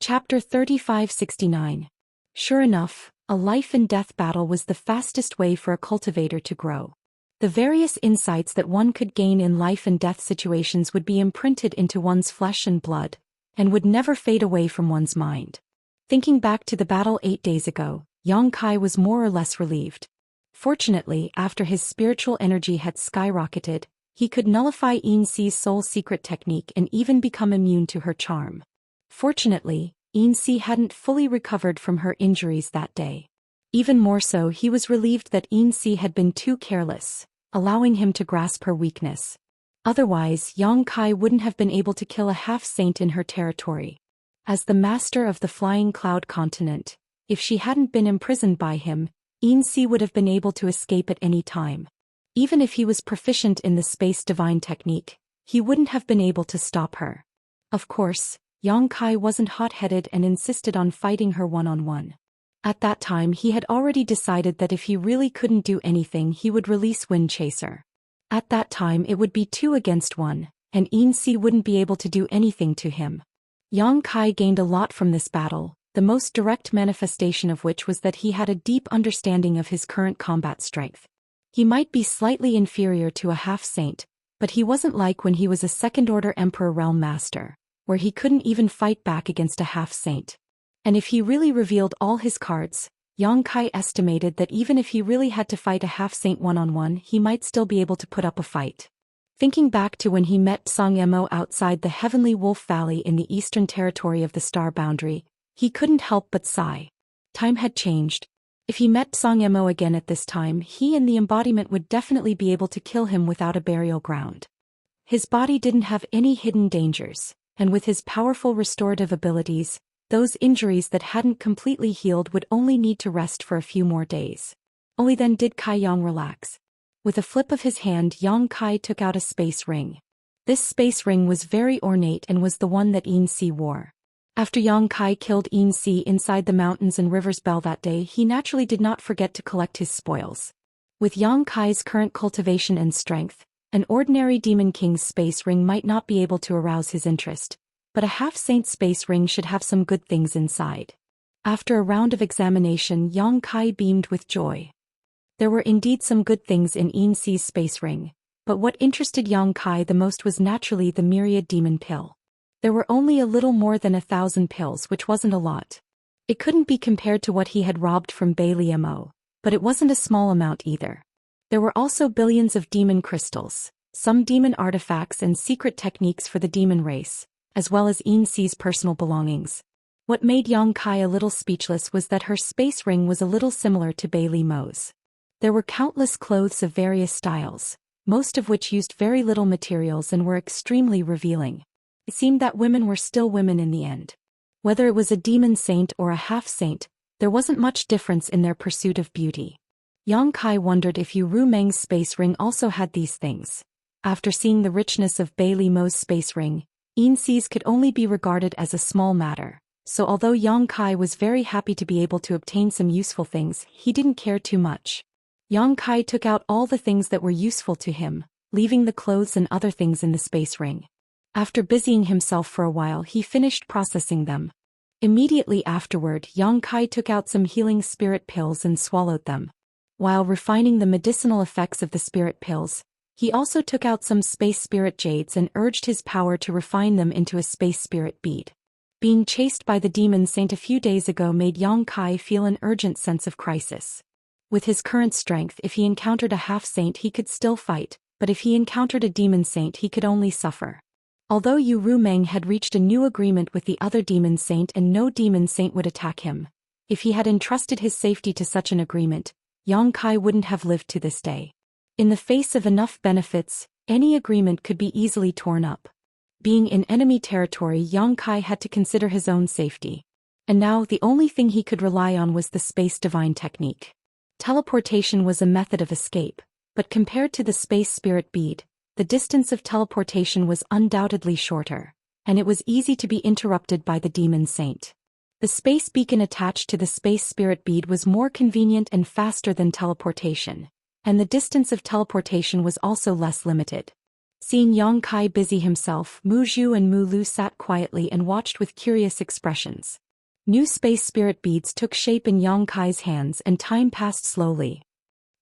Chapter 3569. Sure enough, a life and death battle was the fastest way for a cultivator to grow. The various insights that one could gain in life and death situations would be imprinted into one's flesh and blood, and would never fade away from one's mind. Thinking back to the battle 8 days ago, Yang Kai was more or less relieved. Fortunately, after his spiritual energy had skyrocketed, he could nullify Xi's soul secret technique and even become immune to her charm. Fortunately, Xi hadn't fully recovered from her injuries that day. Even more so, he was relieved that Xi had been too careless, allowing him to grasp her weakness. Otherwise, Yang Kai wouldn't have been able to kill a half-saint in her territory. As the master of the Flying Cloud continent, if she hadn't been imprisoned by him, Xi would have been able to escape at any time. Even if he was proficient in the space divine technique, he wouldn't have been able to stop her. Of course, Yang Kai wasn't hot-headed and insisted on fighting her one-on-one. At that time he had already decided that if he really couldn't do anything he would release Wind Chaser. At that time it would be 2 against 1, and Xi wouldn't be able to do anything to him. Yang Kai gained a lot from this battle, the most direct manifestation of which was that he had a deep understanding of his current combat strength. He might be slightly inferior to a half-saint, but he wasn't like when he was a second-order Emperor Realm Master, where he couldn't even fight back against a half-saint. And if he really revealed all his cards, Yang Kai estimated that even if he really had to fight a half-saint one-on-one he might still be able to put up a fight. Thinking back to when he met Song Emo outside the Heavenly Wolf Valley in the eastern territory of the Star Boundary, he couldn't help but sigh. Time had changed. If he met Song Emo again at this time, he and the embodiment would definitely be able to kill him without a burial ground. His body didn't have any hidden dangers, and with his powerful restorative abilities, those injuries that hadn't completely healed would only need to rest for a few more days. Only then did Kai Yang relax. With a flip of his hand, Yang Kai took out a space ring. This space ring was very ornate and was the one that Xi wore. After Yang Kai killed Xi inside the mountains and rivers Bell that day, he naturally did not forget to collect his spoils. With Yang Kai's current cultivation and strength, an ordinary Demon King's space ring might not be able to arouse his interest, but a half-saint space ring should have some good things inside. After a round of examination, Yang Kai beamed with joy. There were indeed some good things in Xi's space ring, but what interested Yang Kai the most was naturally the myriad demon pill. There were only a little more than 1,000 pills, which wasn't a lot. It couldn't be compared to what he had robbed from Bailey Mo, but it wasn't a small amount either. There were also billions of demon crystals, some demon artifacts and secret techniques for the demon race, as well as Xi's personal belongings. What made Yang Kai a little speechless was that her space ring was a little similar to Bailey Mo's. There were countless clothes of various styles, most of which used very little materials and were extremely revealing. It seemed that women were still women in the end. Whether it was a demon saint or a half-saint, there wasn't much difference in their pursuit of beauty. Yang Kai wondered if Yu Ru Meng's space ring also had these things. After seeing the richness of Bailey Mo's space ring, Xi's could only be regarded as a small matter, so although Yang Kai was very happy to be able to obtain some useful things, he didn't care too much. Yang Kai took out all the things that were useful to him, leaving the clothes and other things in the space ring. After busying himself for a while, he finished processing them. Immediately afterward, Yang Kai took out some healing spirit pills and swallowed them. While refining the medicinal effects of the spirit pills, he also took out some space spirit jades and urged his power to refine them into a space spirit bead. Being chased by the demon saint a few days ago made Yang Kai feel an urgent sense of crisis. With his current strength, if he encountered a half-saint he could still fight, but if he encountered a demon saint he could only suffer. Although Yu Ru Meng had reached a new agreement with the other demon saint and no demon saint would attack him, if he had entrusted his safety to such an agreement, Yang Kai wouldn't have lived to this day. In the face of enough benefits, any agreement could be easily torn up. Being in enemy territory, Yang Kai had to consider his own safety. And now the only thing he could rely on was the space divine technique. Teleportation was a method of escape, but compared to the space spirit bead, the distance of teleportation was undoubtedly shorter, and it was easy to be interrupted by the demon saint. The space beacon attached to the space spirit bead was more convenient and faster than teleportation, and the distance of teleportation was also less limited. Seeing Yang Kai busy himself, Mu Zhu and Mu Lu sat quietly and watched with curious expressions. New space spirit beads took shape in Yang Kai's hands and time passed slowly.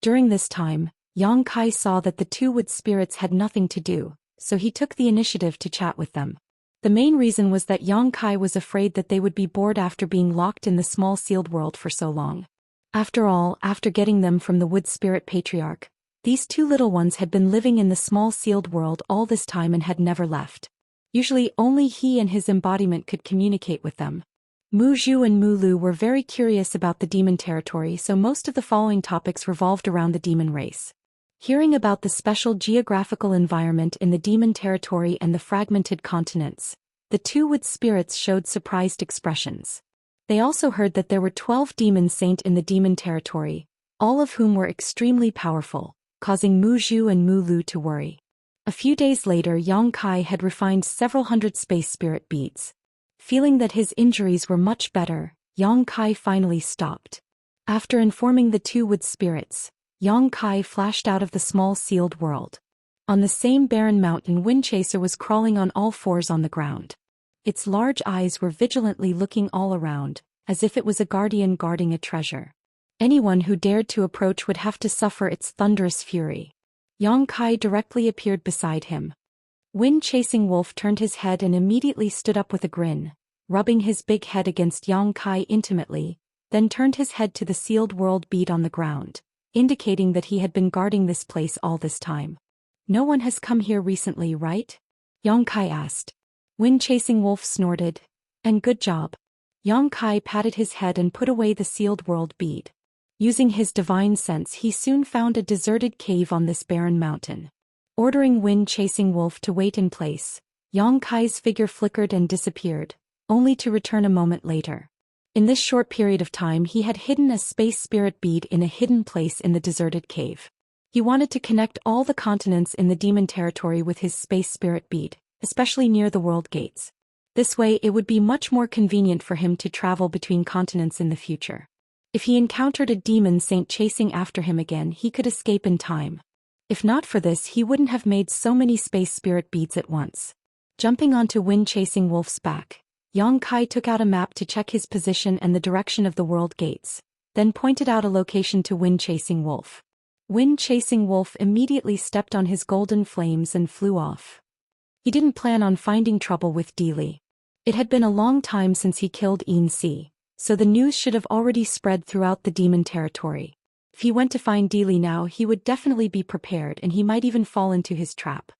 During this time, Yang Kai saw that the two wood spirits had nothing to do, so he took the initiative to chat with them. The main reason was that Yang Kai was afraid that they would be bored after being locked in the small sealed world for so long. After all, after getting them from the wood spirit patriarch, these two little ones had been living in the small sealed world all this time and had never left. Usually only he and his embodiment could communicate with them. Mu Zhu and Mu Lu were very curious about the demon territory, so most of the following topics revolved around the demon race. Hearing about the special geographical environment in the demon territory and the fragmented continents, the two wood spirits showed surprised expressions. They also heard that there were 12 demon saints in the demon territory, all of whom were extremely powerful, causing Mu Zhu and Mu Lu to worry. A few days later, Yang Kai had refined several hundred space spirit beads. Feeling that his injuries were much better, Yang Kai finally stopped. After informing the two wood spirits, Yang Kai flashed out of the small sealed world. On the same barren mountain, Windchaser was crawling on all fours on the ground. Its large eyes were vigilantly looking all around, as if it was a guardian guarding a treasure. Anyone who dared to approach would have to suffer its thunderous fury. Yang Kai directly appeared beside him. Wind-chasing wolf turned his head and immediately stood up with a grin, rubbing his big head against Yang Kai intimately, then turned his head to the sealed world bead on the ground, indicating that he had been guarding this place all this time. No one has come here recently, right? Yang Kai asked. Wind-chasing wolf snorted. And good job. Yang Kai patted his head and put away the sealed world bead. Using his divine sense, he soon found a deserted cave on this barren mountain. Ordering Wind-chasing wolf to wait in place, Yang Kai's figure flickered and disappeared, only to return a moment later. In this short period of time, he had hidden a space spirit bead in a hidden place in the deserted cave. He wanted to connect all the continents in the demon territory with his space spirit bead, especially near the world gates. This way it would be much more convenient for him to travel between continents in the future. If he encountered a demon saint chasing after him again, he could escape in time. If not for this, he wouldn't have made so many space spirit beads at once. Jumping onto Wind-chasing wolf's back, Yang Kai took out a map to check his position and the direction of the world gates, then pointed out a location to Wind-chasing wolf. Wind-chasing wolf immediately stepped on his golden flames and flew off. He didn't plan on finding trouble with Deely. It had been a long time since he killed Xianxia, so the news should have already spread throughout the demon territory. If he went to find Deely now, he would definitely be prepared and he might even fall into his trap.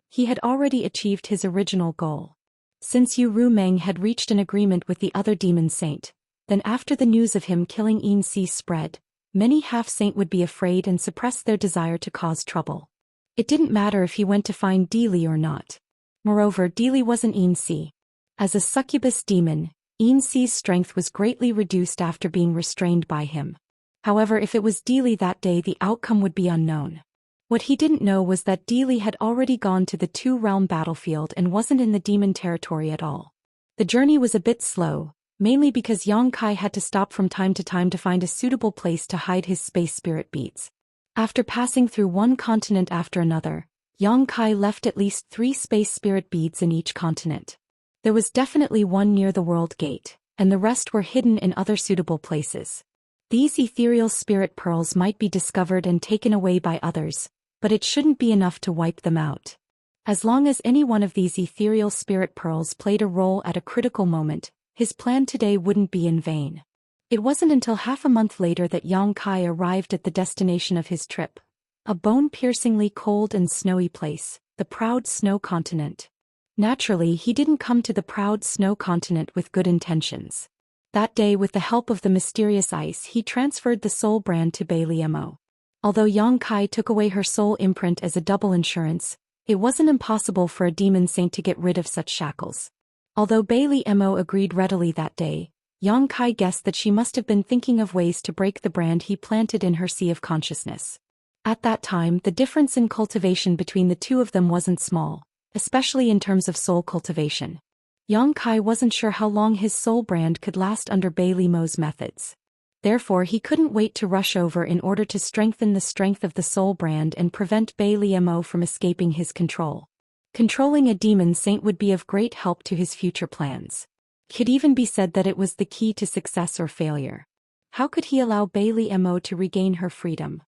He had already achieved his original goal. Since Yu Rumeng had reached an agreement with the other demon saint, then after the news of him killing Xianxia spread, many half-saint would be afraid and suppress their desire to cause trouble. It didn't matter if he went to find Deely or not. Moreover, Deely wasn't Xianxia. As a succubus demon, Xianxia's strength was greatly reduced after being restrained by him. However, if it was Deely that day, the outcome would be unknown. What he didn't know was that Deely had already gone to the two-realm battlefield and wasn't in the demon territory at all. The journey was a bit slow, mainly because Yang Kai had to stop from time to time to find a suitable place to hide his space spirit beads. After passing through one continent after another, Yang Kai left at least 3 space spirit beads in each continent. There was definitely one near the world gate, and the rest were hidden in other suitable places. These ethereal spirit pearls might be discovered and taken away by others, but it shouldn't be enough to wipe them out. As long as any one of these ethereal spirit pearls played a role at a critical moment, his plan today wouldn't be in vain. It wasn't until half a month later that Yang Kai arrived at the destination of his trip, a bone-piercingly cold and snowy place, the proud snow continent. Naturally, he didn't come to the proud snow continent with good intentions. That day, with the help of the mysterious ice, he transferred the soul brand to Bailey Mo. Although Yang Kai took away her soul imprint as a double insurance, it wasn't impossible for a demon saint to get rid of such shackles. Although Bailey Mo agreed readily that day, Yang Kai guessed that she must have been thinking of ways to break the brand he planted in her sea of consciousness. At that time, the difference in cultivation between the two of them wasn't small, especially in terms of soul cultivation. Yang Kai wasn't sure how long his soul brand could last under Bailey Mo's methods. Therefore, he couldn't wait to rush over in order to strengthen the strength of the soul brand and prevent Bailey Mo from escaping his control. Controlling a demon saint would be of great help to his future plans. It could even be said that it was the key to success or failure. How could he allow Bailey Mo to regain her freedom?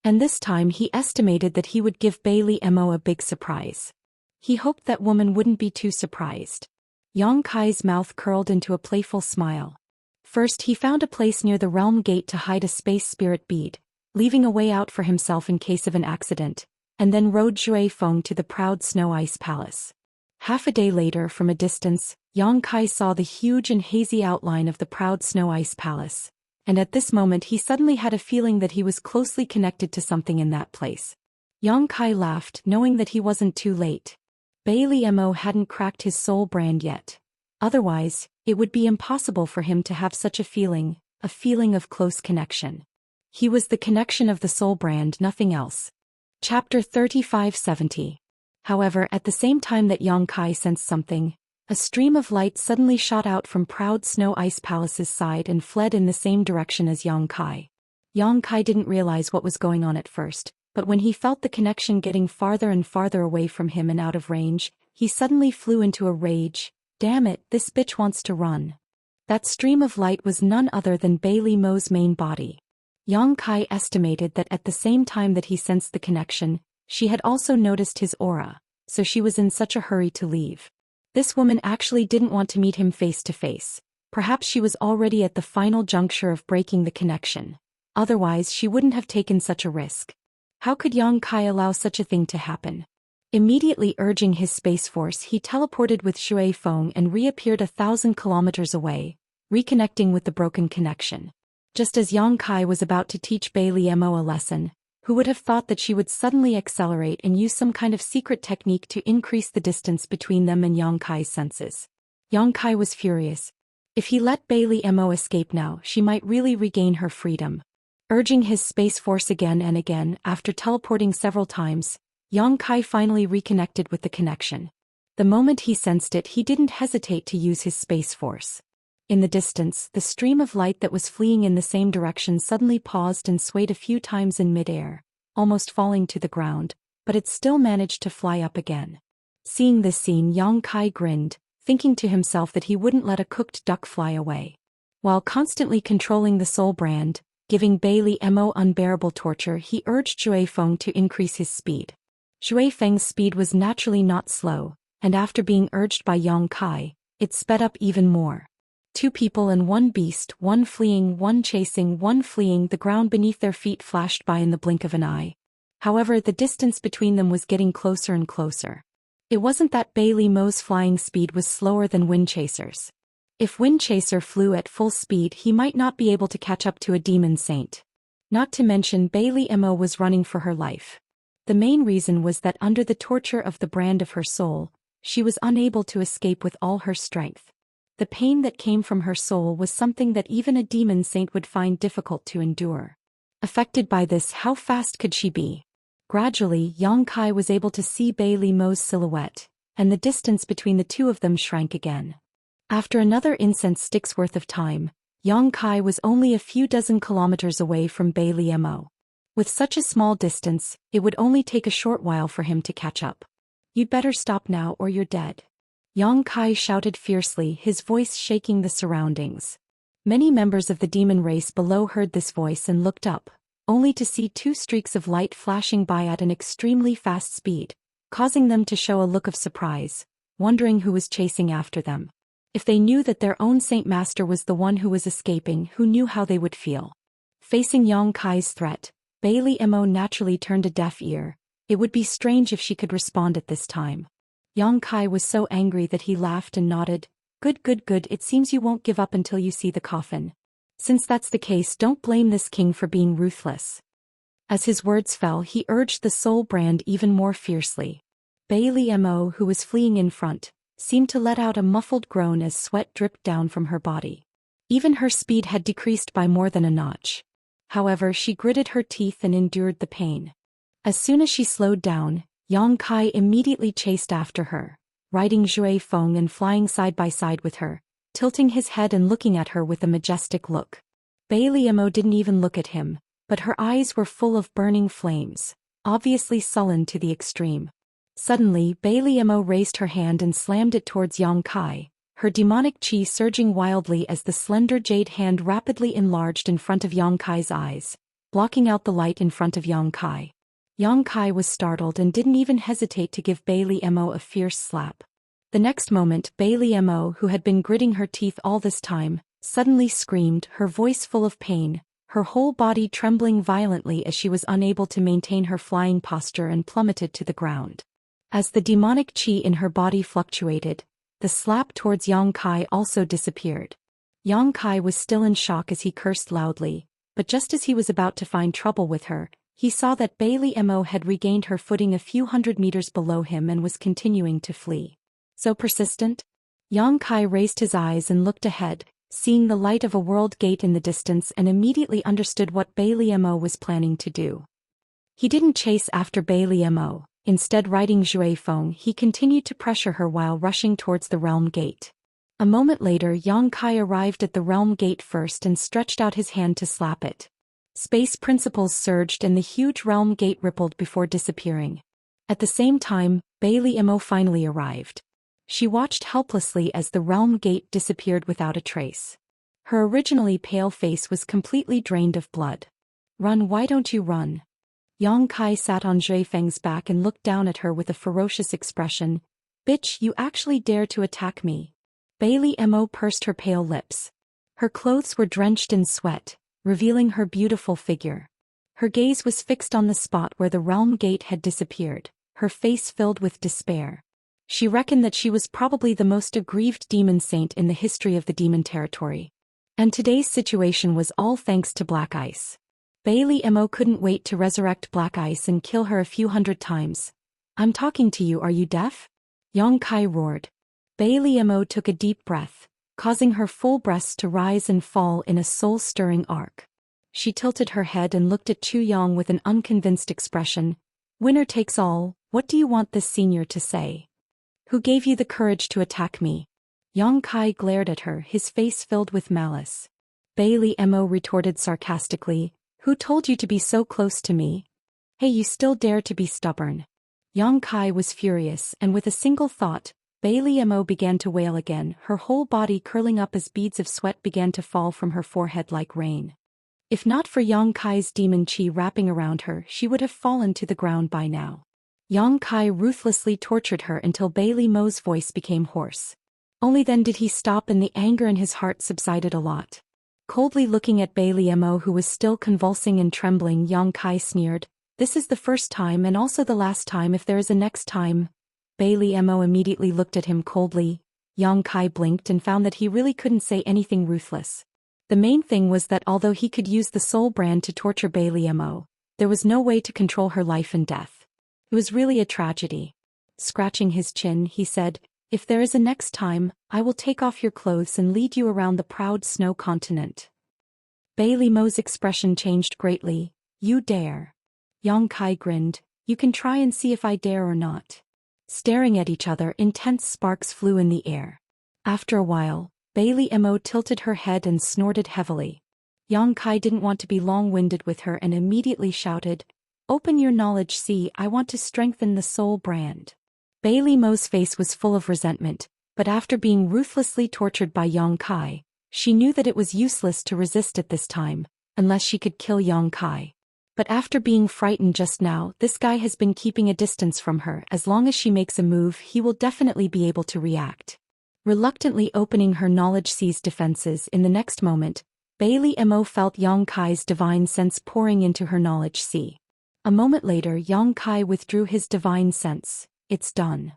And this time he estimated that he would give Bailey Mo a big surprise. He hoped that woman wouldn't be too surprised. Yang Kai's mouth curled into a playful smile. First he found a place near the realm gate to hide a space spirit bead, leaving a way out for himself in case of an accident, and then rode Zhui Feng to the proud Snow Ice Palace. Half a day later, from a distance, Yang Kai saw the huge and hazy outline of the proud Snow Ice Palace, and at this moment he suddenly had a feeling that he was closely connected to something in that place. Yang Kai laughed, knowing that he wasn't too late. Bailey Mo hadn't cracked his soul brand yet. Otherwise, it would be impossible for him to have such a feeling of close connection. He was the connection of the soul brand, nothing else. Chapter 3570. However, at the same time that Yang Kai sensed something, a stream of light suddenly shot out from proud Snow Ice Palace's side and fled in the same direction as Yang Kai. Yang Kai didn't realize what was going on at first, but when he felt the connection getting farther and farther away from him and out of range, he suddenly flew into a rage. Damn it, this bitch wants to run. That stream of light was none other than Bailey Mo's main body. Yang Kai estimated that at the same time that he sensed the connection, she had also noticed his aura, so she was in such a hurry to leave. This woman actually didn't want to meet him face to face. Perhaps she was already at the final juncture of breaking the connection. Otherwise she wouldn't have taken such a risk. How could Yang Kai allow such a thing to happen? Immediately urging his space force, he teleported with Zhui Feng and reappeared 1,000 kilometers away, reconnecting with the broken connection. Just as Yang Kai was about to teach Bailey Mo a lesson, who would have thought that she would suddenly accelerate and use some kind of secret technique to increase the distance between them and Yang Kai's senses. Yang Kai was furious. If he let Bailey Mo escape now, she might really regain her freedom. Urging his space force again and again, after teleporting several times, Yang Kai finally reconnected with the connection. The moment he sensed it, he didn't hesitate to use his space force. In the distance, the stream of light that was fleeing in the same direction suddenly paused and swayed a few times in midair, almost falling to the ground, but it still managed to fly up again. Seeing this scene, Yang Kai grinned, thinking to himself that he wouldn't let a cooked duck fly away. While constantly controlling the soul brand, giving Bailey Mo unbearable torture, he urged Zhui Feng to increase his speed. Zhui Feng's speed was naturally not slow, and after being urged by Yang Kai, it sped up even more. Two people and one beast, one fleeing, one chasing, one fleeing, the ground beneath their feet flashed by in the blink of an eye. However, the distance between them was getting closer and closer. It wasn't that Bailey Mo's flying speed was slower than Wind Chaser's. If Wind Chaser flew at full speed, he might not be able to catch up to a demon saint. Not to mention Bailey Mo was running for her life. The main reason was that under the torture of the brand of her soul, she was unable to escape with all her strength. The pain that came from her soul was something that even a demon saint would find difficult to endure. Affected by this, how fast could she be? Gradually, Yang Kai was able to see Bailey Mo's silhouette, and the distance between the two of them shrank again. After another incense stick's worth of time, Yang Kai was only a few dozen kilometers away from Bailey Mo. With such a small distance, it would only take a short while for him to catch up. "You'd better stop now or you're dead," Yang Kai shouted fiercely, his voice shaking the surroundings. Many members of the demon race below heard this voice and looked up, only to see two streaks of light flashing by at an extremely fast speed, causing them to show a look of surprise, wondering who was chasing after them. If they knew that their own Saint Master was the one who was escaping, who knew how they would feel? Facing Yang Kai's threat, Bailey Mo naturally turned a deaf ear. It would be strange if she could respond at this time. Yang Kai was so angry that he laughed and nodded. Good, it seems you won't give up until you see the coffin. Since that's the case, don't blame this king for being ruthless." As his words fell, he urged the soul brand even more fiercely. Bailey Mo, who was fleeing in front, seemed to let out a muffled groan as sweat dripped down from her body. Even her speed had decreased by more than a notch. However, she gritted her teeth and endured the pain. As soon as she slowed down, Yang Kai immediately chased after her, riding Zhui Feng and flying side by side with her, tilting his head and looking at her with a majestic look. Bailey Mo didn't even look at him, but her eyes were full of burning flames, obviously sullen to the extreme. Suddenly, Bailey Mo raised her hand and slammed it towards Yang Kai, her demonic chi surging wildly as the slender jade hand rapidly enlarged in front of Yang Kai's eyes, blocking out the light in front of Yang Kai. Yang Kai was startled and didn't even hesitate to give Bailey Mo a fierce slap. The next moment, Bailey Mo, who had been gritting her teeth all this time, suddenly screamed, her voice full of pain, her whole body trembling violently as she was unable to maintain her flying posture and plummeted to the ground. As the demonic chi in her body fluctuated, the slap towards Yang Kai also disappeared. Yang Kai was still in shock as he cursed loudly, but just as he was about to find trouble with her, he saw that Bailey Mo had regained her footing a few hundred meters below him and was continuing to flee. So persistent? Yang Kai raised his eyes and looked ahead, seeing the light of a world gate in the distance, and immediately understood what Bailey Mo was planning to do. He didn't chase after Bailey Mo. Instead, riding Zhui Feng, he continued to pressure her while rushing towards the realm gate. A moment later, Yang Kai arrived at the realm gate first and stretched out his hand to slap it. Space principles surged and the huge realm gate rippled before disappearing. At the same time, Bailey Mo finally arrived. She watched helplessly as the realm gate disappeared without a trace. Her originally pale face was completely drained of blood. "Run, why don't you run?" Yang Kai sat on Zhui Feng's back and looked down at her with a ferocious expression. "Bitch, you actually dare to attack me." Bailey Mo pursed her pale lips. Her clothes were drenched in sweat, revealing her beautiful figure. Her gaze was fixed on the spot where the realm gate had disappeared, her face filled with despair. She reckoned that she was probably the most aggrieved demon saint in the history of the demon territory. And today's situation was all thanks to Black Ice. Bailey Mo couldn't wait to resurrect Black Ice and kill her a few hundred times. "I'm talking to you, are you deaf?" Yang Kai roared. Bailey Mo took a deep breath, causing her full breasts to rise and fall in a soul-stirring arc. She tilted her head and looked at Chu Yang with an unconvinced expression. "Winner takes all, what do you want this senior to say? Who gave you the courage to attack me?" Yang Kai glared at her, his face filled with malice. Bailey Mo retorted sarcastically, "Who told you to be so close to me? Hey, you still dare to be stubborn." Yang Kai was furious, and with a single thought, Bailey Mo began to wail again, her whole body curling up as beads of sweat began to fall from her forehead like rain. If not for Yang Kai's demon chi wrapping around her, she would have fallen to the ground by now. Yang Kai ruthlessly tortured her until Bailey Mo's voice became hoarse. Only then did he stop and the anger in his heart subsided a lot. Coldly looking at Bailey Mo, who was still convulsing and trembling, Yang Kai sneered, "This is the first time and also the last time if there is a next time." Bailey Mo immediately looked at him coldly. Yang Kai blinked and found that he really couldn't say anything ruthless. The main thing was that although he could use the soul brand to torture Bailey Mo, there was no way to control her life and death. It was really a tragedy. Scratching his chin, he said, "If there is a next time, I will take off your clothes and lead you around the proud snow continent." Bailey Mo's expression changed greatly. "You dare?" Yang Kai grinned. "You can try and see if I dare or not." Staring at each other, intense sparks flew in the air. After a while, Bailey Mo tilted her head and snorted heavily. Yang Kai didn't want to be long-winded with her and immediately shouted, "Open your knowledge, see, I want to strengthen the soul brand." Bailey Mo's face was full of resentment, but after being ruthlessly tortured by Yang Kai, she knew that it was useless to resist at this time, unless she could kill Yang Kai. But after being frightened just now, this guy has been keeping a distance from her. As long as she makes a move, he will definitely be able to react. Reluctantly opening her knowledge sea's defenses in the next moment, Bailey Mo felt Yang Kai's divine sense pouring into her knowledge sea. A moment later, Yang Kai withdrew his divine sense. "It's done."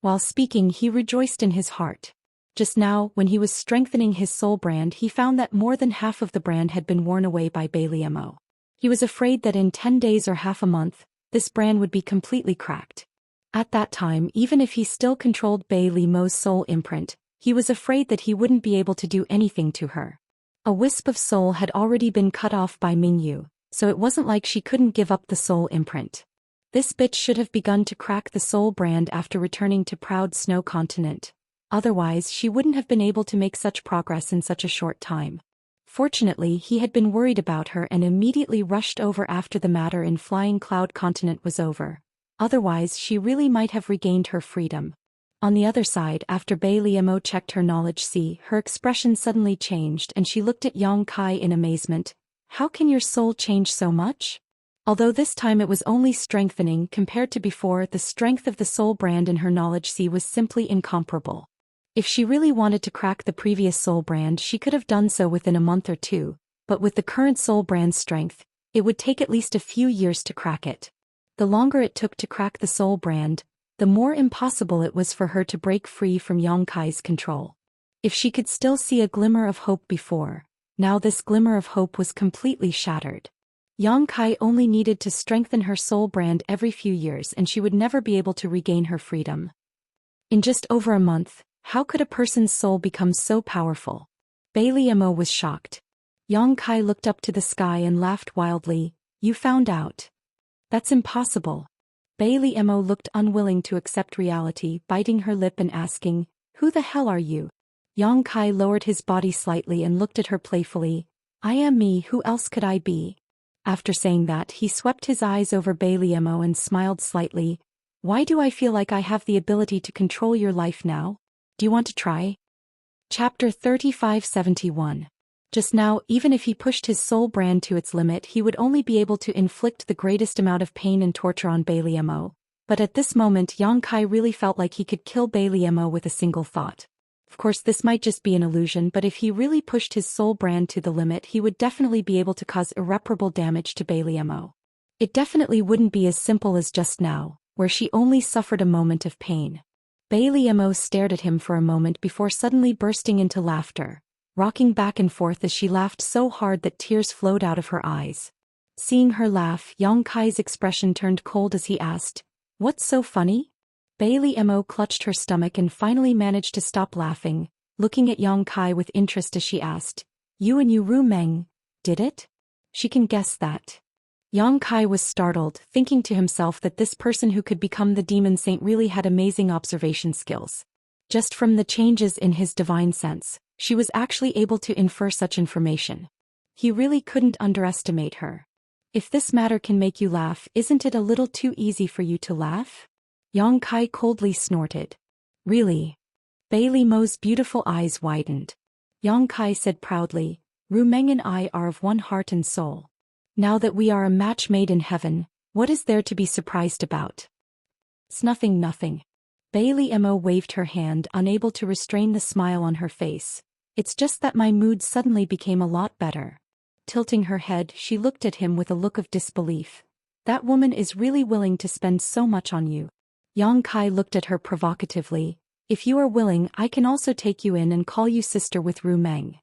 While speaking, he rejoiced in his heart. Just now, when he was strengthening his soul brand, he found that more than half of the brand had been worn away by Bailey Mo. He was afraid that in 10 days or half a month, this brand would be completely cracked. At that time, even if he still controlled Bailey Mo's soul imprint, he was afraid that he wouldn't be able to do anything to her. A wisp of soul had already been cut off by Mingyu, so it wasn't like she couldn't give up the soul imprint. This bitch should have begun to crack the soul brand after returning to Proud Snow Continent. Otherwise, she wouldn't have been able to make such progress in such a short time. Fortunately, he had been worried about her and immediately rushed over after the matter in Flying Cloud Continent was over. Otherwise she really might have regained her freedom. On the other side, after Bei Liemo checked her knowledge see, her expression suddenly changed and she looked at Yang Kai in amazement. How can your soul change so much? Although this time it was only strengthening compared to before, the strength of the soul brand in her knowledge see was simply incomparable. If she really wanted to crack the previous soul brand, she could have done so within a month or two, but with the current soul brand's strength, it would take at least a few years to crack it. The longer it took to crack the soul brand, the more impossible it was for her to break free from Yang Kai's control. If she could still see a glimmer of hope before, now this glimmer of hope was completely shattered. Yang Kai only needed to strengthen her soul brand every few years and she would never be able to regain her freedom. In just over a month, how could a person's soul become so powerful? Bei Liemo was shocked. Yang Kai looked up to the sky and laughed wildly. You found out. That's impossible. Bei Liemo looked unwilling to accept reality, biting her lip and asking, Who the hell are you? Yang Kai lowered his body slightly and looked at her playfully. I am me, who else could I be? After saying that, he swept his eyes over Bei Liemo and smiled slightly. Why do I feel like I have the ability to control your life now? Do you want to try? Chapter 3571. Just now, even if he pushed his soul brand to its limit, he would only be able to inflict the greatest amount of pain and torture on Bei Liemo. But at this moment, Yang Kai really felt like he could kill Bei Liemo with a single thought. Of course, this might just be an illusion, but if he really pushed his soul brand to the limit, he would definitely be able to cause irreparable damage to Bei Liemo. It definitely wouldn't be as simple as just now, where she only suffered a moment of pain. Bei Liemo stared at him for a moment before suddenly bursting into laughter, rocking back and forth as she laughed so hard that tears flowed out of her eyes. Seeing her laugh, Yang Kai's expression turned cold as he asked, What's so funny? Bei Liemo clutched her stomach and finally managed to stop laughing, looking at Yang Kai with interest as she asked, You and Ru Meng, did it? She can guess that. Yang Kai was startled, thinking to himself that this person who could become the demon saint really had amazing observation skills. Just from the changes in his divine sense, she was actually able to infer such information. He really couldn't underestimate her. If this matter can make you laugh, isn't it a little too easy for you to laugh? Yang Kai coldly snorted. Really? Bei Liemo's beautiful eyes widened. Yang Kai said proudly, Ru Meng and I are of one heart and soul. Now that we are a match made in heaven, what is there to be surprised about? It's nothing. Bei Liemo waved her hand, unable to restrain the smile on her face. It's just that my mood suddenly became a lot better. Tilting her head, she looked at him with a look of disbelief. That woman is really willing to spend so much on you. Yang Kai looked at her provocatively. If you are willing, I can also take you in and call you sister with Ru Meng.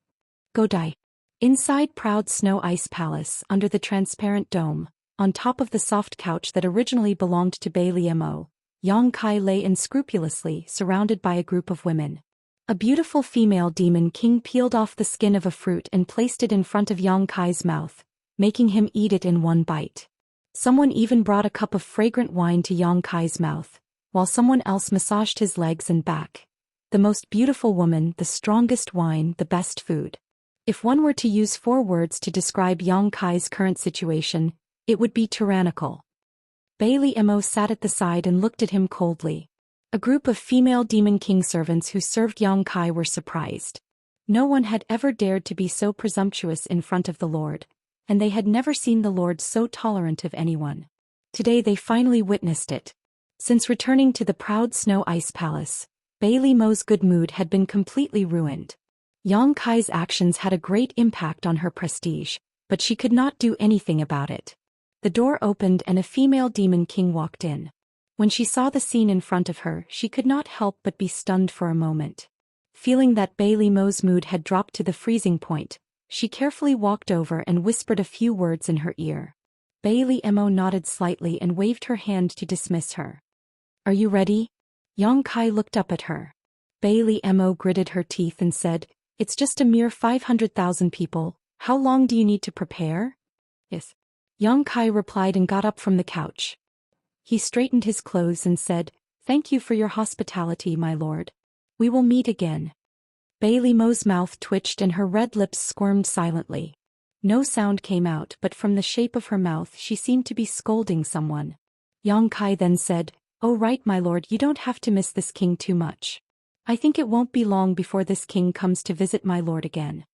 Go die. Inside Proud Snow Ice Palace, under the transparent dome, on top of the soft couch that originally belonged to Bei Liemo, Yang Kai lay unscrupulously, surrounded by a group of women. A beautiful female demon king peeled off the skin of a fruit and placed it in front of Yang Kai's mouth, making him eat it in one bite. Someone even brought a cup of fragrant wine to Yang Kai's mouth, while someone else massaged his legs and back. The most beautiful woman, the strongest wine, the best food. If one were to use 4 words to describe Yang Kai's current situation, it would be tyrannical. Bei Liemo sat at the side and looked at him coldly. A group of female demon king servants who served Yang Kai were surprised. No one had ever dared to be so presumptuous in front of the Lord, and they had never seen the Lord so tolerant of anyone. Today they finally witnessed it. Since returning to the proud Snow Ice Palace, Bei Liemo's good mood had been completely ruined. Yang Kai's actions had a great impact on her prestige, but she could not do anything about it. The door opened and a female demon king walked in. When she saw the scene in front of her, she could not help but be stunned for a moment. Feeling that Bei Liemo's mood had dropped to the freezing point, she carefully walked over and whispered a few words in her ear. Bei Liemo nodded slightly and waved her hand to dismiss her. Are you ready? Yang Kai looked up at her. Bei Liemo gritted her teeth and said, It's just a mere 500,000 people, how long do you need to prepare? Yes. Yang Kai replied and got up from the couch. He straightened his clothes and said, Thank you for your hospitality, my lord. We will meet again. Bei Liemo's mouth twitched and her red lips squirmed silently. No sound came out, but from the shape of her mouth she seemed to be scolding someone. Yang Kai then said, "Oh right my lord, you don't have to miss this king too much. I think it won't be long before this king comes to visit my lord again."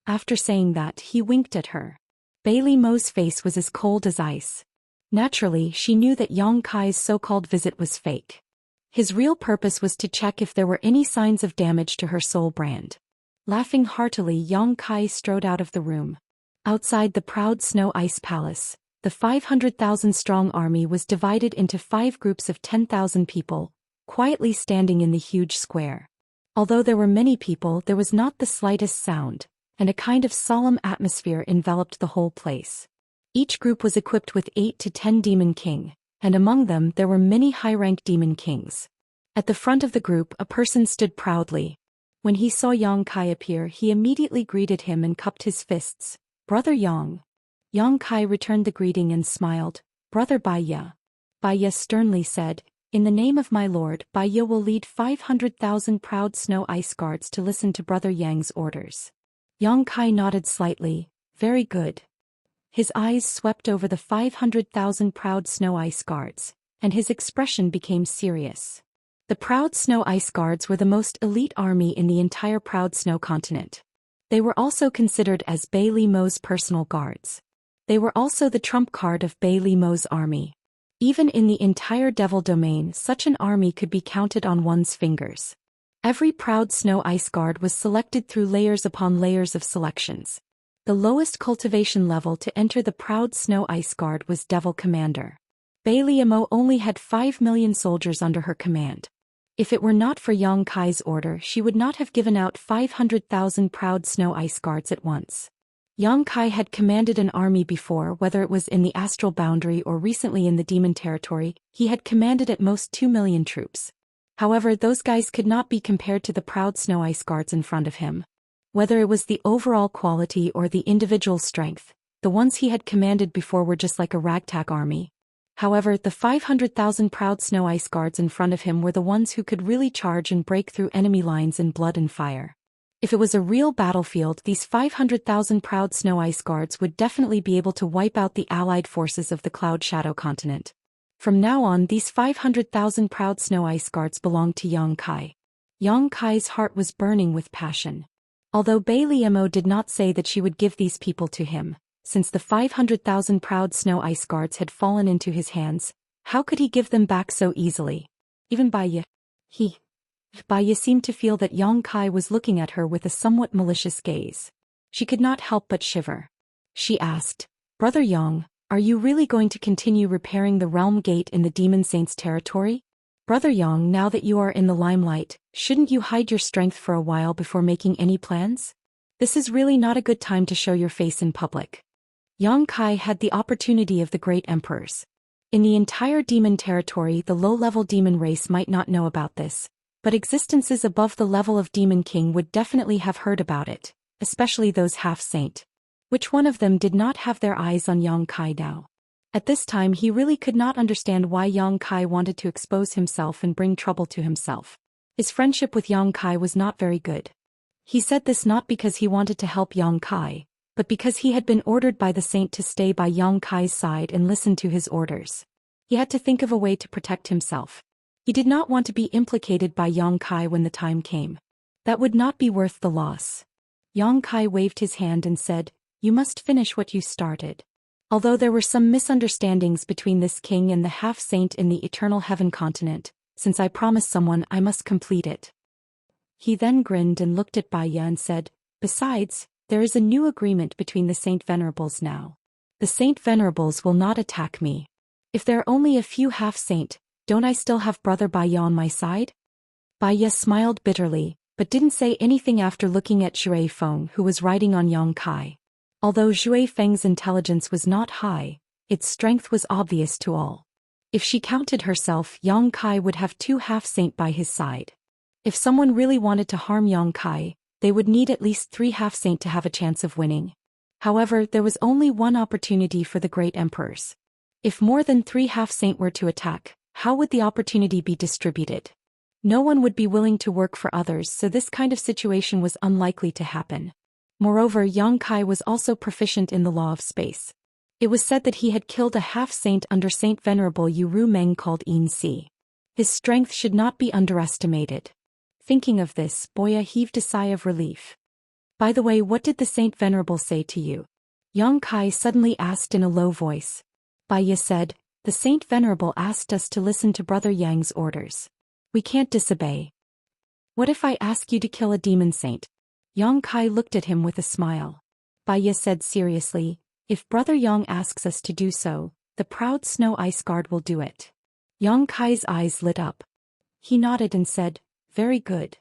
After saying that, he winked at her. Bailey Mo's face was as cold as ice. Naturally, she knew that Yang Kai's so-called visit was fake. His real purpose was to check if there were any signs of damage to her soul brand. Laughing heartily, Yang Kai strode out of the room. Outside the proud snow ice palace, the 500,000-strong army was divided into 5 groups of 10,000 people, quietly standing in the huge square. Although there were many people, there was not the slightest sound, and a kind of solemn atmosphere enveloped the whole place. Each group was equipped with 8 to 10 demon king, and among them there were many high-ranked demon kings. At the front of the group a person stood proudly. When he saw Yang Kai appear, he immediately greeted him and cupped his fists. "Brother Yang." Yang Kai returned the greeting and smiled. "Brother Baiya." Baiya sternly said, "In the name of my lord, Baiya will lead 500,000 proud snow ice guards to listen to Brother Yang's orders." Yang Kai nodded slightly. "Very good." His eyes swept over the 500,000 proud snow ice guards, and his expression became serious. The proud snow ice guards were the most elite army in the entire proud snow continent. They were also considered as Bailey Mo's personal guards. They were also the trump card of Bailey Mo's army. Even in the entire Devil Domain, such an army could be counted on one's fingers. Every proud snow ice guard was selected through layers upon layers of selections. The lowest cultivation level to enter the proud snow ice guard was Devil Commander. Bailey Mo only had 5 million soldiers under her command. If it were not for Yang Kai's order, she would not have given out 500,000 proud snow ice guards at once. Yang Kai had commanded an army before, whether it was in the astral boundary or recently in the demon territory. He had commanded at most 2 million troops. However, those guys could not be compared to the proud snow ice guards in front of him. Whether it was the overall quality or the individual strength, the ones he had commanded before were just like a ragtag army. However, the 500,000 proud snow ice guards in front of him were the ones who could really charge and break through enemy lines in blood and fire. If it was a real battlefield, these 500,000 proud snow ice guards would definitely be able to wipe out the allied forces of the Cloud Shadow continent. From now on, these 500,000 proud snow ice guards belonged to Yang Kai. Yang Kai's heart was burning with passion. Although Bailey Mo did not say that she would give these people to him, since the 500,000 proud snow ice guards had fallen into his hands, how could he give them back so easily? Even Baiya seemed to feel that Yang Kai was looking at her with a somewhat malicious gaze. She could not help but shiver. She asked, "Brother Yang, are you really going to continue repairing the realm gate in the Demon Saint's territory? Brother Yang, now that you are in the limelight, shouldn't you hide your strength for a while before making any plans? This is really not a good time to show your face in public." Yang Kai had the opportunity of the great emperors. In the entire demon territory, the low-level demon race might not know about this, but existences above the level of Demon King would definitely have heard about it, especially those half-saint. Which one of them did not have their eyes on Yang Kai now? At this time he really could not understand why Yang Kai wanted to expose himself and bring trouble to himself. His friendship with Yang Kai was not very good. He said this not because he wanted to help Yang Kai, but because he had been ordered by the saint to stay by Yang Kai's side and listen to his orders. He had to think of a way to protect himself. He did not want to be implicated by Yang Kai when the time came. That would not be worth the loss. Yang Kai waved his hand and said, "You must finish what you started." Although there were some misunderstandings between this king and the half-saint in the Eternal Heaven continent, since I promised someone I must complete it. He then grinned and looked at Baiya and said, "Besides, there is a new agreement between the Saint Venerables now. The Saint Venerables will not attack me. If there are only a few half-saint, don't I still have Brother Baiya on my side?" Baiya smiled bitterly, but didn't say anything after looking at Zhui Feng, who was riding on Yang Kai. Although Zhui Feng's intelligence was not high, its strength was obvious to all. If she counted herself, Yang Kai would have 2 half-saint by his side. If someone really wanted to harm Yang Kai, they would need at least 3 half-saint to have a chance of winning. However, there was only one opportunity for the great emperors. If more than 3 half-saint were to attack, how would the opportunity be distributed? No one would be willing to work for others, so this kind of situation was unlikely to happen. Moreover, Yang Kai was also proficient in the law of space. It was said that he had killed a half-saint under Saint Venerable Yu Ru Meng called Yin Si. His strength should not be underestimated. Thinking of this, Boya heaved a sigh of relief. By the way, what did the Saint Venerable say to you? Yang Kai suddenly asked in a low voice. Baiya said, the Saint Venerable asked us to listen to Brother Yang's orders. We can't disobey. What if I ask you to kill a demon saint? Yang Kai looked at him with a smile. Baiya said seriously, if Brother Yang asks us to do so, the proud Snow Ice Guard will do it. Yang Kai's eyes lit up. He nodded and said, very good.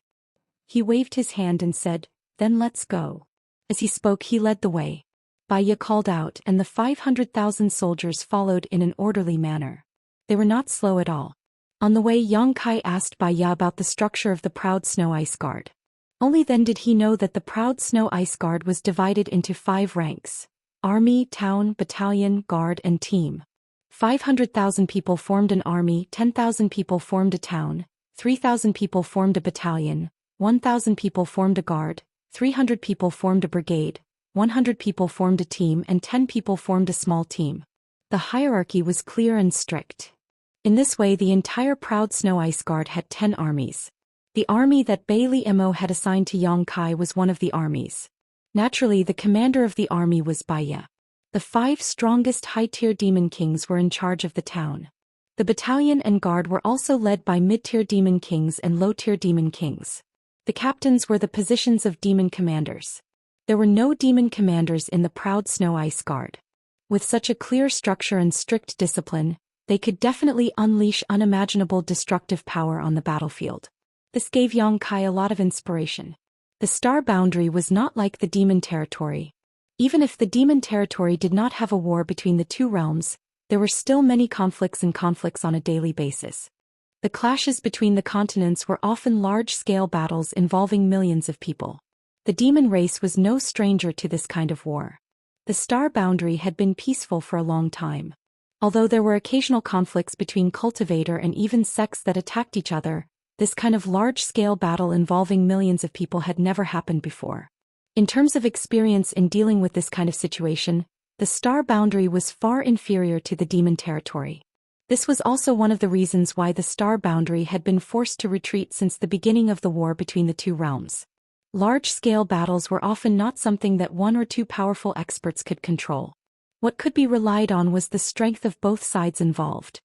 He waved his hand and said, then let's go. As he spoke he led the way. Baiya called out and the 500,000 soldiers followed in an orderly manner. They were not slow at all. On the way Yang Kai asked Baiya about the structure of the proud Snow Ice Guard. Only then did he know that the proud Snow Ice Guard was divided into 5 ranks: army, town, battalion, guard and team. 500,000 people formed an army, 10,000 people formed a town, 3,000 people formed a battalion, 1,000 people formed a guard, 300 people formed a brigade, 100 people formed a team and 10 people formed a small team. The hierarchy was clear and strict. In this way the entire proud Snow Ice Guard had 10 armies. The army that Bailey Mo had assigned to Yang Kai was one of the armies. Naturally the commander of the army was Baiya. The 5 strongest high-tier demon kings were in charge of the town. The battalion and guard were also led by mid-tier demon kings and low-tier demon kings. The captains were the positions of demon commanders. There were no demon commanders in the proud Snow Ice Guard. With such a clear structure and strict discipline, they could definitely unleash unimaginable destructive power on the battlefield. This gave Yang Kai a lot of inspiration. The star boundary was not like the demon territory. Even if the demon territory did not have a war between the 2 realms, there were still many conflicts on a daily basis. The clashes between the continents were often large-scale battles involving millions of people. The demon race was no stranger to this kind of war. The star boundary had been peaceful for a long time. Although there were occasional conflicts between cultivator and even sects that attacked each other, this kind of large-scale battle involving millions of people had never happened before. In terms of experience in dealing with this kind of situation, the star boundary was far inferior to the demon territory. This was also one of the reasons why the star boundary had been forced to retreat since the beginning of the war between the 2 realms. Large-scale battles were often not something that 1 or 2 powerful experts could control. What could be relied on was the strength of both sides involved.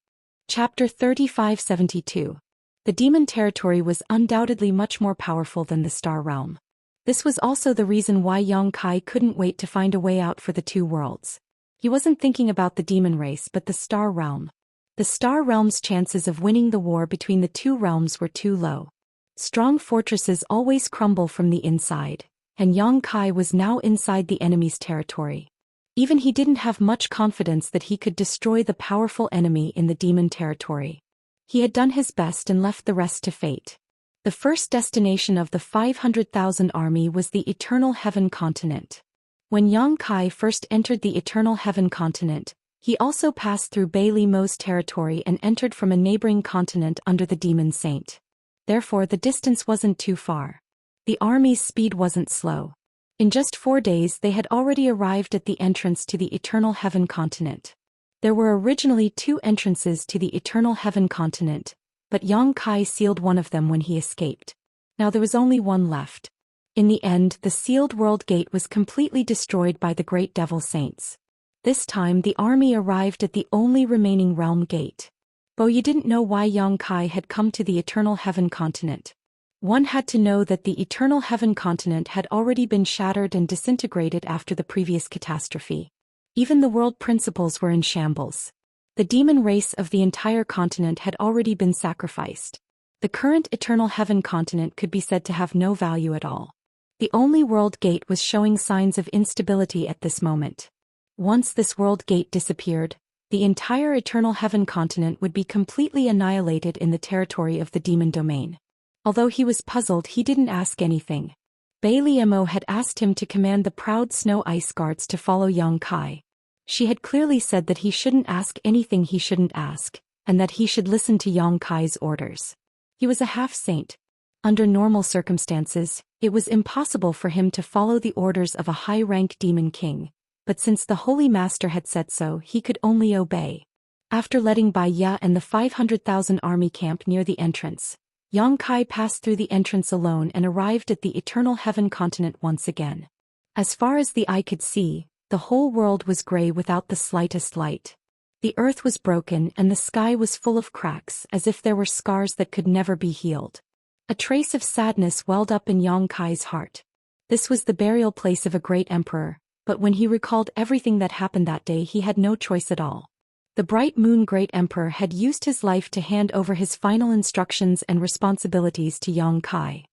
Chapter 3572. The demon territory was undoubtedly much more powerful than the star realm. This was also the reason why Yang Kai couldn't wait to find a way out for the 2 worlds. He wasn't thinking about the demon race but the star realm. The star realm's chances of winning the war between the 2 realms were too low. Strong fortresses always crumble from the inside, and Yang Kai was now inside the enemy's territory. Even he didn't have much confidence that he could destroy the powerful enemy in the demon territory. He had done his best and left the rest to fate. The first destination of the 500,000 army was the Eternal Heaven continent. When Yang Kai first entered the Eternal Heaven continent, he also passed through Bailey Mo's territory and entered from a neighboring continent under the Demon Saint. Therefore the distance wasn't too far. The army's speed wasn't slow. In just 4 days they had already arrived at the entrance to the Eternal Heaven continent. There were originally 2 entrances to the Eternal Heaven continent, but Yang Kai sealed one of them when he escaped. Now there was only one left. In the end, the sealed world gate was completely destroyed by the great devil saints. This time the army arrived at the only remaining realm gate. Boyu didn't know why Yang Kai had come to the Eternal Heaven continent. One had to know that the Eternal Heaven continent had already been shattered and disintegrated after the previous catastrophe. Even the world principles were in shambles. The demon race of the entire continent had already been sacrificed. The current Eternal Heaven continent could be said to have no value at all. The only world gate was showing signs of instability at this moment. Once this world gate disappeared, the entire Eternal Heaven continent would be completely annihilated in the territory of the demon domain. Although he was puzzled, he didn't ask anything. Bailey Mo had asked him to command the proud Snow Ice Guards to follow Yang Kai. She had clearly said that he shouldn't ask anything he shouldn't ask, and that he should listen to Yang Kai's orders. He was a half-saint. Under normal circumstances, it was impossible for him to follow the orders of a high-rank demon king, but since the Holy Master had said so, he could only obey. After letting Bai Ya and the 500,000 army camp near the entrance, Yang Kai passed through the entrance alone and arrived at the Eternal Heaven continent once again. As far as the eye could see, the whole world was gray without the slightest light. The earth was broken and the sky was full of cracks as if there were scars that could never be healed. A trace of sadness welled up in Yang Kai's heart. This was the burial place of a great emperor, but when he recalled everything that happened that day, he had no choice at all. The bright moon great emperor had used his life to hand over his final instructions and responsibilities to Yang Kai.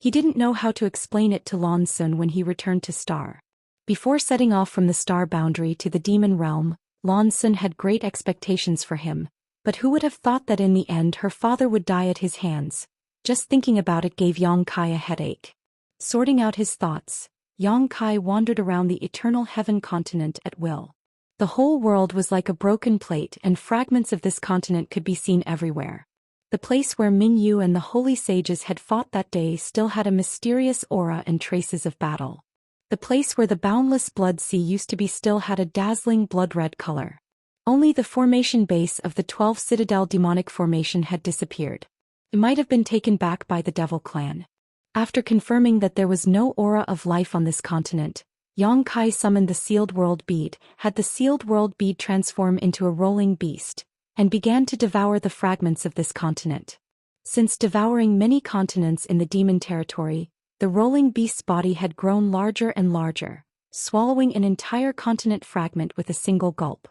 He didn't know how to explain it to Lan Sun when he returned to Star. Before setting off from the star boundary to the demon realm, Lan Sun had great expectations for him, but who would have thought that in the end her father would die at his hands? Just thinking about it gave Yang Kai a headache. Sorting out his thoughts, Yang Kai wandered around the Eternal Heaven continent at will. The whole world was like a broken plate and fragments of this continent could be seen everywhere. The place where Ming Yu and the holy sages had fought that day still had a mysterious aura and traces of battle. The place where the boundless blood sea used to be still had a dazzling blood-red color. Only the formation base of the 12 Citadel demonic formation had disappeared. It might have been taken back by the Devil Clan. After confirming that there was no aura of life on this continent, Yang Kai summoned the Sealed World Bead, had the Sealed World Bead transform into a rolling beast, and began to devour the fragments of this continent. Since devouring many continents in the demon territory, the rolling beast's body had grown larger and larger, swallowing an entire continent fragment with a single gulp.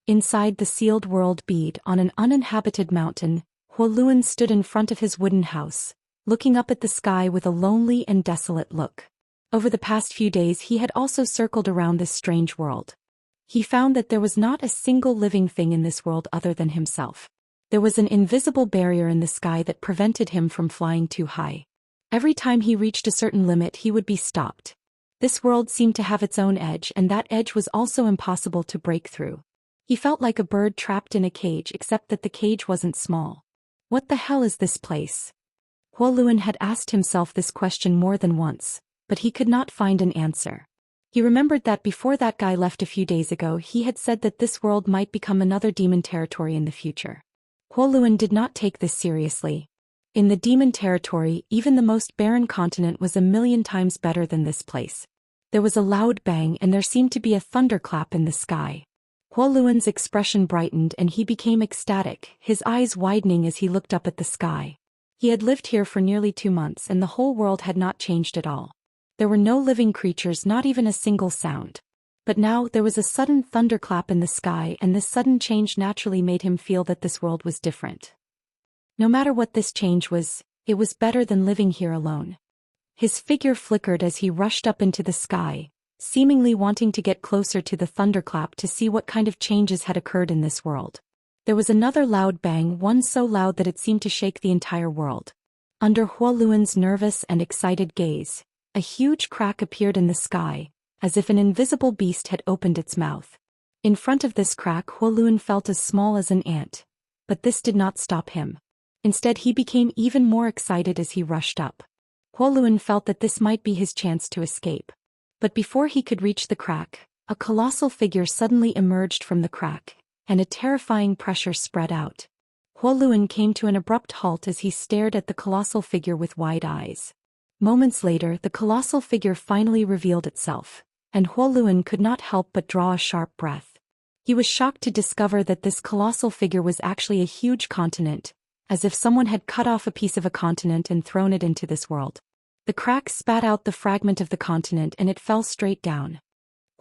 Inside the Sealed World Bead on an uninhabited mountain, Huoluan stood in front of his wooden house, looking up at the sky with a lonely and desolate look. Over the past few days he had also circled around this strange world. He found that there was not a single living thing in this world other than himself. There was an invisible barrier in the sky that prevented him from flying too high. Every time he reached a certain limit he would be stopped. This world seemed to have its own edge and that edge was also impossible to break through. He felt like a bird trapped in a cage except that the cage wasn't small. What the hell is this place? Huoluan had asked himself this question more than once, but he could not find an answer. He remembered that before that guy left a few days ago he had said that this world might become another demon territory in the future. Huoluan did not take this seriously. In the demon territory, even the most barren continent was 1,000,000 times better than this place. There was a loud bang and there seemed to be a thunderclap in the sky. Huoluan's expression brightened and he became ecstatic, his eyes widening as he looked up at the sky. He had lived here for nearly 2 months and the whole world had not changed at all. There were no living creatures, not even a single sound. But now there was a sudden thunderclap in the sky and this sudden change naturally made him feel that this world was different. No matter what this change was, it was better than living here alone. His figure flickered as he rushed up into the sky, seemingly wanting to get closer to the thunderclap to see what kind of changes had occurred in this world. There was another loud bang, one so loud that it seemed to shake the entire world. Under Huoluan's nervous and excited gaze, a huge crack appeared in the sky, as if an invisible beast had opened its mouth. In front of this crack Huoluan felt as small as an ant, but this did not stop him. Instead he became even more excited as he rushed up. Huoluan felt that this might be his chance to escape. But before he could reach the crack, a colossal figure suddenly emerged from the crack, and a terrifying pressure spread out. Huoluan came to an abrupt halt as he stared at the colossal figure with wide eyes. Moments later the colossal figure finally revealed itself, and Huoluan could not help but draw a sharp breath. He was shocked to discover that this colossal figure was actually a huge continent, as if someone had cut off a piece of a continent and thrown it into this world. The crack spat out the fragment of the continent and it fell straight down.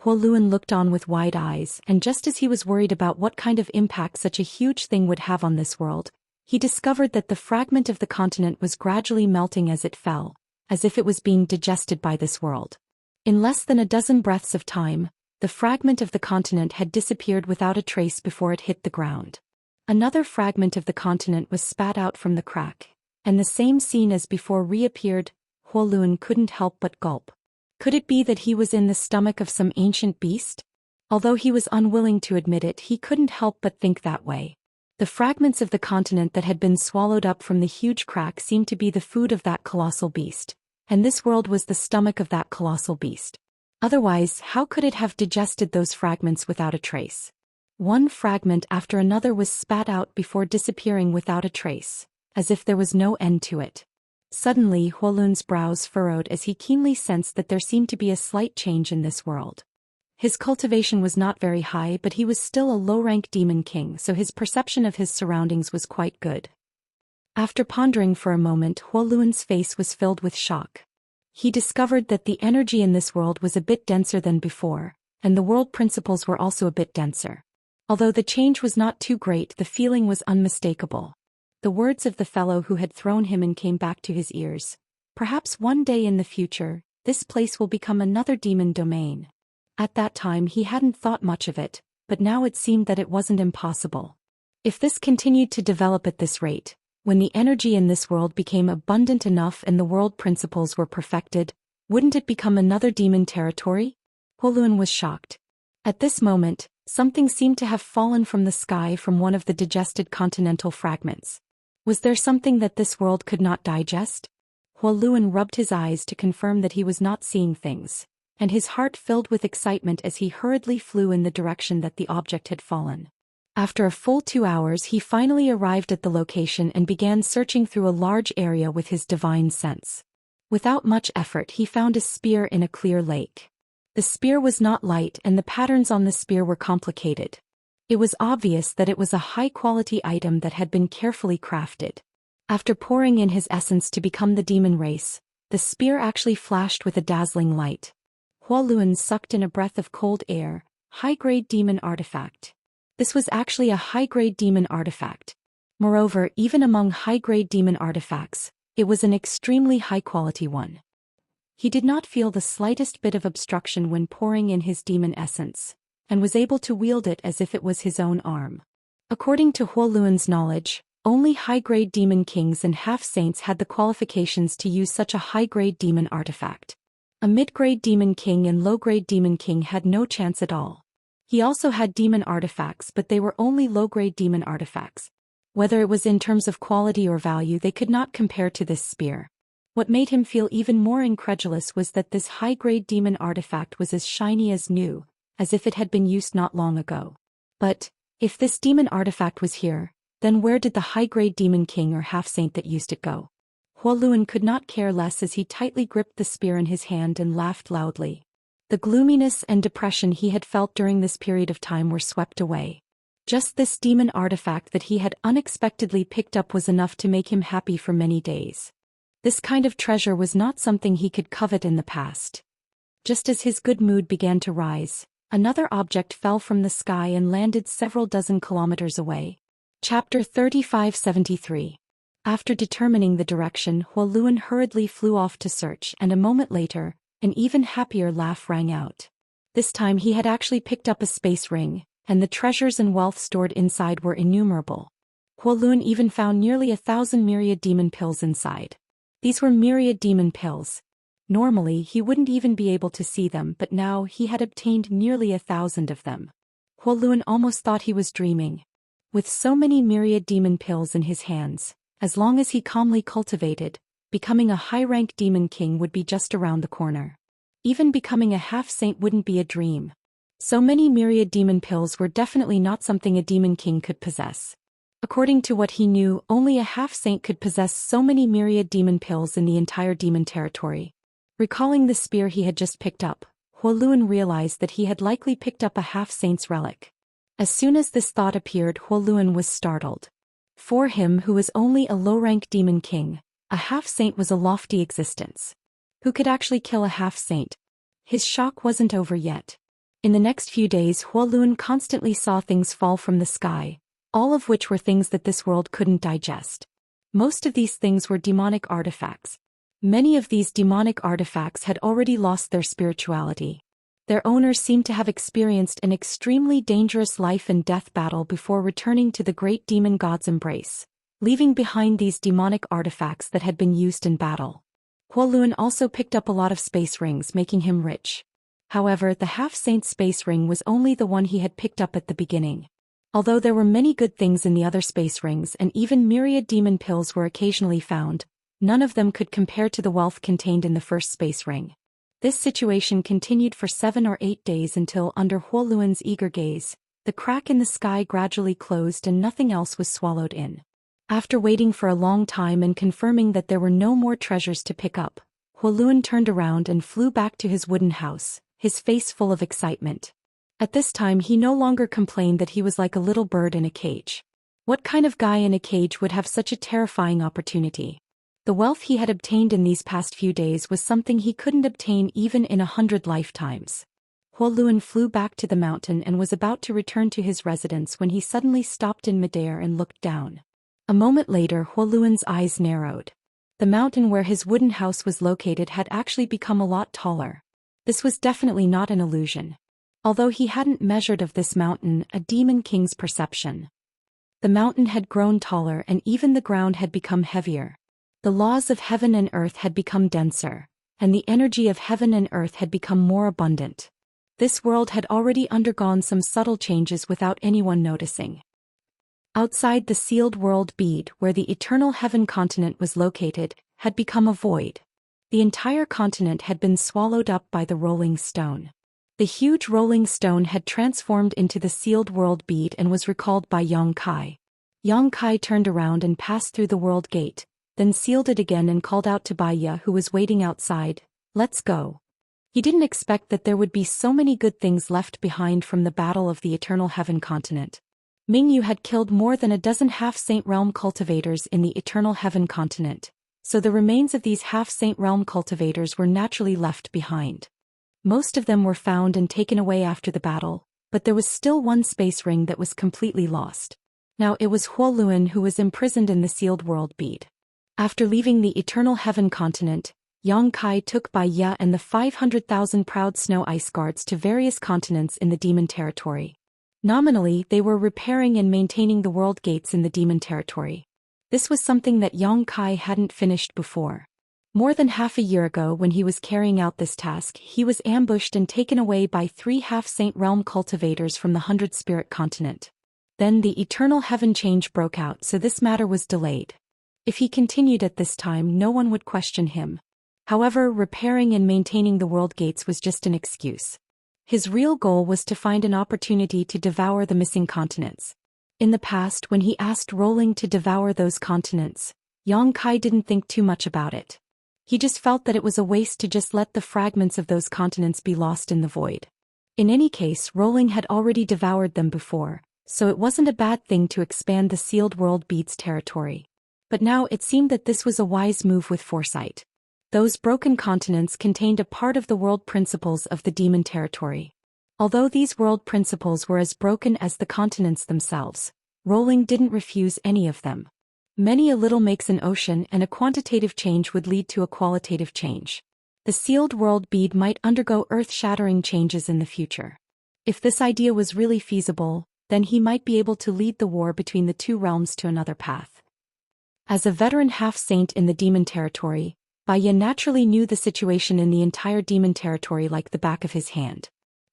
Huoluan looked on with wide eyes, and just as he was worried about what kind of impact such a huge thing would have on this world, he discovered that the fragment of the continent was gradually melting as it fell, as if it was being digested by this world. In less than a dozen breaths of time, the fragment of the continent had disappeared without a trace before it hit the ground. Another fragment of the continent was spat out from the crack, and the same scene as before reappeared. Huoluan couldn't help but gulp. Could it be that he was in the stomach of some ancient beast? Although he was unwilling to admit it, he couldn't help but think that way. The fragments of the continent that had been swallowed up from the huge crack seemed to be the food of that colossal beast, and this world was the stomach of that colossal beast. Otherwise, how could it have digested those fragments without a trace? One fragment after another was spat out before disappearing without a trace, as if there was no end to it. Suddenly, Huolun's brows furrowed as he keenly sensed that there seemed to be a slight change in this world. His cultivation was not very high, but he was still a low-rank demon king, so his perception of his surroundings was quite good. After pondering for a moment, Huolun's face was filled with shock. He discovered that the energy in this world was a bit denser than before, and the world principles were also a bit denser. Although the change was not too great, the feeling was unmistakable. The words of the fellow who had thrown him in came back to his ears. Perhaps one day in the future, this place will become another demon domain. At that time he hadn't thought much of it, but now it seemed that it wasn't impossible. If this continued to develop at this rate, when the energy in this world became abundant enough and the world principles were perfected, wouldn't it become another demon territory? Huolun was shocked. At this moment, something seemed to have fallen from the sky from one of the digested continental fragments. Was there something that this world could not digest? Huolun rubbed his eyes to confirm that he was not seeing things, and his heart filled with excitement as he hurriedly flew in the direction that the object had fallen. After a full 2 hours, he finally arrived at the location and began searching through a large area with his divine sense. Without much effort, he found a spear in a clear lake. The spear was not light and the patterns on the spear were complicated. It was obvious that it was a high-quality item that had been carefully crafted. After pouring in his essence to become the demon race, the spear actually flashed with a dazzling light. Huolun sucked in a breath of cold air. High-grade demon artifact. This was actually a high-grade demon artifact. Moreover, even among high-grade demon artifacts, it was an extremely high-quality one. He did not feel the slightest bit of obstruction when pouring in his demon essence, and was able to wield it as if it was his own arm. According to Huolun's knowledge, only high-grade demon kings and half-saints had the qualifications to use such a high-grade demon artifact. A mid-grade demon king and low-grade demon king had no chance at all. He also had demon artifacts, but they were only low-grade demon artifacts. Whether it was in terms of quality or value, they could not compare to this spear. What made him feel even more incredulous was that this high-grade demon artifact was as shiny as new, as if it had been used not long ago. But, if this demon artifact was here, then where did the high-grade demon king or half-saint that used it go? Huolun could not care less as he tightly gripped the spear in his hand and laughed loudly. The gloominess and depression he had felt during this period of time were swept away. Just this demon artifact that he had unexpectedly picked up was enough to make him happy for many days. This kind of treasure was not something he could covet in the past. Just as his good mood began to rise, another object fell from the sky and landed several dozen kilometers away. Chapter 3573. After determining the direction, Huolun hurriedly flew off to search, and a moment later, an even happier laugh rang out. This time he had actually picked up a space ring, and the treasures and wealth stored inside were innumerable. Huolun even found nearly 1,000 myriad demon pills inside. These were myriad demon pills. Normally he wouldn't even be able to see them, but now he had obtained nearly 1,000 of them. Huolun almost thought he was dreaming. With so many myriad demon pills in his hands, as long as he calmly cultivated, becoming a high-rank demon king would be just around the corner. Even becoming a half-saint wouldn't be a dream. So many myriad demon pills were definitely not something a demon king could possess. According to what he knew, only a half-saint could possess so many myriad demon pills in the entire demon territory. Recalling the spear he had just picked up, Huolun realized that he had likely picked up a half-saint's relic. As soon as this thought appeared, Huolun was startled. For him, who was only a low-rank demon king, a half-saint was a lofty existence. Who could actually kill a half-saint? His shock wasn't over yet. In the next few days, Huolun constantly saw things fall from the sky, all of which were things that this world couldn't digest. Most of these things were demonic artifacts. Many of these demonic artifacts had already lost their spirituality. Their owners seemed to have experienced an extremely dangerous life and death battle before returning to the great demon god's embrace, leaving behind these demonic artifacts that had been used in battle. Huolun also picked up a lot of space rings, making him rich. However, the half-saint space ring was only the one he had picked up at the beginning. Although there were many good things in the other space rings and even myriad demon pills were occasionally found, none of them could compare to the wealth contained in the first space ring. This situation continued for 7 or 8 days until, under Huoluan's eager gaze, the crack in the sky gradually closed and nothing else was swallowed in. After waiting for a long time and confirming that there were no more treasures to pick up, Huoluan turned around and flew back to his wooden house, his face full of excitement. At this time he no longer complained that he was like a little bird in a cage. What kind of guy in a cage would have such a terrifying opportunity? The wealth he had obtained in these past few days was something he couldn't obtain even in 100 lifetimes. Huoluan flew back to the mountain and was about to return to his residence when he suddenly stopped in midair and looked down. A moment later Huoluan's eyes narrowed. The mountain where his wooden house was located had actually become a lot taller. This was definitely not an illusion. Although he hadn't measured of this mountain a demon king's perception. The mountain had grown taller and even the ground had become heavier. The laws of heaven and earth had become denser, and the energy of heaven and earth had become more abundant. This world had already undergone some subtle changes without anyone noticing. Outside the sealed world bead, where the eternal heaven continent was located, had become a void. The entire continent had been swallowed up by the rolling stone. The huge rolling stone had transformed into the sealed world bead and was recalled by Yang Kai. Yang Kai turned around and passed through the world gate, then sealed it again and called out to Bai Ye, who was waiting outside, "Let's go." He didn't expect that there would be so many good things left behind from the battle of the Eternal Heaven continent. Mingyu had killed more than a dozen half-saint realm cultivators in the Eternal Heaven continent, so the remains of these half-saint realm cultivators were naturally left behind. Most of them were found and taken away after the battle, but there was still one space ring that was completely lost. Now it was Huoluan who was imprisoned in the sealed world bead. After leaving the Eternal Heaven continent, Yang Kai took Bai Ye and the 500,000 proud snow ice guards to various continents in the demon territory. Nominally, they were repairing and maintaining the world gates in the demon territory. This was something that Yang Kai hadn't finished before. More than half a year ago, when he was carrying out this task, he was ambushed and taken away by 3 half-saint realm cultivators from the 100 Spirit continent. Then the Eternal Heaven change broke out, so this matter was delayed. If he continued at this time, no one would question him. However, repairing and maintaining the world gates was just an excuse. His real goal was to find an opportunity to devour the missing continents. In the past, when he asked Rolling to devour those continents, Yang Kai didn't think too much about it. He just felt that it was a waste to just let the fragments of those continents be lost in the void. In any case, Rolling had already devoured them before, so it wasn't a bad thing to expand the sealed world bead's territory. But now it seemed that this was a wise move with foresight. Those broken continents contained a part of the world principles of the demon territory. Although these world principles were as broken as the continents themselves, Rolling didn't refuse any of them. Many a little makes an ocean, and a quantitative change would lead to a qualitative change. The sealed world bead might undergo earth-shattering changes in the future. If this idea was really feasible, then he might be able to lead the war between the two realms to another path. As a veteran half-saint in the demon territory, Bai Ye naturally knew the situation in the entire demon territory like the back of his hand.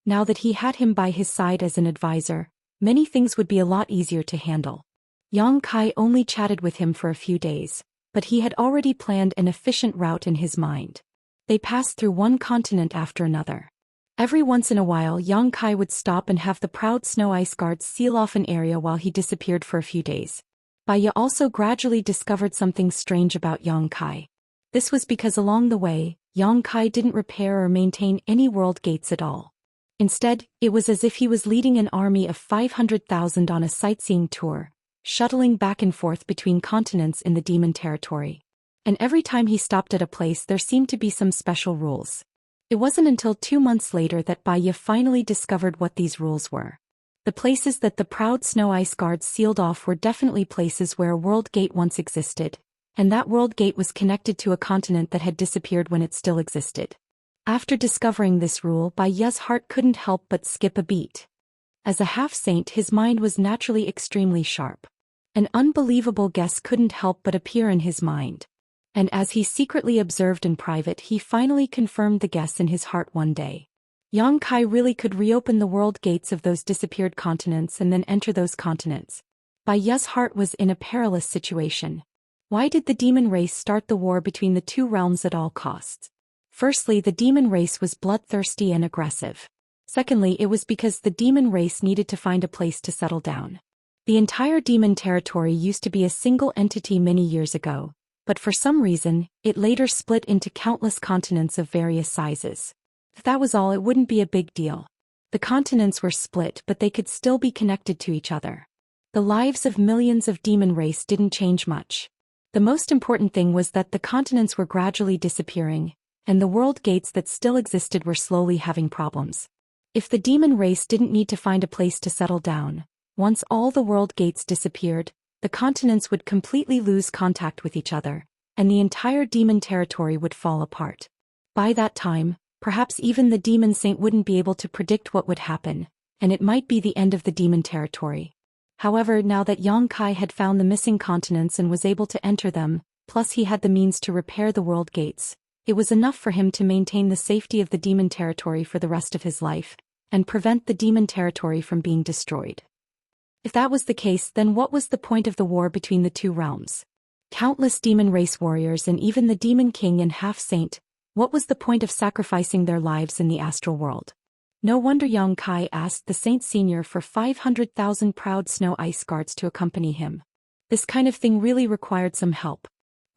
Now that he had him by his side as an advisor, many things would be a lot easier to handle. Yang Kai only chatted with him for a few days, but he had already planned an efficient route in his mind. They passed through one continent after another. Every once in a while Yang Kai would stop and have the proud snow ice guards seal off an area while he disappeared for a few days. Bai Ye also gradually discovered something strange about Yang Kai. This was because along the way, Yang Kai didn't repair or maintain any world gates at all. Instead, it was as if he was leading an army of 500,000 on a sightseeing tour, shuttling back and forth between continents in the demon territory. And every time he stopped at a place there seemed to be some special rules. It wasn't until 2 months later that Bai Ye finally discovered what these rules were. The places that the proud snow ice guards sealed off were definitely places where a world gate once existed, and that world gate was connected to a continent that had disappeared when it still existed. After discovering this rule, Bai Ye's heart couldn't help but skip a beat. As a half-saint, his mind was naturally extremely sharp. An unbelievable guess couldn't help but appear in his mind. And as he secretly observed in private, he finally confirmed the guess in his heart one day. Yang Kai really could reopen the world gates of those disappeared continents and then enter those continents. Bai Ye's heart was in a perilous situation. Why did the demon race start the war between the two realms at all costs? Firstly, the demon race was bloodthirsty and aggressive. Secondly, it was because the demon race needed to find a place to settle down. The entire demon territory used to be a single entity many years ago, but for some reason, it later split into countless continents of various sizes. If that was all, it wouldn't be a big deal. The continents were split, but they could still be connected to each other. The lives of millions of demon race didn't change much. The most important thing was that the continents were gradually disappearing, and the world gates that still existed were slowly having problems. If the demon race didn't need to find a place to settle down, once all the world gates disappeared, the continents would completely lose contact with each other, and the entire demon territory would fall apart. By that time, perhaps even the demon saint wouldn't be able to predict what would happen, and it might be the end of the demon territory. However, now that Yang Kai had found the missing continents and was able to enter them, plus he had the means to repair the world gates, it was enough for him to maintain the safety of the demon territory for the rest of his life, and prevent the demon territory from being destroyed. If that was the case, then what was the point of the war between the two realms? Countless demon race warriors and even the demon king and half-saint, what was the point of sacrificing their lives in the astral world? No wonder Yang Kai asked the Saint Senior for 500,000 proud snow ice guards to accompany him. This kind of thing really required some help.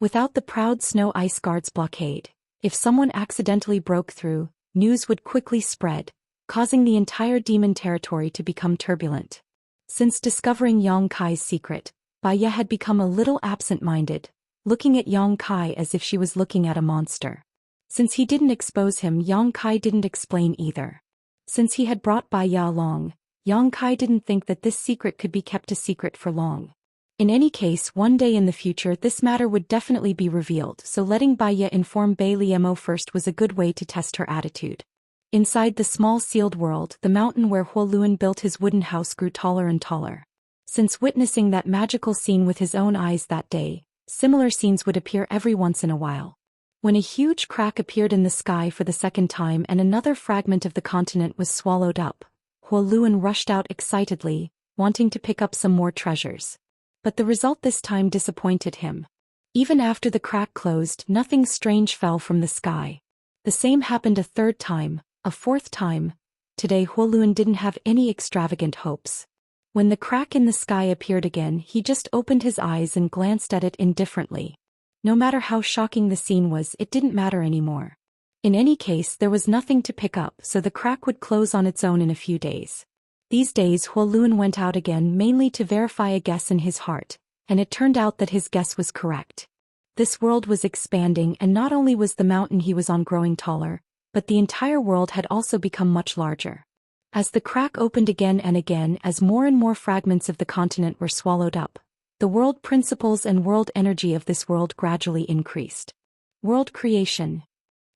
Without the proud snow ice guards' blockade, if someone accidentally broke through, news would quickly spread, causing the entire demon territory to become turbulent. Since discovering Yang Kai's secret, Bai Ye had become a little absent-minded, looking at Yang Kai as if she was looking at a monster. Since he didn't expose him, Yang Kai didn't explain either. Since he had brought Bai Ye along, Yang Kai didn't think that this secret could be kept a secret for long. In any case, one day in the future this matter would definitely be revealed, so letting Bai Ye inform Bai Liemo first was a good way to test her attitude. Inside the small sealed world, the mountain where Huo Luan built his wooden house grew taller and taller. Since witnessing that magical scene with his own eyes that day, similar scenes would appear every once in a while. When a huge crack appeared in the sky for the second time and another fragment of the continent was swallowed up, Huo Luan rushed out excitedly, wanting to pick up some more treasures. But the result this time disappointed him. Even after the crack closed, nothing strange fell from the sky. The same happened a third time, a fourth time. Today Huo Luan didn't have any extravagant hopes. When the crack in the sky appeared again, he just opened his eyes and glanced at it indifferently. No matter how shocking the scene was, it didn't matter anymore. In any case, there was nothing to pick up, so the crack would close on its own in a few days. These days Huo Luan went out again mainly to verify a guess in his heart, and it turned out that his guess was correct. This world was expanding, and not only was the mountain he was on growing taller, but the entire world had also become much larger. As the crack opened again and again, as more and more fragments of the continent were swallowed up, the world principles and world energy of this world gradually increased. World creation.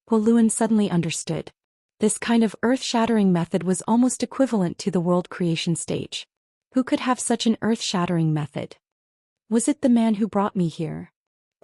Huo Luan suddenly understood. This kind of earth-shattering method was almost equivalent to the world creation stage. Who could have such an earth-shattering method? Was it the man who brought me here?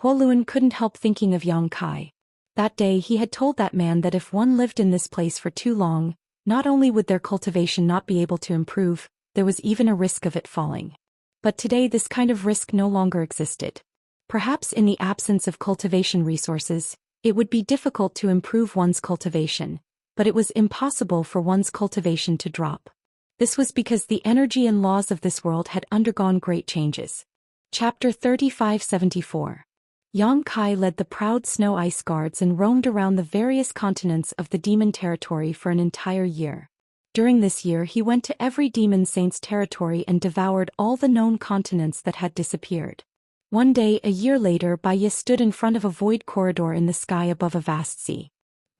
Huo Luan couldn't help thinking of Yang Kai. That day he had told that man that if one lived in this place for too long, not only would their cultivation not be able to improve, there was even a risk of it falling. But today this kind of risk no longer existed. Perhaps in the absence of cultivation resources, it would be difficult to improve one's cultivation, but it was impossible for one's cultivation to drop. This was because the energy and laws of this world had undergone great changes. Chapter 3574. Yang Kai led the proud snow ice guards and roamed around the various continents of the demon territory for an entire year. During this year he went to every demon saint's territory and devoured all the known continents that had disappeared. One day, a year later, Bai Ye stood in front of a void corridor in the sky above a vast sea.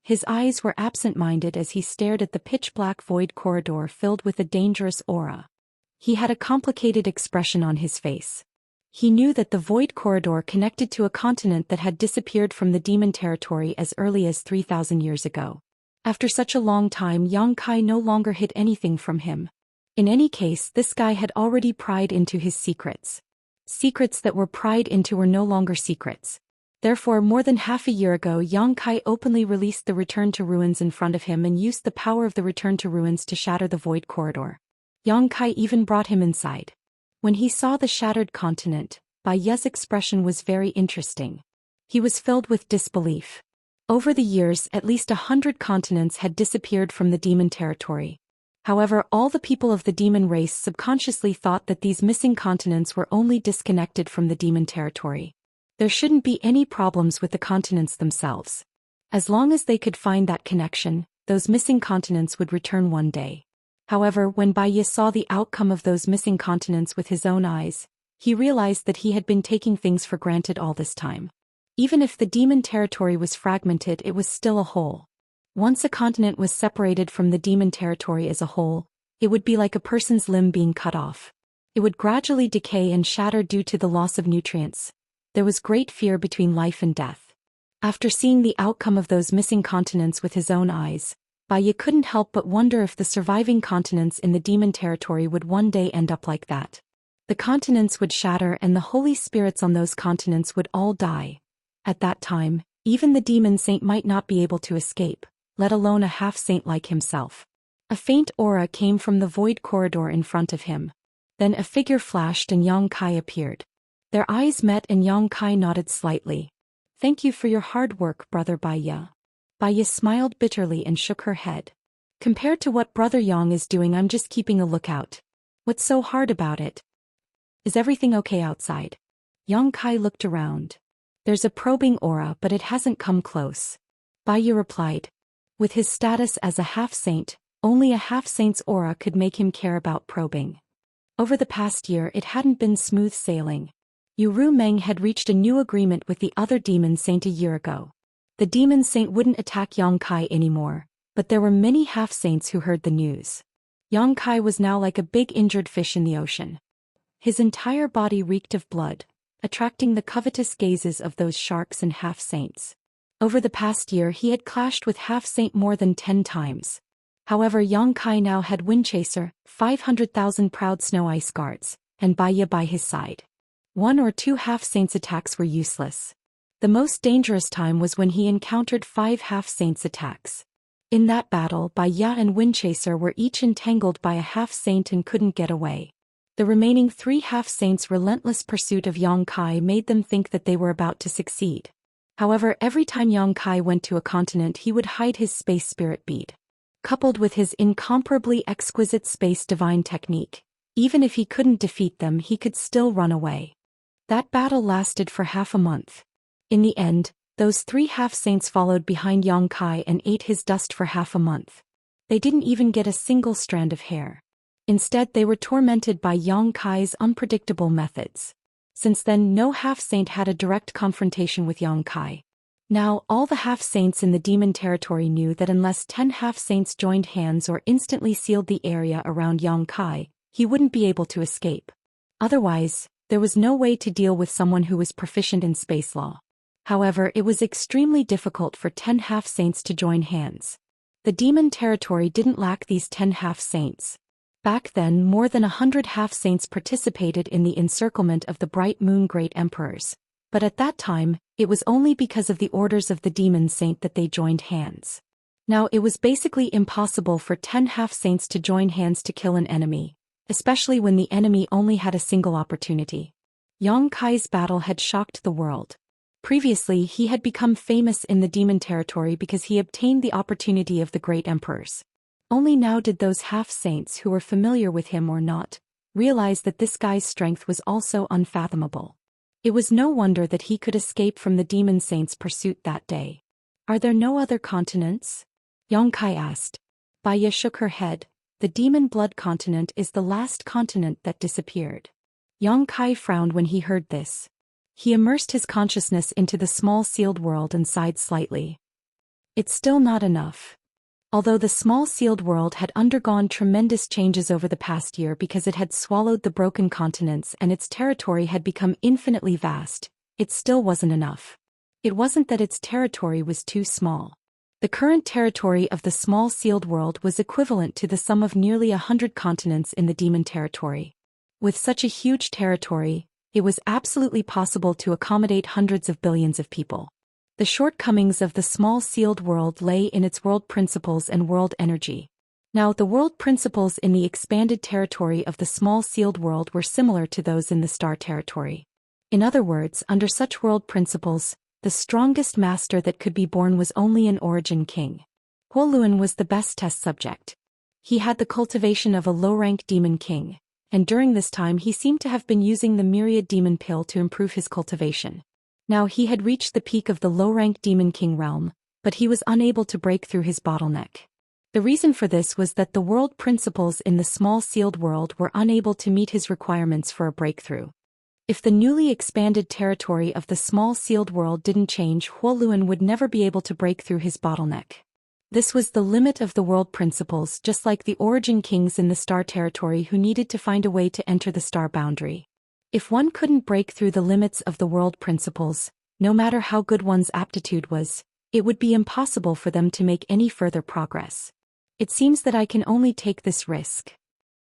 His eyes were absent-minded as he stared at the pitch-black void corridor filled with a dangerous aura. He had a complicated expression on his face. He knew that the void corridor connected to a continent that had disappeared from the demon territory as early as 3,000 years ago. After such a long time, Yang Kai no longer hid anything from him. In any case, this guy had already pried into his secrets. Secrets that were pried into were no longer secrets. Therefore, more than half a year ago, Yang Kai openly released the Return to Ruins in front of him and used the power of the Return to Ruins to shatter the void corridor. Yang Kai even brought him inside. When he saw the shattered continent, Bai Ye's expression was very interesting. He was filled with disbelief. Over the years, at least 100 continents had disappeared from the demon territory. However, all the people of the demon race subconsciously thought that these missing continents were only disconnected from the demon territory. There shouldn't be any problems with the continents themselves. As long as they could find that connection, those missing continents would return one day. However, when Bai Ye saw the outcome of those missing continents with his own eyes, he realized that he had been taking things for granted all this time. Even if the demon territory was fragmented, it was still a whole. Once a continent was separated from the demon territory as a whole, it would be like a person's limb being cut off. It would gradually decay and shatter due to the loss of nutrients. There was great fear between life and death. After seeing the outcome of those missing continents with his own eyes, Bai Ye couldn't help but wonder if the surviving continents in the demon territory would one day end up like that. The continents would shatter and the holy spirits on those continents would all die. At that time, even the demon saint might not be able to escape, let alone a half-saint like himself. A faint aura came from the void corridor in front of him. Then a figure flashed and Yang Kai appeared. Their eyes met and Yang Kai nodded slightly. "Thank you for your hard work, Brother Bai Ye." Bai Ye smiled bitterly and shook her head. "Compared to what Brother Yang is doing, I'm just keeping a lookout. What's so hard about it? Is everything okay outside?" Yang Kai looked around. "There's a probing aura, but it hasn't come close." Bai Ye replied. With his status as a half-saint, only a half-saint's aura could make him care about probing. Over the past year, it hadn't been smooth sailing. Ru Meng had reached a new agreement with the other demon saint a year ago. The demon saint wouldn't attack Yang Kai anymore, but there were many half-saints who heard the news. Yang Kai was now like a big injured fish in the ocean. His entire body reeked of blood, attracting the covetous gazes of those sharks and half-saints. Over the past year he had clashed with half-saint more than 10 times. However, Yang Kai now had Windchaser, 500,000 proud snow ice guards, and Bai Ye by his side. 1 or 2 half-saints' attacks were useless. The most dangerous time was when he encountered 5 half-saints' attacks. In that battle, Bai Ye and Windchaser were each entangled by a half-saint and couldn't get away. The remaining 3 half-saints' relentless pursuit of Yang Kai made them think that they were about to succeed. However, every time Yang Kai went to a continent he would hide his space spirit bead. Coupled with his incomparably exquisite space divine technique, even if he couldn't defeat them he could still run away. That battle lasted for half a month. In the end, those 3 half-saints followed behind Yang Kai and ate his dust for half a month. They didn't even get a single strand of hair. Instead they were tormented by Yang Kai's unpredictable methods. Since then no half-saint had a direct confrontation with Yang Kai. Now all the half-saints in the demon territory knew that unless 10 half-saints joined hands or instantly sealed the area around Yang Kai, he wouldn't be able to escape. Otherwise, there was no way to deal with someone who was proficient in space law. However, it was extremely difficult for 10 half-saints to join hands. The demon territory didn't lack these 10 half-saints. Back then more than 100 half-saints participated in the encirclement of the bright moon great emperors, but at that time, it was only because of the orders of the demon saint that they joined hands. Now it was basically impossible for 10 half-saints to join hands to kill an enemy, especially when the enemy only had a single opportunity. Yang Kai's battle had shocked the world. Previously he had become famous in the demon territory because he obtained the opportunity of the great emperors. Only now did those half-saints who were familiar with him or not, realize that this guy's strength was also unfathomable. It was no wonder that he could escape from the demon saint's pursuit that day. "Are there no other continents?" Yang Kai asked. Bai Ye shook her head. "The demon blood continent is the last continent that disappeared." Yang Kai frowned when he heard this. He immersed his consciousness into the small sealed world and sighed slightly. It's still not enough. Although the small sealed world had undergone tremendous changes over the past year because it had swallowed the broken continents and its territory had become infinitely vast, it still wasn't enough. It wasn't that its territory was too small. The current territory of the small sealed world was equivalent to the sum of nearly 100 continents in the demon territory. With such a huge territory, it was absolutely possible to accommodate hundreds of billions of people. The shortcomings of the small sealed world lay in its world principles and world energy. Now the world principles in the expanded territory of the small sealed world were similar to those in the star territory. In other words, under such world principles, The strongest master that could be born was only an origin king. Huoluan was the best test subject. He had the cultivation of a low-rank demon king, and during this time he seemed to have been using the myriad demon pill to improve his cultivation. Now he had reached the peak of the low-rank demon king realm, but he was unable to break through his bottleneck. The reason for this was that the world principles in the small sealed world were unable to meet his requirements for a breakthrough. If the newly expanded territory of the small sealed world didn't change, Huoluan would never be able to break through his bottleneck. This was the limit of the world principles, just like the origin kings in the star territory who needed to find a way to enter the star boundary. If one couldn't break through the limits of the world principles, no matter how good one's aptitude was, it would be impossible for them to make any further progress. It seems that I can only take this risk.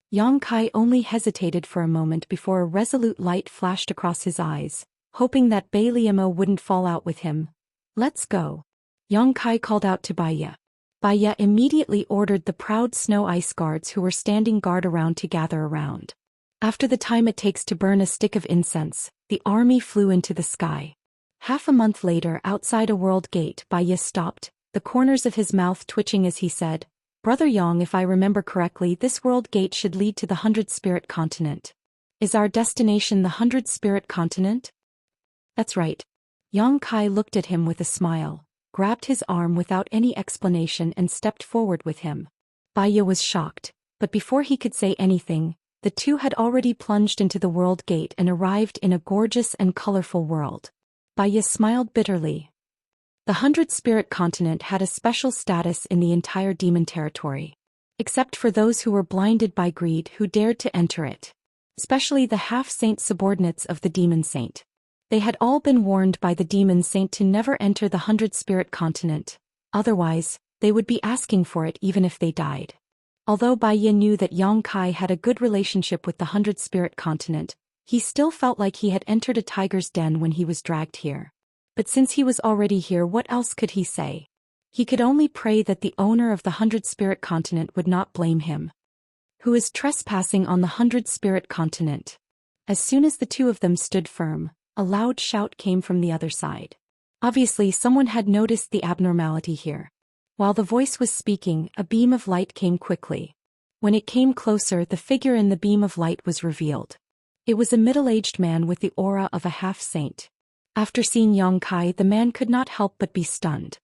Yang Kai only hesitated for a moment before a resolute light flashed across his eyes, hoping that Bai Liamo wouldn't fall out with him. Let's go. Yang Kai called out to Baiya. Baiya immediately ordered the proud snow ice guards who were standing guard around to gather around. After the time it takes to burn a stick of incense, the army flew into the sky. Half a month later, outside a world gate, Baiya stopped, the corners of his mouth twitching as he said, "Brother Yang, if I remember correctly, this world gate should lead to the 100 Spirit Continent. Is our destination the 100 Spirit Continent?" "That's right." Yang Kai looked at him with a smile, grabbed his arm without any explanation and stepped forward with him. Baiya was shocked, but before he could say anything, the two had already plunged into the world gate and arrived in a gorgeous and colorful world. Baiya smiled bitterly. The 100 Spirit Continent had a special status in the entire demon territory. Except for those who were blinded by greed who dared to enter it. Especially the half-saint subordinates of the demon saint. They had all been warned by the demon saint to never enter the 100 Spirit Continent, otherwise, they would be asking for it even if they died. Although Baiya knew that Yang Kai had a good relationship with the 100 Spirit Continent, he still felt like he had entered a tiger's den when he was dragged here. But since he was already here, what else could he say? He could only pray that the owner of the 100 Spirit Continent would not blame him. Who is trespassing on the 100 Spirit Continent? As soon as the two of them stood firm, a loud shout came from the other side. Obviously, someone had noticed the abnormality here. While the voice was speaking, a beam of light came quickly. When it came closer, the figure in the beam of light was revealed. It was a middle-aged man with the aura of a half-saint. After seeing Yang Kai, the man could not help but be stunned.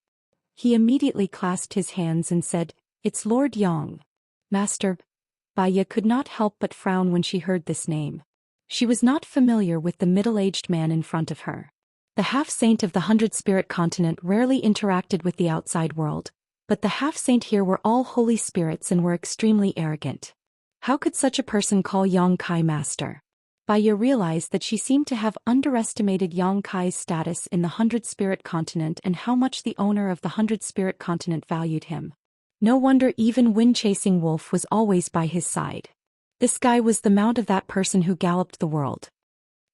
He immediately clasped his hands and said, "It's Lord Yang." "Master." Baiya could not help but frown when she heard this name. She was not familiar with the middle-aged man in front of her. The half-saint of the 100 Spirit Continent rarely interacted with the outside world, but the half-saint here were all holy spirits and were extremely arrogant. How could such a person call Yang Kai master? Baiya realized that she seemed to have underestimated Yang Kai's status in the 100 Spirit Continent and how much the owner of the 100 Spirit Continent valued him. No wonder even wind-chasing wolf was always by his side. This guy was the mount of that person who galloped the world.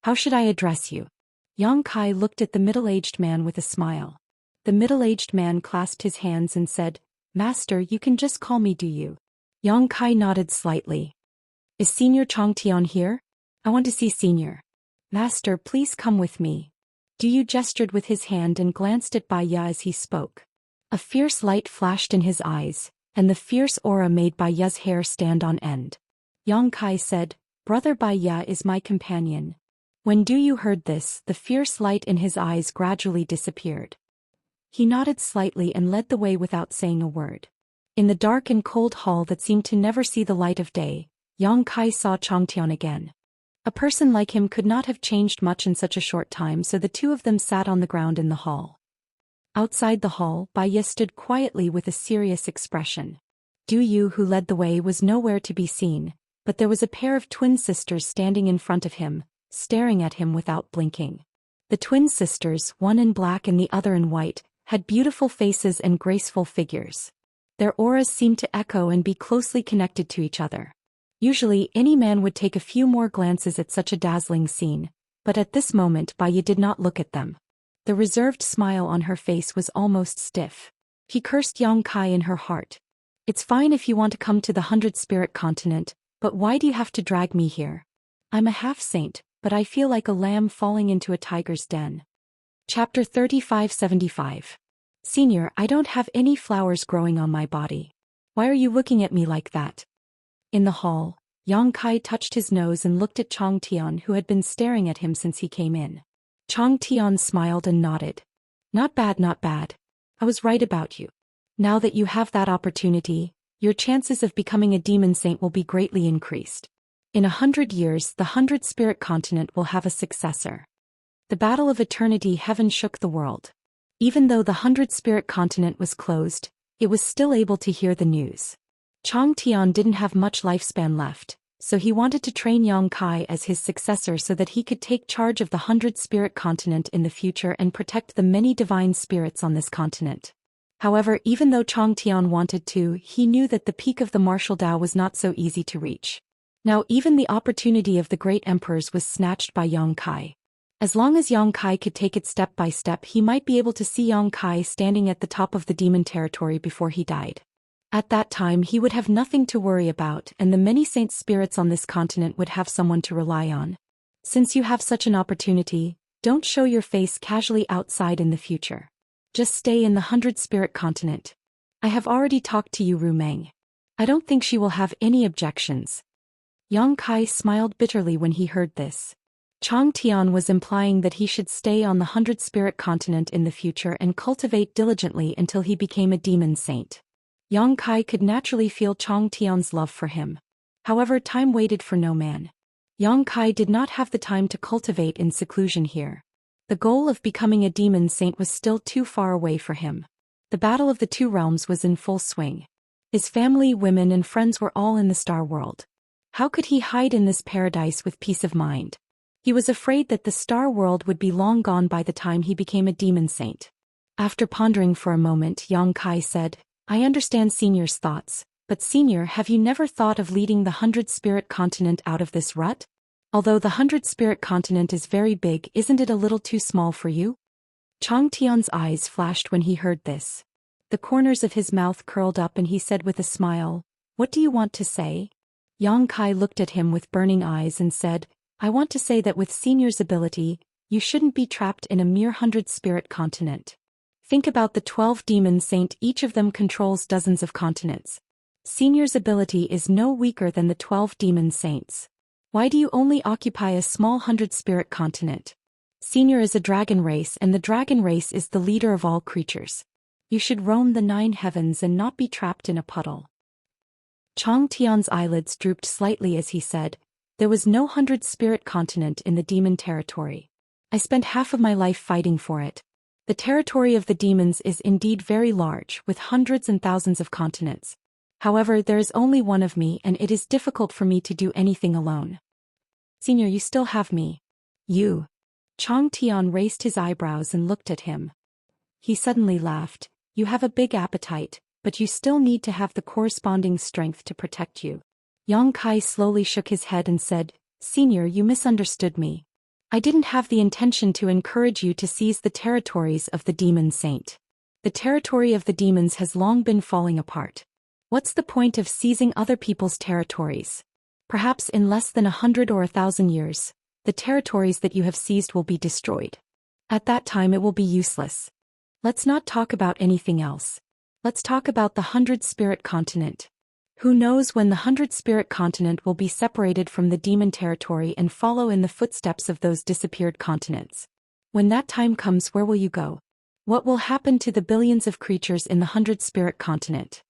"How should I address you?" Yang Kai looked at the middle-aged man with a smile. The middle-aged man clasped his hands and said, "Master, you can just call me, do you?" Yang Kai nodded slightly. "Is Senior Changtian here? I want to see Senior." "Master, please come with me." Duyu gestured with his hand and glanced at Baiya as he spoke. A fierce light flashed in his eyes, and the fierce aura made Baiya's hair stand on end. Yang Kai said, "Brother Baiya is my companion." When Duyu heard this, the fierce light in his eyes gradually disappeared. He nodded slightly and led the way without saying a word. In the dark and cold hall that seemed to never see the light of day, Yang Kai saw Changtian again. A person like him could not have changed much in such a short time, so the two of them sat on the ground in the hall. Outside the hall, Baiya stood quietly with a serious expression. Duyu, who led the way, was nowhere to be seen, but there was a pair of twin sisters standing in front of him, staring at him without blinking. The twin sisters, one in black and the other in white, had beautiful faces and graceful figures. Their auras seemed to echo and be closely connected to each other. Usually, any man would take a few more glances at such a dazzling scene, but at this moment Baiya did not look at them. The reserved smile on her face was almost stiff. He cursed Yang Kai in her heart. "It's fine if you want to come to the 100 Spirit Continent, but why do you have to drag me here? I'm a half-saint, but I feel like a lamb falling into a tiger's den." Chapter 3575. Senior, I don't have any flowers growing on my body. Why are you looking at me like that? In the hall, Yang Kai touched his nose and looked at Chang Tian, who had been staring at him since he came in. Chang Tian smiled and nodded. Not bad, not bad. I was right about you. Now that you have that opportunity, your chances of becoming a demon saint will be greatly increased. In 100 years, the 100 Spirit Continent will have a successor. The Battle of Eternity Heaven shook the world. Even though the 100 Spirit Continent was closed, it was still able to hear the news. Chang Tian didn't have much lifespan left, so he wanted to train Yang Kai as his successor so that he could take charge of the 100 Spirit Continent in the future and protect the many divine spirits on this continent. However, even though Chang Tian wanted to, he knew that the peak of the martial Dao was not so easy to reach. Now even the opportunity of the great emperors was snatched by Yang Kai. As long as Yang Kai could take it step by step, he might be able to see Yang Kai standing at the top of the demon territory before he died. At that time he would have nothing to worry about, and the many saint spirits on this continent would have someone to rely on. Since you have such an opportunity, don't show your face casually outside in the future. Just stay in the 100 Spirit Continent. I have already talked to you, Ru Meng. I don't think she will have any objections. Yang Kai smiled bitterly when he heard this. Chang Tian was implying that he should stay on the 100 Spirit Continent in the future and cultivate diligently until he became a demon saint. Yang Kai could naturally feel Chang Tian's love for him. However, time waited for no man. Yang Kai did not have the time to cultivate in seclusion here. The goal of becoming a demon saint was still too far away for him. The battle of the two realms was in full swing. His family, women, and friends were all in the star world. How could he hide in this paradise with peace of mind? He was afraid that the star world would be long gone by the time he became a demon saint. After pondering for a moment, Yang Kai said, I understand Senior's thoughts, but Senior, have you never thought of leading the 100 Spirit Continent out of this rut? Although the 100 Spirit Continent is very big, isn't it a little too small for you? Chang Tian's eyes flashed when he heard this. The corners of his mouth curled up and he said with a smile, What do you want to say? Yang Kai looked at him with burning eyes and said, I want to say that with Senior's ability, you shouldn't be trapped in a mere 100 Spirit Continent. Think about the 12 demon saint, each of them controls dozens of continents. Senior's ability is no weaker than the 12 demon saints. Why do you only occupy a small 100 Spirit Continent? Senior is a dragon race, and the dragon race is the leader of all creatures. You should roam the 9 heavens and not be trapped in a puddle. Chang Tian's eyelids drooped slightly as he said, There was no 100 Spirit Continent in the demon territory. I spent half of my life fighting for it. The territory of the demons is indeed very large, with hundreds and thousands of continents. However, there is only one of me, and it is difficult for me to do anything alone. Senior, you still have me. You. Chang Tian raised his eyebrows and looked at him. He suddenly laughed. You have a big appetite, but you still need to have the corresponding strength to protect you. Yang Kai slowly shook his head and said, Senior, you misunderstood me. I didn't have the intention to encourage you to seize the territories of the demon saint. The territory of the demons has long been falling apart. What's the point of seizing other people's territories? Perhaps in less than 100 or 1,000 years, the territories that you have seized will be destroyed. At that time it will be useless. Let's not talk about anything else. Let's talk about the 100 Spirit Continent. Who knows when the 100 Spirit Continent will be separated from the demon territory and follow in the footsteps of those disappeared continents. When that time comes, where will you go? What will happen to the billions of creatures in the 100 Spirit Continent?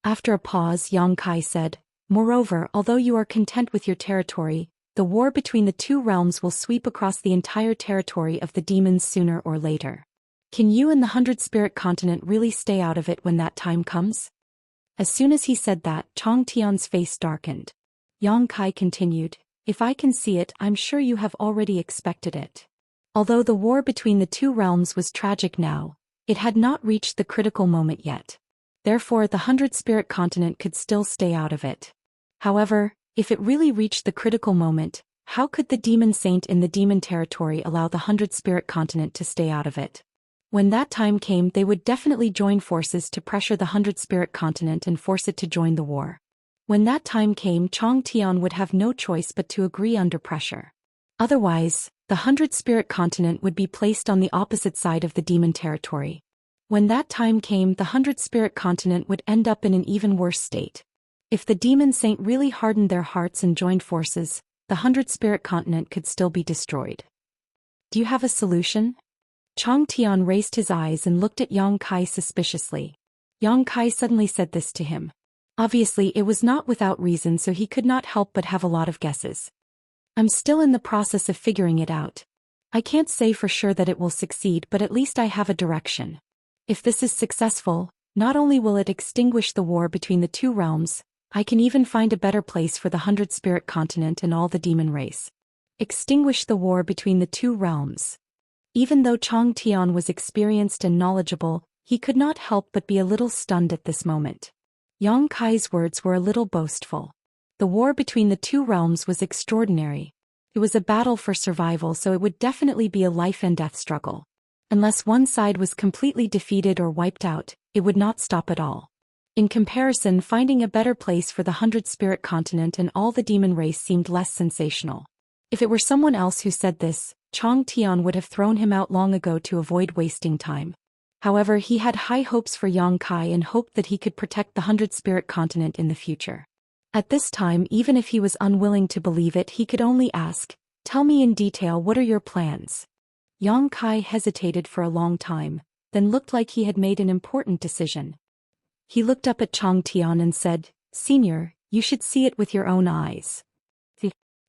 After a pause, Yang Kai said, Moreover, although you are content with your territory, the war between the two realms will sweep across the entire territory of the demons sooner or later. Can you and the 100 Spirit Continent really stay out of it when that time comes? As soon as he said that, Chang Tian's face darkened. Yang Kai continued, If I can see it, I'm sure you have already expected it. Although the war between the two realms was tragic now, it had not reached the critical moment yet. Therefore, the 100 Spirit Continent could still stay out of it. However, if it really reached the critical moment, how could the demon saint in the demon territory allow the 100 Spirit Continent to stay out of it? When that time came, they would definitely join forces to pressure the 100 Spirit Continent and force it to join the war. When that time came, Chang Tian would have no choice but to agree under pressure. Otherwise, the the 100-spirit continent would be placed on the opposite side of the demon territory. When that time came, the 100-spirit continent would end up in an even worse state. If the demon saint really hardened their hearts and joined forces, the 100-spirit continent could still be destroyed. Do you have a solution? Chang Tian raised his eyes and looked at Yang Kai suspiciously. Yang Kai suddenly said this to him. Obviously, it was not without reason, so he could not help but have a lot of guesses. I'm still in the process of figuring it out. I can't say for sure that it will succeed, but at least I have a direction. If this is successful, not only will it extinguish the war between the two realms, I can even find a better place for the 100-spirit continent and all the demon race. Extinguish the war between the two realms. Even though Chang Tian was experienced and knowledgeable, he could not help but be a little stunned at this moment. Yang Kai's words were a little boastful. The war between the two realms was extraordinary. It was a battle for survival, so it would definitely be a life and death struggle. Unless one side was completely defeated or wiped out, it would not stop at all. In comparison, finding a better place for the 100-spirit continent and all the demon race seemed less sensational. If it were someone else who said this, Chang Tian would have thrown him out long ago to avoid wasting time. However, he had high hopes for Yang Kai and hoped that he could protect the 100-spirit continent in the future. At this time, even if he was unwilling to believe it, he could only ask, "Tell me in detail, what are your plans?" Yang Kai hesitated for a long time, then looked like he had made an important decision. He looked up at Chang Tian and said, "Senior, you should see it with your own eyes."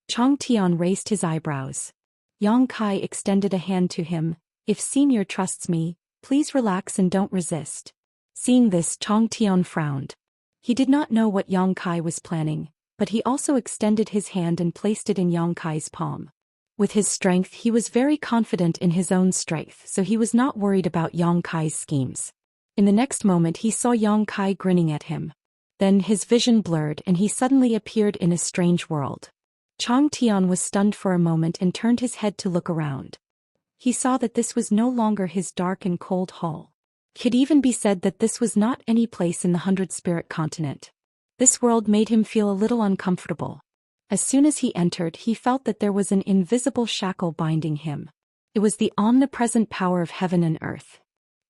Chang Tian raised his eyebrows. Yang Kai extended a hand to him. "If Senior trusts me, please relax and don't resist." Seeing this, Chang Tian frowned. He did not know what Yang Kai was planning, but he also extended his hand and placed it in Yang Kai's palm. With his strength, he was very confident in his own strength, so he was not worried about Yang Kai's schemes. In the next moment, he saw Yang Kai grinning at him. Then his vision blurred and he suddenly appeared in a strange world. Chang Tian was stunned for a moment and turned his head to look around. He saw that this was no longer his dark and cold hall. It could even be said that this was not any place in the 100-spirit continent. This world made him feel a little uncomfortable. As soon as he entered, he felt that there was an invisible shackle binding him. It was the omnipresent power of heaven and earth.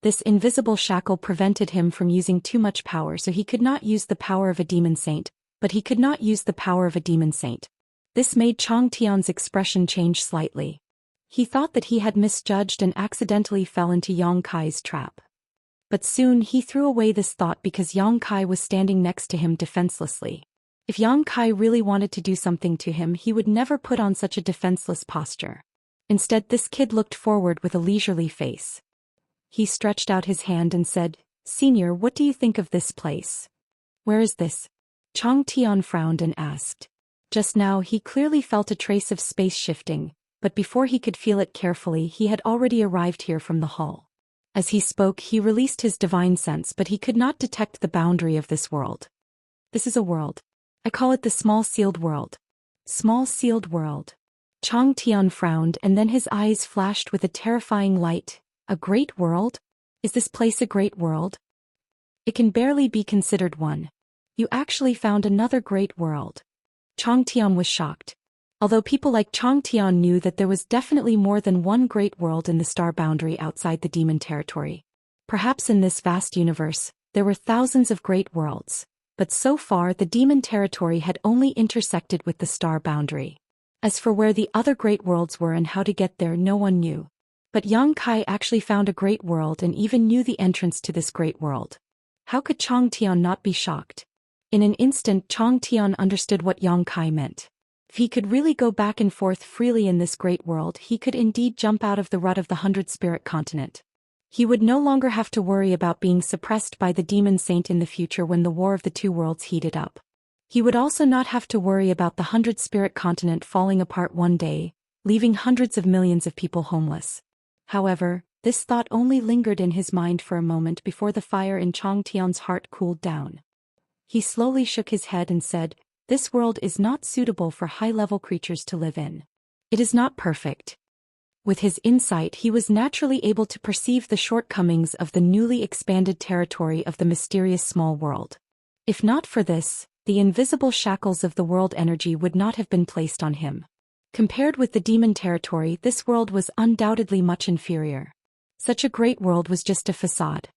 This invisible shackle prevented him from using too much power, so he could not use the power of a demon saint, but he could not use the power of a demon saint. This made Chang Tian's expression change slightly. He thought that he had misjudged and accidentally fell into Yang Kai's trap. But soon he threw away this thought because Yang Kai was standing next to him defenselessly. If Yang Kai really wanted to do something to him, he would never put on such a defenseless posture. Instead, this kid looked forward with a leisurely face. He stretched out his hand and said, "Senior, what do you think of this place?" "Where is this?" Chang Tian frowned and asked. Just now he clearly felt a trace of space shifting, but before he could feel it carefully, he had already arrived here from the hall. As he spoke, he released his divine sense, but he could not detect the boundary of this world. "This is a world. I call it the small sealed world." Small sealed world. Chang Tian frowned and then his eyes flashed with a terrifying light. A great world? Is this place a great world? It can barely be considered one. You actually found another great world. Chang Tian was shocked. Although people like Chang Tian knew that there was definitely more than one great world in the star boundary outside the demon territory. Perhaps in this vast universe, there were thousands of great worlds, but so far the demon territory had only intersected with the star boundary. As for where the other great worlds were and how to get there, no one knew. But Yang Kai actually found a great world and even knew the entrance to this great world. How could Chang Tian not be shocked? In an instant, Chang Tian understood what Yang Kai meant. If he could really go back and forth freely in this great world, he could indeed jump out of the rut of the 100-spirit continent. He would no longer have to worry about being suppressed by the demon saint in the future when the war of the two worlds heated up. He would also not have to worry about the 100-spirit continent falling apart one day, leaving hundreds of millions of people homeless. However, this thought only lingered in his mind for a moment before the fire in Chang Tian's heart cooled down. He slowly shook his head and said, "This world is not suitable for high-level creatures to live in. It is not perfect." With his insight, he was naturally able to perceive the shortcomings of the newly expanded territory of the mysterious small world. If not for this, the invisible shackles of the world energy would not have been placed on him. Compared with the demon territory, this world was undoubtedly much inferior. Such a great world was just a facade.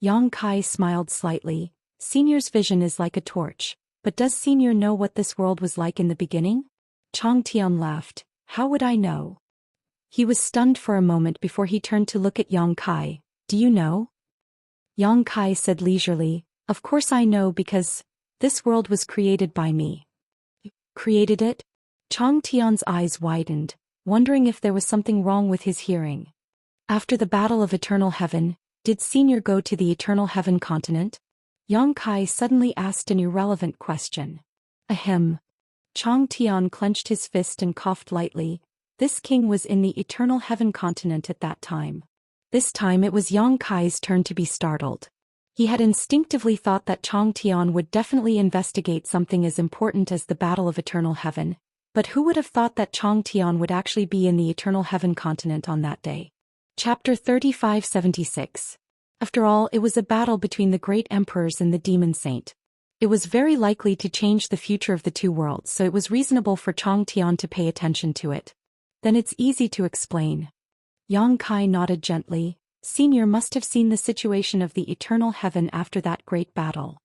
Yang Kai smiled slightly. Senior's vision is like a torch. But does Senior know what this world was like in the beginning? Chang Tian laughed. How would I know? He was stunned for a moment before he turned to look at Yang Kai. Do you know? Yang Kai said leisurely, of course I know because this world was created by me. Created it? Chang Tian's eyes widened, wondering if there was something wrong with his hearing. After the Battle of Eternal Heaven, did Senior go to the Eternal Heaven continent? Yang Kai suddenly asked an irrelevant question. Ahem. Chang Tian clenched his fist and coughed lightly. This king was in the Eternal Heaven continent at that time. This time it was Yang Kai's turn to be startled. He had instinctively thought that Chang Tian would definitely investigate something as important as the Battle of Eternal Heaven, but who would have thought that Chang Tian would actually be in the Eternal Heaven continent on that day? Chapter 3576. After all, it was a battle between the great emperors and the demon saint. It was very likely to change the future of the two worlds, so it was reasonable for Chang Tian to pay attention to it. Then it's easy to explain. Yang Kai nodded gently. Senior must have seen the situation of the Eternal Heaven after that great battle.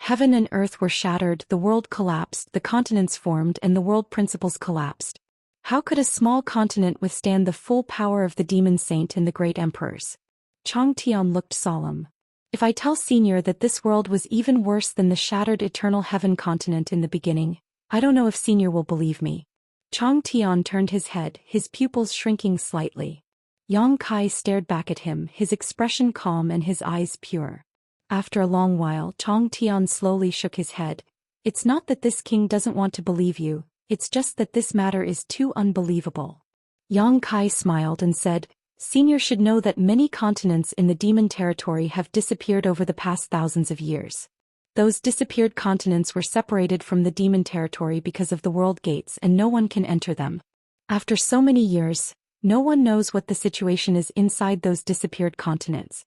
Heaven and earth were shattered, the world collapsed, the continents formed, and the world principles collapsed. How could a small continent withstand the full power of the demon saint and the great emperors? Chang Tian looked solemn. If I tell Senior that this world was even worse than the shattered Eternal Heaven continent in the beginning, I don't know if Senior will believe me. Chang Tian turned his head, his pupils shrinking slightly. Yang Kai stared back at him, his expression calm and his eyes pure. After a long while, Chang Tian slowly shook his head. It's not that this king doesn't want to believe you, it's just that this matter is too unbelievable. Yang Kai smiled and said, Senior should know that many continents in the demon territory have disappeared over the past thousands of years. Those disappeared continents were separated from the demon territory because of the world gates and no one can enter them. After so many years, no one knows what the situation is inside those disappeared continents.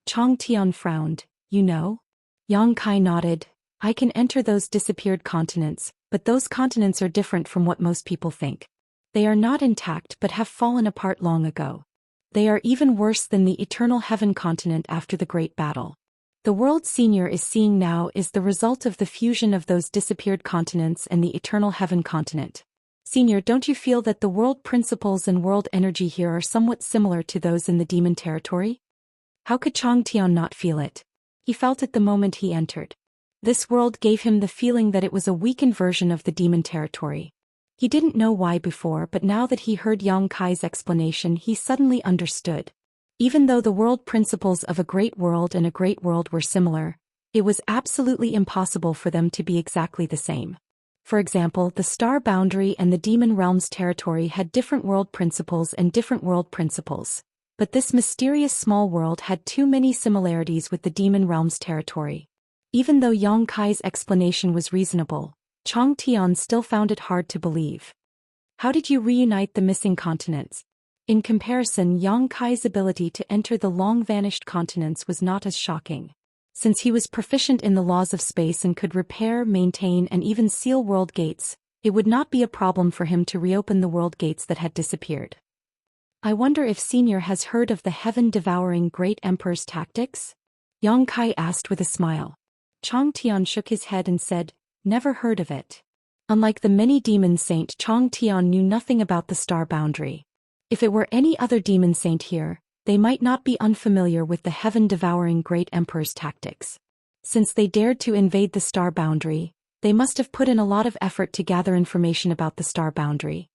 Chang Tian frowned. You know? Yang Kai nodded. I can enter those disappeared continents, but those continents are different from what most people think. They are not intact but have fallen apart long ago. They are even worse than the Eternal Heaven continent after the Great Battle. The world Senior is seeing now is the result of the fusion of those disappeared continents and the Eternal Heaven continent. Senior, don't you feel that the world principles and world energy here are somewhat similar to those in the demon territory? How could Chang Tian not feel it? He felt it the moment he entered. This world gave him the feeling that it was a weakened version of the demon territory. He didn't know why before, but now that he heard Yang Kai's explanation, he suddenly understood. Even though the world principles of a great world and a great world were similar, it was absolutely impossible for them to be exactly the same. For example, the star boundary and the demon realm's territory had different world principles and different world principles. But this mysterious small world had too many similarities with the demon realm's territory. Even though Yang Kai's explanation was reasonable, Chang Tian still found it hard to believe. How did you reunite the missing continents? In comparison, Yang Kai's ability to enter the long-vanished continents was not as shocking. Since he was proficient in the laws of space and could repair, maintain, and even seal world gates, it would not be a problem for him to reopen the world gates that had disappeared. I wonder if Senior has heard of the heaven-devouring Great Emperor's tactics? Yang Kai asked with a smile. Chang Tian shook his head and said, Never heard of it. Unlike the many demon saint, Chang Tian knew nothing about the star boundary. If it were any other demon saint here, they might not be unfamiliar with the heaven-devouring Great Emperor's tactics. Since they dared to invade the star boundary, they must have put in a lot of effort to gather information about the star boundary.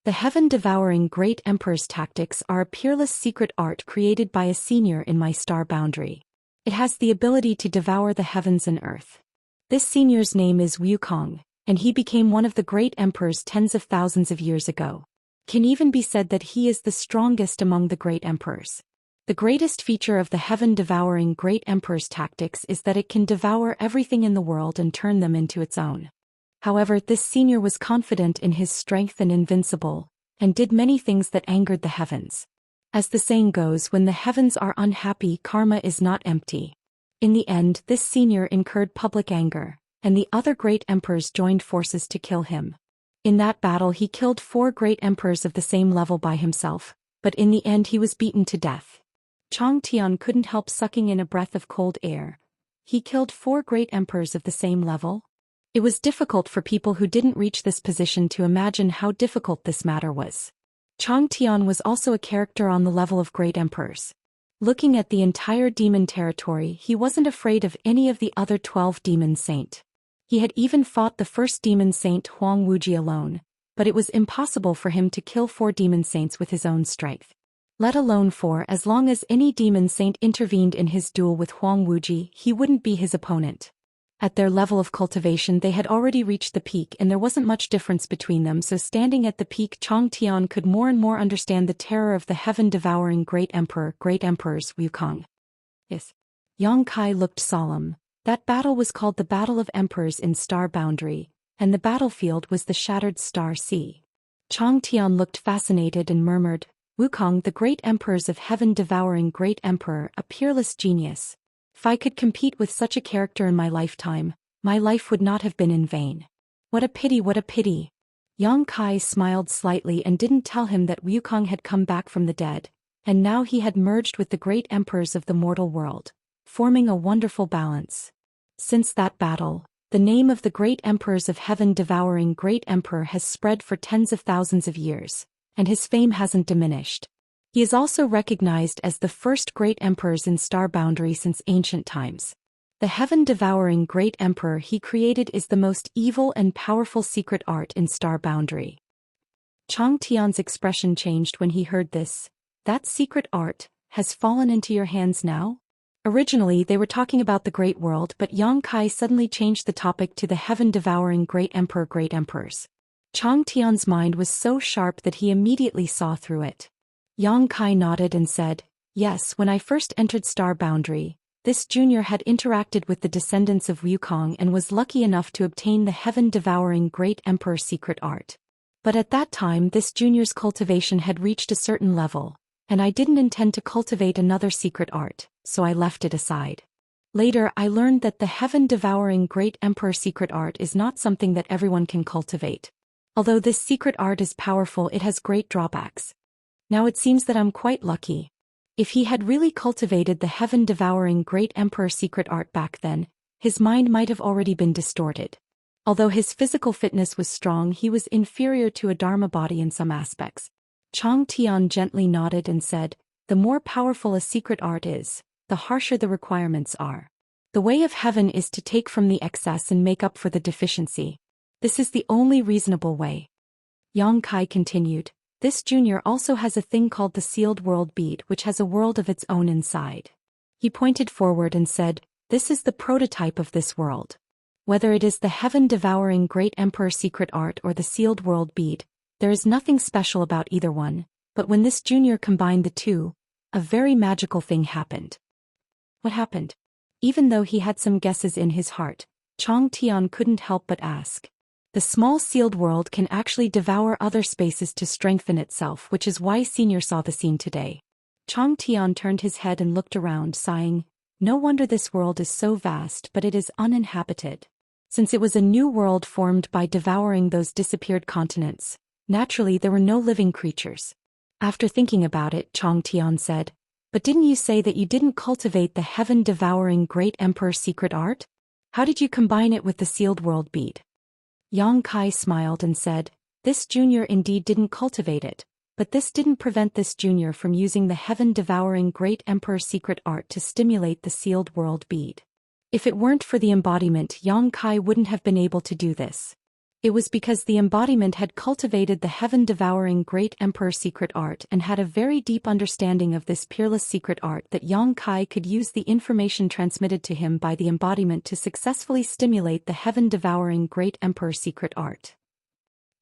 The heaven-devouring Great Emperor's tactics are a peerless secret art created by a senior in my star boundary. It has the ability to devour the heavens and earth. This senior's name is Wukong, and he became one of the great emperors tens of thousands of years ago. Can even be said that he is the strongest among the great emperors. The greatest feature of the heaven-devouring Great Emperor's tactics is that it can devour everything in the world and turn them into its own. However, this senior was confident in his strength and invincible, and did many things that angered the heavens. As the saying goes, when the heavens are unhappy, karma is not empty. In the end, this senior incurred public anger, and the other great emperors joined forces to kill him. In that battle he killed 4 great emperors of the same level by himself, but in the end he was beaten to death. Chang Tian couldn't help sucking in a breath of cold air. He killed 4 great emperors of the same level? It was difficult for people who didn't reach this position to imagine how difficult this matter was. Chang Tian was also a character on the level of great emperors. Looking at the entire demon territory, he wasn't afraid of any of the other 12 demon saint. He had even fought the first demon saint Huang Wuji alone, but it was impossible for him to kill 4 demon saints with his own strength. Let alone 4. As long as any demon saint intervened in his duel with Huang Wuji, he wouldn't be his opponent. At their level of cultivation they had already reached the peak and there wasn't much difference between them, so standing at the peak Chang Tian could more and more understand the terror of the heaven-devouring great emperors Wukong. Yes. Yang Kai looked solemn. That battle was called the Battle of Emperors in Star Boundary, and the battlefield was the Shattered Star Sea. Chang Tian looked fascinated and murmured, Wukong, the great emperors of heaven-devouring great emperor, a peerless genius. If I could compete with such a character in my lifetime, my life would not have been in vain. What a pity, what a pity. Yang Kai smiled slightly and didn't tell him that Wukong had come back from the dead, and now he had merged with the great emperors of the mortal world, forming a wonderful balance. Since that battle, the name of the great emperors of heaven-devouring great emperor has spread for tens of thousands of years, and his fame hasn't diminished. He is also recognized as the first great emperors in Star Boundary since ancient times. The heaven-devouring great emperor he created is the most evil and powerful secret art in Star Boundary. Chang Tian's expression changed when he heard this. That secret art has fallen into your hands now? Originally they were talking about the great world, but Yang Kai suddenly changed the topic to the heaven-devouring great emperors. Chang Tian's mind was so sharp that he immediately saw through it. Yang Kai nodded and said, yes, when I first entered Star Boundary, this junior had interacted with the descendants of Wukong and was lucky enough to obtain the heaven-devouring great emperor secret art. But at that time this junior's cultivation had reached a certain level, and I didn't intend to cultivate another secret art, so I left it aside. Later I learned that the heaven-devouring great emperor secret art is not something that everyone can cultivate. Although this secret art is powerful, it has great drawbacks. Now it seems that I'm quite lucky. If he had really cultivated the heaven-devouring great emperor secret art back then, his mind might have already been distorted. Although his physical fitness was strong, he was inferior to a Dharma body in some aspects. Chang Tian gently nodded and said, the more powerful a secret art is, the harsher the requirements are. The way of heaven is to take from the excess and make up for the deficiency. This is the only reasonable way. Yang Kai continued, this junior also has a thing called the sealed world bead, which has a world of its own inside. He pointed forward and said, this is the prototype of this world. Whether it is the heaven-devouring great emperor secret art or the sealed world bead, there is nothing special about either one, but when this junior combined the two, a very magical thing happened. What happened? Even though he had some guesses in his heart, Chang Tian couldn't help but ask. The small sealed world can actually devour other spaces to strengthen itself, which is why Senior saw the scene today. Chang Tian turned his head and looked around, sighing, no wonder this world is so vast, but it is uninhabited. Since it was a new world formed by devouring those disappeared continents, naturally there were no living creatures. After thinking about it, Chang Tian said, but didn't you say that you didn't cultivate the heaven-devouring great emperor secret art? How did you combine it with the sealed world bead? Yang Kai smiled and said, this junior indeed didn't cultivate it, but this didn't prevent this junior from using the heaven-devouring great emperor secret art to stimulate the sealed world bead. If it weren't for the embodiment, Yang Kai wouldn't have been able to do this. It was because the embodiment had cultivated the heaven-devouring great emperor secret art and had a very deep understanding of this peerless secret art that Yang Kai could use the information transmitted to him by the embodiment to successfully stimulate the heaven-devouring great emperor secret art.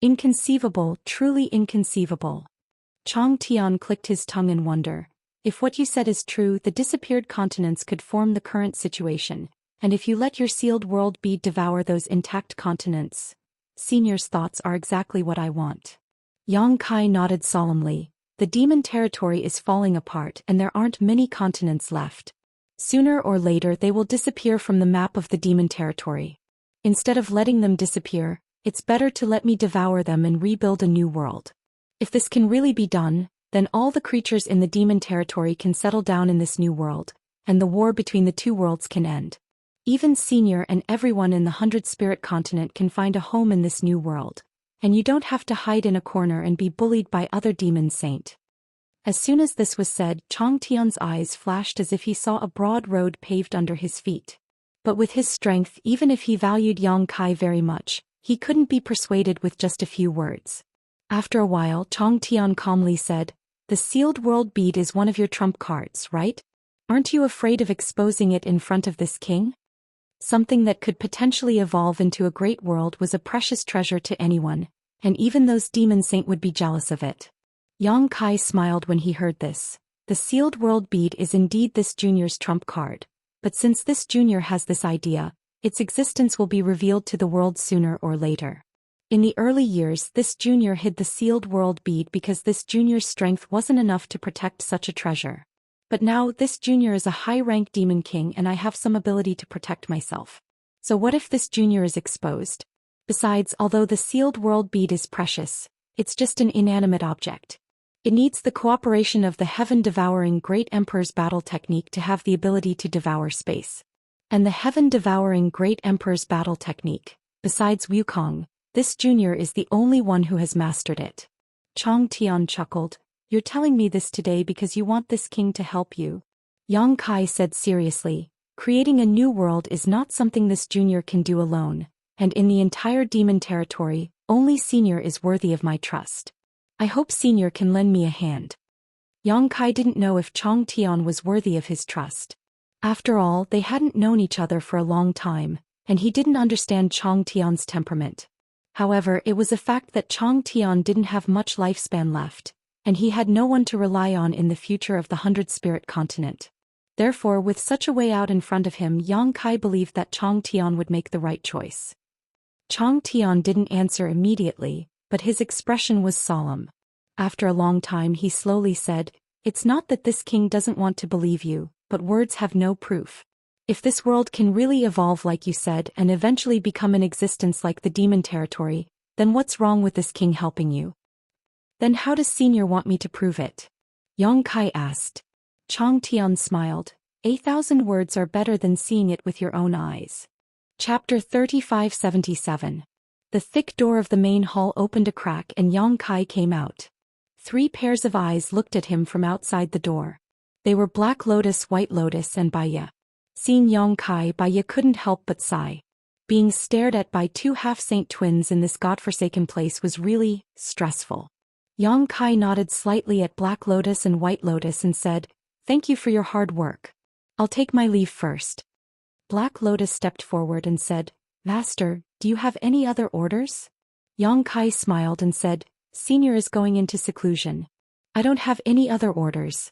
Inconceivable, truly inconceivable. Chang Tian clicked his tongue in wonder. If what you said is true, the disappeared continents could form the current situation, and if you let your sealed world bead devour those intact continents, Senior's thoughts are exactly what I want. Yang Kai nodded solemnly. The demon territory is falling apart and there aren't many continents left. Sooner or later they will disappear from the map of the demon territory. Instead of letting them disappear, It's better to let me devour them and rebuild a new world. If this can really be done, then all the creatures in the demon territory can settle down in this new world, and the war between the two worlds can end. Even Senior and everyone in the 100-spirit continent can find a home in this new world, and you don't have to hide in a corner and be bullied by other demon saint. As soon as this was said, Chang Tian's eyes flashed as if he saw a broad road paved under his feet. But with his strength, even if he valued Yang Kai very much, he couldn't be persuaded with just a few words. After a while, Chang Tian calmly said, "The sealed world bead is one of your trump cards, right? Aren't you afraid of exposing it in front of this king? Something that could potentially evolve into a great world was a precious treasure to anyone, and even those demon saint would be jealous of it." Yang Kai smiled when he heard this. The sealed world bead is indeed this junior's trump card, but since this junior has this idea, its existence will be revealed to the world sooner or later. In the early years, this junior hid the sealed world bead because this junior's strength wasn't enough to protect such a treasure. But now, this junior is a high-rank demon king and I have some ability to protect myself. So what if this junior is exposed? Besides, although the sealed world bead is precious, it's just an inanimate object. It needs the cooperation of the heaven-devouring Great Emperor's battle technique to have the ability to devour space. And the heaven-devouring Great Emperor's battle technique, besides Wukong, this junior is the only one who has mastered it. Chang Tian chuckled. "You're telling me this today because you want this king to help you?" Yang Kai said seriously, "Creating a new world is not something this junior can do alone, and in the entire demon territory, only Senior is worthy of my trust. I hope Senior can lend me a hand." Yang Kai didn't know if Chang Tian was worthy of his trust. After all, they hadn't known each other for a long time, and he didn't understand Chang Tian's temperament. However, it was a fact that Chang Tian didn't have much lifespan left, and he had no one to rely on in the future of the 100-spirit continent. Therefore, with such a way out in front of him, Yang Kai believed that Chang Tian would make the right choice. Chang Tian didn't answer immediately, but his expression was solemn. After a long time he slowly said, "It's not that this king doesn't want to believe you, but words have no proof. If this world can really evolve like you said and eventually become an existence like the demon territory, then what's wrong with this king helping you?" "Then how does Senior want me to prove it?" Yang Kai asked. Chang Tian smiled. "1,000 words are better than seeing it with your own eyes." Chapter 3577. The thick door of the main hall opened a crack and Yang Kai came out. 3 pairs of eyes looked at him from outside the door. They were Black Lotus, White Lotus and Baiya. Seeing Yang Kai, Baiya couldn't help but sigh. Being stared at by 2 half-saint twins in this godforsaken place was really stressful. Yang Kai nodded slightly at Black Lotus and White Lotus and said, "Thank you for your hard work. I'll take my leave first." Black Lotus stepped forward and said, "Master, do you have any other orders?" Yang Kai smiled and said, "Senior is going into seclusion. I don't have any other orders."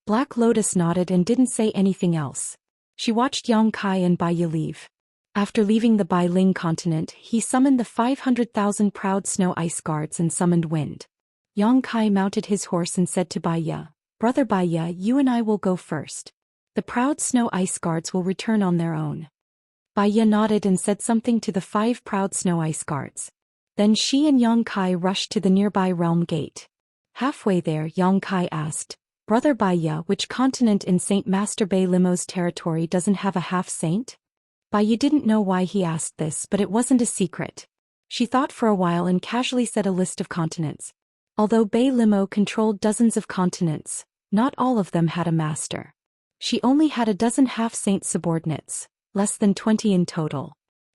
Black Lotus nodded and didn't say anything else. She watched Yang Kai and Baiya leave. After leaving the Bai Ling continent, he summoned the 500,000 proud snow ice guards and summoned wind. Yang Kai mounted his horse and said to Baiya, "Brother Baiya, you and I will go first. The proud snow ice guards will return on their own." Baiya nodded and said something to the 5 proud snow ice guards. Then she and Yang Kai rushed to the nearby realm gate. Halfway there, Yang Kai asked, "Brother Baiya, which continent in Saint Master Bei Limo's territory doesn't have a half-saint?" Baiya didn't know why he asked this, but it wasn't a secret. She thought for a while and casually said a list of continents. Although Bei Limo controlled dozens of continents, not all of them had a master. She only had a dozen half-saint subordinates, less than 20 in total.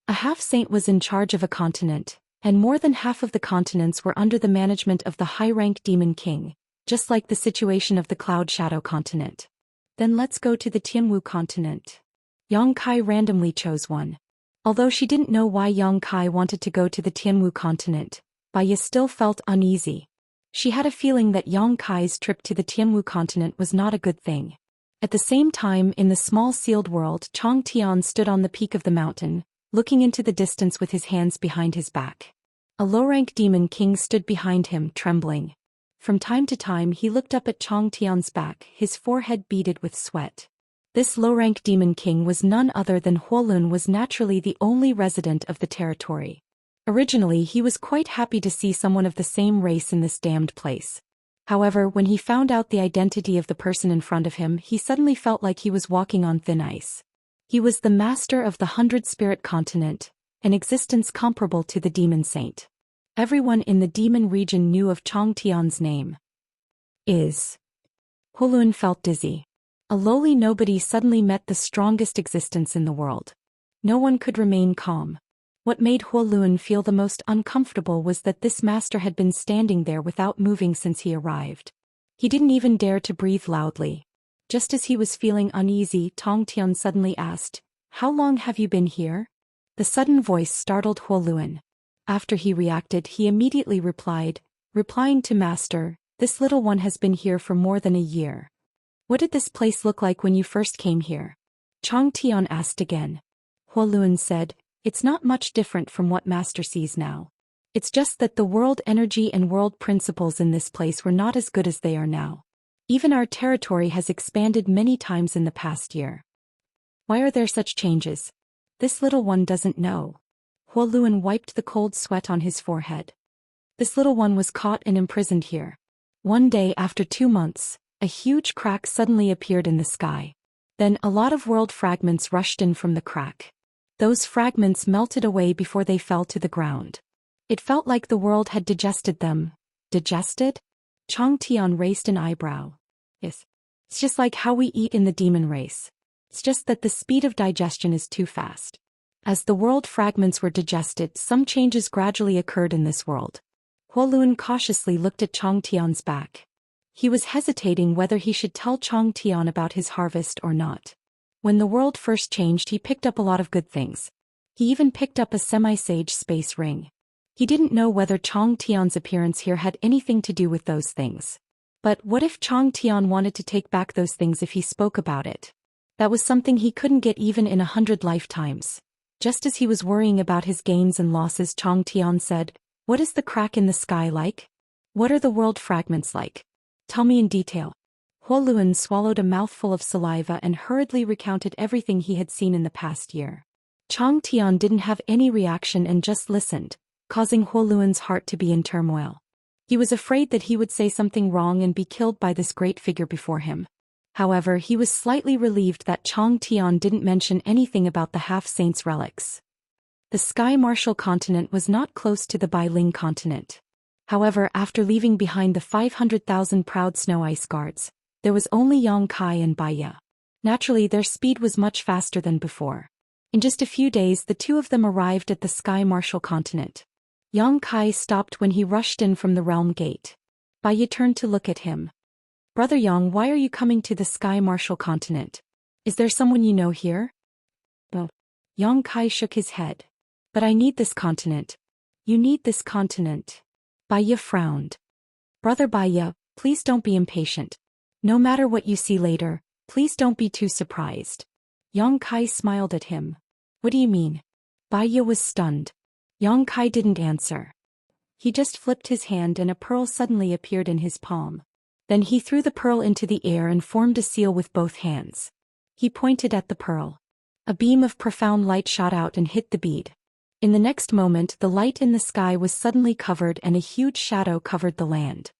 A half-saint was in charge of a continent, and more than half of the continents were under the management of the high-rank demon king, just like the situation of the Cloud Shadow continent. Then let's go to the Tianwu continent. Yang Kai randomly chose one. Although she didn't know why Yang Kai wanted to go to the Tianwu continent, Baiya still felt uneasy. She had a feeling that Yang Kai's trip to the Tianwu continent was not a good thing. At the same time, in the small sealed world, Chang Tian stood on the peak of the mountain, looking into the distance with his hands behind his back. A low-rank demon king stood behind him, trembling. From time to time he looked up at Chang Tian's back, his forehead beaded with sweat. This low-rank demon king was none other than Huolun, was naturally the only resident of the territory. Originally he was quite happy to see someone of the same race in this damned place. However, when he found out the identity of the person in front of him, he suddenly felt like he was walking on thin ice. He was the master of the 100-spirit continent, an existence comparable to the demon saint. Everyone in the demon region knew of Xianxia's name. Huoluan felt dizzy. A lowly nobody suddenly met the strongest existence in the world. No one could remain calm. What made Huoluan feel the most uncomfortable was that this master had been standing there without moving since he arrived. He didn't even dare to breathe loudly. Just as he was feeling uneasy, Xianxia suddenly asked, "How long have you been here?" The sudden voice startled Huoluan. After he reacted, he immediately replying to Master, "This little one has been here for more than a year." "What did this place look like when you first came here?" Xianxia asked again. Huoluan said, "It's not much different from what Master sees now. It's just that the world energy and world principles in this place were not as good as they are now. Even our territory has expanded many times in the past year." "Why are there such changes?" "This little one doesn't know." Huoluan wiped the cold sweat on his forehead. "This little one was caught and imprisoned here. One day after 2 months, a huge crack suddenly appeared in the sky. Then a lot of world fragments rushed in from the crack. Those fragments melted away before they fell to the ground. It felt like the world had digested them." "Digested?" Xianxia raised an eyebrow. "Yes. It's just like how we eat in the demon race. It's just that the speed of digestion is too fast. As the world fragments were digested, some changes gradually occurred in this world." Huoluan cautiously looked at Xianxia's back. He was hesitating whether he should tell Xianxia about his harvest or not. When the world first changed, he picked up a lot of good things. He even picked up a semi-sage space ring. He didn't know whether Xianxia's appearance here had anything to do with those things. But what if Xianxia wanted to take back those things if he spoke about it? That was something he couldn't get even in 100 lifetimes. Just as he was worrying about his gains and losses, Xianxia said, "What is the crack in the sky like? What are the world fragments like? Tell me in detail." Huoluan swallowed a mouthful of saliva and hurriedly recounted everything he had seen in the past year. Xianxia didn't have any reaction and just listened, causing Huoluan's heart to be in turmoil. He was afraid that he would say something wrong and be killed by this great figure before him. However, he was slightly relieved that Xianxia didn't mention anything about the half-saint's relics. The Sky Martial continent was not close to the Bailing continent. However, after leaving behind the 500,000 proud snow ice guards, there was only Yongkai and Baiya. Naturally, their speed was much faster than before. In just a few days, the two of them arrived at the Sky Martial continent. Yongkai stopped when he rushed in from the realm gate. Baiya turned to look at him. "Brother Yang, why are you coming to the Sky Martial continent? Is there someone you know here?" "No." Yongkai shook his head. "But I need this continent." "You need this continent." Baiya frowned. "Brother Baiya, please don't be impatient. No matter what you see later, please don't be too surprised." Yongkai smiled at him. "What do you mean?" Baiya was stunned. Yongkai didn't answer. He just flipped his hand and a pearl suddenly appeared in his palm. Then he threw the pearl into the air and formed a seal with both hands. He pointed at the pearl. A beam of profound light shot out and hit the bead. In the next moment, the light in the sky was suddenly covered and a huge shadow covered the land.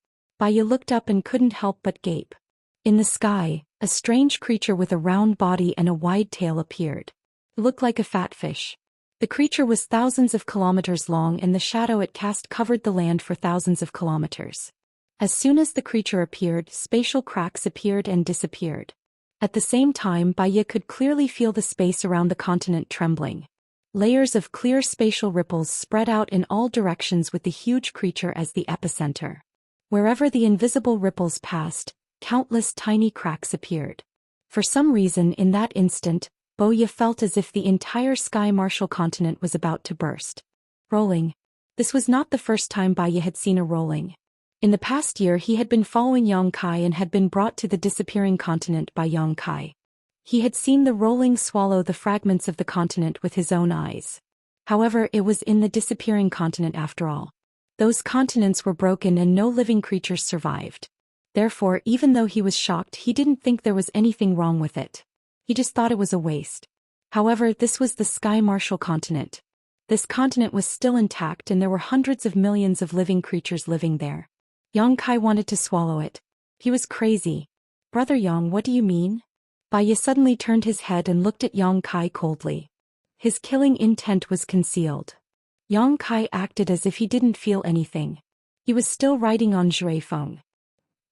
Baiya looked up and couldn't help but gape. In the sky, a strange creature with a round body and a wide tail appeared. It looked like a fat fish. The creature was thousands of kilometers long and the shadow it cast covered the land for thousands of kilometers. As soon as the creature appeared, spatial cracks appeared and disappeared. At the same time, Baiya could clearly feel the space around the continent trembling. Layers of clear spatial ripples spread out in all directions with the huge creature as the epicenter. Wherever the invisible ripples passed, countless tiny cracks appeared. For some reason in that instant, Baiya felt as if the entire Sky Martial continent was about to burst. Rolling. This was not the first time Baiya had seen a rolling. In the past year he had been following Yongkai and had been brought to the disappearing continent by Yongkai. He had seen the rolling swallow the fragments of the continent with his own eyes. However, it was in the disappearing continent after all. Those continents were broken and no living creatures survived. Therefore, even though he was shocked, he didn't think there was anything wrong with it. He just thought it was a waste. However, this was the Sky Martial continent. This continent was still intact and there were hundreds of millions of living creatures living there. Yang Kai wanted to swallow it. He was crazy. Brother Yang, what do you mean? Bai Ye suddenly turned his head and looked at Yang Kai coldly. His killing intent was concealed. Yang Kai acted as if he didn't feel anything. He was still riding on Zhui Feng.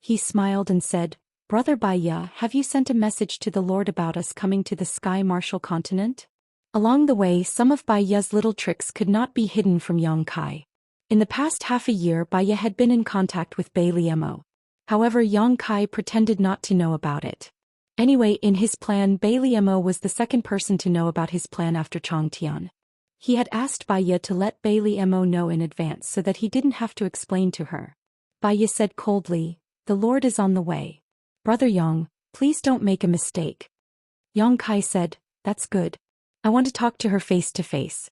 He smiled and said, Brother Bai Ye, have you sent a message to the Lord about us coming to the Sky Martial Continent? Along the way, some of Bai Ye's little tricks could not be hidden from Yang Kai. In the past half a year, Bai Ye had been in contact with Bai Liemo. However, Yang Kai pretended not to know about it. Anyway, in his plan, Bai Liemo was the second person to know about his plan after Chang Tian. He had asked Bai Ye to let Bai Liemo know in advance so that he didn't have to explain to her. Bai Ye said coldly, The Lord is on the way. Brother Yang, please don't make a mistake. Yang Kai said, That's good. I want to talk to her face to face.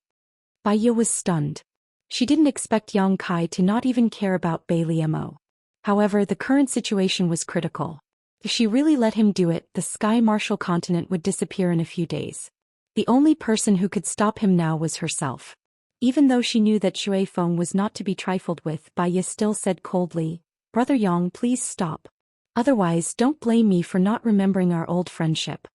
Bai Ye was stunned. She didn't expect Yang Kai to not even care about Bai Liemo. However, the current situation was critical. If she really let him do it, the Sky Martial Continent would disappear in a few days. The only person who could stop him now was herself. Even though she knew that Zhui Feng was not to be trifled with, Bai Ye still said coldly, Brother Yang, please stop. Otherwise, don't blame me for not remembering our old friendship.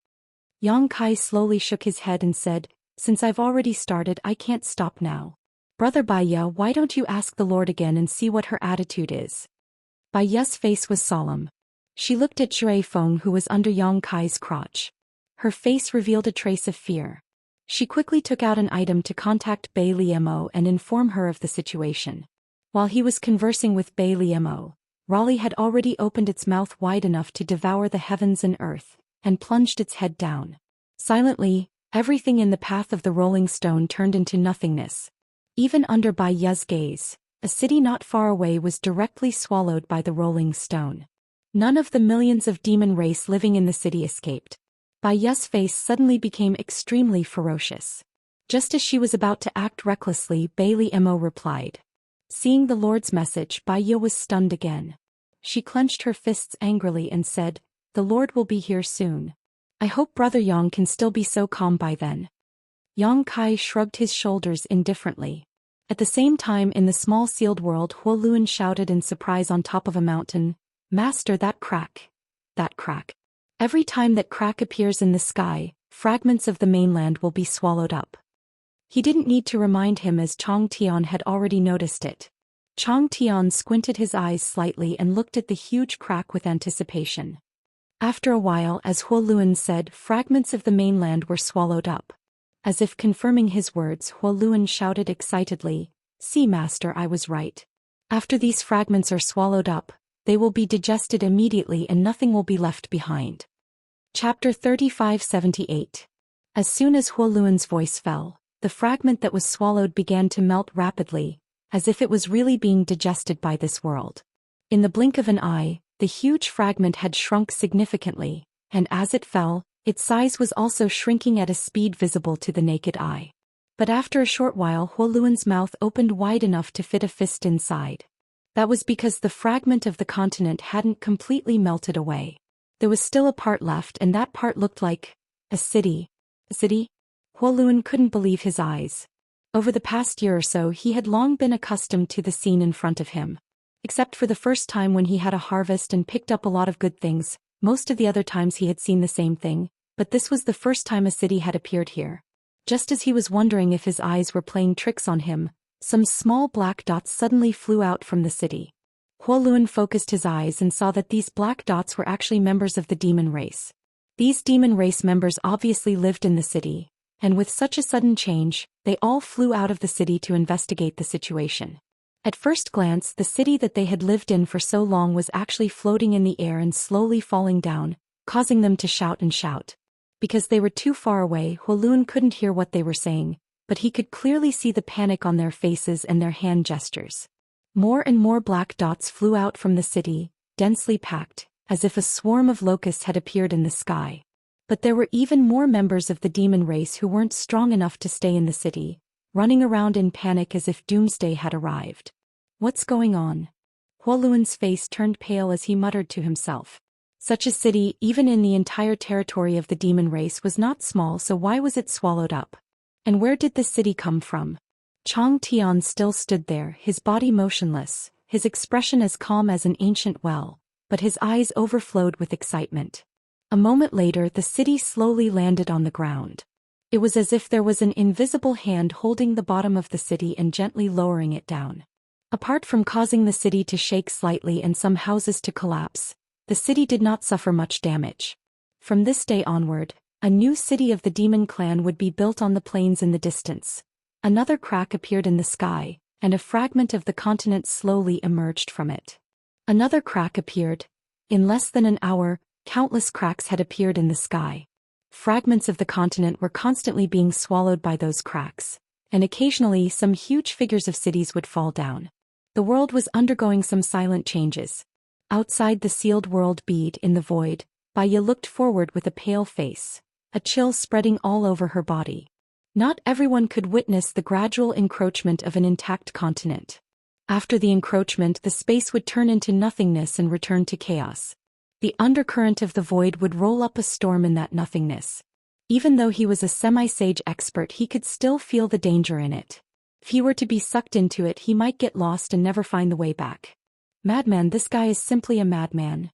Yang Kai slowly shook his head and said, Since I've already started, I can't stop now. Brother Bai Ye, why don't you ask the Lord again and see what her attitude is? Bai Ye's face was solemn. She looked at Zhui Feng, who was under Yang Kai's crotch. Her face revealed a trace of fear. She quickly took out an item to contact Bai Liemo and inform her of the situation. While he was conversing with Bai Liemo, Raleigh had already opened its mouth wide enough to devour the heavens and earth, and plunged its head down. Silently, everything in the path of the rolling stone turned into nothingness. Even under Bai Ye's gaze, a city not far away was directly swallowed by the rolling stone. None of the millions of demon race living in the city escaped. Bai Ye's face suddenly became extremely ferocious. Just as she was about to act recklessly, Bai Liemo replied. Seeing the Lord's message, Bai Ye was stunned again. She clenched her fists angrily and said, The Lord will be here soon. I hope Brother Yang can still be so calm by then. Yang Kai shrugged his shoulders indifferently. At the same time, in the small sealed world, Huo Luan shouted in surprise on top of a mountain, Master, that crack. That crack. Every time that crack appears in the sky, fragments of the mainland will be swallowed up. He didn't need to remind him, as Chang Tian had already noticed it. Chang Tian squinted his eyes slightly and looked at the huge crack with anticipation. After a while, as Huo Luan said, fragments of the mainland were swallowed up. As if confirming his words, Huo Luan shouted excitedly, See, Master, I was right. After these fragments are swallowed up, they will be digested immediately and nothing will be left behind. Chapter 3578. As soon as Huo Luan's voice fell, the fragment that was swallowed began to melt rapidly, as if it was really being digested by this world. In the blink of an eye, the huge fragment had shrunk significantly, and as it fell, its size was also shrinking at a speed visible to the naked eye. But after a short while, Huo Luan's mouth opened wide enough to fit a fist inside. That was because the fragment of the continent hadn't completely melted away. There was still a part left, and that part looked like a city. A city? Huo Luan couldn't believe his eyes. Over the past year or so, he had long been accustomed to the scene in front of him. Except for the first time when he had a harvest and picked up a lot of good things, most of the other times he had seen the same thing, but this was the first time a city had appeared here. Just as he was wondering if his eyes were playing tricks on him, some small black dots suddenly flew out from the city. Huo Luan focused his eyes and saw that these black dots were actually members of the demon race. These demon race members obviously lived in the city, and with such a sudden change, they all flew out of the city to investigate the situation. At first glance, the city that they had lived in for so long was actually floating in the air and slowly falling down, causing them to shout and shout. Because they were too far away, Huo Luan couldn't hear what they were saying, but he could clearly see the panic on their faces and their hand gestures. More and more black dots flew out from the city, densely packed, as if a swarm of locusts had appeared in the sky. But there were even more members of the demon race who weren't strong enough to stay in the city, running around in panic as if doomsday had arrived. What's going on? Huo Luan's face turned pale as he muttered to himself. Such a city, even in the entire territory of the demon race, was not small, so why was it swallowed up? And where did this city come from? Chang Tian still stood there, his body motionless, his expression as calm as an ancient well, but his eyes overflowed with excitement. A moment later the city slowly landed on the ground. It was as if there was an invisible hand holding the bottom of the city and gently lowering it down. Apart from causing the city to shake slightly and some houses to collapse, the city did not suffer much damage. From this day onward, a new city of the demon clan would be built on the plains in the distance. Another crack appeared in the sky, and a fragment of the continent slowly emerged from it. Another crack appeared. In less than an hour, countless cracks had appeared in the sky. Fragments of the continent were constantly being swallowed by those cracks, and occasionally some huge figures of cities would fall down. The world was undergoing some silent changes. Outside the sealed world bead in the void, Baya looked forward with a pale face, a chill spreading all over her body. Not everyone could witness the gradual encroachment of an intact continent. After the encroachment, the space would turn into nothingness and return to chaos. The undercurrent of the void would roll up a storm in that nothingness. Even though he was a semi-sage expert, he could still feel the danger in it. If he were to be sucked into it, he might get lost and never find the way back. Madman, this guy is simply a madman.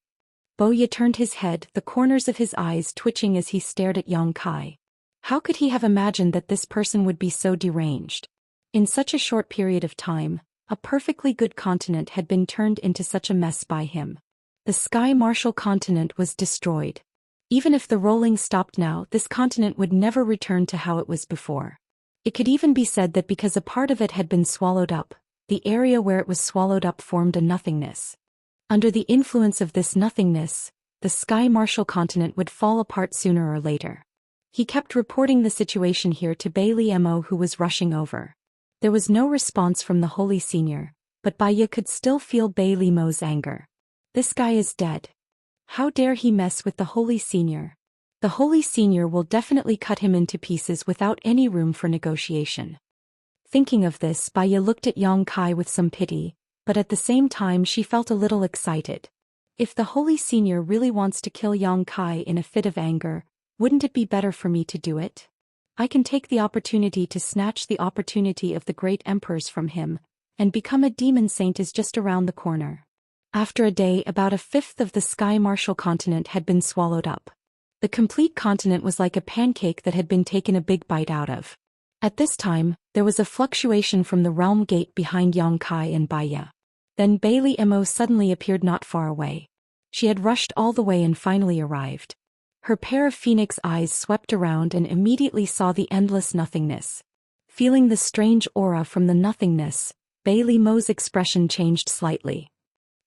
Boya turned his head, the corners of his eyes twitching as he stared at Yang Kai. How could he have imagined that this person would be so deranged? In such a short period of time, a perfectly good continent had been turned into such a mess by him. The Sky Martial continent was destroyed. Even if the rolling stopped now, this continent would never return to how it was before. It could even be said that because a part of it had been swallowed up, the area where it was swallowed up formed a nothingness. Under the influence of this nothingness, the Sky Martial continent would fall apart sooner or later. He kept reporting the situation here to Bailey Mo, who was rushing over. There was no response from the Holy Senior, but Baya could still feel Bailey Mo's anger. This guy is dead. How dare he mess with the Holy Senior? The Holy Senior will definitely cut him into pieces without any room for negotiation. Thinking of this, Baya looked at Yang Kai with some pity, but at the same time she felt a little excited. If the Holy Senior really wants to kill Yang Kai in a fit of anger, wouldn't it be better for me to do it? I can take the opportunity to snatch the opportunity of the great emperors from him, and become a demon saint is just around the corner. After a day, about a fifth of the Sky Martial continent had been swallowed up. The complete continent was like a pancake that had been taken a big bite out of. At this time, there was a fluctuation from the realm gate behind Yang Kai and Baya. Then Bailey Mo suddenly appeared not far away. She had rushed all the way and finally arrived. Her pair of phoenix eyes swept around and immediately saw the endless nothingness. Feeling the strange aura from the nothingness, Bailey Mo's expression changed slightly.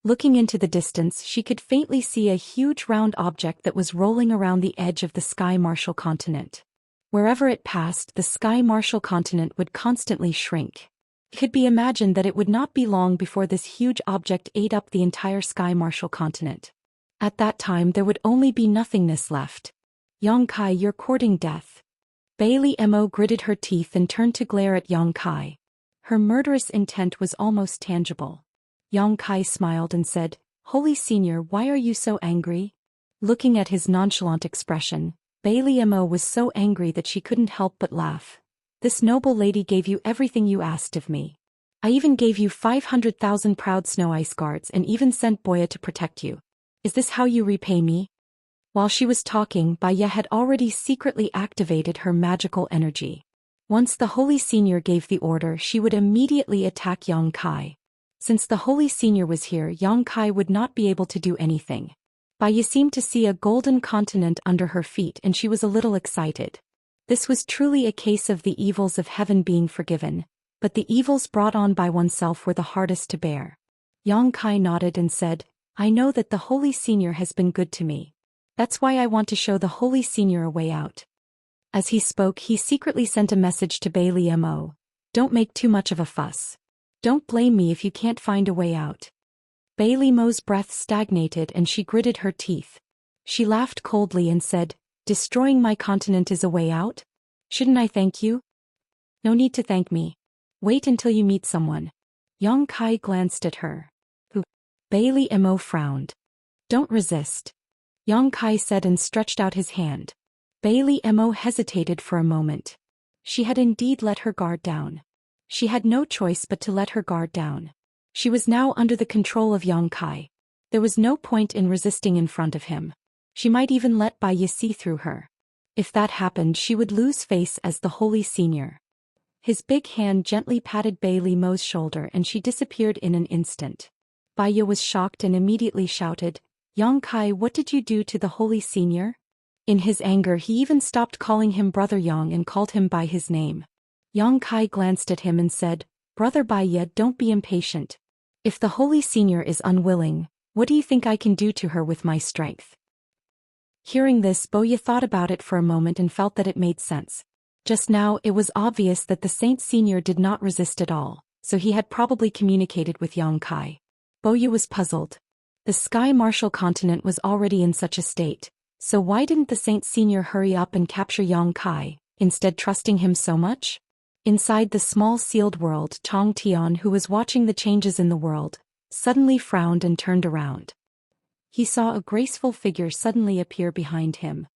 Looking into the distance, she could faintly see a huge round object that was rolling around the edge of the Sky Martial continent. Wherever it passed, the Sky Martial continent would constantly shrink. It could be imagined that it would not be long before this huge object ate up the entire Sky Martial continent. At that time there would only be nothingness left. Yang Kai, you're courting death. Bailey Mo gritted her teeth and turned to glare at Yang Kai. Her murderous intent was almost tangible. Yang Kai smiled and said, Holy Senior, why are you so angry? Looking at his nonchalant expression, Bailey Mo was so angry that she couldn't help but laugh. This noble lady gave you everything you asked of me. I even gave you 500,000 proud snow ice guards and even sent Boya to protect you. Is this how you repay me? While she was talking, Baya had already secretly activated her magical energy. Once the Holy Senior gave the order, she would immediately attack Yang Kai. Since the Holy Senior was here, Yang Kai would not be able to do anything. Baya seemed to see a golden continent under her feet and she was a little excited. This was truly a case of the evils of heaven being forgiven, but the evils brought on by oneself were the hardest to bear. Yang Kai nodded and said, I know that the Holy Senior has been good to me. That's why I want to show the Holy Senior a way out. As he spoke, he secretly sent a message to Bailey Mo. Don't make too much of a fuss. Don't blame me if you can't find a way out. Bailey Mo's breath stagnated and she gritted her teeth. She laughed coldly and said, Destroying my continent is a way out? Shouldn't I thank you? No need to thank me. Wait until you meet someone. Yang Kai glanced at her. Who? Bailey Mo frowned. Don't resist. Yang Kai said and stretched out his hand. Bailey Mo hesitated for a moment. She had indeed let her guard down. She had no choice but to let her guard down. She was now under the control of Yang Kai. There was no point in resisting in front of him. She might even let Bai Ye see through her. If that happened, she would lose face as the holy senior. His big hand gently patted Bai Li Mo's shoulder and she disappeared in an instant. Bai Ye was shocked and immediately shouted, "Yang Kai, what did you do to the holy senior?" In his anger he even stopped calling him Brother Yang and called him by his name. Yang Kai glanced at him and said, "Brother Bai Ye, don't be impatient. If the holy senior is unwilling, what do you think I can do to her with my strength?" Hearing this, Bo Ye thought about it for a moment and felt that it made sense. Just now it was obvious that the Saint Senior did not resist at all, so he had probably communicated with Yang Kai. Bo Ye was puzzled. The Sky Martial continent was already in such a state, so why didn't the Saint Senior hurry up and capture Yang Kai, instead trusting him so much? Inside the small sealed world, Chong Tian, who was watching the changes in the world, suddenly frowned and turned around. He saw a graceful figure suddenly appear behind him.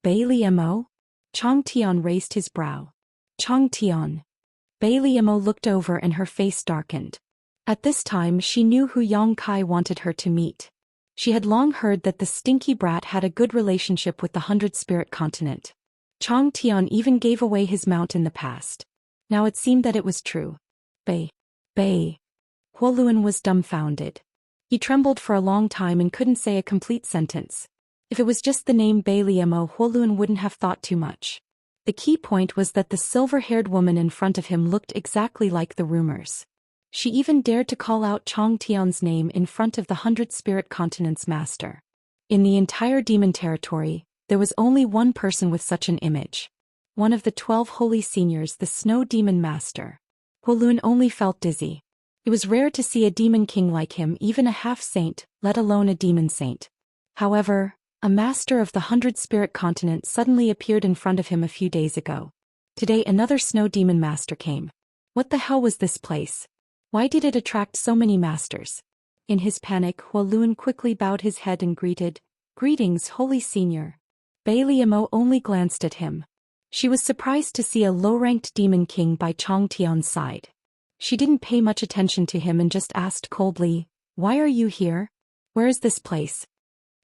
Bai Li Mo? Chong Tian raised his brow. Chong Tian. Bai Li Mo looked over and her face darkened. At this time she knew who Yang Kai wanted her to meet. She had long heard that the stinky brat had a good relationship with the 100 Spirit Continent. Chong Tian even gave away his mount in the past. Now it seemed that it was true. Bai. Huoluan was dumbfounded. He trembled for a long time and couldn't say a complete sentence. If it was just the name Bai Li Mo, Huoluan wouldn't have thought too much. The key point was that the silver-haired woman in front of him looked exactly like the rumors. She even dared to call out Chong Tian's name in front of the 100 Spirit Continent's master. In the entire demon territory, there was only one person with such an image. One of the 12 holy seniors, the Snow Demon Master. Huoluan only felt dizzy. It was rare to see a demon king like him, even a half-saint, let alone a demon saint. However, a master of the 100 Spirit Continent suddenly appeared in front of him a few days ago. Today another Snow Demon Master came. What the hell was this place? Why did it attract so many masters? In his panic, Huoluan quickly bowed his head and greeted, "Greetings, holy senior." Bai Li Mo only glanced at him. She was surprised to see a low-ranked demon king by Chong Tian's side. She didn't pay much attention to him and just asked coldly, "Why are you here? Where is this place?"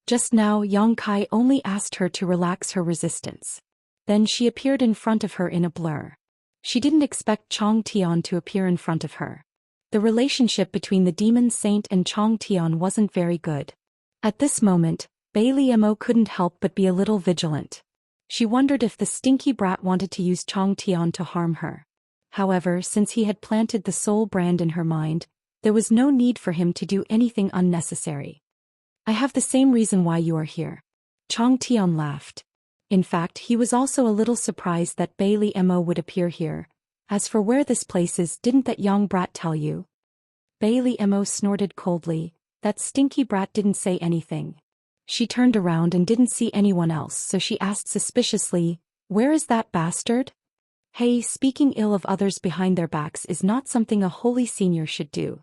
Just now Yang Kai only asked her to relax her resistance. Then she appeared in front of her in a blur. She didn't expect Chong Tian to appear in front of her. The relationship between the demon saint and Chong Tian wasn't very good. At this moment, Bai Li Mo couldn't help but be a little vigilant. She wondered if the stinky brat wanted to use Chong Tian to harm her. However, since he had planted the soul brand in her mind, there was no need for him to do anything unnecessary. "I have the same reason why you are here." Chong Tian laughed. In fact, he was also a little surprised that Bai Li Mo would appear here. "As for where this place is, didn't that young brat tell you?" Bai Li Mo snorted coldly. That stinky brat didn't say anything. She turned around and didn't see anyone else, so she asked suspiciously, "Where is that bastard?" Hey, speaking ill of others behind their backs is not something a holy senior should do.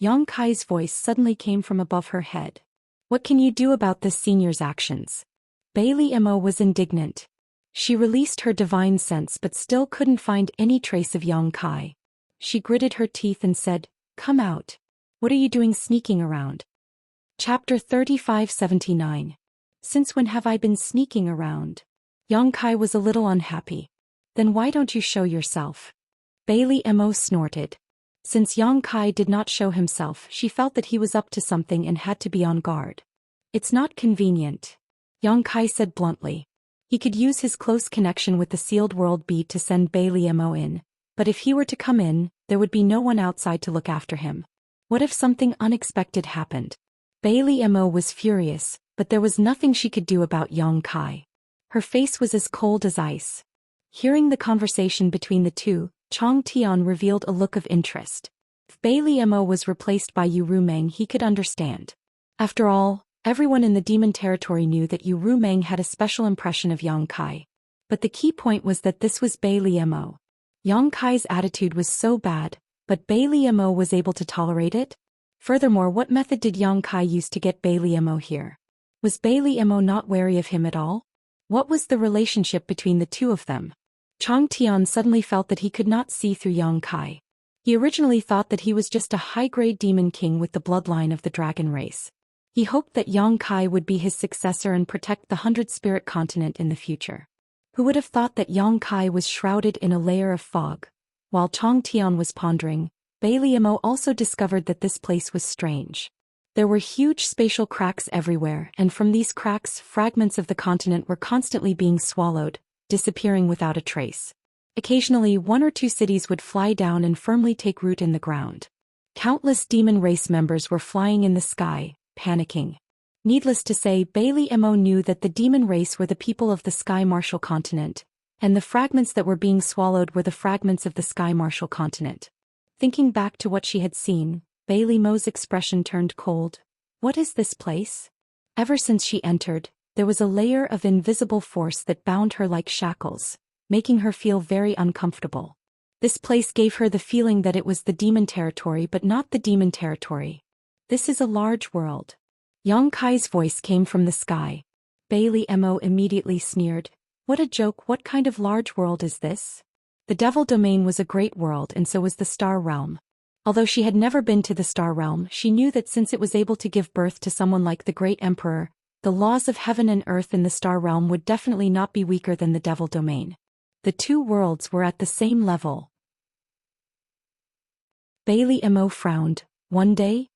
Yang Kai's voice suddenly came from above her head. "What can you do about this senior's actions?" Bai Li Mo was indignant. She released her divine sense but still couldn't find any trace of Yang Kai. She gritted her teeth and said, "Come out. What are you doing sneaking around?" Chapter 3579. Since when have I been sneaking around? Yang Kai was a little unhappy. "Then why don't you show yourself?" Bai Li Mo snorted. Since Yang Kai did not show himself, she felt that he was up to something and had to be on guard. "It's not convenient," Yang Kai said bluntly. He could use his close connection with the sealed world bead to send Bai Li Mo in, but if he were to come in, there would be no one outside to look after him. What if something unexpected happened? Bai Li Mo was furious, but there was nothing she could do about Yang Kai. Her face was as cold as ice. Hearing the conversation between the two, Chong Tian revealed a look of interest. If Bai Li Mo was replaced by Yu Rumeng, he could understand. After all, everyone in the demon territory knew that Yu Rumeng had a special impression of Yang Kai. But the key point was that this was Bai Li Mo. Yang Kai's attitude was so bad, but Bai Li Mo was able to tolerate it? Furthermore, what method did Yang Kai use to get Bai Li Mo here? Was Bai Li Mo not wary of him at all? What was the relationship between the two of them? Chong Tian suddenly felt that he could not see through Yang Kai. He originally thought that he was just a high-grade demon king with the bloodline of the dragon race. He hoped that Yang Kai would be his successor and protect the 100-spirit continent in the future. Who would have thought that Yang Kai was shrouded in a layer of fog? While Chang Tian was pondering, Bailey Mo also discovered that this place was strange. There were huge spatial cracks everywhere, and from these cracks, fragments of the continent were constantly being swallowed, disappearing without a trace. Occasionally, one or two cities would fly down and firmly take root in the ground. Countless demon race members were flying in the sky, panicking. Needless to say, Bailey Mo knew that the demon race were the people of the Sky Martial continent, and the fragments that were being swallowed were the fragments of the Sky Martial continent. Thinking back to what she had seen, Bailey Mo's expression turned cold. What is this place? Ever since she entered, there was a layer of invisible force that bound her like shackles, making her feel very uncomfortable. This place gave her the feeling that it was the demon territory but not the demon territory. This is a large world. Yang Kai's voice came from the sky. Bailey Mo immediately sneered. What a joke, what kind of large world is this? The Devil Domain was a great world and so was the Star Realm. Although she had never been to the Star Realm, she knew that since it was able to give birth to someone like the Great Emperor, the laws of heaven and earth in the Star Realm would definitely not be weaker than the Devil Domain. The two worlds were at the same level. Bailey Mo frowned. One day?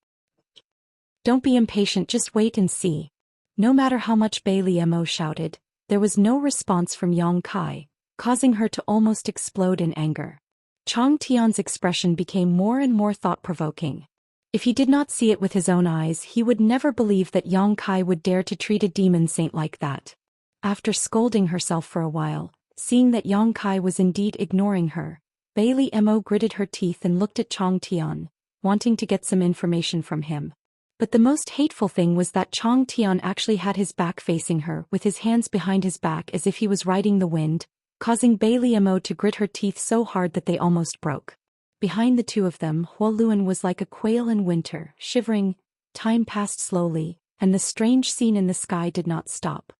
Don't be impatient, just wait and see. No matter how much Bailey Mo shouted, there was no response from Yang Kai, causing her to almost explode in anger. Chang Tian's expression became more and more thought-provoking. If he did not see it with his own eyes, he would never believe that Yang Kai would dare to treat a demon saint like that. After scolding herself for a while, seeing that Yang Kai was indeed ignoring her, Bailey Mo gritted her teeth and looked at Chang Tian, wanting to get some information from him. But the most hateful thing was that Chang Tian actually had his back facing her, with his hands behind his back as if he was riding the wind, causing Bailey Mo to grit her teeth so hard that they almost broke. Behind the two of them, Hua Luan was like a quail in winter, shivering. Time passed slowly, and the strange scene in the sky did not stop.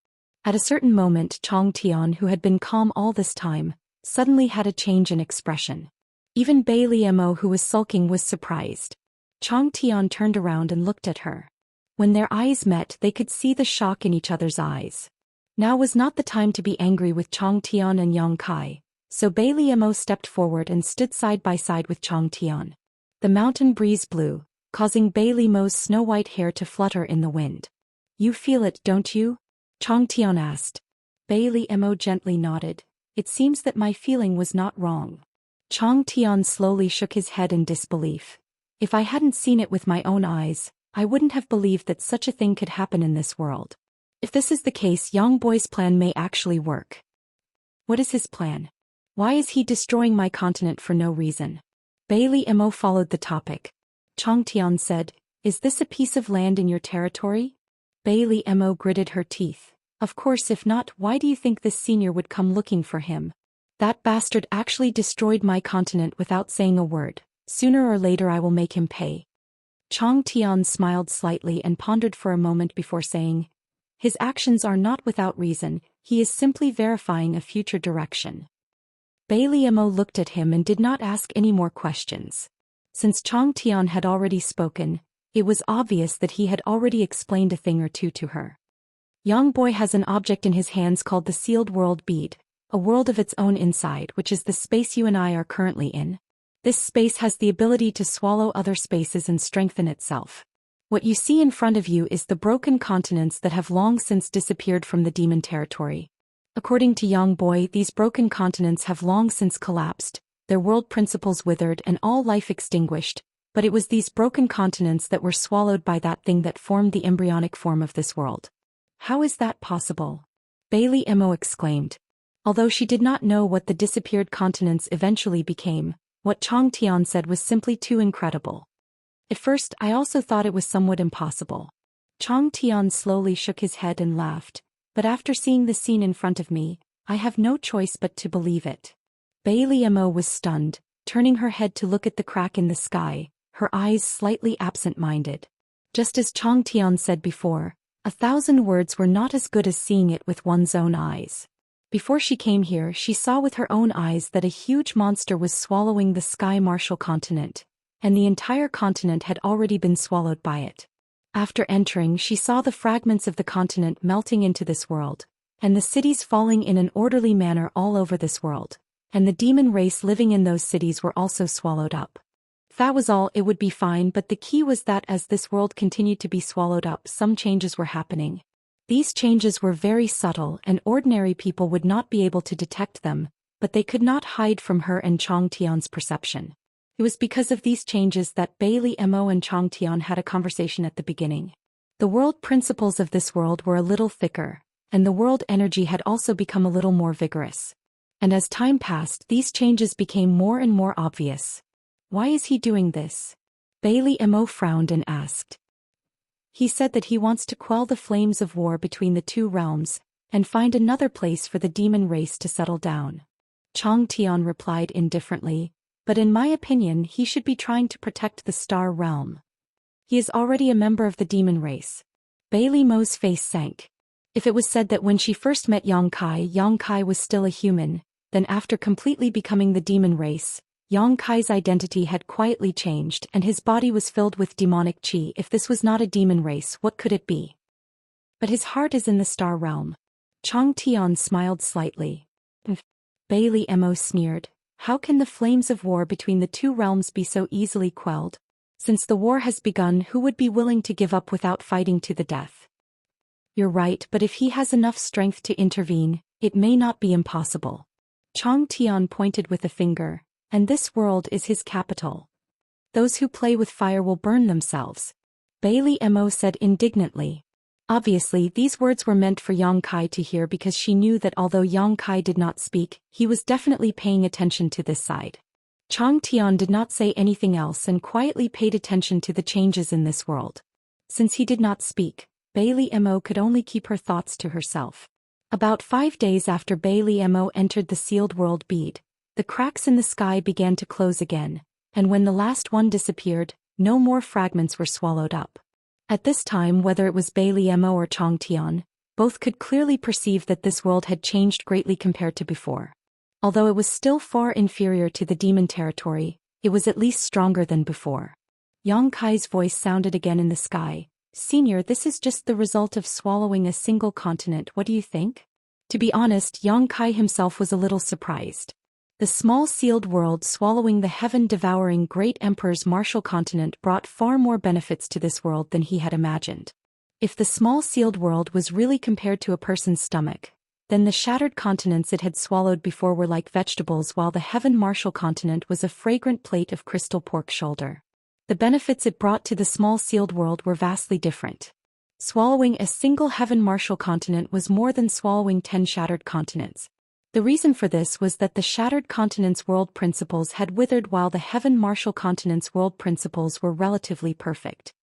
At a certain moment, Chang Tian, who had been calm all this time, suddenly had a change in expression. Even Bailey Mo, who was sulking, was surprised. Chang Tian turned around and looked at her. When their eyes met, they could see the shock in each other's eyes. Now was not the time to be angry with Chang Tian and Yang Kai, so Bailey Mo stepped forward and stood side by side with Chang Tian. The mountain breeze blew, causing Bailey Mo's snow-white hair to flutter in the wind. You feel it, don't you? Chang Tian asked. Bailey Mo gently nodded. It seems that my feeling was not wrong. Chang Tian slowly shook his head in disbelief. If I hadn't seen it with my own eyes, I wouldn't have believed that such a thing could happen in this world. If this is the case, Yang Boy's plan may actually work. What is his plan? Why is he destroying my continent for no reason? Bailey Mo followed the topic. Chang Tian said, Is this a piece of land in your territory? Bailey Mo gritted her teeth. Of course, if not, why do you think this senior would come looking for him? That bastard actually destroyed my continent without saying a word. Sooner or later I will make him pay. Chang Tian smiled slightly and pondered for a moment before saying, His actions are not without reason, he is simply verifying a future direction. Bailey Mo looked at him and did not ask any more questions. Since Chang Tian had already spoken, it was obvious that he had already explained a thing or two to her. Yang Boy has an object in his hands called the Sealed World Bead, a world of its own inside, which is the space you and I are currently in. This space has the ability to swallow other spaces and strengthen itself. What you see in front of you is the broken continents that have long since disappeared from the demon territory. According to Yang Boy, these broken continents have long since collapsed, their world principles withered and all life extinguished, but it was these broken continents that were swallowed by that thing that formed the embryonic form of this world. How is that possible? Bailey Mo exclaimed. Although she did not know what the disappeared continents eventually became, what Chang Tian said was simply too incredible. At first, I also thought it was somewhat impossible. Chang Tian slowly shook his head and laughed, but after seeing the scene in front of me, I have no choice but to believe it. Bailey Mo was stunned, turning her head to look at the crack in the sky, her eyes slightly absent-minded. Just as Chang Tian said before, 1,000 words were not as good as seeing it with one's own eyes. Before she came here, she saw with her own eyes that a huge monster was swallowing the Sky Martial continent, and the entire continent had already been swallowed by it. After entering, she saw the fragments of the continent melting into this world, and the cities falling in an orderly manner all over this world, and the demon race living in those cities were also swallowed up. If that was all, it would be fine, but the key was that as this world continued to be swallowed up, some changes were happening. These changes were very subtle, and ordinary people would not be able to detect them, but they could not hide from her and Chang Tian's perception. It was because of these changes that Bailey Mo and Chang Tian had a conversation at the beginning. The world principles of this world were a little thicker, and the world energy had also become a little more vigorous. And as time passed, these changes became more and more obvious. Why is he doing this? Bailey Mo frowned and asked. He said that he wants to quell the flames of war between the two realms, and find another place for the demon race to settle down. Chang Tian replied indifferently, but in my opinion he should be trying to protect the star realm. He is already a member of the demon race. Bailey Mo's face sank. If it was said that when she first met Yang Kai was still a human, then after completely becoming the demon race, Yang Kai's identity had quietly changed and his body was filled with demonic qi. If this was not a demon race, what could it be? But his heart is in the star realm. Chang Tian smiled slightly. Bailey Mo sneered. How can the flames of war between the two realms be so easily quelled? Since the war has begun, who would be willing to give up without fighting to the death? You're right, but if he has enough strength to intervene, it may not be impossible. Chang Tian pointed with a finger. And this world is his capital. Those who play with fire will burn themselves. Bailey Mo said indignantly. Obviously, these words were meant for Yang Kai to hear because she knew that although Yang Kai did not speak, he was definitely paying attention to this side. Chang Tian did not say anything else and quietly paid attention to the changes in this world. Since he did not speak, Bailey Mo could only keep her thoughts to herself. About 5 days after Bailey Mo entered the sealed world bead, the cracks in the sky began to close again, and when the last one disappeared, no more fragments were swallowed up. At this time, whether it was Bailey Mo or Chang Tian, both could clearly perceive that this world had changed greatly compared to before. Although it was still far inferior to the demon territory, it was at least stronger than before. Yang Kai's voice sounded again in the sky. Senior, this is just the result of swallowing a single continent, what do you think? To be honest, Yang Kai himself was a little surprised. The small sealed world swallowing the heaven-devouring great emperor's martial continent brought far more benefits to this world than he had imagined. If the small sealed world was really compared to a person's stomach, then the shattered continents it had swallowed before were like vegetables, while the heaven martial continent was a fragrant plate of crystal pork shoulder. The benefits it brought to the small sealed world were vastly different. Swallowing a single heaven martial continent was more than swallowing 10 shattered continents. The reason for this was that the shattered continent's world principles had withered while the heaven martial continent's world principles were relatively perfect.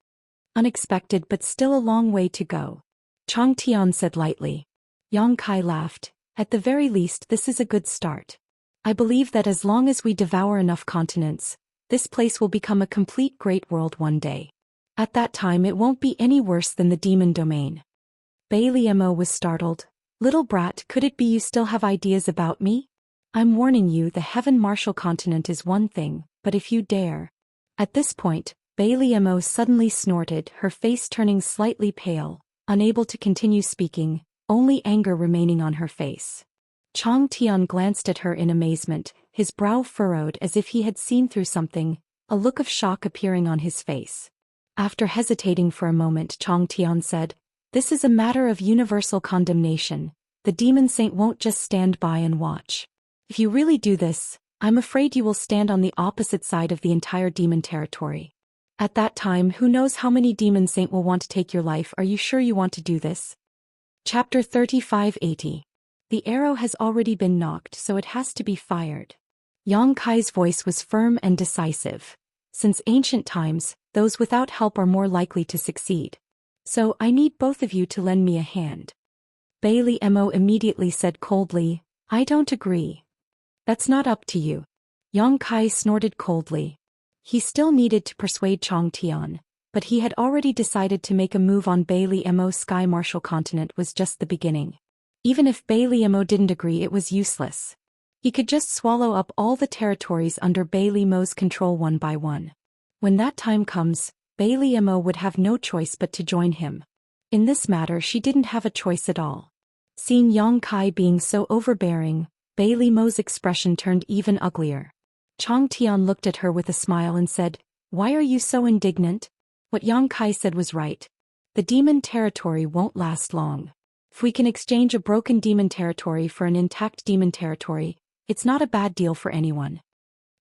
Unexpected, but still a long way to go. Chang Tian said lightly. Yang Kai laughed. At the very least, this is a good start. I believe that as long as we devour enough continents, this place will become a complete great world one day. At that time it won't be any worse than the demon domain. Bailey Mo was startled. Little brat, could it be you still have ideas about me? I'm warning you, the heaven martial continent is one thing, but if you dare. At this point, Bailey Mo suddenly snorted, her face turning slightly pale, unable to continue speaking, only anger remaining on her face. Chang Tian glanced at her in amazement, his brow furrowed as if he had seen through something, a look of shock appearing on his face. After hesitating for a moment, Chang Tian said, This is a matter of universal condemnation. The demon saint won't just stand by and watch. If you really do this, I'm afraid you will stand on the opposite side of the entire demon territory. At that time, who knows how many demon saint will want to take your life. Are you sure you want to do this? Chapter 3580. The arrow has already been knocked, so it has to be fired. Yang Kai's voice was firm and decisive. Since ancient times, those without help are more likely to succeed. So, I need both of you to lend me a hand. Bailey Mo immediately said coldly, I don't agree. That's not up to you. Yang Kai snorted coldly. He still needed to persuade Chang Tian, but he had already decided to make a move on Bailey Mo's Sky Martial Continent was just the beginning. Even if Bailey didn't agree, it was useless. He could just swallow up all the territories under Bailey's control one by one. When that time comes, Bailey would have no choice but to join him. In this matter, she didn't have a choice at all. Seeing Yang Kai being so overbearing, Bailey's expression turned even uglier. Chang Tian looked at her with a smile and said, "Why are you so indignant?" What Yang Kai said was right. The demon territory won't last long. If we can exchange a broken demon territory for an intact demon territory, it's not a bad deal for anyone.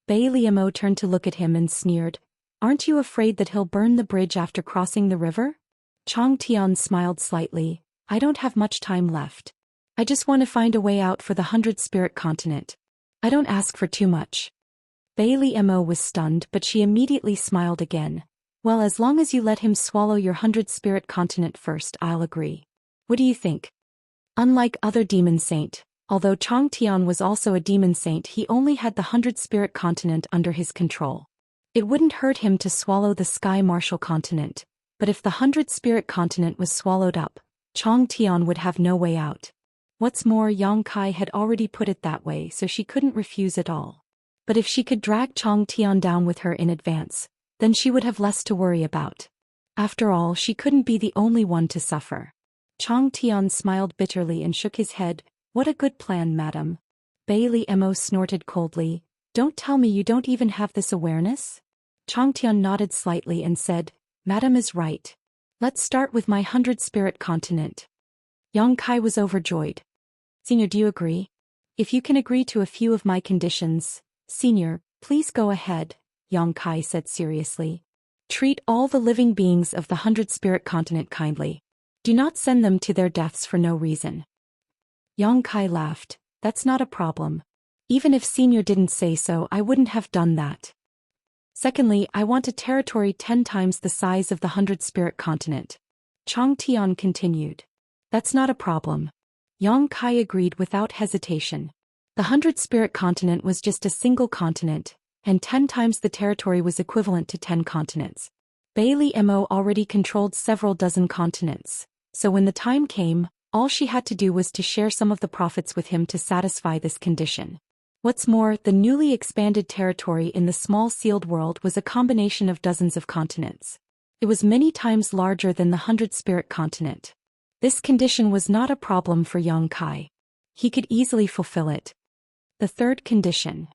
Bailey turned to look at him and sneered, "Aren't you afraid that he'll burn the bridge after crossing the river?" Chang Tian smiled slightly, "I don't have much time left. I just want to find a way out for the 100 Spirit Continent. I don't ask for too much." Bailey was stunned, but she immediately smiled again. "Well, as long as you let him swallow your 100 Spirit Continent first, I'll agree. What do you think?" Unlike other demon saint, although Chang Tian was also a demon saint, he only had the 100 Spirit Continent under his control. It wouldn't hurt him to swallow the Sky Martial Continent, but if the 100 Spirit Continent was swallowed up, Chang Tian would have no way out. What's more, Yang Kai had already put it that way, so she couldn't refuse at all. But if she could drag Chang Tian down with her in advance, then she would have less to worry about. After all, she couldn't be the only one to suffer. Chang Tian smiled bitterly and shook his head. "What a good plan, madam." Bailey snorted coldly, "Don't tell me you don't even have this awareness?" Chang Tian nodded slightly and said, "Madam is right. Let's start with my 100 Spirit Continent." Yang Kai was overjoyed. "Senior, do you agree? If you can agree to a few of my conditions, Senior, please go ahead," Yang Kai said seriously. "Treat all the living beings of the 100 Spirit Continent kindly. Do not send them to their deaths for no reason." Yang Kai laughed, "That's not a problem. Even if Senior didn't say so, I wouldn't have done that. Secondly, I want a territory 10 times the size of the 100 Spirit Continent." Chang Tian continued. "That's not a problem." Yang Kai agreed without hesitation. The 100 Spirit Continent was just a single continent, and 10 times the territory was equivalent to 10 continents. Bailey already controlled several dozen continents, so when the time came, all she had to do was to share some of the profits with him to satisfy this condition. What's more, the newly expanded territory in the small sealed world was a combination of dozens of continents. It was many times larger than the 100 Spirit Continent. This condition was not a problem for Yang Kai. He could easily fulfill it. The third condition.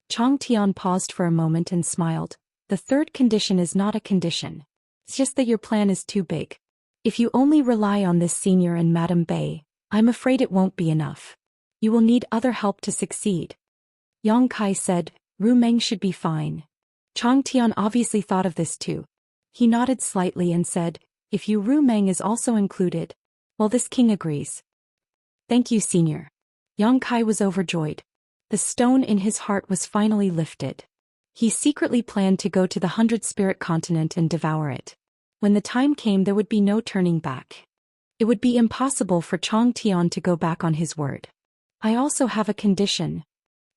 Chang Tian paused for a moment and smiled. "The third condition is not a condition. It's just that your plan is too big. If you only rely on this Senior and Madam Bei, I'm afraid it won't be enough. You will need other help to succeed." Yang Kai said, "Ru Meng should be fine." Chang Tian obviously thought of this too. He nodded slightly and said, "If you Ru Meng is also included, well, this king agrees." "Thank you, Senior." Yang Kai was overjoyed. The stone in his heart was finally lifted. He secretly planned to go to the 100 Spirit Continent and devour it. When the time came, there would be no turning back. It would be impossible for Chang Tian to go back on his word. "I also have a condition,"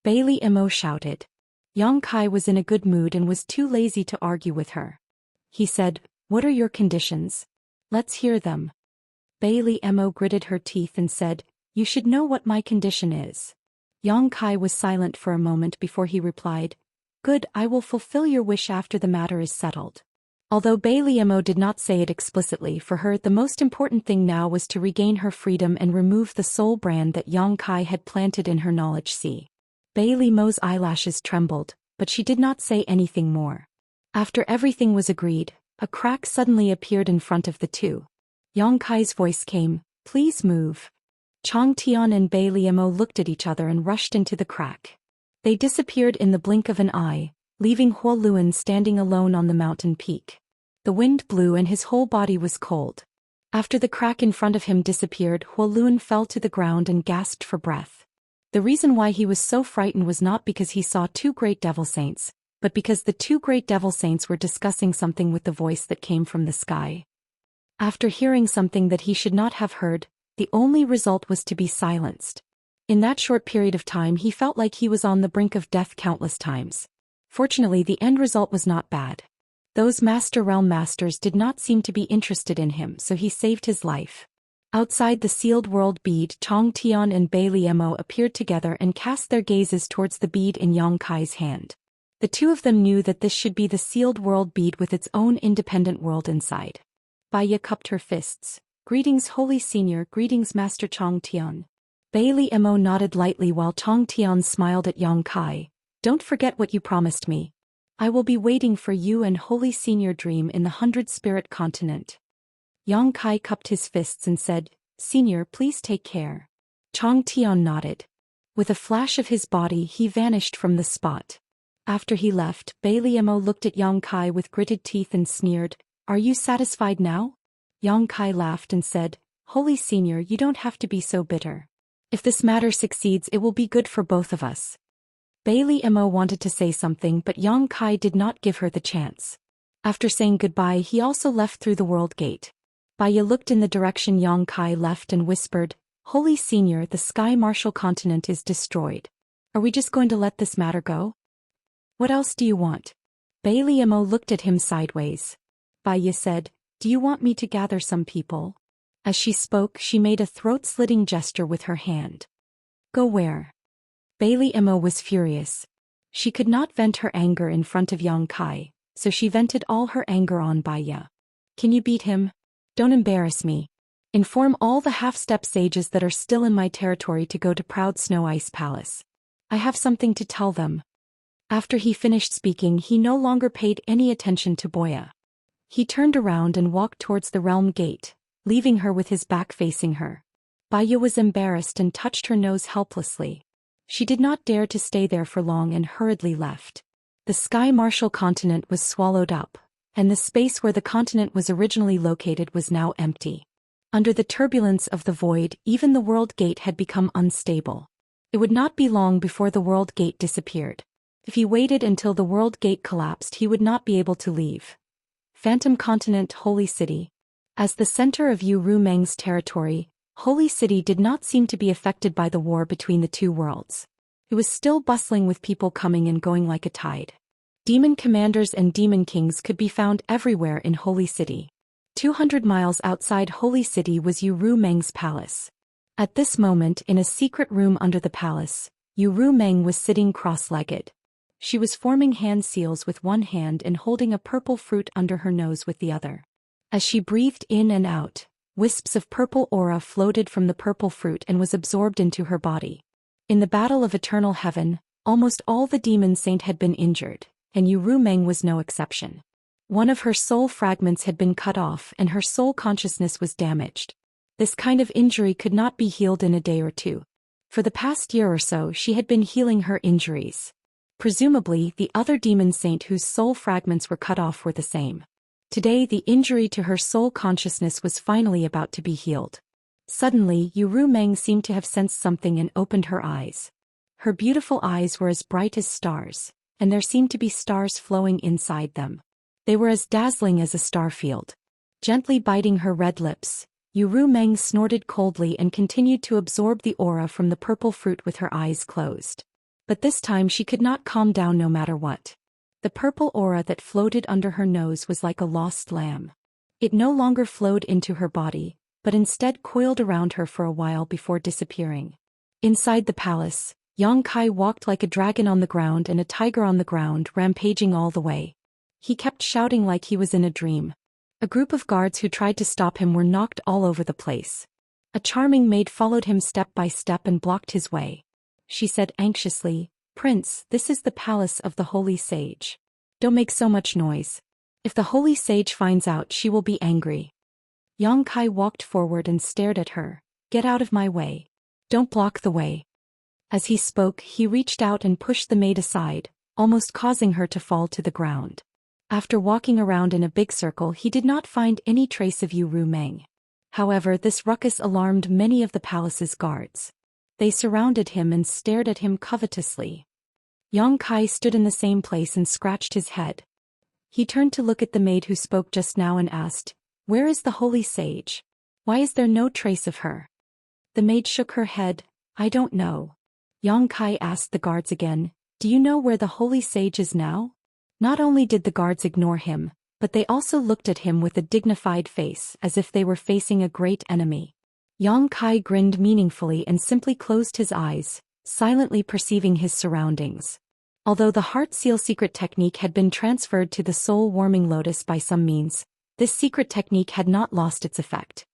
Bailey shouted. Yang Kai was in a good mood and was too lazy to argue with her. He said, "What are your conditions? Let's hear them." Bailey gritted her teeth and said, "You should know what my condition is." Yang Kai was silent for a moment before he replied, "Good, I will fulfill your wish after the matter is settled." Although Bailey did not say it explicitly, for her the most important thing now was to regain her freedom and remove the soul brand that Yang Kai had planted in her knowledge sea. Bailey's eyelashes trembled, but she did not say anything more. After everything was agreed, a crack suddenly appeared in front of the two. Yang Kai's voice came, "Please move." Chang Tian and Bailey looked at each other and rushed into the crack. They disappeared in the blink of an eye, leaving Huo Luan standing alone on the mountain peak. The wind blew and his whole body was cold. After the crack in front of him disappeared, Huo Luan fell to the ground and gasped for breath. The reason why he was so frightened was not because he saw two great devil saints, but because the two great devil saints were discussing something with the voice that came from the sky. After hearing something that he should not have heard, the only result was to be silenced. In that short period of time he felt like he was on the brink of death countless times. Fortunately, the end result was not bad. Those Master Realm Masters did not seem to be interested in him, so he saved his life. Outside the sealed world bead, Chong Tian and Bai Liemo appeared together and cast their gazes towards the bead in Yang Kai's hand. The two of them knew that this should be the sealed world bead with its own independent world inside. Bai Ye cupped her fists. Greetings, Holy Senior, greetings, Master Chong Tian. Bai Liemo nodded lightly while Chong Tian smiled at Yang Kai. Don't forget what you promised me. I will be waiting for you and Holy Senior Dream in the 100-spirit continent. Yang Kai cupped his fists and said, Senior, please take care. Chong Tian nodded. With a flash of his body he vanished from the spot. After he left, Bai Liemo looked at Yang Kai with gritted teeth and sneered, Are you satisfied now? Yang Kai laughed and said, Holy Senior, you don't have to be so bitter. If this matter succeeds it will be good for both of us. Bai Liemo wanted to say something but Yang Kai did not give her the chance. After saying goodbye he also left through the world gate. Bai Ye looked in the direction Yang Kai left and whispered, Holy Senior, the Sky Martial continent is destroyed. Are we just going to let this matter go? What else do you want? Bai Liemo looked at him sideways. Bai Ye said, Do you want me to gather some people? As she spoke she made a throat-slitting gesture with her hand. Go where? Bai Liemo was furious. She could not vent her anger in front of Yang Kai, so she vented all her anger on Bai Ye. Can you beat him? Don't embarrass me. Inform all the half-step sages that are still in my territory to go to Proud Snow Ice Palace. I have something to tell them. After he finished speaking he no longer paid any attention to Bai Ye. He turned around and walked towards the realm gate, leaving her with his back facing her. Bai Ye was embarrassed and touched her nose helplessly. She did not dare to stay there for long and hurriedly left. The Sky Martial continent was swallowed up, and the space where the continent was originally located was now empty. Under the turbulence of the void, even the world gate had become unstable. It would not be long before the world gate disappeared. If he waited until the world gate collapsed he would not be able to leave. Phantom Continent, Holy City. As the center of Yu Ru Meng's territory, Holy City did not seem to be affected by the war between the two worlds. It was still bustling with people coming and going like a tide. Demon commanders and demon kings could be found everywhere in Holy City. 200 miles outside Holy City was Yu Ru Meng's palace. At this moment, in a secret room under the palace, Yu Ru Meng was sitting cross-legged. She was forming hand seals with one hand and holding a purple fruit under her nose with the other. As she breathed in and out, wisps of purple aura floated from the purple fruit and was absorbed into her body. In the battle of eternal heaven, almost all the demon saint had been injured, and Yu Ru Meng was no exception. One of her soul fragments had been cut off and her soul consciousness was damaged. This kind of injury could not be healed in a day or two. For the past year or so she had been healing her injuries. Presumably, the other demon saint whose soul fragments were cut off were the same. Today the injury to her soul consciousness was finally about to be healed. Suddenly, Yu Ru Meng seemed to have sensed something and opened her eyes. Her beautiful eyes were as bright as stars, and there seemed to be stars flowing inside them. They were as dazzling as a star field. Gently biting her red lips, Yu Ru Meng snorted coldly and continued to absorb the aura from the purple fruit with her eyes closed. But this time she could not calm down no matter what. The purple aura that floated under her nose was like a lost lamb. It no longer flowed into her body, but instead coiled around her for a while before disappearing. Inside the palace, Yang Kai walked like a dragon on the ground and a tiger on the ground, rampaging all the way. He kept shouting like he was in a dream. A group of guards who tried to stop him were knocked all over the place. A charming maid followed him step by step and blocked his way. She said anxiously, "Prince, this is the palace of the Holy Sage. Don't make so much noise. If the Holy Sage finds out she will be angry." Yang Kai walked forward and stared at her. "Get out of my way. Don't block the way." As he spoke, he reached out and pushed the maid aside, almost causing her to fall to the ground. After walking around in a big circle he did not find any trace of Yu Ru Meng. However, this ruckus alarmed many of the palace's guards. They surrounded him and stared at him covetously. Yang Kai stood in the same place and scratched his head. He turned to look at the maid who spoke just now and asked, "Where is the Holy Sage? Why is there no trace of her?" The maid shook her head. "I don't know." Yang Kai asked the guards again, "Do you know where the Holy Sage is now?" Not only did the guards ignore him, but they also looked at him with a dignified face as if they were facing a great enemy. Yang Kai grinned meaningfully and simply closed his eyes, silently perceiving his surroundings. Although the heart seal secret technique had been transferred to the soul-warming lotus by some means, this secret technique had not lost its effect.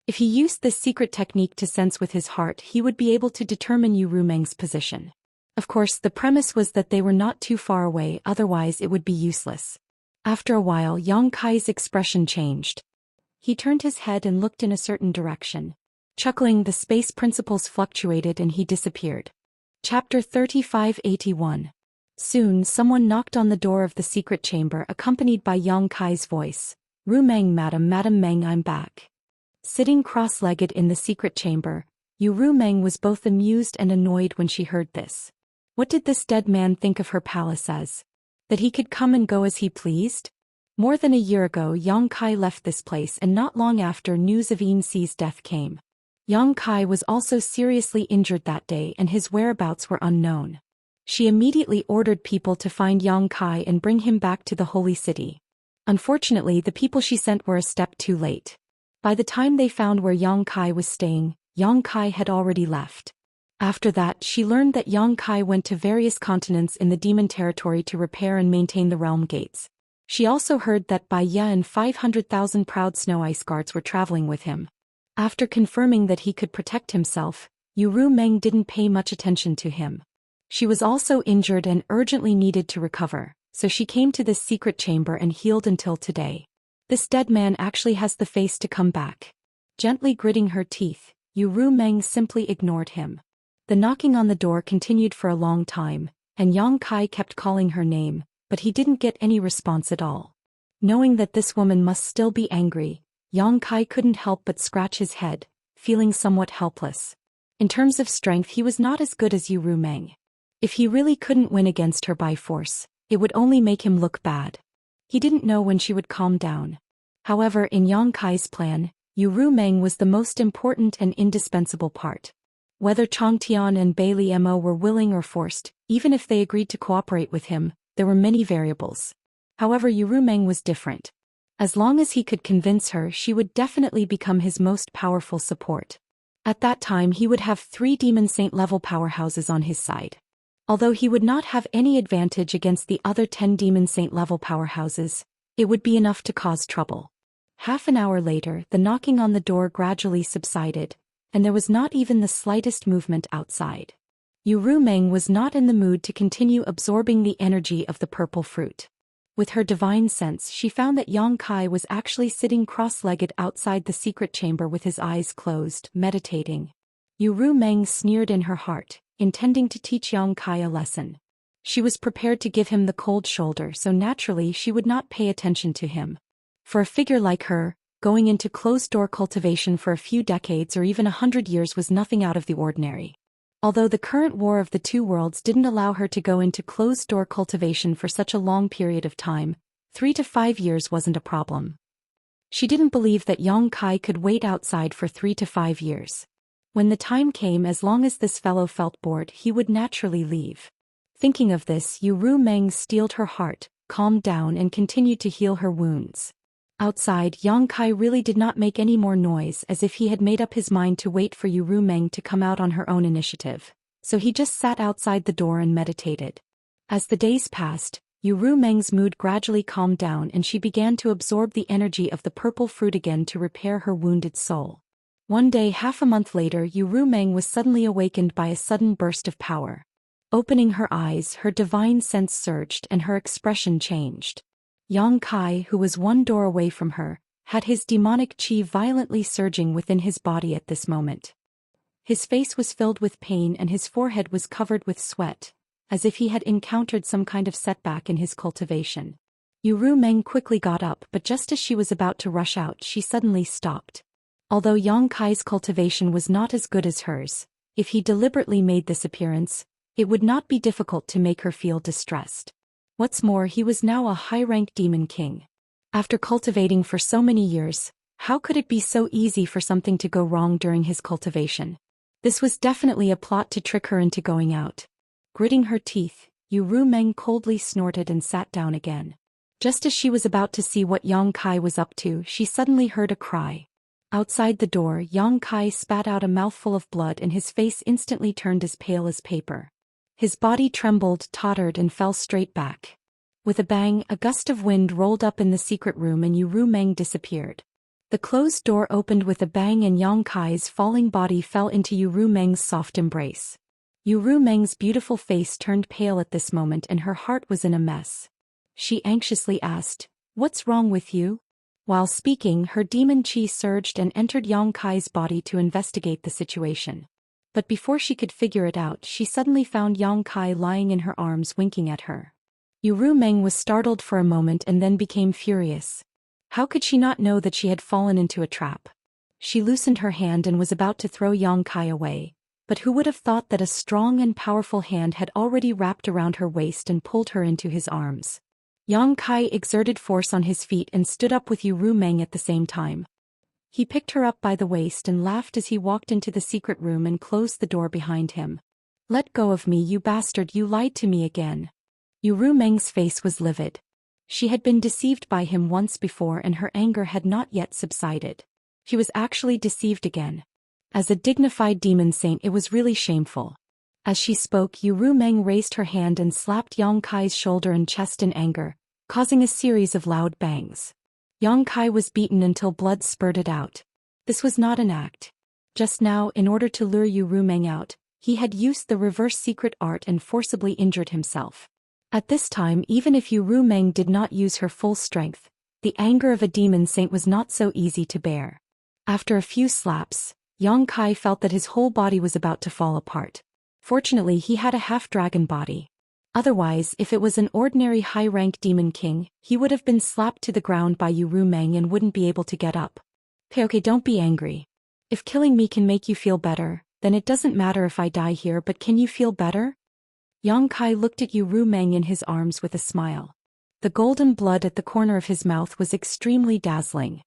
If he used this secret technique to sense with his heart, he would be able to determine Yu Rumeng's position. Of course, the premise was that they were not too far away, otherwise it would be useless. After a while, Yang Kai's expression changed. He turned his head and looked in a certain direction. Chuckling, the space principles fluctuated and he disappeared. Chapter 3581. Soon, someone knocked on the door of the secret chamber, accompanied by Yang Kai's voice. Rumeng, Madam Meng, I'm back. Sitting cross-legged in the secret chamber, Yu Rumeng was both amused and annoyed when she heard this. What did this dead man think of her palace as? That he could come and go as he pleased? More than a year ago, Yang Kai left this place, and not long after, news of Yin Si's death came. Yang Kai was also seriously injured that day and his whereabouts were unknown. She immediately ordered people to find Yang Kai and bring him back to the holy city. Unfortunately, the people she sent were a step too late. By the time they found where Yang Kai was staying, Yang Kai had already left. After that, she learned that Yang Kai went to various continents in the demon territory to repair and maintain the realm gates. She also heard that Bai Ye and 500,000 proud snow ice guards were traveling with him. After confirming that he could protect himself, Yu Rumeng didn't pay much attention to him. She was also injured and urgently needed to recover, so she came to this secret chamber and healed until today. This dead man actually has the face to come back. Gently gritting her teeth, Yu Rumeng simply ignored him. The knocking on the door continued for a long time, and Yang Kai kept calling her name, but he didn't get any response at all. Knowing that this woman must still be angry, Yang Kai couldn't help but scratch his head, feeling somewhat helpless. In terms of strength, he was not as good as Yu Rumeng. If he really couldn't win against her by force, it would only make him look bad. He didn't know when she would calm down. However, in Yang Kai's plan, Yu Rumeng was the most important and indispensable part. Whether Changtian and Bailey Mo were willing or forced, even if they agreed to cooperate with him, there were many variables. However, Yu Rumeng was different. As long as he could convince her, she would definitely become his most powerful support. At that time, he would have 3 Demon Saint level powerhouses on his side. Although he would not have any advantage against the other 10 Demon Saint level powerhouses, it would be enough to cause trouble. Half an hour later, the knocking on the door gradually subsided, and there was not even the slightest movement outside. Yu Rumeng was not in the mood to continue absorbing the energy of the purple fruit. With her divine sense, she found that Yang Kai was actually sitting cross-legged outside the secret chamber with his eyes closed, meditating. Yu Rumeng sneered in her heart, intending to teach Yang Kai a lesson. She was prepared to give him the cold shoulder, so naturally she would not pay attention to him. For a figure like her, going into closed-door cultivation for a few decades or even 100 years was nothing out of the ordinary. Although the current war of the two worlds didn't allow her to go into closed-door cultivation for such a long period of time, 3 to 5 years wasn't a problem. She didn't believe that Yang Kai could wait outside for 3 to 5 years. When the time came, as long as this fellow felt bored, he would naturally leave. Thinking of this, Yu Rumeng steeled her heart, calmed down and continued to heal her wounds. Outside, Yang Kai really did not make any more noise, as if he had made up his mind to wait for Yu Rumeng to come out on her own initiative. So he just sat outside the door and meditated. As the days passed, Yu Rumeng's mood gradually calmed down and she began to absorb the energy of the purple fruit again to repair her wounded soul. One day, half a month later, Yu Rumeng was suddenly awakened by a sudden burst of power. Opening her eyes, her divine sense surged and her expression changed. Yang Kai, who was one door away from her, had his demonic chi violently surging within his body at this moment. His face was filled with pain and his forehead was covered with sweat, as if he had encountered some kind of setback in his cultivation. Yu Rumeng quickly got up, but just as she was about to rush out, she suddenly stopped. Although Yang Kai's cultivation was not as good as hers, if he deliberately made this appearance, it would not be difficult to make her feel distressed. What's more, he was now a high-ranked demon king. After cultivating for so many years, how could it be so easy for something to go wrong during his cultivation? This was definitely a plot to trick her into going out. Gritting her teeth, Yu Rumeng coldly snorted and sat down again. Just as she was about to see what Yang Kai was up to, she suddenly heard a cry. Outside the door, Yang Kai spat out a mouthful of blood and his face instantly turned as pale as paper. His body trembled, tottered and fell straight back. With a bang, a gust of wind rolled up in the secret room and Yu Rumeng disappeared. The closed door opened with a bang and Yang Kai's falling body fell into Yu Rumeng's soft embrace. Yu Rumeng's beautiful face turned pale at this moment and her heart was in a mess. She anxiously asked, "What's wrong with you?" While speaking, her demon chi surged and entered Yang Kai's body to investigate the situation. But before she could figure it out, she suddenly found Yang Kai lying in her arms winking at her. Yu Rumeng was startled for a moment and then became furious. How could she not know that she had fallen into a trap? She loosened her hand and was about to throw Yang Kai away, but who would have thought that a strong and powerful hand had already wrapped around her waist and pulled her into his arms. Yang Kai exerted force on his feet and stood up with Yu Rumeng at the same time. He picked her up by the waist and laughed as he walked into the secret room and closed the door behind him. "Let go of me, you bastard, you lied to me again." Yu Rumeng's face was livid. She had been deceived by him once before and her anger had not yet subsided. She was actually deceived again. As a dignified demon saint, it was really shameful. As she spoke, Yu Rumeng raised her hand and slapped Yang Kai's shoulder and chest in anger, causing a series of loud bangs. Yang Kai was beaten until blood spurted out. This was not an act. Just now, in order to lure Yu Rumeng out, he had used the reverse secret art and forcibly injured himself. At this time, even if Yu Rumeng did not use her full strength, the anger of a demon saint was not so easy to bear. After a few slaps, Yang Kai felt that his whole body was about to fall apart. Fortunately, he had a half-dragon body. Otherwise, if it was an ordinary high-rank demon king, he would have been slapped to the ground by Yu Rumeng and wouldn't be able to get up. Okay, don't be angry. If killing me can make you feel better, then it doesn't matter if I die here, but can you feel better? Yang Kai looked at Yu Rumeng in his arms with a smile. The golden blood at the corner of his mouth was extremely dazzling.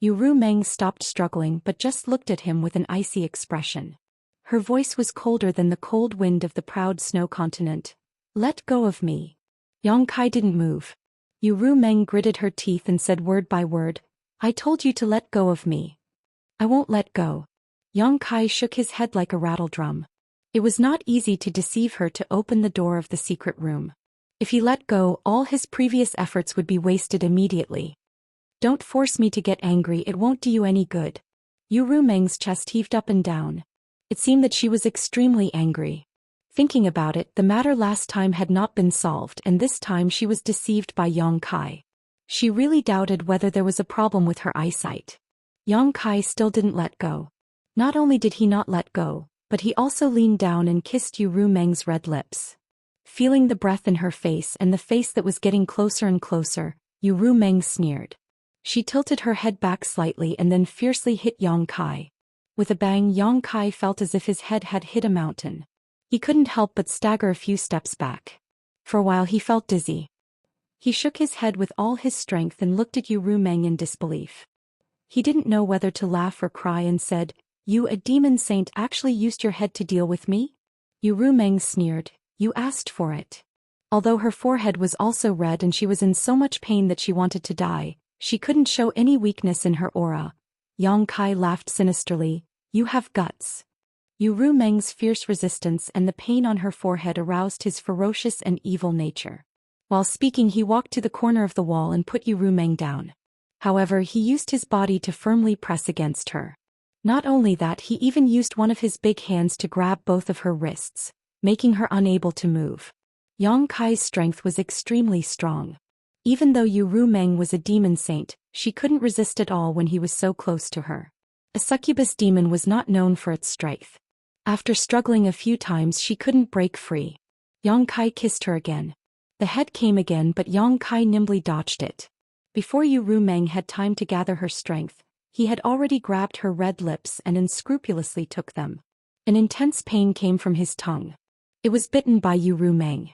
Yu Rumeng stopped struggling but just looked at him with an icy expression. Her voice was colder than the cold wind of the proud snow continent. "Let go of me." Yang Kai didn't move. Yu Rumeng gritted her teeth and said word by word, "I told you to let go of me." "I won't let go." Yang Kai shook his head like a rattle drum. It was not easy to deceive her to open the door of the secret room. If he let go, all his previous efforts would be wasted immediately. "Don't force me to get angry, it won't do you any good." Yu Rumeng's chest heaved up and down. It seemed that she was extremely angry. Thinking about it, the matter last time had not been solved and this time she was deceived by Yang Kai. She really doubted whether there was a problem with her eyesight. Yang Kai still didn't let go. Not only did he not let go, but he also leaned down and kissed Yu Rumeng's red lips. Feeling the breath in her face and the face that was getting closer and closer, Yu Rumeng sneered. She tilted her head back slightly and then fiercely hit Yang Kai. With a bang, Yang Kai felt as if his head had hit a mountain. He couldn't help but stagger a few steps back. For a while he felt dizzy. He shook his head with all his strength and looked at Yu Rumeng in disbelief. He didn't know whether to laugh or cry and said, "You, a demon saint, actually used your head to deal with me?" Yu Rumeng sneered, "You asked for it." Although her forehead was also red and she was in so much pain that she wanted to die, she couldn't show any weakness in her aura. Yang Kai laughed sinisterly, "You have guts." Yu Rumeng's fierce resistance and the pain on her forehead aroused his ferocious and evil nature. While speaking, he walked to the corner of the wall and put Yu Rumeng down. However, he used his body to firmly press against her. Not only that, he even used one of his big hands to grab both of her wrists, making her unable to move. Yang Kai's strength was extremely strong. Even though Yu Rumeng was a demon saint, she couldn't resist at all when he was so close to her. A succubus demon was not known for its strength. After struggling a few times, she couldn't break free. Yang Kai kissed her again. The head came again, but Yang Kai nimbly dodged it. Before Yu Rumeng had time to gather her strength, he had already grabbed her red lips and unscrupulously took them. An intense pain came from his tongue. It was bitten by Yu Rumeng.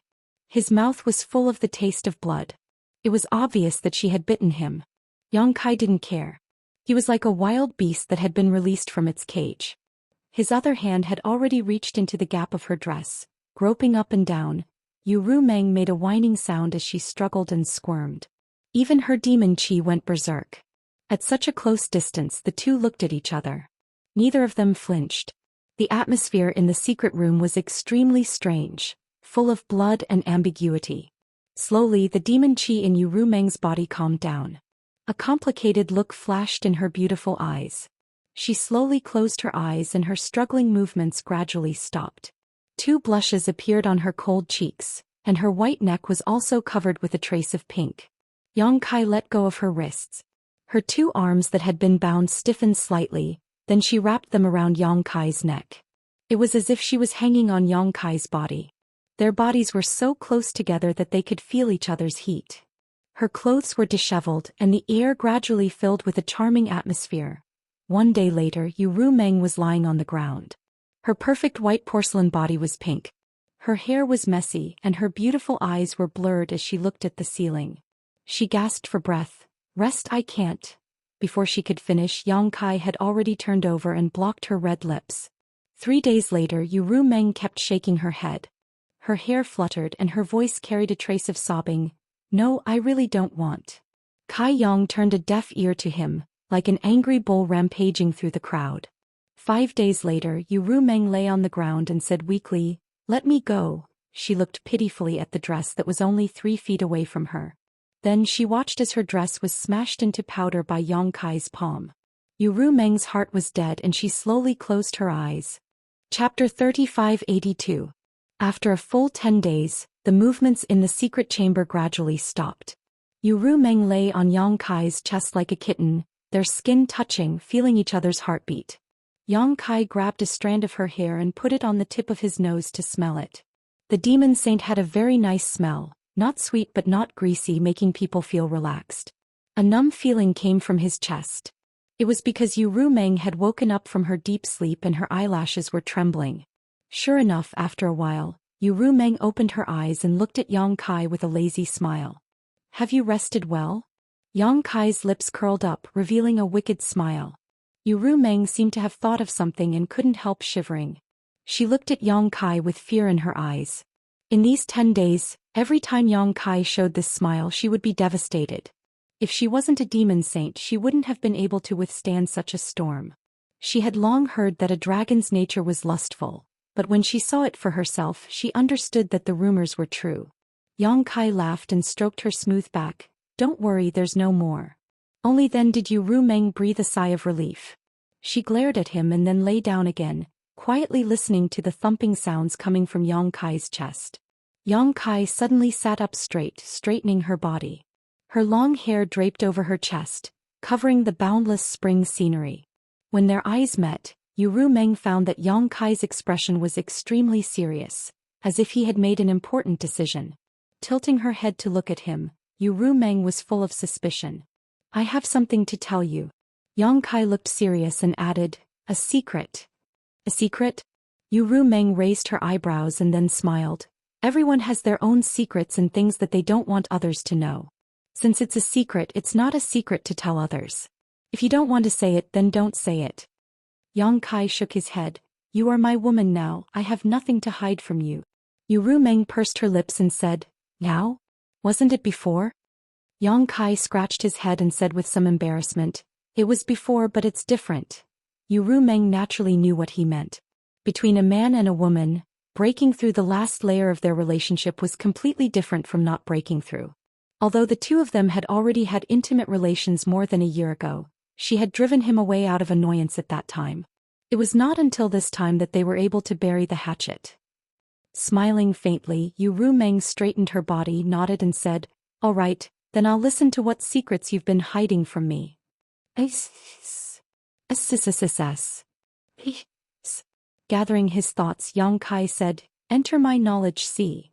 His mouth was full of the taste of blood. It was obvious that she had bitten him. Yang Kai didn't care. He was like a wild beast that had been released from its cage. His other hand had already reached into the gap of her dress, groping up and down. Yu Rumeng made a whining sound as she struggled and squirmed. Even her demon chi went berserk. At such a close distance, the two looked at each other. Neither of them flinched. The atmosphere in the secret room was extremely strange, full of blood and ambiguity. Slowly, the demon qi in Yu Rumeng's body calmed down. A complicated look flashed in her beautiful eyes. She slowly closed her eyes and her struggling movements gradually stopped. 2 blushes appeared on her cold cheeks, and her white neck was also covered with a trace of pink. Xianxia let go of her wrists. Her 2 arms that had been bound stiffened slightly, then she wrapped them around Xianxia's neck. It was as if she was hanging on Xianxia's body. Their bodies were so close together that they could feel each other's heat. Her clothes were disheveled and the air gradually filled with a charming atmosphere. One day later, Yu Rumeng was lying on the ground. Her perfect white porcelain body was pink. Her hair was messy and her beautiful eyes were blurred as she looked at the ceiling. She gasped for breath. "Rest, I can't." Before she could finish, Xianxia had already turned over and blocked her red lips. 3 days later, Yu Rumeng kept shaking her head. Her hair fluttered and her voice carried a trace of sobbing. "No, I really don't want." Kai Yang turned a deaf ear to him, like an angry bull rampaging through the crowd. 5 days later, Yu Rumeng lay on the ground and said weakly, "Let me go." She looked pitifully at the dress that was only 3 feet away from her. Then she watched as her dress was smashed into powder by Xianxia's palm. Yu Rumeng's heart was dead and she slowly closed her eyes. Chapter 3582. After a full 10 days, the movements in the secret chamber gradually stopped. Yu Rumeng lay on Xianxia's chest like a kitten, their skin touching, feeling each other's heartbeat. Xianxia grabbed a strand of her hair and put it on the tip of his nose to smell it. The demon saint had a very nice smell, not sweet but not greasy, making people feel relaxed. A numb feeling came from his chest. It was because Yu Rumeng had woken up from her deep sleep and her eyelashes were trembling. Sure enough, after a while, Yu Rumeng opened her eyes and looked at Xianxia with a lazy smile. "Have you rested well?" Xianxia's lips curled up, revealing a wicked smile. Yu Rumeng seemed to have thought of something and couldn't help shivering. She looked at Xianxia with fear in her eyes. In these 10 days, every time Xianxia showed this smile she would be devastated. If she wasn't a demon saint, she wouldn't have been able to withstand such a storm. She had long heard that a dragon's nature was lustful, but when she saw it for herself, she understood that the rumors were true. Xianxia laughed and stroked her smooth back. "Don't worry, there's no more." Only then did Yu Rumeng breathe a sigh of relief. She glared at him and then lay down again, quietly listening to the thumping sounds coming from Xianxia's chest. Xianxia suddenly sat up straight, straightening her body. Her long hair draped over her chest, covering the boundless spring scenery. When their eyes met, Yu Rumeng found that Xianxia's expression was extremely serious, as if he had made an important decision. Tilting her head to look at him, Yu Rumeng was full of suspicion. "I have something to tell you." Xianxia looked serious and added, "A secret." "A secret?" Yu Rumeng raised her eyebrows and then smiled. "Everyone has their own secrets and things that they don't want others to know. Since it's a secret, it's not a secret to tell others. If you don't want to say it, then don't say it." Xianxia shook his head. "You are my woman now, I have nothing to hide from you." Yu Rumeng pursed her lips and said, "Now? Wasn't it before?" Xianxia scratched his head and said with some embarrassment, "It was before, but it's different." Yu Rumeng naturally knew what he meant. Between a man and a woman, breaking through the last layer of their relationship was completely different from not breaking through. Although the two of them had already had intimate relations more than a year ago, she had driven him away out of annoyance at that time. It was not until this time that they were able to bury the hatchet. Smiling faintly, Yu Rumeng straightened her body, nodded and said, "All right, then I'll listen to what secrets you've been hiding from me." Gathering his thoughts, Xianxia said, "Enter my knowledge sea."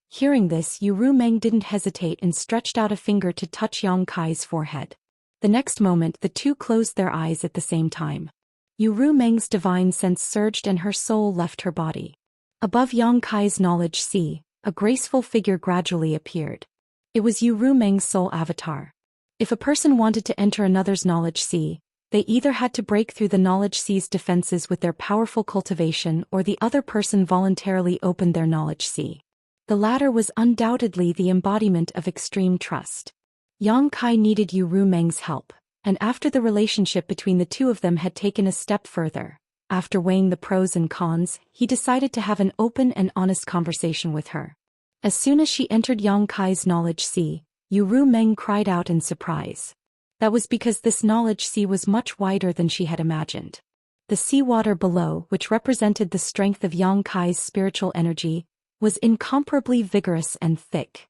Hearing this, Yu Rumeng didn't hesitate and stretched out a finger to touch Xianxia's forehead. The next moment, the two closed their eyes at the same time. Yu Rumeng's divine sense surged and her soul left her body. Above Xianxia's knowledge sea, a graceful figure gradually appeared. It was Yu Rumeng's soul avatar. If a person wanted to enter another's knowledge sea, they either had to break through the knowledge sea's defenses with their powerful cultivation or the other person voluntarily opened their knowledge sea. The latter was undoubtedly the embodiment of extreme trust. Xianxia needed Yu Rumeng's help, And after the relationship between the two of them had taken a step further, after weighing the pros and cons, he decided to have an open and honest conversation with her. As soon as she entered Yang Kai's knowledge sea, Yu Meng cried out in surprise. That was because this knowledge sea was much wider than she had imagined. The seawater below, which represented the strength of Yang Kai's spiritual energy, was incomparably vigorous and thick.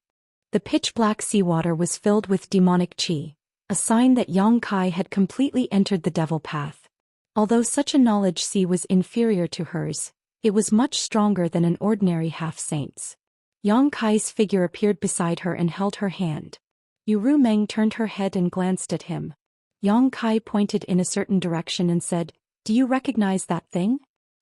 The pitch-black seawater was filled with demonic qi, a sign that Yang Kai had completely entered the devil path. Although such a knowledge sea was inferior to hers, it was much stronger than an ordinary half-saint's. Yang Kai's figure appeared beside her and held her hand. Yu Meng turned her head and glanced at him. Yang Kai pointed in a certain direction and said, "Do you recognize that thing?"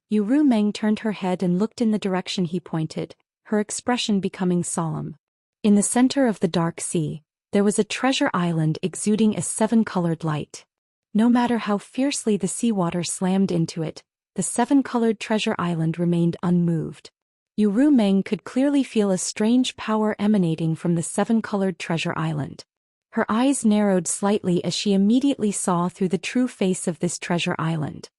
Yu Meng turned her head and looked in the direction he pointed, her expression becoming solemn. In the center of the dark sea, there was a treasure island exuding a seven-colored light. No matter how fiercely the seawater slammed into it, the seven-colored treasure island remained unmoved. Yu Meng could clearly feel a strange power emanating from the seven-colored treasure island. Her eyes narrowed slightly as she immediately saw through the true face of this treasure island.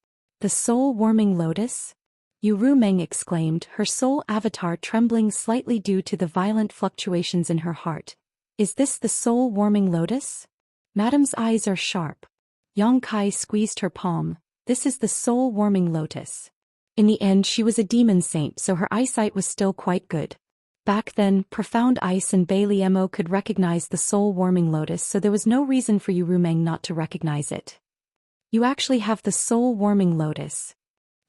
The soul-warming lotus? Yu Meng exclaimed, her soul avatar trembling slightly due to the violent fluctuations in her heart. Is this the soul-warming lotus? Madam's eyes are sharp. Yang Kai squeezed her palm. This is the soul-warming lotus. In the end she was a demon saint, so her eyesight was still quite good. Back then, Profound Ice and Bai Liemo could recognize the soul-warming lotus, so there was no reason for Yu Meng not to recognize it. You actually have the soul-warming lotus.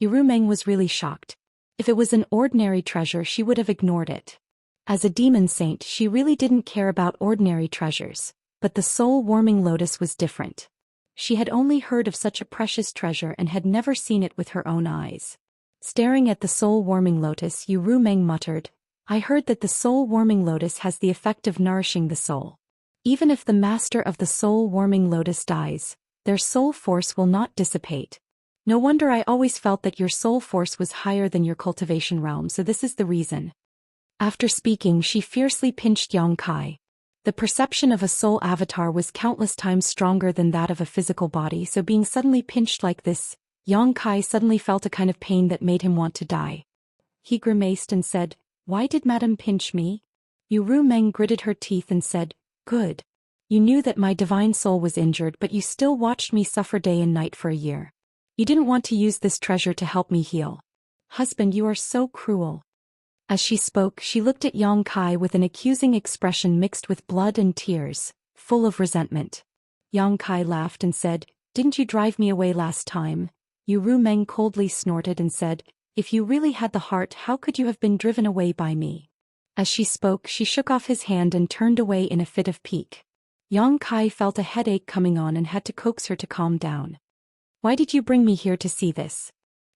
Yu Meng was really shocked. If it was an ordinary treasure she would have ignored it. As a demon saint she really didn't care about ordinary treasures, but the soul-warming lotus was different. She had only heard of such a precious treasure and had never seen it with her own eyes. Staring at the soul-warming lotus, Yu Meng muttered, "I heard that the soul-warming lotus has the effect of nourishing the soul. Even if the master of the soul-warming lotus dies, their soul force will not dissipate. No wonder I always felt that your soul force was higher than your cultivation realm, so this is the reason." After speaking, she fiercely pinched Yang Kai. The perception of a soul avatar was countless times stronger than that of a physical body, so being suddenly pinched like this, Yang Kai suddenly felt a kind of pain that made him want to die. He grimaced and said, "Why did Madame pinch me?" Yu Meng gritted her teeth and said, "Good. You knew that my divine soul was injured, but you still watched me suffer day and night for a year. You didn't want to use this treasure to help me heal. Husband, you are so cruel." As she spoke, she looked at Yang Kai with an accusing expression mixed with blood and tears, full of resentment. Yang Kai laughed and said, "Didn't you drive me away last time?" Yu Meng coldly snorted and said, "If you really had the heart, how could you have been driven away by me?" As she spoke, she shook off his hand and turned away in a fit of pique. Yang Kai felt a headache coming on and had to coax her to calm down. "Why did you bring me here to see this?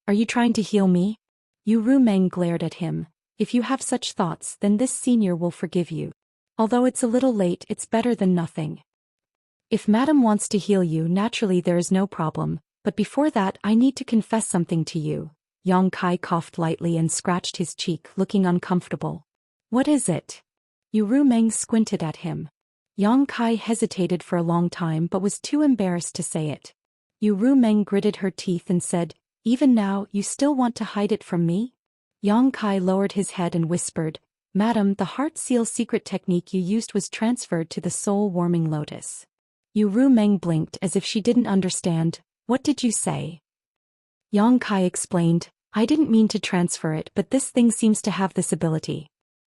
Are you trying to heal me?" Yu Meng glared at him. "If you have such thoughts, then this senior will forgive you. Although it's a little late, it's better than nothing. If Madame wants to heal you, naturally there is no problem, but before that I need to confess something to you." Yang Kai coughed lightly and scratched his cheek, looking uncomfortable. "What is it?" Yu Meng squinted at him. Yang Kai hesitated for a long time but was too embarrassed to say it. Yu Meng gritted her teeth and said, "Even now, you still want to hide it from me?" Yang Kai lowered his head and whispered, "Madam, the heart seal secret technique you used was transferred to the soul-warming lotus." Yu Meng blinked as if she didn't understand. "What did you say?" Yang Kai explained, "I didn't mean to transfer it, but this thing seems to have this ability.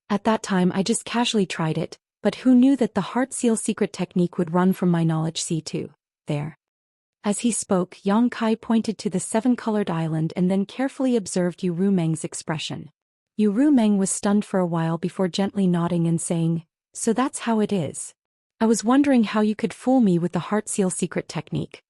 At that time I just casually tried it, but who knew that the heart seal secret technique would run from my knowledge sea to there." As he spoke, Yang Kai pointed to the seven-colored island and then carefully observed Yu Meng's expression. Yu Meng was stunned for a while before gently nodding and saying, "So that's how it is. I was wondering how you could fool me with the heart seal secret technique."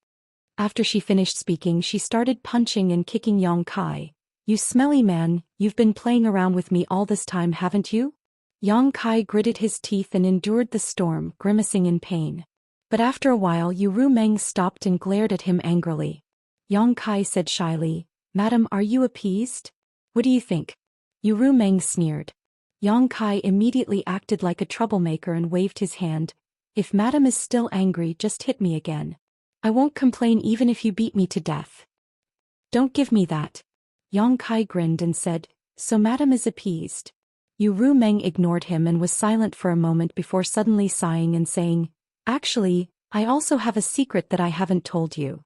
After she finished speaking, she started punching and kicking Yang Kai. "You smelly man, you've been playing around with me all this time, haven't you?" Yang Kai gritted his teeth and endured the storm, grimacing in pain. But after a while Yu Meng stopped and glared at him angrily. Yang Kai said shyly, "Madam, are you appeased? What do you think?" Yu Meng sneered. Yang Kai immediately acted like a troublemaker and waved his hand. "If Madam is still angry, just hit me again." I won't complain even if you beat me to death. Don't give me that. Yang Kai grinned and said, so madam is appeased. Yu Rumeng ignored him and was silent for a moment before suddenly sighing and saying, actually, I also have a secret that I haven't told you.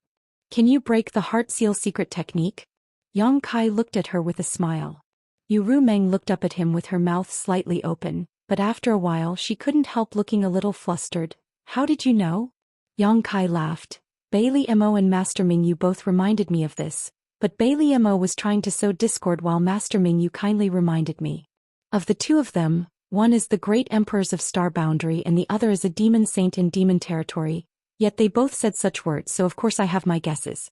Can you break the heart seal secret technique? Yang Kai looked at her with a smile. Yu Rumeng looked up at him with her mouth slightly open, but after a while she couldn't help looking a little flustered. How did you know? Yang Kai laughed. Bailey Mo and Master Ming Yu both reminded me of this, but Bailey Mo was trying to sow discord while Master Ming Yu kindly reminded me. Of the two of them, one is the great emperors of Star Boundary and the other is a demon saint in demon territory, yet they both said such words, so of course I have my guesses.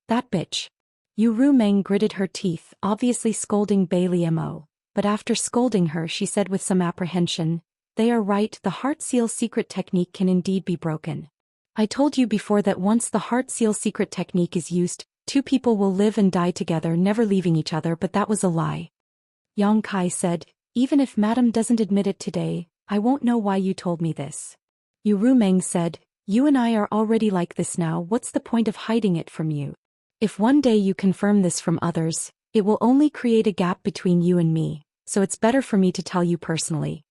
That bitch. Yu Rumeng gritted her teeth, obviously scolding Bailey Mo, but after scolding her she said with some apprehension, they are right, the heart seal secret technique can indeed be broken. I told you before that once the heart seal secret technique is used, two people will live and die together, never leaving each other, but that was a lie. Yang Kai said, even if madam doesn't admit it today, I won't know why you told me this. Yu Rumeng said, you and I are already like this now, what's the point of hiding it from you? If one day you confirm this from others, it will only create a gap between you and me, so it's better for me to tell you personally.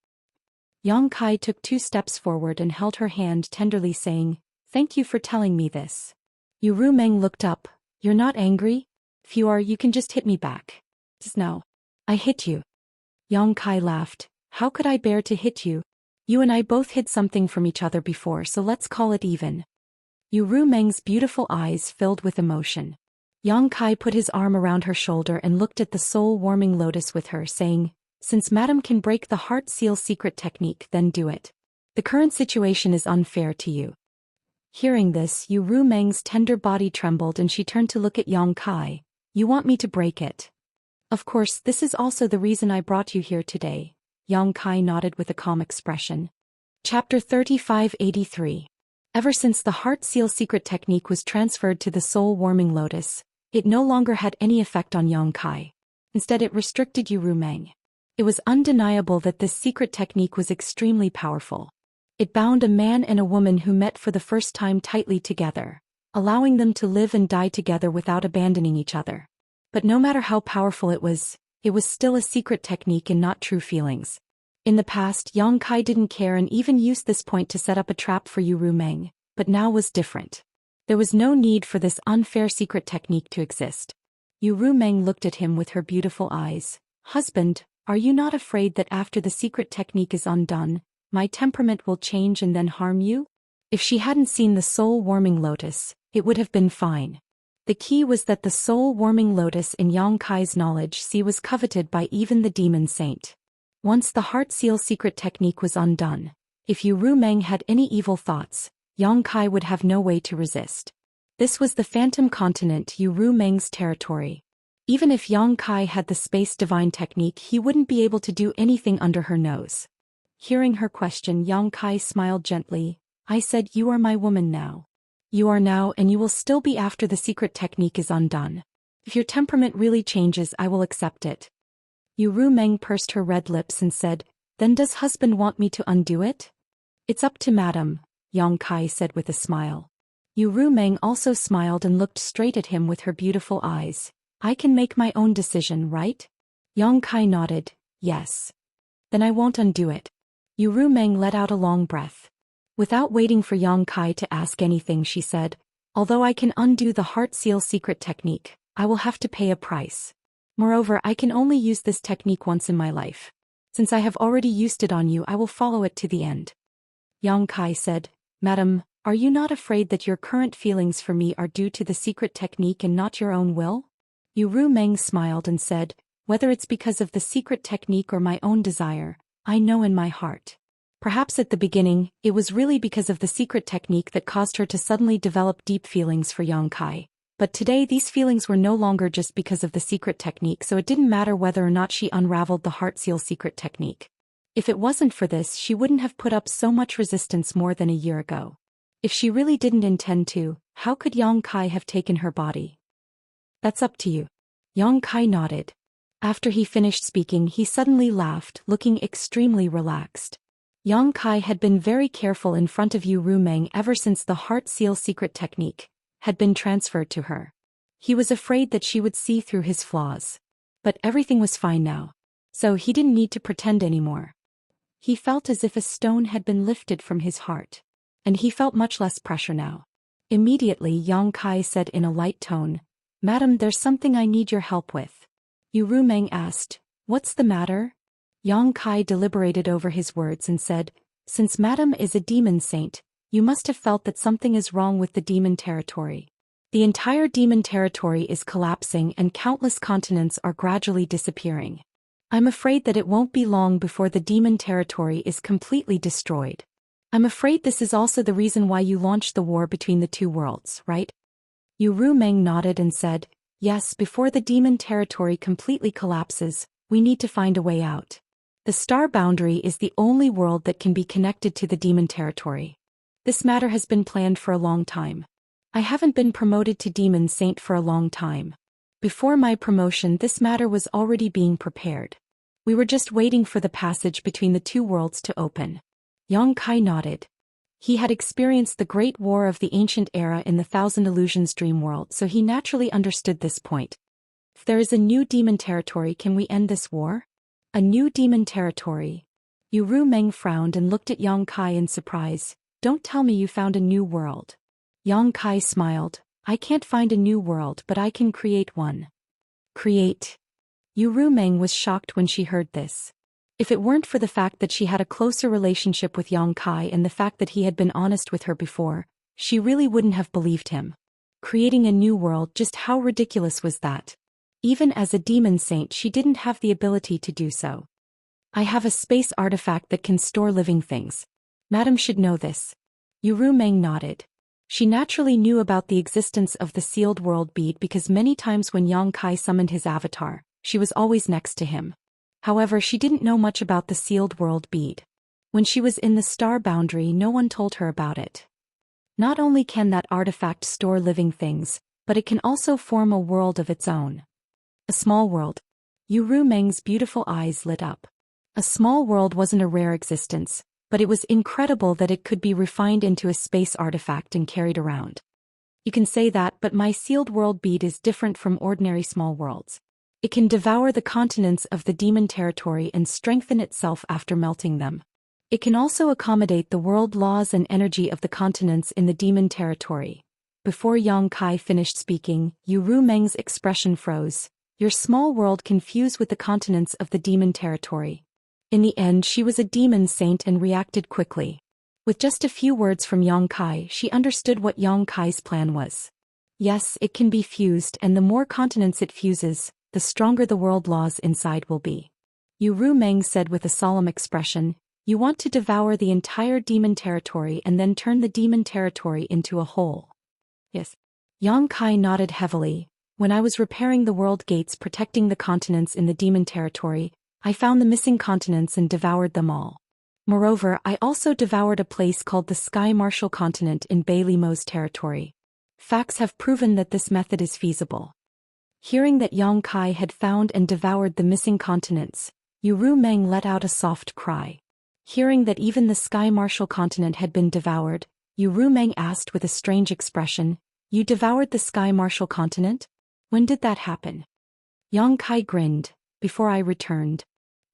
Yang Kai took 2 steps forward and held her hand tenderly saying, thank you for telling me this. Yu Rumeng looked up, you're not angry? If you are, you can just hit me back. No. I hit you. Yang Kai laughed, how could I bear to hit you? You and I both hid something from each other before, so let's call it even. Yu Rumeng's beautiful eyes filled with emotion. Yang Kai put his arm around her shoulder and looked at the soul-warming lotus with her, saying, since madam can break the heart seal secret technique, then do it. The current situation is unfair to you. Hearing this, Yu Rumeng's tender body trembled and she turned to look at Yang Kai. You want me to break it? Of course, this is also the reason I brought you here today. Yang Kai nodded with a calm expression. Chapter 3583. Ever since the heart seal secret technique was transferred to the soul-warming lotus, it no longer had any effect on Yang Kai. Instead it restricted Yu Rumeng. It was undeniable that this secret technique was extremely powerful. It bound a man and a woman who met for the first time tightly together, allowing them to live and die together without abandoning each other. But no matter how powerful it was still a secret technique and not true feelings. In the past, Yang Kai didn't care and even used this point to set up a trap for Yu Rumeng, but now was different. There was no need for this unfair secret technique to exist. Yu Rumeng looked at him with her beautiful eyes. Husband, are you not afraid that after the secret technique is undone, my temperament will change and then harm you? If she hadn't seen the soul-warming lotus, it would have been fine. The key was that the soul-warming lotus in Yang Kai's knowledge was coveted by even the demon saint. Once the heart seal secret technique was undone, if Yu Rumeng had any evil thoughts, Yang Kai would have no way to resist. This was the Phantom Continent, Yu Rumeng's territory. Even if Yang Kai had the space divine technique, he wouldn't be able to do anything under her nose. Hearing her question, Yang Kai smiled gently. I said you are my woman now. You are now and you will still be after the secret technique is undone. If your temperament really changes, I will accept it. Yu Rumeng pursed her red lips and said, then does husband want me to undo it? It's up to madam, Yang Kai said with a smile. Yu Rumeng also smiled and looked straight at him with her beautiful eyes. I can make my own decision, right? Yang Kai nodded, yes. Then I won't undo it. Yu Rumeng let out a long breath. Without waiting for Yang Kai to ask anything, she said, although I can undo the heart seal secret technique, I will have to pay a price. Moreover, I can only use this technique once in my life. Since I have already used it on you, I will follow it to the end. Yang Kai said, Madam, are you not afraid that your current feelings for me are due to the secret technique and not your own will? Yu Rumeng smiled and said, whether it's because of the secret technique or my own desire, I know in my heart. Perhaps at the beginning, it was really because of the secret technique that caused her to suddenly develop deep feelings for Yang Kai. But today these feelings were no longer just because of the secret technique, so it didn't matter whether or not she unraveled the heart seal secret technique. If it wasn't for this, she wouldn't have put up so much resistance more than a year ago. If she really didn't intend to, how could Yang Kai have taken her body? That's up to you. Yang Kai nodded. After he finished speaking, he suddenly laughed, looking extremely relaxed. Yang Kai had been very careful in front of Yu Rumeng ever since the heart seal secret technique had been transferred to her. He was afraid that she would see through his flaws. But everything was fine now. So he didn't need to pretend anymore. He felt as if a stone had been lifted from his heart. And he felt much less pressure now. Immediately Yang Kai said in a light tone, "Madam, there's something I need your help with." Yu Rumeng asked, "What's the matter?" Yang Kai deliberated over his words and said, "Since Madam is a demon saint, you must have felt that something is wrong with the demon territory. The entire demon territory is collapsing and countless continents are gradually disappearing. I'm afraid that it won't be long before the demon territory is completely destroyed. I'm afraid this is also the reason why you launched the war between the two worlds, right?" Yu Rumeng nodded and said, "Yes, before the demon territory completely collapses, we need to find a way out. The star boundary is the only world that can be connected to the demon territory. This matter has been planned for a long time. I haven't been promoted to demon saint for a long time. Before my promotion, this matter was already being prepared. We were just waiting for the passage between the two worlds to open." Yang Kai nodded. He had experienced the Great War of the Ancient Era in the Thousand Illusions dream world, so he naturally understood this point. If there is a new demon territory, can we end this war? A new demon territory. Yu Rumeng frowned and looked at Yang Kai in surprise. "Don't tell me you found a new world." Yang Kai smiled. "I can't find a new world, but I can create one." Create? Yu Rumeng was shocked when she heard this. If it weren't for the fact that she had a closer relationship with Yang Kai and the fact that he had been honest with her before, she really wouldn't have believed him. Creating a new world, just how ridiculous was that? Even as a demon saint, she didn't have the ability to do so. "I have a space artifact that can store living things. Madam should know this." Yu Rumeng nodded. She naturally knew about the existence of the sealed world bead because many times when Yang Kai summoned his avatar, she was always next to him. However, she didn't know much about the sealed world bead. When she was in the star boundary, no one told her about it. Not only can that artifact store living things, but it can also form a world of its own. A small world. Yu Rumeng's beautiful eyes lit up. A small world wasn't a rare existence, but it was incredible that it could be refined into a space artifact and carried around. You can say that, but my sealed world bead is different from ordinary small worlds. It can devour the continents of the demon territory and strengthen itself after melting them. It can also accommodate the world laws and energy of the continents in the demon territory. Before Yang Kai finished speaking, Yu Rumeng's expression froze. Your small world can fuse with the continents of the demon territory. In the end, she was a demon saint and reacted quickly. With just a few words from Yang Kai, she understood what Yang Kai's plan was. Yes, it can be fused, and the more continents it fuses, the stronger the world laws inside will be. Yu Rumeng said with a solemn expression, "You want to devour the entire demon territory and then turn the demon territory into a whole." Yes. Yang Kai nodded heavily. "When I was repairing the world gates protecting the continents in the demon territory, I found the missing continents and devoured them all. Moreover, I also devoured a place called the Sky Martial Continent in Bailey Mo's territory. Facts have proven that this method is feasible." Hearing that Yang Kai had found and devoured the missing continents, Yu Rumeng let out a soft cry. Hearing that even the Sky Martial Continent had been devoured, Yu Rumeng asked with a strange expression, "You devoured the Sky Martial Continent? When did that happen?" Yang Kai grinned. "Before I returned."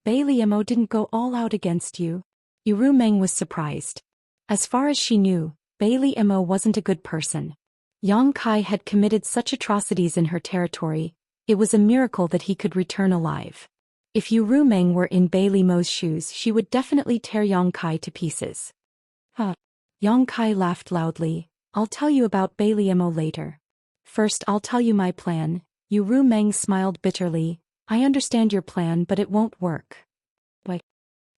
"Bailey Mo didn't go all out against you?" Yu Rumeng was surprised. As far as she knew, Bailey Mo wasn't a good person. Yang Kai had committed such atrocities in her territory, it was a miracle that he could return alive. If Yu Rumeng were in Bailey Mo's shoes, she would definitely tear Yang Kai to pieces. Yang Kai laughed loudly. "I'll tell you about Bailey Mo later. First, I'll tell you my plan." Yu Rumeng smiled bitterly. "I understand your plan, but it won't work." "Why?"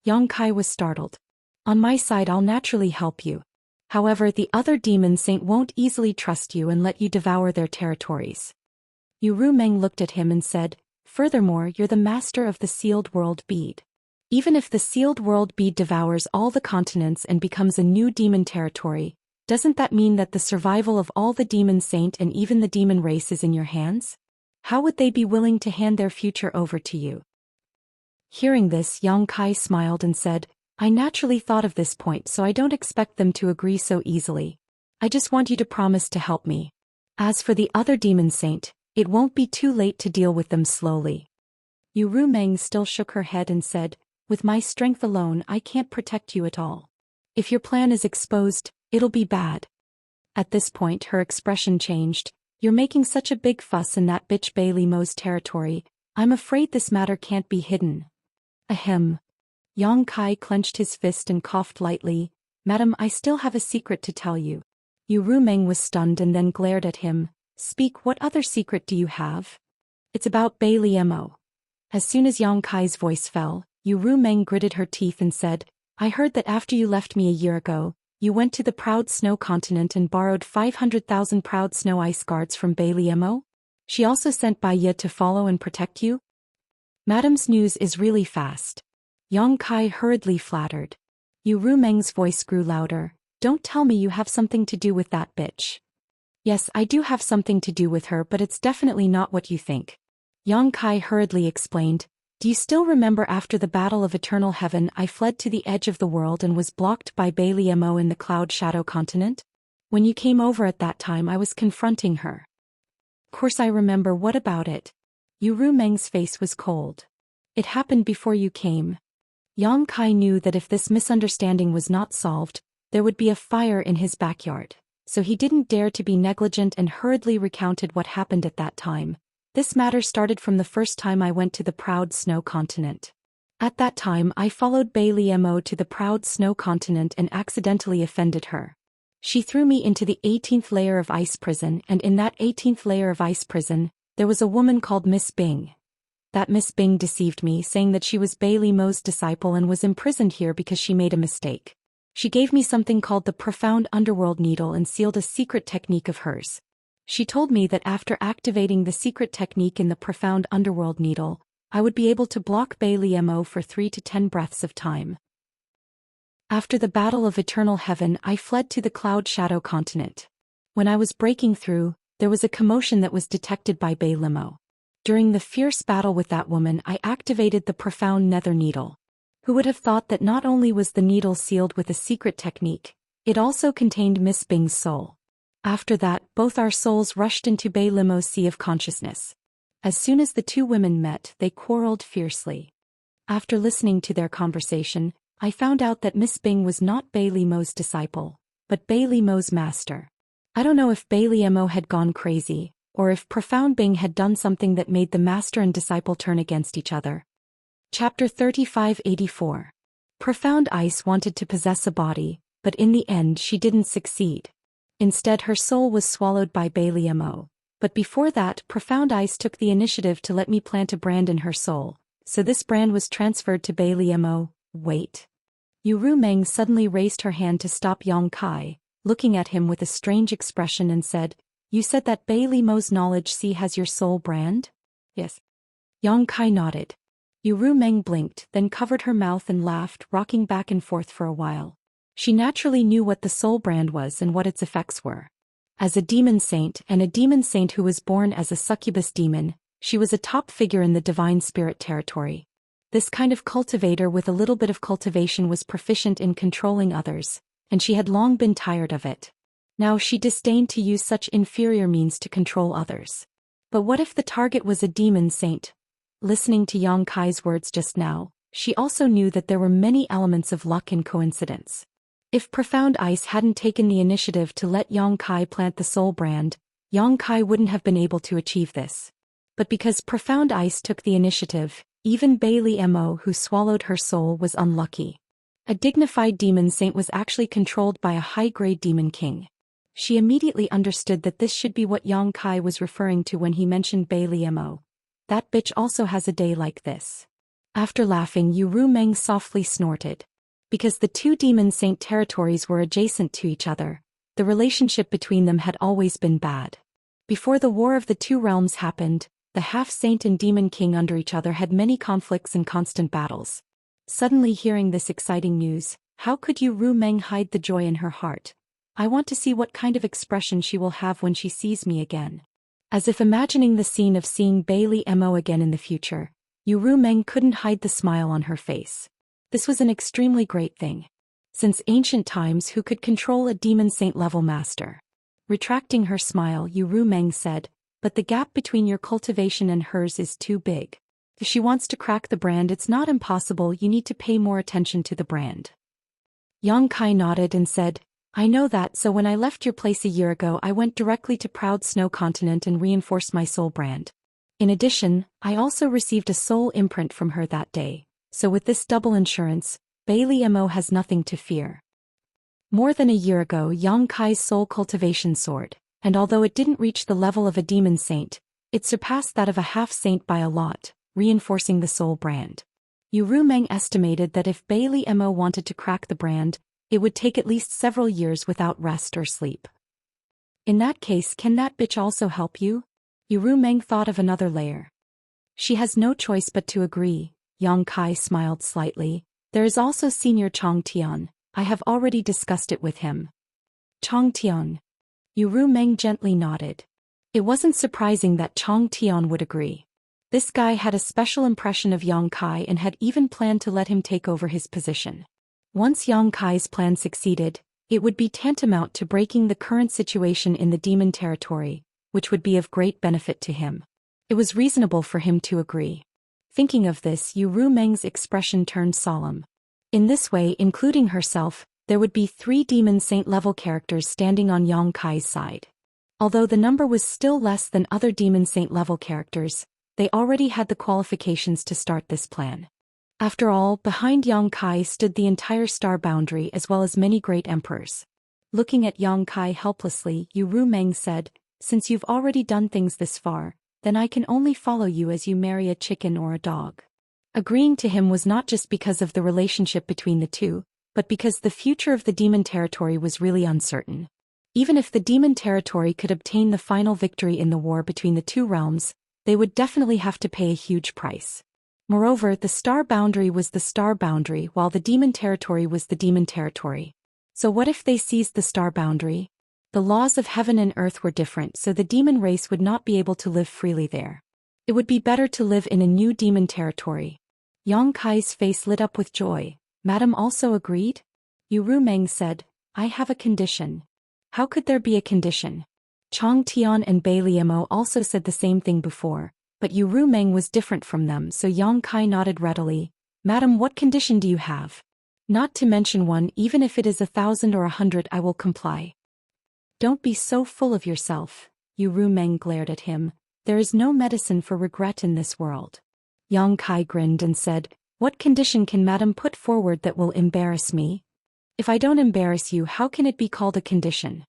Yang Kai was startled. "On my side, I'll naturally help you. However, the other demon saint won't easily trust you and let you devour their territories." Yu Rumeng looked at him and said, "Furthermore, you're the master of the sealed world bead. Even if the sealed world bead devours all the continents and becomes a new demon territory, doesn't that mean that the survival of all the demon saint and even the demon race is in your hands? How would they be willing to hand their future over to you?" Hearing this, Yang Kai smiled and said, I naturally thought of this point, so I don't expect them to agree so easily. I just want you to promise to help me. As for the other demon saint, it won't be too late to deal with them slowly. Yu Rumeng still shook her head and said, with my strength alone I can't protect you at all. If your plan is exposed, it'll be bad. At this point her expression changed. You're making such a big fuss in that bitch Bailey Mo's territory. I'm afraid this matter can't be hidden. Ahem. Yang Kai clenched his fist and coughed lightly. Madam, I still have a secret to tell you. Yu Rumeng was stunned and then glared at him. Speak, what other secret do you have? It's about Bailey Mo. As soon as Yang Kai's voice fell, Yu Rumeng gritted her teeth and said, I heard that after you left me a year ago, you went to the Proud Snow Continent and borrowed 500,000 Proud Snow Ice Guards from Bailey Mo? She also sent Bai Ye to follow and protect you? Madam's news is really fast. Yang Kai hurriedly flattered. Yu Rumeng's voice grew louder. Don't tell me you have something to do with that bitch. Yes, I do have something to do with her, but it's definitely not what you think. Yang Kai hurriedly explained. Do you still remember after the Battle of Eternal Heaven I fled to the edge of the world and was blocked by Bailey Mo in the Cloud Shadow Continent? When you came over at that time I was confronting her. Of course I remember, what about it? Yu Rumeng's face was cold. It happened before you came. Yang Kai knew that if this misunderstanding was not solved, there would be a fire in his backyard, so he didn't dare to be negligent and hurriedly recounted what happened at that time. This matter started from the first time I went to the Proud Snow Continent. At that time I followed Bailey Mo to the Proud Snow Continent and accidentally offended her. She threw me into the 18th layer of ice prison, and in that 18th layer of ice prison, there was a woman called Miss Bing. That Miss Bing deceived me, saying that she was Bailey Mo's disciple and was imprisoned here because she made a mistake. She gave me something called the Profound Underworld Needle and sealed a secret technique of hers. She told me that after activating the secret technique in the Profound Underworld Needle, I would be able to block Bailey Mo for 3 to 10 breaths of time. After the Battle of Eternal Heaven I fled to the Cloud Shadow Continent. When I was breaking through, there was a commotion that was detected by Bailey Mo. During the fierce battle with that woman I activated the Profound Nether Needle. Who would have thought that not only was the needle sealed with a secret technique, it also contained Miss Bing's soul. After that, both our souls rushed into Bailey Mo's sea of consciousness. As soon as the two women met, they quarreled fiercely. After listening to their conversation, I found out that Miss Bing was not Bailey Mo's disciple, but Bailey Mo's master. I don't know if Bailey Mo had gone crazy, or if Profound Bing had done something that made the master and disciple turn against each other. Chapter 3584. Profound Ice wanted to possess a body, but in the end she didn't succeed. Instead her soul was swallowed by Bailey Mo. But before that, Profound Ice took the initiative to let me plant a brand in her soul, so this brand was transferred to Bailey Mo. Wait. Yu Rumeng suddenly raised her hand to stop Yang Kai, looking at him with a strange expression and said, You said that Bailey Mo's knowledge sea has your soul brand? Yes. Yang Kai nodded. Yu Rumeng blinked, then covered her mouth and laughed, rocking back and forth for a while. She naturally knew what the soul brand was and what its effects were. As a demon saint, and a demon saint who was born as a succubus demon, she was a top figure in the divine spirit territory. This kind of cultivator with a little bit of cultivation was proficient in controlling others, and she had long been tired of it. Now she disdained to use such inferior means to control others. But what if the target was a demon saint? Listening to Yang Kai's words just now, she also knew that there were many elements of luck and coincidence. If Profound Ice hadn't taken the initiative to let Yang Kai plant the soul brand, Yang Kai wouldn't have been able to achieve this. But because Profound Ice took the initiative, even Bailey Mo, who swallowed her soul, was unlucky. A dignified demon saint was actually controlled by a high-grade demon king. She immediately understood that this should be what Yang Kai was referring to when he mentioned Bailey Mo. That bitch also has a day like this. After laughing, Yu Rumeng softly snorted. Because the two demon saint territories were adjacent to each other, the relationship between them had always been bad. Before the War of the Two Realms happened, the half-saint and demon king under each other had many conflicts and constant battles. Suddenly hearing this exciting news, how could Yu Rumeng hide the joy in her heart? I want to see what kind of expression she will have when she sees me again. As if imagining the scene of seeing Bailey Mo again in the future, Yu Rumeng couldn't hide the smile on her face. This was an extremely great thing. Since ancient times, who could control a demon saint level master? Retracting her smile, Ru Meng said, but the gap between your cultivation and hers is too big. If she wants to crack the brand, it's not impossible. You need to pay more attention to the brand. Yang Kai nodded and said, I know that, so when I left your place a year ago, I went directly to Proud Snow Continent and reinforced my soul brand. In addition, I also received a soul imprint from her that day, so with this double insurance, Bailey Mo has nothing to fear. More than a year ago, Yang Kai's soul cultivation soared, and although it didn't reach the level of a demon saint, it surpassed that of a half-saint by a lot, reinforcing the soul brand. Ru Meng estimated that if Bailey Mo wanted to crack the brand, it would take at least several years without rest or sleep. In that case, can that bitch also help you? Ru Meng thought of another layer. She has no choice but to agree. Yang Kai smiled slightly. There is also Senior Chong Tian. I have already discussed it with him. Chong Tian. Ru Meng gently nodded. It wasn't surprising that Chong Tian would agree. This guy had a special impression of Yang Kai and had even planned to let him take over his position. Once Yang Kai's plan succeeded, it would be tantamount to breaking the current situation in the demon territory, which would be of great benefit to him. It was reasonable for him to agree. Thinking of this, Ru Meng's expression turned solemn. In this way, including herself, there would be 3 demon saint-level characters standing on Yang Kai's side. Although the number was still less than other demon saint-level characters, they already had the qualifications to start this plan. After all, behind Yang Kai stood the entire star boundary as well as many great emperors. Looking at Yang Kai helplessly, Ru Meng said, since you've already done things this far, then I can only follow you as you marry a chicken or a dog. Agreeing to him was not just because of the relationship between the two, but because the future of the demon territory was really uncertain. Even if the demon territory could obtain the final victory in the war between the two realms, they would definitely have to pay a huge price. Moreover, the star boundary was the star boundary while the demon territory was the demon territory. So what if they seized the star boundary? The laws of heaven and earth were different, so the demon race would not be able to live freely there. It would be better to live in a new demon territory. Yang Kai's face lit up with joy. Madam also agreed? Ru Meng said, I have a condition. How could there be a condition? Chong Tian and Bailey Mo also said the same thing before, but Ru Meng was different from them, so Yang Kai nodded readily. Madam, what condition do you have? Not to mention one, even if it is 1,000 or 100, I will comply. Don't be so full of yourself. Ru Meng glared at him. There is no medicine for regret in this world. Yang Kai grinned and said, what condition can Madam put forward that will embarrass me? If I don't embarrass you, how can it be called a condition?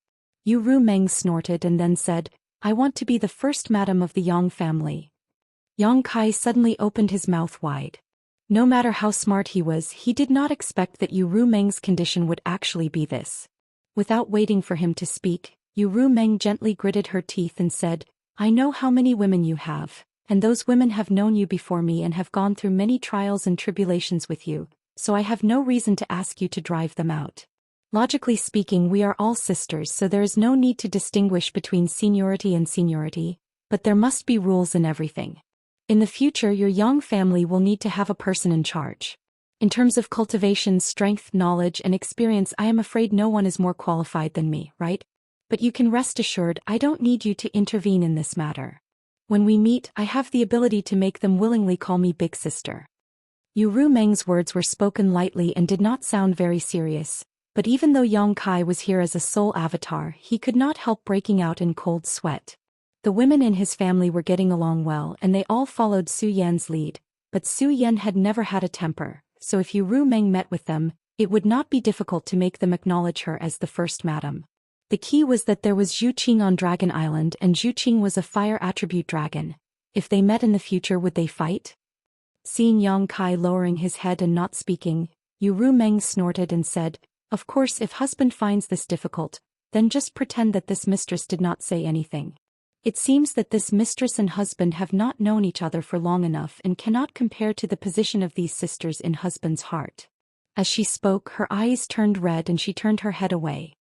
Ru Meng snorted and then said, I want to be the first madam of the Yang family. Yang Kai suddenly opened his mouth wide. No matter how smart he was, he did not expect that Ru Meng's condition would actually be this. Without waiting for him to speak, Ru Meng gently gritted her teeth and said, I know how many women you have, and those women have known you before me and have gone through many trials and tribulations with you, so I have no reason to ask you to drive them out. Logically speaking, we are all sisters, so there is no need to distinguish between seniority and seniority, but there must be rules in everything. In the future, your young family will need to have a person in charge. In terms of cultivation, strength, knowledge, and experience, I am afraid no one is more qualified than me, right? But you can rest assured I don't need you to intervene in this matter. When we meet, I have the ability to make them willingly call me Big Sister. Ru Meng's words were spoken lightly and did not sound very serious, but even though Yang Kai was here as a soul avatar, he could not help breaking out in cold sweat. The women in his family were getting along well and they all followed Su Yan's lead, but Su Yan had never had a temper, so if Ru Meng met with them, it would not be difficult to make them acknowledge her as the first madam. The key was that there was Zhu Qing on Dragon Island and Zhu Qing was a fire attribute dragon. If they met in the future, would they fight? Seeing Yang Kai lowering his head and not speaking, Ru Meng snorted and said, of course, if husband finds this difficult, then just pretend that this mistress did not say anything. It seems that this mistress and husband have not known each other for long enough and cannot compare to the position of these sisters in husband's heart. As she spoke, her eyes turned red and she turned her head away.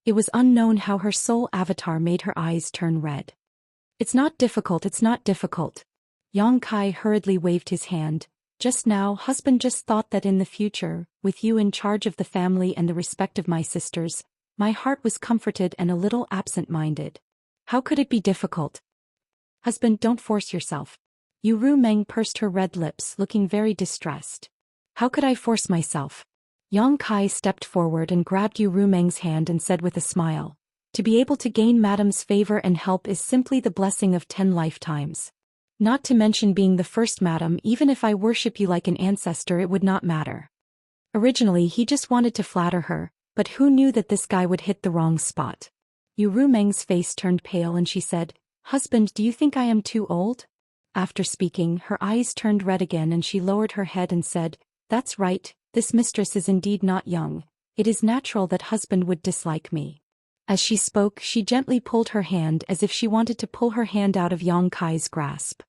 It was unknown how her soul avatar made her eyes turn red. It's not difficult, it's not difficult. Yang Kai hurriedly waved his hand. Just now, husband just thought that in the future, with you in charge of the family and the respect of my sisters, my heart was comforted and a little absent-minded. How could it be difficult? Husband, don't force yourself. Yu Rumeng pursed her red lips, looking very distressed. How could I force myself? Yang Kai stepped forward and grabbed Yu Rumeng's hand and said with a smile, to be able to gain Madame's favor and help is simply the blessing of 10 lifetimes. Not to mention being the first Madame, even if I worship you like an ancestor it would not matter. Originally he just wanted to flatter her, but who knew that this guy would hit the wrong spot. Yu Rumeng's face turned pale and she said, Husband, do you think I am too old? After speaking, her eyes turned red again and she lowered her head and said, That's right, this mistress is indeed not young. It is natural that husband would dislike me. As she spoke, she gently pulled her hand as if she wanted to pull her hand out of Yang Kai's grasp.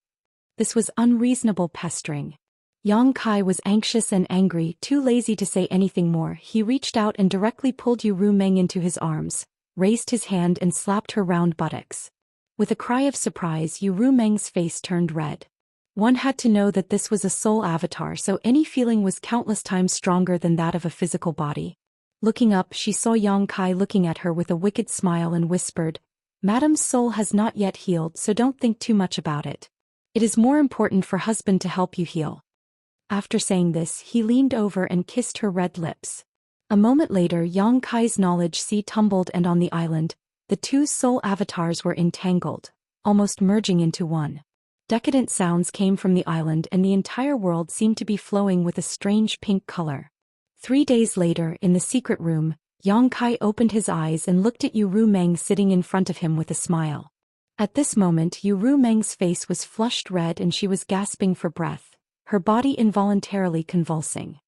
This was unreasonable pestering. Yang Kai was anxious and angry, too lazy to say anything more. He reached out and directly pulled Yu Rumeng into his arms, raised his hand and slapped her round buttocks. With a cry of surprise, Yu Rumeng's face turned red. One had to know that this was a soul avatar, so any feeling was countless times stronger than that of a physical body. Looking up, she saw Yang Kai looking at her with a wicked smile and whispered, Madame's soul has not yet healed, so don't think too much about it. It is more important for husband to help you heal. After saying this, he leaned over and kissed her red lips. A moment later, Yang Kai's knowledge sea tumbled and on the island, the two soul avatars were entangled, almost merging into one. Decadent sounds came from the island and the entire world seemed to be flowing with a strange pink color. 3 days later, in the secret room, Yang Kai opened his eyes and looked at Yu Rumeng sitting in front of him with a smile. At this moment, Yu Rumeng's face was flushed red and she was gasping for breath, her body involuntarily convulsing.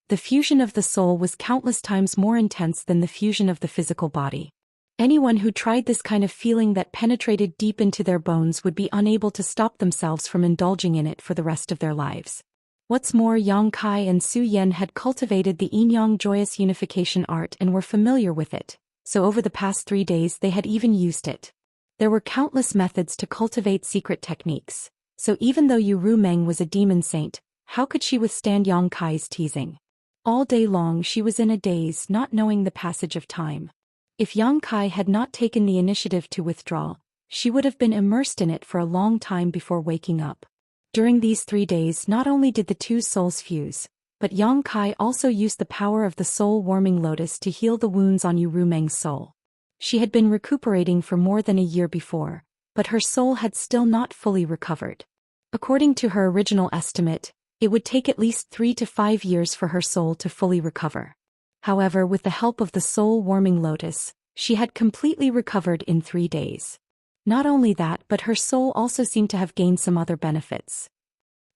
The fusion of the soul was countless times more intense than the fusion of the physical body. Anyone who tried this kind of feeling that penetrated deep into their bones would be unable to stop themselves from indulging in it for the rest of their lives. What's more, Yang Kai and Zhou Xian had cultivated the yin-yang joyous unification art and were familiar with it, so over the past 3 days they had even used it. There were countless methods to cultivate secret techniques, so even though Yu Rumeng was a demon saint, how could she withstand Yang Kai's teasing? All day long she was in a daze, not knowing the passage of time. If Yang Kai had not taken the initiative to withdraw, she would have been immersed in it for a long time before waking up. During these 3 days not only did the two souls fuse, but Yang Kai also used the power of the soul-warming lotus to heal the wounds on Yu Rumeng's soul. She had been recuperating for more than a year before, but her soul had still not fully recovered. According to her original estimate, it would take at least 3 to 5 years for her soul to fully recover. However, with the help of the soul-warming lotus, she had completely recovered in 3 days. Not only that, but her soul also seemed to have gained some other benefits.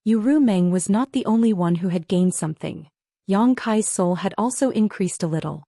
Yu Rumeng was not the only one who had gained something. Yang Kai's soul had also increased a little.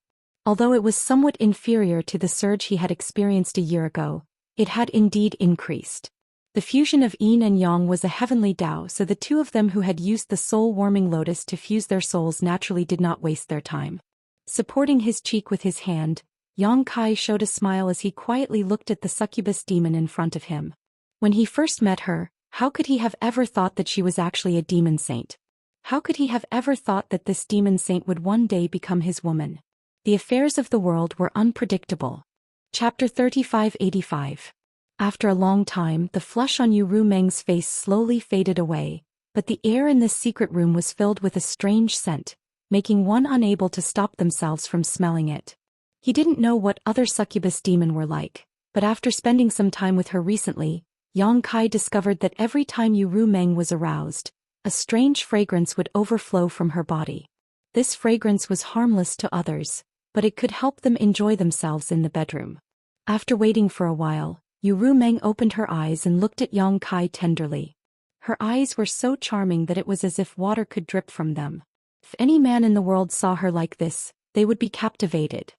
Although it was somewhat inferior to the surge he had experienced a year ago, it had indeed increased. The fusion of yin and yang was a heavenly Tao, so the two of them who had used the soul-warming lotus to fuse their souls naturally did not waste their time. Supporting his cheek with his hand, Yang Kai showed a smile as he quietly looked at the succubus demon in front of him. When he first met her, how could he have ever thought that she was actually a demon saint? How could he have ever thought that this demon saint would one day become his woman? The affairs of the world were unpredictable. Chapter 3585. After a long time, the flush on Yu Rumeng's face slowly faded away, but the air in this secret room was filled with a strange scent, making one unable to stop themselves from smelling it. He didn't know what other succubus demon were like, but after spending some time with her recently, Yang Kai discovered that every time Yu Rumeng was aroused, a strange fragrance would overflow from her body. This fragrance was harmless to others, but it could help them enjoy themselves in the bedroom. After waiting for a while, Yu Rumeng opened her eyes and looked at Yang Kai tenderly. Her eyes were so charming that it was as if water could drip from them. If any man in the world saw her like this, they would be captivated.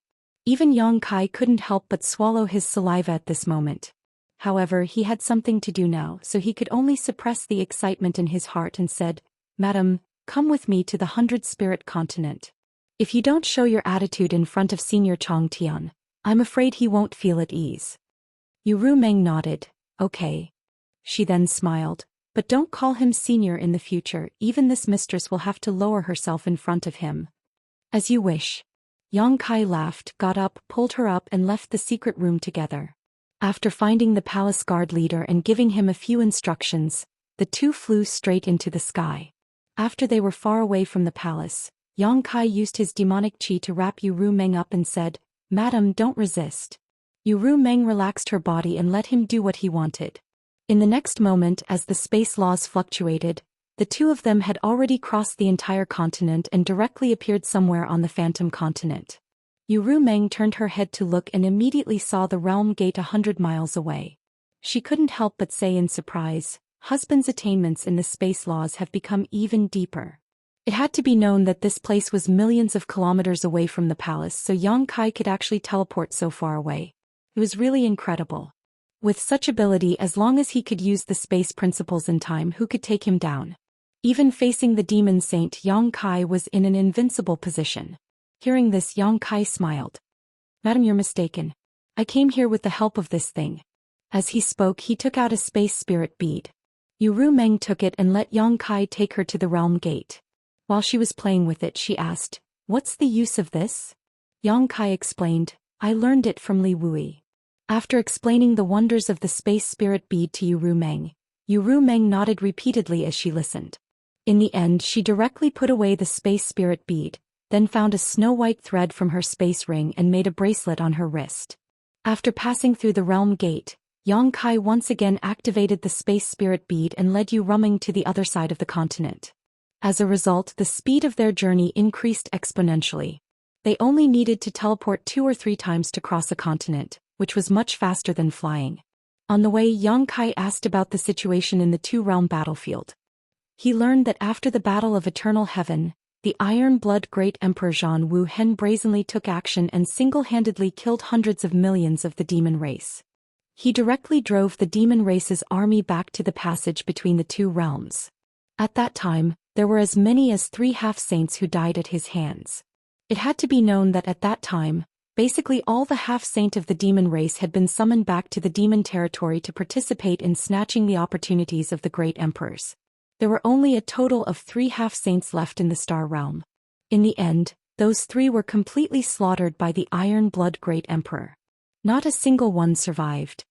Even Yang Kai couldn't help but swallow his saliva at this moment. However, he had something to do now, so he could only suppress the excitement in his heart and said, Madam, come with me to the 100-spirit continent. If you don't show your attitude in front of Senior Chong Tian, I'm afraid he won't feel at ease. Yu Rumeng nodded, okay. She then smiled, But don't call him senior in the future, even this mistress will have to lower herself in front of him. As you wish. Yang Kai laughed, got up, pulled her up and left the secret room together. After finding the palace guard leader and giving him a few instructions, the two flew straight into the sky. After they were far away from the palace, Yang Kai used his demonic qi to wrap Yu Ru Meng up and said, "Madam, don't resist." Yu Ru Meng relaxed her body and let him do what he wanted. In the next moment, as the space laws fluctuated, the two of them had already crossed the entire continent and directly appeared somewhere on the Phantom Continent. Yu Ru Meng turned her head to look and immediately saw the realm gate 100 miles away. She couldn't help but say in surprise, "Husband's attainments in the space laws have become even deeper." It had to be known that this place was millions of kilometers away from the palace, so Yang Kai could actually teleport so far away. It was really incredible. With such ability, as long as he could use the space principles in time, who could take him down? Even facing the demon saint, Yang Kai was in an invincible position. Hearing this, Yang Kai smiled. "Madam, you're mistaken. I came here with the help of this thing." As he spoke, he took out a space spirit bead. Yu Ru Meng took it and let Yang Kai take her to the realm gate. While she was playing with it, she asked, "What's the use of this?" Yang Kai explained, "I learned it from Li Wui." After explaining the wonders of the space spirit bead to Yu Ru Meng nodded repeatedly as she listened. In the end, she directly put away the space spirit bead, then found a snow-white thread from her space ring and made a bracelet on her wrist. After passing through the realm gate, Yang Kai once again activated the space spirit bead and led Yu Ru Meng to the other side of the continent. As a result, the speed of their journey increased exponentially. They only needed to teleport 2 or 3 times to cross a continent, which was much faster than flying. On the way, Yang Kai asked about the situation in the two-realm battlefield. He learned that after the Battle of Eternal Heaven, the Iron-Blood Great Emperor Zhang Wu Hen brazenly took action and single-handedly killed hundreds of millions of the demon race. He directly drove the demon race's army back to the passage between the two realms. At that time, there were as many as 3 half-saints who died at his hands. It had to be known that at that time, basically all the half-saint of the demon race had been summoned back to the demon territory to participate in snatching the opportunities of the great emperors. There were only a total of 3 half-saints left in the star realm. In the end, those 3 were completely slaughtered by the Iron-Blood Great Emperor. Not a single one survived.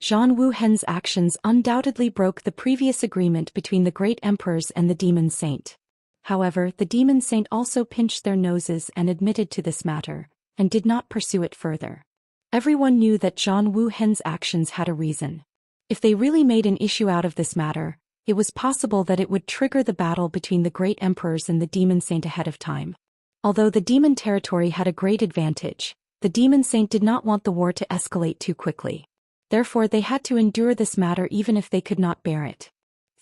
Zhang Wu Hen's actions undoubtedly broke the previous agreement between the great emperors and the demon saint. However, the demon saint also pinched their noses and admitted to this matter, and did not pursue it further. Everyone knew that Zhang Wu Hen's actions had a reason. If they really made an issue out of this matter, it was possible that it would trigger the battle between the great emperors and the demon saint ahead of time. Although the demon territory had a great advantage, the demon saint did not want the war to escalate too quickly. Therefore, they had to endure this matter even if they could not bear it.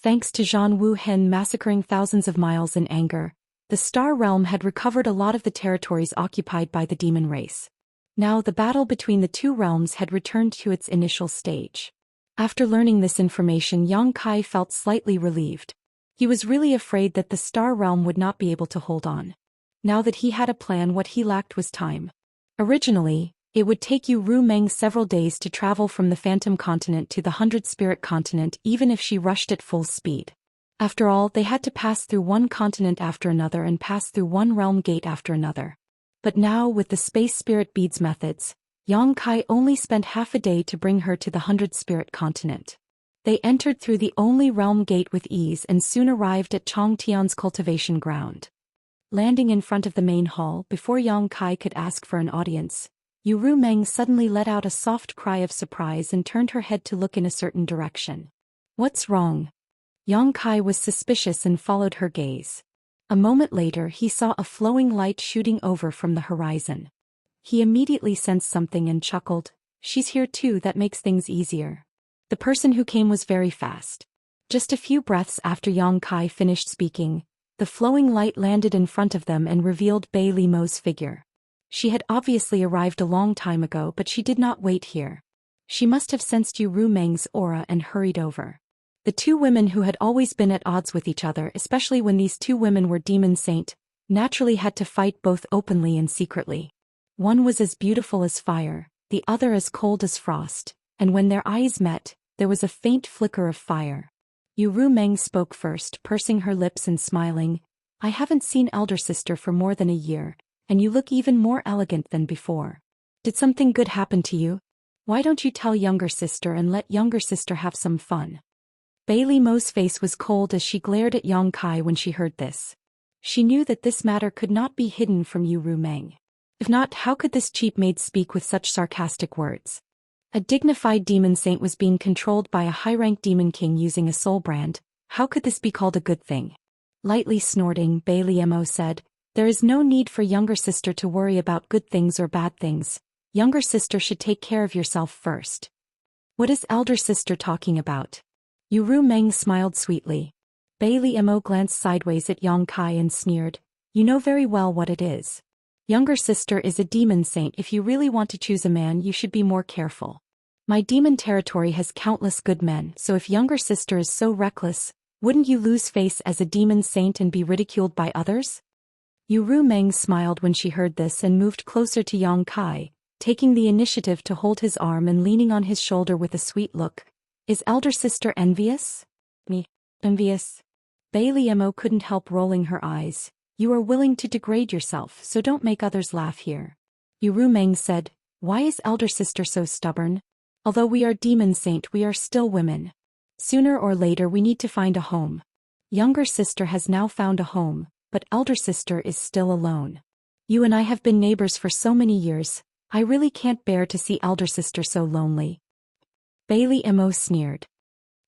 Thanks to Zhang Wu Hen massacring thousands of miles in anger, the Star Realm had recovered a lot of the territories occupied by the demon race. Now the battle between the two realms had returned to its initial stage. After learning this information, Yang Kai felt slightly relieved. He was really afraid that the Star Realm would not be able to hold on. Now that he had a plan, what he lacked was time. Originally, it would take Yu Ru Meng several days to travel from the Phantom Continent to the 100 Spirit Continent, even if she rushed at full speed. After all, they had to pass through one continent after another and pass through one realm gate after another. But now, with the Space Spirit Beads methods, Yang Kai only spent half a day to bring her to the 100 Spirit Continent. They entered through the only realm gate with ease and soon arrived at Chongtian's cultivation ground. Landing in front of the main hall, before Yang Kai could ask for an audience, Yu Ru Meng suddenly let out a soft cry of surprise and turned her head to look in a certain direction. "What's wrong?" Yang Kai was suspicious and followed her gaze. A moment later, he saw a flowing light shooting over from the horizon. He immediately sensed something and chuckled. "She's here too, that makes things easier." The person who came was very fast. Just a few breaths after Yang Kai finished speaking, the flowing light landed in front of them and revealed Bei Limo's figure. She had obviously arrived a long time ago, but she did not wait here. She must have sensed Yu Ru Meng's aura and hurried over. The two women who had always been at odds with each other, especially when these two women were demon saint, naturally had to fight both openly and secretly. One was as beautiful as fire, the other as cold as frost, and when their eyes met, there was a faint flicker of fire. Yu Rumeng spoke first, pursing her lips and smiling. I haven't seen elder sister for more than a year, and you look even more elegant than before. Did something good happen to you? Why don't you tell younger sister and let younger sister have some fun? Bailey Mo's face was cold as she glared at Yang Kai when she heard this. She knew that this matter could not be hidden from Yu Rumeng. If not, how could this cheap maid speak with such sarcastic words? A dignified demon saint was being controlled by a high-ranked demon king using a soul brand. How could this be called a good thing? Lightly snorting, Bailey Mo said, there is no need for younger sister to worry about good things or bad things. Younger sister should take care of yourself first. What is elder sister talking about? Yu Rumeng smiled sweetly. Bailey Mo glanced sideways at Yang Kai and sneered, you know very well what it is. Younger sister is a demon saint. If you really want to choose a man, you should be more careful. My demon territory has countless good men, so if younger sister is so reckless, wouldn't you lose face as a demon saint and be ridiculed by others? Yu Rumeng smiled when she heard this and moved closer to Yang Kai, taking the initiative to hold his arm and leaning on his shoulder with a sweet look. Is elder sister envious? Me? Envious? Bailey Mo couldn't help rolling her eyes. You are willing to degrade yourself, so don't make others laugh here. Yu Rumeng said, why is elder sister so stubborn? Although we are demon saint, we are still women. Sooner or later we need to find a home. Younger sister has now found a home, but elder sister is still alone. You and I have been neighbors for so many years, I really can't bear to see elder sister so lonely. Bailey Mo sneered.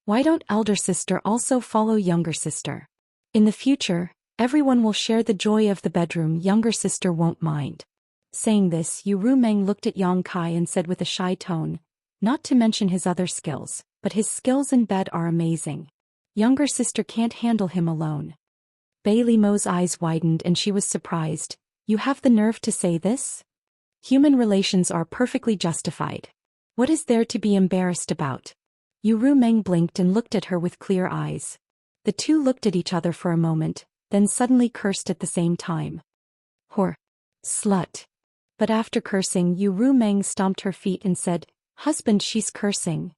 Why don't elder sister also follow younger sister? In the future, everyone will share the joy of the bedroom. Younger sister won't mind. Saying this, Yu Rumeng looked at Yang Kai and said with a shy tone, not to mention his other skills, but his skills in bed are amazing. Younger sister can't handle him alone. Bailey Mo's eyes widened and she was surprised. You have the nerve to say this? Human relations are perfectly justified. What is there to be embarrassed about? Yu Rumeng blinked and looked at her with clear eyes. The two looked at each other for a moment, then suddenly cursed at the same time. Whore. Slut. But after cursing, Yu Rumeng stomped her feet and said, husband, she's cursing.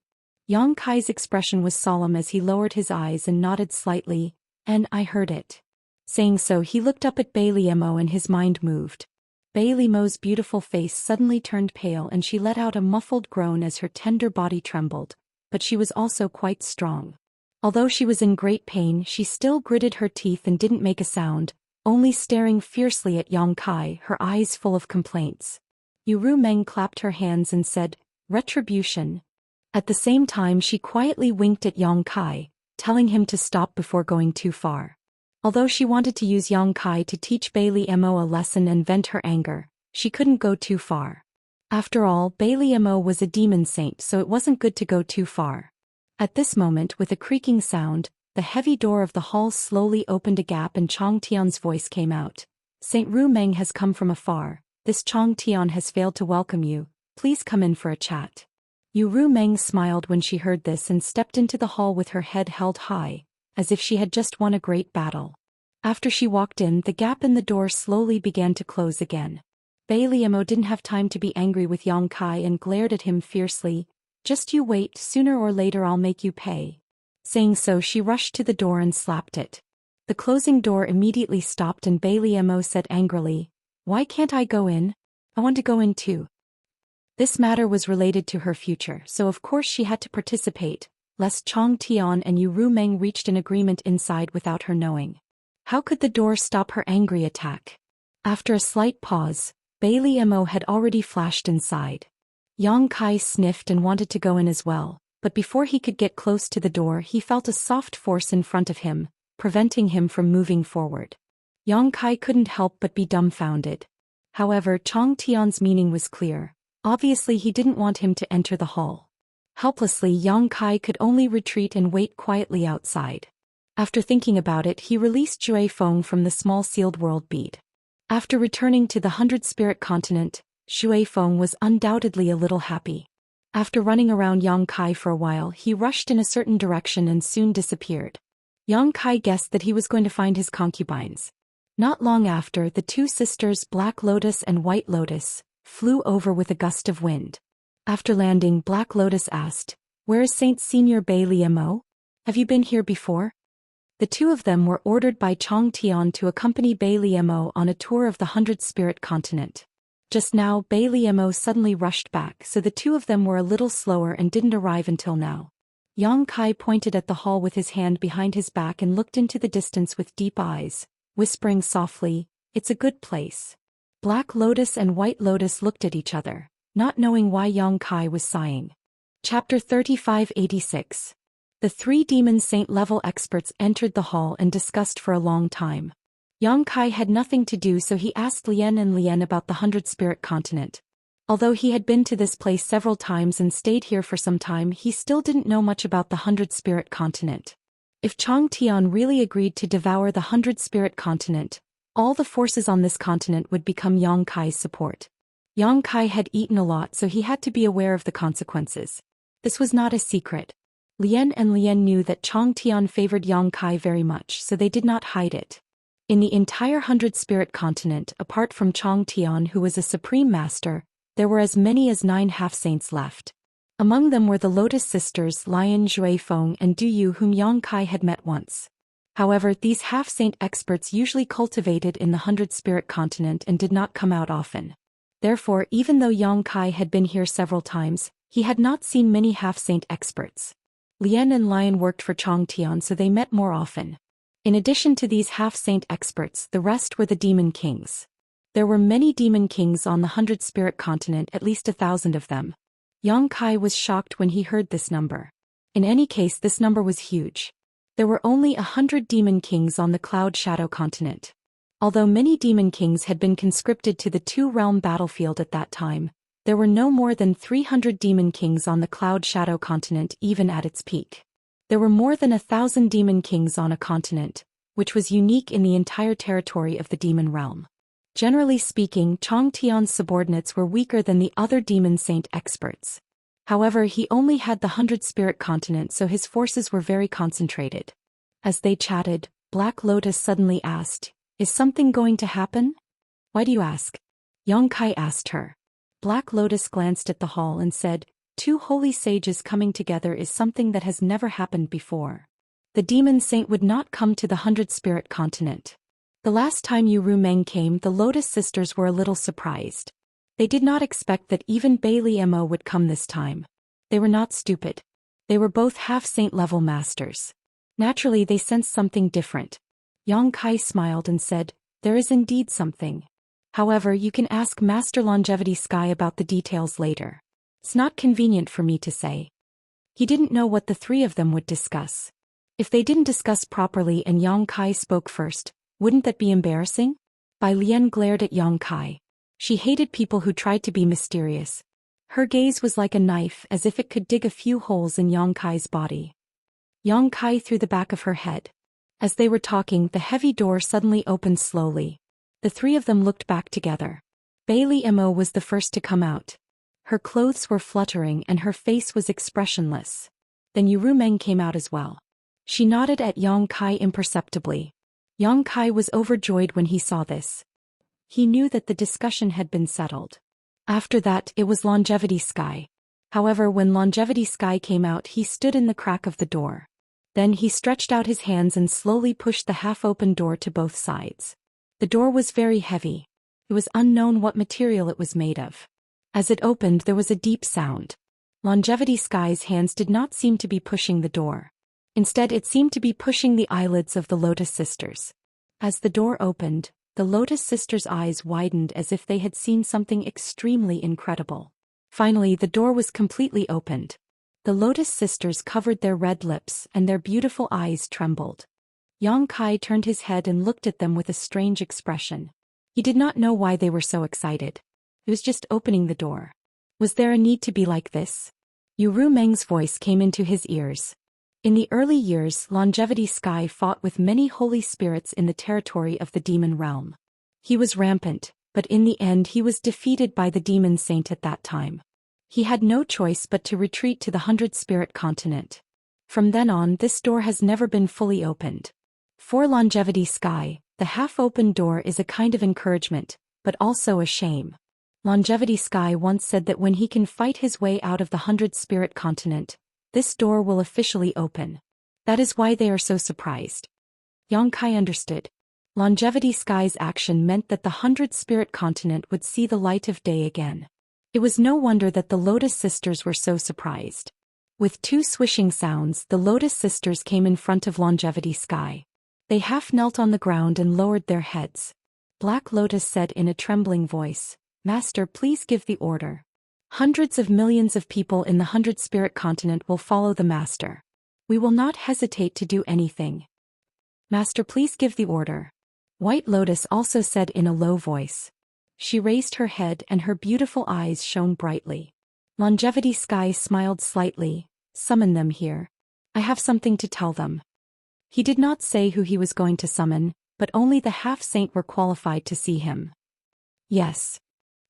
Yang Kai's expression was solemn as he lowered his eyes and nodded slightly, and I heard it. Saying so, he looked up at Bailey Mo and his mind moved. Bailey Mo's beautiful face suddenly turned pale and she let out a muffled groan as her tender body trembled, but she was also quite strong. Although she was in great pain, she still gritted her teeth and didn't make a sound, only staring fiercely at Yang Kai, her eyes full of complaints. Yu Rumeng clapped her hands and said, retribution. At the same time she quietly winked at Yang Kai, telling him to stop before going too far. Although she wanted to use Yang Kai to teach Bailey Mo a lesson and vent her anger, she couldn't go too far. After all, Bailey Mo was a demon saint, so it wasn't good to go too far. At this moment, with a creaking sound, the heavy door of the hall slowly opened a gap and Chong Tian's voice came out. Saint Rumeng has come from afar. This Chong Tian has failed to welcome you. Please come in for a chat. Yu Rumeng smiled when she heard this and stepped into the hall with her head held high, as if she had just won a great battle. After she walked in, the gap in the door slowly began to close again. Bailey Mo didn't have time to be angry with Yang Kai and glared at him fiercely. Just you wait, sooner or later I'll make you pay. Saying so, she rushed to the door and slapped it. The closing door immediately stopped and Bailey Mo said angrily, why can't I go in? I want to go in too. This matter was related to her future, so of course she had to participate, lest Chong Tian and Yu Rumeng reached an agreement inside without her knowing. How could the door stop her angry attack? After a slight pause, Bailey Mo had already flashed inside. Yang Kai sniffed and wanted to go in as well, but before he could get close to the door he felt a soft force in front of him, preventing him from moving forward. Yang Kai couldn't help but be dumbfounded. However, Chong Tian's meaning was clear. Obviously he didn't want him to enter the hall. Helplessly, Yang Kai could only retreat and wait quietly outside. After thinking about it, he released Shui Feng from the small sealed world bead. After returning to the 100-spirit continent, Shui Feng was undoubtedly a little happy. After running around Yang Kai for a while, he rushed in a certain direction and soon disappeared. Yang Kai guessed that he was going to find his concubines. Not long after, the two sisters, Black Lotus and White Lotus, flew over with a gust of wind. After landing, Black Lotus asked, where is Saint Senior Bailey Mo? Have you been here before? The two of them were ordered by Chong Tian to accompany Bei Liemo on a tour of the 100 Spirit Continent. Just now Bei Liemo suddenly rushed back, so the two of them were a little slower and didn't arrive until now. Yang Kai pointed at the hall with his hand behind his back and looked into the distance with deep eyes, whispering softly, "It's a good place." Black Lotus and White Lotus looked at each other, not knowing why Yang Kai was sighing. Chapter 3586. The three demon saint-level experts entered the hall and discussed for a long time. Yang Kai had nothing to do, so he asked Lien and Lien about the 100 Spirit Continent. Although he had been to this place several times and stayed here for some time, he still didn't know much about the 100 Spirit Continent. If Chong Tian really agreed to devour the 100 Spirit Continent, all the forces on this continent would become Yang Kai's support. Yang Kai had eaten a lot, so he had to be aware of the consequences. This was not a secret. Lien and Lien knew that Chong Tian favored Yang Kai very much, so they did not hide it. In the entire 100 Spirit Continent, apart from Chong Tian, who was a supreme master, there were as many as 9 half-saints left. Among them were the Lotus Sisters Lion Juifeng and Du Yu, whom Yang Kai had met once. However, these half-saint experts usually cultivated in the 100 Spirit Continent and did not come out often. Therefore, even though Yang Kai had been here several times, he had not seen many half-saint experts. Lien and Lion worked for Chong Tian, so they met more often. In addition to these half-saint experts, the rest were the demon kings. There were many demon kings on the 100 Spirit Continent, at least 1,000 of them. Yang Kai was shocked when he heard this number. In any case, this number was huge. There were only 100 demon kings on the Cloud Shadow Continent. Although many demon kings had been conscripted to the two-realm battlefield at that time, there were no more than 300 demon kings on the Cloud Shadow Continent even at its peak. There were more than 1,000 demon kings on a continent, which was unique in the entire territory of the demon realm. Generally speaking, Chong Tian's subordinates were weaker than the other demon saint experts. However, he only had the 100 Spirit Continent, so his forces were very concentrated. As they chatted, Black Lotus suddenly asked, "Is something going to happen?" "Why do you ask?" Yang Kai asked her. Black Lotus glanced at the hall and said, "Two holy sages coming together is something that has never happened before. The demon saint would not come to the 100 Spirit Continent. The last time Yu Rumeng came, the Lotus Sisters were a little surprised. They did not expect that even Bei Liemo would come this time. They were not stupid. They were both half-saint level masters. Naturally, they sensed something different." Yang Kai smiled and said, "There is indeed something. However, you can ask Master Longevity Sky about the details later. It's not convenient for me to say." He didn't know what the three of them would discuss. If they didn't discuss properly and Yang Kai spoke first, wouldn't that be embarrassing? Bai Lian glared at Yang Kai. She hated people who tried to be mysterious. Her gaze was like a knife, as if it could dig a few holes in Yang Kai's body. Yang Kai threw the back of her head. As they were talking, the heavy door suddenly opened slowly. The three of them looked back together. Bei Liemo was the first to come out. Her clothes were fluttering and her face was expressionless. Then Yu Rumeng came out as well. She nodded at Yang Kai imperceptibly. Yang Kai was overjoyed when he saw this. He knew that the discussion had been settled. After that, it was Longevity Sky. However, when Longevity Sky came out, he stood in the crack of the door. Then he stretched out his hands and slowly pushed the half-open door to both sides. The door was very heavy. It was unknown what material it was made of. As it opened, there was a deep sound. Longevity Sky's hands did not seem to be pushing the door. Instead, it seemed to be pushing the eyelids of the Lotus Sisters. As the door opened, the Lotus Sisters' eyes widened as if they had seen something extremely incredible. Finally, the door was completely opened. The Lotus Sisters covered their red lips and their beautiful eyes trembled. Yang Kai turned his head and looked at them with a strange expression. He did not know why they were so excited. It was just opening the door. Was there a need to be like this? Yu Rumeng's voice came into his ears. In the early years, Longevity Sky fought with many holy spirits in the territory of the demon realm. He was rampant, but in the end he was defeated by the demon saint at that time. He had no choice but to retreat to the 100 Spirit Continent. From then on, this door has never been fully opened. For Longevity Sky, the half-open door is a kind of encouragement, but also a shame. Longevity Sky once said that when he can fight his way out of the 100 Spirit Continent, this door will officially open. That is why they are so surprised. Xianxia understood. Longevity Sky's action meant that the 100-spirit continent would see the light of day again. It was no wonder that the Lotus Sisters were so surprised. With two swishing sounds, the Lotus Sisters came in front of Longevity Sky. They half knelt on the ground and lowered their heads. Black Lotus said in a trembling voice, "Master, please give the order. Hundreds of millions of people in the 100-spirit continent will follow the Master. We will not hesitate to do anything. Master, please give the order." White Lotus also said in a low voice. She raised her head and her beautiful eyes shone brightly. Longevity Sky smiled slightly. "Summon them here. I have something to tell them." He did not say who he was going to summon, but only the half-saint were qualified to see him. "Yes,"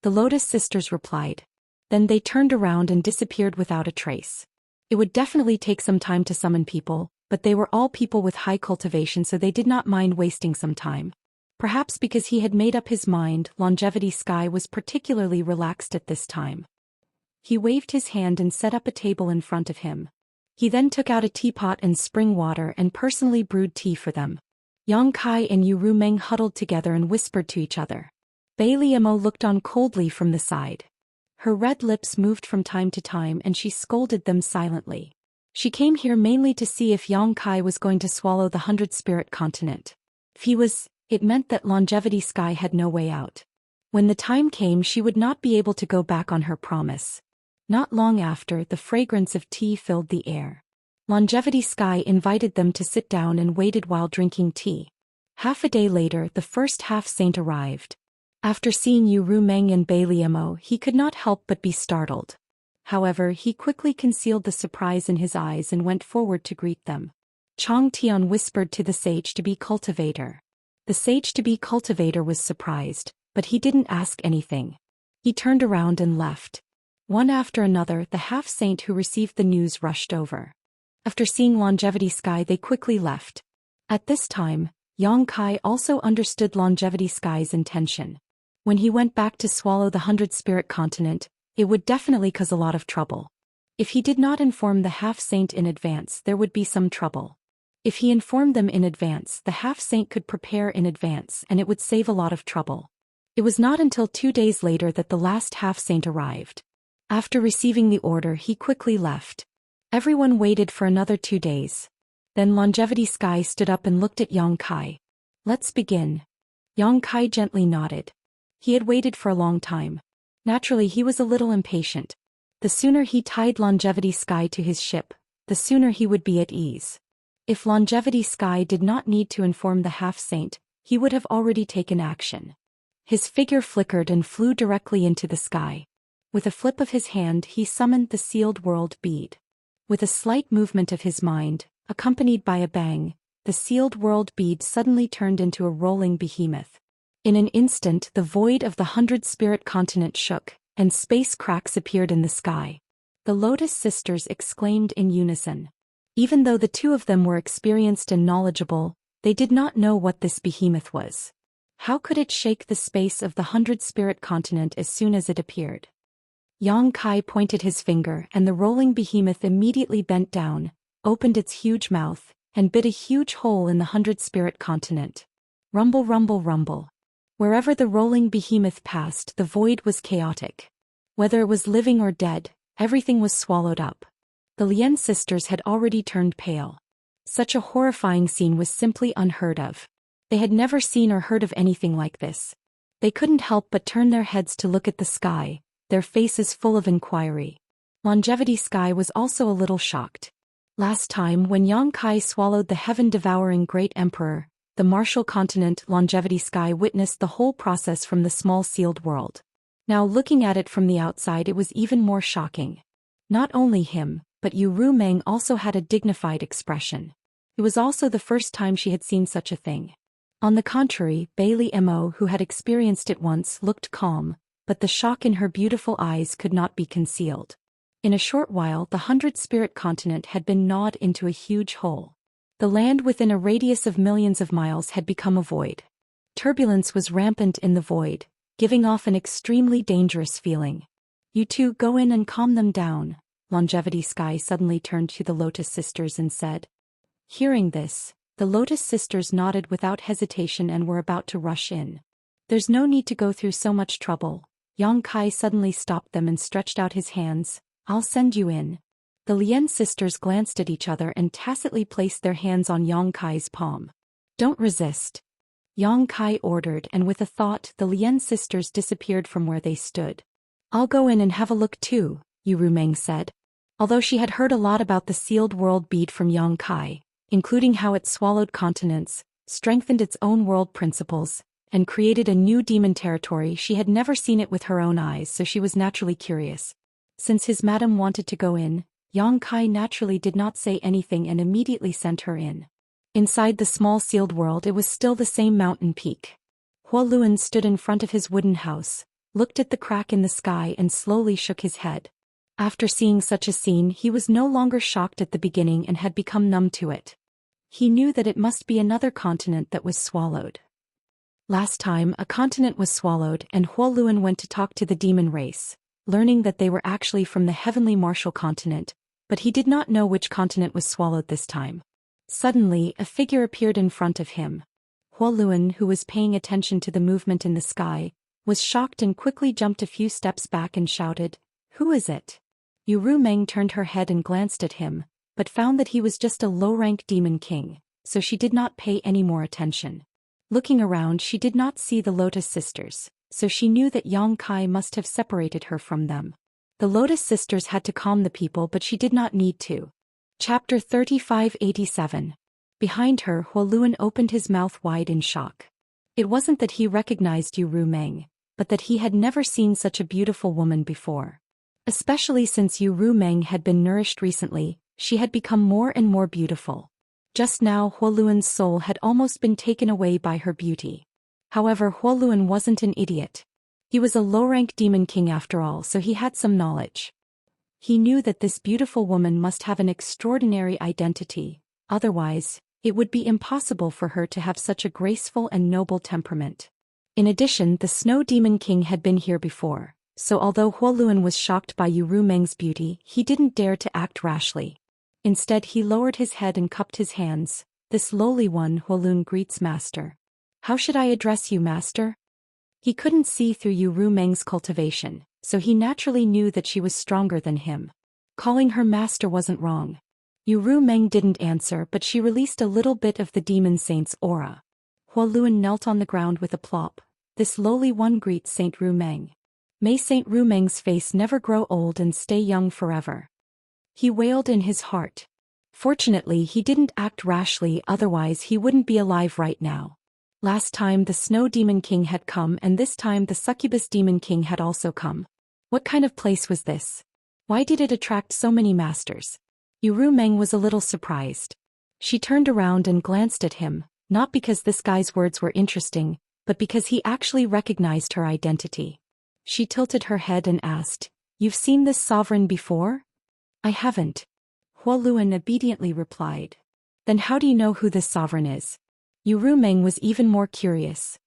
the Lotus Sisters replied. Then they turned around and disappeared without a trace. It would definitely take some time to summon people, but they were all people with high cultivation, so they did not mind wasting some time. Perhaps because he had made up his mind, Longevity Sky was particularly relaxed at this time. He waved his hand and set up a table in front of him. He then took out a teapot and spring water and personally brewed tea for them. Xianxia and Yu Meng huddled together and whispered to each other. Beiliemo looked on coldly from the side. Her red lips moved from time to time and she scolded them silently. She came here mainly to see if Xianxia was going to swallow the 100-spirit continent. If he was, it meant that Longevity Sky had no way out. When the time came, she would not be able to go back on her promise. Not long after, the fragrance of tea filled the air. Longevity Sky invited them to sit down and waited while drinking tea. Half a day later, the first half-saint arrived. After seeing Yu Meng and Beiliemo, he could not help but be startled. However, he quickly concealed the surprise in his eyes and went forward to greet them. Chang Tian whispered to the sage-to-be cultivator. The sage-to-be cultivator was surprised, but he didn't ask anything. He turned around and left. One after another, the half-saint who received the news rushed over. After seeing Longevity Sky, they quickly left. At this time, Xianxia also understood Longevity Sky's intention. When he went back to swallow the 100-spirit continent, it would definitely cause a lot of trouble. If he did not inform the half-saint in advance, there would be some trouble. If he informed them in advance, the half-saint could prepare in advance and it would save a lot of trouble. It was not until 2 days later that the last half-saint arrived. After receiving the order, he quickly left. Everyone waited for another 2 days. Then Longevity Sky stood up and looked at Xianxia. "Let's begin." Xianxia gently nodded. He had waited for a long time. Naturally, he was a little impatient. The sooner he tied Longevity Sky to his ship, the sooner he would be at ease. If Longevity Sky did not need to inform the half-saint, he would have already taken action. His figure flickered and flew directly into the sky. With a flip of his hand, he summoned the sealed world bead. With a slight movement of his mind, accompanied by a bang, the sealed world bead suddenly turned into a rolling behemoth. In an instant, the void of the 100-spirit continent shook, and space cracks appeared in the sky. The Lotus Sisters exclaimed in unison. Even though the two of them were experienced and knowledgeable, they did not know what this behemoth was. How could it shake the space of the 100-spirit continent as soon as it appeared? Xianxia pointed his finger and the rolling behemoth immediately bent down, opened its huge mouth, and bit a huge hole in the 100-spirit continent. Rumble, rumble, rumble. Wherever the rolling behemoth passed, the void was chaotic. Whether it was living or dead, everything was swallowed up. The Lien sisters had already turned pale. Such a horrifying scene was simply unheard of. They had never seen or heard of anything like this. They couldn't help but turn their heads to look at the sky, their faces full of inquiry. Longevity Sky was also a little shocked. Last time, when Xianxia swallowed the heaven-devouring Great Emperor, the martial continent, Longevity Sky witnessed the whole process from the small sealed world. Now looking at it from the outside, it was even more shocking. Not only him, but Yu Meng also had a dignified expression. It was also the first time she had seen such a thing. On the contrary, Beiliemo, who had experienced it once, looked calm, but the shock in her beautiful eyes could not be concealed. In a short while, the 100-spirit continent had been gnawed into a huge hole. The land within a radius of millions of miles had become a void. Turbulence was rampant in the void, giving off an extremely dangerous feeling. "You two go in and calm them down," Longevity Sky suddenly turned to the Lotus Sisters and said. Hearing this, the Lotus sisters nodded without hesitation and were about to rush in. There's no need to go through so much trouble. Yang Kai suddenly stopped them and stretched out his hands. I'll send you in. The Lien sisters glanced at each other and tacitly placed their hands on Yang Kai's palm. Don't resist. Yang Kai ordered, and with a thought the Lien sisters disappeared from where they stood. I'll go in and have a look too, Yu Rumeng said. Although she had heard a lot about the sealed world bead from Yang Kai, including how it swallowed continents, strengthened its own world principles, and created a new demon territory, she had never seen it with her own eyes, so she was naturally curious. Since his madam wanted to go in, Yang Kai naturally did not say anything and immediately sent her in. Inside the small sealed world, it was still the same mountain peak. Hua Luan stood in front of his wooden house, looked at the crack in the sky and slowly shook his head. After seeing such a scene, he was no longer shocked at the beginning and had become numb to it. He knew that it must be another continent that was swallowed. Last time a continent was swallowed and Hua Luan went to talk to the demon race, learning that they were actually from the heavenly martial continent, but he did not know which continent was swallowed this time. Suddenly, a figure appeared in front of him. Hua Luan, who was paying attention to the movement in the sky, was shocked and quickly jumped a few steps back and shouted, "Who is it?" Yu Rumeng turned her head and glanced at him, but found that he was just a low-rank demon king, so she did not pay any more attention. Looking around, she did not see the Lotus sisters, so she knew that Yang Kai must have separated her from them. The Lotus sisters had to calm the people, but she did not need to. Chapter 3587. Behind her, Hua Luan opened his mouth wide in shock. It wasn't that he recognized Yu Rumeng, but that he had never seen such a beautiful woman before. Especially since Yu Rumeng had been nourished recently, she had become more and more beautiful. Just now Hua Luan's soul had almost been taken away by her beauty. However, Hua Luan wasn't an idiot. He was a low-rank demon king after all, so he had some knowledge. He knew that this beautiful woman must have an extraordinary identity, otherwise, it would be impossible for her to have such a graceful and noble temperament. In addition, the Snow Demon King had been here before, so although Hua Luan was shocked by Yu Rumeng's beauty, he didn't dare to act rashly. Instead, he lowered his head and cupped his hands. "This lowly one," Hua Luan greets master. "How should I address you, master?" He couldn't see through Yu Rumeng's cultivation, so he naturally knew that she was stronger than him. Calling her master wasn't wrong. Yu Rumeng didn't answer, but she released a little bit of the demon saint's aura. Hua Luan knelt on the ground with a plop. "This lowly one greets Saint Rumeng. May Saint Rumeng's face never grow old and stay young forever." He wailed in his heart. Fortunately, he didn't act rashly, otherwise he wouldn't be alive right now. Last time the Snow Demon King had come, and this time the Succubus Demon King had also come. What kind of place was this? Why did it attract so many masters? Yu Rumeng was a little surprised. She turned around and glanced at him, not because this guy's words were interesting, but because he actually recognized her identity. She tilted her head and asked, "You've seen this sovereign before?" "I haven't." Hua Luan obediently replied. "Then how do you know who this sovereign is?" Yu Rumeng was even more curious.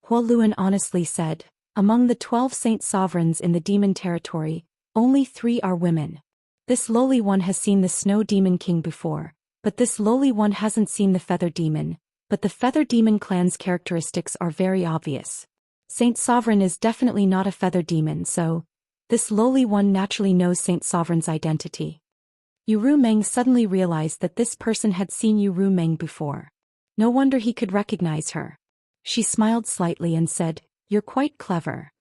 Hua Luan honestly said, "Among the 12 saint sovereigns in the demon territory, only 3 are women. This lowly one has seen the Snow Demon King before, but this lowly one hasn't seen the Feather Demon, but the Feather Demon clan's characteristics are very obvious. Saint Sovereign is definitely not a Feather Demon, so this lowly one naturally knows Saint Sovereign's identity." Yu Rumeng suddenly realized that this person had seen Yu Rumeng before. No wonder he could recognize her. She smiled slightly and said, "You're quite clever.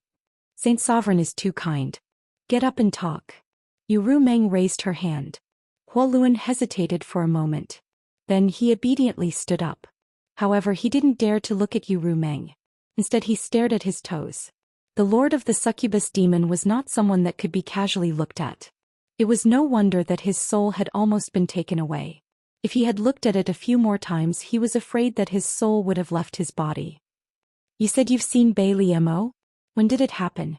Saint Sovereign is too kind. Get up and talk." Yu Rumeng raised her hand. Hua Luan hesitated for a moment. Then he obediently stood up. However, he didn't dare to look at Yu Rumeng. Instead, he stared at his toes. The Lord of the Succubus Demon was not someone that could be casually looked at. It was no wonder that his soul had almost been taken away. If he had looked at it a few more times, he was afraid that his soul would have left his body. "You said you've seen Bai Liemo? When did it happen?"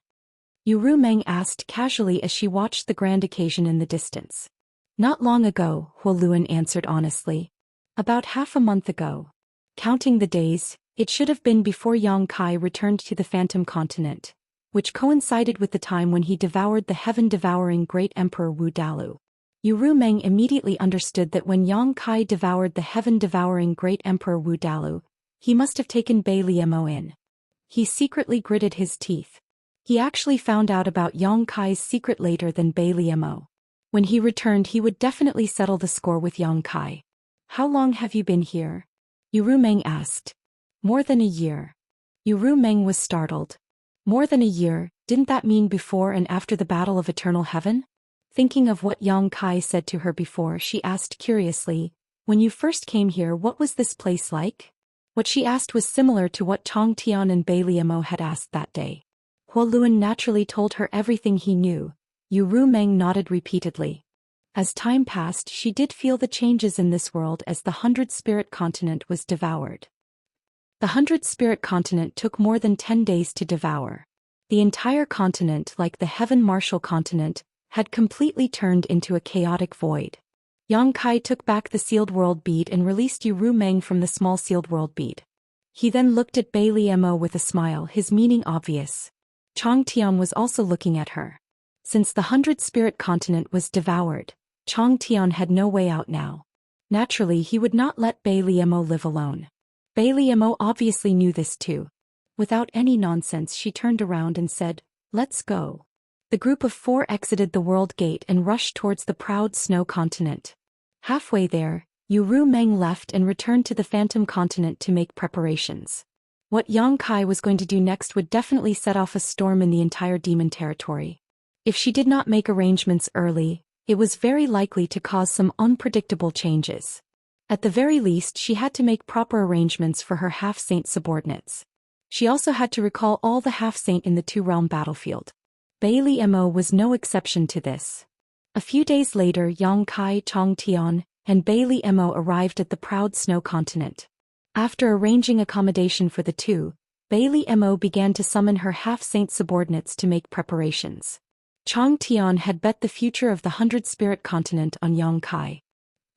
Yu Rumeng asked casually as she watched the grand occasion in the distance. "Not long ago," Hua Luan answered honestly. "About half a month ago. Counting the days, it should have been before Yang Kai returned to the Phantom Continent, which coincided with the time when he devoured the heaven-devouring Great Emperor Wu Dalu." Yu Meng immediately understood that when Yang Kai devoured the heaven-devouring great emperor Wu Dalu, he must have taken Bai Liemo in. He secretly gritted his teeth. He actually found out about Yang Kai's secret later than Bai Liemo. When he returned, he would definitely settle the score with Yang Kai. How long have you been here? Yu Meng asked. More than a year. Yu Meng was startled. More than a year, didn't that mean before and after the Battle of Eternal Heaven? Thinking of what Yang Kai said to her before, she asked curiously, when you first came here, what was this place like? What she asked was similar to what Chong Tian and Bai Liemo had asked that day. Huo Luan naturally told her everything he knew. Yu Meng nodded repeatedly. As time passed, she did feel the changes in this world as the 100-spirit continent was devoured. The 100-spirit continent took more than 10 days to devour. The entire continent, like the Heaven Martial continent, had completely turned into a chaotic void. Yang Kai took back the sealed world bead and released Yu Meng from the small sealed world bead. He then looked at Bai Liemo with a smile, his meaning obvious. Chong Tian was also looking at her. Since the 100-spirit continent was devoured, Chong Tian had no way out now. Naturally, he would not let Bai Liemo live alone. Bai Liemo obviously knew this too. Without any nonsense, she turned around and said, "Let's go." The group of 4 exited the world gate and rushed towards the proud snow continent. Halfway there, Yu Meng left and returned to the Phantom continent to make preparations. What Yang Kai was going to do next would definitely set off a storm in the entire demon territory. If she did not make arrangements early, it was very likely to cause some unpredictable changes. At the very least, she had to make proper arrangements for her half-saint subordinates. She also had to recall all the half-saint in the two-realm battlefield. Bai Liemo was no exception to this. A few days later, Yang Kai, Chong Tian, and Bai Liemo arrived at the proud snow continent. After arranging accommodation for the two, Bai Liemo began to summon her half-saint subordinates to make preparations. Chong Tian had bet the future of the 100-spirit continent on Yang Kai.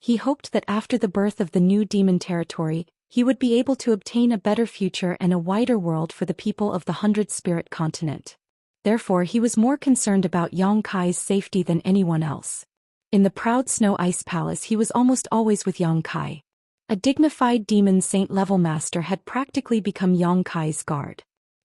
He hoped that after the birth of the new demon territory, he would be able to obtain a better future and a wider world for the people of the 100-spirit continent. Therefore, he was more concerned about Yang Kai's safety than anyone else. In the proud snow ice palace, he was almost always with Yang Kai. A dignified demon saint-level master had practically become Yang Kai's guard.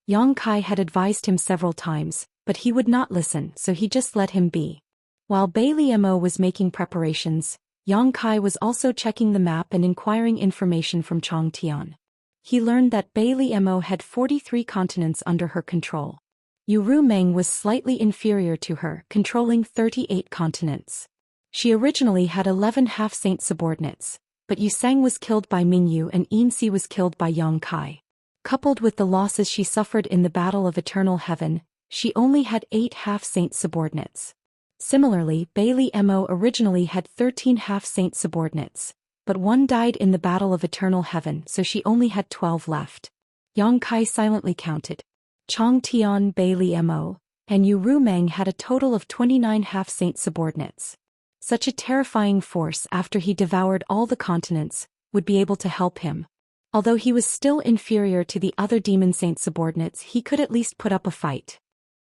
Yang Kai had advised him several times, but he would not listen, so he just let him be. While Bai Liemo was making preparations, Yang Kai was also checking the map and inquiring information from Chong Tian. He learned that Bai Liemo had 43 continents under her control. Yu Meng was slightly inferior to her, controlling 38 continents. She originally had 11 half-saint subordinates, but Yu Sang was killed by Mingyu and Yinxi was killed by Yang Kai. Coupled with the losses she suffered in the Battle of Eternal Heaven, she only had 8 half-saint subordinates. Similarly, Bai Liemo originally had 13 half-saint subordinates, but one died in the Battle of Eternal Heaven, so she only had 12 left. Yang Kai silently counted. Chong Tian, Bai Liemo, and Yu Meng had a total of 29 half-saint subordinates. Such a terrifying force after he devoured all the continents would be able to help him. Although he was still inferior to the other demon saint subordinates, he could at least put up a fight.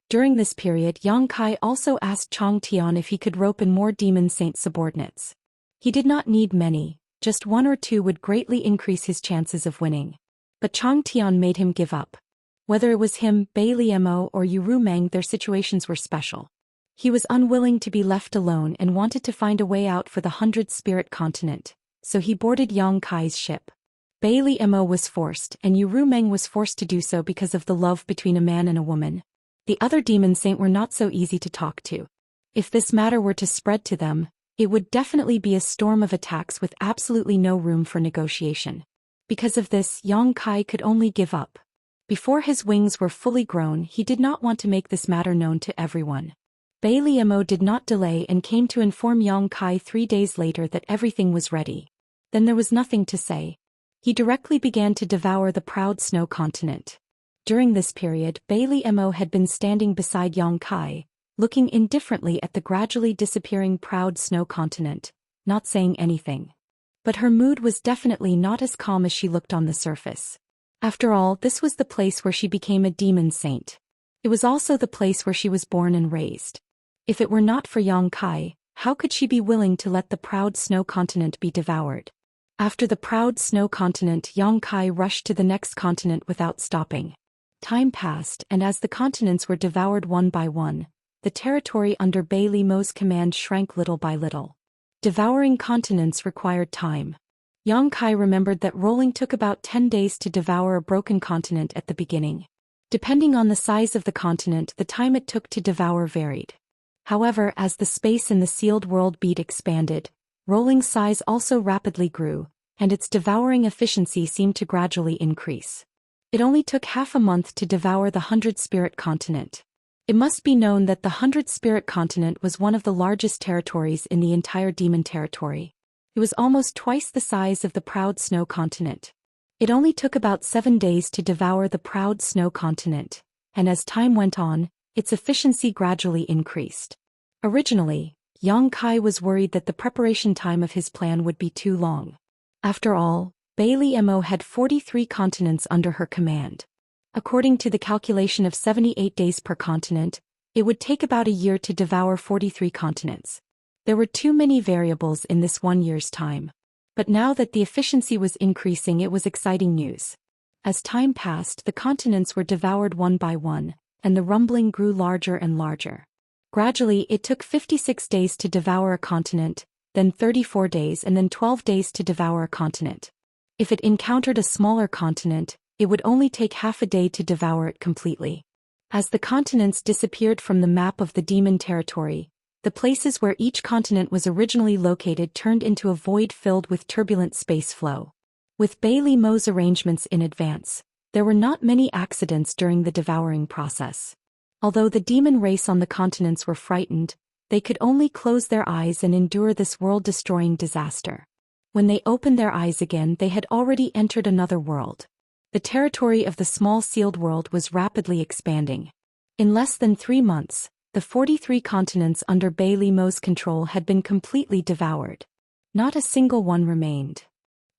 During this period, Yang Kai also asked Chong Tian if he could rope in more demon saint subordinates. He did not need many, just 1 or 2 would greatly increase his chances of winning. But Chong Tian made him give up. Whether it was him, Bai Liemo, or Yu Meng, their situations were special. He was unwilling to be left alone and wanted to find a way out for the 100-spirit continent, so he boarded Yang Kai's ship. Bai Liemo was forced, and Yu Meng was forced to do so because of the love between a man and a woman. The other demon saint were not so easy to talk to. If this matter were to spread to them, it would definitely be a storm of attacks with absolutely no room for negotiation. Because of this, Yang Kai could only give up. Before his wings were fully grown, he did not want to make this matter known to everyone. Bai Liemo did not delay and came to inform Yang Kai 3 days later that everything was ready. Then there was nothing to say. He directly began to devour the proud snow continent. During this period, Bai Liemo had been standing beside Yang Kai, looking indifferently at the gradually disappearing proud snow continent, not saying anything. But her mood was definitely not as calm as she looked on the surface. After all, this was the place where she became a demon saint. It was also the place where she was born and raised. If it were not for Yang Kai, How could she be willing to let the proud snow continent be devoured? After the proud snow continent, Yongkai rushed to the next continent without stopping. Time passed, and as the continents were devoured one by one, the territory under Bei Li Mo's command shrank little by little. Devouring continents required time. Yongkai remembered that rolling took about 10 days to devour a broken continent at the beginning. Depending on the size of the continent, the time it took to devour varied. However, as the space in the sealed world bead expanded, rolling's size also rapidly grew, and its devouring efficiency seemed to gradually increase. It only took half a month to devour the 100-spirit continent. It must be known that the 100-spirit continent was one of the largest territories in the entire demon territory. It was almost twice the size of the proud snow continent. It only took about 7 days to devour the proud snow continent, and as time went on, its efficiency gradually increased. Originally, Yongkai was worried that the preparation time of his plan would be too long. After all, Bei Li Mo had 43 continents under her command. According to the calculation of 78 days per continent, it would take about a year to devour 43 continents. There were too many variables in this 1 year's time. But now that the efficiency was increasing, it was exciting news. As time passed, the continents were devoured one by one, and the rumbling grew larger and larger. Gradually, it took 56 days to devour a continent, then 34 days and then 12 days to devour a continent. If it encountered a smaller continent, it would only take half a day to devour it completely. As the continents disappeared from the map of the demon territory, the places where each continent was originally located turned into a void filled with turbulent space flow. With Bei Li Mo's arrangements in advance, there were not many accidents during the devouring process. Although the demon race on the continents were frightened, they could only close their eyes and endure this world-destroying disaster. When they opened their eyes again, they had already entered another world. The territory of the small sealed world was rapidly expanding. In less than 3 months, the 43 continents under Bei Li Mo's control had been completely devoured. Not a single one remained.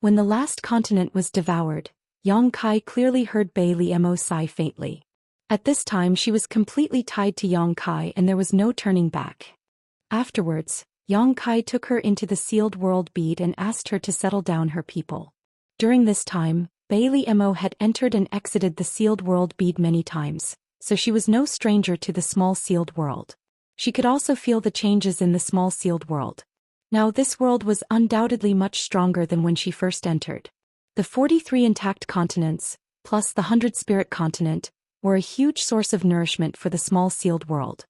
When the last continent was devoured, Yongkai clearly heard Bei Li Mo sigh faintly. At this time she was completely tied to Yongkai and there was no turning back. Afterwards, Yongkai took her into the sealed world bead and asked her to settle down her people. During this time, Bei Li Mo had entered and exited the sealed world bead many times, so she was no stranger to the small sealed world. She could also feel the changes in the small sealed world. Now this world was undoubtedly much stronger than when she first entered. The 43 intact continents, plus the 100-spirit continent, were a huge source of nourishment for the small sealed world.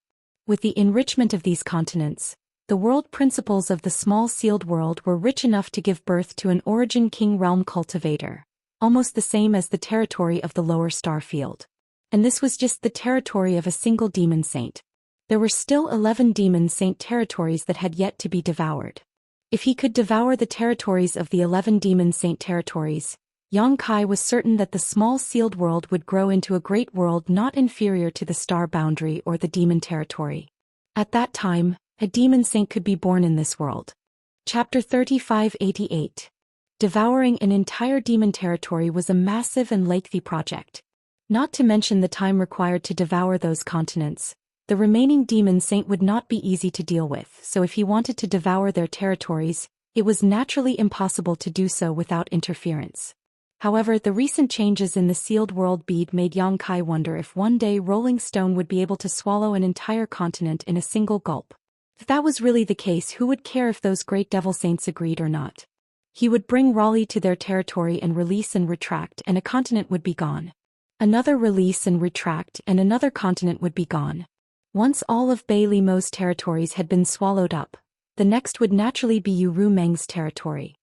With the enrichment of these continents, the world principles of the small sealed world were rich enough to give birth to an origin king realm cultivator, almost the same as the territory of the lower star field. And this was just the territory of a single demon saint. There were still 11 demon saint territories that had yet to be devoured. If he could devour the territories of the 11 demon saint territories, Yongkai was certain that the small sealed world would grow into a great world not inferior to the star boundary or the demon territory. At that time, a demon saint could be born in this world. Chapter 3588. Devouring an entire demon territory was a massive and lengthy project. Not to mention the time required to devour those continents, the remaining demon saint would not be easy to deal with, so if he wanted to devour their territories, it was naturally impossible to do so without interference. However, the recent changes in the sealed world bead made Yongkai wonder if one day Rolling Stone would be able to swallow an entire continent in a single gulp. If that was really the case, who would care if those great devil saints agreed or not? He would bring Raleigh to their territory and release and retract, and a continent would be gone. Another release and retract, and another continent would be gone. Once all of Bei Li Mo's territories had been swallowed up, the next would naturally be Yu Ru Meng's territory.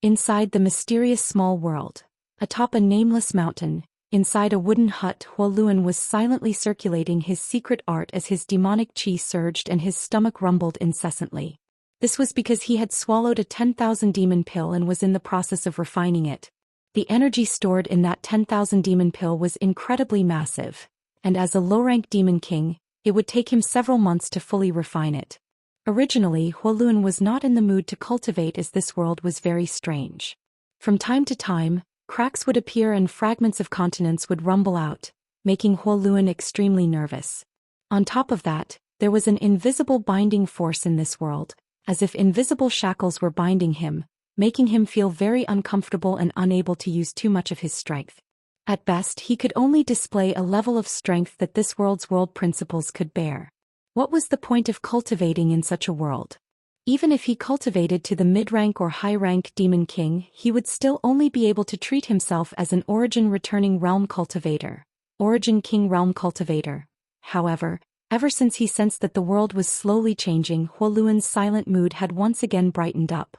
Inside the mysterious small world, atop a nameless mountain, inside a wooden hut, Huoluan was silently circulating his secret art as his demonic qi surged and his stomach rumbled incessantly. This was because he had swallowed a 10,000 demon pill and was in the process of refining it. The energy stored in that 10,000 demon pill was incredibly massive, and as a low-rank demon king, it would take him several months to fully refine it. Originally, Huoluan was not in the mood to cultivate as this world was very strange. From time to time, cracks would appear and fragments of continents would rumble out, making Huoluan extremely nervous. On top of that, There was an invisible binding force in this world, as if invisible shackles were binding him, making him feel very uncomfortable and unable to use too much of his strength. At best, he could only display a level of strength that this world's world principles could bear. What was the point of cultivating in such a world? Even if he cultivated to the mid-rank or high-rank Demon King, he would still only be able to treat himself as an origin-returning realm cultivator, Origin King realm cultivator. However, ever since he sensed that the world was slowly changing, Huoluan's silent mood had once again brightened up.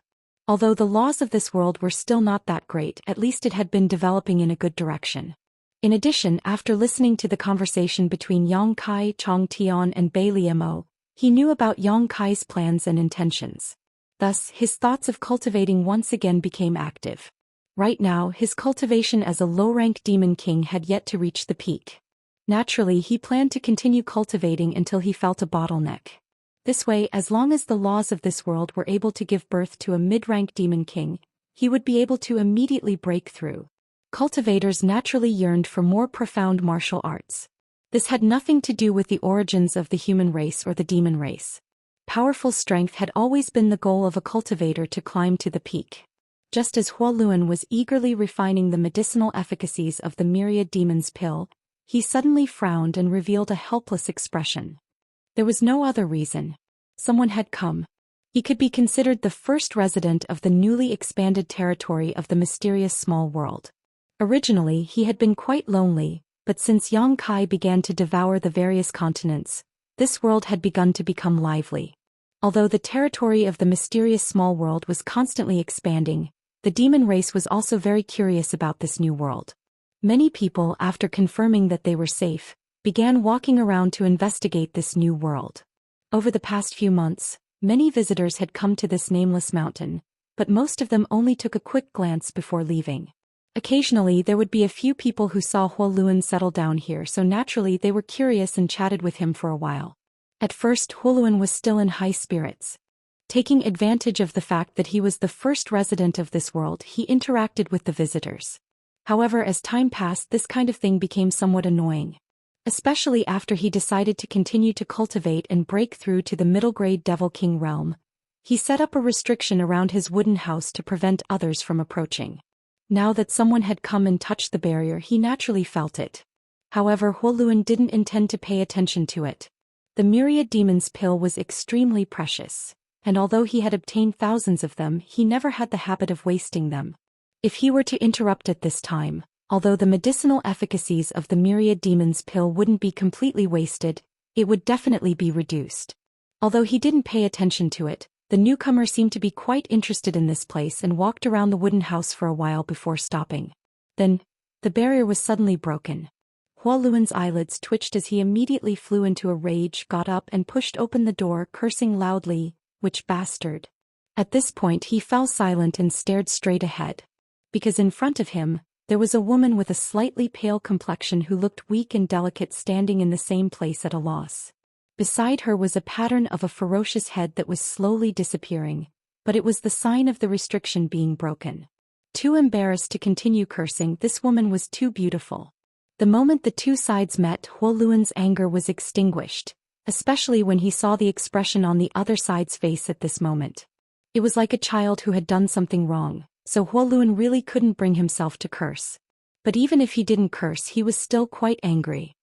Although the laws of this world were still not that great, at least it had been developing in a good direction. In addition, after listening to the conversation between Yang Kai, Chong Tian and Bai Liemo, he knew about Yang Kai's plans and intentions. Thus, his thoughts of cultivating once again became active. Right now, his cultivation as a low-rank Demon King had yet to reach the peak. Naturally, he planned to continue cultivating until he felt a bottleneck. This way, as long as the laws of this world were able to give birth to a mid-rank Demon King, he would be able to immediately break through. Cultivators naturally yearned for more profound martial arts. This had nothing to do with the origins of the human race or the demon race. Powerful strength had always been the goal of a cultivator to climb to the peak. Just as Huoluan was eagerly refining the medicinal efficacies of the myriad demon's pill, he suddenly frowned and revealed a helpless expression. There was no other reason. Someone had come. He could be considered the first resident of the newly expanded territory of the mysterious small world. Originally, he had been quite lonely, but since Yang Kai began to devour the various continents, this world had begun to become lively. Although the territory of the mysterious small world was constantly expanding, the demon race was also very curious about this new world. Many people, after confirming that they were safe, began walking around to investigate this new world. Over the past few months, many visitors had come to this nameless mountain, but most of them only took a quick glance before leaving. Occasionally there would be a few people who saw Huoluan settle down here, so naturally they were curious and chatted with him for a while. At first Huoluan was still in high spirits. Taking advantage of the fact that he was the first resident of this world, he interacted with the visitors. However, as time passed, this kind of thing became somewhat annoying. Especially after he decided to continue to cultivate and break through to the middle-grade Devil King realm. He set up a restriction around his wooden house to prevent others from approaching. Now that someone had come and touched the barrier, he naturally felt it. However, Huoluan didn't intend to pay attention to it. The myriad demon's pill was extremely precious, and although he had obtained thousands of them, he never had the habit of wasting them. If he were to interrupt at this time, although the medicinal efficacies of the myriad demon's pill wouldn't be completely wasted, it would definitely be reduced. Although he didn't pay attention to it, the newcomer seemed to be quite interested in this place and walked around the wooden house for a while before stopping. Then, the barrier was suddenly broken. Huoluan's eyelids twitched as he immediately flew into a rage, got up and pushed open the door, cursing loudly, "Witch bastard." At this point he fell silent and stared straight ahead. Because in front of him, there was a woman with a slightly pale complexion who looked weak and delicate standing in the same place at a loss. Beside her was a pattern of a ferocious head that was slowly disappearing, but it was the sign of the restriction being broken. Too embarrassed to continue cursing, this woman was too beautiful. The moment the two sides met, Huoluan's anger was extinguished, especially when he saw the expression on the other side's face at this moment. It was like a child who had done something wrong, so Huoluan really couldn't bring himself to curse. But even if he didn't curse, he was still quite angry.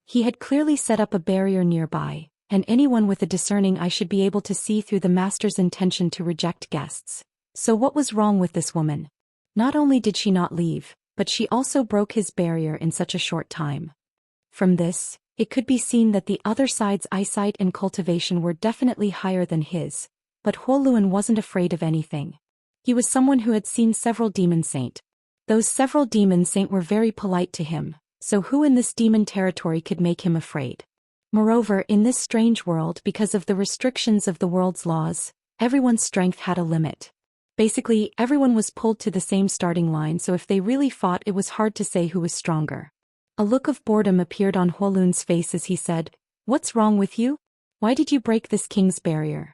He had clearly set up a barrier nearby, and anyone with a discerning eye should be able to see through the master's intention to reject guests. So what was wrong with this woman? Not only did she not leave, but she also broke his barrier in such a short time. From this, it could be seen that the other side's eyesight and cultivation were definitely higher than his, but Huoluan wasn't afraid of anything. He was someone who had seen several demon saint. Those several demon saint were very polite to him, so who in this demon territory could make him afraid? Moreover, in this strange world, because of the restrictions of the world's laws, everyone's strength had a limit. Basically, everyone was pulled to the same starting line, so if they really fought, it was hard to say who was stronger. A look of boredom appeared on Huoluan's face as he said, "What's wrong with you? Why did you break this king's barrier?"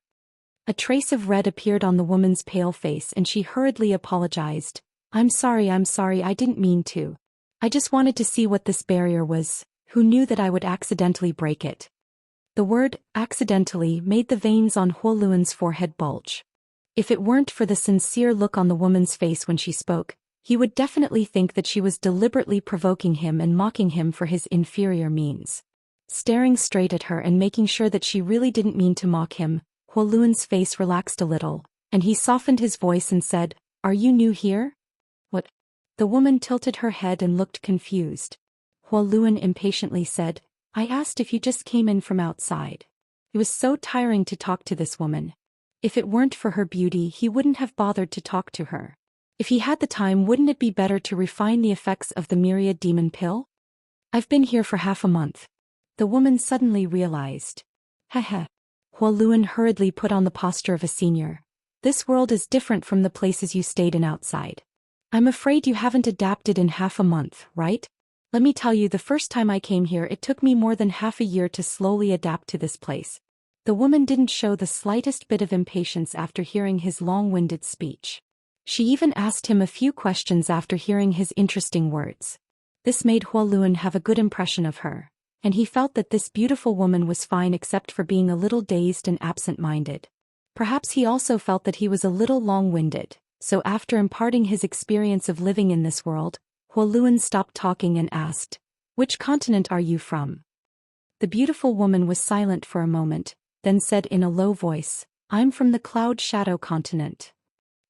A trace of red appeared on the woman's pale face and she hurriedly apologized. I'm sorry, I didn't mean to. I just wanted to see what this barrier was. Who knew that I would accidentally break it?" The word accidentally made the veins on Huoluan's forehead bulge. If it weren't for the sincere look on the woman's face when she spoke, he would definitely think that she was deliberately provoking him and mocking him for his inferior means. Staring straight at her and making sure that she really didn't mean to mock him, Huoluan's face relaxed a little, and he softened his voice and said, "Are you new here?" "What?" The woman tilted her head and looked confused. Huoluan impatiently said, "I asked if you just came in from outside." It was so tiring to talk to this woman. If it weren't for her beauty, he wouldn't have bothered to talk to her. If he had the time, wouldn't it be better to refine the effects of the myriad demon pill? "I've been here for half a month." The woman suddenly realized. Heh. Huoluan hurriedly put on the posture of a senior. "This world is different from the places you stayed in outside. I'm afraid you haven't adapted in half a month, right? Let me tell you, the first time I came here it took me more than half a year to slowly adapt to this place." The woman didn't show the slightest bit of impatience after hearing his long-winded speech. She even asked him a few questions after hearing his interesting words. This made Huoluan have a good impression of her, and he felt that this beautiful woman was fine except for being a little dazed and absent-minded. Perhaps he also felt that he was a little long-winded, so after imparting his experience of living in this world, Huoluan stopped talking and asked, "Which continent are you from?" The beautiful woman was silent for a moment, then said in a low voice, "I'm from the Cloud Shadow continent."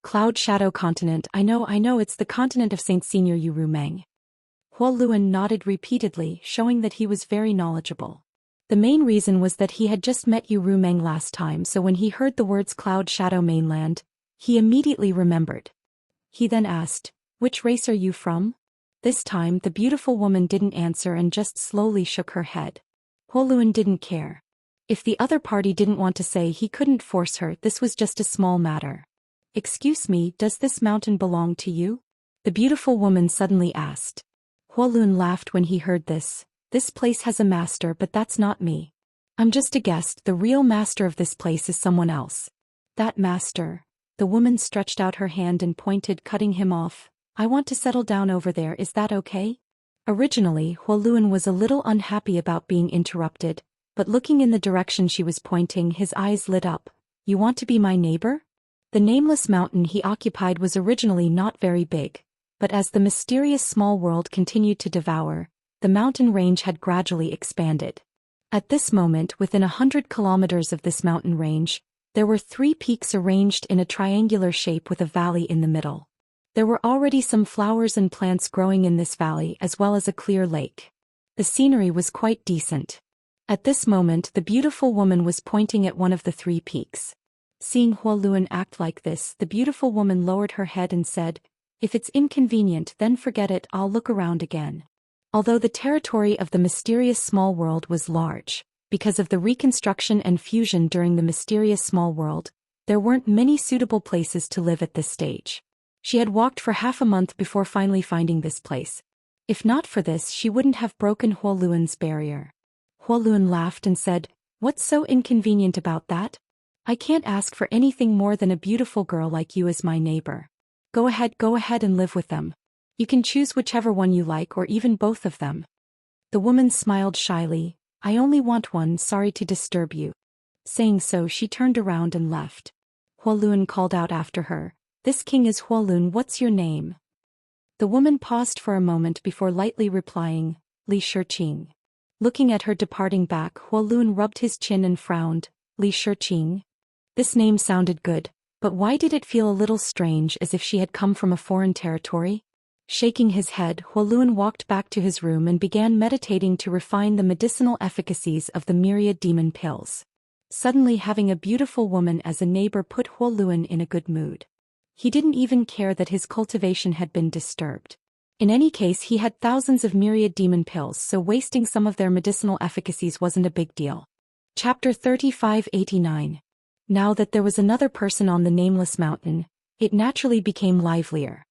"Cloud Shadow continent, I know, it's the continent of Saint Senior Yu Rumeng." Huoluan nodded repeatedly, showing that he was very knowledgeable. The main reason was that he had just met Yu Rumeng last time, so when he heard the words Cloud Shadow mainland, he immediately remembered. He then asked, "Which race are you from?" This time the beautiful woman didn't answer and just slowly shook her head. Huoluan didn't care. If the other party didn't want to say, he couldn't force her. This was just a small matter. "Excuse me, does this mountain belong to you?" the beautiful woman suddenly asked. Huoluan laughed when he heard this. "This place has a master, but that's not me. I'm just a guest. The real master of this place is someone else." "That master?" The woman stretched out her hand and pointed, cutting him off. "I want to settle down over there, is that okay?" Originally, Huoluan was a little unhappy about being interrupted, but looking in the direction she was pointing, his eyes lit up. "You want to be my neighbor?" The nameless mountain he occupied was originally not very big, but as the mysterious small world continued to devour, the mountain range had gradually expanded. At this moment, within 100 kilometers of this mountain range, there were 3 peaks arranged in a triangular shape with a valley in the middle. There were already some flowers and plants growing in this valley as well as a clear lake. The scenery was quite decent. At this moment, the beautiful woman was pointing at one of the 3 peaks. Seeing Huoluan act like this, the beautiful woman lowered her head and said, "If it's inconvenient, then forget it, I'll look around again." Although the territory of the mysterious small world was large, because of the reconstruction and fusion during the mysterious small world, there weren't many suitable places to live at this stage. She had walked for half a month before finally finding this place. If not for this, she wouldn't have broken Huoluan's barrier. Huoluan laughed and said, "What's so inconvenient about that? I can't ask for anything more than a beautiful girl like you as my neighbor. Go ahead and live with them. You can choose whichever one you like or even both of them." The woman smiled shyly. "I only want one, sorry to disturb you." Saying so, she turned around and left. Huoluan called out after her, "This king is Huoluan, what's your name?" The woman paused for a moment before lightly replying, "Li Shiqing." Looking at her departing back, Huoluan rubbed his chin and frowned. Li Shiqing? This name sounded good, but why did it feel a little strange, as if she had come from a foreign territory? Shaking his head, Huoluan walked back to his room and began meditating to refine the medicinal efficacies of the myriad demon pills. Suddenly, having a beautiful woman as a neighbor put Huoluan in a good mood. He didn't even care that his cultivation had been disturbed. In any case, he had thousands of myriad demon pills, so wasting some of their medicinal efficacies wasn't a big deal. Chapter 3589. Now that there was another person on the nameless mountain, it naturally became livelier.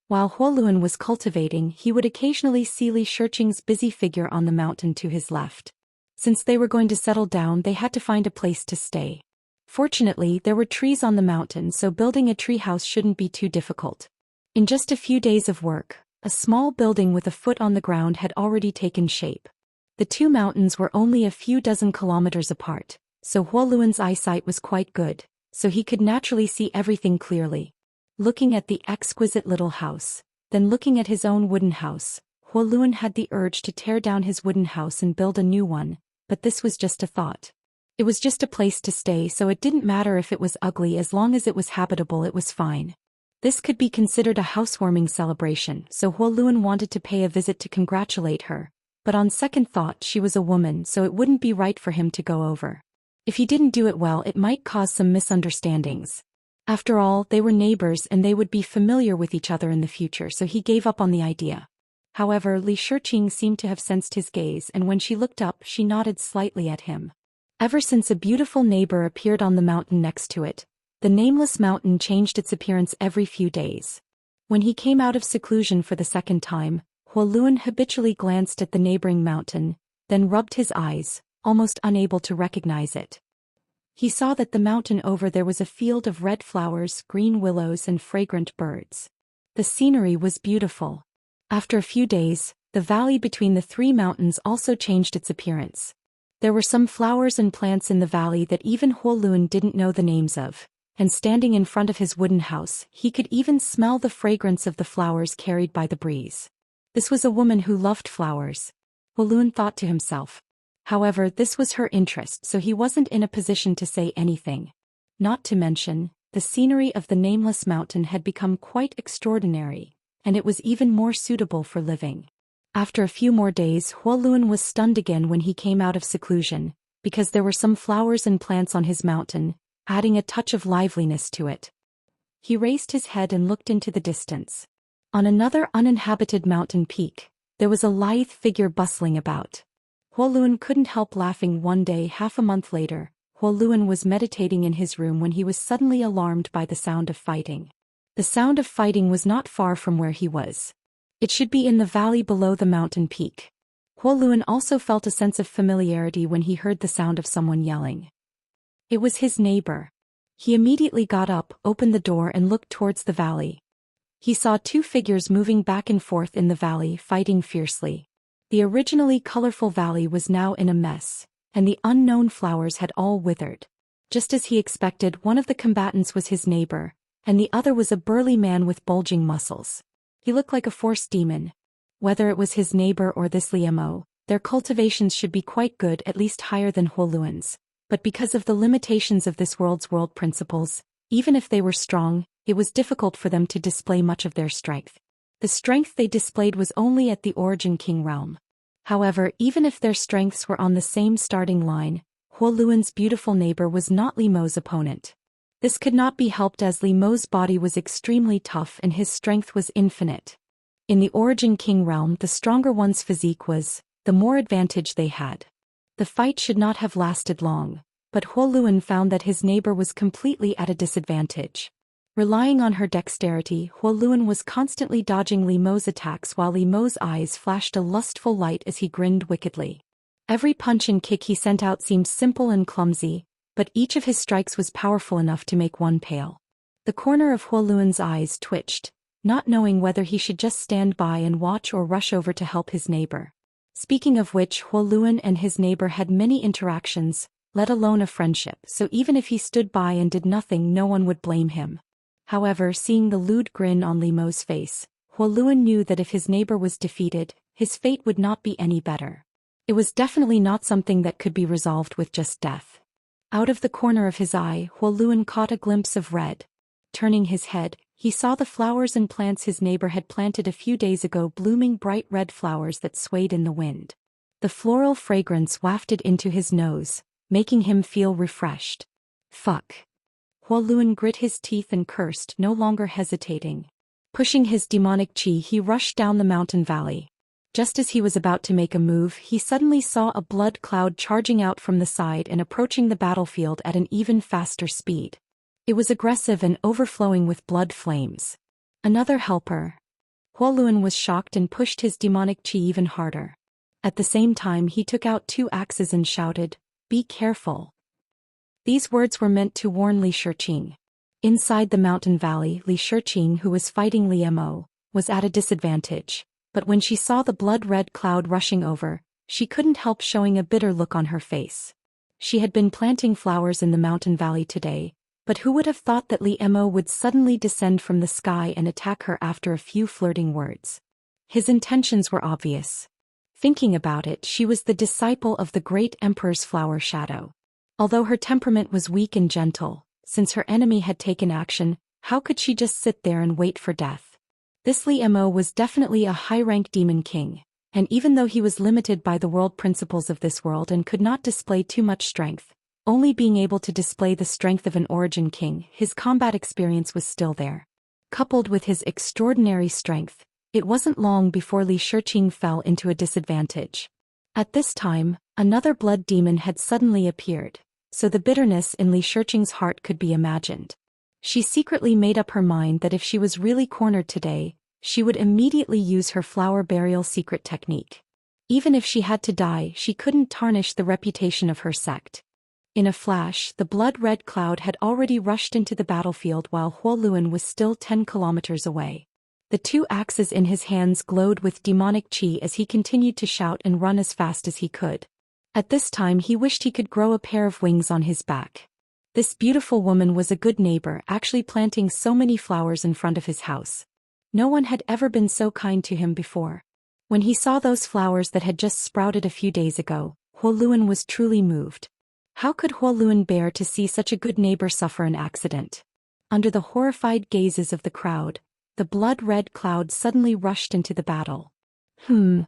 While Huoluan was cultivating, he would occasionally see Li Shiqing's busy figure on the mountain to his left. Since they were going to settle down, they had to find a place to stay. Fortunately, there were trees on the mountain, so building a tree house shouldn't be too difficult. In just a few days of work, a small building with a foot on the ground had already taken shape. The two mountains were only a few dozen kilometers apart, so Huoluan's eyesight was quite good, so he could naturally see everything clearly. Looking at the exquisite little house, then looking at his own wooden house, Huoluan had the urge to tear down his wooden house and build a new one, but this was just a thought. It was just a place to stay, so it didn't matter if it was ugly as long as it was habitable, it was fine. This could be considered a housewarming celebration, so Huoluan wanted to pay a visit to congratulate her, but on second thought she was a woman, so it wouldn't be right for him to go over. If he didn't do it well, it might cause some misunderstandings. After all, they were neighbors and they would be familiar with each other in the future, so he gave up on the idea. However, Li Shiqing seemed to have sensed his gaze, and when she looked up she nodded slightly at him. Ever since a beautiful neighbor appeared on the mountain next to it, the nameless mountain changed its appearance every few days. When he came out of seclusion for the second time, Huoluan habitually glanced at the neighboring mountain, then rubbed his eyes, almost unable to recognize it. He saw that the mountain over there was a field of red flowers, green willows and fragrant birds. The scenery was beautiful. After a few days, the valley between the three mountains also changed its appearance. There were some flowers and plants in the valley that even Huoluan didn't know the names of, and standing in front of his wooden house, he could even smell the fragrance of the flowers carried by the breeze. This was a woman who loved flowers, Huoluan thought to himself. However, this was her interest, so he wasn't in a position to say anything. Not to mention, the scenery of the nameless mountain had become quite extraordinary, and it was even more suitable for living. After a few more days, Huoluan was stunned again when he came out of seclusion, because there were some flowers and plants on his mountain, adding a touch of liveliness to it. He raised his head and looked into the distance. On another uninhabited mountain peak, there was a lithe figure bustling about. Huoluan couldn't help laughing. One day, half a month later, Huoluan was meditating in his room when he was suddenly alarmed by the sound of fighting. The sound of fighting was not far from where he was. It should be in the valley below the mountain peak. Huoluan also felt a sense of familiarity when he heard the sound of someone yelling. It was his neighbor. He immediately got up, opened the door and looked towards the valley. He saw two figures moving back and forth in the valley, fighting fiercely. The originally colorful valley was now in a mess, and the unknown flowers had all withered. Just as he expected, one of the combatants was his neighbor, and the other was a burly man with bulging muscles. He looked like a force demon. Whether it was his neighbor or this Liemo, their cultivations should be quite good, at least higher than Huoluan's, but because of the limitations of this world's world principles, even if they were strong, it was difficult for them to display much of their strength. The strength they displayed was only at the Origin King realm. However, even if their strengths were on the same starting line, Huoluan's beautiful neighbor was not Limo's opponent. This could not be helped as Limo's body was extremely tough and his strength was infinite. In the Origin King realm, the stronger one's physique was, the more advantage they had. The fight should not have lasted long, but Huoluan found that his neighbor was completely at a disadvantage. Relying on her dexterity, Huoluan was constantly dodging Limo's attacks while Limo's eyes flashed a lustful light as he grinned wickedly. Every punch and kick he sent out seemed simple and clumsy, but each of his strikes was powerful enough to make one pale. The corner of Huoluan's eyes twitched, not knowing whether he should just stand by and watch or rush over to help his neighbor. Speaking of which, Huoluan and his neighbor had many interactions, let alone a friendship, so even if he stood by and did nothing, no one would blame him. However, seeing the lewd grin on Limo's face, Huoluan knew that if his neighbor was defeated, his fate would not be any better. It was definitely not something that could be resolved with just death. Out of the corner of his eye, Huoluan caught a glimpse of red. Turning his head, he saw the flowers and plants his neighbor had planted a few days ago, blooming bright red flowers that swayed in the wind. The floral fragrance wafted into his nose, making him feel refreshed. Fuck. Huoluan grit his teeth and cursed, no longer hesitating. Pushing his demonic chi, he rushed down the mountain valley. Just as he was about to make a move, he suddenly saw a blood cloud charging out from the side and approaching the battlefield at an even faster speed. It was aggressive and overflowing with blood flames. Another helper. Huoluan was shocked and pushed his demonic chi even harder. At the same time, he took out two axes and shouted, "Be careful." These words were meant to warn Li Shiqing. Inside the mountain valley, Li Shiqing, who was fighting Liemo, was at a disadvantage, but when she saw the blood-red cloud rushing over, she couldn't help showing a bitter look on her face. She had been planting flowers in the mountain valley today, but who would have thought that Li Mo would suddenly descend from the sky and attack her after a few flirting words? His intentions were obvious. Thinking about it, she was the disciple of the great emperor's flower shadow. Although her temperament was weak and gentle, since her enemy had taken action, how could she just sit there and wait for death? This Li Mo was definitely a high-rank demon king, and even though he was limited by the world principles of this world and could not display too much strength, only being able to display the strength of an origin king, his combat experience was still there. Coupled with his extraordinary strength, it wasn't long before Li Shiqing fell into a disadvantage. At this time, another blood demon had suddenly appeared, so the bitterness in Li Shiqing's heart could be imagined. She secretly made up her mind that if she was really cornered today, she would immediately use her flower burial secret technique. Even if she had to die, she couldn't tarnish the reputation of her sect. In a flash, the blood-red cloud had already rushed into the battlefield while Huo Luan was still 10 kilometers away. The two axes in his hands glowed with demonic qi as he continued to shout and run as fast as he could. At this time he wished he could grow a pair of wings on his back. This beautiful woman was a good neighbor, actually planting so many flowers in front of his house. No one had ever been so kind to him before. When he saw those flowers that had just sprouted a few days ago, Huo Luan was truly moved. How could Huo Luan bear to see such a good neighbor suffer an accident? Under the horrified gazes of the crowd, the blood-red cloud suddenly rushed into the battle. Huo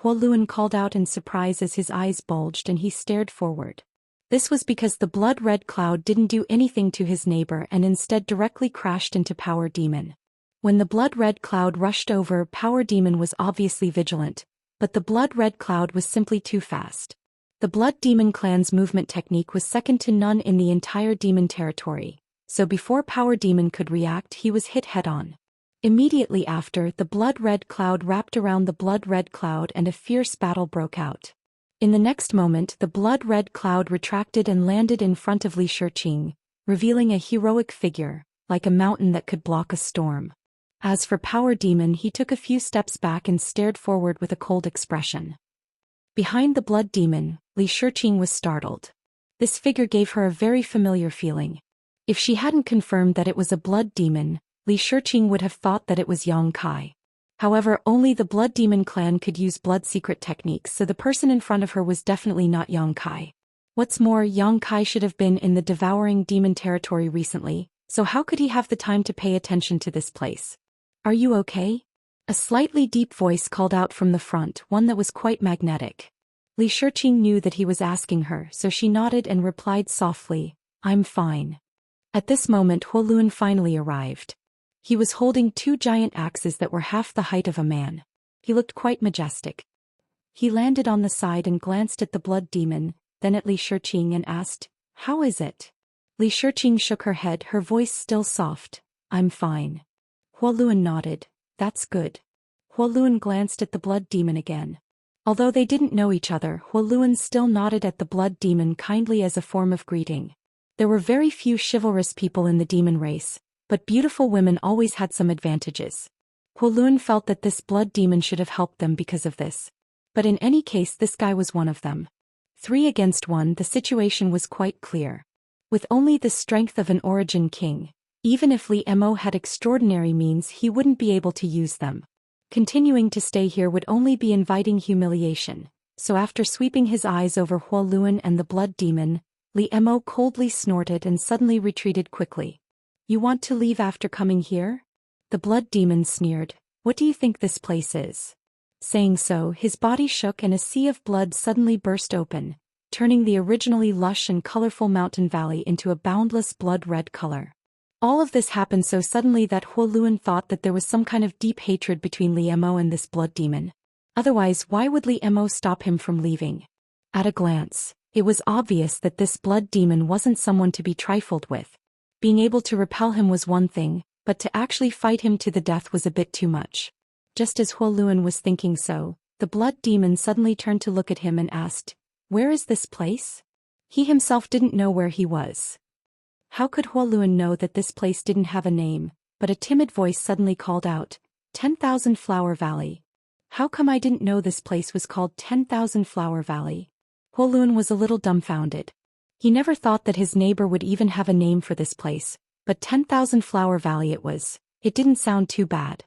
Luan called out in surprise as his eyes bulged and he stared forward. This was because the blood-red cloud didn't do anything to his neighbor and instead directly crashed into Power Demon. When the blood-red cloud rushed over, Power Demon was obviously vigilant, but the blood-red cloud was simply too fast. The Blood Demon clan's movement technique was second to none in the entire demon territory, so before Power Demon could react, he was hit head-on. Immediately after, the blood-red cloud wrapped around the blood-red cloud and a fierce battle broke out. In the next moment, the blood-red cloud retracted and landed in front of Li Shiqing, revealing a heroic figure, like a mountain that could block a storm. As for Power Demon, he took a few steps back and stared forward with a cold expression. Behind the Blood Demon, Li Shiqing was startled. This figure gave her a very familiar feeling. If she hadn't confirmed that it was a Blood Demon, Li Shiqing would have thought that it was Yang Kai. However, only the Blood Demon clan could use blood secret techniques, so the person in front of her was definitely not Yang Kai. What's more, Yang Kai should have been in the devouring demon territory recently, so how could he have the time to pay attention to this place? Are you okay? A slightly deep voice called out from the front, one that was quite magnetic. Li Shiqing knew that he was asking her, so she nodded and replied softly, "I'm fine." At this moment Huo Luan finally arrived. He was holding two giant axes that were half the height of a man. He looked quite majestic. He landed on the side and glanced at the Blood Demon, then at Li Shiqing and asked, "How is it?" Li Shiqing shook her head, her voice still soft, "I'm fine." Huo Luan nodded, "That's good." Huo Luan glanced at the Blood Demon again. Although they didn't know each other, Huo Luan still nodded at the Blood Demon kindly as a form of greeting. There were very few chivalrous people in the demon race, but beautiful women always had some advantages. Huo Luan felt that this Blood Demon should have helped them because of this. But in any case, this guy was one of them. 3 against 1, the situation was quite clear. With only the strength of an origin king, even if Li Mo had extraordinary means, he wouldn't be able to use them. Continuing to stay here would only be inviting humiliation, so after sweeping his eyes over Huo Luan and the Blood Demon, Li Mo coldly snorted and suddenly retreated quickly. "You want to leave after coming here?" The Blood Demon sneered, "What do you think this place is?" Saying so, his body shook and a sea of blood suddenly burst open, turning the originally lush and colorful mountain valley into a boundless blood-red color. All of this happened so suddenly that Huo Luan thought that there was some kind of deep hatred between Li Mo and this Blood Demon. Otherwise, why would Li Mo stop him from leaving? At a glance, it was obvious that this Blood Demon wasn't someone to be trifled with. Being able to repel him was one thing, but to actually fight him to the death was a bit too much. Just as Huo Luan was thinking so, the Blood Demon suddenly turned to look at him and asked, "Where is this place?" He himself didn't know where he was. How could Huo Luan know that this place didn't have a name, but a timid voice suddenly called out, 10,000 Flower Valley. How come I didn't know this place was called 10,000 Flower Valley? Huoluan was a little dumbfounded. He never thought that his neighbor would even have a name for this place, but 10,000 Flower Valley it was. It didn't sound too bad.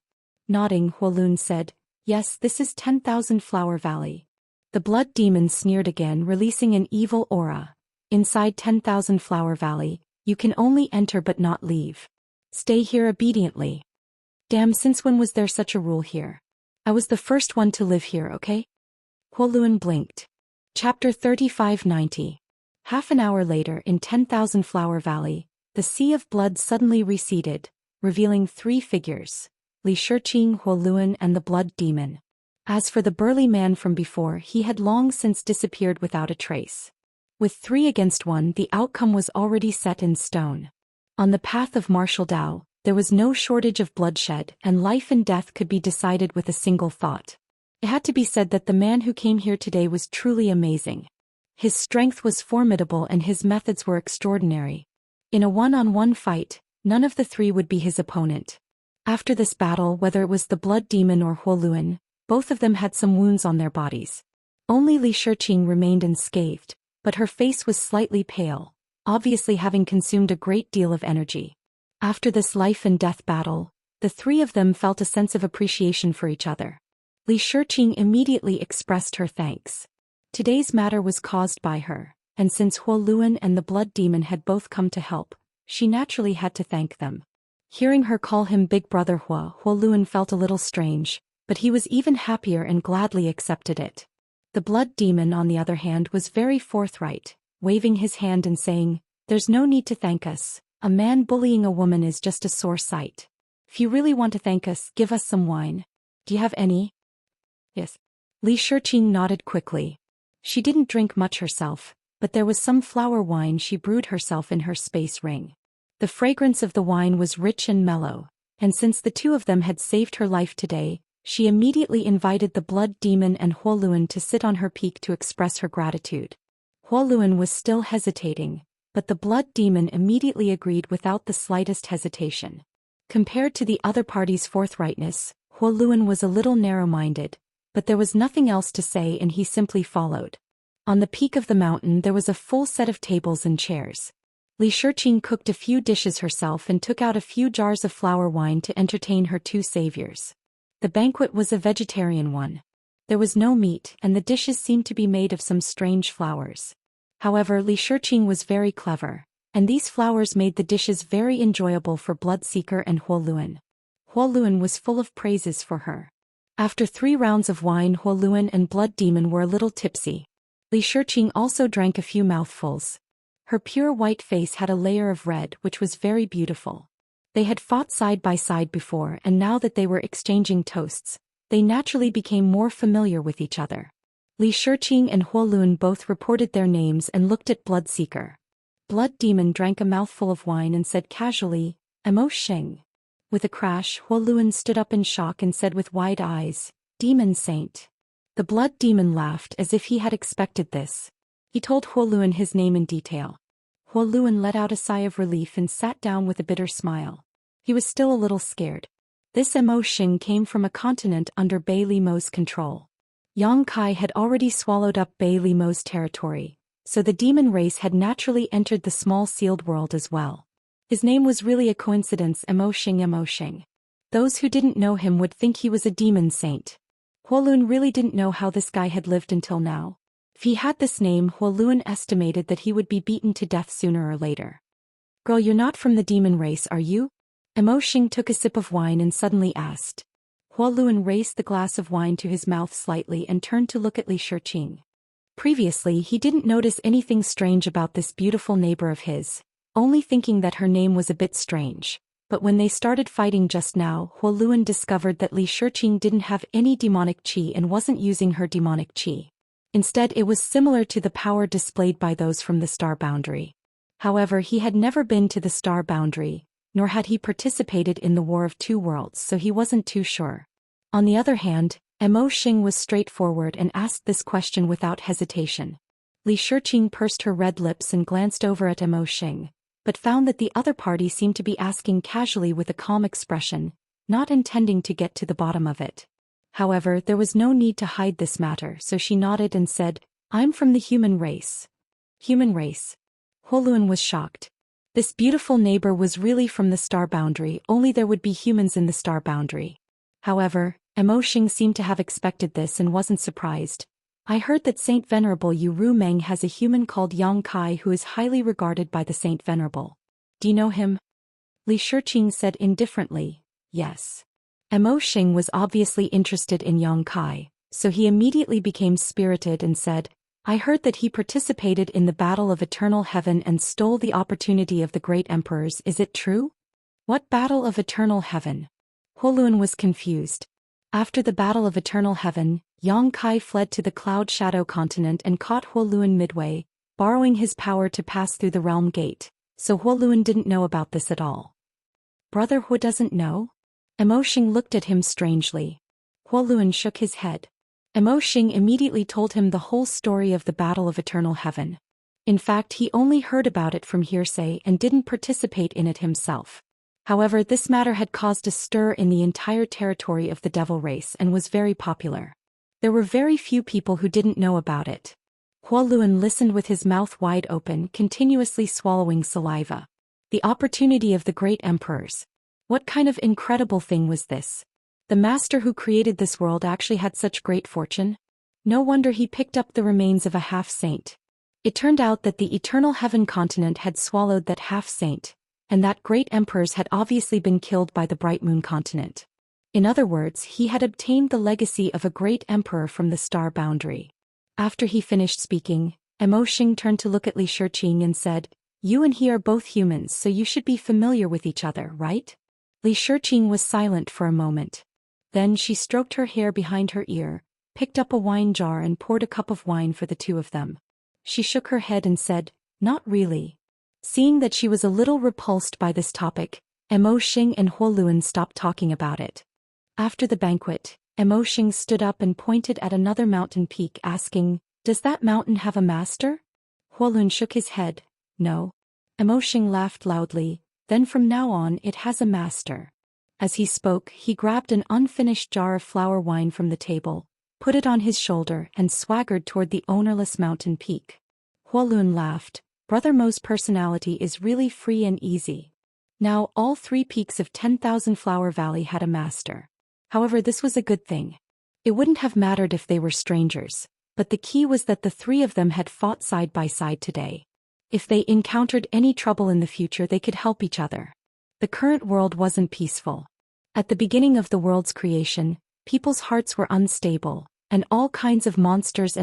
Nodding, Huoluan said, "Yes, this is 10,000 Flower Valley." The blood demon sneered again, releasing an evil aura. "Inside 10,000 Flower Valley, you can only enter but not leave. Stay here obediently." "Damn, since when was there such a rule here? I was the first one to live here, okay?" Huoluan blinked. Chapter 3590. Half an hour later in 10,000 Flower Valley, the sea of blood suddenly receded, revealing three figures: Li Shiqing, Huoluan, and the blood demon. As for the burly man from before, he had long since disappeared without a trace. With 3 against 1, the outcome was already set in stone. On the path of martial Dao, there was no shortage of bloodshed, and life and death could be decided with a single thought. It had to be said that the man who came here today was truly amazing. His strength was formidable and his methods were extraordinary. In a one-on-one fight, none of the 3 would be his opponent. After this battle, whether it was the blood demon or Huoluan, both of them had some wounds on their bodies. Only Li Shiqing remained unscathed, but her face was slightly pale, obviously having consumed a great deal of energy. After this life and death battle, the 3 of them felt a sense of appreciation for each other. Li Shiqing immediately expressed her thanks. Today's matter was caused by her, and since Huoluan and the blood demon had both come to help, she naturally had to thank them. Hearing her call him Big Brother Huoluan felt a little strange, but he was even happier and gladly accepted it. The blood demon, on the other hand, was very forthright, waving his hand and saying, "There's no need to thank us. A man bullying a woman is just a sore sight. If you really want to thank us, give us some wine. Do you have any?" "Yes." Li Shiqing nodded quickly. She didn't drink much herself, but there was some flower wine she brewed herself in her space ring. The fragrance of the wine was rich and mellow, and since the 2 of them had saved her life today, she immediately invited the blood demon and Huoluan to sit on her peak to express her gratitude. Huoluan was still hesitating, but the blood demon immediately agreed without the slightest hesitation. Compared to the other party's forthrightness, Huoluan was a little narrow-minded, but there was nothing else to say and he simply followed. On the peak of the mountain there was a full set of tables and chairs. Li Shiqing cooked a few dishes herself and took out a few jars of flower wine to entertain her 2 saviors. The banquet was a vegetarian one. There was no meat, and the dishes seemed to be made of some strange flowers. However, Li Shiqing was very clever, and these flowers made the dishes very enjoyable for Bloodseeker and Huoluan. Huoluan was full of praises for her. After 3 rounds of wine, Huoluan and Blood Demon were a little tipsy. Li Shiqing also drank a few mouthfuls. Her pure white face had a layer of red which was very beautiful. They had fought side by side before, and now that they were exchanging toasts, they naturally became more familiar with each other. Li Shiqing and Huoluan both reported their names and looked at Bloodseeker. Blood Demon drank a mouthful of wine and said casually, "Emo Sheng." With a crash, Huoluan stood up in shock and said with wide eyes, "Demon Saint." The Blood Demon laughed as if he had expected this. He told Huoluan his name in detail. Huoluan let out a sigh of relief and sat down with a bitter smile. He was still a little scared. This emotion came from a continent under Bei Limo's control. Yang Kai had already swallowed up Bei Limo's territory, so the demon race had naturally entered the small sealed world as well. His name was really a coincidence, Emoshing. Those who didn't know him would think he was a demon saint. Huoluan really didn't know how this guy had lived until now. If he had this name, Huoluan estimated that he would be beaten to death sooner or later. "Girl, you're not from the demon race, are you?" Emoshing took a sip of wine and suddenly asked. Huoluan raised the glass of wine to his mouth slightly and turned to look at Li Shiqing. Previously, he didn't notice anything strange about this beautiful neighbor of his, only thinking that her name was a bit strange. But when they started fighting just now, Huoluan discovered that Li Shiqing didn't have any demonic qi and wasn't using her demonic qi. Instead, it was similar to the power displayed by those from the Star Boundary. However, he had never been to the Star Boundary, nor had he participated in the War of Two Worlds, so he wasn't too sure. On the other hand, Emoshing was straightforward and asked this question without hesitation. Li Shiqing pursed her red lips and glanced over at Emoshing, but found that the other party seemed to be asking casually with a calm expression, not intending to get to the bottom of it. However, there was no need to hide this matter, so she nodded and said, "I'm from the human race." Human race? Huoluan was shocked. This beautiful neighbor was really from the star boundary, only there would be humans in the star boundary. However, Emoshing seemed to have expected this and wasn't surprised. "I heard that Saint Venerable Yu Ru Meng has a human called Yang Kai who is highly regarded by the Saint Venerable. Do you know him?" Li Shiqing said indifferently, "Yes." Emoshing was obviously interested in Yang Kai, so he immediately became spirited and said, "I heard that he participated in the Battle of Eternal Heaven and stole the opportunity of the great emperors. Is it true?" "What Battle of Eternal Heaven?" Huoluan was confused. After the Battle of Eternal Heaven, Yang Kai fled to the Cloud Shadow continent and caught Huoluan midway, borrowing his power to pass through the Realm Gate, so Huoluan didn't know about this at all. "Brother Hu doesn't know?" Emoshing looked at him strangely. Huoluan shook his head. Emoshing immediately told him the whole story of the Battle of Eternal Heaven. In fact, he only heard about it from hearsay and didn't participate in it himself. However, this matter had caused a stir in the entire territory of the Devil race and was very popular. There were very few people who didn't know about it. Huoluan listened with his mouth wide open, continuously swallowing saliva. The opportunity of the great emperors. What kind of incredible thing was this? The master who created this world actually had such great fortune? No wonder he picked up the remains of a half-saint. It turned out that the Eternal Heaven continent had swallowed that half-saint, and that great emperors had obviously been killed by the Bright Moon continent. In other words, he had obtained the legacy of a great emperor from the star boundary. After he finished speaking, Emoshing turned to look at Li Shiqing and said, "You and he are both humans, so you should be familiar with each other, right?" Li Shiqing was silent for a moment. Then she stroked her hair behind her ear, picked up a wine jar and poured a cup of wine for the two of them. She shook her head and said, "Not really." Seeing that she was a little repulsed by this topic, Emoshing and Huoluan stopped talking about it. After the banquet, Emoshing stood up and pointed at another mountain peak asking, "Does that mountain have a master?" Huoluan shook his head, "No." Emoshing laughed loudly, "Then from now on it has a master." As he spoke, he grabbed an unfinished jar of flower wine from the table, put it on his shoulder and swaggered toward the ownerless mountain peak. Huoluan laughed, "Brother Mo's personality is really free and easy." Now all 3 peaks of 10,000 Flower Valley had a master. However, this was a good thing. It wouldn't have mattered if they were strangers, but the key was that the 3 of them had fought side by side today. If they encountered any trouble in the future, they could help each other. The current world wasn't peaceful. At the beginning of the world's creation, people's hearts were unstable, and all kinds of monsters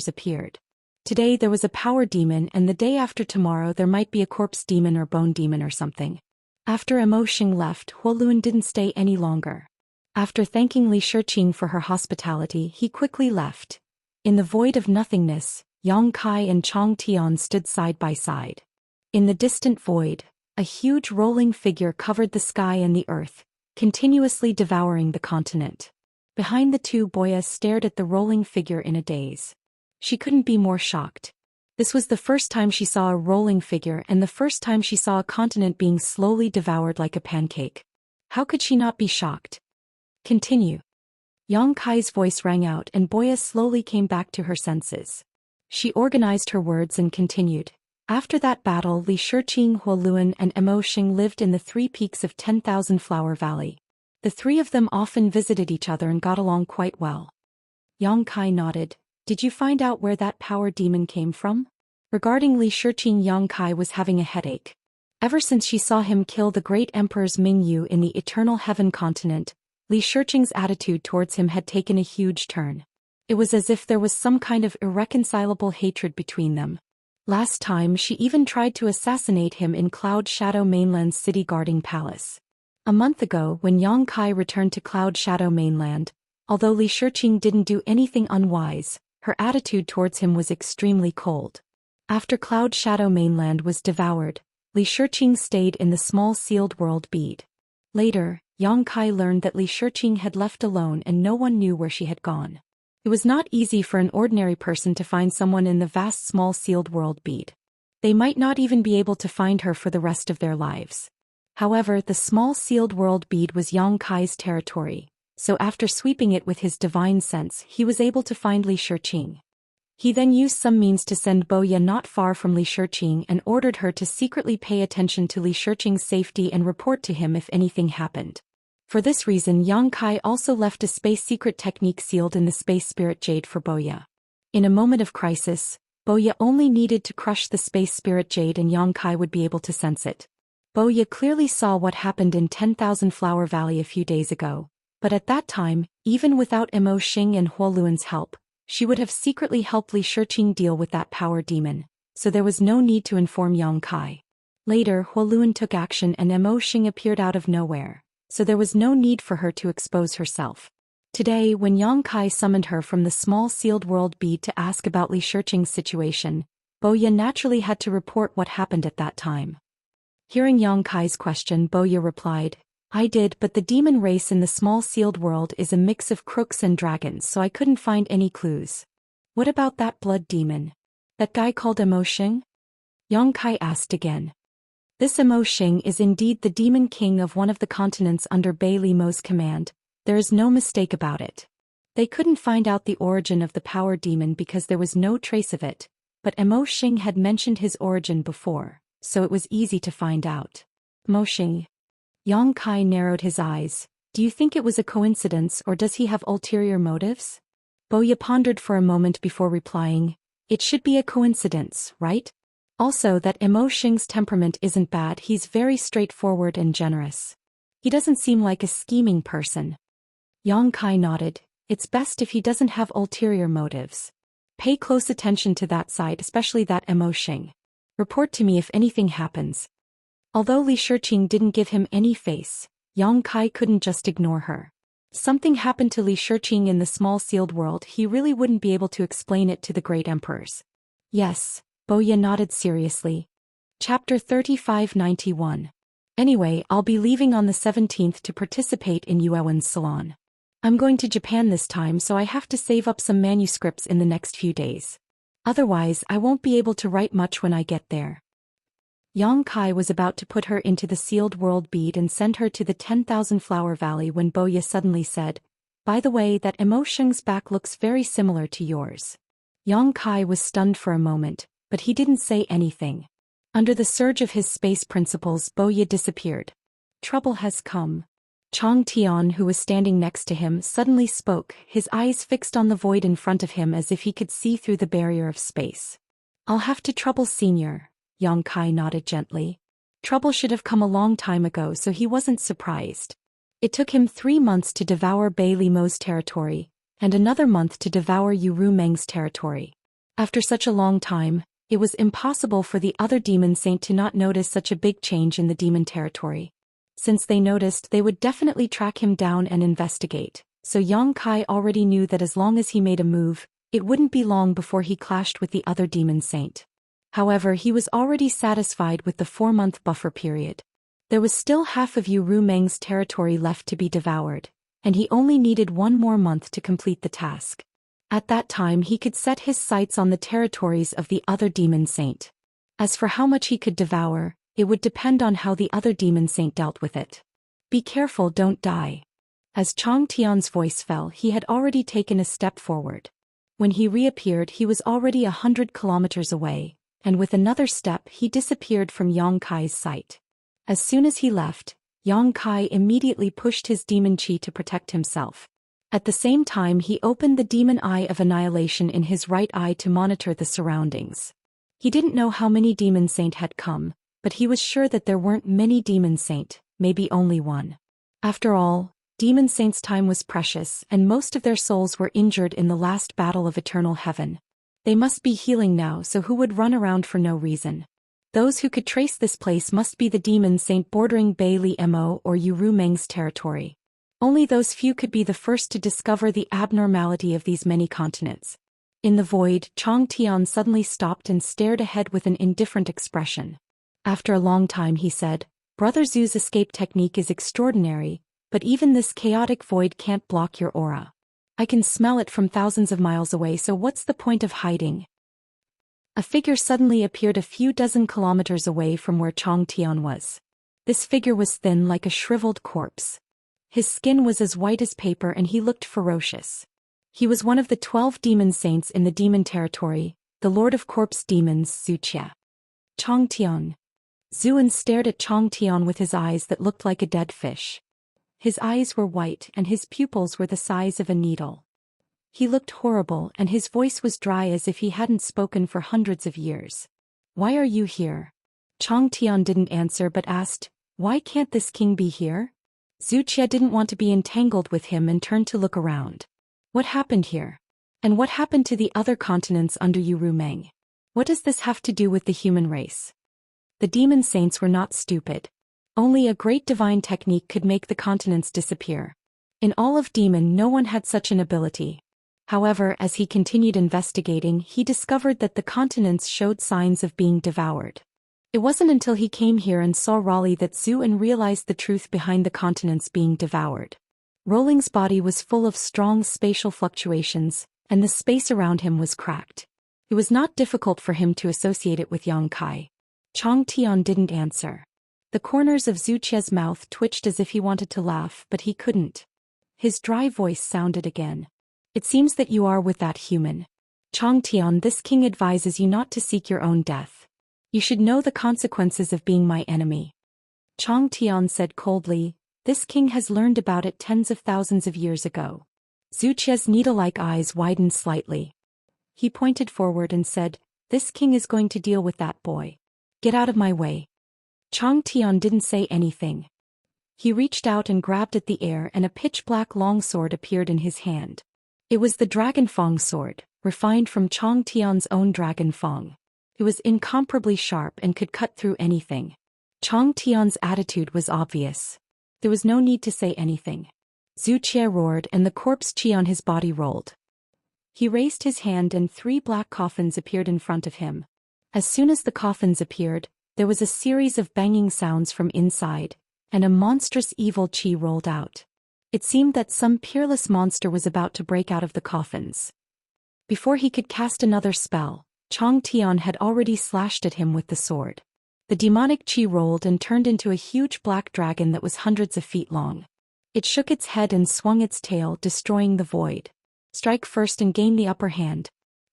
appeared. Today there was a power demon, and the day after tomorrow there might be a corpse demon or bone demon or something. After Emoshing left, Huoluan didn't stay any longer. After thanking Li Shiqing for her hospitality, he quickly left. In the void of nothingness, Yang Kai and Chong Tian stood side by side. In the distant void, a huge rolling figure covered the sky and the earth, continuously devouring the continent. Behind the two, Boya stared at the rolling figure in a daze. She couldn't be more shocked. This was the first time she saw a rolling figure and the first time she saw a continent being slowly devoured like a pancake. How could she not be shocked? "Continue." Yang Kai's voice rang out and Boya slowly came back to her senses. She organized her words and continued. After that battle, Li Shiqing, Huoluan and Emoshing lived in the 3 peaks of 10,000 Flower Valley. The 3 of them often visited each other and got along quite well. Yang Kai nodded. "Did you find out where that power demon came from?" Regarding Li Shiqing, Yang Kai was having a headache. Ever since she saw him kill the great emperors Ming Yu in the Eternal Heaven continent, Li Shiqing's attitude towards him had taken a huge turn. It was as if there was some kind of irreconcilable hatred between them. Last time she even tried to assassinate him in Cloud Shadow Mainland's city guarding palace. A month ago, when Yang Kai returned to Cloud Shadow Mainland, although Li Shiqing didn't do anything unwise, her attitude towards him was extremely cold. After Cloud Shadow Mainland was devoured, Li Shiqing stayed in the small sealed world bead. Later, Yang Kai learned that Li Shiqing had left alone and no one knew where she had gone. It was not easy for an ordinary person to find someone in the vast small sealed world bead. They might not even be able to find her for the rest of their lives. However, the small sealed world bead was Yang Kai's territory, so after sweeping it with his divine sense he was able to find Li Shiqing. He then used some means to send Boya not far from Li Shiqing and ordered her to secretly pay attention to Li Shiqing's safety and report to him if anything happened. For this reason Yang Kai also left a space secret technique sealed in the space spirit jade for Boya. In a moment of crisis, Boya only needed to crush the space spirit jade and Yang Kai would be able to sense it. Boya clearly saw what happened in 10,000 Flower Valley a few days ago, but at that time, even without Immerse and Huoluan's help, she would have secretly helped Li Shiqing deal with that power demon, so there was no need to inform Yang Kai. Later Huoluan took action and Immerse appeared out of nowhere, so there was no need for her to expose herself. Today when Yang Kai summoned her from the small sealed world bead to ask about Li Shiqing's situation, Boya naturally had to report what happened at that time. Hearing Yang Kai's question, Boya replied, "I did, but the demon race in the small sealed world is a mix of crooks and dragons, so I couldn't find any clues." "What about that blood demon? That guy called Immerse?" Yang Kai asked again. "This Immerse is indeed the demon king of one of the continents under Bei Li Mo's command. There is no mistake about it. They couldn't find out the origin of the power demon because there was no trace of it, but Immerse had mentioned his origin before, so it was easy to find out." "Immerse?" Yang Kai narrowed his eyes. "Do you think it was a coincidence or does he have ulterior motives?" Boya pondered for a moment before replying, "It should be a coincidence, right? Also that Immerse's temperament isn't bad, he's very straightforward and generous. He doesn't seem like a scheming person." Yang Kai nodded. "It's best if he doesn't have ulterior motives. Pay close attention to that side, especially that Immerse. Report to me if anything happens." Although Li Shiqing didn't give him any face, Yang Kai couldn't just ignore her. Something happened to Li Shiqing in the small sealed world, he really wouldn't be able to explain it to the great emperors. "Yes," Boya nodded seriously. Chapter 3591. "Anyway, I'll be leaving on the 17th to participate in Yuewen's salon. I'm going to Japan this time, so I have to save up some manuscripts in the next few days. Otherwise, I won't be able to write much when I get there." Yang Kai was about to put her into the sealed world bead and send her to the 10,000 Flower Valley when Boya suddenly said, "By the way, that Immerse's back looks very similar to yours." Yang Kai was stunned for a moment, but he didn't say anything. Under the surge of his space principles, Boya disappeared. Trouble has come. Chang Tian, who was standing next to him, suddenly spoke, his eyes fixed on the void in front of him as if he could see through the barrier of space. "I'll have to trouble Senior." Yang Kai nodded gently. Trouble should have come a long time ago, so he wasn't surprised. It took him 3 months to devour Bei Li Mo's territory, and another month to devour Yu Rumeng's territory. After such a long time, it was impossible for the other demon saint to not notice such a big change in the demon territory. Since they noticed, they would definitely track him down and investigate, so Yang Kai already knew that as long as he made a move, it wouldn't be long before he clashed with the other demon saint. However, he was already satisfied with the 4-month buffer period. There was still half of Yu Rumeng's territory left to be devoured, and he only needed 1 more month to complete the task. At that time he could set his sights on the territories of the other demon saint. As for how much he could devour, it would depend on how the other demon saint dealt with it. "Be careful, don't die." As Chang Tian's voice fell, he had already taken a step forward. When he reappeared, he was already 100 kilometers away, and with another step he disappeared from Yang Kai's sight. As soon as he left, Yang Kai immediately pushed his demon chi to protect himself. At the same time he opened the demon eye of annihilation in his right eye to monitor the surroundings. He didn't know how many demon saint had come, but he was sure that there weren't many demon saint, maybe only one. After all, demon saints' time was precious and most of their souls were injured in the last battle of eternal heaven. They must be healing now, so who would run around for no reason? Those who could trace this place must be the demon saint bordering Bei Li Mo or Yu Rumeng's territory. Only those few could be the first to discover the abnormality of these many continents. In the void, Chang Tian suddenly stopped and stared ahead with an indifferent expression. After a long time he said, "Brother Zhu's escape technique is extraordinary, but even this chaotic void can't block your aura. I can smell it from thousands of miles away, so what's the point of hiding?" A figure suddenly appeared a few dozen kilometers away from where Chang Tian was. This figure was thin like a shriveled corpse. His skin was as white as paper and he looked ferocious. He was one of the 12 demon saints in the demon territory, the Lord of Corpse Demons, Zhou Xian. Changtian. Zhuan stared at Changtian with his eyes that looked like a dead fish. His eyes were white and his pupils were the size of a needle. He looked horrible and his voice was dry as if he hadn't spoken for hundreds of years. Why are you here? Changtian didn't answer but asked, why can't this king be here? Zhou Xian didn't want to be entangled with him and turned to look around. What happened here? And what happened to the other continents under Ru Meng? What does this have to do with the human race? The demon saints were not stupid. Only a great divine technique could make the continents disappear. In all of Demon no one had such an ability. However, as he continued investigating, he discovered that the continents showed signs of being devoured. It wasn't until he came here and saw Raleigh that Zhuan realized the truth behind the continents being devoured. Rolling's body was full of strong spatial fluctuations, and the space around him was cracked. It was not difficult for him to associate it with Yang Kai. Changtian didn't answer. The corners of Zhu Qia's mouth twitched as if he wanted to laugh but he couldn't. His dry voice sounded again. It seems that you are with that human. Changtian, this king advises you not to seek your own death. You should know the consequences of being my enemy. Changtian said coldly, this king has learned about it tens of thousands of years ago. Zhu Qia's needle-like eyes widened slightly. He pointed forward and said, this king is going to deal with that boy. Get out of my way. Changtian didn't say anything. He reached out and grabbed at the air and a pitch-black longsword appeared in his hand. It was the Dragon Fang sword, refined from Changtian's own Dragon Fang. It was incomparably sharp and could cut through anything. Changtian's attitude was obvious. There was no need to say anything. Zhu Qian roared and the corpse chi on his body rolled. He raised his hand and 3 black coffins appeared in front of him. As soon as the coffins appeared, there was a series of banging sounds from inside, and a monstrous evil chi rolled out. It seemed that some peerless monster was about to break out of the coffins. Before he could cast another spell, Changtian had already slashed at him with the sword. The demonic chi rolled and turned into a huge black dragon that was hundreds of feet long. It shook its head and swung its tail, destroying the void. Strike first and gain the upper hand.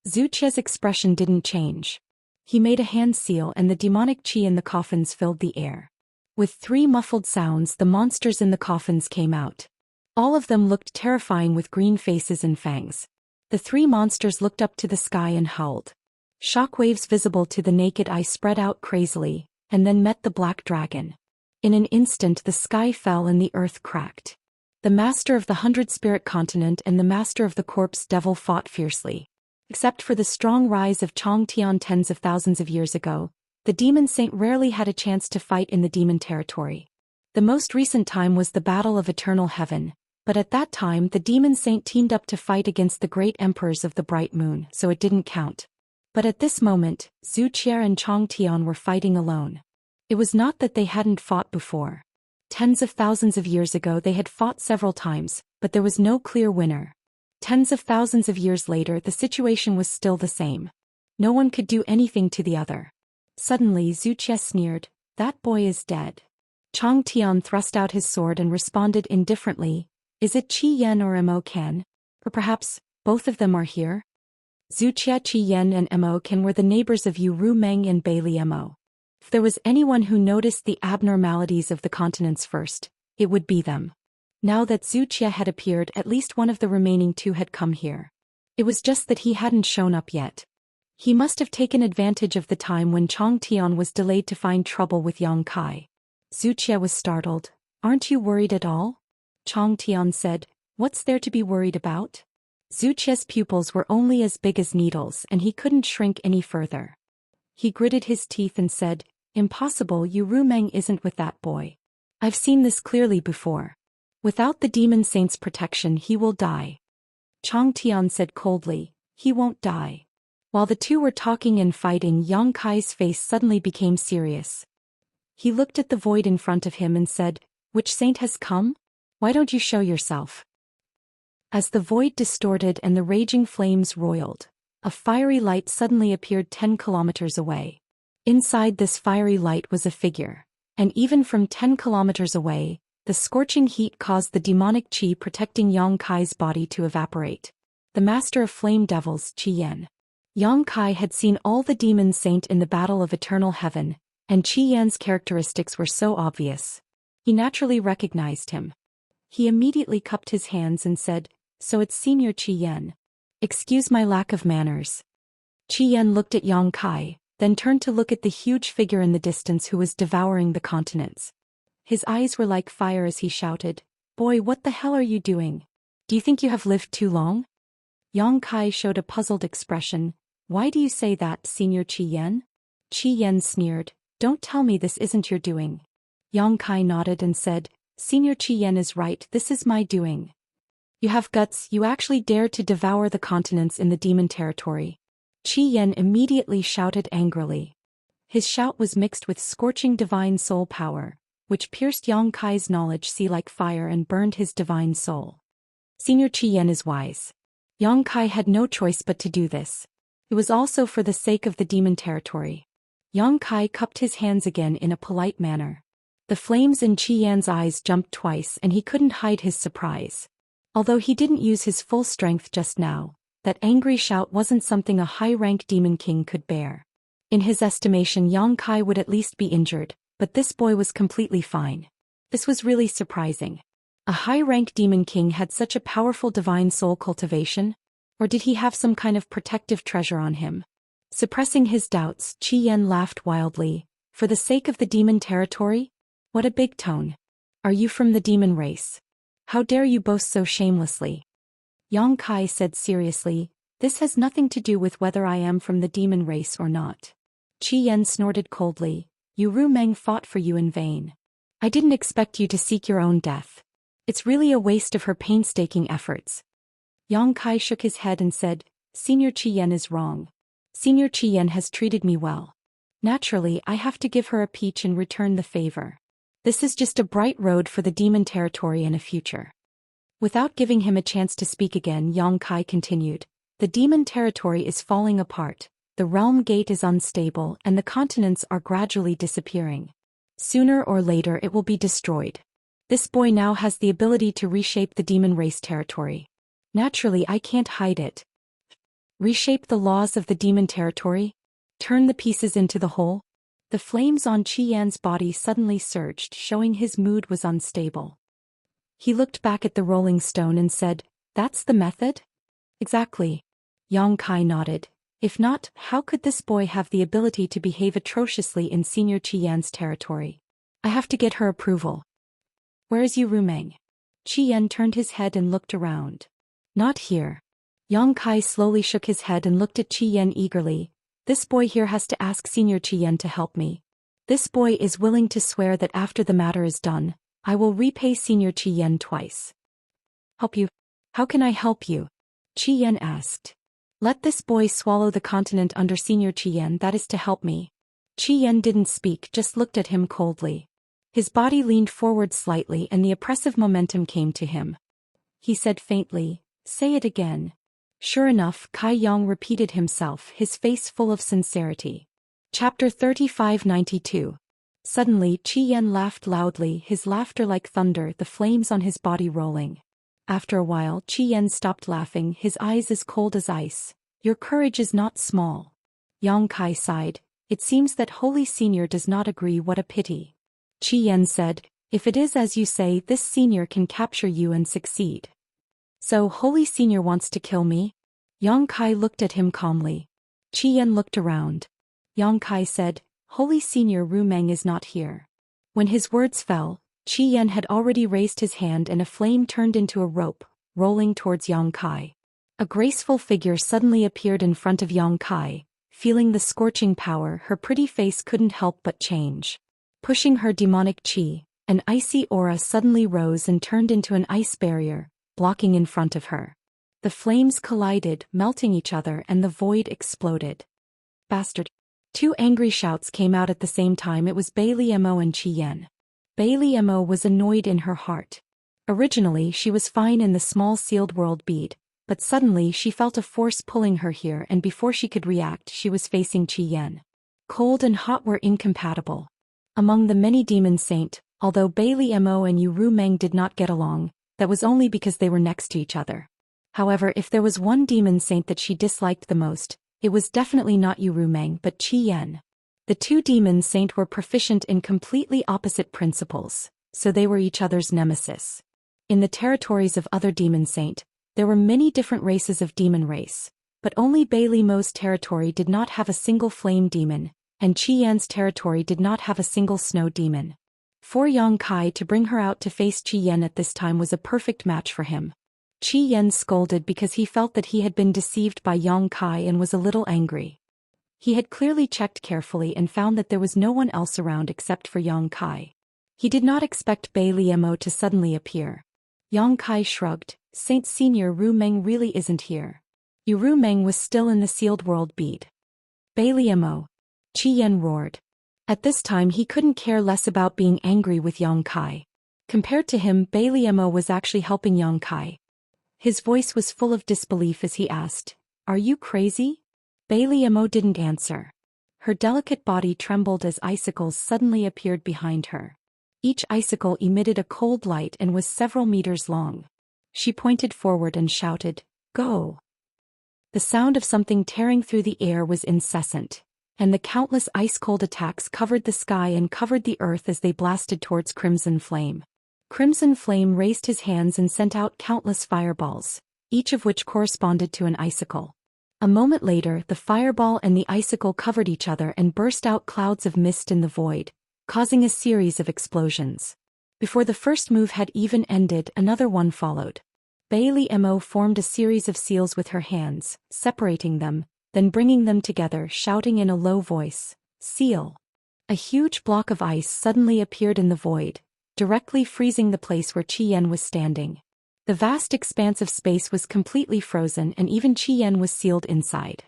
Zhu Qia's expression didn't change. He made a hand seal and the demonic chi in the coffins filled the air. With 3 muffled sounds, the monsters in the coffins came out. All of them looked terrifying with green faces and fangs. The 3 monsters looked up to the sky and howled. Shockwaves visible to the naked eye spread out crazily, and then met the black dragon. In an instant the sky fell and the earth cracked. The master of the 100-spirit continent and the master of the corpse devil fought fiercely. Except for the strong rise of Changtian tens of thousands of years ago, the demon saint rarely had a chance to fight in the demon territory. The most recent time was the Battle of Eternal Heaven, but at that time the demon saint teamed up to fight against the great emperors of the Bright Moon, so it didn't count. But at this moment, Zhu Qian and Changtian were fighting alone. It was not that they hadn't fought before. Tens of thousands of years ago they had fought several times, but there was no clear winner. Tens of thousands of years later the situation was still the same. No one could do anything to the other. Suddenly Zhu Qian sneered, that boy is dead. Changtian thrust out his sword and responded indifferently, is it Qi Yan or Mo Kan? Or perhaps, both of them are here? Zhu Qian, Qi Yan and Mo Kan were the neighbors of Ru Meng and Bailey Mo. If there was anyone who noticed the abnormalities of the continents first, it would be them. Now that Zhu Qian had appeared, at least one of the remaining 2 had come here. It was just that he hadn't shown up yet. He must have taken advantage of the time when Changtian was delayed to find trouble with Yang Kai. Zhu Qian was startled. Aren't you worried at all? Changtian said, what's there to be worried about? Zhu Qia's pupils were only as big as needles and he couldn't shrink any further. He gritted his teeth and said, impossible, Ru Meng isn't with that boy. I've seen this clearly before. Without the demon saint's protection he will die. Changtian said coldly, he won't die. While the 2 were talking and fighting, Yang Kai's face suddenly became serious. He looked at the void in front of him and said, which saint has come? Why don't you show yourself? As the void distorted and the raging flames roiled, a fiery light suddenly appeared 10 kilometers away. Inside this fiery light was a figure, and even from 10 kilometers away, The scorching heat caused the demonic qi protecting Yang Kai's body to evaporate. The master of flame devils, Qi Yan. Yang Kai had seen all the demon saint in the battle of eternal heaven, and Qi Yan's characteristics were so obvious. He naturally recognized him. He immediately cupped his hands and said, "So it's Senior Qi Yan. Excuse my lack of manners." Qi Yan looked at Yang Kai, then turned to look at the huge figure in the distance who was devouring the continents. His eyes were like fire as he shouted, "Boy, what the hell are you doing? Do you think you have lived too long?" Yang Kai showed a puzzled expression. "Why do you say that, Senior Qi Yan?" Qi Yan sneered, "Don't tell me this isn't your doing." Yang Kai nodded and said, "Senior Qi Yan is right, this is my doing." "You have guts, you actually dared to devour the continents in the demon territory." Qi Yan immediately shouted angrily. His shout was mixed with scorching divine soul power, which pierced Yang Kai's knowledge sea like fire and burned his divine soul. Senior Qi Yan is wise. Yang Kai had no choice but to do this. It was also for the sake of the demon territory. Yang Kai cupped his hands again in a polite manner. The flames in Qi Yan's eyes jumped twice and he couldn't hide his surprise. Although he didn't use his full strength just now, that angry shout wasn't something a high-rank demon king could bear. In his estimation, Yang Kai would at least be injured, but this boy was completely fine. This was really surprising. A high-rank demon king had such a powerful divine soul cultivation? Or did he have some kind of protective treasure on him? Suppressing his doubts, Qi Yan laughed wildly. "For the sake of the demon territory? What a big tone. Are you from the demon race? How dare you boast so shamelessly?" Yang Kai said seriously, "This has nothing to do with whether I am from the demon race or not." Qi Yan snorted coldly, "You Ru Meng fought for you in vain. I didn't expect you to seek your own death. It's really a waste of her painstaking efforts." Yang Kai shook his head and said, "Senior Qi Yan is wrong. Senior Qi Yan has treated me well. Naturally, I have to give her a peach and return the favor. This is just a bright road for the demon territory and a future." Without giving him a chance to speak again, Yang Kai continued, "The demon territory is falling apart, the realm gate is unstable and the continents are gradually disappearing. Sooner or later it will be destroyed. This boy now has the ability to reshape the demon race territory. Naturally, I can't hide it. Reshape the laws of the demon territory? Turn the pieces into the whole?" The flames on Qi Yan's body suddenly surged, showing his mood was unstable. He looked back at the rolling stone and said, "That's the method?" "Exactly." Yang Kai nodded. "If not, how could this boy have the ability to behave atrociously in Senior Qi Yan's territory? I have to get her approval." "Where is Yu Rumeng?" Qi Yan turned his head and looked around. "Not here." Yang Kai slowly shook his head and looked at Qi Yan eagerly. "This boy here has to ask Senior Qi Yan to help me. This boy is willing to swear that after the matter is done, I will repay Senior Qi Yan twice." "Help you? How can I help you?" Qi Yan asked. "Let this boy swallow the continent under Senior Qi Yan, that is to help me." Qi Yan didn't speak, just looked at him coldly. His body leaned forward slightly and the oppressive momentum came to him. He said faintly, "Say it again." Sure enough, Kai Yang repeated himself, his face full of sincerity. Chapter 3592. Suddenly, Qi Yan laughed loudly, his laughter like thunder, the flames on his body rolling. After a while, Qi Yan stopped laughing, his eyes as cold as ice. "Your courage is not small." Yang Kai sighed. "It seems that Holy Senior does not agree, what a pity." Qi Yan said, "If it is as you say, this senior can capture you and succeed." "So Holy Senior wants to kill me?" Yang Kai looked at him calmly. Qi Yan looked around. Yang Kai said, "Holy Senior Ru Meng is not here." When his words fell, Qi Yan had already raised his hand and a flame turned into a rope, rolling towards Yang Kai. A graceful figure suddenly appeared in front of Yang Kai. Feeling the scorching power, her pretty face couldn't help but change. Pushing her demonic qi, an icy aura suddenly rose and turned into an ice barrier, blocking in front of her. The flames collided, melting each other, and the void exploded. "Bastard!" Two angry shouts came out at the same time. It was Bailey Mo and Qi Yan. Bailey Mo was annoyed in her heart. Originally she was fine in the small sealed world bead, but suddenly she felt a force pulling her here, and before she could react she was facing Qi Yan. Cold and hot were incompatible. Among the many demon saint, Although Bailey Mo and Yu Rumeng did not get along, that was only because they were next to each other. However, if there was one demon saint that she disliked the most, it was definitely not Yu Rumeng but Qian. The two demon saint were proficient in completely opposite principles, so they were each other's nemesis. In the territories of other demon saint, there were many different races of demon race, but only Bailey Mo's territory did not have a single flame demon, and Qian's territory did not have a single snow demon. For Yang Kai to bring her out to face Qian at this time was a perfect match for him. Qian scolded because he felt that he had been deceived by Yang Kai and was a little angry. He had clearly checked carefully and found that there was no one else around except for Yang Kai. He did not expect Bailey Mo to suddenly appear. Yang Kai shrugged. Saint Senior Rumeng really isn't here. Yu Rumeng was still in the sealed world bead. Bailey Mo. Qian roared. At this time he couldn't care less about being angry with Yang Kai. Compared to him, Bailey Mo was actually helping Yang Kai. His voice was full of disbelief as he asked, "Are you crazy?" Bailey Mo didn't answer. Her delicate body trembled as icicles suddenly appeared behind her. Each icicle emitted a cold light and was several meters long. She pointed forward and shouted, "Go!" The sound of something tearing through the air was incessant, and the countless ice-cold attacks covered the sky and covered the earth as they blasted towards Crimson Flame. Crimson Flame raised his hands and sent out countless fireballs, each of which corresponded to an icicle. A moment later, the fireball and the icicle covered each other and burst out clouds of mist in the void, causing a series of explosions. Before the first move had even ended, another one followed. Bailey Mo formed a series of seals with her hands, separating them, then bringing them together, shouting in a low voice, "Seal!" A huge block of ice suddenly appeared in the void, directly freezing the place where Qian was standing. The vast expanse of space was completely frozen and even Qian was sealed inside.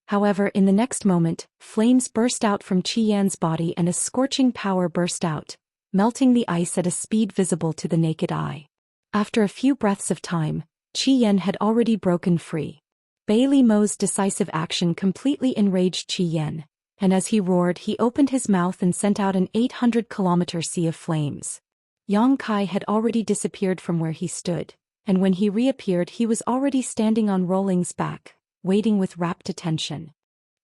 However, in the next moment, flames burst out from Qian's body and a scorching power burst out, melting the ice at a speed visible to the naked eye. After a few breaths of time, Qian had already broken free. Bailey Mo's decisive action completely enraged Qian, and as he roared he opened his mouth and sent out an 800-kilometer sea of flames. Yang Kai had already disappeared from where he stood, and when he reappeared he was already standing on Rolling's back, waiting with rapt attention.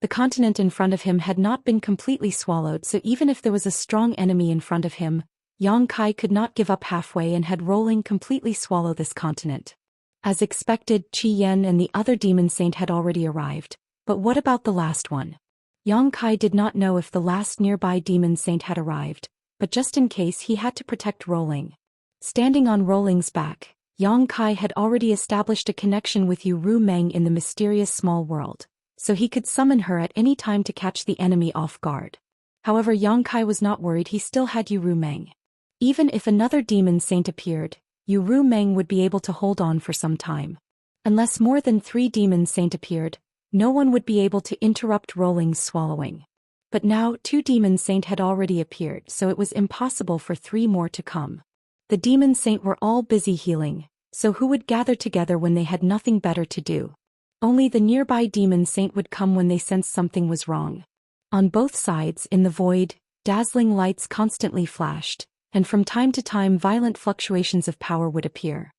The continent in front of him had not been completely swallowed, so even if there was a strong enemy in front of him, Yang Kai could not give up halfway and had Rolling completely swallow this continent. As expected, Qian and the other demon saint had already arrived, but what about the last one? Yang Kai did not know if the last nearby demon saint had arrived, but just in case he had to protect Rolling. Standing on Rolling's back, Yang Kai had already established a connection with Yu Rumeng in the mysterious small world, so he could summon her at any time to catch the enemy off guard. However, Yang Kai was not worried, he still had Yu Rumeng. Even if another demon saint appeared, Yu Rumeng would be able to hold on for some time. Unless more than 3 demon saint appeared, no one would be able to interrupt Rolling's swallowing. But now 2 demon saint had already appeared, so it was impossible for 3 more to come. The demon saint were all busy healing, so who would gather together when they had nothing better to do? Only the nearby demon saint would come when they sensed something was wrong. On both sides, in the void, dazzling lights constantly flashed, and from time to time violent fluctuations of power would appear.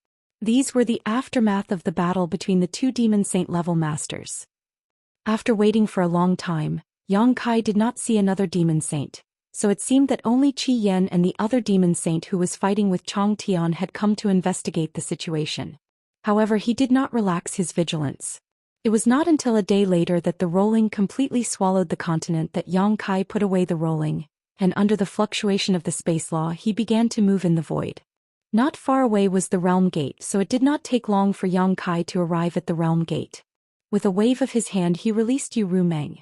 These were the aftermath of the battle between the 2 demon saint level masters. After waiting for a long time, Yang Kai did not see another demon saint, so it seemed that only Qian and the other demon saint who was fighting with Chong Tian had come to investigate the situation. However, he did not relax his vigilance. It was not until a day later that the Rolling completely swallowed the continent that Yang Kai put away the Rolling, and under the fluctuation of the space law he began to move in the void. Not far away was the Realm Gate, so it did not take long for Yang Kai to arrive at the Realm Gate. With a wave of his hand he released Yu Rumeng.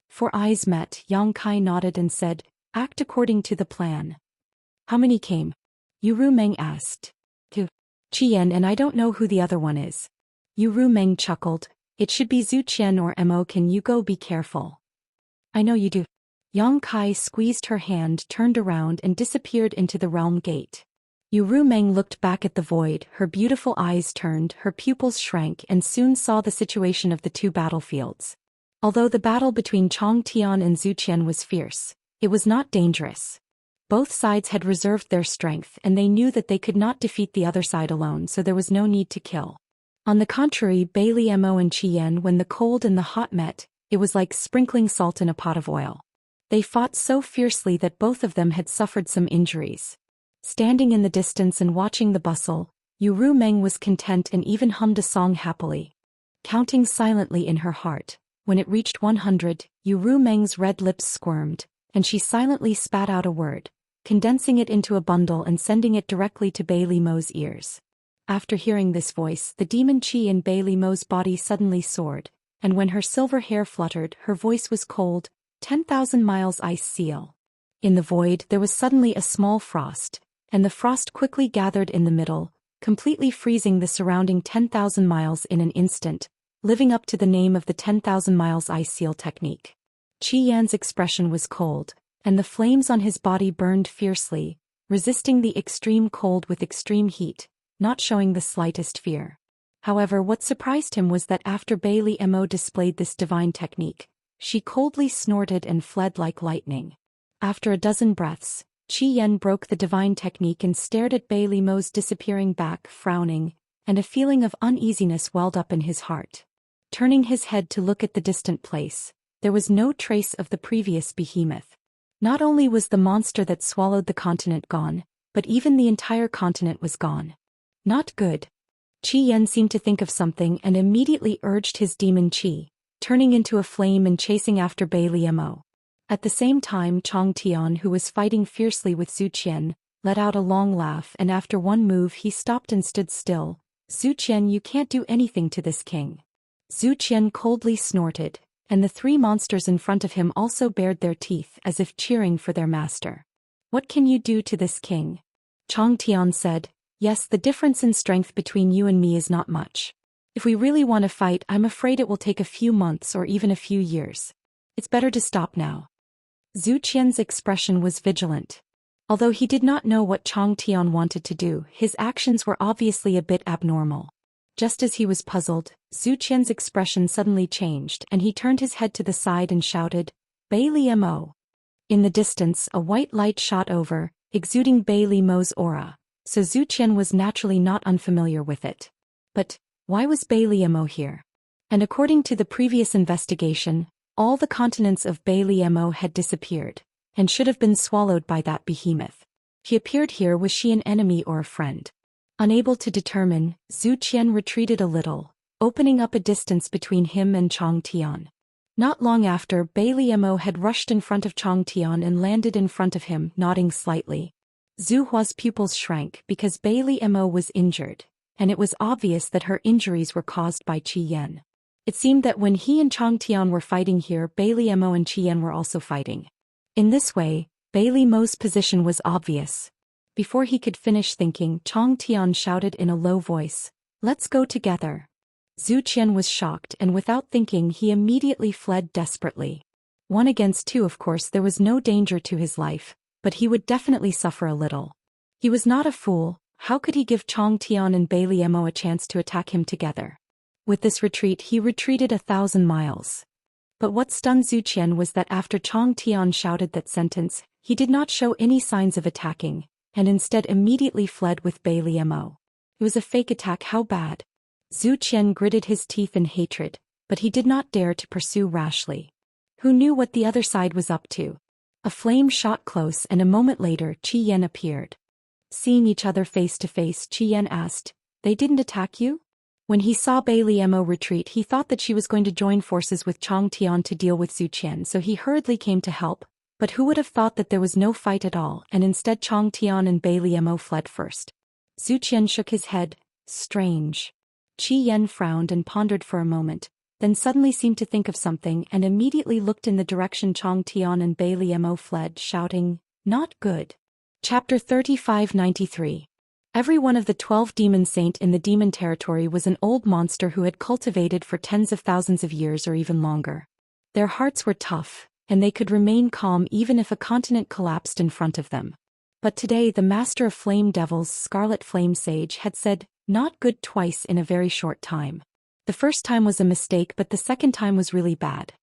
For eyes met, Yang Kai nodded and said, "Act according to the plan." "How many came?" Yu Rumeng asked. "2. Qian, and I don't know who the other one is." Yu Rumeng chuckled. "It should be Zhou Xian or Mo. Can you go? Be careful." "I know you do." Yang Kai squeezed her hand, turned around and disappeared into the Realm Gate. Yu Rumeng looked back at the void, her beautiful eyes turned, her pupils shrank and soon saw the situation of the 2 battlefields. Although the battle between Chong Tian and Zhou Xian was fierce, it was not dangerous. Both sides had reserved their strength and they knew that they could not defeat the other side alone, so there was no need to kill. On the contrary, Bailey Mo and Qian, when the cold and the hot met, it was like sprinkling salt in a pot of oil. They fought so fiercely that both of them had suffered some injuries. Standing in the distance and watching the bustle, Yu Rumeng was content and even hummed a song happily. Counting silently in her heart, when it reached 100, Yu Rumeng's red lips squirmed, and she silently spat out a word, condensing it into a bundle and sending it directly to Bailey Mo's ears. After hearing this voice, the demon chi in Bailey Mo's body suddenly soared, and when her silver hair fluttered, her voice was cold, 10,000 miles ice seal. In the void there was suddenly a small frost, and the frost quickly gathered in the middle, completely freezing the surrounding 10,000 miles in an instant, living up to the name of the 10,000 miles ice seal technique. Qian's expression was cold, and the flames on his body burned fiercely, resisting the extreme cold with extreme heat, not showing the slightest fear. However, what surprised him was that after Bailey Mo displayed this divine technique, she coldly snorted and fled like lightning. After a dozen breaths, Qian broke the divine technique and stared at Bailey Mo's disappearing back, frowning, and a feeling of uneasiness welled up in his heart. Turning his head to look at the distant place, there was no trace of the previous behemoth. Not only was the monster that swallowed the continent gone, but even the entire continent was gone. Not good. Qian seemed to think of something and immediately urged his demon qi, turning into a flame and chasing after Bailey Mo. At the same time, Chong Tian, who was fighting fiercely with Zhou Xian, let out a long laugh, and after one move he stopped and stood still. Zhou Xian, you can't do anything to this king. Zhou Xian coldly snorted, and the three monsters in front of him also bared their teeth as if cheering for their master. What can you do to this king? Chong Tian said, yes, the difference in strength between you and me is not much. If we really want to fight, I'm afraid it will take a few months or even a few years. It's better to stop now. Zhou Qian's expression was vigilant. Although he did not know what Chong Tian wanted to do, his actions were obviously a bit abnormal. Just as he was puzzled, Zhou Qian's expression suddenly changed and he turned his head to the side and shouted, Bailey Mo. In the distance, a white light shot over, exuding Bailey Mo's aura, so Zhou Qian was naturally not unfamiliar with it. But why was Bailey Mo here? And according to the previous investigation, all the continents of Bailey Mo had disappeared, and should have been swallowed by that behemoth. He appeared here, was she an enemy or a friend? Unable to determine, Zhou Qian retreated a little, opening up a distance between him and Chong Tian. Not long after, Bailey Mo had rushed in front of Chong Tian and landed in front of him, nodding slightly. Zhu Hua's pupils shrank because Bailey Mo was injured, and it was obvious that her injuries were caused by Qian. It seemed that when he and Chong Tian were fighting here, Bailey Mo and Qian were also fighting. In this way, Bailey Mo's position was obvious. Before he could finish thinking, Chong Tian shouted in a low voice, let's go together. Zhou Qian was shocked, and without thinking he immediately fled desperately. 1 against 2, of course there was no danger to his life, but he would definitely suffer a little. He was not a fool. How could he give Chong Tian and Bailey Mo a chance to attack him together? With this retreat he retreated 1,000 miles. But what stunned Zhou Qian was that after Chong Tian shouted that sentence, he did not show any signs of attacking, and instead immediately fled with Bailey Mo. It was a fake attack. How bad? Zhou Qian gritted his teeth in hatred, but he did not dare to pursue rashly. Who knew what the other side was up to? A flame shot close, and a moment later Qian appeared. Seeing each other face to face, Qian asked, they didn't attack you? When he saw Bailey Mo retreat, he thought that she was going to join forces with Chong Tian to deal with Zhou Qian, so he hurriedly came to help, but who would have thought that there was no fight at all, and instead Chong Tian and Bailey Mo fled first. Zhou Qian shook his head. Strange. Qian frowned and pondered for a moment, then suddenly seemed to think of something and immediately looked in the direction Chong Tian and Bailey Mo fled, shouting, not good. Chapter 3593. Every one of the 12 demon saint in the demon territory was an old monster who had cultivated for tens of thousands of years or even longer. Their hearts were tough, and they could remain calm even if a continent collapsed in front of them. But today the master of flame devils, Scarlet Flame Sage, had said, not good twice in a very short time. The first time was a mistake, but the second time was really bad.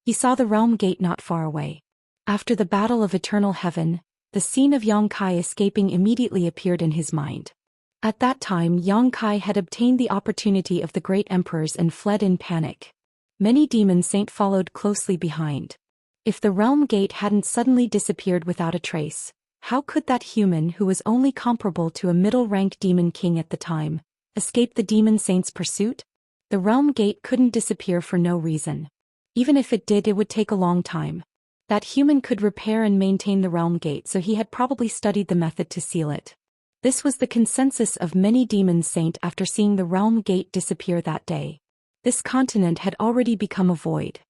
He saw the realm gate not far away. After the battle of eternal heaven, The scene of Yang Kai escaping immediately appeared in his mind. At that time Yang Kai had obtained the opportunity of the great emperors and fled in panic. Many demon saints followed closely behind. If the realm gate hadn't suddenly disappeared without a trace, how could that human who was only comparable to a middle-rank demon king at the time escape the demon saint's pursuit? The realm gate couldn't disappear for no reason. Even if it did, it would take a long time. That human could repair and maintain the realm gate, so he had probably studied the method to seal it. This was the consensus of many demon saints after seeing the realm gate disappear that day. This continent had already become a void.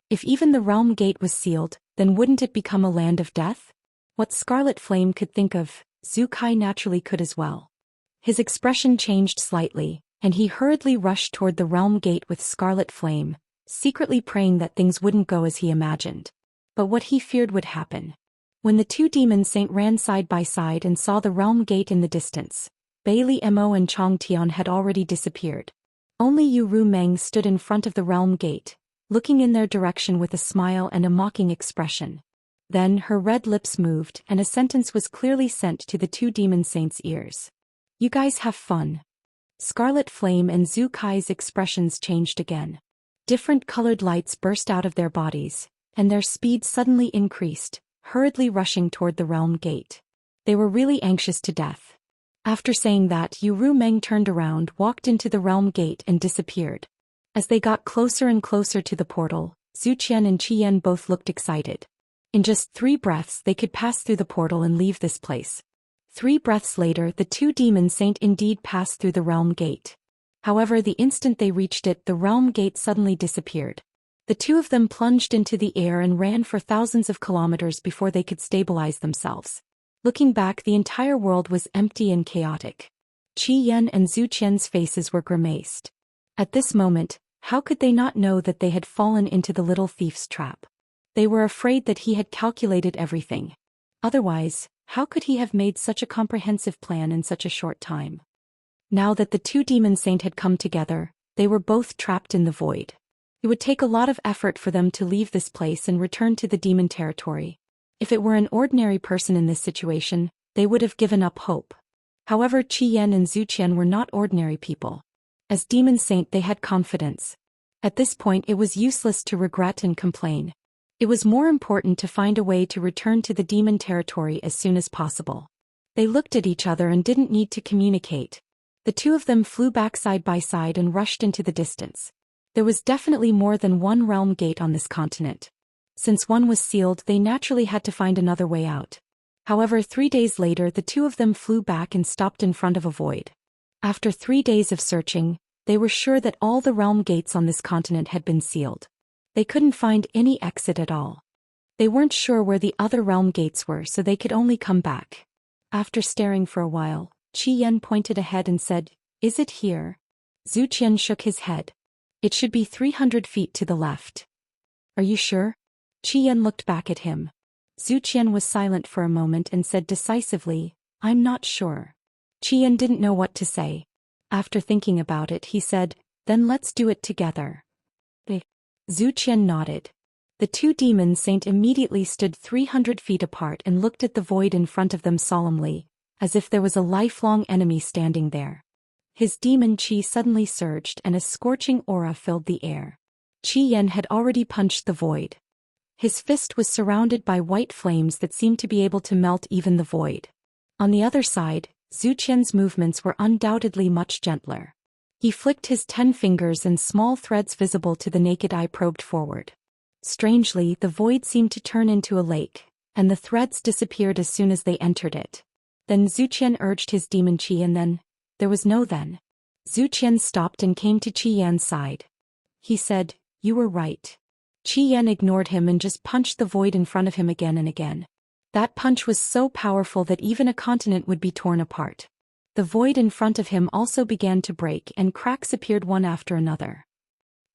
If even the realm gate was sealed, then wouldn't it become a land of death? What Scarlet Flame could think of, Zhou Kai naturally could as well. His expression changed slightly, and he hurriedly rushed toward the realm gate with Scarlet Flame, secretly praying that things wouldn't go as he imagined. But what he feared would happen. When the two demon saints ran side by side and saw the realm gate in the distance, Bailey Mo and Chong Tian had already disappeared. Only Yu Ru Meng stood in front of the realm gate, looking in their direction with a smile and a mocking expression. Then her red lips moved and a sentence was clearly sent to the two demon saints' ears. "You guys have fun." Scarlet Flame and Zhou Kai's expressions changed again. Different colored lights burst out of their bodies, and their speed suddenly increased, hurriedly rushing toward the realm gate. They were really anxious to death. After saying that, Yu Ru Meng turned around, walked into the realm gate and disappeared. As they got closer and closer to the portal, Zhou Xian and Qi Yan both looked excited. In just 3 breaths they could pass through the portal and leave this place. 3 breaths later the two demon saints indeed passed through the realm gate. However, the instant they reached it, the realm gate suddenly disappeared. The two of them plunged into the air and ran for thousands of kilometers before they could stabilize themselves. Looking back, the entire world was empty and chaotic. Qi Yan and Zhou Qian's faces were grimaced. At this moment, how could they not know that they had fallen into the little thief's trap? They were afraid that he had calculated everything. Otherwise, how could he have made such a comprehensive plan in such a short time? Now that the two demon saints had come together, they were both trapped in the void. It would take a lot of effort for them to leave this place and return to the demon territory. If it were an ordinary person in this situation, they would have given up hope. However, Qi Yan and Zhou Qian were not ordinary people. As demon saint they had confidence. At this point it was useless to regret and complain. It was more important to find a way to return to the demon territory as soon as possible. They looked at each other and didn't need to communicate. The two of them flew back side by side and rushed into the distance. There was definitely more than one realm gate on this continent. Since one was sealed, they naturally had to find another way out. However, 3 days later the two of them flew back and stopped in front of a void. After 3 days of searching, they were sure that all the realm gates on this continent had been sealed. They couldn't find any exit at all. They weren't sure where the other realm gates were, so they could only come back. After staring for a while, Qi Yan pointed ahead and said, "Is it here?" Zhou Qian shook his head. "It should be 300 feet to the left." "Are you sure?" Qi Yan looked back at him. Zhou Qian was silent for a moment and said decisively, "I'm not sure." Qi Yan didn't know what to say. After thinking about it, he said, "Then let's do it together." Zhou Qian nodded. The two demon saints immediately stood 300 feet apart and looked at the void in front of them solemnly, as if there was a lifelong enemy standing there. His demon chi suddenly surged and a scorching aura filled the air. Qi Yan had already punched the void. His fist was surrounded by white flames that seemed to be able to melt even the void. On the other side, Zhou Qian's movements were undoubtedly much gentler. He flicked his 10 fingers and small threads visible to the naked eye probed forward. Strangely, the void seemed to turn into a lake, and the threads disappeared as soon as they entered it. Then Zhou Qian urged his demon chi and then, there was no then. Zhou Qian stopped and came to Qi Yan's side. He said, "You were right." Qi Yan ignored him and just punched the void in front of him again and again. That punch was so powerful that even a continent would be torn apart. The void in front of him also began to break and cracks appeared one after another.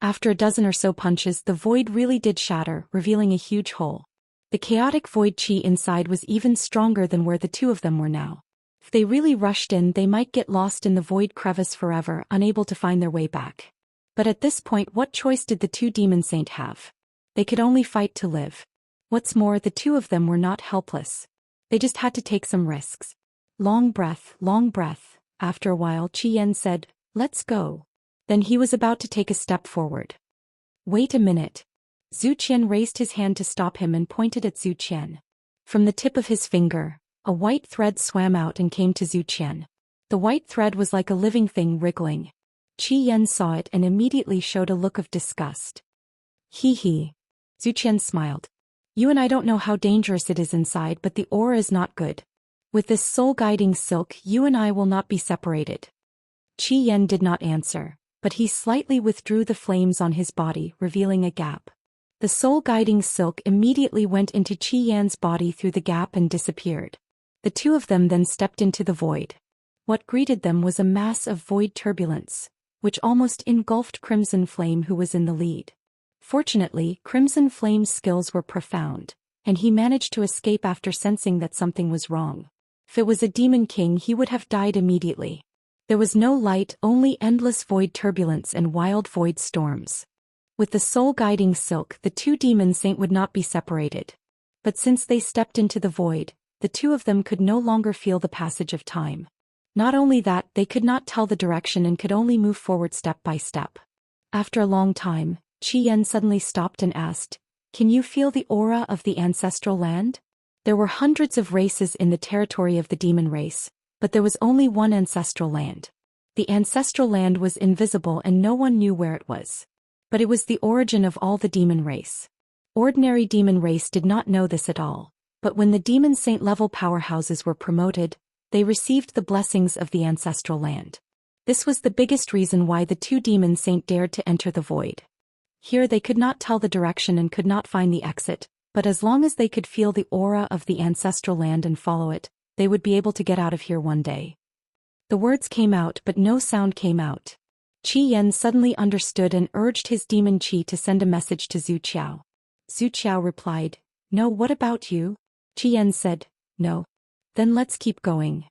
After a dozen or so punches, the void really did shatter, revealing a huge hole. The chaotic void chi inside was even stronger than where the two of them were now. If they really rushed in, they might get lost in the void crevice forever, unable to find their way back. But at this point, what choice did the two demon saints have? They could only fight to live. What's more, the two of them were not helpless. They just had to take some risks. Long breath, long breath. After a while Qi Yan said, "Let's go." Then he was about to take a step forward. "Wait a minute." Zhou Xian raised his hand to stop him and pointed at Zhou Qian. From the tip of his finger, a white thread swam out and came to Zhou Qian. The white thread was like a living thing wriggling. Qi Yan saw it and immediately showed a look of disgust. He. Zhou Qian smiled. "You and I don't know how dangerous it is inside, but the aura is not good. With this soul-guiding silk, you and I will not be separated." Qi Yan did not answer, but he slightly withdrew the flames on his body, revealing a gap. The soul-guiding silk immediately went into Qi Yan's body through the gap and disappeared. The two of them then stepped into the void. What greeted them was a mass of void turbulence, which almost engulfed Crimson Flame, who was in the lead. Fortunately, Crimson Flame's skills were profound, and he managed to escape after sensing that something was wrong. If it was a demon king, he would have died immediately. There was no light, only endless void turbulence and wild void storms. With the soul-guiding silk, the two demon saints would not be separated. But since they stepped into the void, the two of them could no longer feel the passage of time. Not only that, they could not tell the direction and could only move forward step by step. After a long time, Qi Yan suddenly stopped and asked, "Can you feel the aura of the ancestral land?" There were hundreds of races in the territory of the demon race, but there was only one ancestral land. The ancestral land was invisible and no one knew where it was. But it was the origin of all the demon race. Ordinary demon race did not know this at all, but when the demon saint level powerhouses were promoted, they received the blessings of the ancestral land. This was the biggest reason why the two demon saint dared to enter the void. Here they could not tell the direction and could not find the exit, but as long as they could feel the aura of the ancestral land and follow it, they would be able to get out of here one day. The words came out but no sound came out. Qi Yan suddenly understood and urged his demon qi to send a message to Zhu Qiao. Zhu Qiao replied, "No, what about you?" Qi Yan said, "No." "Then let's keep going."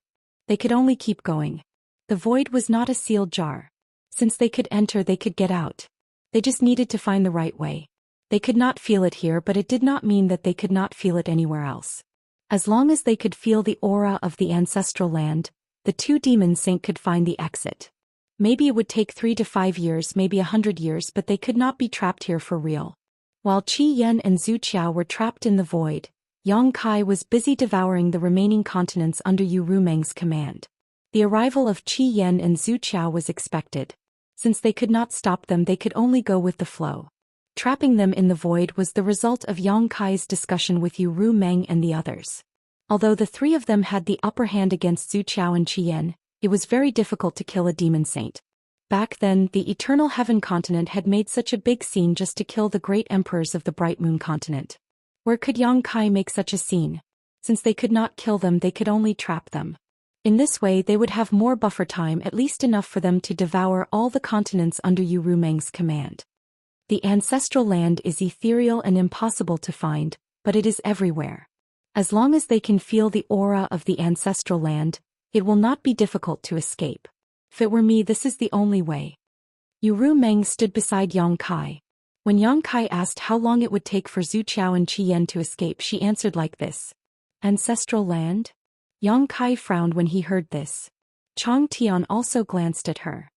They could only keep going. The void was not a sealed jar. Since they could enter, they could get out. They just needed to find the right way. They could not feel it here, but it did not mean that they could not feel it anywhere else. As long as they could feel the aura of the ancestral land, the two demon saint could find the exit. Maybe it would take 3 to 5 years, maybe 100 years, but they could not be trapped here for real. While Qi Yan and Zhu Qiao were trapped in the void, Yang Kai was busy devouring the remaining continents under Yu Rumeng's command. The arrival of Qi Yan and Zhu Qiao was expected. Since they could not stop them, they could only go with the flow. Trapping them in the void was the result of Yang Kai's discussion with Yu Rumeng and the others. Although the three of them had the upper hand against Zhu Qiao and Qi Yan, it was very difficult to kill a demon saint. Back then, the Eternal Heaven continent had made such a big scene just to kill the great emperors of the Bright Moon continent. Where could Yang Kai make such a scene? Since they could not kill them, they could only trap them. In this way they would have more buffer time, at least enough for them to devour all the continents under Yu Rumeng's command. The ancestral land is ethereal and impossible to find, but it is everywhere. As long as they can feel the aura of the ancestral land, it will not be difficult to escape. If it were me, this is the only way. Yu Rumeng stood beside Yang Kai. When Yang Kai asked how long it would take for Zhu Qiao and Qi Yan to escape, she answered like this. "Ancestral land?" Yang Kai frowned when he heard this. Chang Tian also glanced at her.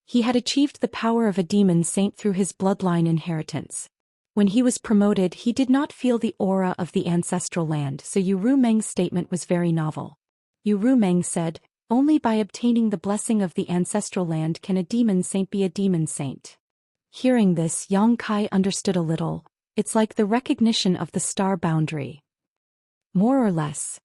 He had achieved the power of a demon saint through his bloodline inheritance. When he was promoted, he did not feel the aura of the ancestral land, so Yu Rumeng's statement was very novel. Yu Rumeng said, "Only by obtaining the blessing of the ancestral land can a demon saint be a demon saint." Hearing this, Yang Kai understood a little. It's like the recognition of the star boundary. More or less.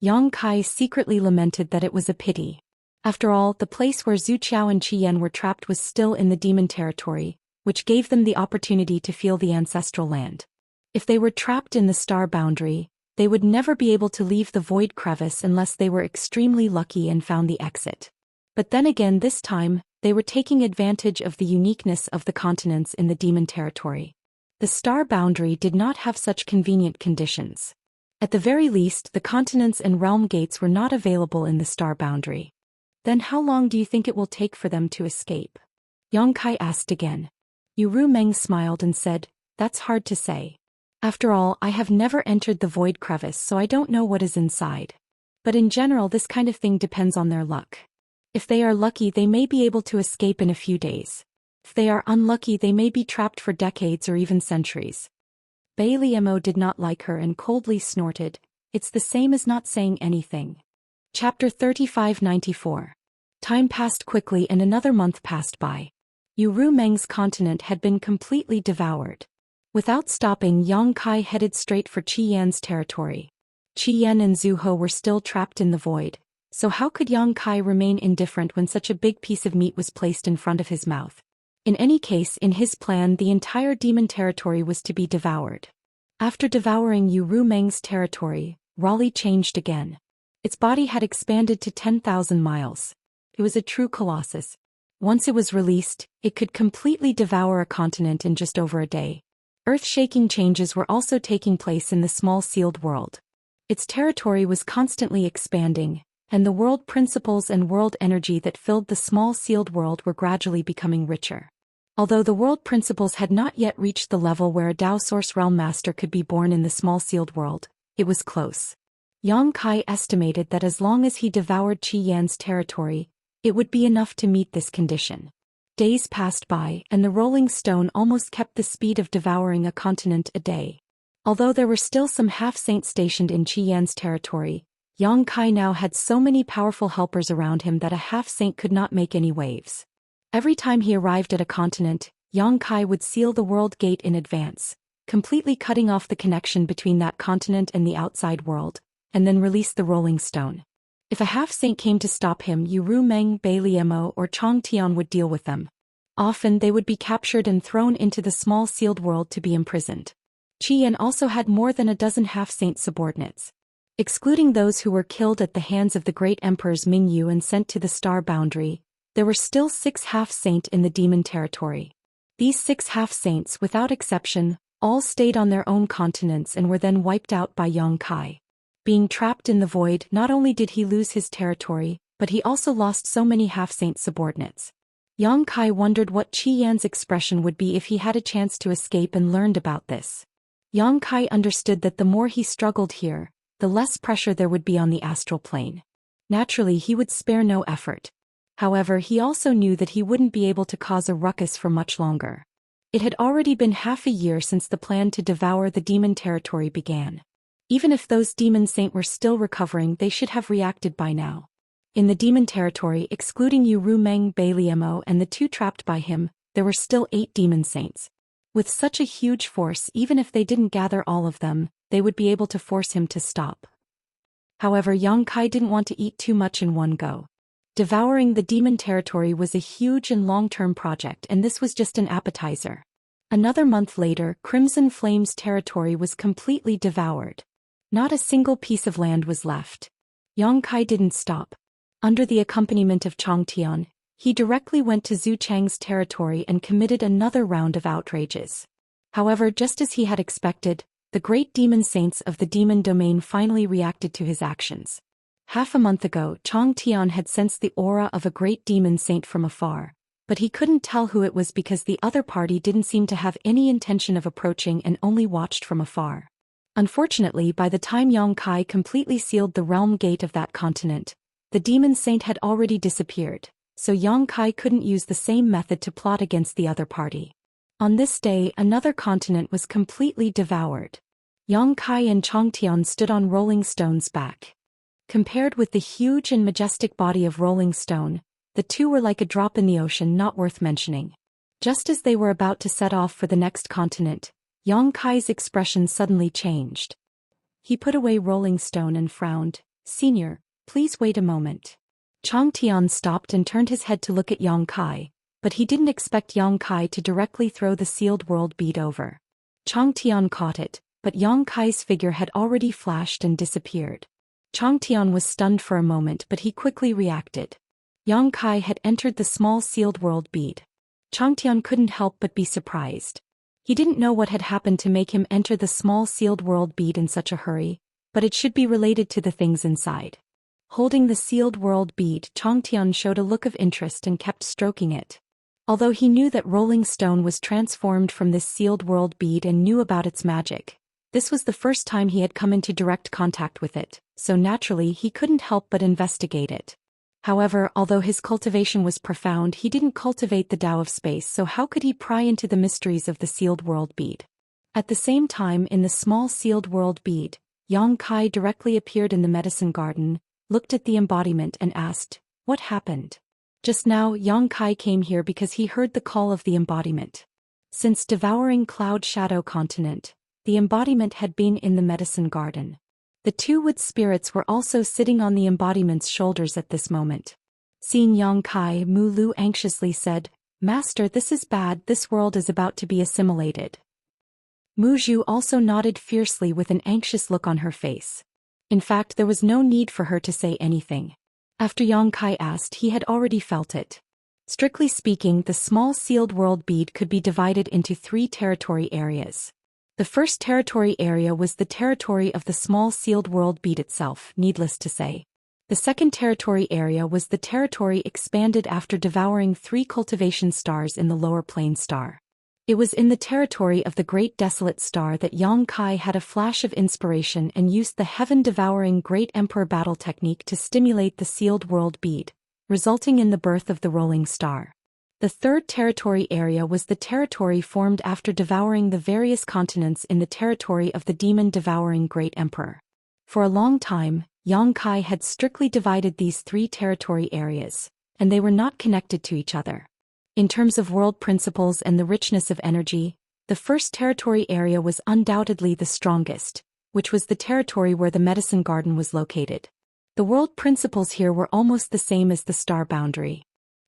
Yang Kai secretly lamented that it was a pity. After all, the place where Zhu Qiao and Qi Yan were trapped was still in the demon territory, which gave them the opportunity to feel the ancestral land. If they were trapped in the star boundary, they would never be able to leave the void crevice unless they were extremely lucky and found the exit. But then again, this time, they were taking advantage of the uniqueness of the continents in the demon territory. The star boundary did not have such convenient conditions. At the very least, the continents and realm gates were not available in the star boundary. Then how long do you think it will take for them to escape? Yang Kai asked again. Yu Rumeng smiled and said, "That's hard to say. After all, I have never entered the void crevice, so I don't know what is inside. But in general, this kind of thing depends on their luck. If they are lucky, they may be able to escape in a few days. If they are unlucky, they may be trapped for decades or even centuries. Bailey did not like her and coldly snorted, "It's the same as not saying anything." Chapter 3594. Time passed quickly and another month passed by. Yu Meng's continent had been completely devoured. Without stopping, Yang Kai headed straight for Qi Yan's territory. Qi Yan and Zhu He were still trapped in the void, so how could Yang Kai remain indifferent when such a big piece of meat was placed in front of his mouth? In any case, in his plan, the entire demon territory was to be devoured. After devouring Yu Meng's territory, Raleigh changed again. Its body had expanded to 10,000 miles. It was a true colossus. Once it was released, it could completely devour a continent in just over a day. Earth-shaking changes were also taking place in the small sealed world. Its territory was constantly expanding, and the world principles and world energy that filled the small sealed world were gradually becoming richer. Although the world principles had not yet reached the level where a Dao Source Realm Master could be born in the small sealed world, it was close. Yang Kai estimated that as long as he devoured Qi Yan's territory, it would be enough to meet this condition. Days passed by, and the rolling stone almost kept the speed of devouring a continent a day. Although there were still some half-saints stationed in Qi Yan's territory, Yang Kai now had so many powerful helpers around him that a half-saint could not make any waves. Every time he arrived at a continent, Yang Kai would seal the world gate in advance, completely cutting off the connection between that continent and the outside world, and then release the rolling stone. If a half-saint came to stop him, Yu Meng, Bailey or Chong Tian would deal with them. Often they would be captured and thrown into the small sealed world to be imprisoned. Qi Yan also had more than a dozen half-saint subordinates. Excluding those who were killed at the hands of the great emperors Ming Yu and sent to the star boundary, there were still 6 half-saint in the demon territory. These 6 half-saints, without exception, all stayed on their own continents and were then wiped out by Yang Kai. Being trapped in the void, not only did he lose his territory, but he also lost so many half-saint subordinates. Yang Kai wondered what Qi Yan's expression would be if he had a chance to escape and learned about this. Yang Kai understood that the more he struggled here, the less pressure there would be on the astral plane. Naturally, he would spare no effort. However, he also knew that he wouldn't be able to cause a ruckus for much longer. It had already been half a year since the plan to devour the demon territory began. Even if those demon saints were still recovering, they should have reacted by now. In the demon territory, excluding Yu Meng, Bailey and the 2 trapped by him, there were still 8 demon saints. With such a huge force, even if they didn't gather all of them, they would be able to force him to stop. However, Yang Kai didn't want to eat too much in one go. Devouring the demon territory was a huge and long-term project, and this was just an appetizer. Another month later, Crimson Flame's territory was completely devoured. Not a single piece of land was left. Yang Kai didn't stop. Under the accompaniment of Chong Tian, he directly went to Zhu Chang's territory and committed another round of outrages. However, just as he had expected, the great demon saints of the demon domain finally reacted to his actions. Half a month ago, Chong Tian had sensed the aura of a great demon saint from afar, but he couldn't tell who it was because the other party didn't seem to have any intention of approaching and only watched from afar. Unfortunately, by the time Yang Kai completely sealed the realm gate of that continent, the demon saint had already disappeared, so Yang Kai couldn't use the same method to plot against the other party. On this day, another continent was completely devoured. Yang Kai and Chong Tian stood on Rolling Stone's back. Compared with the huge and majestic body of Rolling Stone, the two were like a drop in the ocean, not worth mentioning. Just as they were about to set off for the next continent, Yang Kai's expression suddenly changed. He put away Rolling Stone and frowned. "Senior, please wait a moment." Chong Tian stopped and turned his head to look at Yang Kai, but he didn't expect Yang Kai to directly throw the sealed world bead over. Chong Tian caught it, but Yang Kai's figure had already flashed and disappeared. Chong Tian was stunned for a moment, but he quickly reacted. Yang Kai had entered the small sealed world bead. Chong Tian couldn't help but be surprised. He didn't know what had happened to make him enter the small sealed world bead in such a hurry, but it should be related to the things inside. Holding the sealed world bead, Chong Tian showed a look of interest and kept stroking it. Although he knew that Rolling Stone was transformed from this sealed world bead and knew about its magic, This was the first time he had come into direct contact with it, so naturally he couldn't help but investigate it. However, although his cultivation was profound, he didn't cultivate the Tao of space, so how could he pry into the mysteries of the sealed world bead? At the same time, in the small sealed world bead, Yang Kai directly appeared in the medicine garden, looked at the embodiment and asked, "What happened?" Just now, Yang Kai came here because he heard the call of the embodiment. Since devouring Cloud Shadow Continent, the embodiment had been in the medicine garden. The two wood spirits were also sitting on the embodiment's shoulders at this moment. Seeing Yang Kai, Mu Lu anxiously said, "Master, this is bad, this world is about to be assimilated." Mu Zhu also nodded fiercely with an anxious look on her face. In fact, there was no need for her to say anything. After Yang Kai asked, he had already felt it. Strictly speaking, the small sealed world bead could be divided into 3 territory areas. The first territory area was the territory of the small sealed world bead itself, needless to say. The second territory area was the territory expanded after devouring 3 cultivation stars in the lower plane star. It was in the territory of the Great Desolate Star that Yang Kai had a flash of inspiration and used the heaven-devouring Great Emperor battle technique to stimulate the sealed world bead, resulting in the birth of the rolling star. The third territory area was the territory formed after devouring the various continents in the territory of the demon-devouring Great Emperor. For a long time, Yang Kai had strictly divided these 3 territory areas, and they were not connected to each other. In terms of world principles and the richness of energy, the first territory area was undoubtedly the strongest, which was the territory where the medicine garden was located. The world principles here were almost the same as the star boundary.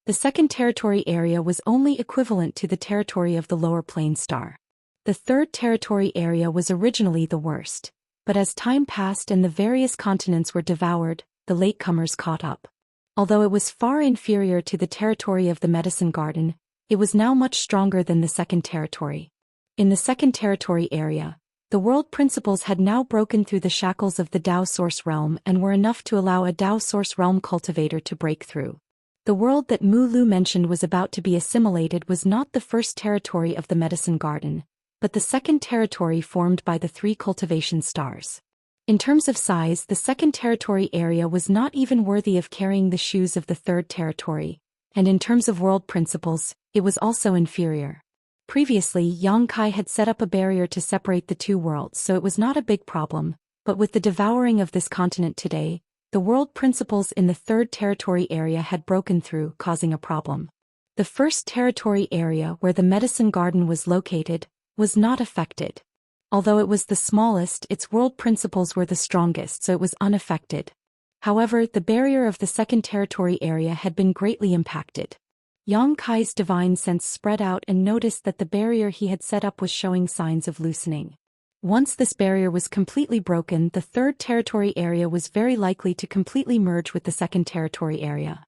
The second territory area was only equivalent to the territory of the lower plane star. The third territory area was originally the worst, but as time passed and the various continents were devoured, the latecomers caught up. Although it was far inferior to the territory of the medicine garden, it was now much stronger than the second territory. In the second territory area, the world principles had now broken through the shackles of the Tao Source Realm and were enough to allow a Tao Source Realm cultivator to break through. The world that Mu Lu mentioned was about to be assimilated was not the first territory of the medicine garden, but the second territory formed by the 3 cultivation stars. In terms of size, the second territory area was not even worthy of carrying the shoes of the third territory, and in terms of world principles, it was also inferior. Previously, Yang Kai had set up a barrier to separate the 2 worlds, so it was not a big problem, but with the devouring of this continent today, the world principles in the third territory area had broken through, causing a problem. The first territory area, where the medicine garden was located, was not affected. Although it was the smallest, its world principles were the strongest, so it was unaffected. However, the barrier of the second territory area had been greatly impacted. Yang Kai's divine sense spread out and noticed that the barrier he had set up was showing signs of loosening. Once this barrier was completely broken, the third territory area was very likely to completely merge with the second territory area.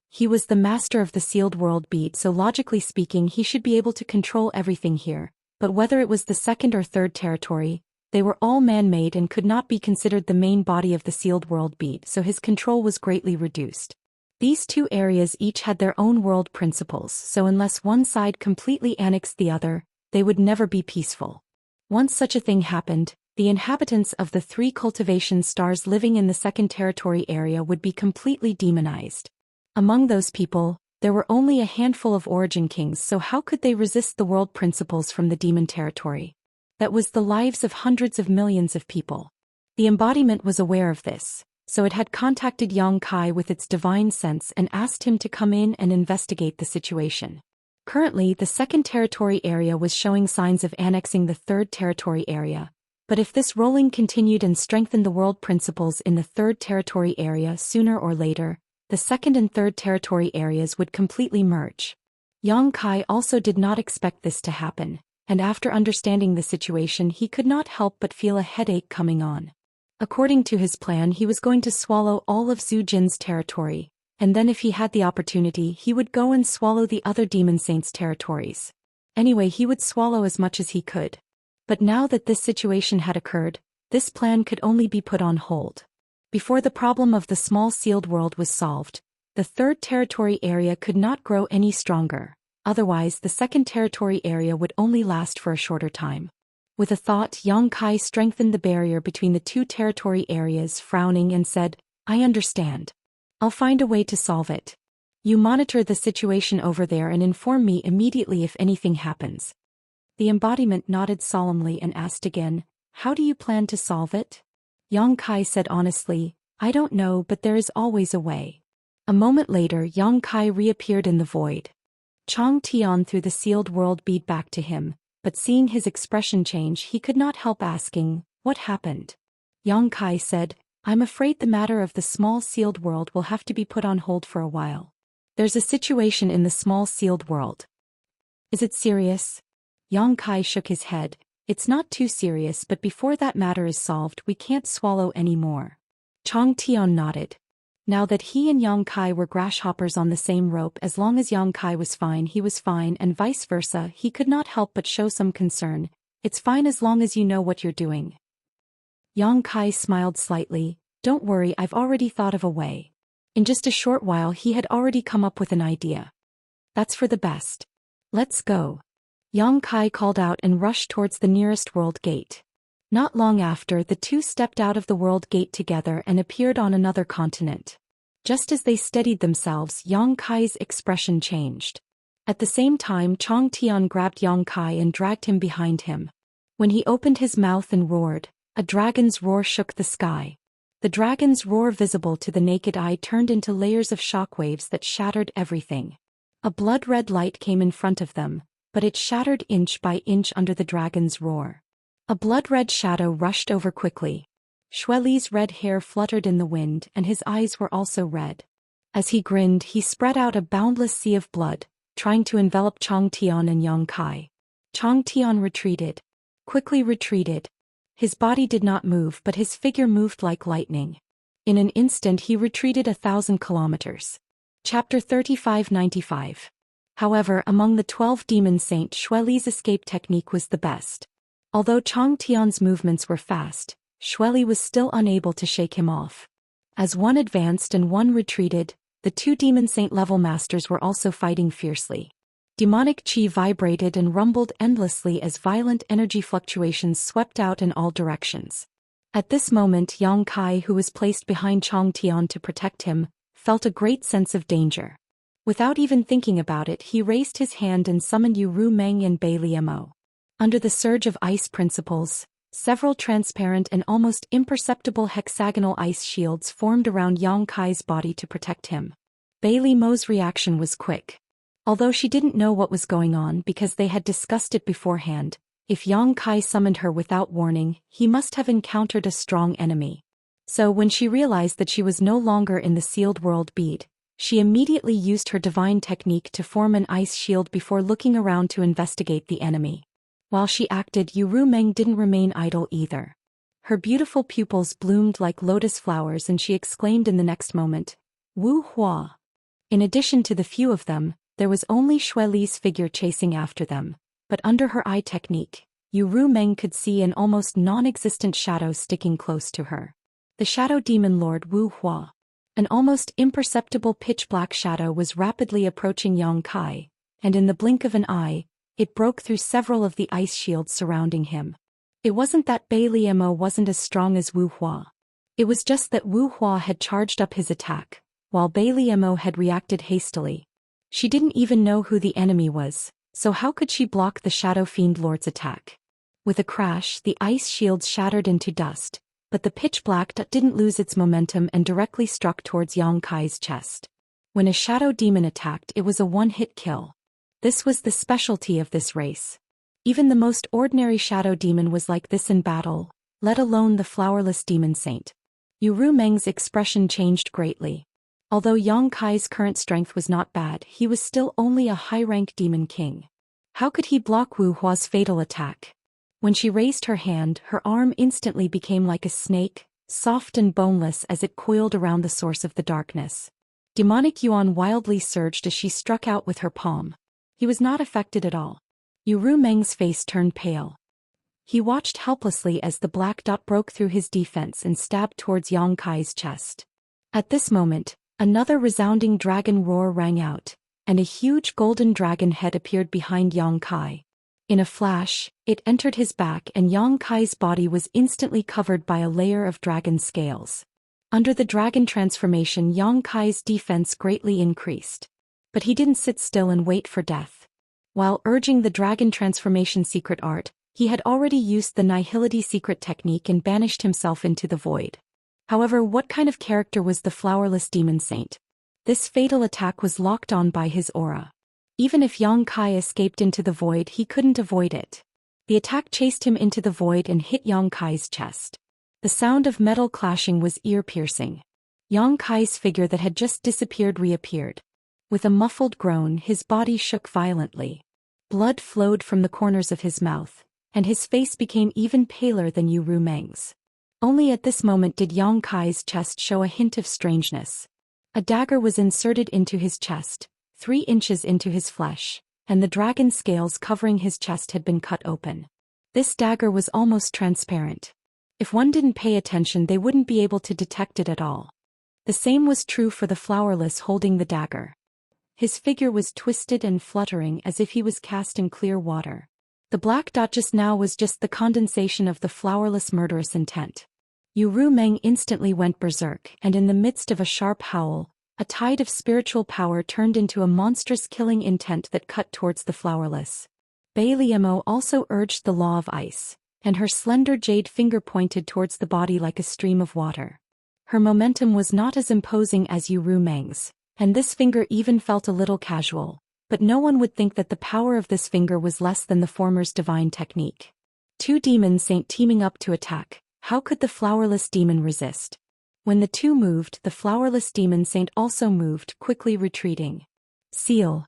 He was the master of the sealed world bead, so logically speaking he should be able to control everything here, but whether it was the second or third territory, they were all man-made and could not be considered the main body of the sealed world bead, so his control was greatly reduced. These 2 areas each had their own world principles, so unless one side completely annexed the other, they would never be peaceful. Once such a thing happened, the inhabitants of the 3 cultivation stars living in the second territory area would be completely demonized. Among those people, there were only a handful of origin kings, so how could they resist the world principles from the demon territory? That was the lives of hundreds of millions of people. The embodiment was aware of this, so it had contacted Yang Kai with its divine sense and asked him to come in and investigate the situation. Currently, the second territory area was showing signs of annexing the third territory area, but if this rolling continued and strengthened the world principles in the third territory area, sooner or later, the second and third territory areas would completely merge. Yang Kai also did not expect this to happen, and after understanding the situation he could not help but feel a headache coming on. According to his plan, he was going to swallow all of Zhu Jin's territory, and then if he had the opportunity he would go and swallow the other demon saints' territories. Anyway, he would swallow as much as he could. But now that this situation had occurred, this plan could only be put on hold. Before the problem of the small sealed world was solved, the third territory area could not grow any stronger, otherwise the second territory area would only last for a shorter time. With a thought, Yang Kai strengthened the barrier between the two territory areas, frowning and said, I understand. I'll find a way to solve it. You monitor the situation over there and inform me immediately if anything happens. The embodiment nodded solemnly and asked again, how do you plan to solve it? Yang Kai said honestly, I don't know, but there is always a way. A moment later, Yang Kai reappeared in the void. Chang Tian threw the sealed world bead back to him, but seeing his expression change, he could not help asking, what happened? Yang Kai said, I'm afraid the matter of the small sealed world will have to be put on hold for a while. There's a situation in the small sealed world. Is it serious? Yang Kai shook his head. It's not too serious, but before that matter is solved, we can't swallow any more. Chang Tian nodded. Now that he and Yang Kai were grasshoppers on the same rope, as long as Yang Kai was fine, he was fine, and vice versa, he could not help but show some concern. It's fine as long as you know what you're doing. Yang Kai smiled slightly. Don't worry, I've already thought of a way. In just a short while he had already come up with an idea. That's for the best. Let's go. Yang Kai called out and rushed towards the nearest world gate. Not long after, the two stepped out of the world gate together and appeared on another continent. Just as they steadied themselves, Yang Kai's expression changed. At the same time, Chang Tian grabbed Yang Kai and dragged him behind him. When he opened his mouth and roared, a dragon's roar shook the sky. The dragon's roar, visible to the naked eye, turned into layers of shockwaves that shattered everything. A blood-red light came in front of them, but it shattered inch by inch under the dragon's roar. A blood-red shadow rushed over quickly. Xueli's red hair fluttered in the wind, and his eyes were also red. As he grinned, he spread out a boundless sea of blood, trying to envelop Chang Tian and Yang Kai. Chang Tian retreated. Quickly retreated. His body did not move, but his figure moved like lightning. In an instant he retreated 1,000 kilometers. Chapter 3595. However, among the 12 demon saints, Xueli's escape technique was the best. Although Chang Tian's movements were fast, Xueli was still unable to shake him off. As one advanced and one retreated, the two demon saint level masters were also fighting fiercely. Demonic chi vibrated and rumbled endlessly as violent energy fluctuations swept out in all directions. At this moment, Yang Kai, who was placed behind Chang Tian to protect him, felt a great sense of danger. Without even thinking about it, he raised his hand and summoned Yu Ru Meng and Bei Liemo. Under the surge of ice principles, several transparent and almost imperceptible hexagonal ice shields formed around Yang Kai's body to protect him. Bei Liemo's reaction was quick. Although she didn't know what was going on because they had discussed it beforehand, if Yang Kai summoned her without warning, he must have encountered a strong enemy. So when she realized that she was no longer in the sealed world bead, she immediately used her divine technique to form an ice shield before looking around to investigate the enemy. While she acted, Yu Ru Meng didn't remain idle either. Her beautiful pupils bloomed like lotus flowers and she exclaimed in the next moment, Wu Hua. In addition to the few of them, there was only Xueli's figure chasing after them, but under her eye technique, Yu Ru Meng could see an almost non-existent shadow sticking close to her. The shadow demon lord Wu Hua. An almost imperceptible pitch-black shadow was rapidly approaching Yang Kai, and in the blink of an eye, it broke through several of the ice shields surrounding him. It wasn't that Bei Liemo wasn't as strong as Wu Hua. It was just that Wu Hua had charged up his attack, while Bei Liemo had reacted hastily. She didn't even know who the enemy was, so how could she block the Shadow Fiend Lord's attack? With a crash, the ice shields shattered into dust, but the pitch-black didn't lose its momentum and directly struck towards Yang Kai's chest. When a shadow demon attacked, it was a one-hit kill. This was the specialty of this race. Even the most ordinary shadow demon was like this in battle, let alone the flowerless demon saint. Yu Ru Meng's expression changed greatly. Although Yang Kai's current strength was not bad, he was still only a high-rank demon king. How could he block Wu Hua's fatal attack? When she raised her hand, her arm instantly became like a snake, soft and boneless as it coiled around the source of the darkness. Demonic yuan wildly surged as she struck out with her palm. He was not affected at all. Yu Ru Meng's face turned pale. He watched helplessly as the black dot broke through his defense and stabbed towards Yang Kai's chest. At this moment, another resounding dragon roar rang out, and a huge golden dragon head appeared behind Yang Kai. In a flash, it entered his back and Yang Kai's body was instantly covered by a layer of dragon scales. Under the dragon transformation, Yang Kai's defense greatly increased. But he didn't sit still and wait for death. While urging the dragon transformation secret art, he had already used the nihility secret technique and banished himself into the void. However, what kind of character was the flowerless demon saint? This fatal attack was locked on by his aura. Even if Yang Kai escaped into the void, he couldn't avoid it. The attack chased him into the void and hit Yang Kai's chest. The sound of metal clashing was ear-piercing. Yang Kai's figure that had just disappeared reappeared. With a muffled groan, his body shook violently. Blood flowed from the corners of his mouth, and his face became even paler than Yu Rumeng's. Only at this moment did Yang Kai's chest show a hint of strangeness. A dagger was inserted into his chest, 3 inches into his flesh, and the dragon scales covering his chest had been cut open. This dagger was almost transparent. If one didn't pay attention, they wouldn't be able to detect it at all. The same was true for the flowerless holding the dagger. His figure was twisted and fluttering as if he was cast in clear water. The black dot just now was just the condensation of the flowerless murderous intent. Yu Rumeng instantly went berserk, and in the midst of a sharp howl, a tide of spiritual power turned into a monstrous killing intent that cut towards the flowerless. Bei Liemo also urged the law of ice, and her slender jade finger pointed towards the body like a stream of water. Her momentum was not as imposing as Yu Rumeng's, and this finger even felt a little casual, but no one would think that the power of this finger was less than the former's divine technique. 2 demon saint teaming up to attack, how could the flowerless demon resist? When the two moved, the flowerless demon saint also moved, quickly retreating. Seal.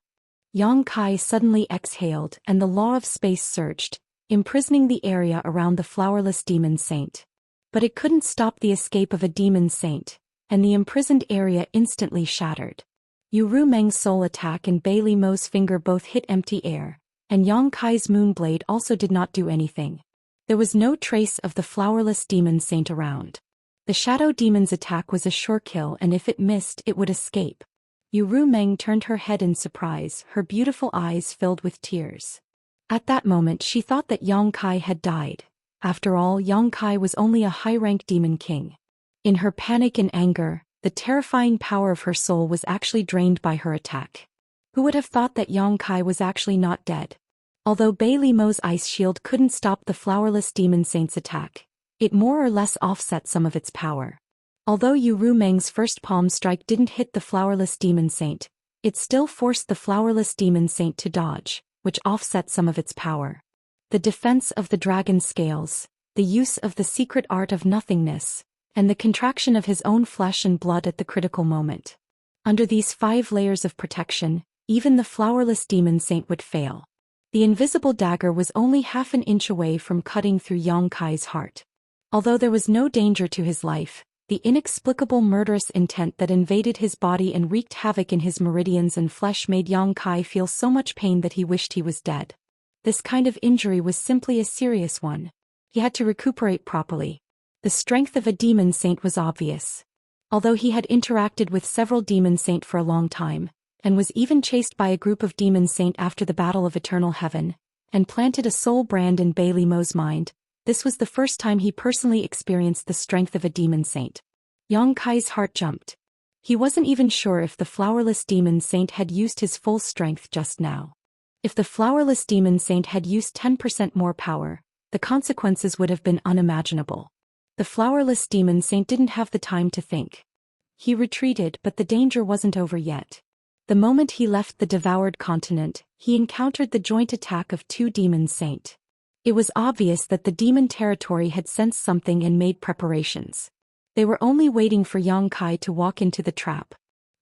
Yang Kai suddenly exhaled and the law of space surged, imprisoning the area around the flowerless demon saint. But it couldn't stop the escape of a demon saint, and the imprisoned area instantly shattered. Yu Rumeng's soul attack and Bei Limo's finger both hit empty air, and Yang Kai's moonblade also did not do anything. There was no trace of the flowerless demon saint around. The shadow demon's attack was a sure kill, and if it missed, it would escape. Yu Rumeng turned her head in surprise, her beautiful eyes filled with tears. At that moment she thought that Yang Kai had died. After all, Yang Kai was only a high-rank demon king. In her panic and anger, the terrifying power of her soul was actually drained by her attack. Who would have thought that Yang Kai was actually not dead? Although Bei Limo's ice shield couldn't stop the flowerless demon saint's attack, it more or less offset some of its power. Although Yu Rumeng's first palm strike didn't hit the flowerless demon saint, it still forced the flowerless demon saint to dodge, which offset some of its power. The defense of the dragon scales, the use of the secret art of nothingness, and the contraction of his own flesh and blood at the critical moment. Under these 5 layers of protection, even the flowerless demon saint would fail. The invisible dagger was only half an inch away from cutting through Yang Kai's heart. Although there was no danger to his life, the inexplicable murderous intent that invaded his body and wreaked havoc in his meridians and flesh made Yang Kai feel so much pain that he wished he was dead. This kind of injury was simply a serious one. He had to recuperate properly. The strength of a demon saint was obvious. Although he had interacted with several demon saint for a long time, and was even chased by a group of demon saint after the Battle of Eternal Heaven, and planted a soul brand in Bei Limo's mind, this was the first time he personally experienced the strength of a demon saint. Yang Kai's heart jumped. He wasn't even sure if the flowerless demon saint had used his full strength just now. If the flowerless demon saint had used 10% more power, the consequences would have been unimaginable. The flowerless demon saint didn't have the time to think. He retreated, but the danger wasn't over yet. The moment he left the devoured continent, he encountered the joint attack of 2 demon saint. It was obvious that the demon territory had sensed something and made preparations. They were only waiting for Yang Kai to walk into the trap.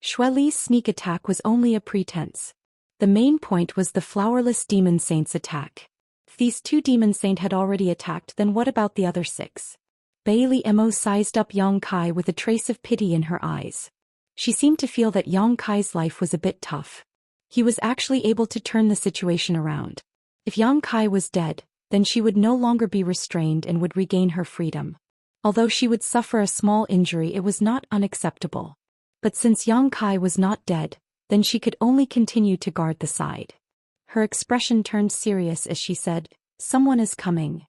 Xue Li's sneak attack was only a pretense. The main point was the flowerless demon saint's attack. If these 2 demon saint had already attacked, then what about the other 6? Bei Liemo sized up Yang Kai with a trace of pity in her eyes. She seemed to feel that Yang Kai's life was a bit tough. He was actually able to turn the situation around. If Yang Kai was dead, then she would no longer be restrained and would regain her freedom. Although she would suffer a small injury, it was not unacceptable. But since Yang Kai was not dead, then she could only continue to guard the side. Her expression turned serious as she said, "Someone is coming."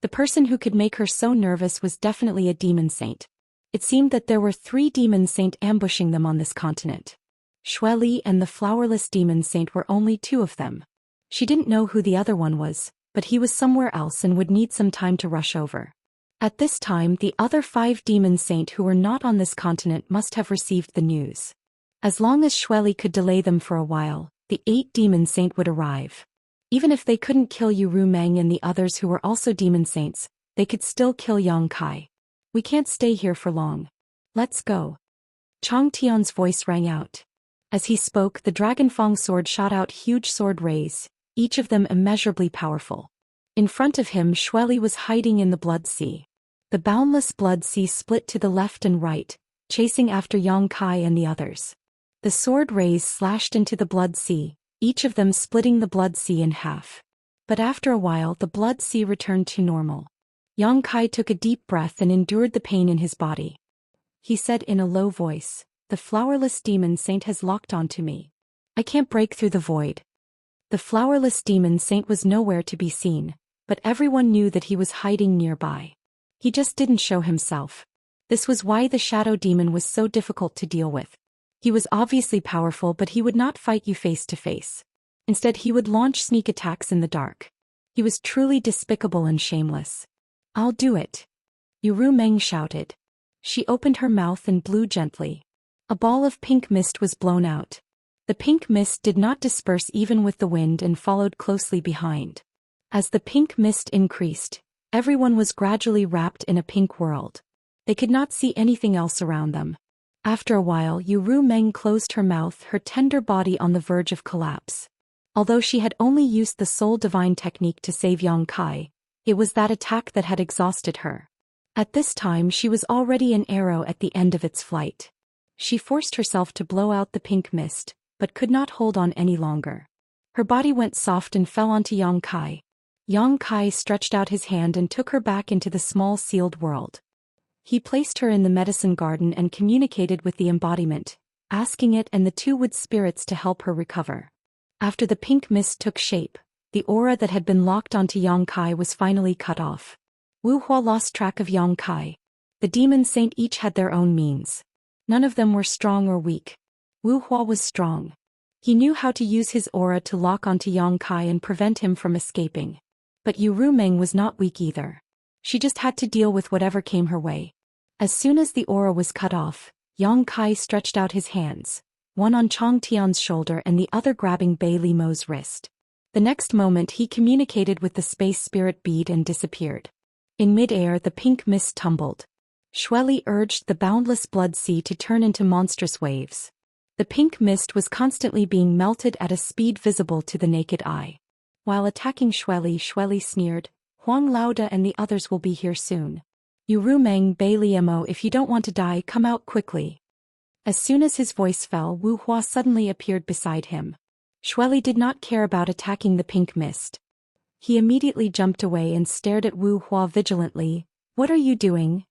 The person who could make her so nervous was definitely a demon saint. It seemed that there were 3 demon saint ambushing them on this continent. Xueli and the flowerless demon saint were only 2 of them. She didn't know who the other one was, but he was somewhere else and would need some time to rush over. At this time, the other 5 demon saint who were not on this continent must have received the news. As long as Xueli could delay them for a while, the 8 demon saint would arrive. Even if they couldn't kill Ru Meng and the others who were also demon saints, they could still kill Yang Kai. "We can't stay here for long. Let's go." Chang Tian's voice rang out. As he spoke, the Dragonfang sword shot out huge sword rays, each of them immeasurably powerful. In front of him, Xueli was hiding in the blood sea. The boundless blood sea split to the left and right, chasing after Yang Kai and the others. The sword rays slashed into the blood sea, each of them splitting the blood sea in half. But after a while, the blood sea returned to normal. Yang Kai took a deep breath and endured the pain in his body. He said in a low voice, "The flowerless demon saint has locked onto me. I can't break through the void." The flowerless demon saint was nowhere to be seen, but everyone knew that he was hiding nearby. He just didn't show himself. This was why the shadow demon was so difficult to deal with. He was obviously powerful, but he would not fight you face to face. Instead, he would launch sneak attacks in the dark. He was truly despicable and shameless. "I'll do it," Ru Meng shouted. She opened her mouth and blew gently. A ball of pink mist was blown out. The pink mist did not disperse even with the wind and followed closely behind. As the pink mist increased, everyone was gradually wrapped in a pink world. They could not see anything else around them. After a while, Ru Meng closed her mouth, her tender body on the verge of collapse. Although she had only used the soul divine technique to save Yang Kai, it was that attack that had exhausted her. At this time, she was already an arrow at the end of its flight. She forced herself to blow out the pink mist, but could not hold on any longer. Her body went soft and fell onto Yang Kai. Yang Kai stretched out his hand and took her back into the small sealed world. He placed her in the medicine garden and communicated with the embodiment, asking it and the 2 wood spirits to help her recover. After the pink mist took shape, the aura that had been locked onto Yang Kai was finally cut off. Wu Hua lost track of Yang Kai. The demon saint each had their own means. None of them were strong or weak. Wu Hua was strong. He knew how to use his aura to lock onto Yang Kai and prevent him from escaping. But Ru Meng was not weak either. She just had to deal with whatever came her way. As soon as the aura was cut off, Yang Kai stretched out his hands, one on Chang Tian's shoulder and the other grabbing Bei Li Mo's wrist. The next moment he communicated with the space spirit bead and disappeared. In mid-air, the pink mist tumbled. Xueli urged the boundless blood sea to turn into monstrous waves. The pink mist was constantly being melted at a speed visible to the naked eye. While attacking Xueli sneered, "Huang Laoda and the others will be here soon. Ru Meng, Bei Li Mo, if you don't want to die, come out quickly." As soon as his voice fell, Wu Hua suddenly appeared beside him. Xueli did not care about attacking the pink mist. He immediately jumped away and stared at Wu Hua vigilantly. "What are you doing?"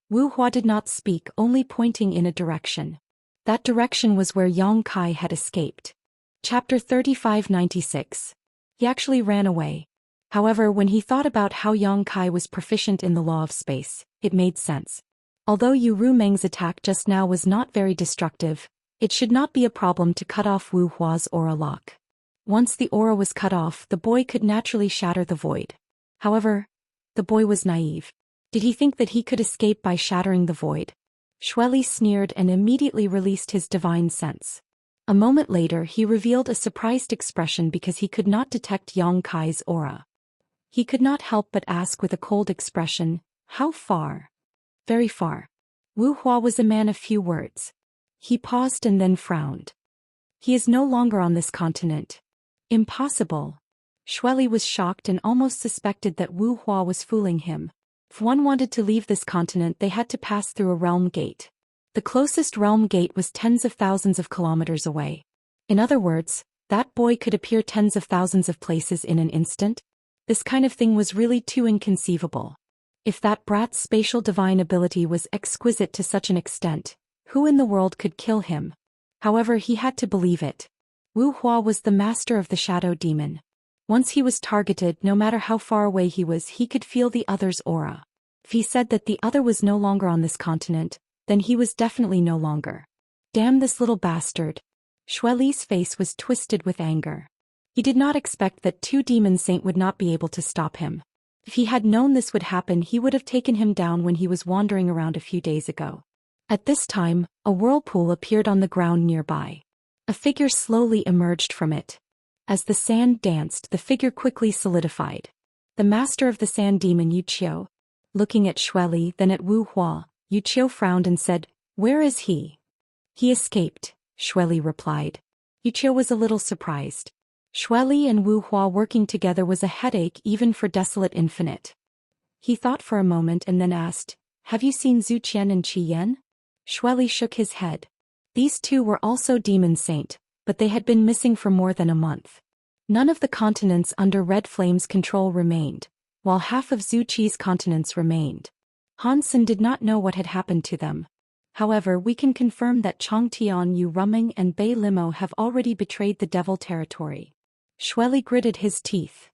Wu Hua did not speak, only pointing in a direction. That direction was where Yang Kai had escaped. Chapter 3596. He actually ran away. However, when he thought about how Yang Kai was proficient in the law of space, it made sense. Although Ru Meng's attack just now was not very destructive, it should not be a problem to cut off Wu Hua's aura lock. Once the aura was cut off, the boy could naturally shatter the void. However, the boy was naive. Did he think that he could escape by shattering the void? Xueli sneered and immediately released his divine sense. A moment later, he revealed a surprised expression because he could not detect Yang Kai's aura. He could not help but ask with a cold expression, "How far?" "Very far." Wu Hua was a man of few words. He paused and then frowned. "He is no longer on this continent." "Impossible." Xueli was shocked and almost suspected that Wu Hua was fooling him. If one wanted to leave this continent, they had to pass through a realm gate. The closest realm gate was tens of thousands of kilometers away. In other words, that boy could appear tens of thousands of places in an instant? This kind of thing was really too inconceivable. If that brat's spatial divine ability was exquisite to such an extent, who in the world could kill him? However, he had to believe it. Wu Hua was the master of the shadow demon. Once he was targeted, no matter how far away he was, he could feel the other's aura. If he said that the other was no longer on this continent, then he was definitely no longer. Damn this little bastard. Xueli's face was twisted with anger. He did not expect that two demon saint would not be able to stop him. If he had known this would happen, he would have taken him down when he was wandering around a few days ago. At this time, a whirlpool appeared on the ground nearby. A figure slowly emerged from it. As the sand danced, the figure quickly solidified. The master of the sand demon Wuxia. Looking at Xueli, then at Wu Hua, Wuxia frowned and said, "Where is he?" "He escaped," Xueli replied. Wuxia was a little surprised. Xueli and Wu Hua working together was a headache even for Desolate Infinite. He thought for a moment and then asked, "Have you seen Zhou Xian and Qi Yan?" Xueli shook his head. These two were also demon saint, but they had been missing for more than a month. None of the continents under Red Flame's control remained, while half of Zhu Qi's continents remained. Hansen did not know what had happened to them. However, we can confirm that Chang Tian, Yu Ruming and Bei Limo have already betrayed the devil territory. Xueli gritted his teeth.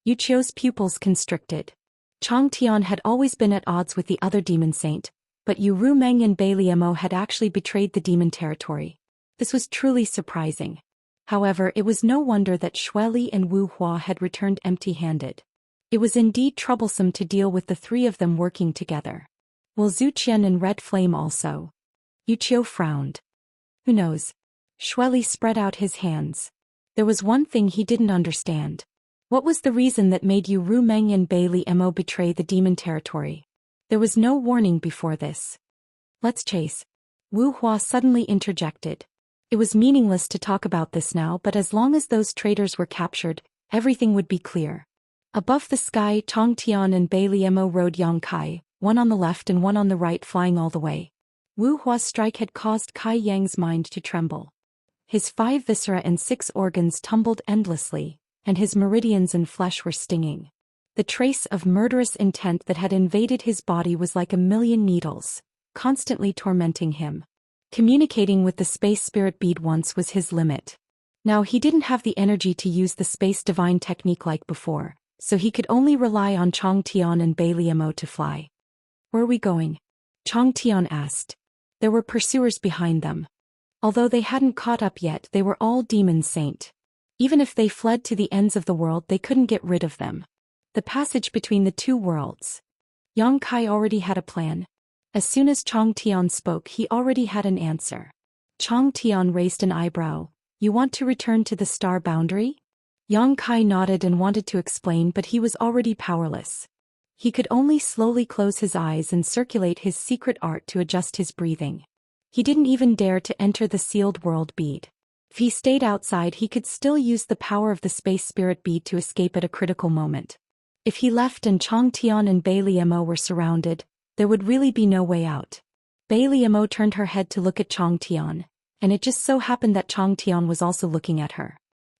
Wuxia's pupils constricted. Chang Tian had always been at odds with the other demon saint, but Yu Rumeng and Bei Limo had actually betrayed the demon territory. This was truly surprising. However, it was no wonder that Xueli and Wu Hua had returned empty-handed. It was indeed troublesome to deal with the three of them working together. Will Zhu Qian and Red Flame also? Wuxia frowned. Who knows? Xueli spread out his hands. There was one thing he didn't understand. What was the reason that made Yu Rumeng and Bei Limo betray the demon territory? There was no warning before this. Let's chase. Wu Hua suddenly interjected. It was meaningless to talk about this now, but as long as those traitors were captured, everything would be clear. Above the sky, Chang Tian and Bei Limo rode Yangkai, one on the left and one on the right, flying all the way. Wu Hua's strike had caused Kai Yang's mind to tremble. His 5 viscera and 6 organs tumbled endlessly, and his meridians and flesh were stinging. The trace of murderous intent that had invaded his body was like a million needles, constantly tormenting him. Communicating with the space spirit bead once was his limit. Now he didn't have the energy to use the space divine technique like before, so he could only rely on Chang Tian and Bei Limo to fly. Where are we going? Chang Tian asked. There were pursuers behind them. Although they hadn't caught up yet, they were all demon saint. Even if they fled to the ends of the world, they couldn't get rid of them. The passage between the two worlds. Yang Kai already had a plan. As soon as Chang Tian spoke, he already had an answer. Chang Tian raised an eyebrow. You want to return to the star boundary? Yang Kai nodded and wanted to explain, but he was already powerless. He could only slowly close his eyes and circulate his secret art to adjust his breathing. He didn't even dare to enter the sealed world bead. If he stayed outside, he could still use the power of the space spirit bead to escape at a critical moment. If he left and Chang Tian and Bei Limo were surrounded, there would really be no way out. Bei Limo turned her head to look at Chang Tian, and it just so happened that Chang Tian was also looking at her.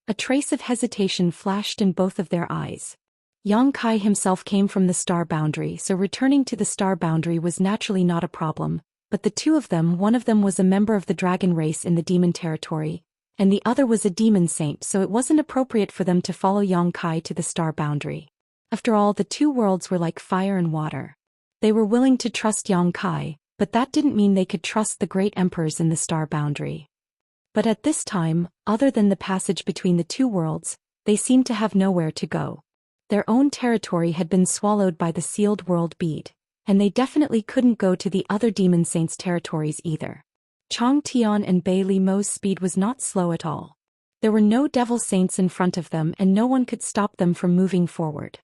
A trace of hesitation flashed in both of their eyes. Yang Kai himself came from the star boundary, so returning to the star boundary was naturally not a problem, but the two of them, one of them was a member of the dragon race in the demon territory, and the other was a demon saint, so it wasn't appropriate for them to follow Yang Kai to the star boundary. After all, the two worlds were like fire and water. They were willing to trust Yang Kai, but that didn't mean they could trust the great emperors in the star boundary. But at this time, other than the passage between the two worlds, they seemed to have nowhere to go. Their own territory had been swallowed by the sealed world bead, and they definitely couldn't go to the other demon saints' territories either. Chang Tian and Bei Limo's speed was not slow at all. There were no devil saints in front of them, and no one could stop them from moving forward.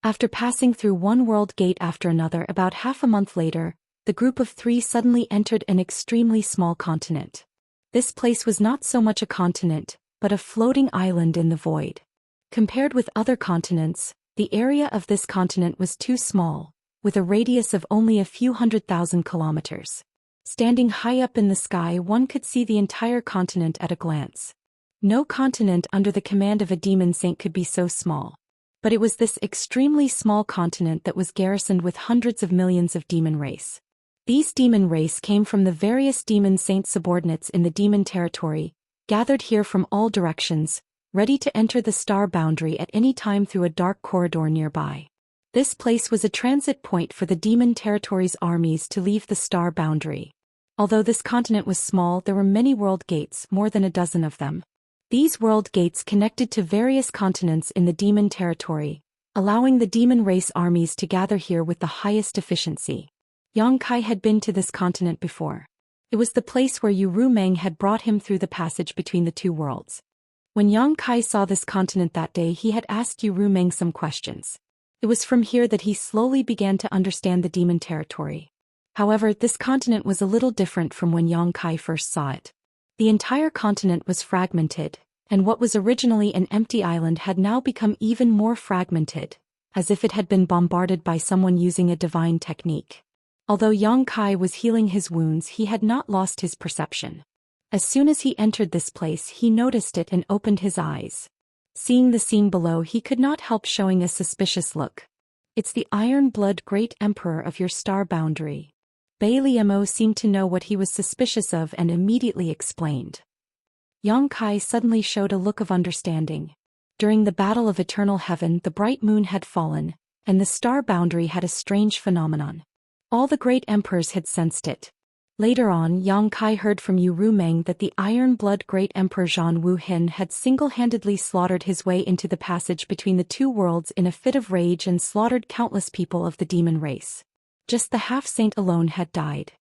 After passing through one world gate after another, about half a month later, the group of 3 suddenly entered an extremely small continent. This place was not so much a continent, but a floating island in the void. Compared with other continents, the area of this continent was too small, with a radius of only a few 100,000 kilometers. Standing high up in the sky, one could see the entire continent at a glance. No continent under the command of a demon saint could be so small. But it was this extremely small continent that was garrisoned with hundreds of millions of demon race. These demon race came from the various demon saint subordinates in the demon territory, gathered here from all directions, ready to enter the star boundary at any time through a dark corridor nearby. This place was a transit point for the demon territory's armies to leave the star boundary. Although this continent was small, there were many world gates, more than a dozen of them. These world gates connected to various continents in the demon territory, allowing the demon race armies to gather here with the highest efficiency. Yang Kai had been to this continent before. It was the place where Yu Rumeng had brought him through the passage between the two worlds. When Yang Kai saw this continent that day, he had asked Yu Rumeng some questions. It was from here that he slowly began to understand the demon territory. However, this continent was a little different from when Yang Kai first saw it. The entire continent was fragmented, and what was originally an empty island had now become even more fragmented, as if it had been bombarded by someone using a divine technique. Although Yang Kai was healing his wounds, he had not lost his perception. As soon as he entered this place, he noticed it and opened his eyes. Seeing the scene below, he could not help showing a suspicious look. "It's the Iron Blood Great Emperor of your star boundary." Bailey Mo seemed to know what he was suspicious of and immediately explained. Yang Kai suddenly showed a look of understanding. During the Battle of Eternal Heaven, the bright moon had fallen, and the star boundary had a strange phenomenon. All the great emperors had sensed it. Later on, Yang Kai heard from Yu Rumeng that the Iron Blood Great Emperor Zhan Wuhin had single-handedly slaughtered his way into the passage between the two worlds in a fit of rage and slaughtered countless people of the demon race. Just the half-saint alone had died.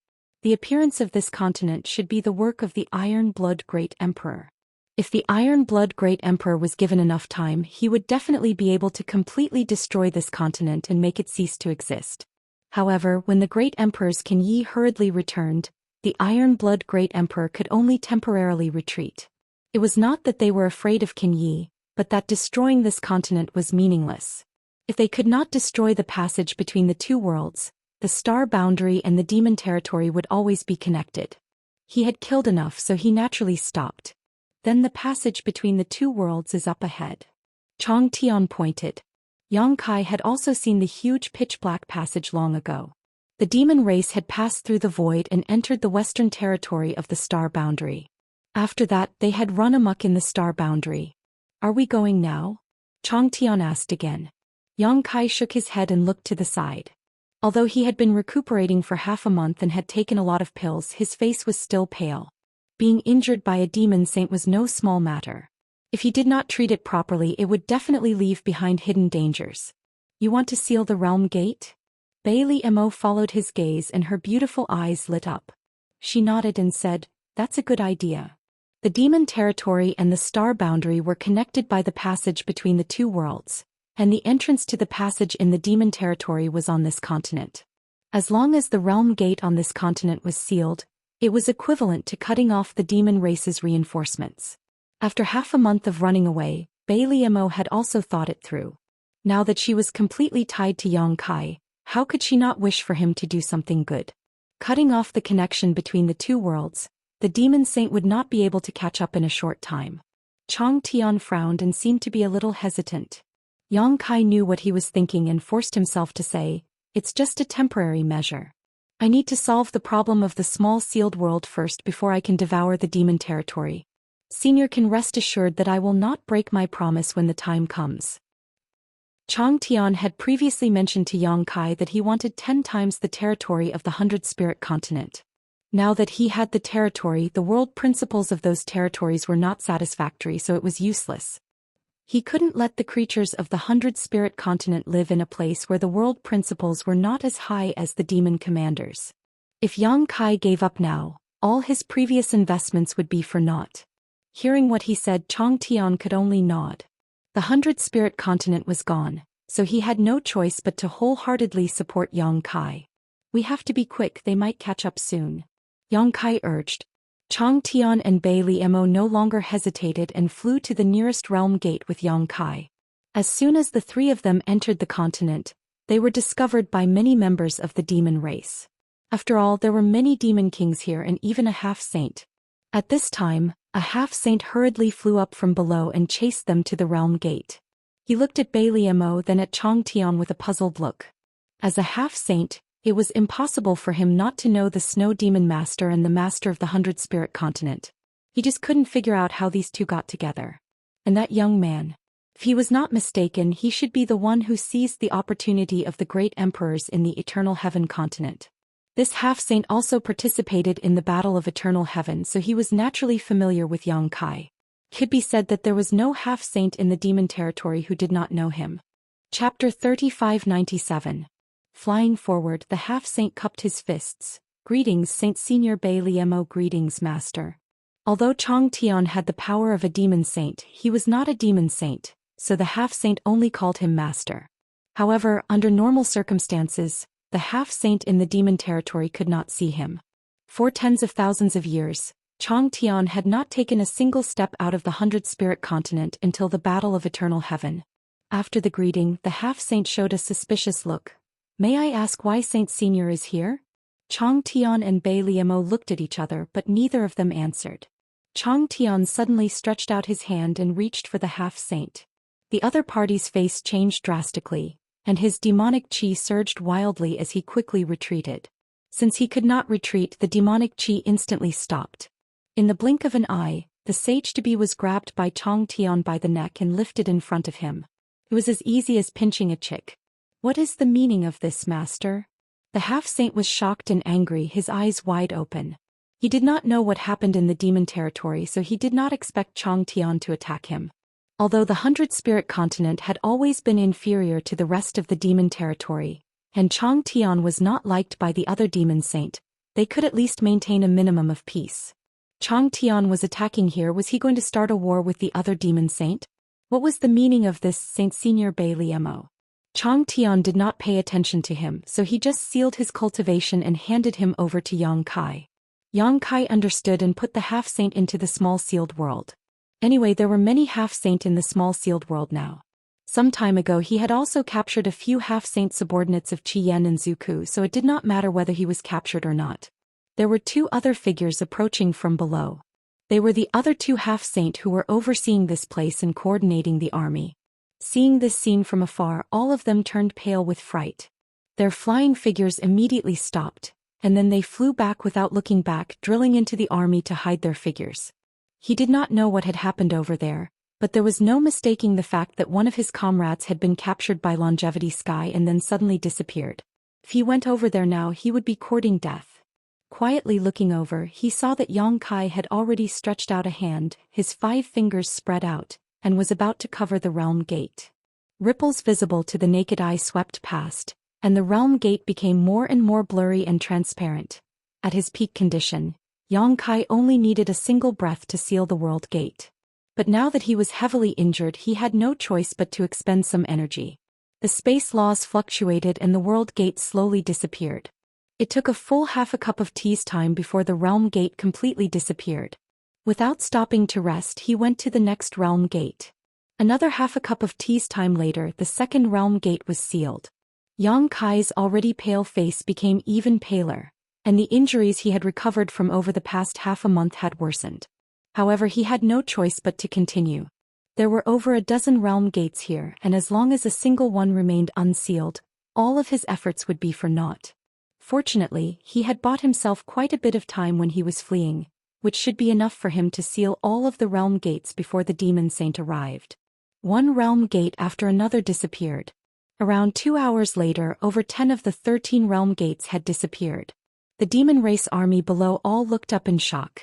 The appearance of this continent should be the work of the Iron Blood Great Emperor. If the Iron Blood Great Emperor was given enough time, he would definitely be able to completely destroy this continent and make it cease to exist. However, when the Great Emperors Qin Yi hurriedly returned, the Iron Blood Great Emperor could only temporarily retreat. It was not that they were afraid of Qin Yi, but that destroying this continent was meaningless. If they could not destroy the passage between the two worlds, the star boundary and the demon territory would always be connected. He had killed enough, so he naturally stopped. "Then the passage between the two worlds is up ahead." Chang Tian pointed. Yang Kai had also seen the huge pitch-black passage long ago. The demon race had passed through the void and entered the western territory of the star boundary. After that, they had run amok in the star boundary. "Are we going now?" Chang Tian asked again. Yang Kai shook his head and looked to the side. Although he had been recuperating for half a month and had taken a lot of pills, his face was still pale. Being injured by a demon saint was no small matter. If he did not treat it properly, it would definitely leave behind hidden dangers. "You want to seal the realm gate?" Bailey Mo followed his gaze and her beautiful eyes lit up. She nodded and said, "That's a good idea." The demon territory and the star boundary were connected by the passage between the two worlds, and the entrance to the passage in the demon territory was on this continent. As long as the realm gate on this continent was sealed, it was equivalent to cutting off the demon race's reinforcements. After half a month of running away, Bailey Mo had also thought it through. Now that she was completely tied to Yang Kai, how could she not wish for him to do something good? Cutting off the connection between the two worlds, the demon saint would not be able to catch up in a short time. Chang Tian frowned and seemed to be a little hesitant. Yang Kai knew what he was thinking and forced himself to say, "It's just a temporary measure. I need to solve the problem of the small sealed world first before I can devour the demon territory. Senior can rest assured that I will not break my promise when the time comes." Chang Tian had previously mentioned to Yang Kai that he wanted 10 times the territory of the 100 Spirit Continent. Now that he had the territory, the world principles of those territories were not satisfactory, so it was useless. He couldn't let the creatures of the 100 Spirit Continent live in a place where the world principles were not as high as the demon commanders. If Yang Kai gave up now, all his previous investments would be for naught. Hearing what he said, Chang Tian could only nod. The 100 Spirit Continent was gone, so he had no choice but to wholeheartedly support Yang Kai. "We have to be quick, they might catch up soon," Yang Kai urged. Chang Tian and Bailey Mo no longer hesitated and flew to the nearest realm gate with Yang Kai. As soon as the three of them entered the continent, they were discovered by many members of the demon race. After all, there were many demon kings here and even a half-saint. At this time, a half-saint hurriedly flew up from below and chased them to the realm gate. He looked at Bailey Mo, then at Chang Tian with a puzzled look. As a half-saint, it was impossible for him not to know the Snow Demon Master and the Master of the 100 Spirit Continent. He just couldn't figure out how these two got together. And that young man. If he was not mistaken, he should be the one who seized the opportunity of the great emperors in the Eternal Heaven continent. This half-saint also participated in the Battle of Eternal Heaven, so he was naturally familiar with Yang Kai. It could be said that there was no half-saint in the demon territory who did not know him. Chapter 3597. Flying forward, the half-saint cupped his fists. Greetings, Saint Senior Bei Liemo. Greetings, Master. Although Chang Tian had the power of a demon saint, he was not a demon saint, so the half-saint only called him Master. However, under normal circumstances, the half-saint in the demon territory could not see him. For tens of thousands of years, Chang Tian had not taken a single step out of the 100-spirit continent until the Battle of Eternal Heaven. After the greeting, the half-saint showed a suspicious look. May I ask why Saint Senior is here? Chang Tian and Bei Liemo looked at each other, but neither of them answered. Chang Tian suddenly stretched out his hand and reached for the half-saint. The other party's face changed drastically, and his demonic chi surged wildly as he quickly retreated. Since he could not retreat, the demonic chi instantly stopped. In the blink of an eye, the sage-to-be was grabbed by Chang Tian by the neck and lifted in front of him. It was as easy as pinching a chick. What is the meaning of this, Master? The half-saint was shocked and angry, his eyes wide open. He did not know what happened in the demon territory, so he did not expect Chang Tian to attack him. Although the 100-spirit continent had always been inferior to the rest of the demon territory, and Chang Tian was not liked by the other demon saint, they could at least maintain a minimum of peace. Chang Tian was attacking here. Was he going to start a war with the other demon saint? What was the meaning of this, Saint Senior Bei Liemo? Chang Tian did not pay attention to him, so he just sealed his cultivation and handed him over to Yang Kai. Yang Kai understood and put the half-saint into the small sealed world. Anyway, there were many half-saint in the small sealed world now. Some time ago he had also captured a few half-saint subordinates of Qi Yan and Zuku, so it did not matter whether he was captured or not. There were two other figures approaching from below. They were the other two half-saint who were overseeing this place and coordinating the army. Seeing this scene from afar, all of them turned pale with fright. Their flying figures immediately stopped, and then they flew back without looking back, drilling into the army to hide their figures. He did not know what had happened over there, but there was no mistaking the fact that one of his comrades had been captured by Longevity Sky and then suddenly disappeared. If he went over there now, he would be courting death. Quietly looking over, he saw that Yang Kai had already stretched out a hand, his 5 fingers spread out, and was about to cover the realm gate. Ripples visible to the naked eye swept past, and the realm gate became more and more blurry and transparent. At his peak condition, Yang Kai only needed a single breath to seal the world gate. But now that he was heavily injured, he had no choice but to expend some energy. The space laws fluctuated and the world gate slowly disappeared. It took a full half a cup of tea's time before the realm gate completely disappeared. Without stopping to rest, he went to the next realm gate. Another half a cup of tea's time later, the second realm gate was sealed. Yang Kai's already pale face became even paler, and the injuries he had recovered from over the past half a month had worsened. However, he had no choice but to continue. There were over a dozen realm gates here, and as long as a single one remained unsealed, all of his efforts would be for naught. Fortunately, he had bought himself quite a bit of time when he was fleeing, which should be enough for him to seal all of the realm gates before the demon saint arrived. One realm gate after another disappeared. Around 2 hours later, over 10 of the 13 realm gates had disappeared. The demon race army below all looked up in shock.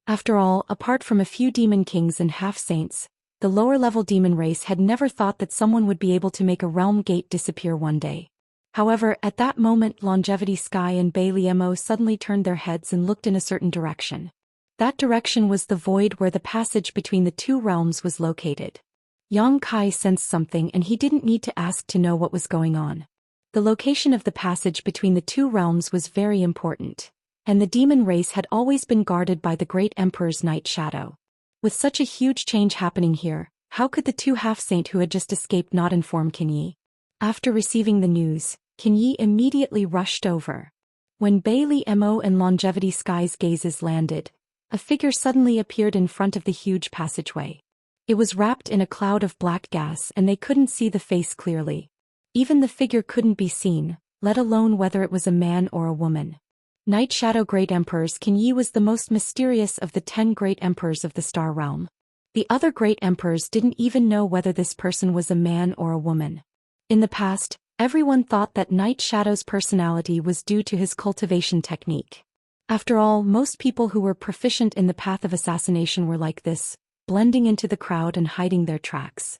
After all, apart from a few demon kings and half-saints, the lower-level demon race had never thought that someone would be able to make a realm gate disappear one day. However, at that moment, Longevity Sky and Bei Liemo suddenly turned their heads and looked in a certain direction. That direction was the void where the passage between the two realms was located. Yang Kai sensed something, and he didn't need to ask to know what was going on. The location of the passage between the two realms was very important, and the demon race had always been guarded by the great emperor's night shadow. With such a huge change happening here, how could the two half-saint who had just escaped not inform Qin Yi? After receiving the news, Qin Yi immediately rushed over. When Bei Liemo and Longevity Sky's gazes landed, a figure suddenly appeared in front of the huge passageway. It was wrapped in a cloud of black gas and they couldn't see the face clearly. Even the figure couldn't be seen, let alone whether it was a man or a woman. Night Shadow Great Emperors. Qin Yi was the most mysterious of the 10 great emperors of the Star Realm. The other great emperors didn't even know whether this person was a man or a woman. In the past, everyone thought that Night Shadow's personality was due to his cultivation technique. After all, most people who were proficient in the path of assassination were like this, blending into the crowd and hiding their tracks.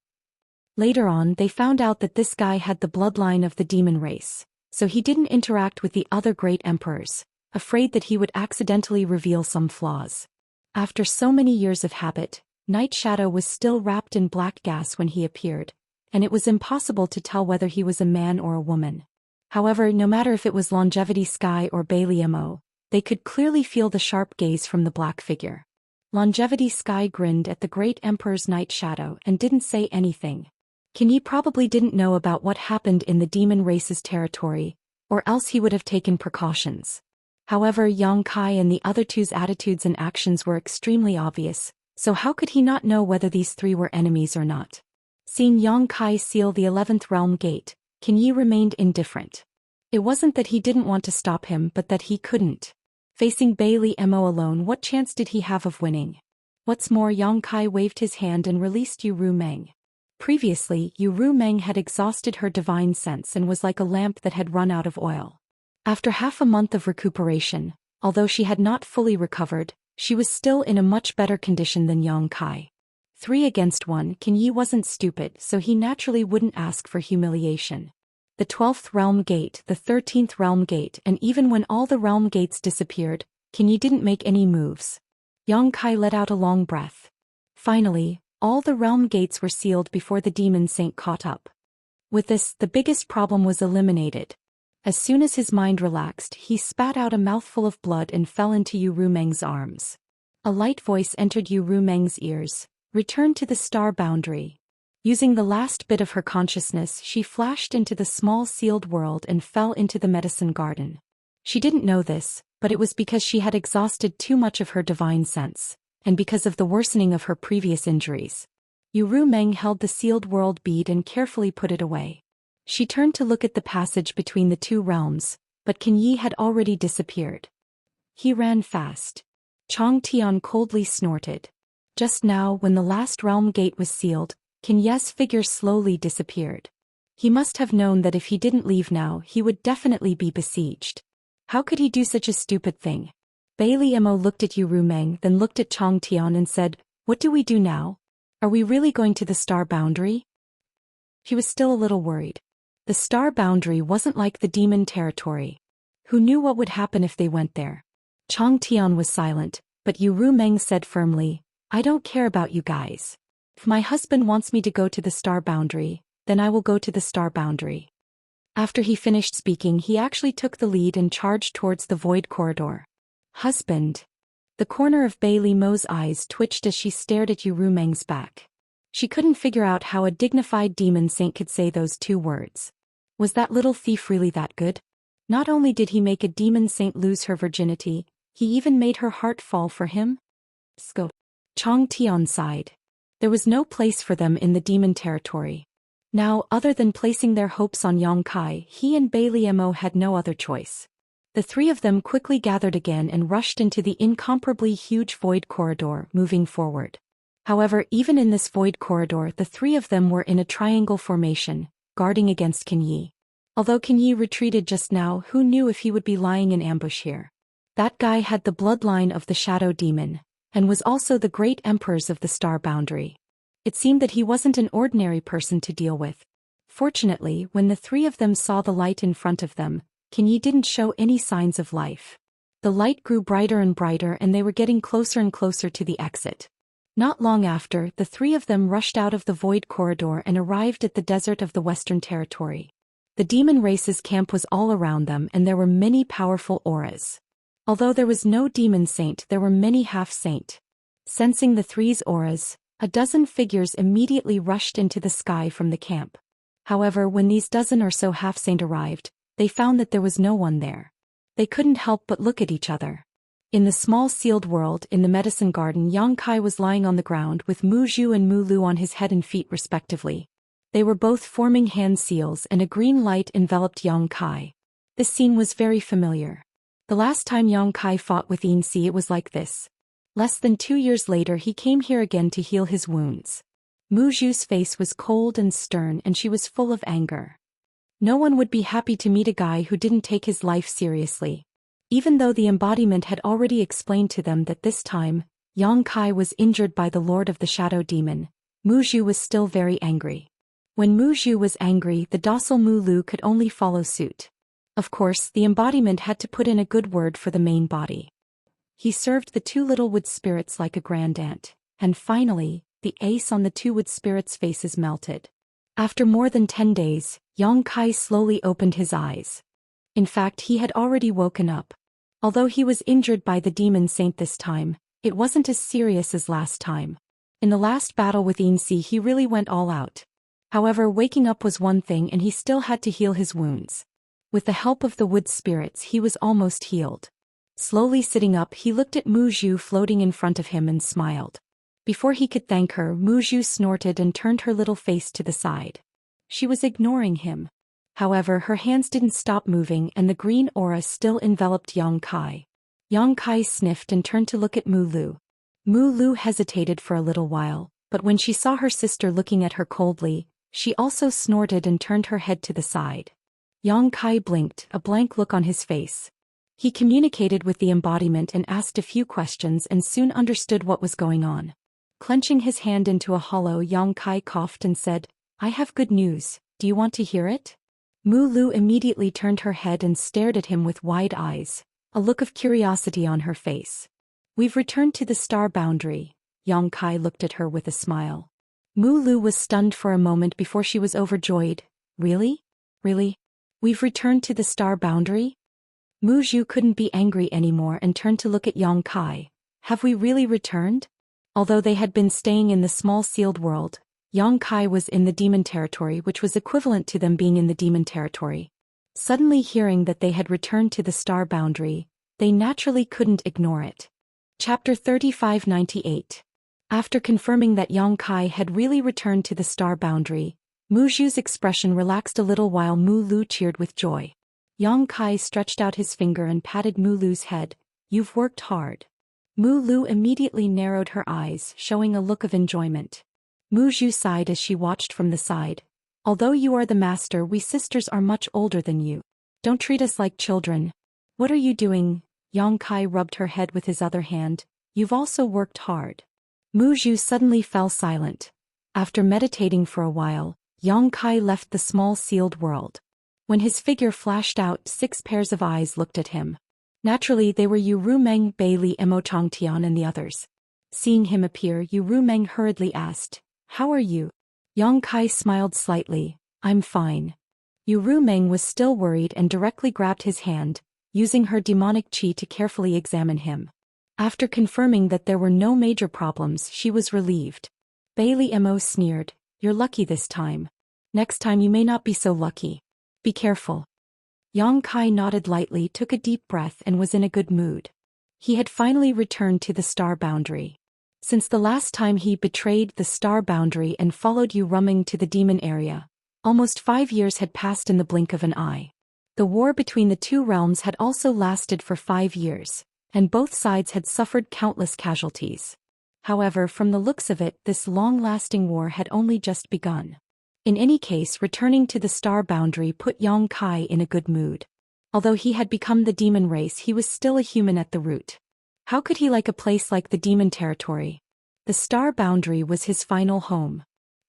Later on, they found out that this guy had the bloodline of the demon race, so he didn't interact with the other great emperors, afraid that he would accidentally reveal some flaws. After so many years of habit, Night Shadow was still wrapped in black gas when he appeared, and it was impossible to tell whether he was a man or a woman. However, no matter if it was Longevity Sky or Bailey Mo, they could clearly feel the sharp gaze from the black figure. Longevity Sky grinned at the great emperor's Night Shadow and didn't say anything. Qin Yi probably didn't know about what happened in the demon race's territory, or else he would have taken precautions. However, Yang Kai and the other two's attitudes and actions were extremely obvious, so how could he not know whether these three were enemies or not? Seeing Yang Kai seal the 11th realm gate, Qin Yi remained indifferent. It wasn't that he didn't want to stop him but that he couldn't. Facing Bailey Mo alone, what chance did he have of winning? What's more, Yang Kai waved his hand and released Yu Ru Meng. Previously, Yu Ru Meng had exhausted her divine sense and was like a lamp that had run out of oil. After half a month of recuperation, although she had not fully recovered, she was still in a much better condition than Yang Kai. 3 against 1, Qin Yi wasn't stupid, so he naturally wouldn't ask for humiliation. The 12th realm gate, the 13th realm gate, and even when all the realm gates disappeared, Qin Yi didn't make any moves. Yang Kai let out a long breath. Finally, all the realm gates were sealed before the demon saint caught up. With this, the biggest problem was eliminated. As soon as his mind relaxed, he spat out a mouthful of blood and fell into Yu Ru Meng's arms. A light voice entered Yu Ru Meng's ears. Return to the star boundary. Using the last bit of her consciousness, she flashed into the small sealed world and fell into the medicine garden. She didn't know this, but it was because she had exhausted too much of her divine sense, and because of the worsening of her previous injuries. Yu Ru Meng held the sealed world bead and carefully put it away. She turned to look at the passage between the two realms, but Qin Yi had already disappeared. He ran fast. Chang Tian coldly snorted. Just now, when the last realm gate was sealed, Qin Yi's figure slowly disappeared. He must have known that if he didn't leave now, he would definitely be besieged. How could he do such a stupid thing? Bailey Mo looked at Yu Ru Meng, then looked at Chang Tian and said, "What do we do now? Are we really going to the star boundary?" He was still a little worried. The star boundary wasn't like the demon territory. Who knew what would happen if they went there? Chang Tian was silent, but Yu Ru Meng said firmly, "I don't care about you guys. If my husband wants me to go to the star boundary, then I will go to the star boundary." After he finished speaking, he actually took the lead and charged towards the void corridor. Husband. The corner of Bailey Mo's eyes twitched as she stared at Yu Ru Meng's back. She couldn't figure out how a dignified demon saint could say those two words. Was that little thief really that good? Not only did he make a demon saint lose her virginity, he even made her heart fall for him? Scope. Chang Tian sighed. There was no place for them in the demon territory. Now, other than placing their hopes on Yang Kai, he and Bailey Mo had no other choice. The three of them quickly gathered again and rushed into the incomparably huge void corridor, moving forward. However, even in this void corridor, the three of them were in a triangle formation, guarding against Qin Yi. Although Qin Yi retreated just now, who knew if he would be lying in ambush here? That guy had the bloodline of the shadow demon, and was also the great emperors of the star boundary. It seemed that he wasn't an ordinary person to deal with. Fortunately, when the three of them saw the light in front of them, Qin Yi didn't show any signs of life. The light grew brighter and brighter and they were getting closer and closer to the exit. Not long after, the three of them rushed out of the void corridor and arrived at the desert of the Western Territory. The demon race's camp was all around them and there were many powerful auras. Although there was no demon saint, there were many half-saint. Sensing the three's auras, a dozen figures immediately rushed into the sky from the camp. However, when these dozen or so half-saint arrived, they found that there was no one there. They couldn't help but look at each other. In the small sealed world in the medicine garden, Yang Kai was lying on the ground with Mu Zhu and Mu Lu on his head and feet respectively. They were both forming hand seals and a green light enveloped Yang Kai. This scene was very familiar. The last time Yang Kai fought with Xianxia it was like this. Less than 2 years later he came here again to heal his wounds. Mu Zhu's face was cold and stern and she was full of anger. No one would be happy to meet a guy who didn't take his life seriously. Even though the embodiment had already explained to them that this time, Yang Kai was injured by the Lord of the Shadow Demon, Mu Zhu was still very angry. When Mu Zhu was angry, the docile Mu Lu could only follow suit. Of course, the embodiment had to put in a good word for the main body. He served the 2 little wood spirits like a grand aunt, and finally, the ace on the 2 wood spirits' faces melted. After more than 10 days, Yang Kai slowly opened his eyes. In fact, he had already woken up. Although he was injured by the demon saint this time, it wasn't as serious as last time. In the last battle with Xianxia he really went all out. However, waking up was one thing and he still had to heal his wounds. With the help of the wood spirits he was almost healed. Slowly sitting up he looked at Mu Zhu floating in front of him and smiled. Before he could thank her, Mu Zhu snorted and turned her little face to the side. She was ignoring him. However, her hands didn't stop moving and the green aura still enveloped Yang Kai. Yang Kai sniffed and turned to look at Mu Lu. Mu Lu hesitated for a little while, but when she saw her sister looking at her coldly, she also snorted and turned her head to the side. Yang Kai blinked, a blank look on his face. He communicated with the embodiment and asked a few questions and soon understood what was going on. Clenching his hand into a hollow, Yang Kai coughed and said, "I have good news, do you want to hear it?" Mu Lu immediately turned her head and stared at him with wide eyes, a look of curiosity on her face. "We've returned to the star boundary." Yang Kai looked at her with a smile. Mu Lu was stunned for a moment before she was overjoyed. "Really? Really? We've returned to the star boundary?" Mu Zhu couldn't be angry anymore and turned to look at Yang Kai. "Have we really returned?" Although they had been staying in the small sealed world, Yang Kai was in the demon territory, which was equivalent to them being in the demon territory. Suddenly hearing that they had returned to the star boundary, they naturally couldn't ignore it. Chapter 3598. After confirming that Yang Kai had really returned to the star boundary, Mu Zhu's expression relaxed a little while Mu Lu cheered with joy. Yang Kai stretched out his finger and patted Mu Lu's head. "You've worked hard." Mu Lu immediately narrowed her eyes, showing a look of enjoyment. Mu Zhu sighed as she watched from the side. "Although you are the master, we sisters are much older than you. Don't treat us like children." "What are you doing?" Yang Kai rubbed her head with his other hand. "You've also worked hard." Mu Zhu suddenly fell silent. After meditating for a while, Yang Kai left the small sealed world. When his figure flashed out, 6 pairs of eyes looked at him. Naturally they were Yu Rumeng, Bailey, Emo Changtian and the others. Seeing him appear, Yu Rumeng hurriedly asked, "How are you?" Yang Kai smiled slightly. "I'm fine." Yu Rumeng was still worried and directly grabbed his hand, using her demonic qi to carefully examine him. After confirming that there were no major problems, she was relieved. Bailey Mo sneered, "You're lucky this time. Next time you may not be so lucky. Be careful." Yang Kai nodded lightly, took a deep breath and was in a good mood. He had finally returned to the star boundary. Since the last time he betrayed the star boundary and followed Yu Rumeng to the demon area, almost 5 years had passed in the blink of an eye. The war between the 2 realms had also lasted for 5 years, and both sides had suffered countless casualties. However, from the looks of it, this long-lasting war had only just begun. In any case, returning to the star boundary put Yang Kai in a good mood. Although he had become the demon race, he was still a human at the root. How could he like a place like the demon territory? The star boundary was his final home.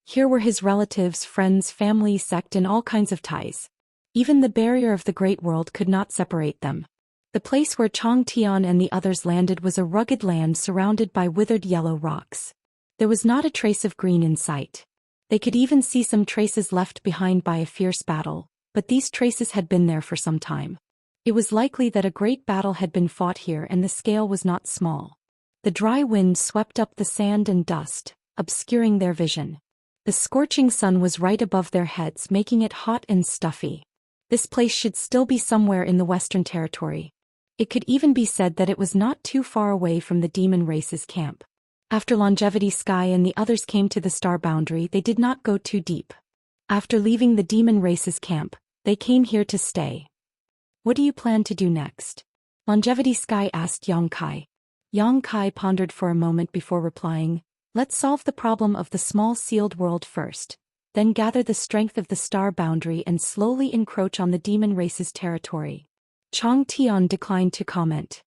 Here were his relatives, friends, family, sect and all kinds of ties. Even the barrier of the great world could not separate them. The place where Chang Tian and the others landed was a rugged land surrounded by withered yellow rocks. There was not a trace of green in sight. They could even see some traces left behind by a fierce battle, but these traces had been there for some time. It was likely that a great battle had been fought here and the scale was not small. The dry wind swept up the sand and dust, obscuring their vision. The scorching sun was right above their heads, making it hot and stuffy. This place should still be somewhere in the Western Territory. It could even be said that it was not too far away from the demon race's camp. After Longevity Sky and the others came to the star boundary, they did not go too deep. After leaving the demon race's camp, they came here to stay. "What do you plan to do next?" Longevity Sky asked Yang Kai. Yang Kai pondered for a moment before replying, let's solve the problem of the small sealed world first, then gather the strength of the star boundary and slowly encroach on the demon race's territory. Chang Tian declined to comment.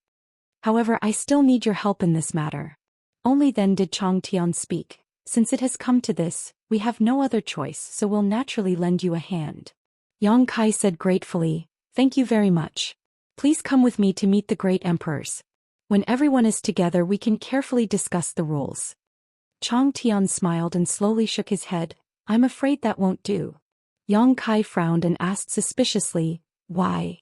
However, I still need your help in this matter. Only then did Chang Tian speak. Since it has come to this, we have no other choice, so we'll naturally lend you a hand. Yang Kai said gratefully, thank you very much. Please come with me to meet the great emperors. When everyone is together we can carefully discuss the rules. Chang Tian smiled and slowly shook his head. I'm afraid that won't do. Yang Kai frowned and asked suspiciously, why?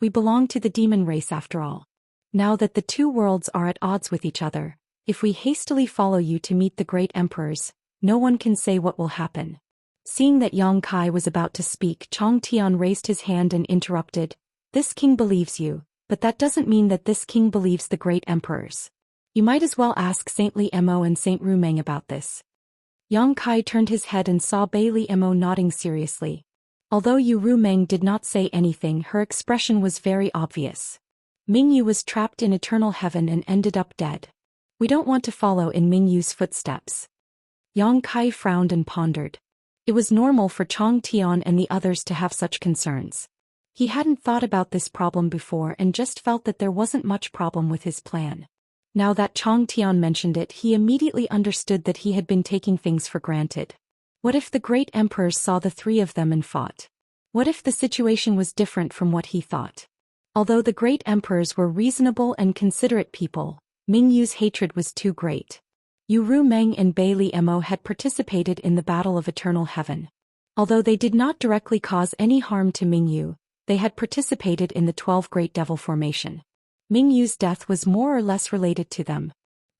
We belong to the demon race after all. Now that the two worlds are at odds with each other, if we hastily follow you to meet the great emperors, no one can say what will happen. Seeing that Yang Kai was about to speak, Chang Tian raised his hand and interrupted, this king believes you, but that doesn't mean that this king believes the great emperors. You might as well ask Saint Li Mo and Saint Rumeng about this. Yang Kai turned his head and saw Bei Li Mo nodding seriously. Although Yu Rumeng did not say anything, her expression was very obvious. Ming Yu was trapped in eternal heaven and ended up dead. We don't want to follow in Ming Yu's footsteps. Yang Kai frowned and pondered. It was normal for Chang Tian and the others to have such concerns. He hadn't thought about this problem before and just felt that there wasn't much problem with his plan. Now that Chang Tian mentioned it, he immediately understood that he had been taking things for granted. What if the great emperors saw the three of them and fought? What if the situation was different from what he thought? Although the great emperors were reasonable and considerate people, Ming Yu's hatred was too great. Yu Rumeng and Bei Li Mo had participated in the Battle of Eternal Heaven. Although they did not directly cause any harm to Ming Yu, they had participated in the 12 Great Devil Formation. Ming Yu's death was more or less related to them.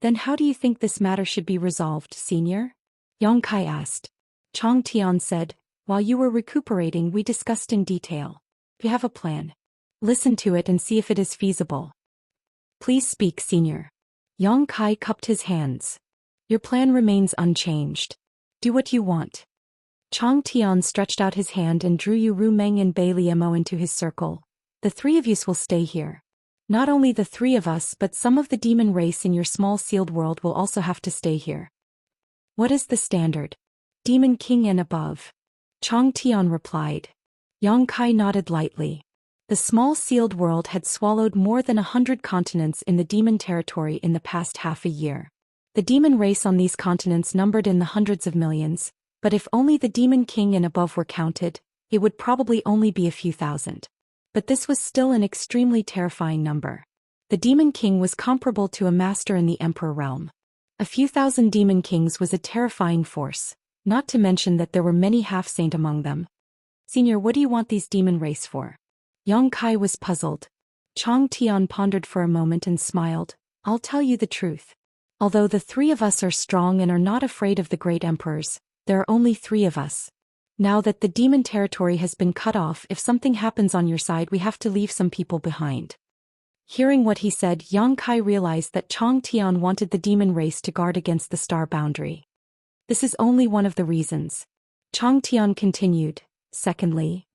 Then how do you think this matter should be resolved, senior? Yang Kai asked. Chang Tian said, while you were recuperating we discussed in detail. You have a plan. Listen to it and see if it is feasible. Please speak, senior. Yang Kai cupped his hands. Your plan remains unchanged. Do what you want. Chang Tian stretched out his hand and drew Yu Rumeng and Bei Li Mo into his circle. The three of you will stay here. Not only the three of us but some of the demon race in your small sealed world will also have to stay here. What is the standard? Demon King and above. Chang Tian replied. Yang Kai nodded lightly. The small sealed world had swallowed more than 100 continents in the demon territory in the past half a year. The demon race on these continents numbered in the hundreds of millions, but if only the Demon King and above were counted, it would probably only be a few thousand. But this was still an extremely terrifying number. The Demon King was comparable to a master in the Emperor realm. A few thousand Demon Kings was a terrifying force, not to mention that there were many half-saint among them. Senior, what do you want these demon race for? Yang Kai was puzzled. Chang Tian pondered for a moment and smiled. I'll tell you the truth. Although the three of us are strong and are not afraid of the great emperors, there are only three of us. Now that the demon territory has been cut off, if something happens on your side we have to leave some people behind. Hearing what he said, Yang Kai realized that Chang Tian wanted the demon race to guard against the star boundary. This is only one of the reasons. Chang Tian continued. Secondly,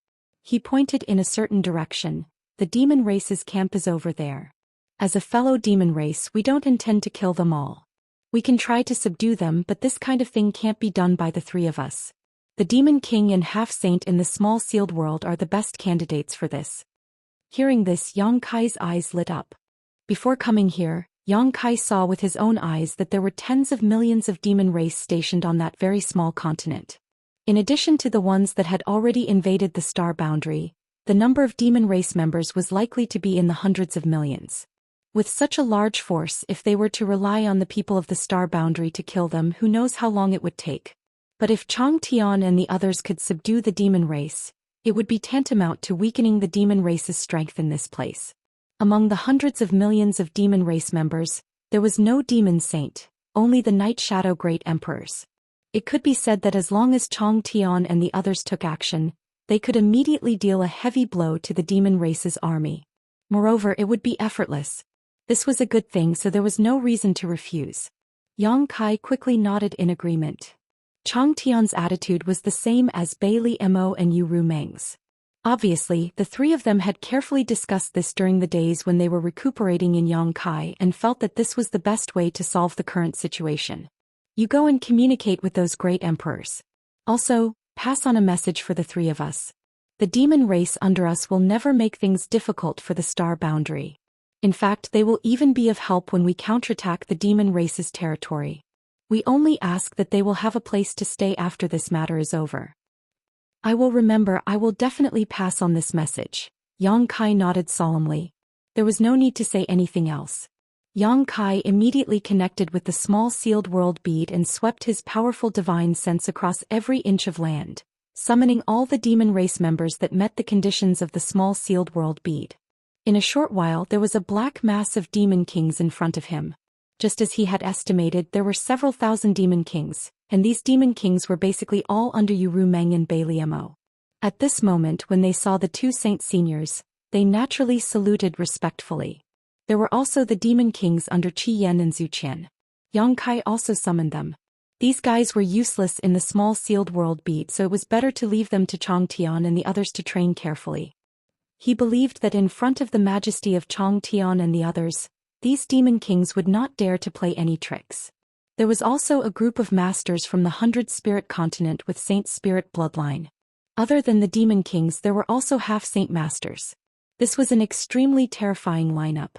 he pointed in a certain direction. The demon race's camp is over there. As a fellow demon race, we don't intend to kill them all. We can try to subdue them, but this kind of thing can't be done by the three of us. The Demon King and half-saint in the small sealed world are the best candidates for this. Hearing this, Yang Kai's eyes lit up. Before coming here, Yang Kai saw with his own eyes that there were tens of millions of demon race stationed on that very small continent. In addition to the ones that had already invaded the star boundary, the number of demon race members was likely to be in the hundreds of millions. With such a large force, if they were to rely on the people of the star boundary to kill them, who knows how long it would take. But if Chang Tian and the others could subdue the demon race, it would be tantamount to weakening the demon race's strength in this place. Among the hundreds of millions of demon race members, there was no demon saint, only the Night Shadow Great Emperors. It could be said that as long as Chang Tian and the others took action, they could immediately deal a heavy blow to the demon race's army. Moreover, it would be effortless. This was a good thing, so there was no reason to refuse. Yang Kai quickly nodded in agreement. Chang Tian's attitude was the same as Bei Li Mo and Yu Rumeng's. Obviously, the three of them had carefully discussed this during the days when they were recuperating in Yangkai and felt that this was the best way to solve the current situation. You go and communicate with those great emperors. Also, pass on a message for the three of us. The demon race under us will never make things difficult for the star boundary. In fact, they will even be of help when we counterattack the demon race's territory. We only ask that they will have a place to stay after this matter is over. I will remember. I will definitely pass on this message. Yang Kai nodded solemnly. There was no need to say anything else. Yang Kai immediately connected with the small sealed world bead and swept his powerful divine sense across every inch of land, summoning all the demon race members that met the conditions of the small sealed world bead. In a short while there was a black mass of demon kings in front of him. Just as he had estimated, there were several thousand demon kings, and these demon kings were basically all under Uru Meng and Bailey Mo. At this moment when they saw the two saint seniors, they naturally saluted respectfully. There were also the demon kings under Qi Yan and Zhou Xian. Yang Kai also summoned them. These guys were useless in the small sealed world beat, so it was better to leave them to Chong Tian and the others to train carefully. He believed that in front of the majesty of Chong Tian and the others, these demon kings would not dare to play any tricks. There was also a group of masters from the 100 Spirit continent with Saint Spirit bloodline. Other than the demon kings, there were also half-saint masters. This was an extremely terrifying lineup.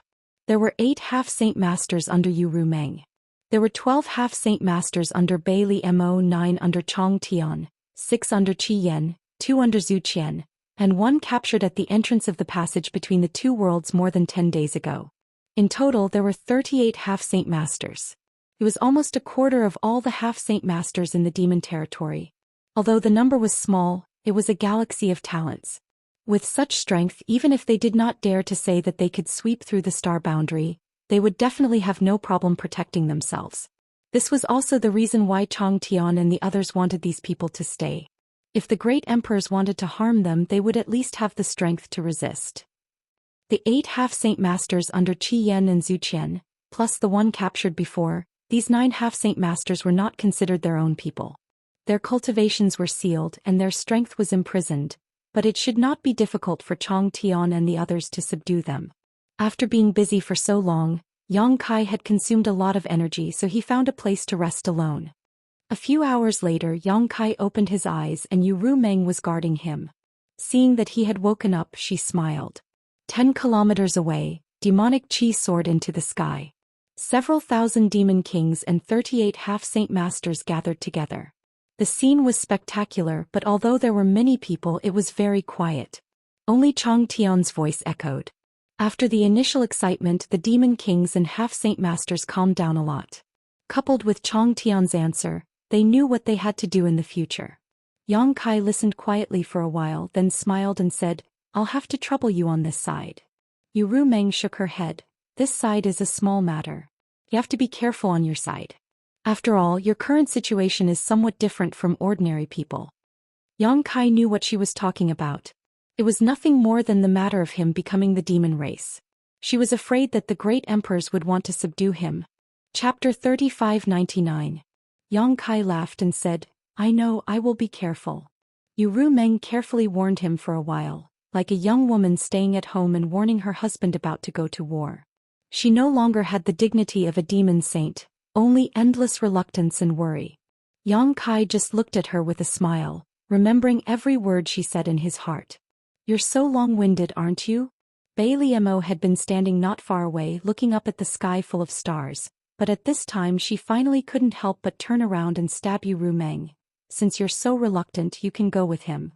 There were 8 half-saint masters under Uru Meng. There were 12 half-saint masters under Bailey Mo, 9 under Chong Tian, 6 under Qi Yan, 2 under Zhou Xian, and 1 captured at the entrance of the passage between the two worlds more than 10 days ago. In total there were 38 half-saint masters. It was almost a quarter of all the half-saint masters in the demon territory. Although the number was small, it was a galaxy of talents. With such strength, even if they did not dare to say that they could sweep through the star boundary, they would definitely have no problem protecting themselves. This was also the reason why Chong Tian and the others wanted these people to stay. If the great emperors wanted to harm them, they would at least have the strength to resist. The 8 half-saint masters under Qi Yan and Zhou Xian, plus the 1 captured before, these 9 half-saint masters were not considered their own people. Their cultivations were sealed and their strength was imprisoned, but it should not be difficult for Chong Tian and the others to subdue them. After being busy for so long, Yang Kai had consumed a lot of energy, so he found a place to rest alone. A few hours later, Yang Kai opened his eyes and Uru Meng was guarding him. Seeing that he had woken up, she smiled. 10 kilometers away, demonic qi soared into the sky. Several thousand demon kings and 38 half-saint masters gathered together. The scene was spectacular, but although there were many people, it was very quiet. Only Chong Tian's voice echoed. After the initial excitement, the demon kings and half-saint masters calmed down a lot. Coupled with Chong Tian's answer, they knew what they had to do in the future. Yang Kai listened quietly for a while, then smiled and said, "I'll have to trouble you on this side." Uru Meng shook her head. "This side is a small matter. You have to be careful on your side. After all, your current situation is somewhat different from ordinary people." Yang Kai knew what she was talking about. It was nothing more than the matter of him becoming the demon race. She was afraid that the great emperors would want to subdue him. Chapter 3599. Yang Kai laughed and said, "I know, I will be careful." Uru Meng carefully warned him for a while, like a young woman staying at home and warning her husband about to go to war. She no longer had the dignity of a demon saint, only endless reluctance and worry. Yang Kai just looked at her with a smile, remembering every word she said in his heart. "You're so long-winded, aren't you?" Bailey Mo had been standing not far away looking up at the sky full of stars, but at this time she finally couldn't help but turn around and stab Uru Meng. "Since you're so reluctant, you can go with him."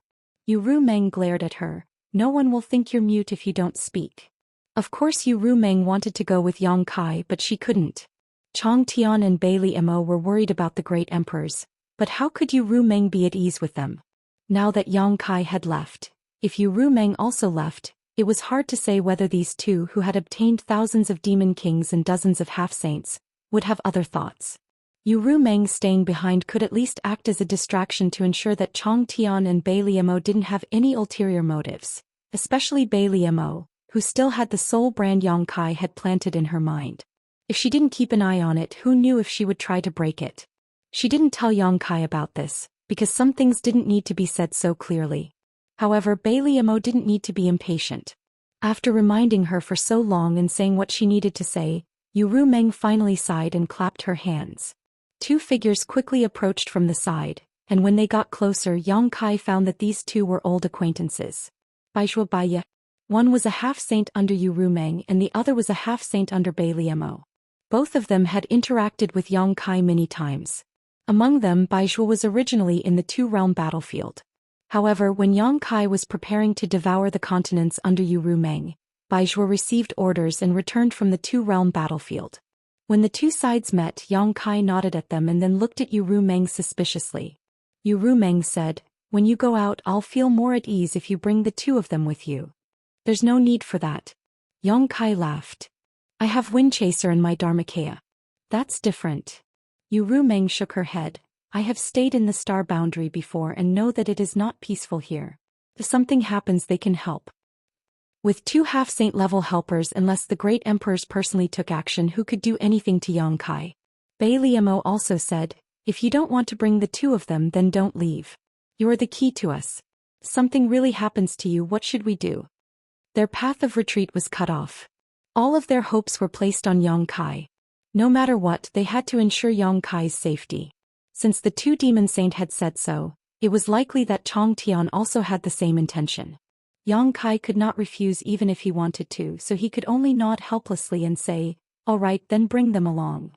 Uru Meng glared at her. "No one will think you're mute if you don't speak." Of course Uru Meng wanted to go with Yang Kai, but she couldn't. Chong Tian and Bailey Mo were worried about the great emperors, but how could Uru Meng be at ease with them? Now that Yang Kai had left, if Uru Meng also left, it was hard to say whether these two who had obtained thousands of demon kings and dozens of half-saints would have other thoughts. Uru Meng staying behind could at least act as a distraction to ensure that Chong Tian and Bailey Mo didn't have any ulterior motives, especially Bailey Mo, who still had the soul brand Yang Kai had planted in her mind. If she didn't keep an eye on it, who knew if she would try to break it? She didn't tell Yang Kai about this, because some things didn't need to be said so clearly. However, Liemo didn't need to be impatient. After reminding her for so long and saying what she needed to say, Yu Meng finally sighed and clapped her hands. Two figures quickly approached from the side, and when they got closer, Yang Kai found that these two were old acquaintances. Baizhuo Baiye. One was a half-saint under Yu Meng and the other was a half-saint under Liemo. Both of them had interacted with Yang Kai many times. Among them, Baizhuo was originally in the two-realm battlefield. However, when Yang Kai was preparing to devour the continents under Yu Meng, Baizhuo received orders and returned from the two-realm battlefield. When the two sides met, Yang Kai nodded at them and then looked at Yu Meng suspiciously. Yu Meng said, "When you go out, I'll feel more at ease if you bring the two of them with you." "There's no need for that." Yang Kai laughed. "I have Windchaser and my Dharmakaya." "That's different." Yu Meng shook her head. "I have stayed in the star boundary before and know that it is not peaceful here. If something happens, they can help. With two half-saint level helpers, unless the great emperors personally took action, who could do anything to Yang Kai?" Liemo also said, "If you don't want to bring the two of them, then don't leave. You are the key to us. If something really happens to you, what should we do?" Their path of retreat was cut off. All of their hopes were placed on Yang Kai. No matter what, they had to ensure Yang Kai's safety. Since the two demon saint had said so, it was likely that Chong Tian also had the same intention. Yang Kai could not refuse even if he wanted to, so he could only nod helplessly and say, "All right, then bring them along."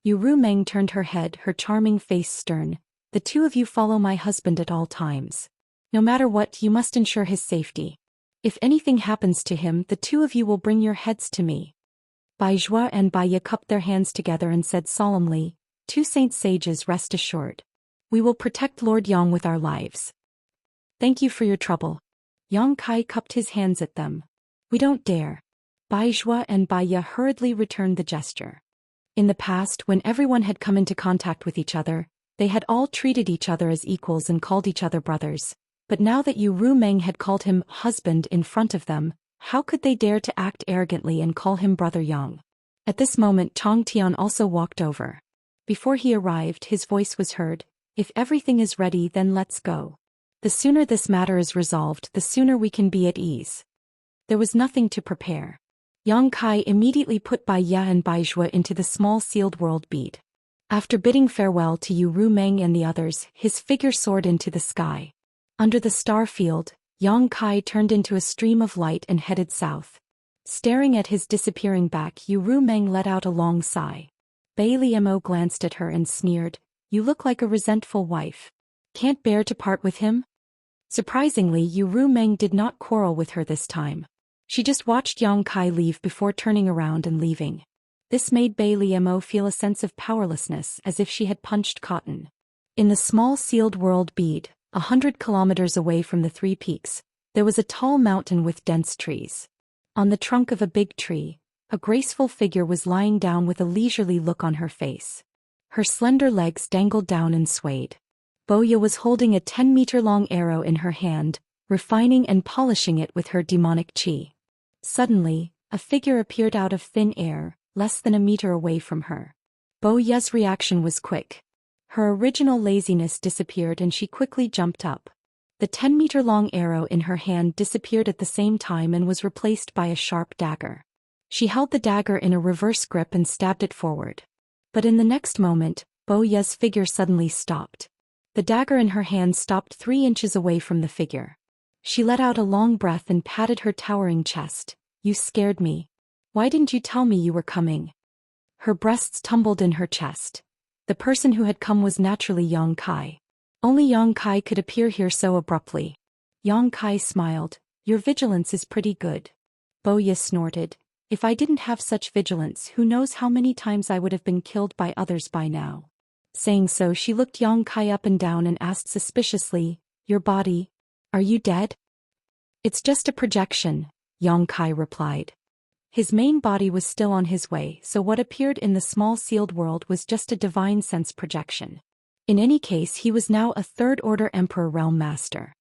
Yu Meng turned her head, her charming face stern. "The two of you follow my husband at all times. No matter what, you must ensure his safety. If anything happens to him, the two of you will bring your heads to me." Baizhuo and Baiye cupped their hands together and said solemnly, "Two saint sages, rest assured. We will protect Lord Yang with our lives." "Thank you for your trouble." Yang Kai cupped his hands at them. "We don't dare." Baizhuo and Baiye hurriedly returned the gesture. In the past, when everyone had come into contact with each other, they had all treated each other as equals and called each other brothers. But now that Yu Meng had called him husband in front of them, how could they dare to act arrogantly and call him brother Yang? At this moment, Chong Tian also walked over. Before he arrived, his voice was heard, "If everything is ready, then let's go. The sooner this matter is resolved, the sooner we can be at ease." There was nothing to prepare. Yang Kai immediately put Baiye and Baizhuo into the small sealed world bead. After bidding farewell to Yu Meng and the others, his figure soared into the sky. Under the star field, Yang Kai turned into a stream of light and headed south. Staring at his disappearing back, Yu Meng let out a long sigh. Liemo glanced at her and sneered, "You look like a resentful wife. Can't bear to part with him?" Surprisingly, Yu Meng did not quarrel with her this time. She just watched Yang Kai leave before turning around and leaving. This made Liemo feel a sense of powerlessness, as if she had punched cotton. In the small sealed world bead, 100 kilometers away from the three peaks, there was a tall mountain with dense trees. On the trunk of a big tree, a graceful figure was lying down with a leisurely look on her face. Her slender legs dangled down and swayed. Boya was holding a 10-meter-long arrow in her hand, refining and polishing it with her demonic qi. Suddenly, a figure appeared out of thin air, less than a meter away from her. Boya's reaction was quick. Her original laziness disappeared and she quickly jumped up. The 10-meter-long arrow in her hand disappeared at the same time and was replaced by a sharp dagger. She held the dagger in a reverse grip and stabbed it forward. But in the next moment, Boya's figure suddenly stopped. The dagger in her hand stopped 3 inches away from the figure. She let out a long breath and patted her towering chest. "You scared me. Why didn't you tell me you were coming?" Her breasts tumbled in her chest. The person who had come was naturally Yang Kai. Only Yang Kai could appear here so abruptly. Yang Kai smiled. "Your vigilance is pretty good." Boya snorted. "If I didn't have such vigilance, who knows how many times I would have been killed by others by now." Saying so, she looked Yang Kai up and down and asked suspiciously, "Your body? Are you dead?" "It's just a projection," Yang Kai replied. His main body was still on his way, so what appeared in the small sealed world was just a divine sense projection. In any case, he was now a third-order Emperor Realm Master.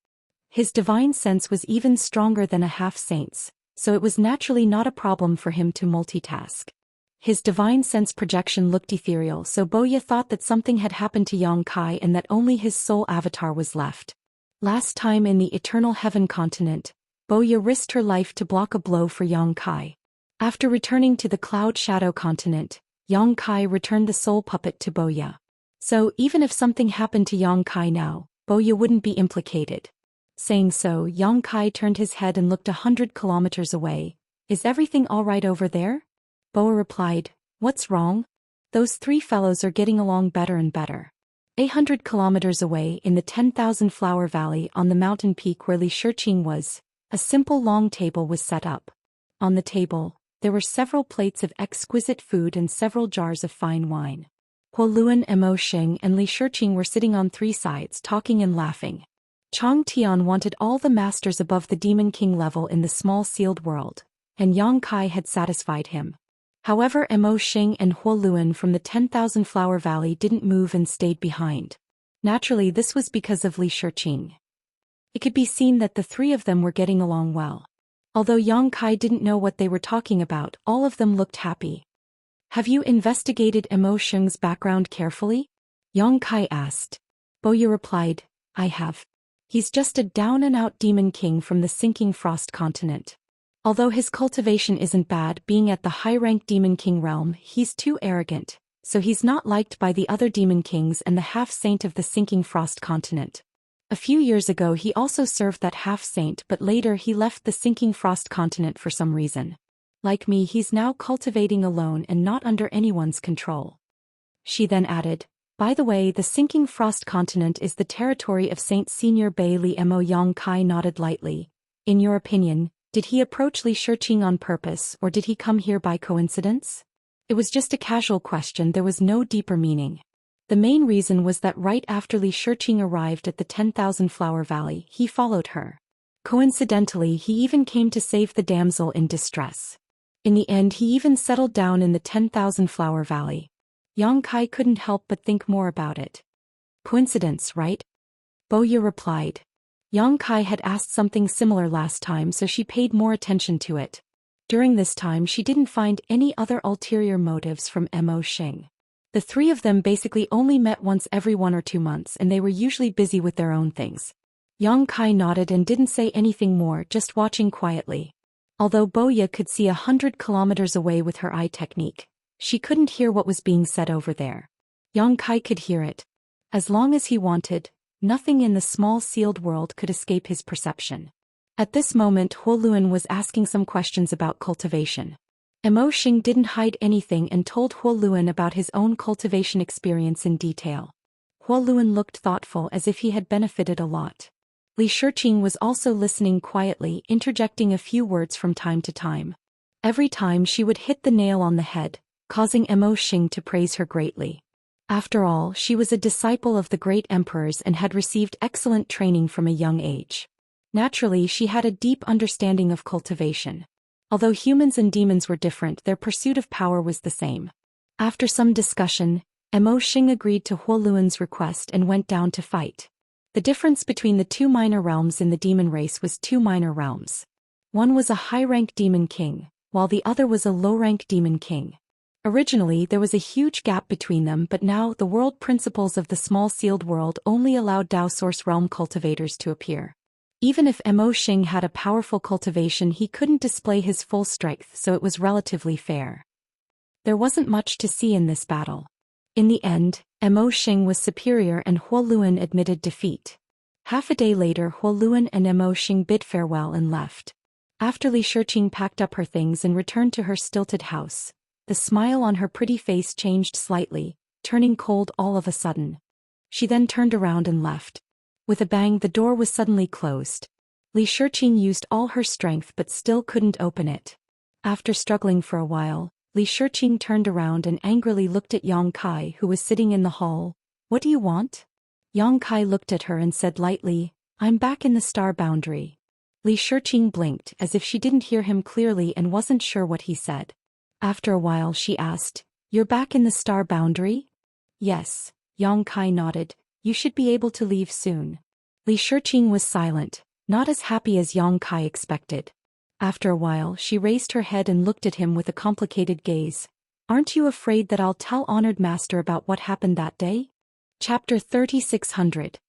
His divine sense was even stronger than a half-saint's, so it was naturally not a problem for him to multitask. His divine sense projection looked ethereal, so Boya thought that something had happened to Yang Kai and that only his soul avatar was left. Last time in the Eternal Heaven continent, Boya risked her life to block a blow for Yang Kai. After returning to the Cloud Shadow continent, Yang Kai returned the soul puppet to Boya. So even if something happened to Yang Kai now, Boya wouldn't be implicated. Saying so, Yang Kai turned his head and looked 100 kilometers away. Is everything all right over there? Boa replied, what's wrong? Those three fellows are getting along better and better. 800 kilometers away in the 10,000 flower valley on the mountain peak where Li Shiqing was, a simple long table was set up. On the table, there were several plates of exquisite food and several jars of fine wine. Huoluan, Immerse, and Li Shiqing were sitting on three sides talking and laughing. Chang Tian wanted all the masters above the Demon King level in the small sealed world, and Yang Kai had satisfied him. However, Immerse and Huoluan from the 10,000 flower valley didn't move and stayed behind. Naturally, this was because of Li Shiqing. It could be seen that the three of them were getting along well. Although Yang Kai didn't know what they were talking about, all of them looked happy. Have you investigated Immerse's background carefully? Yang Kai asked. Boya replied, I have. He's just a down-and-out demon king from the sinking frost continent. Although his cultivation isn't bad, being at the high-rank demon king realm, he's too arrogant, so he's not liked by the other demon kings and the half-saint of the sinking frost continent. A few years ago he also served that half-saint, but later he left the sinking frost continent for some reason. Like me, he's now cultivating alone and not under anyone's control. She then added, by the way, the sinking frost continent is the territory of Saint Senior Bei Li Mo. Yang Kai nodded lightly. In your opinion, did he approach Li Shiqing on purpose or did he come here by coincidence? It was just a casual question, there was no deeper meaning. The main reason was that right after Li Shiqing arrived at the 10,000 flower valley, he followed her. Coincidentally, he even came to save the damsel in distress. In the end, he even settled down in the 10,000 flower valley. Yang Kai couldn't help but think more about it. Coincidence, right? Boya replied. Yang Kai had asked something similar last time, so she paid more attention to it. During this time she didn't find any other ulterior motives from Immerse. The three of them basically only met once every 1 or 2 months and they were usually busy with their own things. Yang Kai nodded and didn't say anything more, just watching quietly. Although Boya could see 100 kilometers away with her eye technique, she couldn't hear what was being said over there. Yang Kai could hear it. As long as he wanted, nothing in the small sealed world could escape his perception. At this moment Huoluan was asking some questions about cultivation. Immerse didn't hide anything and told Huoluan about his own cultivation experience in detail. Huoluan looked thoughtful as if he had benefited a lot. Li Shiqing was also listening quietly, interjecting a few words from time to time. Every time she would hit the nail on the head, causing Immerse to praise her greatly. After all, she was a disciple of the great emperors and had received excellent training from a young age. Naturally, she had a deep understanding of cultivation. Although humans and demons were different, their pursuit of power was the same. After some discussion, Immerse agreed to Huoluan's request and went down to fight. The difference between the two minor realms in the demon race was 2 minor realms. One was a high-rank demon king, while the other was a low-rank demon king. Originally there was a huge gap between them, but now the world principles of the small sealed world only allowed Dao Source realm cultivators to appear. Even if Immerse had a powerful cultivation, he couldn't display his full strength, so it was relatively fair. There wasn't much to see in this battle. In the end, Immerse was superior and Huoluan admitted defeat. Half a day later Huoluan and Immerse bid farewell and left. After Li Shiqing packed up her things and returned to her stilted house, the smile on her pretty face changed slightly, turning cold all of a sudden. She then turned around and left. With a bang, the door was suddenly closed. Li Shiqing used all her strength but still couldn't open it. After struggling for a while, Li Shiqing turned around and angrily looked at Yang Kai, who was sitting in the hall. What do you want? Yang Kai looked at her and said lightly, I'm back in the star boundary. Li Shiqing blinked as if she didn't hear him clearly and wasn't sure what he said. After a while she asked, You're back in the star boundary? Yes, Yang Kai nodded. You should be able to leave soon. Li Shiqing was silent, not as happy as Yang Kai expected. After a while she raised her head and looked at him with a complicated gaze. Aren't you afraid that I'll tell Honored Master about what happened that day? Chapter 3600.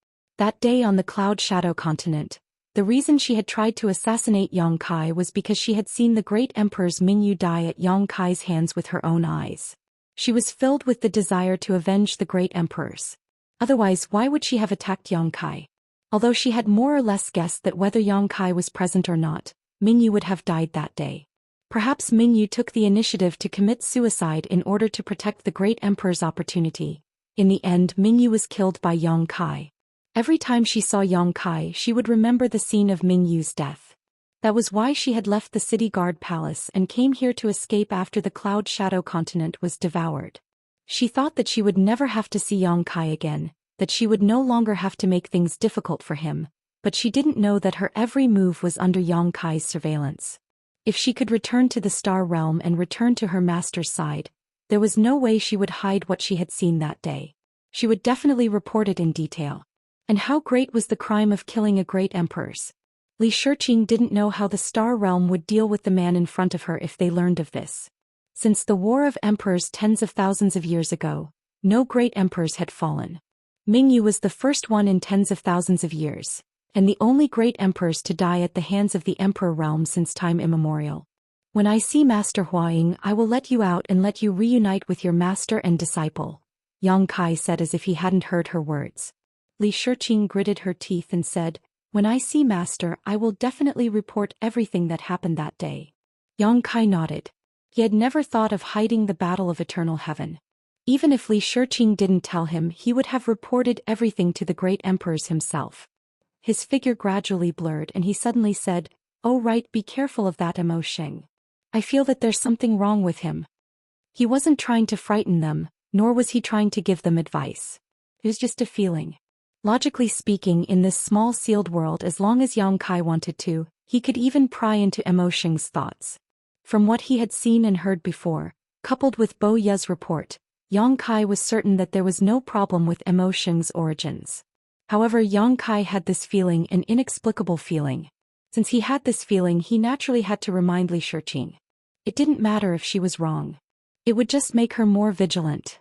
That day on the Cloud Shadow continent, the reason she had tried to assassinate Yang Kai was because she had seen the great Emperor's Mingyu die at Yang Kai's hands with her own eyes. She was filled with the desire to avenge the great emperors. Otherwise, why would she have attacked Yang Kai? Although she had more or less guessed that whether Yang Kai was present or not, Mingyu would have died that day. Perhaps Mingyu took the initiative to commit suicide in order to protect the great emperor's opportunity. In the end, Mingyu was killed by Yang Kai. Every time she saw Yang Kai, she would remember the scene of Mingyu's death. That was why she had left the city guard palace and came here to escape after the Cloud Shadow continent was devoured. She thought that she would never have to see Yang Kai again, that she would no longer have to make things difficult for him, but she didn't know that her every move was under Yang Kai's surveillance. If she could return to the Star Realm and return to her master's side, there was no way she would hide what she had seen that day. She would definitely report it in detail. And how great was the crime of killing a great empress? Li Shiqing didn't know how the Star Realm would deal with the man in front of her if they learned of this. Since the War of Emperors tens of thousands of years ago, no great emperors had fallen. Mingyu was the first one in tens of thousands of years, and the only great emperors to die at the hands of the Emperor realm since time immemorial. When I see Master Huaying, I will let you out and let you reunite with your master and disciple, Yang Kai said as if he hadn't heard her words. Li Shiqing gritted her teeth and said, when I see Master, I will definitely report everything that happened that day. Yang Kai nodded. He had never thought of hiding the Battle of Eternal Heaven. Even if Li Shiqing didn't tell him, he would have reported everything to the great emperors himself. His figure gradually blurred and he suddenly said, oh right, be careful of that Imo Sheng. I feel that there's something wrong with him. He wasn't trying to frighten them, nor was he trying to give them advice. It was just a feeling. Logically speaking, in this small sealed world, as long as Yang Kai wanted to, he could even pry into Imo Sheng's thoughts. From what he had seen and heard before, coupled with Bo Ye's report, Yang Kai was certain that there was no problem with Imo Sheng's origins. However, Yang Kai had this feeling, an inexplicable feeling. Since he had this feeling, he naturally had to remind Li Shiqing. It didn't matter if she was wrong. It would just make her more vigilant.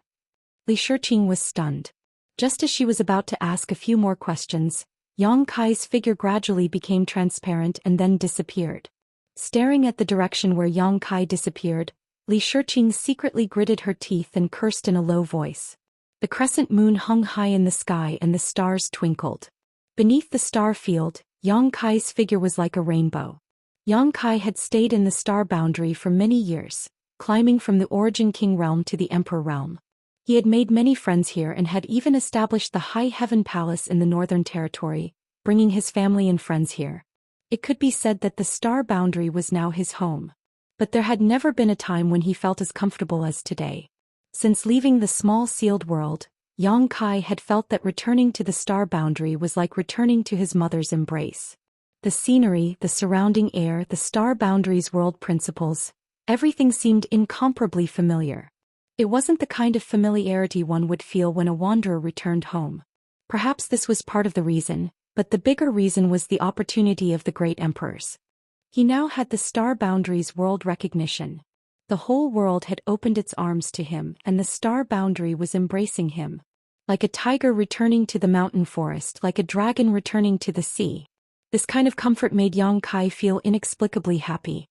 Li Shiqing was stunned. Just as she was about to ask a few more questions, Yang Kai's figure gradually became transparent and then disappeared. Staring at the direction where Yang Kai disappeared, Li Shiqing secretly gritted her teeth and cursed in a low voice. The crescent moon hung high in the sky and the stars twinkled. Beneath the star field, Yang Kai's figure was like a rainbow. Yang Kai had stayed in the star boundary for many years, climbing from the Origin King realm to the Emperor realm. He had made many friends here and had even established the High Heaven Palace in the Northern Territory, bringing his family and friends here. It could be said that the star boundary was now his home. But there had never been a time when he felt as comfortable as today. Since leaving the small sealed world, Yang Kai had felt that returning to the star boundary was like returning to his mother's embrace. The scenery, the surrounding air, the star boundary's world principles, everything seemed incomparably familiar. It wasn't the kind of familiarity one would feel when a wanderer returned home. Perhaps this was part of the reason, but the bigger reason was the opportunity of the great emperors. He now had the star boundary's world recognition. The whole world had opened its arms to him and the star boundary was embracing him. Like a tiger returning to the mountain forest, like a dragon returning to the sea. This kind of comfort made Yang Kai feel inexplicably happy.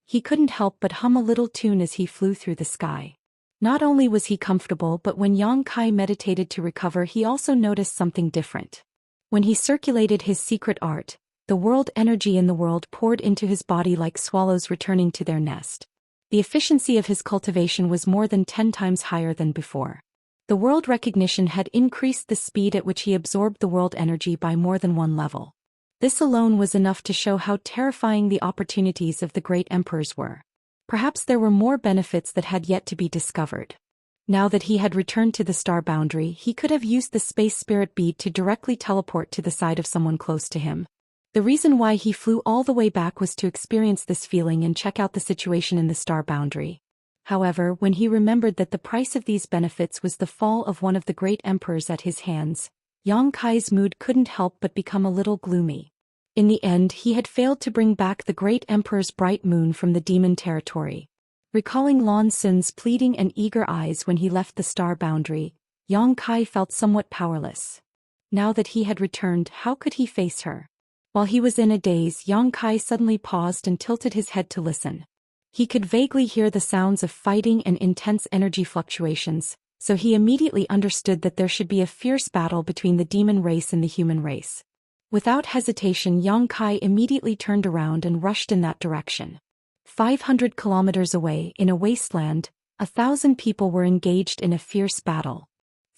He couldn't help but hum a little tune as he flew through the sky. Not only was he comfortable, but when Yang Kai meditated to recover, he also noticed something different. When he circulated his secret art, the world energy in the world poured into his body like swallows returning to their nest. The efficiency of his cultivation was more than 10 times higher than before. The world recognition had increased the speed at which he absorbed the world energy by more than one level. This alone was enough to show how terrifying the opportunities of the great emperors were. Perhaps there were more benefits that had yet to be discovered. Now that he had returned to the star boundary, he could have used the space spirit bead to directly teleport to the side of someone close to him. The reason why he flew all the way back was to experience this feeling and check out the situation in the star boundary. However, when he remembered that the price of these benefits was the fall of one of the great emperors at his hands, Yang Kai's mood couldn't help but become a little gloomy. In the end, he had failed to bring back the great emperor's bright moon from the demon territory. Recalling Lan Xun's pleading and eager eyes when he left the star boundary, Yang Kai felt somewhat powerless. Now that he had returned, how could he face her? While he was in a daze, Yang Kai suddenly paused and tilted his head to listen. He could vaguely hear the sounds of fighting and intense energy fluctuations, so he immediately understood that there should be a fierce battle between the demon race and the human race. Without hesitation, Yang Kai immediately turned around and rushed in that direction. 500 kilometers away, in a wasteland, 1,000 people were engaged in a fierce battle.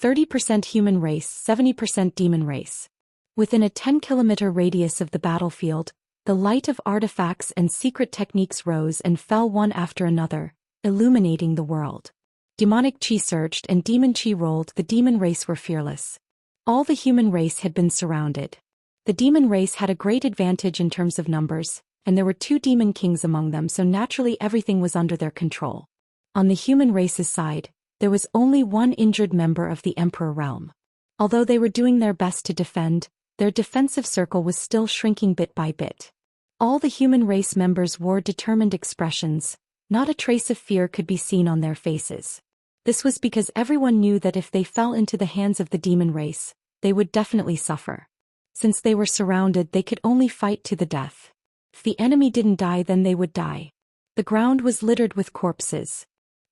30% human race, 70% demon race. Within a 10-kilometer radius of the battlefield, the light of artifacts and secret techniques rose and fell one after another, illuminating the world. Demonic chi surged and demon chi rolled. The demon race were fearless. All the human race had been surrounded. The demon race had a great advantage in terms of numbers, and there were 2 demon kings among them, so naturally everything was under their control. On the human race's side, there was only one injured member of the Emperor realm. Although they were doing their best to defend, their defensive circle was still shrinking bit by bit. All the human race members wore determined expressions. Not a trace of fear could be seen on their faces. This was because everyone knew that if they fell into the hands of the demon race, they would definitely suffer. Since they were surrounded, they could only fight to the death. If the enemy didn't die, then they would die. The ground was littered with corpses.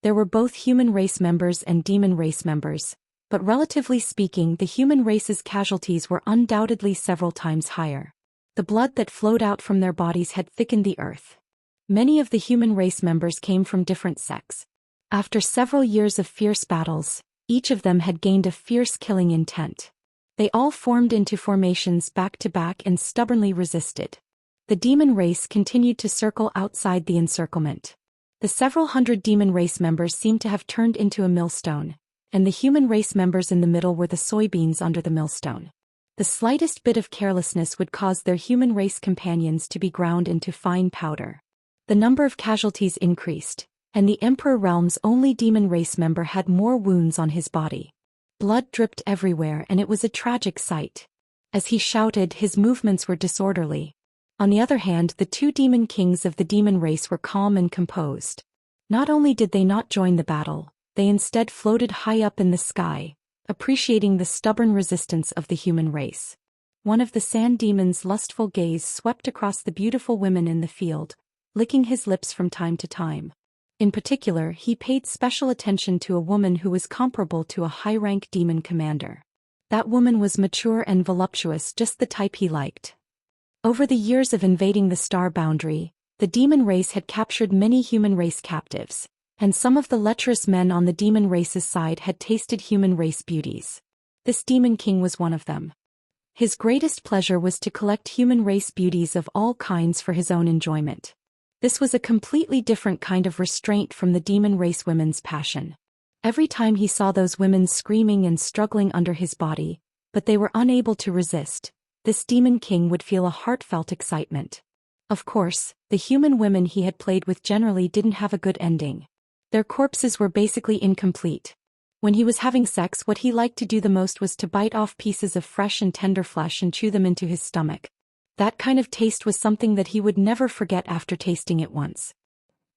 There were both human race members and demon race members, but relatively speaking, the human race's casualties were undoubtedly several times higher. The blood that flowed out from their bodies had thickened the earth. Many of the human race members came from different sects. After several years of fierce battles, each of them had gained a fierce killing intent. They all formed into formations back to back and stubbornly resisted. The demon race continued to circle outside the encirclement. The several hundred demon race members seemed to have turned into a millstone, and the human race members in the middle were the soybeans under the millstone. The slightest bit of carelessness would cause their human race companions to be ground into fine powder. The number of casualties increased, and the Emperor realm's only demon race member had more wounds on his body. Blood dripped everywhere, and it was a tragic sight. As he shouted, his movements were disorderly. On the other hand, the 2 demon kings of the demon race were calm and composed. Not only did they not join the battle, they instead floated high up in the sky, appreciating the stubborn resistance of the human race. One of the sand demons' lustful gaze swept across the beautiful women in the field, licking his lips from time to time. In particular, he paid special attention to a woman who was comparable to a high-rank demon commander. That woman was mature and voluptuous, just the type he liked. Over the years of invading the star boundary, the demon race had captured many human race captives, and some of the lecherous men on the demon race's side had tasted human race beauties. This demon king was one of them. His greatest pleasure was to collect human race beauties of all kinds for his own enjoyment. This was a completely different kind of restraint from the demon race women's passion. Every time he saw those women screaming and struggling under his body, but they were unable to resist, this demon king would feel a heartfelt excitement. Of course, the human women he had played with generally didn't have a good ending. Their corpses were basically incomplete. When he was having sex, what he liked to do the most was to bite off pieces of fresh and tender flesh and chew them into his stomach. That kind of taste was something that he would never forget after tasting it once.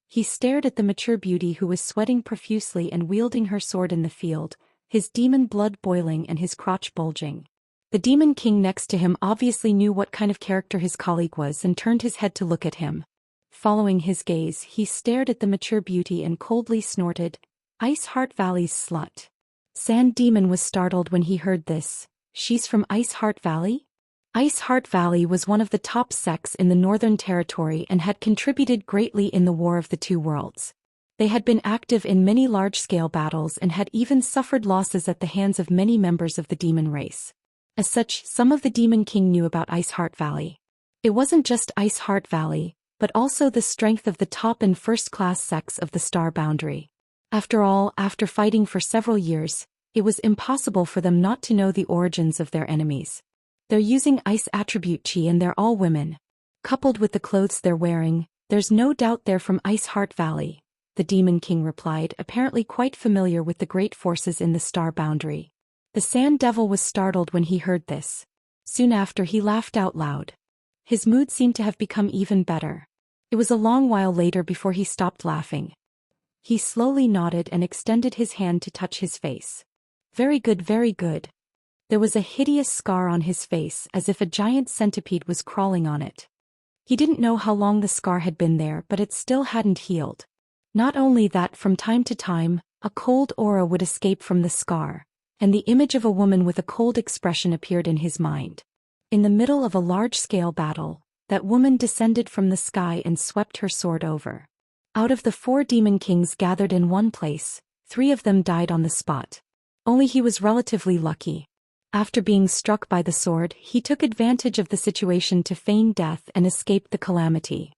He stared at the mature beauty who was sweating profusely and wielding her sword in the field, his demon blood boiling and his crotch bulging. The demon king next to him obviously knew what kind of character his colleague was and turned his head to look at him. Following his gaze, he stared at the mature beauty and coldly snorted, "Ice Heart Valley's slut." Sand Demon was startled when he heard this. "She's from Ice Heart Valley?" Ice Heart Valley was one of the top sects in the Northern Territory and had contributed greatly in the War of the Two Worlds. They had been active in many large-scale battles and had even suffered losses at the hands of many members of the demon race. As such, some of the Demon King knew about Ice Heart Valley. It wasn't just Ice Heart Valley, but also the strength of the top and first-class sects of the Star Boundary. After all, after fighting for several years, it was impossible for them not to know the origins of their enemies. They're using ice attribute chi and they're all women. Coupled with the clothes they're wearing, there's no doubt they're from Ice Heart Valley, the Demon King replied, apparently quite familiar with the great forces in the Star Boundary. The Sand Devil was startled when he heard this. Soon after, he laughed out loud. His mood seemed to have become even better. It was a long while later before he stopped laughing. He slowly nodded and extended his hand to touch his face. Very good, very good. There was a hideous scar on his face as if a giant centipede was crawling on it. He didn't know how long the scar had been there, but it still hadn't healed. Not only that, from time to time, a cold aura would escape from the scar, and the image of a woman with a cold expression appeared in his mind. In the middle of a large-scale battle, that woman descended from the sky and swept her sword over. Out of the 4 demon kings gathered in one place, 3 of them died on the spot. Only he was relatively lucky. After being struck by the sword, he took advantage of the situation to feign death and escape the calamity.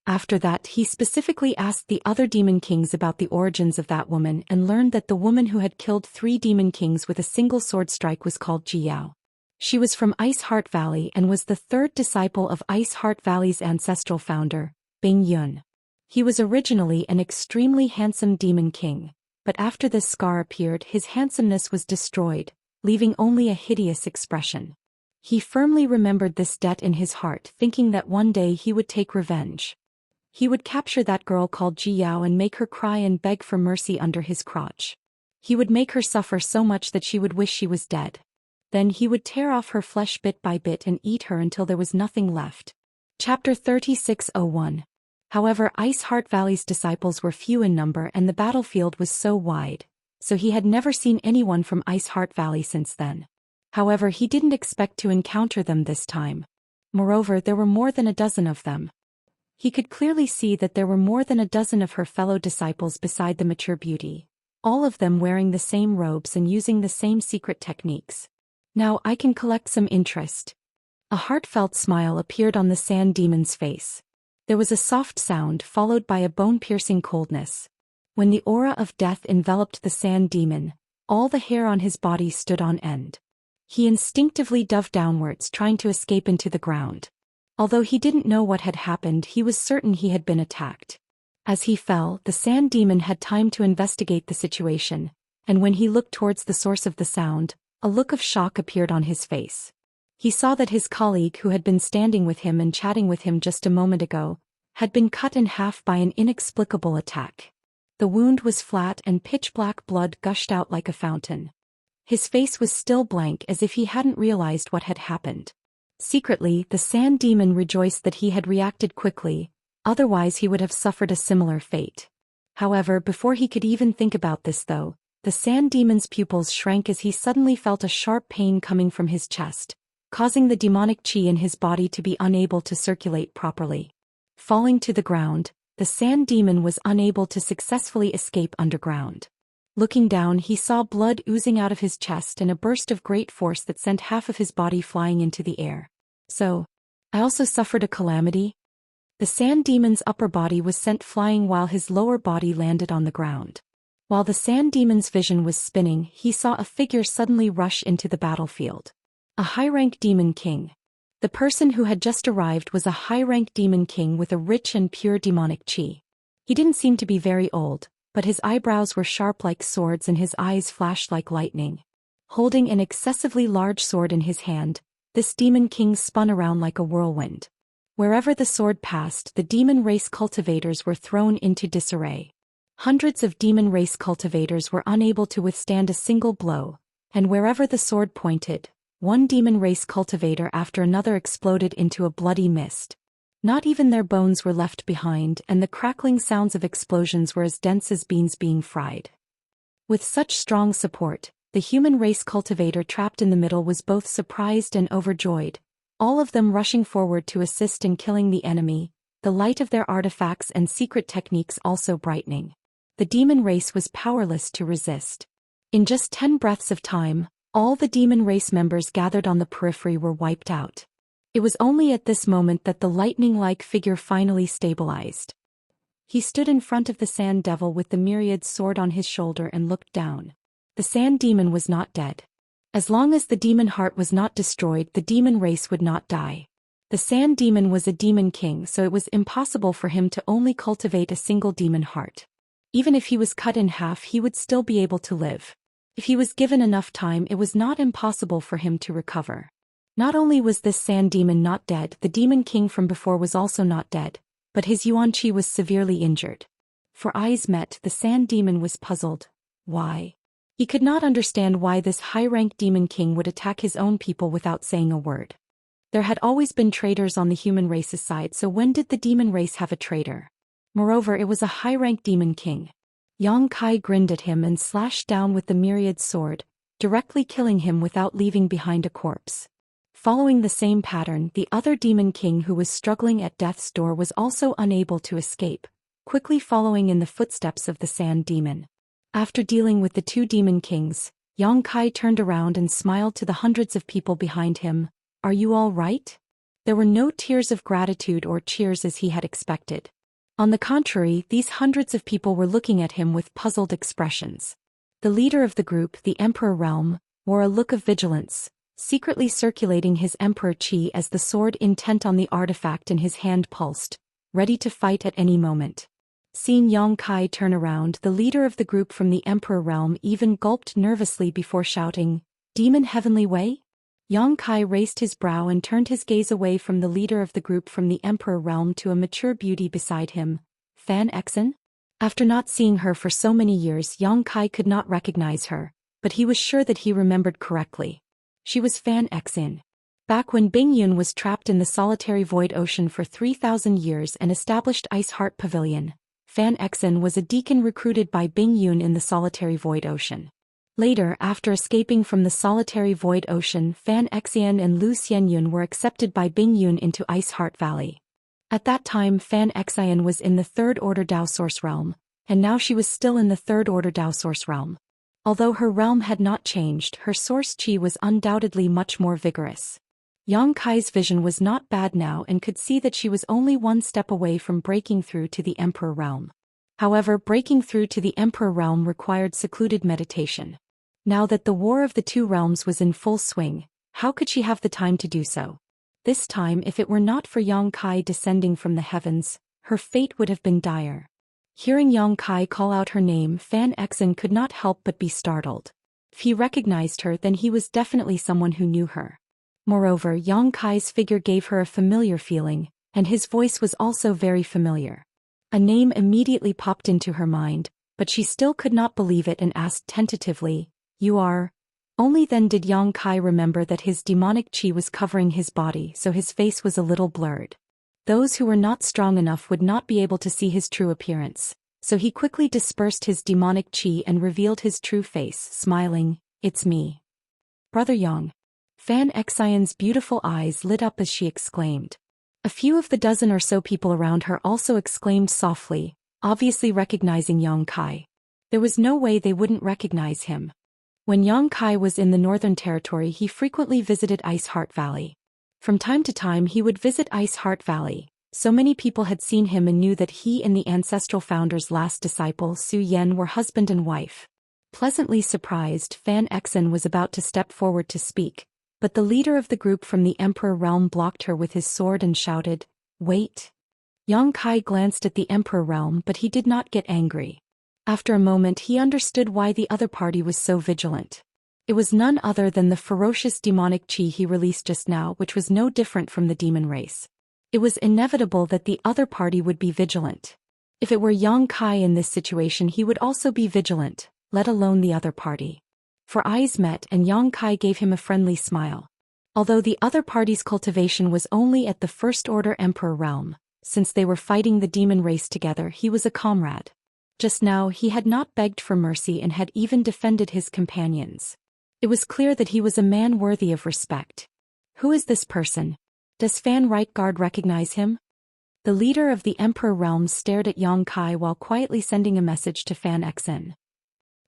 After that, he specifically asked the other demon kings about the origins of that woman and learned that the woman who had killed 3 demon kings with a single sword strike was called Jiao. She was from Ice Heart Valley and was the 3rd disciple of Ice Heart Valley's ancestral founder, Bing Yun. He was originally an extremely handsome demon king, but after this scar appeared, his handsomeness was destroyed, leaving only a hideous expression. He firmly remembered this debt in his heart, thinking that one day he would take revenge. He would capture that girl called Ji Yao and make her cry and beg for mercy under his crotch. He would make her suffer so much that she would wish she was dead. Then he would tear off her flesh bit by bit and eat her until there was nothing left. Chapter 3601. However, Ice Heart Valley's disciples were few in number and the battlefield was so wide, so he had never seen anyone from Ice Heart Valley since then. However, he didn't expect to encounter them this time. Moreover, there were more than a dozen of them. He could clearly see that there were more than a dozen of her fellow disciples beside the mature beauty, all of them wearing the same robes and using the same secret techniques. Now I can collect some interest. A heartfelt smile appeared on the sand demon's face. There was a soft sound followed by a bone-piercing coldness. When the aura of death enveloped the sand demon, all the hair on his body stood on end. He instinctively dove downwards, trying to escape into the ground. Although he didn't know what had happened, he was certain he had been attacked. As he fell, the sand demon had time to investigate the situation, and when he looked towards the source of the sound, a look of shock appeared on his face. He saw that his colleague who had been standing with him and chatting with him just a moment ago, had been cut in half by an inexplicable attack. The wound was flat and pitch-black blood gushed out like a fountain. His face was still blank as if he hadn't realized what had happened. Secretly, the sand demon rejoiced that he had reacted quickly, otherwise he would have suffered a similar fate. However, before he could even think about this though, the sand demon's pupils shrank as he suddenly felt a sharp pain coming from his chest, causing the demonic qi in his body to be unable to circulate properly. Falling to the ground, the sand demon was unable to successfully escape underground. Looking down, he saw blood oozing out of his chest and a burst of great force that sent half of his body flying into the air. So, I also suffered a calamity? The sand demon's upper body was sent flying while his lower body landed on the ground. While the sand demon's vision was spinning, he saw a figure suddenly rush into the battlefield. A high-rank demon king. The person who had just arrived was a high-rank demon king with a rich and pure demonic qi. He didn't seem to be very old, but his eyebrows were sharp like swords and his eyes flashed like lightning. Holding an excessively large sword in his hand, this demon king spun around like a whirlwind. Wherever the sword passed, the demon race cultivators were thrown into disarray. Hundreds of demon race cultivators were unable to withstand a single blow, and wherever the sword pointed, one demon race cultivator after another exploded into a bloody mist. Not even their bones were left behind, and the crackling sounds of explosions were as dense as beans being fried. With such strong support, the human race cultivator trapped in the middle was both surprised and overjoyed, all of them rushing forward to assist in killing the enemy, the light of their artifacts and secret techniques also brightening. The demon race was powerless to resist. In just 10 breaths of time, all the demon race members gathered on the periphery were wiped out. It was only at this moment that the lightning-like figure finally stabilized. He stood in front of the sand devil with the myriad sword on his shoulder and looked down. The sand demon was not dead. As long as the demon heart was not destroyed, the demon race would not die. The sand demon was a demon king, so it was impossible for him to only cultivate a single demon heart. Even if he was cut in half, he would still be able to live. If he was given enough time, it was not impossible for him to recover. Not only was this sand demon not dead, the demon king from before was also not dead, but his yuan qi was severely injured. For eyes met, the sand demon was puzzled. Why? He could not understand why this high-ranked demon king would attack his own people without saying a word. There had always been traitors on the human race's side, so when did the demon race have a traitor? Moreover, it was a high-ranked demon king. Yang Kai grinned at him and slashed down with the myriad sword, directly killing him without leaving behind a corpse. Following the same pattern, the other demon king who was struggling at death's door was also unable to escape, quickly following in the footsteps of the sand demon. After dealing with the two demon kings, Yang Kai turned around and smiled to the hundreds of people behind him. "Are you all right?" There were no tears of gratitude or cheers as he had expected. On the contrary, these hundreds of people were looking at him with puzzled expressions. The leader of the group, the Emperor Realm, wore a look of vigilance, secretly circulating his Emperor Qi as the sword intent on the artifact in his hand pulsed, ready to fight at any moment. Seeing Yang Kai turn around, the leader of the group from the Emperor Realm even gulped nervously before shouting, "Demon Heavenly Way?" Yang Kai raised his brow and turned his gaze away from the leader of the group from the Emperor Realm to a mature beauty beside him. Fan Exen? After not seeing her for so many years, Yang Kai could not recognize her, but he was sure that he remembered correctly. She was Fan Exen. Back when Bing Yun was trapped in the solitary void ocean for 3,000 years and established Ice Heart Pavilion, Fan Exen was a deacon recruited by Bing Yun in the solitary void ocean. Later, after escaping from the solitary void ocean, Fan Exen and Lu Xianyun were accepted by Bing Yun into Ice Heart Valley. At that time, Fan Exen was in the Third Order Dao Source realm, and now she was still in the Third Order Dao Source realm. Although her realm had not changed, her source chi was undoubtedly much more vigorous. Yang Kai's vision was not bad now and could see that she was only one step away from breaking through to the Emperor Realm. However, breaking through to the Emperor Realm required secluded meditation. Now that the war of the two realms was in full swing, how could she have the time to do so? This time, if it were not for Yang Kai descending from the heavens, her fate would have been dire. Hearing Yang Kai call out her name, Fan Exen could not help but be startled. If he recognized her, then he was definitely someone who knew her. Moreover, Yang Kai's figure gave her a familiar feeling, and his voice was also very familiar. A name immediately popped into her mind, but she still could not believe it and asked tentatively, "You are?" Only then did Yang Kai remember that his demonic chi was covering his body, so his face was a little blurred. Those who were not strong enough would not be able to see his true appearance, so he quickly dispersed his demonic chi and revealed his true face, smiling, "It's me. Brother Yang." Fan Exen's beautiful eyes lit up as she exclaimed. A few of the dozen or so people around her also exclaimed softly, obviously recognizing Yang Kai. There was no way they wouldn't recognize him. When Yang Kai was in the Northern Territory, he frequently visited Ice Heart Valley. From time to time he would visit Ice Heart Valley. So many people had seen him and knew that he and the ancestral founder's last disciple Su Yen were husband and wife. Pleasantly surprised, Fan Exen was about to step forward to speak, but the leader of the group from the Emperor Realm blocked her with his sword and shouted, "Wait." Yang Kai glanced at the Emperor Realm, but he did not get angry. After a moment he understood why the other party was so vigilant. It was none other than the ferocious demonic chi he released just now, which was no different from the demon race. It was inevitable that the other party would be vigilant. If it were Yang Kai in this situation, he would also be vigilant, let alone the other party. For eyes met and Yang Kai gave him a friendly smile. Although the other party's cultivation was only at the First Order Emperor Realm, since they were fighting the demon race together, he was a comrade. Just now he had not begged for mercy and had even defended his companions. It was clear that he was a man worthy of respect. Who is this person? Does Fan Rightguard recognize him? The leader of the Emperor Realm stared at Yang Kai while quietly sending a message to Fan Exen.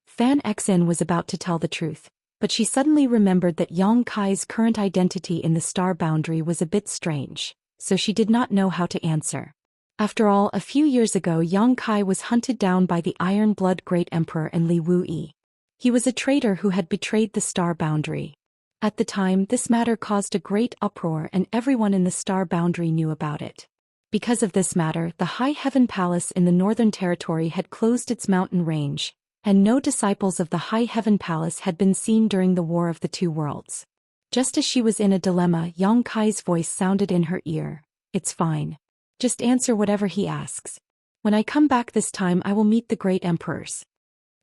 Fan Exen was about to tell the truth, but she suddenly remembered that Yang Kai's current identity in the star boundary was a bit strange, so she did not know how to answer. After all, a few years ago Yang Kai was hunted down by the Iron Blood Great Emperor and Li Wuyi. He was a traitor who had betrayed the star boundary. At the time, this matter caused a great uproar and everyone in the star boundary knew about it. Because of this matter, the High Heaven Palace in the Northern Territory had closed its mountain range, and no disciples of the High Heaven Palace had been seen during the War of the Two Worlds. Just as she was in a dilemma, Yang Kai's voice sounded in her ear, "It's fine. Just answer whatever he asks. When I come back this time I will meet the great emperors."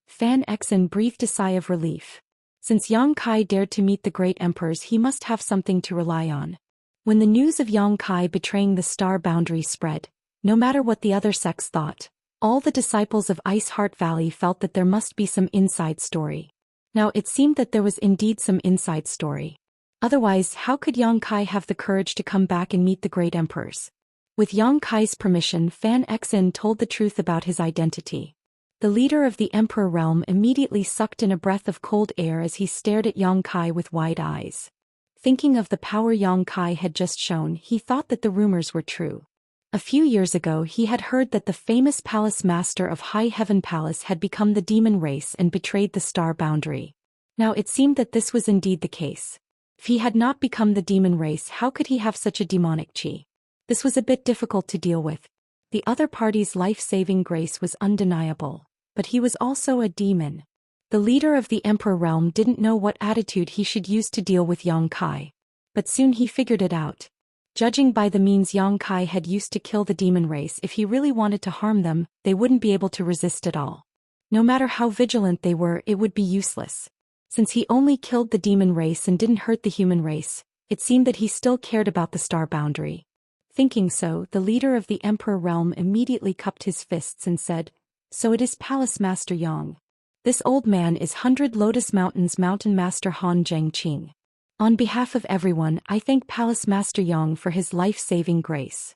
Fan Xen breathed a sigh of relief. Since Yang Kai dared to meet the great emperors, he must have something to rely on. When the news of Yang Kai betraying the star boundary spread, no matter what the other sects thought, all the disciples of Ice Heart Valley felt that there must be some inside story. Now it seemed that there was indeed some inside story. Otherwise, how could Yang Kai have the courage to come back and meet the great emperors? With Yang Kai's permission, Fan Xen told the truth about his identity. The leader of the Emperor realm immediately sucked in a breath of cold air as he stared at Yang Kai with wide eyes. Thinking of the power Yang Kai had just shown, he thought that the rumors were true. A few years ago he had heard that the famous palace master of High Heaven Palace had become the demon race and betrayed the star boundary. Now it seemed that this was indeed the case. If he had not become the demon race, how could he have such a demonic chi? This was a bit difficult to deal with. The other party's life-saving grace was undeniable, but he was also a demon. The leader of the Emperor realm didn't know what attitude he should use to deal with Yang Kai. But soon he figured it out. Judging by the means Yang Kai had used to kill the demon race, if he really wanted to harm them, they wouldn't be able to resist at all. No matter how vigilant they were, it would be useless. Since he only killed the demon race and didn't hurt the human race, it seemed that he still cared about the star boundary. Thinking so, the leader of the Emperor realm immediately cupped his fists and said, "So it is Palace Master Yang. This old man is 100 Lotus Mountains Mountain Master Han Zhengqing. On behalf of everyone, I thank Palace Master Yang for his life-saving grace."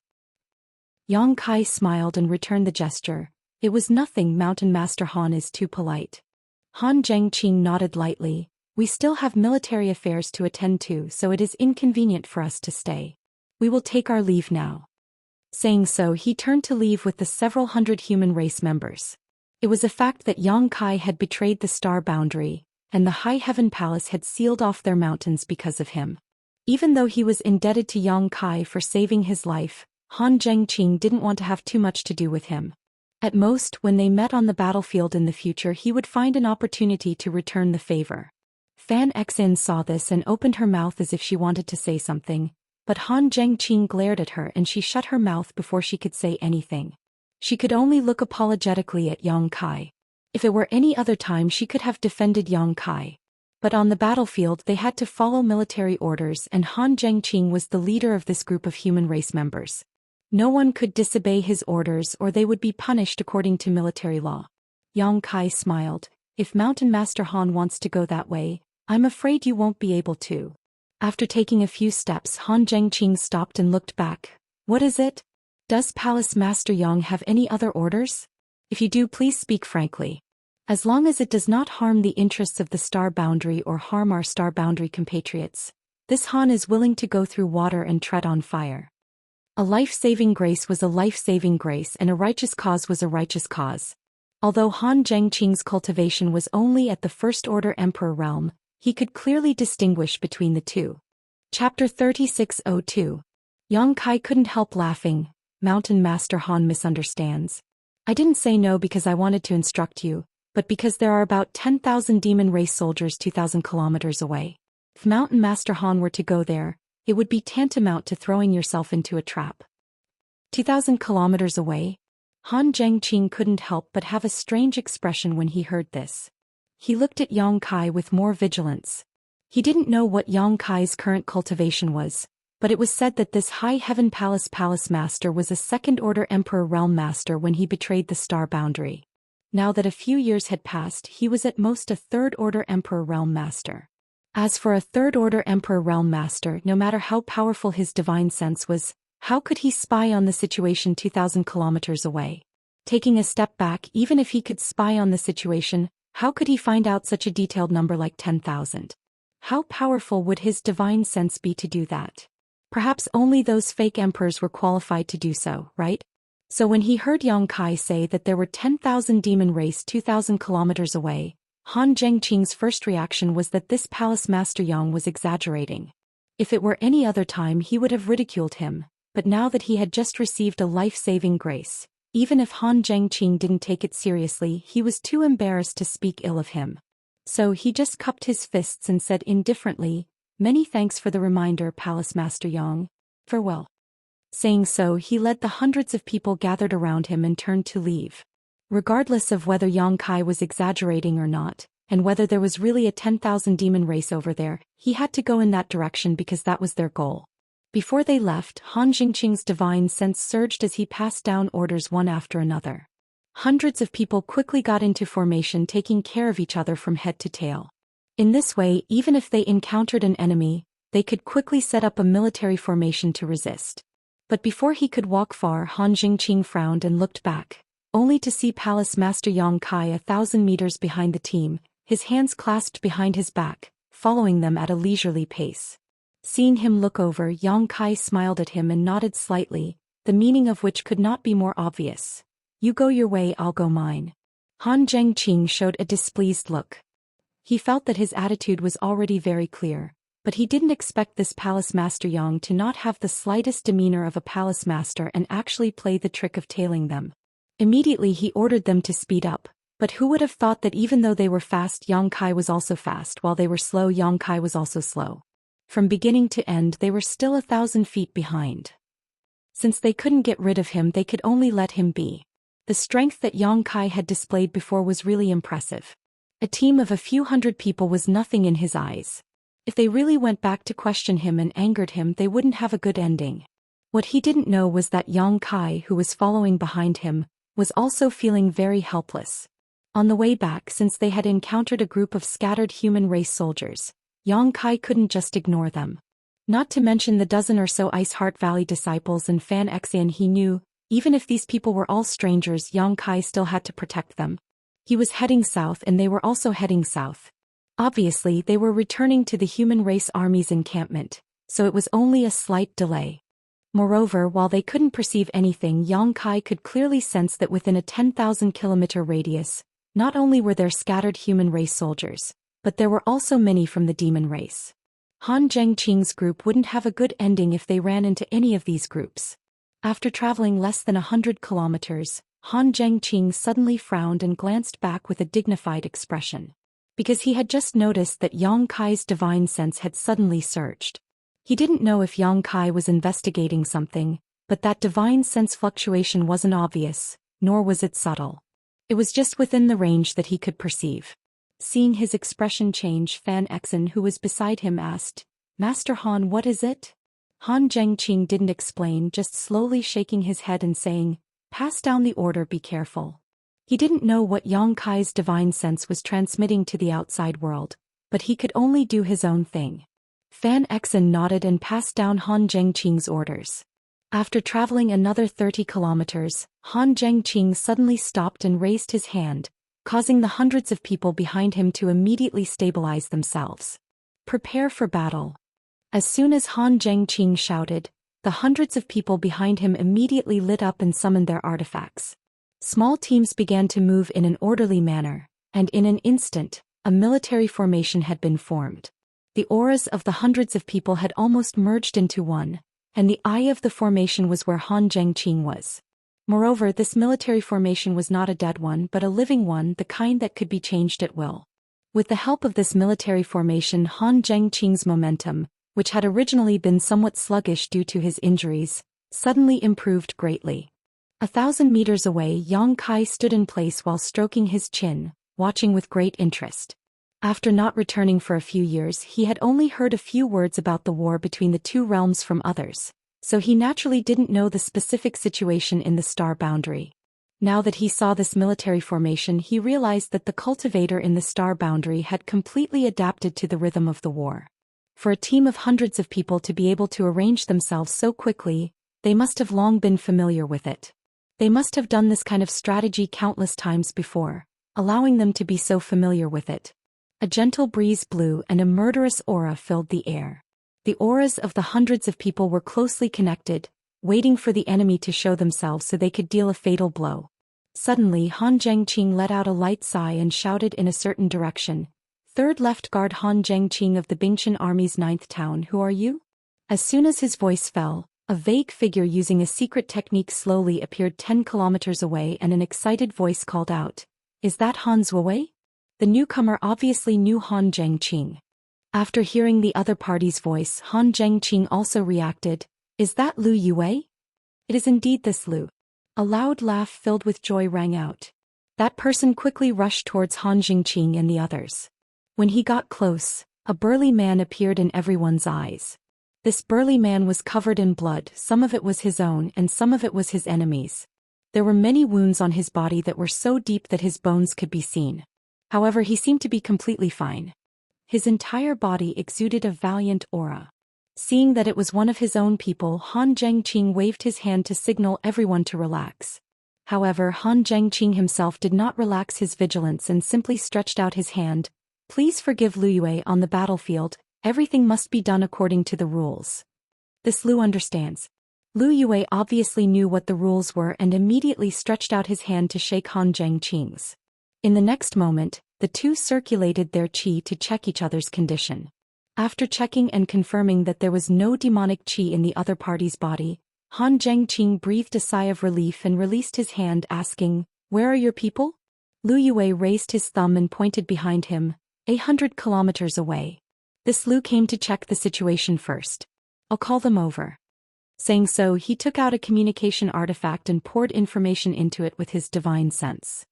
Yang Kai smiled and returned the gesture. "It was nothing, Mountain Master Han is too polite." Han Zhengqing nodded lightly. "We still have military affairs to attend to, so it is inconvenient for us to stay. We will take our leave now." Saying so, he turned to leave with the several hundred human race members. It was a fact that Yang Kai had betrayed the star boundary, and the High Heaven Palace had sealed off their mountains because of him. Even though he was indebted to Yang Kai for saving his life, Han Zhengqing didn't want to have too much to do with him. At most, when they met on the battlefield in the future, he would find an opportunity to return the favor. Fan Xen saw this and opened her mouth as if she wanted to say something, but Han Zhengqing glared at her and she shut her mouth before she could say anything. She could only look apologetically at Yang Kai. If it were any other time, she could have defended Yang Kai. But on the battlefield they had to follow military orders, and Han Zhengqing was the leader of this group of human race members. No one could disobey his orders or they would be punished according to military law. Yang Kai smiled. "If Mountain Master Han wants to go that way, I'm afraid you won't be able to." After taking a few steps, Han Zhengqing stopped and looked back. "What is it? Does Palace Master Yang have any other orders? If you do, please speak frankly. As long as it does not harm the interests of the star boundary or harm our star boundary compatriots, this Han is willing to go through water and tread on fire." A life-saving grace was a life-saving grace, and a righteous cause was a righteous cause. Although Han Zhengqing's cultivation was only at the First Order Emperor realm, he could clearly distinguish between the two. Chapter 3602. Yang Kai couldn't help laughing. "Mountain Master Han misunderstands. I didn't say no because I wanted to instruct you, but because there are about 10,000 demon race soldiers 2,000 kilometers away. If Mountain Master Han were to go there, it would be tantamount to throwing yourself into a trap." 2,000 kilometers away? Han Zhengqing couldn't help but have a strange expression when he heard this. He looked at Yang Kai with more vigilance. He didn't know what Yang Kai's current cultivation was, but it was said that this High Heaven Palace master was a second-order Emperor realm master when he betrayed the star boundary. Now that a few years had passed, he was at most a third-order Emperor realm master. As for a third-order Emperor realm master, no matter how powerful his divine sense was, how could he spy on the situation 2,000 kilometers away? Taking a step back, even if he could spy on the situation, how could he find out such a detailed number like 10,000? How powerful would his divine sense be to do that? Perhaps only those fake emperors were qualified to do so, right? So when he heard Yang Kai say that there were 10,000 demon race 2,000 kilometers away, Han Zhengqing's first reaction was that this Palace Master Yang was exaggerating. If it were any other time, he would have ridiculed him, but now that he had just received a life-saving grace, even if Han Zhengqing didn't take it seriously, he was too embarrassed to speak ill of him. So he just cupped his fists and said indifferently, "Many thanks for the reminder, Palace Master Yang. Farewell." Saying so, he led the hundreds of people gathered around him and turned to leave. Regardless of whether Yang Kai was exaggerating or not, and whether there was really a 10,000 demon race over there, he had to go in that direction because that was their goal. Before they left, Han Jingqing's divine sense surged as he passed down orders one after another. Hundreds of people quickly got into formation, taking care of each other from head to tail. In this way, even if they encountered an enemy, they could quickly set up a military formation to resist. But before he could walk far, Han Jingqing frowned and looked back, only to see Palace Master Yang Kai 1,000 meters behind the team, his hands clasped behind his back, following them at a leisurely pace. Seeing him look over, Yang Kai smiled at him and nodded slightly, the meaning of which could not be more obvious. You go your way, I'll go mine. Han Jingqing showed a displeased look. He felt that his attitude was already very clear, but he didn't expect this Palace Master Yang to not have the slightest demeanor of a palace master and actually play the trick of tailing them. Immediately he ordered them to speed up, but who would have thought that even though they were fast, Yang Kai was also fast, while they were slow, Yang Kai was also slow. From beginning to end, they were still 1,000 feet behind. Since they couldn't get rid of him, they could only let him be. The strength that Yang Kai had displayed before was really impressive. A team of a few hundred people was nothing in his eyes. If they really went back to question him and angered him, they wouldn't have a good ending. What he didn't know was that Yang Kai, who was following behind him, was also feeling very helpless. On the way back, since they had encountered a group of scattered human race soldiers, Yang Kai couldn't just ignore them. Not to mention the dozen or so Ice Heart Valley disciples and Fan Xian he knew, even if these people were all strangers, Yang Kai still had to protect them. He was heading south and they were also heading south. Obviously, they were returning to the human race army's encampment, so it was only a slight delay. Moreover, while they couldn't perceive anything, Yang Kai could clearly sense that within a 10,000-kilometer radius, not only were there scattered human race soldiers, but there were also many from the demon race. Han Jingqing's group wouldn't have a good ending if they ran into any of these groups. After traveling less than 100 kilometers, Han Jingqing suddenly frowned and glanced back with a dignified expression. Because he had just noticed that Yang Kai's divine sense had suddenly surged. He didn't know if Yang Kai was investigating something, but that divine sense fluctuation wasn't obvious, nor was it subtle. It was just within the range that he could perceive. Seeing his expression change, Fan Xian, who was beside him, asked, Master Han, what is it? Han Jingqing didn't explain, just slowly shaking his head and saying, pass down the order, be careful. He didn't know what Yang Kai's divine sense was transmitting to the outside world, but he could only do his own thing. Fan Xian nodded and passed down Han Jingqing's orders. After traveling another 30 kilometers, Han Jingqing suddenly stopped and raised his hand, causing the hundreds of people behind him to immediately stabilize themselves. Prepare for battle. As soon as Han Jingqing shouted, the hundreds of people behind him immediately lit up and summoned their artifacts. Small teams began to move in an orderly manner, and in an instant, a military formation had been formed. The auras of the hundreds of people had almost merged into one, and the eye of the formation was where Han Jingqing was. Moreover, this military formation was not a dead one but a living one, the kind that could be changed at will. With the help of this military formation, Han Jingqing's momentum, which had originally been somewhat sluggish due to his injuries, suddenly improved greatly. 1,000 meters away, Yang Kai stood in place while stroking his chin, watching with great interest. After not returning for a few years, he had only heard a few words about the war between the two realms from others, so he naturally didn't know the specific situation in the star boundary. Now that he saw this military formation, he realized that the cultivator in the star boundary had completely adapted to the rhythm of the war. For a team of hundreds of people to be able to arrange themselves so quickly, they must have long been familiar with it. They must have done this kind of strategy countless times before, allowing them to be so familiar with it. A gentle breeze blew and a murderous aura filled the air. The auras of the hundreds of people were closely connected, waiting for the enemy to show themselves so they could deal a fatal blow. Suddenly, Han Jingqing let out a light sigh and shouted in a certain direction, "Third Left Guard Han Jingqing of the Bingchen Army's 9th Town, who are you?" As soon as his voice fell, a vague figure using a secret technique slowly appeared 10 kilometers away and an excited voice called out, "Is that Han Zhuowei?" The newcomer obviously knew Han Jingqing. After hearing the other party's voice, Han Jingqing also reacted, "Is that Lu Yue?" "It is indeed this Lu." A loud laugh filled with joy rang out. That person quickly rushed towards Han Jingqing and the others. When he got close, a burly man appeared in everyone's eyes. This burly man was covered in blood, some of it was his own and some of it was his enemy's. There were many wounds on his body that were so deep that his bones could be seen. However, he seemed to be completely fine. His entire body exuded a valiant aura. Seeing that it was one of his own people, Han Zhengqing waved his hand to signal everyone to relax. However, Han Zhengqing himself did not relax his vigilance and simply stretched out his hand. Please forgive Lu Yue on the battlefield, everything must be done according to the rules. This Lu understands. Lu Yue obviously knew what the rules were and immediately stretched out his hand to shake Han Zhengqing's. In the next moment, the two circulated their qi to check each other's condition. After checking and confirming that there was no demonic qi in the other party's body, Han Zhengqing breathed a sigh of relief and released his hand, asking, "Where are your people?" Lu Yue raised his thumb and pointed behind him, 100 kilometers away. This Lu came to check the situation first. I'll call them over. Saying so, he took out a communication artifact and poured information into it with his divine sense.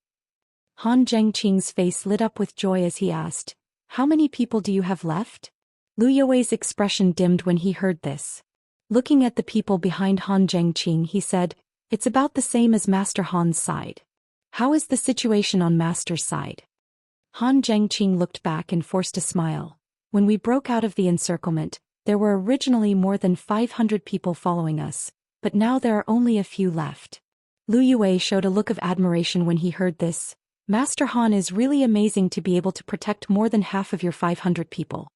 Han Zhengqing's face lit up with joy as he asked, "How many people do you have left?" Lu Yue's expression dimmed when he heard this. Looking at the people behind Han Zhengqing, he said, "It's about the same as Master Han's side. How is the situation on Master's side?" Han Zhengqing looked back and forced a smile. When we broke out of the encirclement, there were originally more than 500 people following us, but now there are only a few left. Lu Yue showed a look of admiration when he heard this. Master Han is really amazing to be able to protect more than half of your 500 people.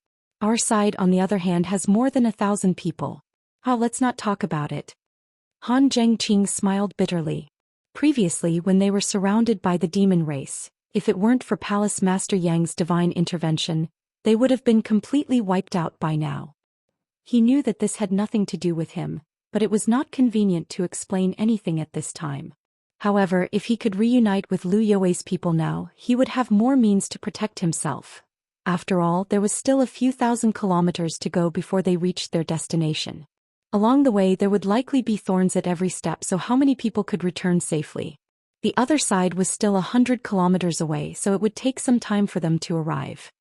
Our side, on the other hand, has more than 1,000 people. Let's not talk about it. Han Zhengqing smiled bitterly. Previously, when they were surrounded by the demon race, if it weren't for Palace Master Yang's divine intervention, they would have been completely wiped out by now. He knew that this had nothing to do with him, but it was not convenient to explain anything at this time. However, if he could reunite with Lu Yue's people now, he would have more means to protect himself. After all, there was still a few thousand kilometers to go before they reached their destination. Along the way there would likely be thorns at every step, so how many people could return safely? The other side was still 100 kilometers away, so it would take some time for them to arrive.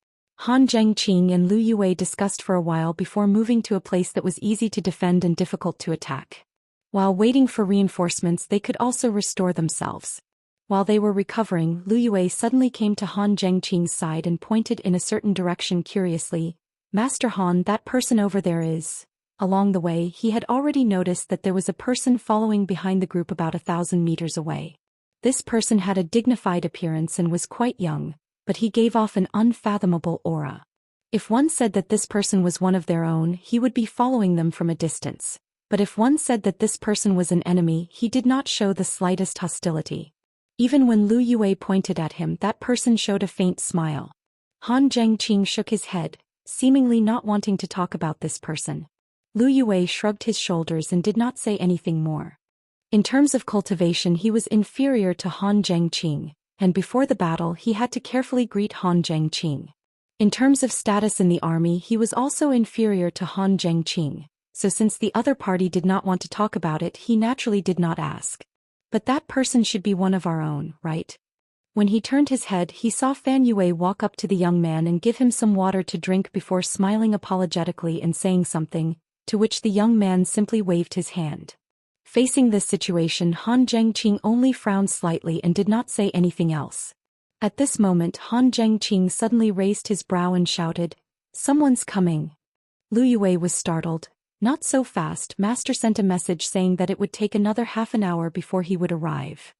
Han Zhengqing and Lu Yue discussed for a while before moving to a place that was easy to defend and difficult to attack. While waiting for reinforcements, they could also restore themselves. While they were recovering, Lu Yue suddenly came to Han Zhengqing's side and pointed in a certain direction curiously. "Master Han, that person over there is..." Along the way, he had already noticed that there was a person following behind the group about 1,000 meters away. This person had a dignified appearance and was quite young, but he gave off an unfathomable aura. If one said that this person was one of their own, he would be following them from a distance. But if one said that this person was an enemy, he did not show the slightest hostility. Even when Lu Yue pointed at him, that person showed a faint smile. Han Zhengqing shook his head, seemingly not wanting to talk about this person. Lu Yue shrugged his shoulders and did not say anything more. In terms of cultivation, he was inferior to Han Zhengqing, and before the battle he had to carefully greet Han Zhengqing. In terms of status in the army, he was also inferior to Han Zhengqing, so since the other party did not want to talk about it, he naturally did not ask. But that person should be one of our own, right? When he turned his head, he saw Fan Yue walk up to the young man and give him some water to drink before smiling apologetically and saying something, to which the young man simply waved his hand. Facing this situation, Han Zhengqing only frowned slightly and did not say anything else. At this moment, Han Zhengqing suddenly raised his brow and shouted, "Someone's coming." Lu Yue was startled. "Not so fast, Master sent a message saying that it would take another half an hour before he would arrive."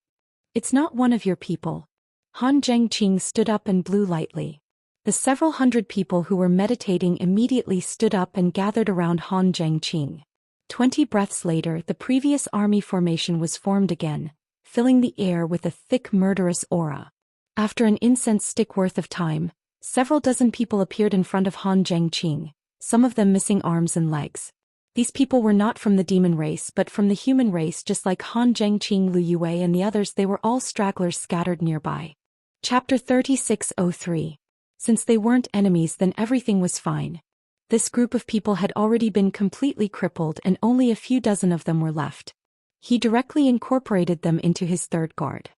"It's not one of your people." Han Zhengqing stood up and blew lightly. The several hundred people who were meditating immediately stood up and gathered around Han Zhengqing. 20 breaths later, the previous army formation was formed again, filling the air with a thick murderous aura. After an incense stick worth of time, several dozen people appeared in front of Han Zhengqing, some of them missing arms and legs. These people were not from the demon race but from the human race, just like Han Zhengqing, Lu Yue and the others. They were all stragglers scattered nearby. Chapter 3603. Since they weren't enemies, then everything was fine. This group of people had already been completely crippled and only a few dozen of them were left. He directly incorporated them into his third guard.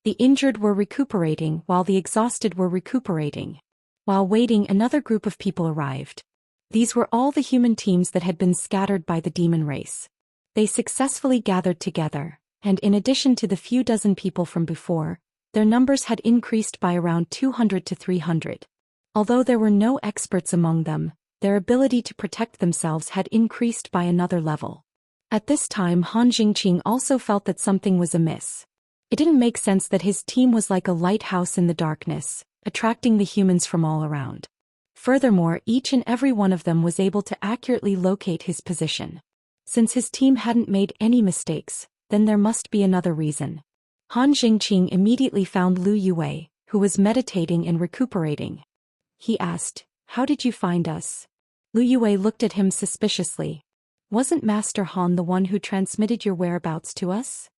The injured were recuperating while the exhausted were recuperating. While waiting, another group of people arrived. These were all the human teams that had been scattered by the demon race. They successfully gathered together, and in addition to the few dozen people from before, their numbers had increased by around 200 to 300. Although there were no experts among them, their ability to protect themselves had increased by another level. At this time, Han Jingqing also felt that something was amiss. It didn't make sense that his team was like a lighthouse in the darkness, attracting the humans from all around. Furthermore, each and every one of them was able to accurately locate his position. Since his team hadn't made any mistakes, then there must be another reason. Han Jingqing immediately found Lu Yue, who was meditating and recuperating. He asked, "How did you find us?" Lu Yue looked at him suspiciously. "Wasn't Master Han the one who transmitted your whereabouts to us?"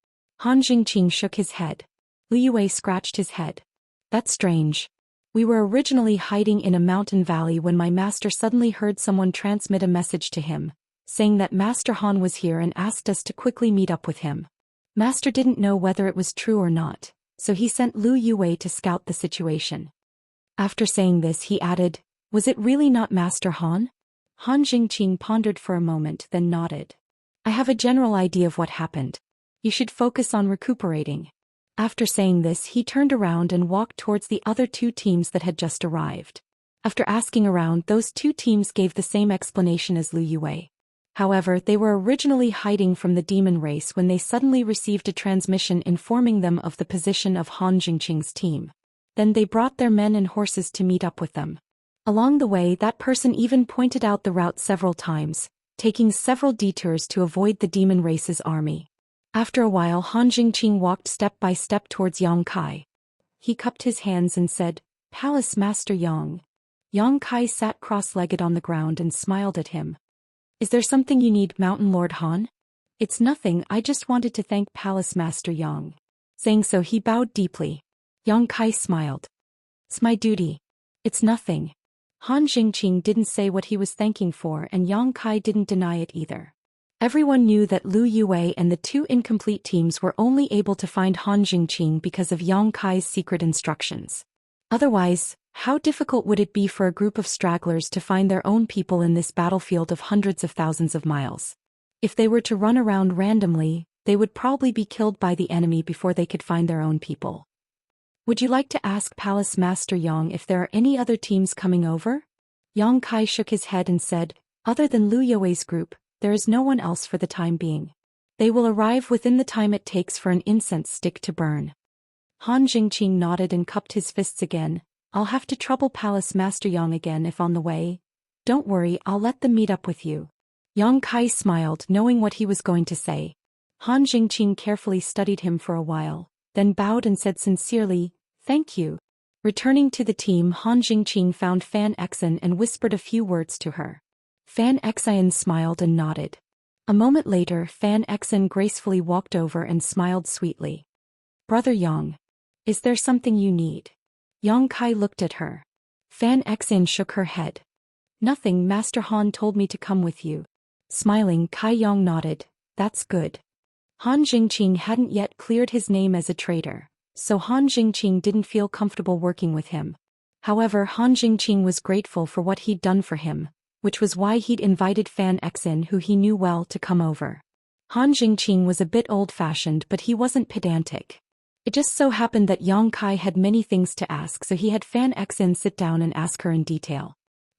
Han Jingqing shook his head. Lu Yue scratched his head. "That's strange. We were originally hiding in a mountain valley when my master suddenly heard someone transmit a message to him, saying that Master Han was here and asked us to quickly meet up with him. Master didn't know whether it was true or not, so he sent Lu Yue to scout the situation." After saying this, he added, "Was it really not Master Han?" Han Jingqing pondered for a moment, then nodded. "I have a general idea of what happened. You should focus on recuperating." After saying this, he turned around and walked towards the other two teams that had just arrived. After asking around, those two teams gave the same explanation as Lu Yue. However, they were originally hiding from the demon race when they suddenly received a transmission informing them of the position of Han Jingqing's team. Then they brought their men and horses to meet up with them. Along the way, that person even pointed out the route several times, taking several detours to avoid the demon race's army. After a while, Han Jingqing walked step by step towards Yang Kai. He cupped his hands and said, "Palace Master Yang." Yang Kai sat cross-legged on the ground and smiled at him. "Is there something you need, Mountain Lord Han?" "It's nothing, I just wanted to thank Palace Master Yang." Saying so, he bowed deeply. Yang Kai smiled. "It's my duty." "It's nothing." Han Jingqing didn't say what he was thanking for, and Yang Kai didn't deny it either. Everyone knew that Lu Yue and the two incomplete teams were only able to find Han Jingqing because of Yang Kai's secret instructions. Otherwise, how difficult would it be for a group of stragglers to find their own people in this battlefield of hundreds of thousands of miles? If they were to run around randomly, they would probably be killed by the enemy before they could find their own people. "Would you like to ask Palace Master Yang if there are any other teams coming over?" Yang Kai shook his head and said, "Other than Lu Yue's group, there is no one else for the time being. They will arrive within the time it takes for an incense stick to burn." Han Jingqing nodded and cupped his fists again. "I'll have to trouble Palace Master Yang again if on the way. Don't worry, I'll let them meet up with you." Yang Kai smiled, knowing what he was going to say. Han Jingqing carefully studied him for a while, then bowed and said sincerely, "Thank you." Returning to the team, Han Jingqing found Fan Exan and whispered a few words to her. Fan Exan smiled and nodded. A moment later, Fan Exan gracefully walked over and smiled sweetly. "Brother Yang, is there something you need?" Yang Kai looked at her. Fan Exan shook her head. "Nothing, Master Han told me to come with you." Smiling, Kai Yang nodded. "That's good." Han Jingqing hadn't yet cleared his name as a traitor, so Han Jingqing didn't feel comfortable working with him. However, Han Jingqing was grateful for what he'd done for him, which was why he'd invited Fan Exan, who he knew well, to come over. Han Jingqing was a bit old-fashioned, but he wasn't pedantic. It just so happened that Yang Kai had many things to ask, so he had Fan Exan sit down and ask her in detail.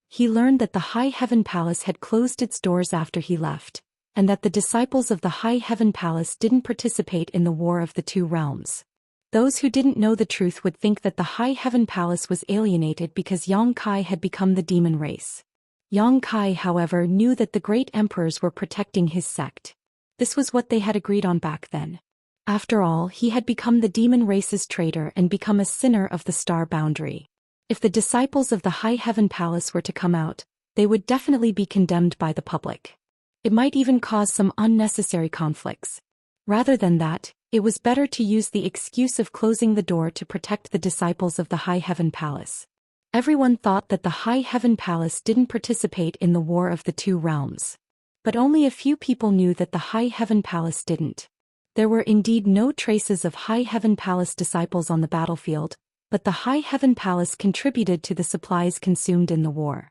He learned that the High Heaven Palace had closed its doors after he left, and that the disciples of the High Heaven Palace didn't participate in the War of the Two Realms. Those who didn't know the truth would think that the High Heaven Palace was alienated because Yang Kai had become the demon race. Yang Kai, however, knew that the great emperors were protecting his sect. This was what they had agreed on back then. After all, he had become the demon race's traitor and become a sinner of the star boundary. If the disciples of the High Heaven Palace were to come out, they would definitely be condemned by the public. It might even cause some unnecessary conflicts. Rather than that, it was better to use the excuse of closing the door to protect the disciples of the High Heaven Palace. Everyone thought that the High Heaven Palace didn't participate in the War of the Two Realms. But only a few people knew that the High Heaven Palace didn't. There were indeed no traces of High Heaven Palace disciples on the battlefield, but the High Heaven Palace contributed to the supplies consumed in the war.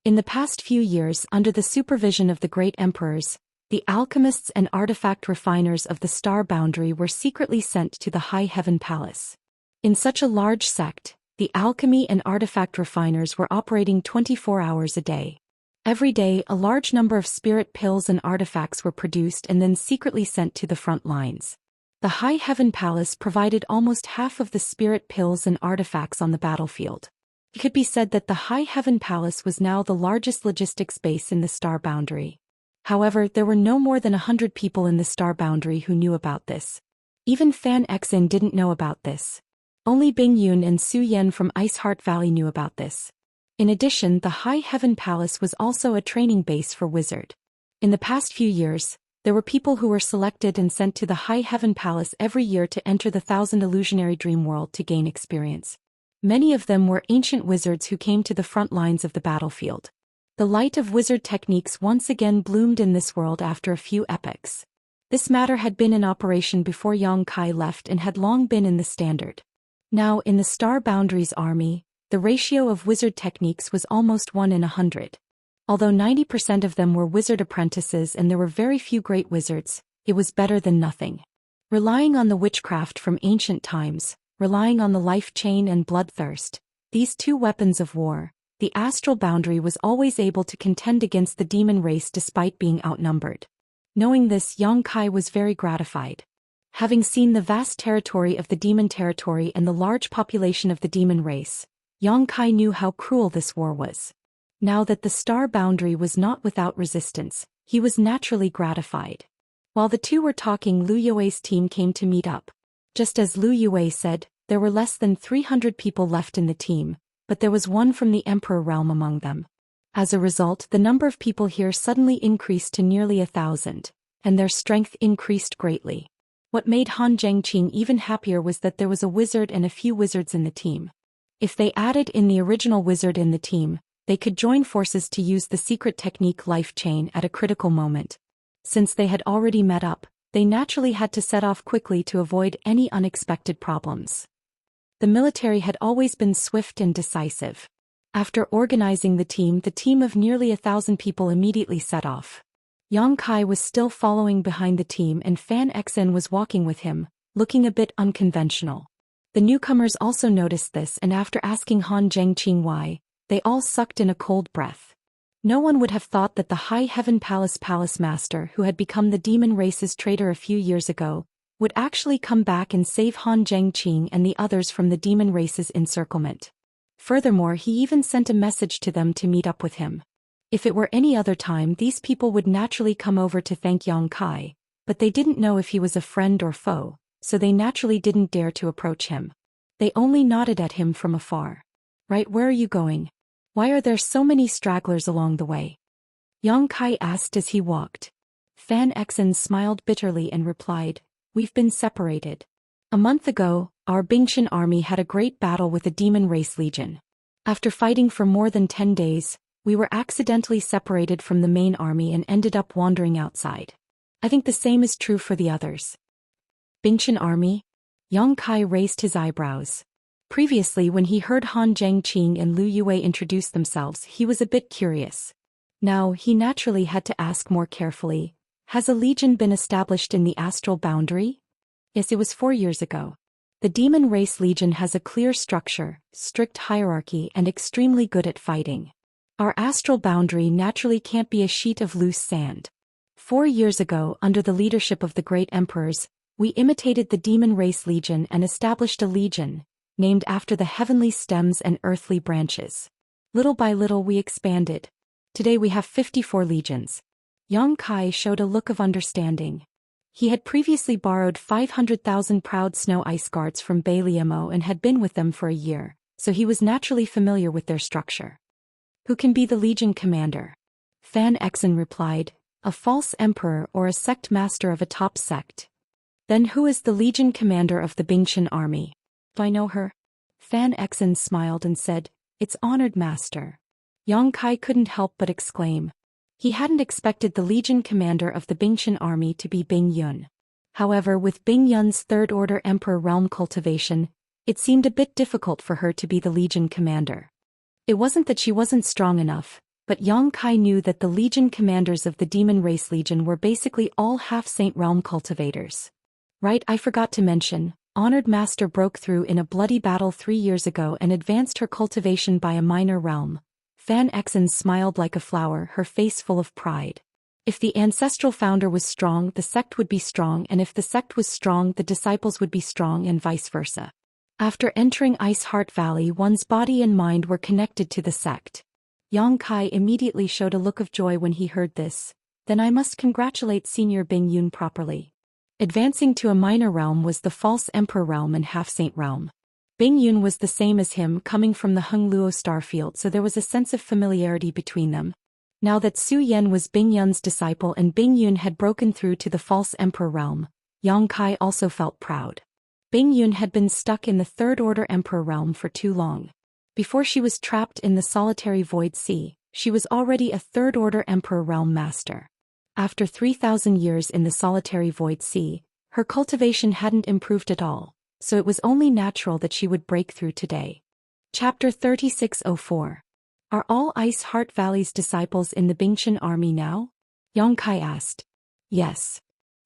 In the past few years, under the supervision of the great emperors, the alchemists and artifact refiners of the Star Boundary were secretly sent to the High Heaven Palace. In such a large sect, the alchemy and artifact refiners were operating 24 hours a day. Every day, a large number of spirit pills and artifacts were produced and then secretly sent to the front lines. The High Heaven Palace provided almost half of the spirit pills and artifacts on the battlefield. It could be said that the High Heaven Palace was now the largest logistics base in the Star Boundary. However, there were no more than 100 people in the Star Boundary who knew about this. Even Fan Xen didn't know about this. Only Bing Yun and Su Yen from Iceheart Valley knew about this. In addition, the High Heaven Palace was also a training base for wizard. In the past few years, there were people who were selected and sent to the High Heaven Palace every year to enter the Thousand Illusionary Dream World to gain experience. Many of them were ancient wizards who came to the front lines of the battlefield. The light of wizard techniques once again bloomed in this world after a few epochs. This matter had been in operation before Yang Kai left and had long been in the standard. Now, in the Star Boundary's army, the ratio of wizard techniques was almost 1 in 100. Although 90% of them were wizard apprentices and there were very few great wizards, it was better than nothing. Relying on the witchcraft from ancient times, relying on the life chain and bloodthirst, these two weapons of war, the astral boundary was always able to contend against the demon race despite being outnumbered. Knowing this, Yang Kai was very gratified. Having seen the vast territory of the demon territory and the large population of the demon race, Yang Kai knew how cruel this war was. Now that the Star Boundary was not without resistance, he was naturally gratified. While the two were talking, Lu Yue's team came to meet up. Just as Lu Yue said, there were less than 300 people left in the team, but there was one from the Emperor realm among them. As a result, the number of people here suddenly increased to nearly 1,000, and their strength increased greatly. What made Han Zhengqing even happier was that there was a wizard and a few wizards in the team. If they added in the original wizard in the team, they could join forces to use the secret technique life chain at a critical moment. Since they had already met up, they naturally had to set off quickly to avoid any unexpected problems. The military had always been swift and decisive. After organizing the team of nearly 1,000 people immediately set off. Yang Kai was still following behind the team and Fan Xen was walking with him, looking a bit unconventional. The newcomers also noticed this and after asking Han Zhengqing why, they all sucked in a cold breath. No one would have thought that the High Heaven Palace master who had become the demon race's traitor a few years ago, would actually come back and save Han Zhengqing and the others from the demon race's encirclement. Furthermore, he even sent a message to them to meet up with him. If it were any other time, these people would naturally come over to thank Yang Kai, but they didn't know if he was a friend or foe, so they naturally didn't dare to approach him. They only nodded at him from afar. Right, where are you going? Why are there so many stragglers along the way? Yang Kai asked as he walked. Fan Xen smiled bitterly and replied, "We've been separated. A month ago, our Bingxian army had a great battle with the demon race legion. After fighting for more than 10 days, we were accidentally separated from the main army and ended up wandering outside. I think the same is true for the others." Bingxian army? Yang Kai raised his eyebrows. Previously, when he heard Han Zhengqing and Lu Yue introduce themselves, he was a bit curious. Now, he naturally had to ask more carefully, has a legion been established in the astral boundary? Yes, it was 4 years ago. The demon race legion has a clear structure, strict hierarchy and extremely good at fighting. Our astral boundary naturally can't be a sheet of loose sand. 4 years ago, under the leadership of the great emperors, we imitated the demon race legion and established a legion, named after the heavenly stems and earthly branches. Little by little we expanded. Today we have 54 legions. Yang Kai showed a look of understanding. He had previously borrowed 500,000 proud snow ice guards from Bailiemo and had been with them for a year, so he was naturally familiar with their structure. Who can be the legion commander? Fan Xen replied, a false emperor or a sect master of a top sect. Then who is the legion commander of the Bingxian army? Do I know her? Fan Xen smiled and said, it's honored master. Yang Kai couldn't help but exclaim. He hadn't expected the legion commander of the Bingxian army to be Bing Yun. However, with Bing Yun's Third Order Emperor realm cultivation, it seemed a bit difficult for her to be the Legion commander. It wasn't that she wasn't strong enough, but Yang Kai knew that the Legion commanders of the Demon Race Legion were basically all half-saint realm cultivators. Right, I forgot to mention, Honored Master broke through in a bloody battle 3 years ago and advanced her cultivation by a minor realm. Fan Exen smiled like a flower, her face full of pride. If the ancestral founder was strong, the sect would be strong, and if the sect was strong, the disciples would be strong, and vice versa. After entering Ice Heart Valley, one's body and mind were connected to the sect. Yang Kai immediately showed a look of joy when he heard this. Then I must congratulate Senior Bing Yun properly. Advancing to a minor realm was the False Emperor realm and Half-Saint realm. Bing Yun was the same as him, coming from the Hung Luo starfield, so there was a sense of familiarity between them. Now that Su Yan was Bing Yun's disciple and Bing Yun had broken through to the False Emperor realm, Yang Kai also felt proud. Bing Yun had been stuck in the Third Order Emperor realm for too long. Before she was trapped in the solitary Void Sea, she was already a Third Order Emperor realm master. After 3,000 years in the solitary Void Sea, her cultivation hadn't improved at all, so it was only natural that she would break through today. Chapter 3604. Are all Ice Heart Valley's disciples in the Bingchen army now? Yang Kai asked. Yes.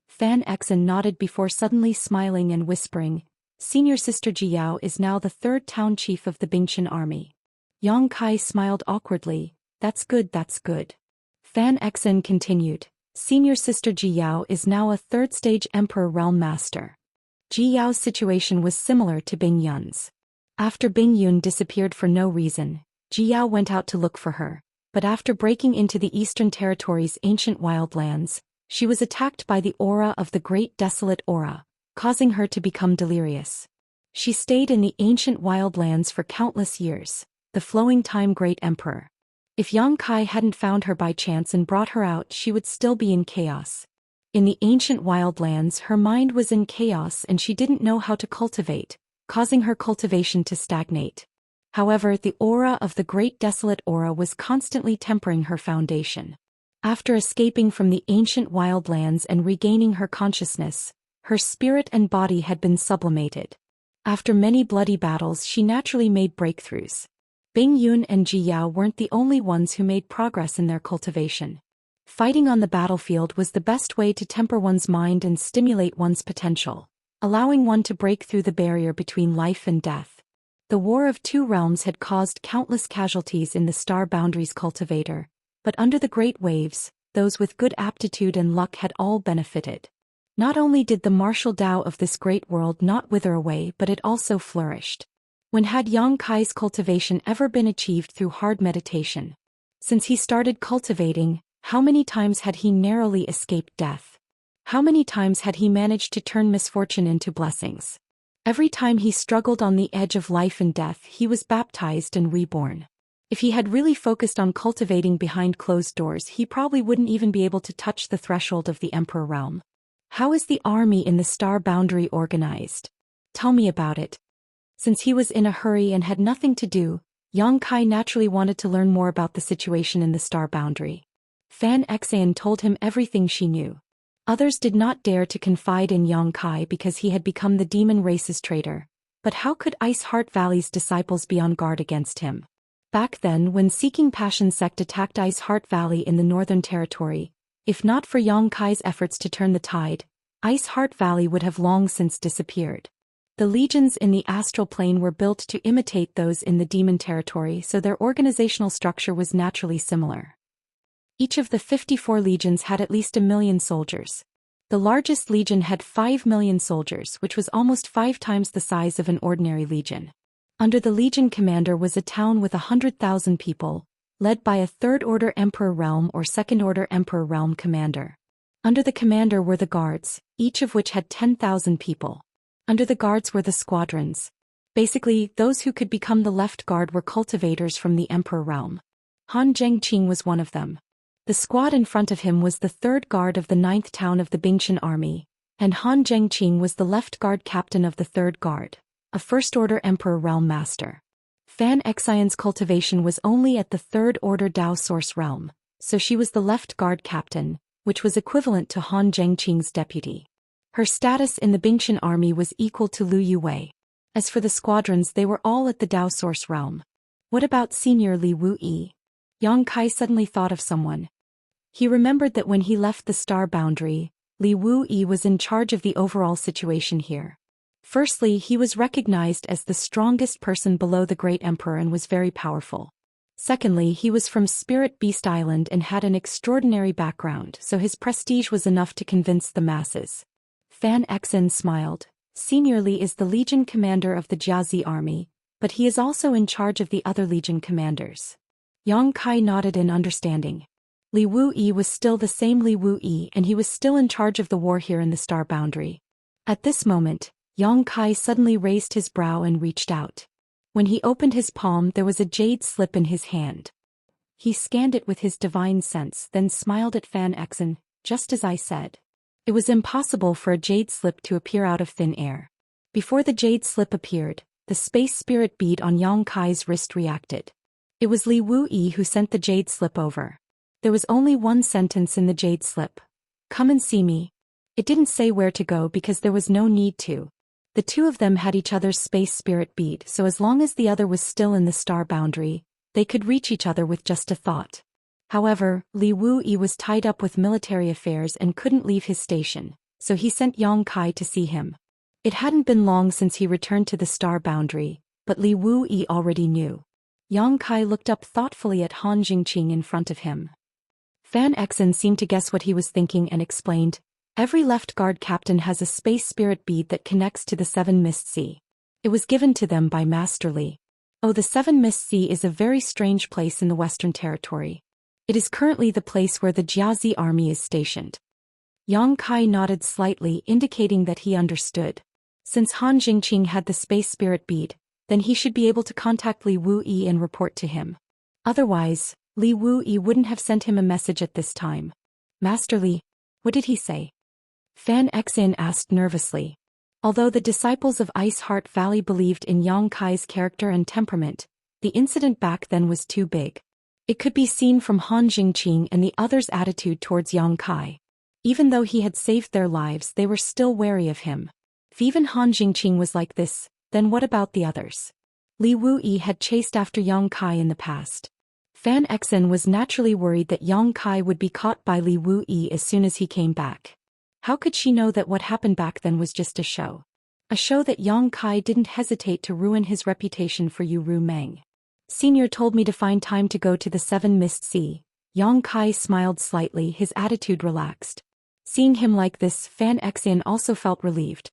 Fan Exen nodded before suddenly smiling and whispering, Senior Sister Jiao is now the 3rd town chief of the Bingchen army. Yang Kai smiled awkwardly. That's good, that's good. Fan Exen continued, Senior Sister Jiao is now a 3rd stage Emperor realm master. Jiao's situation was similar to Bing Yun's. After Bing Yun disappeared for no reason, Jiao went out to look for her, but after breaking into the Eastern Territory's ancient wildlands, she was attacked by the aura of the Great Desolate Aura, causing her to become delirious. She stayed in the ancient wildlands for countless years, the flowing time Great Emperor. If Yang Kai hadn't found her by chance and brought her out, she would still be in chaos. In the ancient wildlands, her mind was in chaos and she didn't know how to cultivate, causing her cultivation to stagnate. However, the aura of the Great Desolate Aura was constantly tempering her foundation. After escaping from the ancient wildlands and regaining her consciousness, her spirit and body had been sublimated. After many bloody battles, she naturally made breakthroughs. Bing Yun and Jiao weren't the only ones who made progress in their cultivation. Fighting on the battlefield was the best way to temper one's mind and stimulate one's potential, allowing one to break through the barrier between life and death. The War of Two Realms had caused countless casualties in the Star Boundaries cultivator, but under the Great Waves, those with good aptitude and luck had all benefited. Not only did the martial Tao of this great world not wither away, but it also flourished. When had Yang Kai's cultivation ever been achieved through hard meditation? Since he started cultivating, how many times had he narrowly escaped death? How many times had he managed to turn misfortune into blessings? Every time he struggled on the edge of life and death, he was baptized and reborn. If he had really focused on cultivating behind closed doors, he probably wouldn't even be able to touch the threshold of the Emperor realm. How is the army in the Star Boundary organized? Tell me about it. Since he was in a hurry and had nothing to do, Yang Kai naturally wanted to learn more about the situation in the Star Boundary. Fan Exan told him everything she knew. Others did not dare to confide in Yang Kai because he had become the demon race's traitor. But how could Ice Heart Valley's disciples be on guard against him? Back then, when Seeking Passion sect attacked Ice Heart Valley in the Northern Territory, if not for Yang Kai's efforts to turn the tide, Ice Heart Valley would have long since disappeared. The legions in the astral plane were built to imitate those in the demon territory, so their organizational structure was naturally similar. Each of the 54 legions had at least 1 million soldiers. The largest legion had 5 million soldiers, which was almost 5 times the size of an ordinary legion. Under the legion commander was a town with 100,000 people, led by a Third Order Emperor Realm or Second Order Emperor Realm commander. Under the commander were the guards, each of which had 10,000 people. Under the guards were the squadrons. Basically, those who could become the left guard were cultivators from the Emperor Realm. Han Zhengqing was one of them. The squad in front of him was the 3rd guard of the 9th town of the Bingchen army, and Han Zhengqing was the left guard captain of the 3rd guard, a First Order Emperor Realm master. Fan Xian's cultivation was only at the 3rd Order Dao Source Realm, so she was the left guard captain, which was equivalent to Han Zhengqing's deputy. Her status in the Bingtian army was equal to Lu Yuwei. As for the squadrons, they were all at the Dao Source realm. What about Senior Li Wuyi? Yang Kai suddenly thought of someone. He remembered that when he left the star boundary, Li Wuyi was in charge of the overall situation here. Firstly, he was recognized as the strongest person below the Great Emperor and was very powerful. Secondly, he was from Spirit Beast Island and had an extraordinary background, so his prestige was enough to convince the masses. Fan Exin smiled. Senior Li is the Legion commander of the Jiazi army, but he is also in charge of the other Legion commanders. Yang Kai nodded in understanding. Li Wuyi was still the same Li Wuyi and he was still in charge of the war here in the star boundary. At this moment, Yang Kai suddenly raised his brow and reached out. When he opened his palm, there was a jade slip in his hand. He scanned it with his divine sense, then smiled at Fan Exin, just as I said. It was impossible for a jade slip to appear out of thin air. Before the jade slip appeared, the space spirit bead on Yang Kai's wrist reacted. It was Li Wuyi who sent the jade slip over. There was only one sentence in the jade slip. Come and see me. It didn't say where to go because there was no need to. The two of them had each other's space spirit bead, so as long as the other was still in the star boundary, they could reach each other with just a thought. However, Li Wuyi was tied up with military affairs and couldn't leave his station, so he sent Yang Kai to see him. It hadn't been long since he returned to the star boundary, but Li Wuyi already knew. Yang Kai looked up thoughtfully at Han Jingqing in front of him. Fan Exin seemed to guess what he was thinking and explained, every left guard captain has a space spirit bead that connects to the Seven Mist Sea. It was given to them by Master Li. Oh, the Seven Mist Sea is a very strange place in the Western Territory. It is currently the place where the Jiazi army is stationed. Yang Kai nodded slightly, indicating that he understood. Since Han Jingqing had the space spirit bead, then he should be able to contact Li Wuyi and report to him. Otherwise, Li Wuyi wouldn't have sent him a message at this time. Master Li, what did he say? Fan Exin asked nervously. Although the disciples of Ice Heart Valley believed in Yang Kai's character and temperament, the incident back then was too big. It could be seen from Han Jingqing and the others' attitude towards Yang Kai. Even though he had saved their lives, they were still wary of him. If even Han Jingqing was like this, then what about the others? Li Wuyi had chased after Yang Kai in the past. Fan Exin was naturally worried that Yang Kai would be caught by Li Wuyi as soon as he came back. How could she know that what happened back then was just a show? A show that Yang Kai didn't hesitate to ruin his reputation for Yu Ru Meng. Senior told me to find time to go to the Seven Mist Sea. Yang Kai smiled slightly, his attitude relaxed. Seeing him like this, Fan Exin also felt relieved.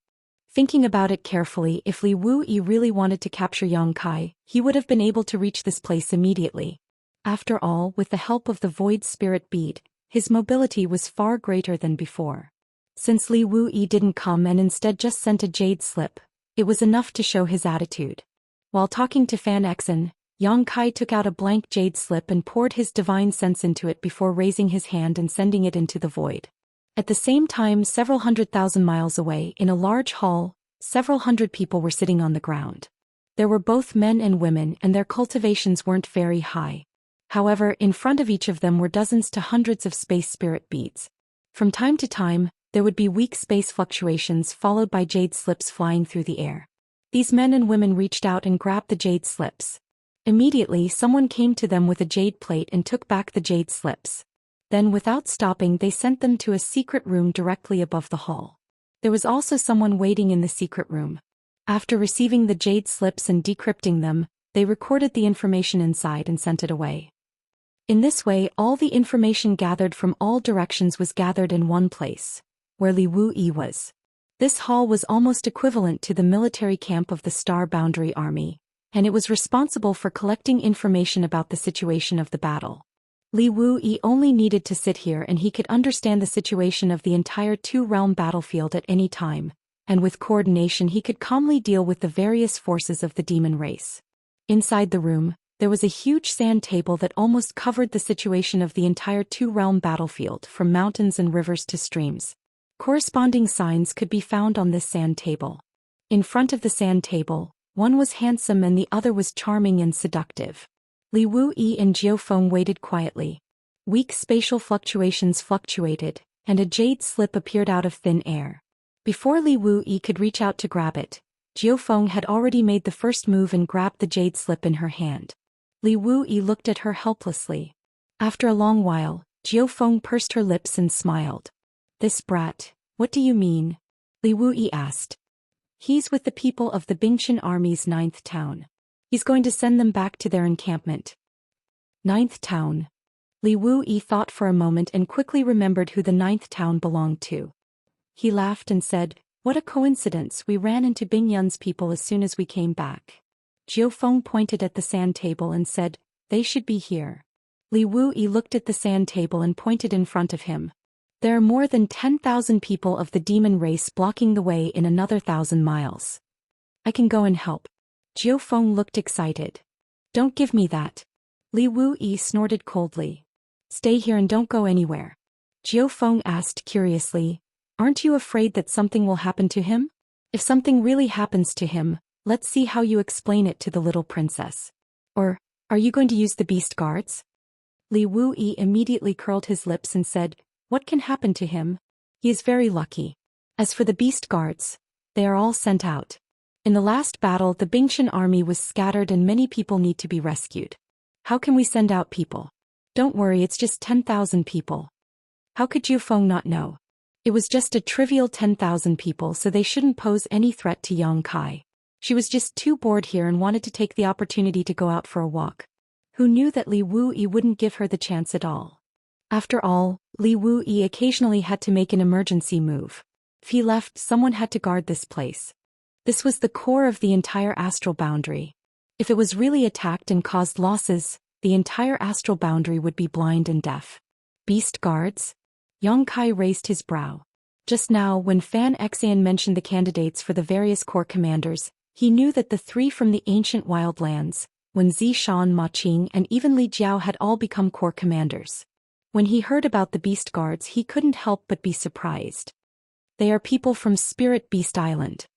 Thinking about it carefully, if Li Wuyi really wanted to capture Yang Kai, he would have been able to reach this place immediately. After all, with the help of the Void Spirit Bead, his mobility was far greater than before. Since Li Wuyi didn't come and instead just sent a jade slip, it was enough to show his attitude. While talking to Fan Exin, Yang Kai took out a blank jade slip and poured his divine sense into it before raising his hand and sending it into the void. At the same time, several 100,000 miles away, in a large hall, several hundred people were sitting on the ground. There were both men and women, and their cultivations weren't very high. However, in front of each of them were dozens to hundreds of space spirit beads. From time to time, there would be weak space fluctuations followed by jade slips flying through the air. These men and women reached out and grabbed the jade slips. Immediately, someone came to them with a jade plate and took back the jade slips. Then, without stopping, they sent them to a secret room directly above the hall. There was also someone waiting in the secret room. After receiving the jade slips and decrypting them, they recorded the information inside and sent it away. In this way, all the information gathered from all directions was gathered in one place, where Li Wuyi was. This hall was almost equivalent to the military camp of the Star Boundary Army, and it was responsible for collecting information about the situation of the battle. Li Wuyi only needed to sit here and he could understand the situation of the entire two-realm battlefield at any time, and with coordination he could calmly deal with the various forces of the demon race. Inside the room, there was a huge sand table that almost covered the situation of the entire two-realm battlefield, from mountains and rivers to streams. Corresponding signs could be found on this sand table. In front of the sand table, one was handsome and the other was charming and seductive. Li Wuyi and Jiufeng waited quietly. Weak spatial fluctuations fluctuated, and a jade slip appeared out of thin air. Before Li Wuyi could reach out to grab it, Jiu Feng had already made the first move and grabbed the jade slip in her hand. Li Wuyi looked at her helplessly. After a long while, Jiu Feng pursed her lips and smiled. "This brat, what do you mean?" Li Wuyi asked. "He's with the people of the Bingchen army's 9th town. He's going to send them back to their encampment." 9th town. Li Wuyi thought for a moment and quickly remembered who the 9th town belonged to. He laughed and said, "What a coincidence, we ran into Bing Yun's people as soon as we came back." Jiu Feng pointed at the sand table and said, "They should be here." Li Wuyi looked at the sand table and pointed in front of him. "There are more than 10,000 people of the demon race blocking the way in another 1,000 miles. I can go and help." Jiu Feng looked excited. "Don't give me that." Li Wuyi snorted coldly. "Stay here and don't go anywhere." Jiu Feng asked curiously, "Aren't you afraid that something will happen to him? If something really happens to him, let's see how you explain it to the little princess. Or, are you going to use the beast guards?" Li Wuyi immediately curled his lips and said, "What can happen to him? He is very lucky. As for the beast guards, they are all sent out. In the last battle the Bingchen army was scattered and many people need to be rescued. How can we send out people? Don't worry, it's just 10,000 people." How could Jiu Feng not know? It was just a trivial 10,000 people, so they shouldn't pose any threat to Yang Kai. She was just too bored here and wanted to take the opportunity to go out for a walk. Who knew that Li Wuyi wouldn't give her the chance at all? After all, Li Wuyi occasionally had to make an emergency move. If he left, someone had to guard this place. This was the core of the entire astral boundary. If it was really attacked and caused losses, the entire astral boundary would be blind and deaf. Beast guards? Yang Kai raised his brow. Just now, when Fan Xian mentioned the candidates for the various corps commanders, he knew that the 3 from the ancient wildlands, Wen Zishan, Ma Qing and even Li Jiao had all become corps commanders. When he heard about the beast guards, he couldn't help but be surprised. They are people from Spirit Beast Island.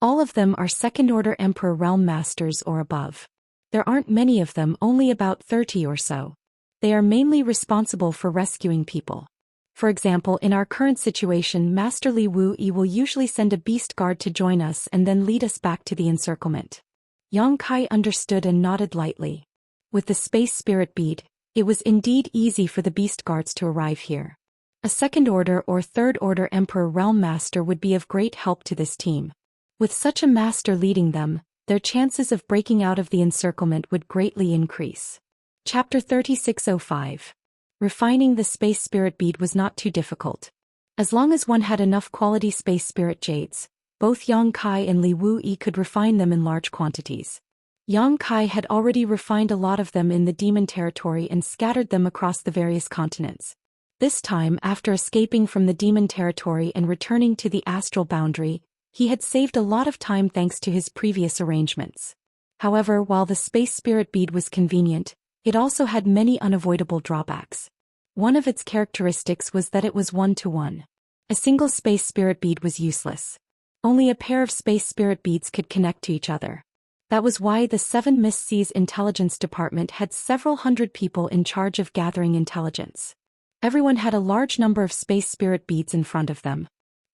All of them are second-order Emperor Realm Masters or above. There aren't many of them, only about 30 or so. They are mainly responsible for rescuing people. For example, in our current situation, Master Li Wuyi will usually send a beast guard to join us and then lead us back to the encirclement. Yang Kai understood and nodded lightly. With the space spirit bead, it was indeed easy for the beast guards to arrive here. A second-order or third-order Emperor Realm Master would be of great help to this team. With such a master leading them, their chances of breaking out of the encirclement would greatly increase. Chapter 3605. Refining the space spirit bead was not too difficult. As long as one had enough quality space spirit jades, both Yang Kai and Li Wuyi could refine them in large quantities. Yang Kai had already refined a lot of them in the demon territory and scattered them across the various continents. This time, after escaping from the demon territory and returning to the astral boundary, he had saved a lot of time thanks to his previous arrangements. However, while the space spirit bead was convenient, it also had many unavoidable drawbacks. One of its characteristics was that it was one-to-one. A single space spirit bead was useless. Only a pair of space spirit beads could connect to each other. That was why the 7 Mist Seas Intelligence Department had several hundred people in charge of gathering intelligence. Everyone had a large number of space spirit beads in front of them.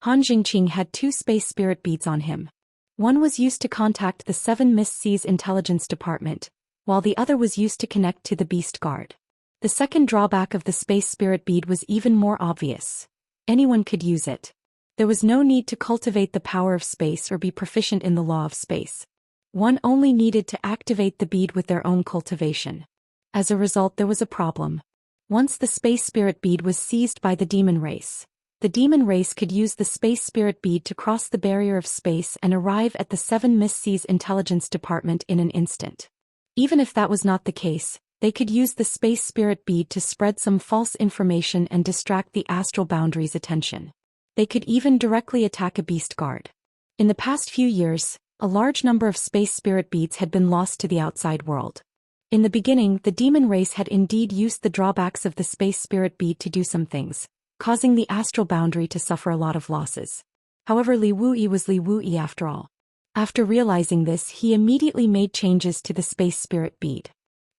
Han Jingqing had 2 space spirit beads on him. One was used to contact the 7 Mist Seas Intelligence Department, while the other was used to connect to the Beast Guard. The second drawback of the space spirit bead was even more obvious. Anyone could use it. There was no need to cultivate the power of space or be proficient in the law of space. One only needed to activate the bead with their own cultivation. As a result, there was a problem. Once the space spirit bead was seized by the demon race, the demon race could use the space spirit bead to cross the barrier of space and arrive at the 7 Mist Seas Intelligence Department in an instant. Even if that was not the case, they could use the space spirit bead to spread some false information and distract the astral boundary's attention. They could even directly attack a beast guard. In the past few years, a large number of space spirit beads had been lost to the outside world. In the beginning, the demon race had indeed used the drawbacks of the space spirit bead to do some things, causing the astral boundary to suffer a lot of losses. However, Li Wuyi was Li Wuyi after all. After realizing this, he immediately made changes to the space spirit bead.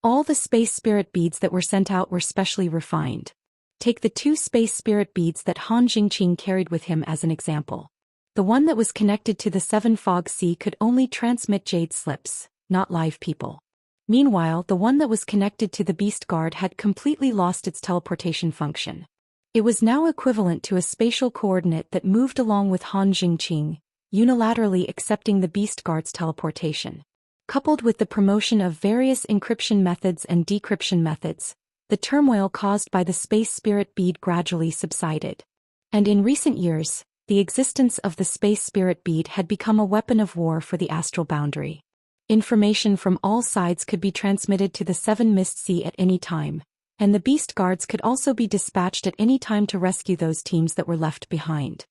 All the space spirit beads that were sent out were specially refined. Take the 2 space spirit beads that Han Jingqing carried with him as an example. The one that was connected to the Seven Fog Sea could only transmit jade slips, not live people. Meanwhile, the one that was connected to the Beast Guard had completely lost its teleportation function. It was now equivalent to a spatial coordinate that moved along with Han Jingqing, unilaterally accepting the Beast Guard's teleportation. Coupled with the promotion of various encryption methods and decryption methods, the turmoil caused by the space spirit bead gradually subsided. And in recent years, the existence of the space spirit bead had become a weapon of war for the astral boundary. Information from all sides could be transmitted to the Seven Mist Sea at any time, and the Beast Guards could also be dispatched at any time to rescue those teams that were left behind.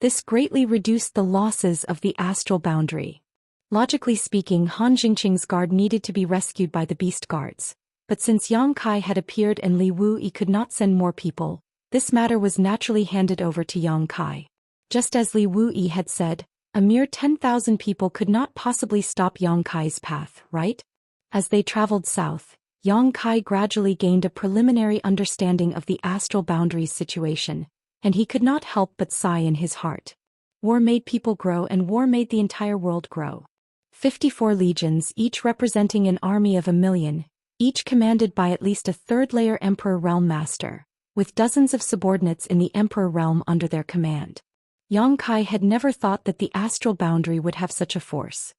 This greatly reduced the losses of the astral boundary. Logically speaking, Han Jingqing's guard needed to be rescued by the Beast Guards, but since Yang Kai had appeared and Li Wuyi could not send more people, this matter was naturally handed over to Yang Kai. Just as Li Wuyi had said, a mere 10,000 people could not possibly stop Yang Kai's path, right? As they traveled south, Yang Kai gradually gained a preliminary understanding of the astral boundaries situation, and he could not help but sigh in his heart. War made people grow, and war made the entire world grow. 54 legions, each representing an army of 1,000,000, each commanded by at least a third-layer Emperor Realm Master, with dozens of subordinates in the Emperor Realm under their command. Yang Kai had never thought that the astral boundary would have such a force.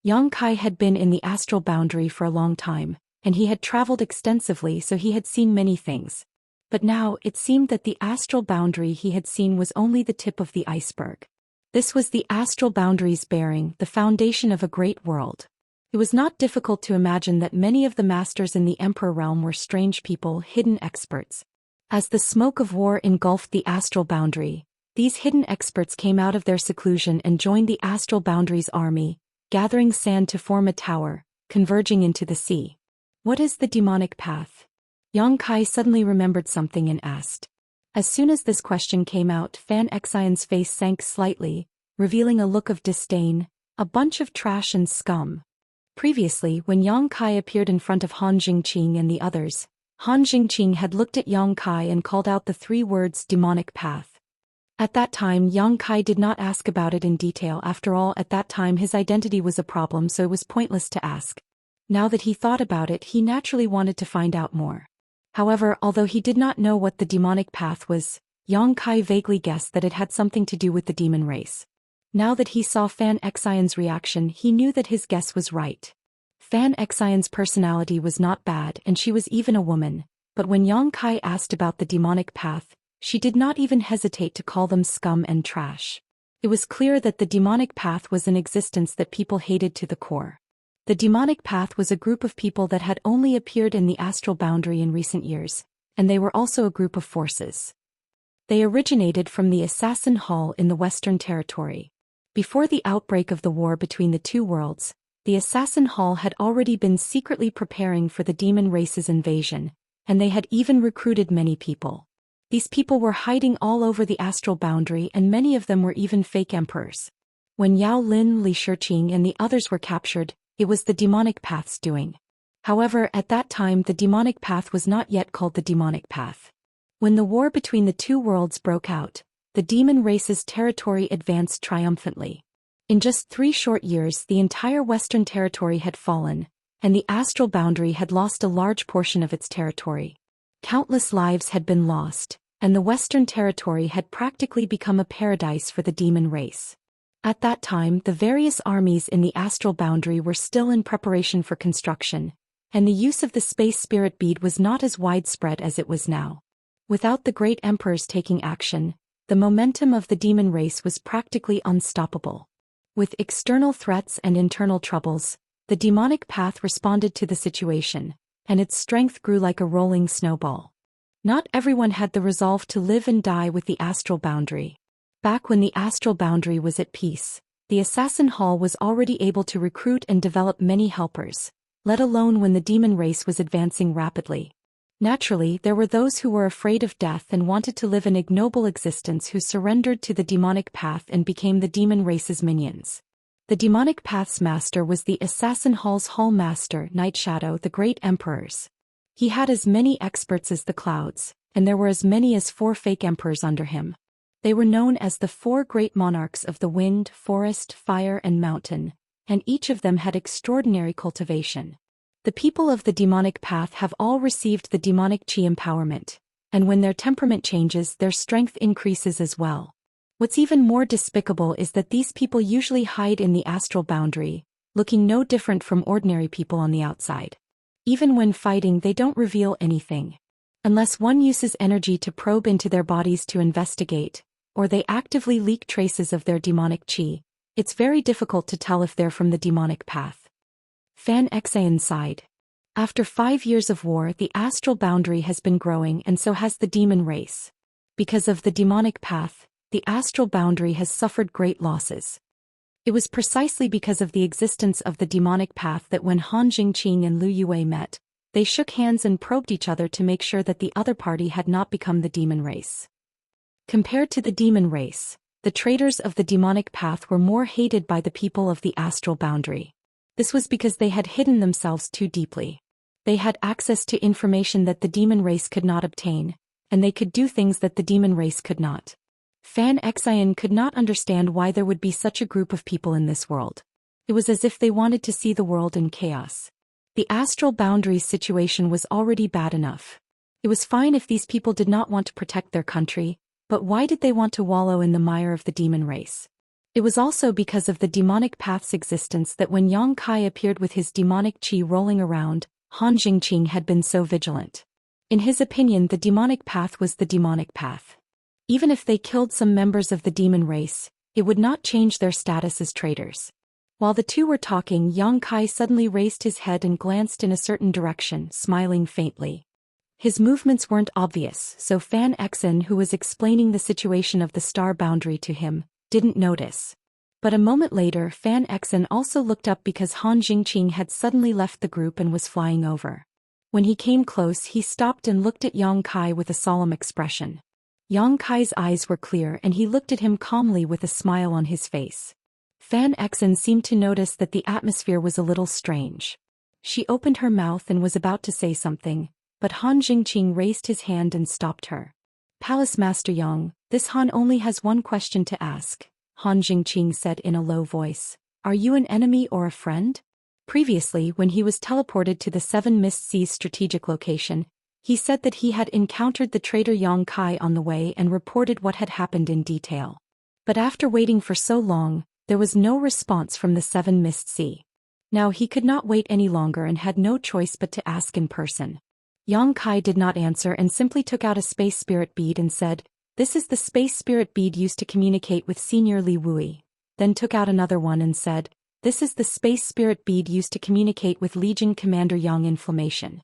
Yang Kai had been in the astral boundary for a long time, and he had traveled extensively, so he had seen many things. But now, it seemed that the astral boundary he had seen was only the tip of the iceberg. This was the astral boundary's bearing, the foundation of a great world. It was not difficult to imagine that many of the masters in the Emperor Realm were strange people, hidden experts. As the smoke of war engulfed the astral boundary, these hidden experts came out of their seclusion and joined the astral boundary's army, gathering sand to form a tower, converging into the sea. What is the demonic path? Yang Kai suddenly remembered something and asked. As soon as this question came out, Fan Xian's face sank slightly, revealing a look of disdain, a bunch of trash and scum. Previously, when Yang Kai appeared in front of Han Jingqing and the others, Han Jingqing had looked at Yang Kai and called out the 3 words demonic path. At that time, Yang Kai did not ask about it in detail. After all, at that time his identity was a problem, so it was pointless to ask. Now that he thought about it, he naturally wanted to find out more. However, although he did not know what the demonic path was, Yang Kai vaguely guessed that it had something to do with the demon race. Now that he saw Fan Xian's reaction, he knew that his guess was right. Fan Xian's personality was not bad, and she was even a woman, but when Yang Kai asked about the demonic path, she did not even hesitate to call them scum and trash. It was clear that the demonic path was an existence that people hated to the core. The demonic path was a group of people that had only appeared in the astral boundary in recent years, and they were also a group of forces. They originated from the Assassin Hall in the Western Territory. Before the outbreak of the war between the two worlds, the Assassin Hall had already been secretly preparing for the demon race's invasion, and they had even recruited many people. These people were hiding all over the astral boundary, and many of them were even fake emperors. When Yao Lin, Li Shiqing and the others were captured, it was the demonic path's doing. However, at that time the demonic path was not yet called the demonic path. When the war between the two worlds broke out, the demon race's territory advanced triumphantly. In just 3 short years, the entire Western Territory had fallen, and the astral boundary had lost a large portion of its territory. Countless lives had been lost, and the Western Territory had practically become a paradise for the demon race. At that time, the various armies in the astral boundary were still in preparation for construction, and the use of the space spirit bead was not as widespread as it was now. Without the great emperors taking action, the momentum of the demon race was practically unstoppable. With external threats and internal troubles, the demonic path responded to the situation, and its strength grew like a rolling snowball. Not everyone had the resolve to live and die with the astral boundary. Back when the astral boundary was at peace, the Assassin Hall was already able to recruit and develop many helpers, let alone when the demon race was advancing rapidly. Naturally, there were those who were afraid of death and wanted to live an ignoble existence, who surrendered to the demonic path and became the demon race's minions. The demonic path's master was the Assassin Hall's Hall Master, Night Shadow, the Great Emperors. He had as many experts as the clouds, and there were as many as 4 fake emperors under him. They were known as the four great monarchs of the wind, forest, fire and mountain, and each of them had extraordinary cultivation. The people of the demonic path have all received the demonic chi empowerment, and when their temperament changes, their strength increases as well. What's even more despicable is that these people usually hide in the astral boundary, looking no different from ordinary people on the outside. Even when fighting, they don't reveal anything. Unless one uses energy to probe into their bodies to investigate, or they actively leak traces of their demonic chi, it's very difficult to tell if they're from the demonic path. Xianxia sighed. After 5 years of war, the astral boundary has been growing and so has the demon race. Because of the demonic path, the astral boundary has suffered great losses. It was precisely because of the existence of the demonic path that when Han Jingqing and Lu Yue met, they shook hands and probed each other to make sure that the other party had not become the demon race. Compared to the demon race, the traitors of the demonic path were more hated by the people of the astral boundary. This was because they had hidden themselves too deeply. They had access to information that the demon race could not obtain, and they could do things that the demon race could not. Xianxia could not understand why there would be such a group of people in this world. It was as if they wanted to see the world in chaos. The astral boundaries situation was already bad enough. It was fine if these people did not want to protect their country, but why did they want to wallow in the mire of the demon race? It was also because of the demonic path's existence that when Yang Kai appeared with his demonic chi rolling around, Han Jingqing had been so vigilant. In his opinion, the demonic path was the demonic path. Even if they killed some members of the demon race, it would not change their status as traitors. While the two were talking, Yang Kai suddenly raised his head and glanced in a certain direction, smiling faintly. His movements weren't obvious, so Xianxia, who was explaining the situation of the star boundary to him, didn't notice. But a moment later, Xianxia also looked up because Han Jingqing had suddenly left the group and was flying over. When he came close, he stopped and looked at Yang Kai with a solemn expression. Yang Kai's eyes were clear and he looked at him calmly with a smile on his face. Xianxia seemed to notice that the atmosphere was a little strange. She opened her mouth and was about to say something, but Han Jingqing raised his hand and stopped her. "Palace Master Yang, this Han only has one question to ask," Han Jingqing said in a low voice. "Are you an enemy or a friend?" Previously, when he was teleported to the Seven Mist Sea's strategic location, he said that he had encountered the traitor Yang Kai on the way and reported what had happened in detail. But after waiting for so long, there was no response from the Seven Mist Sea. Now he could not wait any longer and had no choice but to ask in person. Yang Kai did not answer and simply took out a space spirit bead and said, "This is the space spirit bead used to communicate with Senior Li Wui," then took out another one and said, "This is the space spirit bead used to communicate with Legion Commander Yang Inflammation."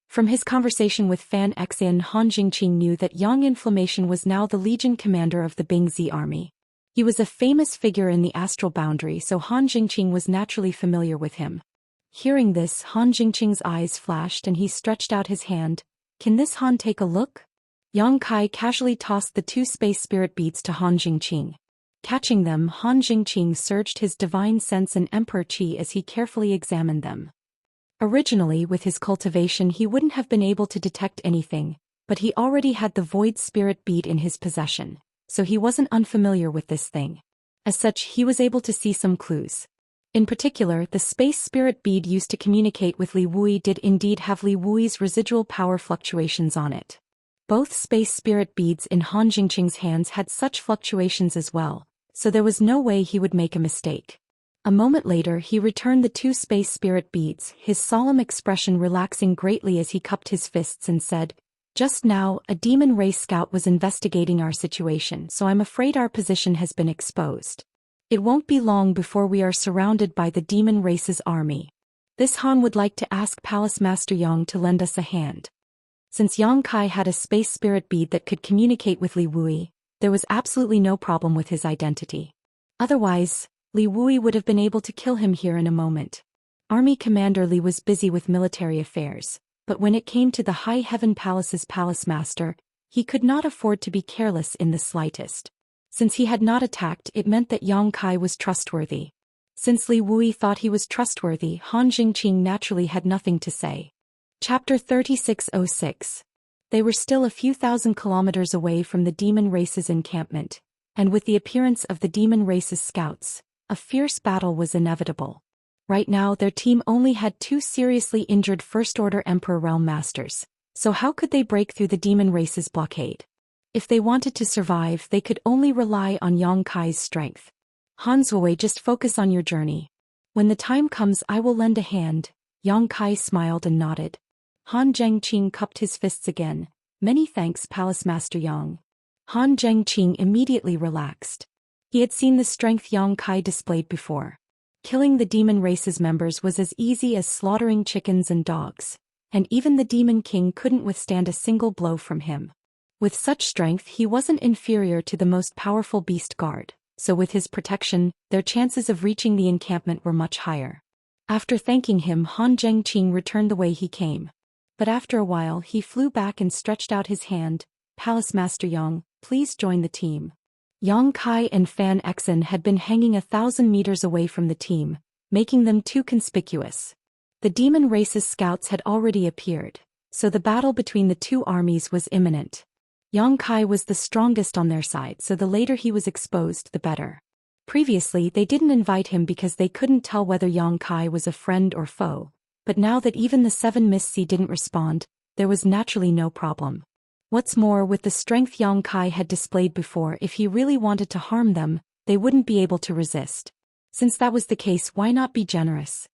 From his conversation with Xianxia, Han Jingqing knew that Yang Inflammation was now the Legion Commander of the Bingzi army. He was a famous figure in the astral boundary, so Han Jingqing was naturally familiar with him. Hearing this, Han Jingqing's eyes flashed and he stretched out his hand. "Can this Han take a look?" Yang Kai casually tossed the two space spirit beads to Han Jingqing. Catching them, Han Jingqing surged his divine sense and emperor chi as he carefully examined them. Originally, with his cultivation, he wouldn't have been able to detect anything, but he already had the void spirit bead in his possession, so he wasn't unfamiliar with this thing. As such, he was able to see some clues. In particular, the space spirit bead used to communicate with Li Wui did indeed have Li Wui's residual power fluctuations on it. Both space spirit beads in Han Jingqing's hands had such fluctuations as well, so there was no way he would make a mistake. A moment later, he returned the two space spirit beads, his solemn expression relaxing greatly as he cupped his fists and said, "Just now, a demon race scout was investigating our situation, so I'm afraid our position has been exposed. It won't be long before we are surrounded by the demon race's army. This Han would like to ask Palace Master Yang to lend us a hand." Since Yang Kai had a space spirit bead that could communicate with Li Wui, there was absolutely no problem with his identity. Otherwise, Li Wui would have been able to kill him here in a moment. Army Commander Li was busy with military affairs, but when it came to the High Heaven Palace's palace master, he could not afford to be careless in the slightest. Since he had not attacked, it meant that Yang Kai was trustworthy. Since Li Wui thought he was trustworthy, Han Jingqing naturally had nothing to say. Chapter 3606. They were still a few thousand kilometers away from the demon race's encampment, and with the appearance of the demon race's scouts, a fierce battle was inevitable. Right now their team only had 2 seriously injured First-Order Emperor Realm Masters, so how could they break through the demon race's blockade? If they wanted to survive, they could only rely on Yang Kai's strength. Han Zuowei, just focus on your journey. When the time comes I will lend a hand. Yang Kai smiled and nodded. Han Zhengqing cupped his fists again. Many thanks, Palace Master Yang. Han Zhengqing immediately relaxed. He had seen the strength Yang Kai displayed before. Killing the demon race's members was as easy as slaughtering chickens and dogs, and even the Demon King couldn't withstand a single blow from him. With such strength he wasn't inferior to the most powerful beast guard, so with his protection, their chances of reaching the encampment were much higher. After thanking him, Han Zhengqing returned the way he came. But after a while he flew back and stretched out his hand. Palace Master Yang, please join the team. Yang Kai and Fan Exen had been hanging 1,000 meters away from the team, making them too conspicuous. The demon race's scouts had already appeared, so the battle between the 2 armies was imminent. Yang Kai was the strongest on their side, so the later he was exposed the better. Previously they didn't invite him because they couldn't tell whether Yang Kai was a friend or foe, but now that even the 7 Miss C didn't respond, there was naturally no problem. What's more, with the strength Yang Kai had displayed before, if he really wanted to harm them, they wouldn't be able to resist. Since that was the case, why not be generous?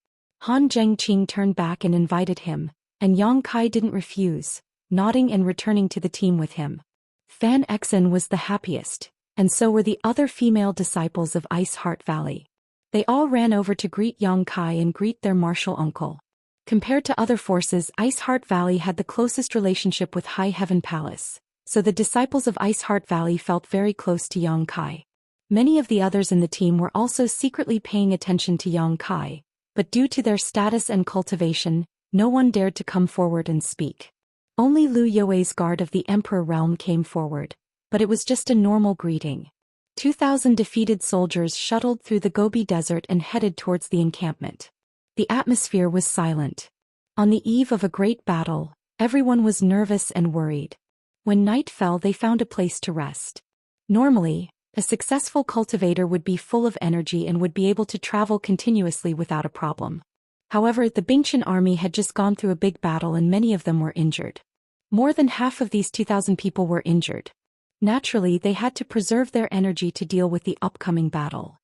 Han Zhengqing turned back and invited him, and Yang Kai didn't refuse, nodding and returning to the team with him. Fan Exen was the happiest, and so were the other female disciples of Ice Heart Valley. They all ran over to greet Yang Kai and greet their martial uncle. Compared to other forces, Ice Heart Valley had the closest relationship with High Heaven Palace, so the disciples of Ice Heart Valley felt very close to Yang Kai. Many of the others in the team were also secretly paying attention to Yang Kai, but due to their status and cultivation, no one dared to come forward and speak. Only Lu Youwei's guard of the Emperor Realm came forward, but it was just a normal greeting. 2,000 defeated soldiers shuttled through the Gobi Desert and headed towards the encampment. The atmosphere was silent. On the eve of a great battle, everyone was nervous and worried. When night fell, they found a place to rest. Normally, a successful cultivator would be full of energy and would be able to travel continuously without a problem. However, the Bingqian army had just gone through a big battle and many of them were injured. More than half of these 2,000 people were injured. Naturally, they had to preserve their energy to deal with the upcoming battle.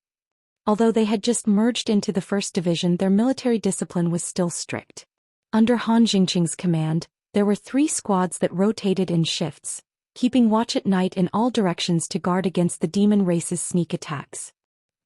Although they had just merged into the 1st Division, their military discipline was still strict. Under Han Jingqing's command, there were 3 squads that rotated in shifts, keeping watch at night in all directions to guard against the demon race's sneak attacks.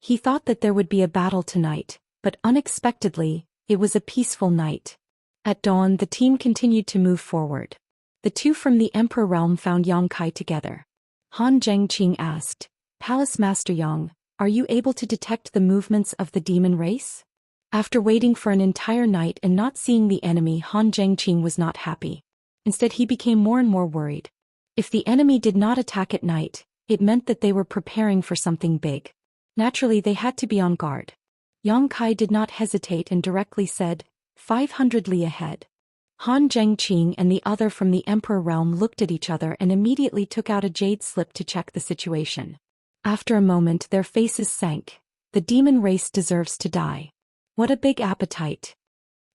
He thought that there would be a battle tonight, but unexpectedly, it was a peaceful night. At dawn, the team continued to move forward. The 2 from the Emperor Realm found Yang Kai together. Han Zhengqing asked, Palace Master Yang, are you able to detect the movements of the demon race? After waiting for an entire night and not seeing the enemy, Han Zhengqing was not happy. Instead, he became more and more worried. If the enemy did not attack at night, it meant that they were preparing for something big. Naturally, they had to be on guard. Yang Kai did not hesitate and directly said, 500 li ahead. Han Zhengqing and the other from the Emperor Realm looked at each other and immediately took out a jade slip to check the situation. After a moment, their faces sank. The demon race deserves to die. What a big appetite.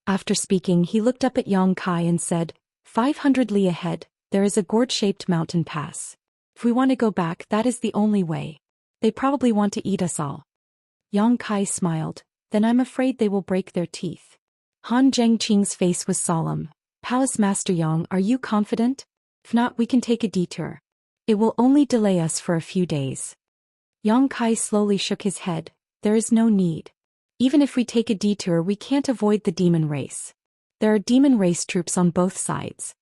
After speaking, he looked up at Yang Kai and said, 500 li ahead, there is a gourd-shaped mountain pass. If we want to go back, that is the only way. They probably want to eat us all. Yang Kai smiled, then I'm afraid they will break their teeth. Han Zhengqing's face was solemn. Palace Master Yang, are you confident? If not, we can take a detour. It will only delay us for a few days. Yang Kai slowly shook his head. There is no need. Even if we take a detour, we can't avoid the demon race. There are demon race troops on both sides.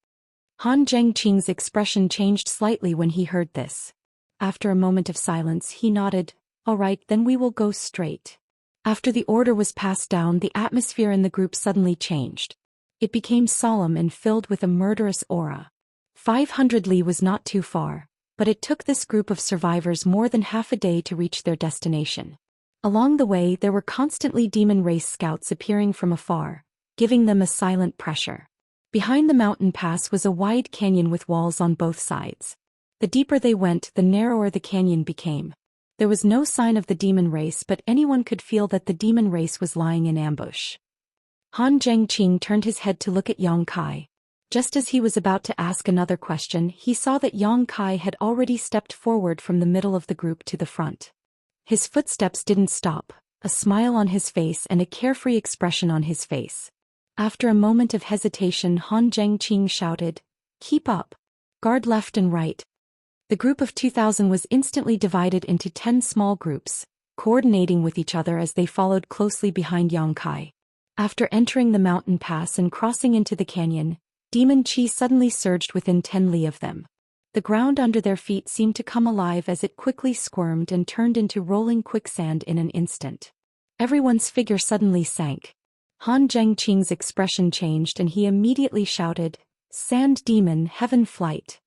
Han Zhengqing's expression changed slightly when he heard this. After a moment of silence, he nodded. All right, then we will go straight. After the order was passed down, the atmosphere in the group suddenly changed. It became solemn and filled with a murderous aura. 500 li was not too far, but it took this group of survivors more than half a day to reach their destination. Along the way, there were constantly demon race scouts appearing from afar, giving them a silent pressure. Behind the mountain pass was a wide canyon with walls on both sides. The deeper they went, the narrower the canyon became. There was no sign of the demon race, but anyone could feel that the demon race was lying in ambush. Han Zhengqing turned his head to look at Yang Kai. Just as he was about to ask another question, he saw that Yang Kai had already stepped forward from the middle of the group to the front. His footsteps didn't stop, a smile on his face and a carefree expression on his face. After a moment of hesitation, Han Zhengqing shouted, "Keep up! Guard left and right." The group of 2,000 was instantly divided into 10 small groups, coordinating with each other as they followed closely behind Yang Kai. After entering the mountain pass and crossing into the canyon, demon qi suddenly surged within 10 li of them. The ground under their feet seemed to come alive as it quickly squirmed and turned into rolling quicksand in an instant. Everyone's figure suddenly sank. Han Zhengqing's expression changed and he immediately shouted, "Sand demon, heaven flight."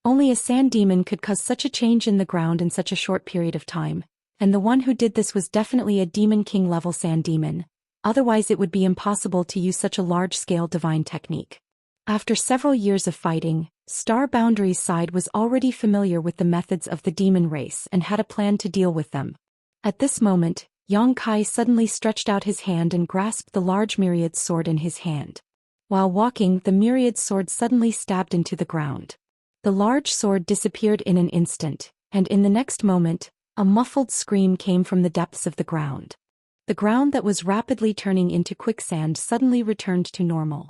Only a sand demon could cause such a change in the ground in such a short period of time, and the one who did this was definitely a demon king level sand demon. Otherwise it would be impossible to use such a large-scale divine technique. After several years of fighting, Star Boundary's side was already familiar with the methods of the demon race and had a plan to deal with them. At this moment, Yang Kai suddenly stretched out his hand and grasped the large myriad sword in his hand. While walking, the myriad sword suddenly stabbed into the ground. The large sword disappeared in an instant, and in the next moment, a muffled scream came from the depths of the ground. The ground that was rapidly turning into quicksand suddenly returned to normal.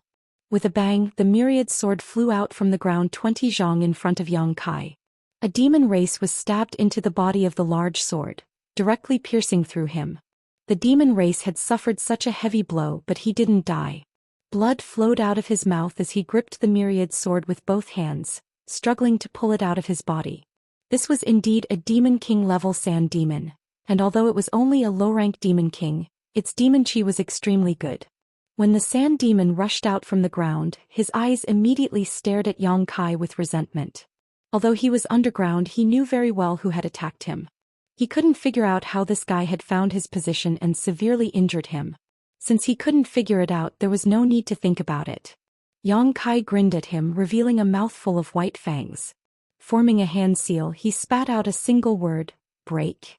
With a bang, the myriad sword flew out from the ground 20 zhang in front of Yang Kai. A demon race was stabbed into the body of the large sword, directly piercing through him. The demon race had suffered such a heavy blow, but he didn't die. Blood flowed out of his mouth as he gripped the myriad sword with both hands, struggling to pull it out of his body. This was indeed a demon king level sand demon, and although it was only a low-rank demon king, its demon chi was extremely good. When the sand demon rushed out from the ground, his eyes immediately stared at Yang Kai with resentment. Although he was underground, he knew very well who had attacked him. He couldn't figure out how this guy had found his position and severely injured him. Since he couldn't figure it out, there was no need to think about it. Yang Kai grinned at him, revealing a mouthful of white fangs. Forming a hand seal, he spat out a single word, "Break."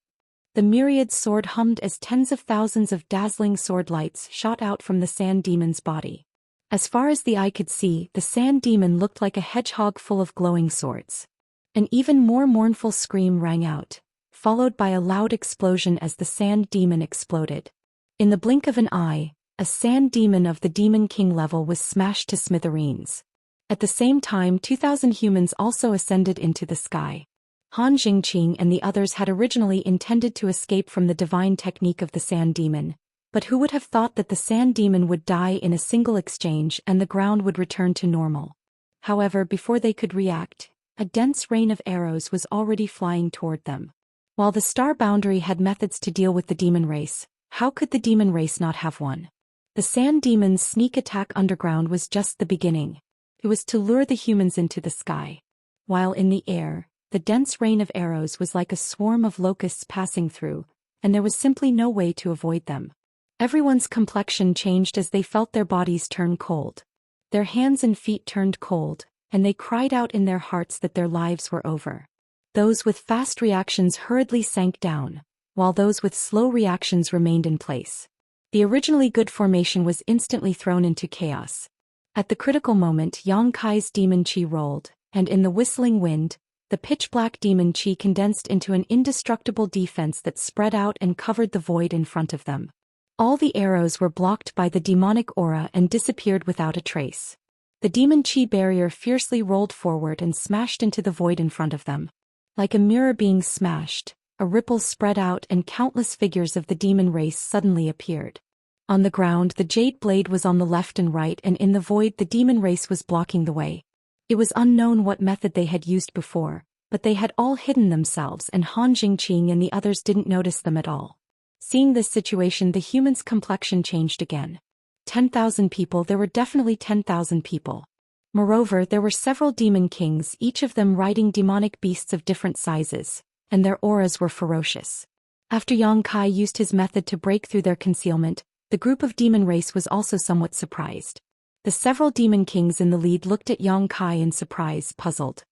The myriad sword hummed as tens of thousands of dazzling sword lights shot out from the sand demon's body. As far as the eye could see, the sand demon looked like a hedgehog full of glowing swords. An even more mournful scream rang out, followed by a loud explosion as the sand demon exploded. In the blink of an eye, a sand demon of the Demon King level was smashed to smithereens. At the same time, 2,000 humans also ascended into the sky. Han Zhengqing and the others had originally intended to escape from the divine technique of the sand demon, but who would have thought that the sand demon would die in a single exchange and the ground would return to normal? However, before they could react, a dense rain of arrows was already flying toward them. While the Star Boundary had methods to deal with the demon race, how could the demon race not have one? The sand demon's sneak attack underground was just the beginning. It was to lure the humans into the sky. While in the air, the dense rain of arrows was like a swarm of locusts passing through, and there was simply no way to avoid them. Everyone's complexion changed as they felt their bodies turn cold. Their hands and feet turned cold, and they cried out in their hearts that their lives were over. Those with fast reactions hurriedly sank down, while those with slow reactions remained in place. The originally good formation was instantly thrown into chaos. At the critical moment, Yang Kai's demon chi rolled, and in the whistling wind, the pitch-black demon chi condensed into an indestructible defense that spread out and covered the void in front of them. All the arrows were blocked by the demonic aura and disappeared without a trace. The demon chi barrier fiercely rolled forward and smashed into the void in front of them. Like a mirror being smashed, a ripple spread out and countless figures of the demon race suddenly appeared. On the ground, the jade blade was on the left and right, and in the void the demon race was blocking the way. It was unknown what method they had used before, but they had all hidden themselves and Han Jingqing and the others didn't notice them at all. Seeing this situation, the human's complexion changed again. 10,000 people, there were definitely 10,000 people. Moreover, there were several demon kings, each of them riding demonic beasts of different sizes, and their auras were ferocious. After Yang Kai used his method to break through their concealment, the group of demon race was also somewhat surprised. The several demon kings in the lead looked at Yang Kai in surprise, puzzled.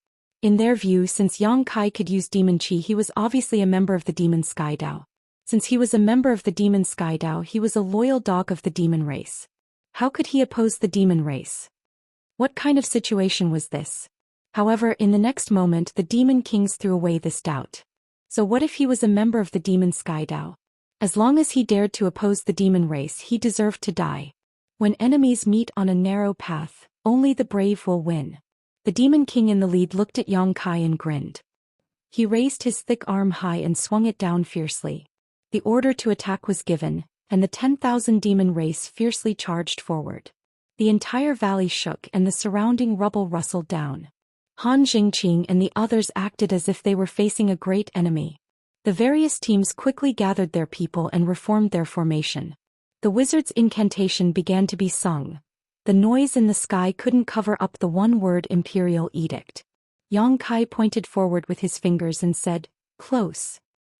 In their view, since Yang Kai could use demon qi, he was obviously a member of the demon Sky Dao. Since he was a member of the demon Sky Dao, he was a loyal dog of the demon race. How could he oppose the demon race? What kind of situation was this? However, in the next moment the demon kings threw away this doubt. So what if he was a member of the demon Sky Dao? As long as he dared to oppose the demon race, he deserved to die. When enemies meet on a narrow path, only the brave will win. The demon king in the lead looked at Yang Kai and grinned. He raised his thick arm high and swung it down fiercely. The order to attack was given, and the 10,000 demon race fiercely charged forward. The entire valley shook and the surrounding rubble rustled down. Han Jingqing and the others acted as if they were facing a great enemy. The various teams quickly gathered their people and reformed their formation. The wizard's incantation began to be sung. The noise in the sky couldn't cover up the one-word imperial edict. Yang Kai pointed forward with his fingers and said, "Close."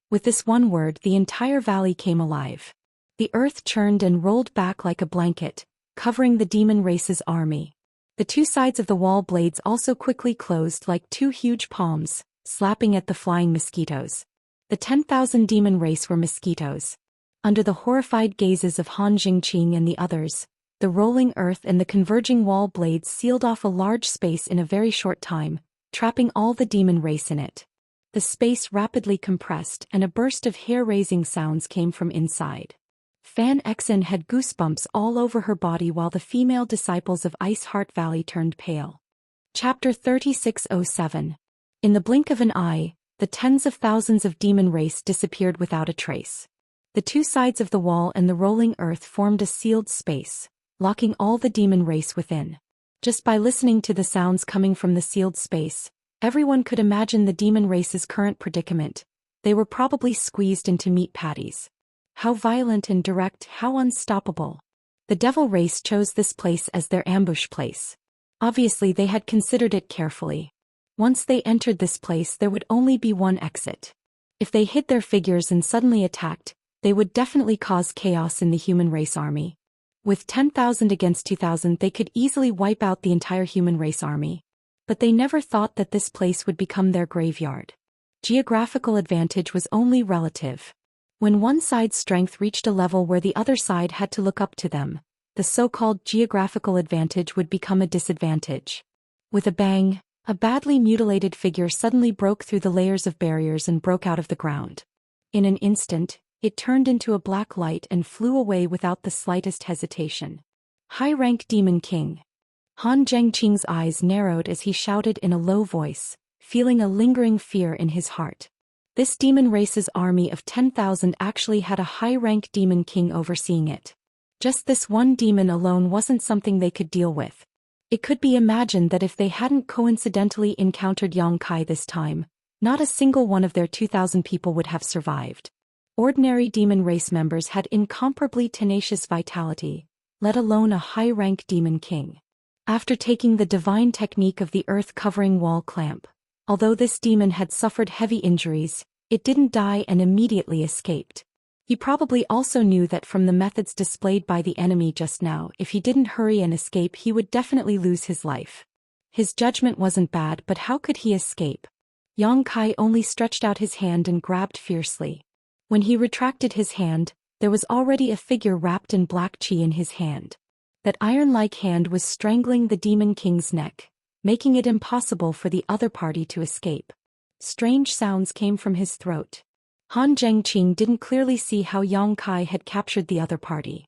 With this one word, the entire valley came alive. The earth churned and rolled back like a blanket, covering the demon race's army. The two sides of the wall blades also quickly closed like two huge palms, slapping at the flying mosquitoes. The 10,000 demon race were mosquitoes. Under the horrified gazes of Han Jingqing and the others, the rolling earth and the converging wall blades sealed off a large space in a very short time, trapping all the demon race in it. The space rapidly compressed and a burst of hair-raising sounds came from inside. Fan Exen had goosebumps all over her body while the female disciples of Ice Heart Valley turned pale. Chapter 3607. In the blink of an eye, the tens of thousands of demon race disappeared without a trace. The two sides of the wall and the rolling earth formed a sealed space, locking all the demon race within. Just by listening to the sounds coming from the sealed space, everyone could imagine the demon race's current predicament. They were probably squeezed into meat patties. How violent and direct, how unstoppable. The devil race chose this place as their ambush place. Obviously they had considered it carefully. Once they entered this place, there would only be one exit. If they hid their figures and suddenly attacked, they would definitely cause chaos in the human race army. With 10,000 against 2,000, they could easily wipe out the entire human race army. But they never thought that this place would become their graveyard. Geographical advantage was only relative. When one side's strength reached a level where the other side had to look up to them, the so-called geographical advantage would become a disadvantage. With a bang, a badly mutilated figure suddenly broke through the layers of barriers and broke out of the ground. In an instant, it turned into a black light and flew away without the slightest hesitation. High-rank Demon King. Han Zhengqing's eyes narrowed as he shouted in a low voice, feeling a lingering fear in his heart. This demon race's army of 10,000 actually had a high-rank demon king overseeing it. Just this one demon alone wasn't something they could deal with. It could be imagined that if they hadn't coincidentally encountered Yang Kai this time, not a single one of their 2,000 people would have survived. Ordinary demon race members had incomparably tenacious vitality, let alone a high-rank demon king. After taking the divine technique of the earth-covering wall clamp, although this demon had suffered heavy injuries, it didn't die and immediately escaped. He probably also knew that from the methods displayed by the enemy just now, if he didn't hurry and escape, he would definitely lose his life. His judgment wasn't bad, but how could he escape? Yang Kai only stretched out his hand and grabbed fiercely. When he retracted his hand, there was already a figure wrapped in black qi in his hand. That iron-like hand was strangling the demon king's neck, making it impossible for the other party to escape. Strange sounds came from his throat. Han Zhengqing didn't clearly see how Yang Kai had captured the other party.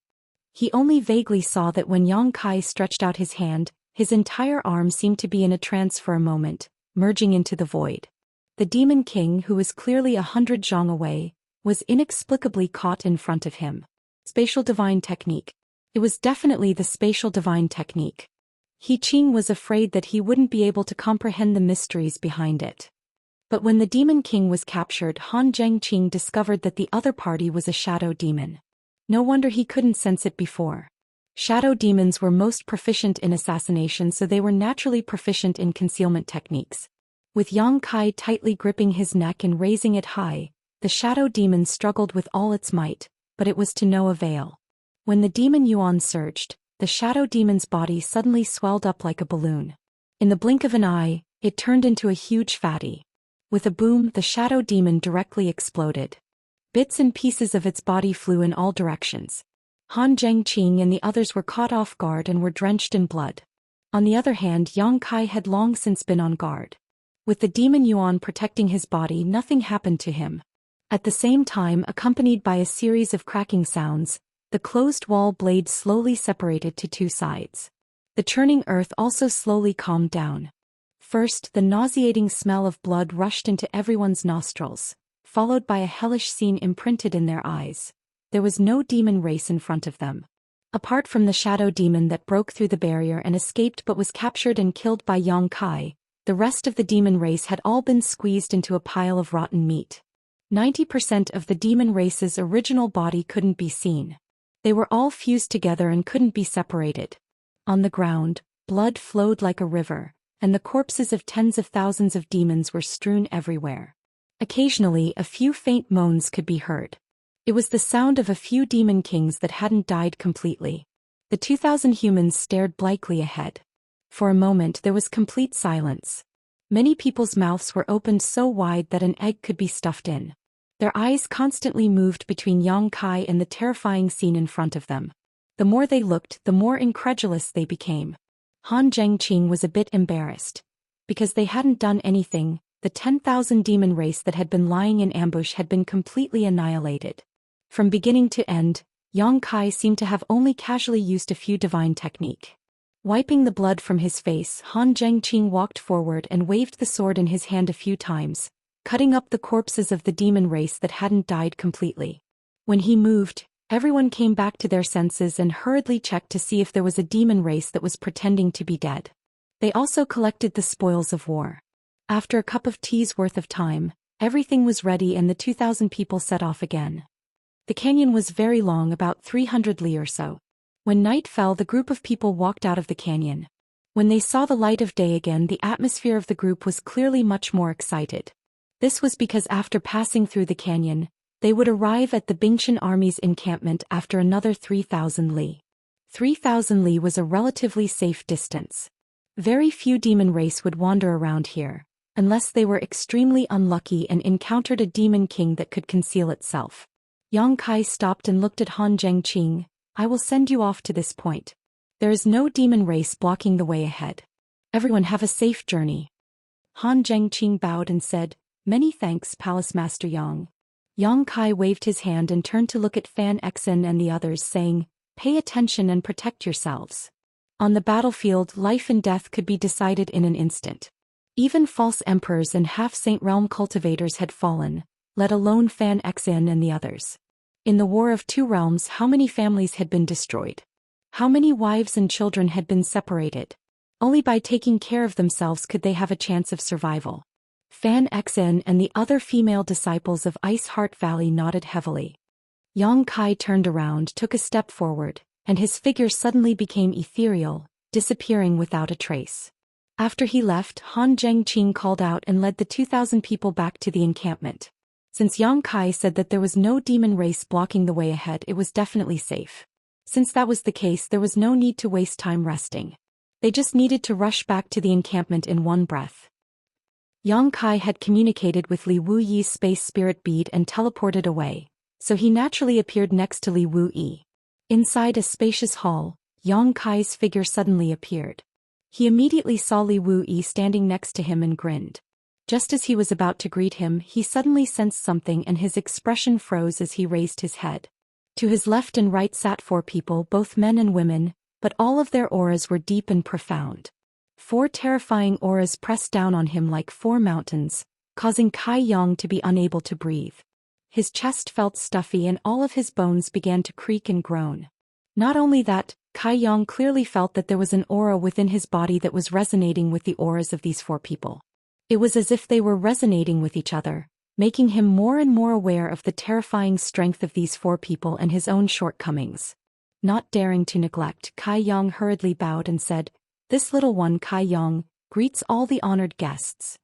He only vaguely saw that when Yang Kai stretched out his hand, his entire arm seemed to be in a trance for a moment, merging into the void. The demon king, who was clearly 100 zhang away, was inexplicably caught in front of him. Spatial divine technique. It was definitely the spatial divine technique. He Qing was afraid that he wouldn't be able to comprehend the mysteries behind it. But when the demon king was captured, Han Zhengqing discovered that the other party was a shadow demon. No wonder he couldn't sense it before. Shadow demons were most proficient in assassination, so they were naturally proficient in concealment techniques. With Yang Kai tightly gripping his neck and raising it high, the shadow demon struggled with all its might, but it was to no avail. When the demon Yuan surged, the shadow demon's body suddenly swelled up like a balloon. In the blink of an eye, It turned into a huge fatty. With a boom, the shadow demon directly exploded. Bits and pieces of its body flew in all directions. Han Zhengqing and the others were caught off guard and were drenched in blood. On the other hand, Yang Kai had long since been on guard. With the demon Yuan protecting his body, nothing happened to him. At the same time, accompanied by a series of cracking sounds, the closed wall blade slowly separated to two sides. The churning earth also slowly calmed down. First, the nauseating smell of blood rushed into everyone's nostrils, followed by a hellish scene imprinted in their eyes. There was no demon race in front of them. Apart from the shadow demon that broke through the barrier and escaped but was captured and killed by Yang Kai, the rest of the demon race had all been squeezed into a pile of rotten meat. 90% of the demon race's original body couldn't be seen. They were all fused together and couldn't be separated. On the ground, blood flowed like a river, and the corpses of tens of thousands of demons were strewn everywhere. Occasionally, a few faint moans could be heard. It was the sound of a few demon kings that hadn't died completely. The 2,000 humans stared blankly ahead. For a moment there was complete silence. Many people's mouths were opened so wide that an egg could be stuffed in. Their eyes constantly moved between Yang Kai and the terrifying scene in front of them. The more they looked, the more incredulous they became. Han Zhengqing was a bit embarrassed. Because they hadn't done anything, the 10,000 demon race that had been lying in ambush had been completely annihilated. From beginning to end, Yang Kai seemed to have only casually used a few divine technique. Wiping the blood from his face, Han Zhengqing walked forward and waved the sword in his hand a few times, cutting up the corpses of the demon race that hadn't died completely. When he moved, everyone came back to their senses and hurriedly checked to see if there was a demon race that was pretending to be dead. They also collected the spoils of war. After a cup of tea's worth of time, everything was ready and the 2,000 people set off again. The canyon was very long, about 300 li or so. When night fell, the group of people walked out of the canyon. When they saw the light of day again, the atmosphere of the group was clearly much more excited. This was because after passing through the canyon, they would arrive at the Bingtian army's encampment after another 3,000 li. 3,000 li was a relatively safe distance. Very few demon race would wander around here, unless they were extremely unlucky and encountered a demon king that could conceal itself. Yang Kai stopped and looked at Han Zhengqing. I will send you off to this point. There is no demon race blocking the way ahead. Everyone have a safe journey. Han Zhengqing bowed and said, Many thanks, Palace Master Yang. Yang Kai waved his hand and turned to look at Fan Exen and the others, saying, Pay attention and protect yourselves. On the battlefield, life and death could be decided in an instant. Even false emperors and half-saint realm cultivators had fallen, let alone Fan Exen and the others. In the War of Two Realms, how many families had been destroyed? How many wives and children had been separated? Only by taking care of themselves could they have a chance of survival. Fan Exen and the other female disciples of Ice Heart Valley nodded heavily. Yang Kai turned around, took a step forward, and his figure suddenly became ethereal, disappearing without a trace. After he left, Han Zhengqing called out and led the 2,000 people back to the encampment. Since Yang Kai said that there was no demon race blocking the way ahead, it was definitely safe. Since that was the case, there was no need to waste time resting. They just needed to rush back to the encampment in one breath. Yang Kai had communicated with Li Wuyi's space spirit bead and teleported away, so he naturally appeared next to Li Wuyi. Inside a spacious hall, Yang Kai's figure suddenly appeared. He immediately saw Li Wuyi standing next to him and grinned. Just as he was about to greet him, he suddenly sensed something and his expression froze as he raised his head. To his left and right sat 4 people, both men and women, but all of their auras were deep and profound. 4 terrifying auras pressed down on him like 4 mountains, causing Kai Yang to be unable to breathe. His chest felt stuffy and all of his bones began to creak and groan. Not only that, Kai Yang clearly felt that there was an aura within his body that was resonating with the auras of these 4 people. It was as if they were resonating with each other, making him more and more aware of the terrifying strength of these 4 people and his own shortcomings. Not daring to neglect, Kai Yang hurriedly bowed and said, This little one Kai Yang greets all the honored guests.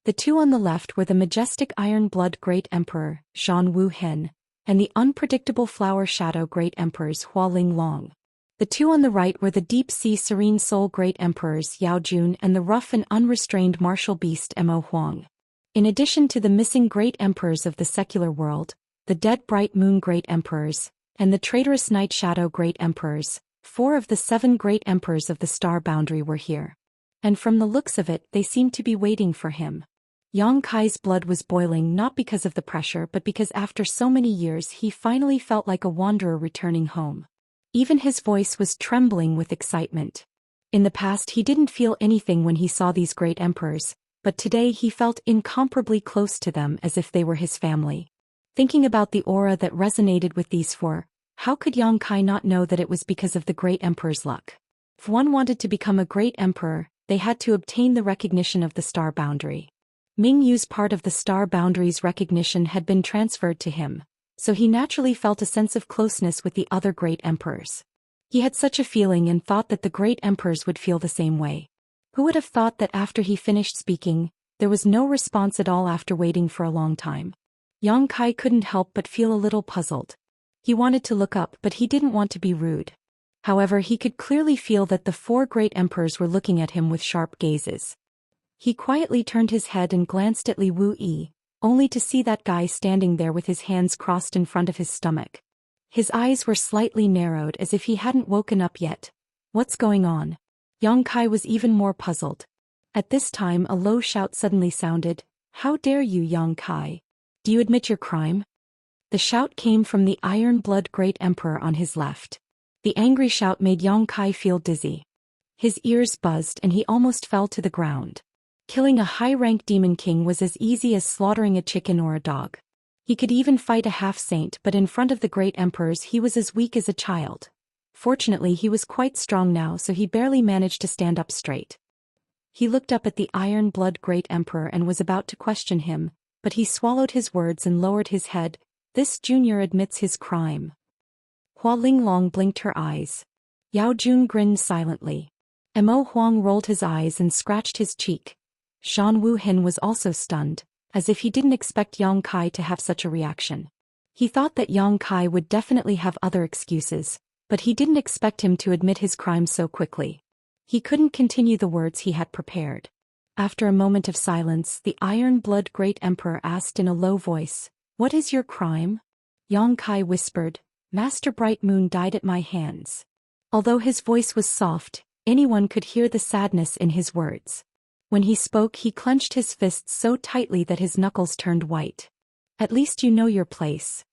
The 2 on the left were the majestic iron-blood Great Emperor, Zhan Wu Hen, and the unpredictable flower shadow Great Emperors Hua Ling Long. The two on the right were the deep-sea serene soul great emperors Yao Jun and the rough and unrestrained martial beast Mo Huang. In addition to the missing great emperors of the secular world, the dead bright moon great emperors, and the traitorous night shadow great emperors, 4 of the 7 great emperors of the star boundary were here. And from the looks of it, they seemed to be waiting for him. Yang Kai's blood was boiling not because of the pressure but because after so many years he finally felt like a wanderer returning home. Even his voice was trembling with excitement. In the past he didn't feel anything when he saw these great emperors, but today he felt incomparably close to them as if they were his family. Thinking about the aura that resonated with these 4, how could Yang Kai not know that it was because of the great emperor's luck? If one wanted to become a great emperor, they had to obtain the recognition of the star boundary. Ming Yu's part of the star boundary's recognition had been transferred to him, so he naturally felt a sense of closeness with the other great emperors. He had such a feeling and thought that the great emperors would feel the same way. Who would have thought that after he finished speaking, there was no response at all after waiting for a long time? Yang Kai couldn't help but feel a little puzzled. He wanted to look up but he didn't want to be rude. However, he could clearly feel that the 4 great emperors were looking at him with sharp gazes. He quietly turned his head and glanced at Li Wuyi, only to see that guy standing there with his hands crossed in front of his stomach. His eyes were slightly narrowed as if he hadn't woken up yet. What's going on? Yang Kai was even more puzzled. At this time a low shout suddenly sounded. How dare you, Yang Kai? Do you admit your crime? The shout came from the iron-blood great emperor on his left. The angry shout made Yang Kai feel dizzy. His ears buzzed and he almost fell to the ground. Killing a high-rank demon king was as easy as slaughtering a chicken or a dog. He could even fight a half-saint, but in front of the great emperors he was as weak as a child. Fortunately he was quite strong now, so he barely managed to stand up straight. He looked up at the iron-blood great emperor and was about to question him, but he swallowed his words and lowered his head. This junior admits his crime. Hua Linglong blinked her eyes. Yao Jun grinned silently. Mo Huang rolled his eyes and scratched his cheek. Shan Wuhen was also stunned, as if he didn't expect Yang Kai to have such a reaction. He thought that Yang Kai would definitely have other excuses, but he didn't expect him to admit his crime so quickly. He couldn't continue the words he had prepared. After a moment of silence, the iron-blood great emperor asked in a low voice, "What is your crime?" Yang Kai whispered, "Master Bright Moon died at my hands." Although his voice was soft, anyone could hear the sadness in his words. When he spoke he clenched his fists so tightly that his knuckles turned white. "At least you know your place."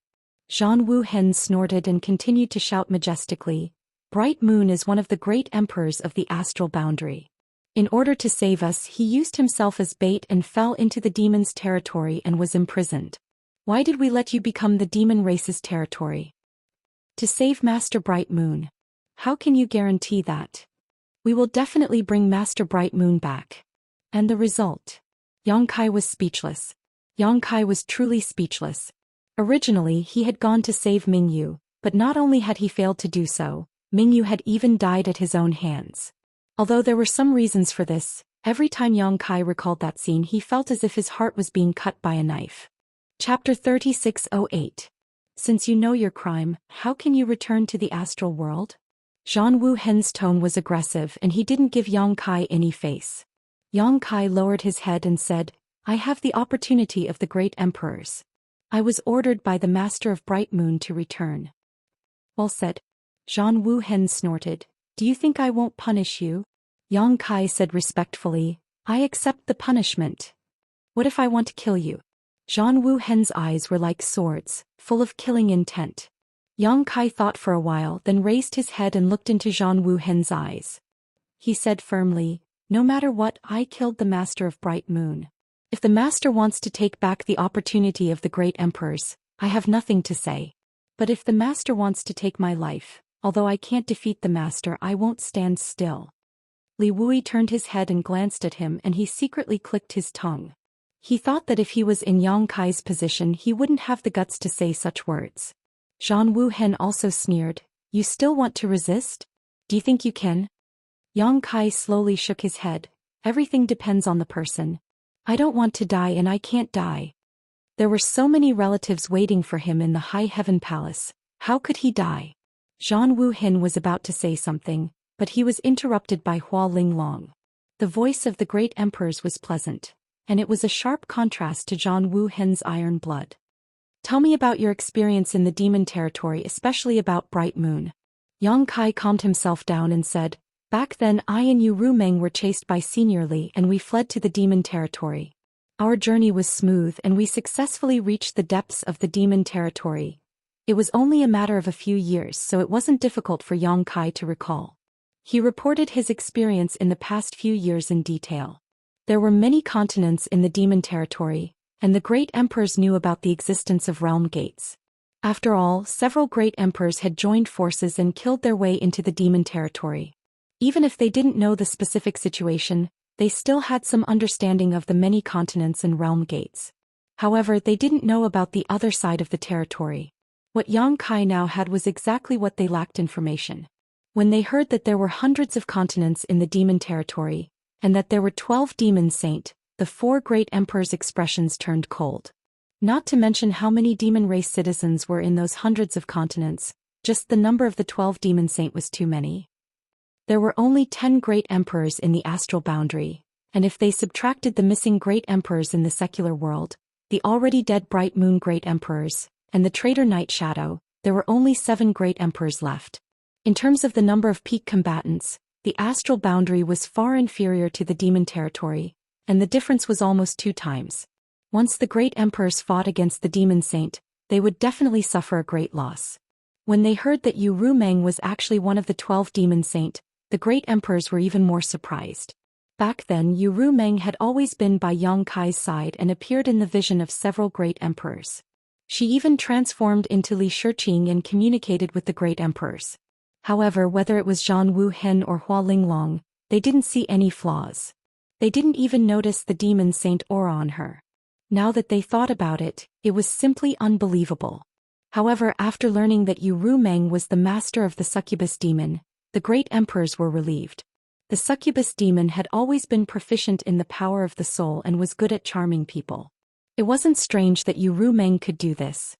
Zhan Wuhen snorted and continued to shout majestically, "Bright Moon is one of the great emperors of the astral boundary. In order to save us he used himself as bait and fell into the demon's territory and was imprisoned. Why did we let you become the demon race's territory? To save Master Bright Moon. How can you guarantee that? We will definitely bring Master Bright Moon back." And the result? Yang Kai was speechless. Yang Kai was truly speechless. Originally he had gone to save Ming Yu, but not only had he failed to do so, Ming Yu had even died at his own hands. Although there were some reasons for this, every time Yang Kai recalled that scene he felt as if his heart was being cut by a knife. Chapter 3608. Since you know your crime, how can you return to the astral world? Zhan Wuhen's tone was aggressive and he didn't give Yang Kai any face. Yang Kai lowered his head and said, "I have the opportunity of the great emperors. I was ordered by the Master of Bright Moon to return." "Well said." Zhan Wuhen snorted. "Do you think I won't punish you?" Yang Kai said respectfully, "I accept the punishment. What if I want to kill you?" Zhan Wuhen's eyes were like swords, full of killing intent. Yang Kai thought for a while, then raised his head and looked into Zhan Wuhen's eyes. He said firmly, "No matter what, I killed the Master of Bright Moon. If the Master wants to take back the opportunity of the great emperors, I have nothing to say. But if the Master wants to take my life, although I can't defeat the Master, I won't stand still." Li Wui turned his head and glanced at him and he secretly clicked his tongue. He thought that if he was in Yang Kai's position he wouldn't have the guts to say such words. Zhan Wuhen also sneered, "You still want to resist? Do you think you can?" Yang Kai slowly shook his head. "Everything depends on the person. I don't want to die and I can't die." There were so many relatives waiting for him in the High Heaven Palace. How could he die? Zhang Wuhin was about to say something, but he was interrupted by Hua Linglong. The voice of the great emperors was pleasant, and it was a sharp contrast to Zhang Wuhin's iron blood. Tell me about your experience in the demon territory, especially about Bright Moon. Yang Kai calmed himself down and said, back then I and Yu Rumeng were chased by Senior Li and we fled to the demon territory. Our journey was smooth and we successfully reached the depths of the demon territory. It was only a matter of a few years, so it wasn't difficult for Yang Kai to recall. He reported his experience in the past few years in detail. There were many continents in the demon territory, and the great emperors knew about the existence of realm gates. After all, several great emperors had joined forces and killed their way into the demon territory. Even if they didn't know the specific situation, they still had some understanding of the many continents and realm gates. However, they didn't know about the other side of the territory. What Yang Kai now had was exactly what they lacked information. When they heard that there were hundreds of continents in the demon territory, and that there were 12 demon saints, the 4 great emperors' expressions turned cold. Not to mention how many demon race citizens were in those hundreds of continents, just the number of the 12 demon saints was too many. There were only 10 great emperors in the astral boundary, and if they subtracted the missing great emperors in the secular world, the already dead Bright Moon great emperors, and the traitor Night Shadow, there were only 7 great emperors left. In terms of the number of peak combatants, the astral boundary was far inferior to the demon territory, and the difference was almost 2 times. Once the great emperors fought against the demon saint, they would definitely suffer a great loss. When they heard that Yu Rumeng was actually one of the 12 demon saint, the great emperors were even more surprised. Back then Yu Rumeng had always been by Yang Kai's side and appeared in the vision of several great emperors. She even transformed into Li Shiqing and communicated with the great emperors. However, whether it was Zhang Wuhin or Hua Linglong, they didn't see any flaws. They didn't even notice the demon saint aura on her. Now that they thought about it, it was simply unbelievable. However, after learning that Yu Rumeng was the master of the succubus demon, the great emperors were relieved. The succubus demon had always been proficient in the power of the soul and was good at charming people. It wasn't strange that Yu Rumeng could do this.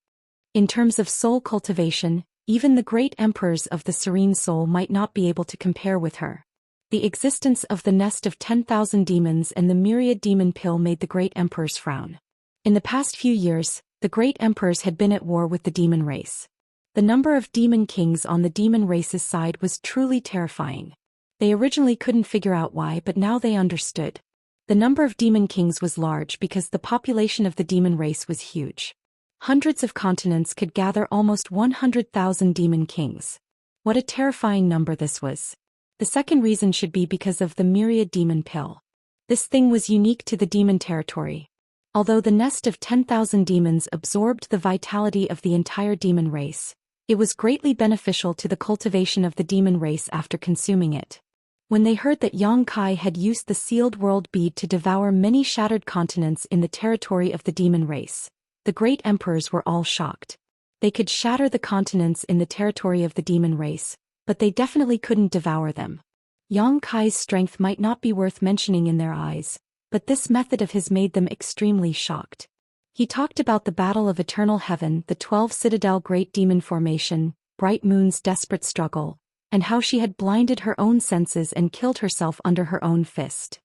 In terms of soul cultivation, even the great emperors of the serene soul might not be able to compare with her. The existence of the nest of 10,000 demons and the myriad demon pill made the great emperors frown. In the past few years, the great emperors had been at war with the demon race. The number of demon kings on the demon race's side was truly terrifying. They originally couldn't figure out why, but now they understood. The number of demon kings was large because the population of the demon race was huge. Hundreds of continents could gather almost 100,000 demon kings. What a terrifying number this was. The second reason should be because of the myriad demon pill. This thing was unique to the demon territory. Although the nest of 10,000 demons absorbed the vitality of the entire demon race, it was greatly beneficial to the cultivation of the demon race after consuming it. When they heard that Yang Kai had used the sealed world bead to devour many shattered continents in the territory of the demon race, the great emperors were all shocked. They could shatter the continents in the territory of the demon race, but they definitely couldn't devour them. Yang Kai's strength might not be worth mentioning in their eyes, but this method of his made them extremely shocked. He talked about the battle of eternal heaven, the 12 citadel great demon formation, Bright Moon's desperate struggle, and how she had blinded her own senses and killed herself under her own fist.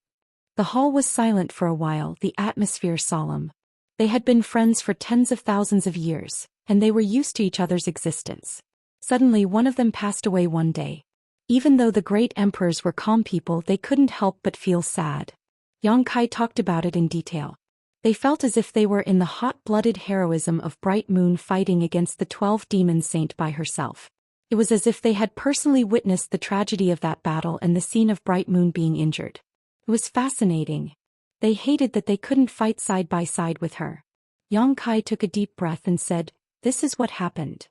The hall was silent for a while, the atmosphere solemn. They had been friends for tens of thousands of years, and they were used to each other's existence. Suddenly one of them passed away one day. Even though the great emperors were calm people, they couldn't help but feel sad. Yang Kai talked about it in detail. They felt as if they were in the hot-blooded heroism of Bright Moon fighting against the 12 demon saint by herself. It was as if they had personally witnessed the tragedy of that battle and the scene of Bright Moon being injured. It was fascinating. They hated that they couldn't fight side by side with her. Yang Kai took a deep breath and said, "This is what happened."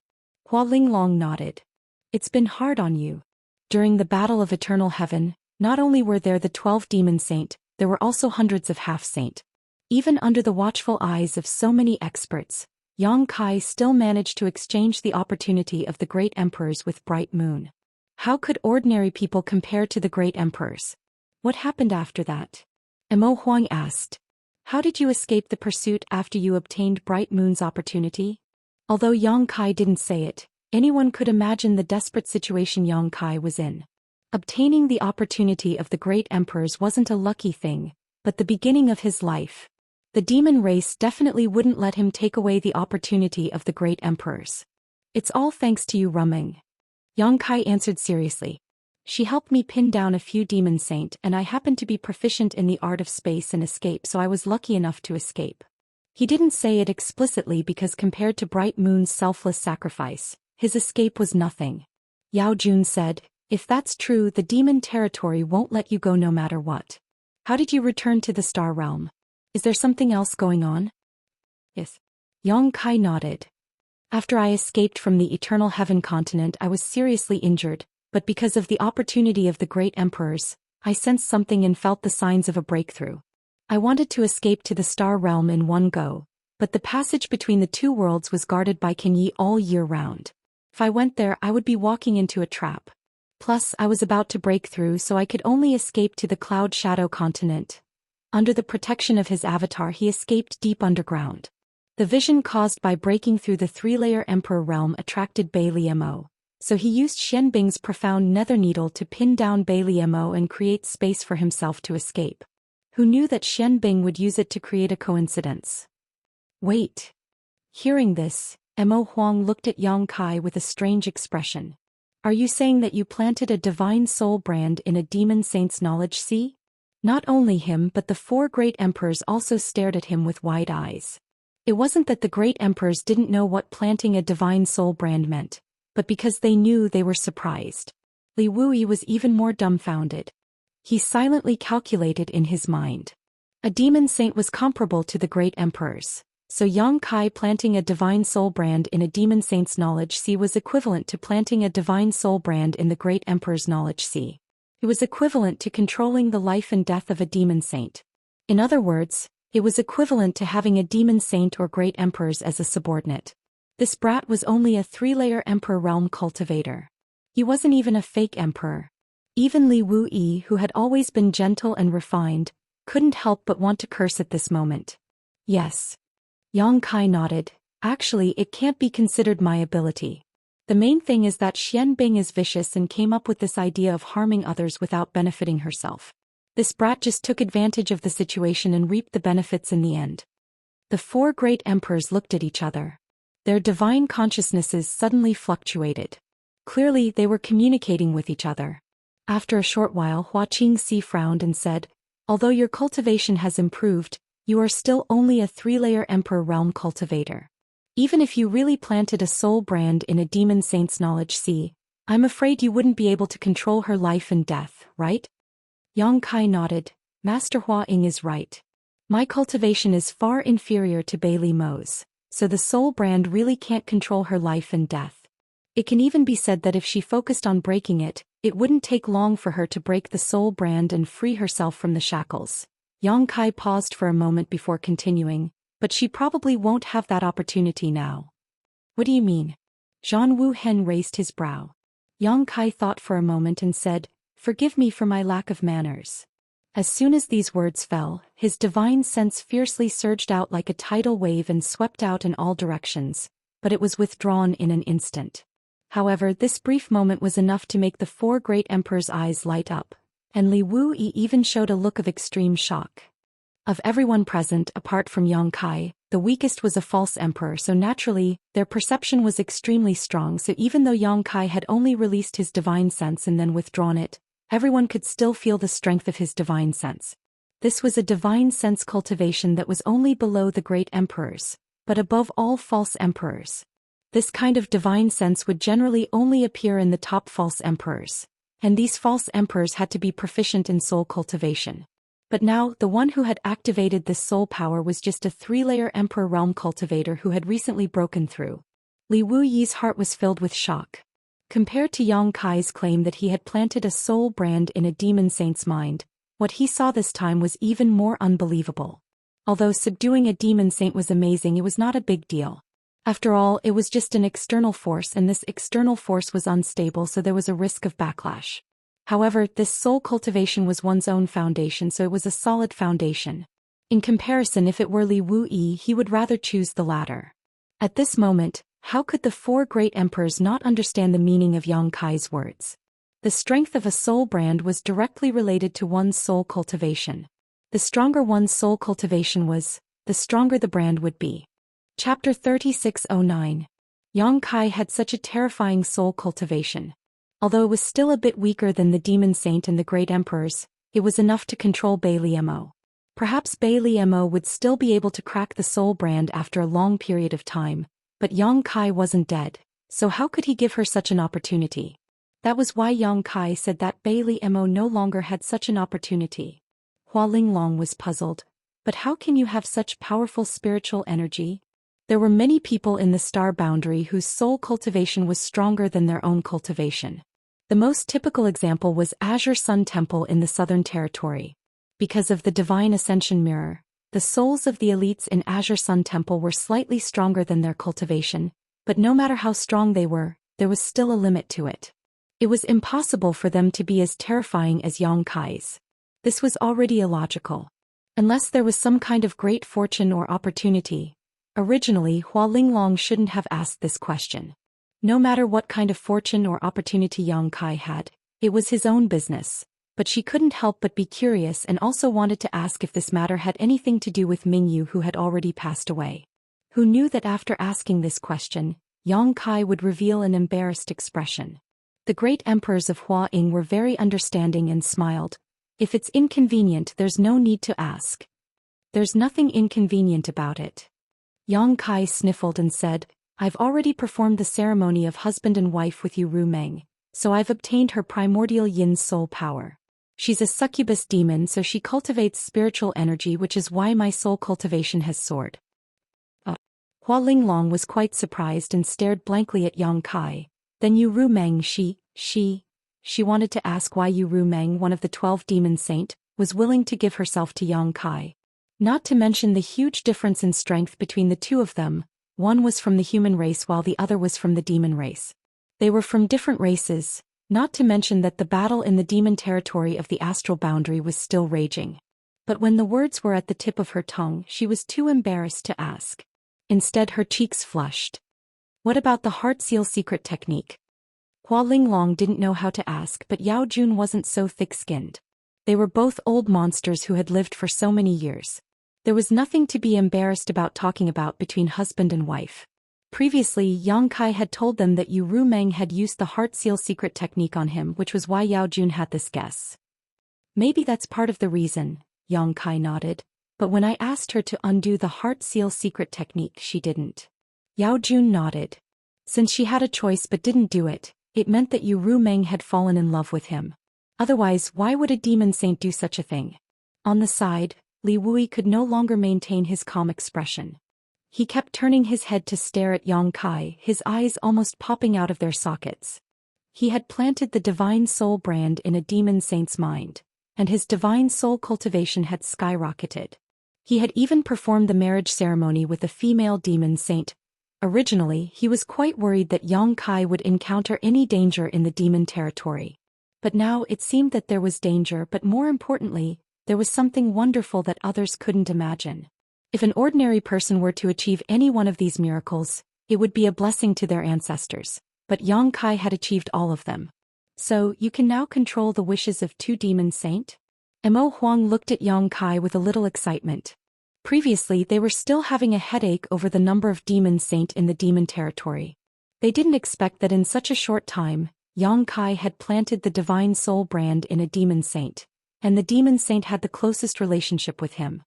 Hua Linglong nodded. "It's been hard on you." During the Battle of Eternal Heaven, not only were there the 12 demon saint, there were also hundreds of half-saint. Even under the watchful eyes of so many experts, Yang Kai still managed to exchange the opportunity of the great emperors with Bright Moon. How could ordinary people compare to the great emperors? What happened after that? Emo Huang asked. How did you escape the pursuit after you obtained Bright Moon's opportunity? Although Yang Kai didn't say it, Anyone could imagine the desperate situation Yang Kai was in. Obtaining the opportunity of the great emperors wasn't a lucky thing, but the beginning of his life. The demon race definitely wouldn't let him take away the opportunity of the great emperors. It's all thanks to you, Ruming. Yang Kai answered seriously. She helped me pin down a few demon saint and I happened to be proficient in the art of space and escape, so I was lucky enough to escape. He didn't say it explicitly because compared to Bright Moon's selfless sacrifice, his escape was nothing. Yao Jun said, if that's true, the demon territory won't let you go no matter what. How did you return to the star realm? Is there something else going on? Yes. Yang Kai nodded. After I escaped from the Eternal Heaven continent, I was seriously injured, but because of the opportunity of the great emperors, I sensed something and felt the signs of a breakthrough. I wanted to escape to the star realm in one go, but the passage between the two worlds was guarded by King Yi all year round. If I went there, I would be walking into a trap. Plus, I was about to break through, so I could only escape to the Cloud Shadow continent. Under the protection of his avatar, he escaped deep underground. The vision caused by breaking through the three-layer Emperor realm attracted Bai Liemo, so he used Xianbing's profound nether needle to pin down Bai Liemo and create space for himself to escape. Who knew that Xianbing would use it to create a coincidence? Wait. Hearing this, Mo Huang looked at Yang Kai with a strange expression. Are you saying that you planted a divine soul brand in a demon saint's knowledge sea? Not only him but the four great emperors also stared at him with wide eyes. It wasn't that the great emperors didn't know what planting a divine soul brand meant, but because they knew, they were surprised. Li Wuyi was even more dumbfounded. He silently calculated in his mind. A demon saint was comparable to the great emperors, so Yang Kai planting a divine soul brand in a demon saint's knowledge sea was equivalent to planting a divine soul brand in the great emperor's knowledge sea. It was equivalent to controlling the life and death of a demon saint. In other words, it was equivalent to having a demon saint or great emperors as a subordinate. This brat was only a three-layer emperor realm cultivator. He wasn't even a fake emperor. Even Li Wuyi, who had always been gentle and refined, couldn't help but want to curse at this moment. Yes. Yang Kai nodded. Actually, it can't be considered my ability. The main thing is that Xianbing is vicious and came up with this idea of harming others without benefiting herself. This brat just took advantage of the situation and reaped the benefits in the end. The four great emperors looked at each other. Their divine consciousnesses suddenly fluctuated. Clearly, they were communicating with each other. After a short while, Hua Qingxi frowned and said, although your cultivation has improved, you are still only a three-layer emperor realm cultivator. Even if you really planted a soul brand in a demon saint's knowledge sea, I'm afraid you wouldn't be able to control her life and death, right? Yang Kai nodded. Master Hua Ying is right. My cultivation is far inferior to Bai Liemo's, so the soul brand really can't control her life and death. It can even be said that if she focused on breaking it, it wouldn't take long for her to break the soul brand and free herself from the shackles. Yang Kai paused for a moment before continuing, but she probably won't have that opportunity now. What do you mean? Zhan Wuhen raised his brow. Yang Kai thought for a moment and said, forgive me for my lack of manners. As soon as these words fell, his divine sense fiercely surged out like a tidal wave and swept out in all directions, but it was withdrawn in an instant. However, this brief moment was enough to make the four great emperors' eyes light up, and Li Wuyi even showed a look of extreme shock. Of everyone present, apart from Yang Kai, the weakest was a false emperor, so naturally, their perception was extremely strong, so even though Yang Kai had only released his divine sense and then withdrawn it, everyone could still feel the strength of his divine sense. This was a divine sense cultivation that was only below the great emperors, but above all false emperors. This kind of divine sense would generally only appear in the top false emperors, and these false emperors had to be proficient in soul cultivation. But now, the one who had activated this soul power was just a three-layer emperor realm cultivator who had recently broken through. Li Wuyi's heart was filled with shock. Compared to Yang Kai's claim that he had planted a soul brand in a demon saint's mind, what he saw this time was even more unbelievable. Although subduing a demon saint was amazing, it was not a big deal. After all, it was just an external force, and this external force was unstable, so there was a risk of backlash. However, this soul cultivation was one's own foundation, so it was a solid foundation. In comparison, if it were Li Wuyi, he would rather choose the latter. At this moment, How could the four great emperors not understand the meaning of Yang Kai's words? The strength of a soul brand was directly related to one's soul cultivation. The stronger one's soul cultivation was, the stronger the brand would be. Chapter 3609. Yang Kai had such a terrifying soul cultivation. Although it was still a bit weaker than the demon saint and the great emperors, it was enough to control Bailey Mo. Perhaps Bailey Mo would still be able to crack the soul brand after a long period of time, but Yang Kai wasn't dead, so how could he give her such an opportunity? That was why Yang Kai said that Bailey Mo no longer had such an opportunity. Hua Linglong was puzzled. But how can you have such powerful spiritual energy? There were many people in the star boundary whose soul cultivation was stronger than their own cultivation. The most typical example was Azure Sun Temple in the Southern Territory. Because of the Divine Ascension Mirror, the souls of the elites in Azure Sun Temple were slightly stronger than their cultivation, but no matter how strong they were, there was still a limit to it. It was impossible for them to be as terrifying as Yang Kai's. This was already illogical. Unless there was some kind of great fortune or opportunity. Originally, Hua Linglong shouldn't have asked this question. No matter what kind of fortune or opportunity Yang Kai had, it was his own business, but she couldn't help but be curious and also wanted to ask if this matter had anything to do with Mingyu, who had already passed away. Who knew that after asking this question, Yang Kai would reveal an embarrassed expression. The great emperors of Hua Ying were very understanding and smiled. If it's inconvenient, there's no need to ask. There's nothing inconvenient about it. Yang Kai sniffled and said, I've already performed the ceremony of husband and wife with Yu Ru Meng, so I've obtained her primordial yin soul power. She's a succubus demon, so she cultivates spiritual energy, which is why my soul cultivation has soared. Hua Linglong was quite surprised and stared blankly at Yang Kai. Then Yu Ru Meng, she wanted to ask why Yu Ru Meng, one of the 12 demon saint, was willing to give herself to Yang Kai. Not to mention the huge difference in strength between the two of them. One was from the human race while the other was from the demon race. They were from different races, not to mention that the battle in the demon territory of the astral boundary was still raging. But when the words were at the tip of her tongue, she was too embarrassed to ask. Instead, her cheeks flushed. What about the heart seal secret technique? Hua Linglong didn't know how to ask, but Yao Jun wasn't so thick-skinned. They were both old monsters who had lived for so many years. There was nothing to be embarrassed about talking about between husband and wife. Previously, Yang Kai had told them that Yu Ru Meng had used the heart seal secret technique on him, which was why Yao Jun had this guess. Maybe that's part of the reason, Yang Kai nodded, but when I asked her to undo the heart seal secret technique, she didn't. Yao Jun nodded. Since she had a choice but didn't do it, it meant that Yu Ru Meng had fallen in love with him. Otherwise, why would a demon saint do such a thing? On the side, Li Wui could no longer maintain his calm expression. He kept turning his head to stare at Yang Kai, his eyes almost popping out of their sockets. He had planted the divine soul brand in a demon saint's mind, and his divine soul cultivation had skyrocketed. He had even performed the marriage ceremony with a female demon saint. Originally, he was quite worried that Yang Kai would encounter any danger in the demon territory. But now it seemed that there was danger, but more importantly, there was something wonderful that others couldn't imagine. If an ordinary person were to achieve any one of these miracles, it would be a blessing to their ancestors, but Yang Kai had achieved all of them. So, you can now control the wishes of two demon saint? Mo Huang looked at Yang Kai with a little excitement. Previously, they were still having a headache over the number of demon saint in the demon territory. They didn't expect that in such a short time, Yang Kai had planted the divine soul brand in a demon saint, and the demon saint had the closest relationship with him.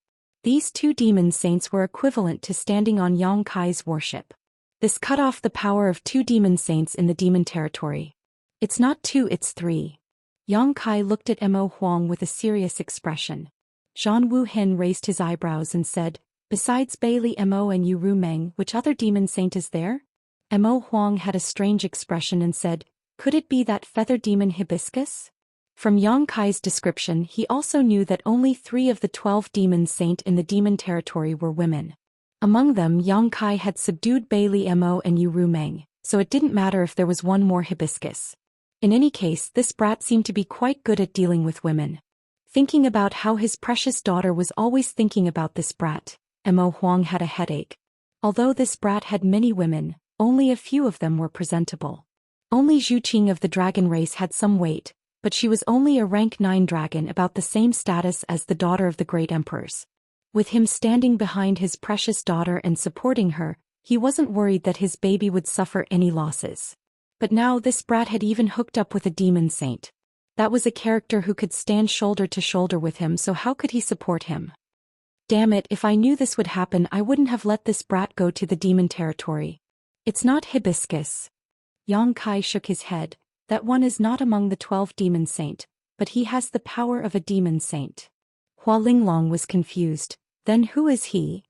These two demon saints were equivalent to standing on Yang Kai's worship. This cut off the power of two demon saints in the demon territory. It's not two, it's three. Yang Kai looked at Mo Huang with a serious expression. Zhan Wu Hen raised his eyebrows and said, besides Bailey Mo and Yu Ru Meng, which other demon saint is there? Mo Huang had a strange expression and said, could it be that feather demon Hibiscus? From Yang Kai's description, he also knew that only 3 of the 12 demon saint in the demon territory were women. Among them, Yang Kai had subdued Bailey Mo and Yu Ru Meng, so it didn't matter if there was one more Hibiscus. In any case, this brat seemed to be quite good at dealing with women. Thinking about how his precious daughter was always thinking about this brat, Mo Huang had a headache. Although this brat had many women, only a few of them were presentable. Only Zhou Xian of the dragon race had some weight, but she was only a rank 9 dragon, about the same status as the daughter of the great emperors. With him standing behind his precious daughter and supporting her, he wasn't worried that his baby would suffer any losses. But now this brat had even hooked up with a demon saint. That was a character who could stand shoulder to shoulder with him, so how could he support him? Damn it, if I knew this would happen I wouldn't have let this brat go to the demon territory. It's not hibiscus. Yang Kai shook his head. That one is not among the 12 demon saint, but he has the power of a demon saint. Hua Linglong was confused. Then who is he?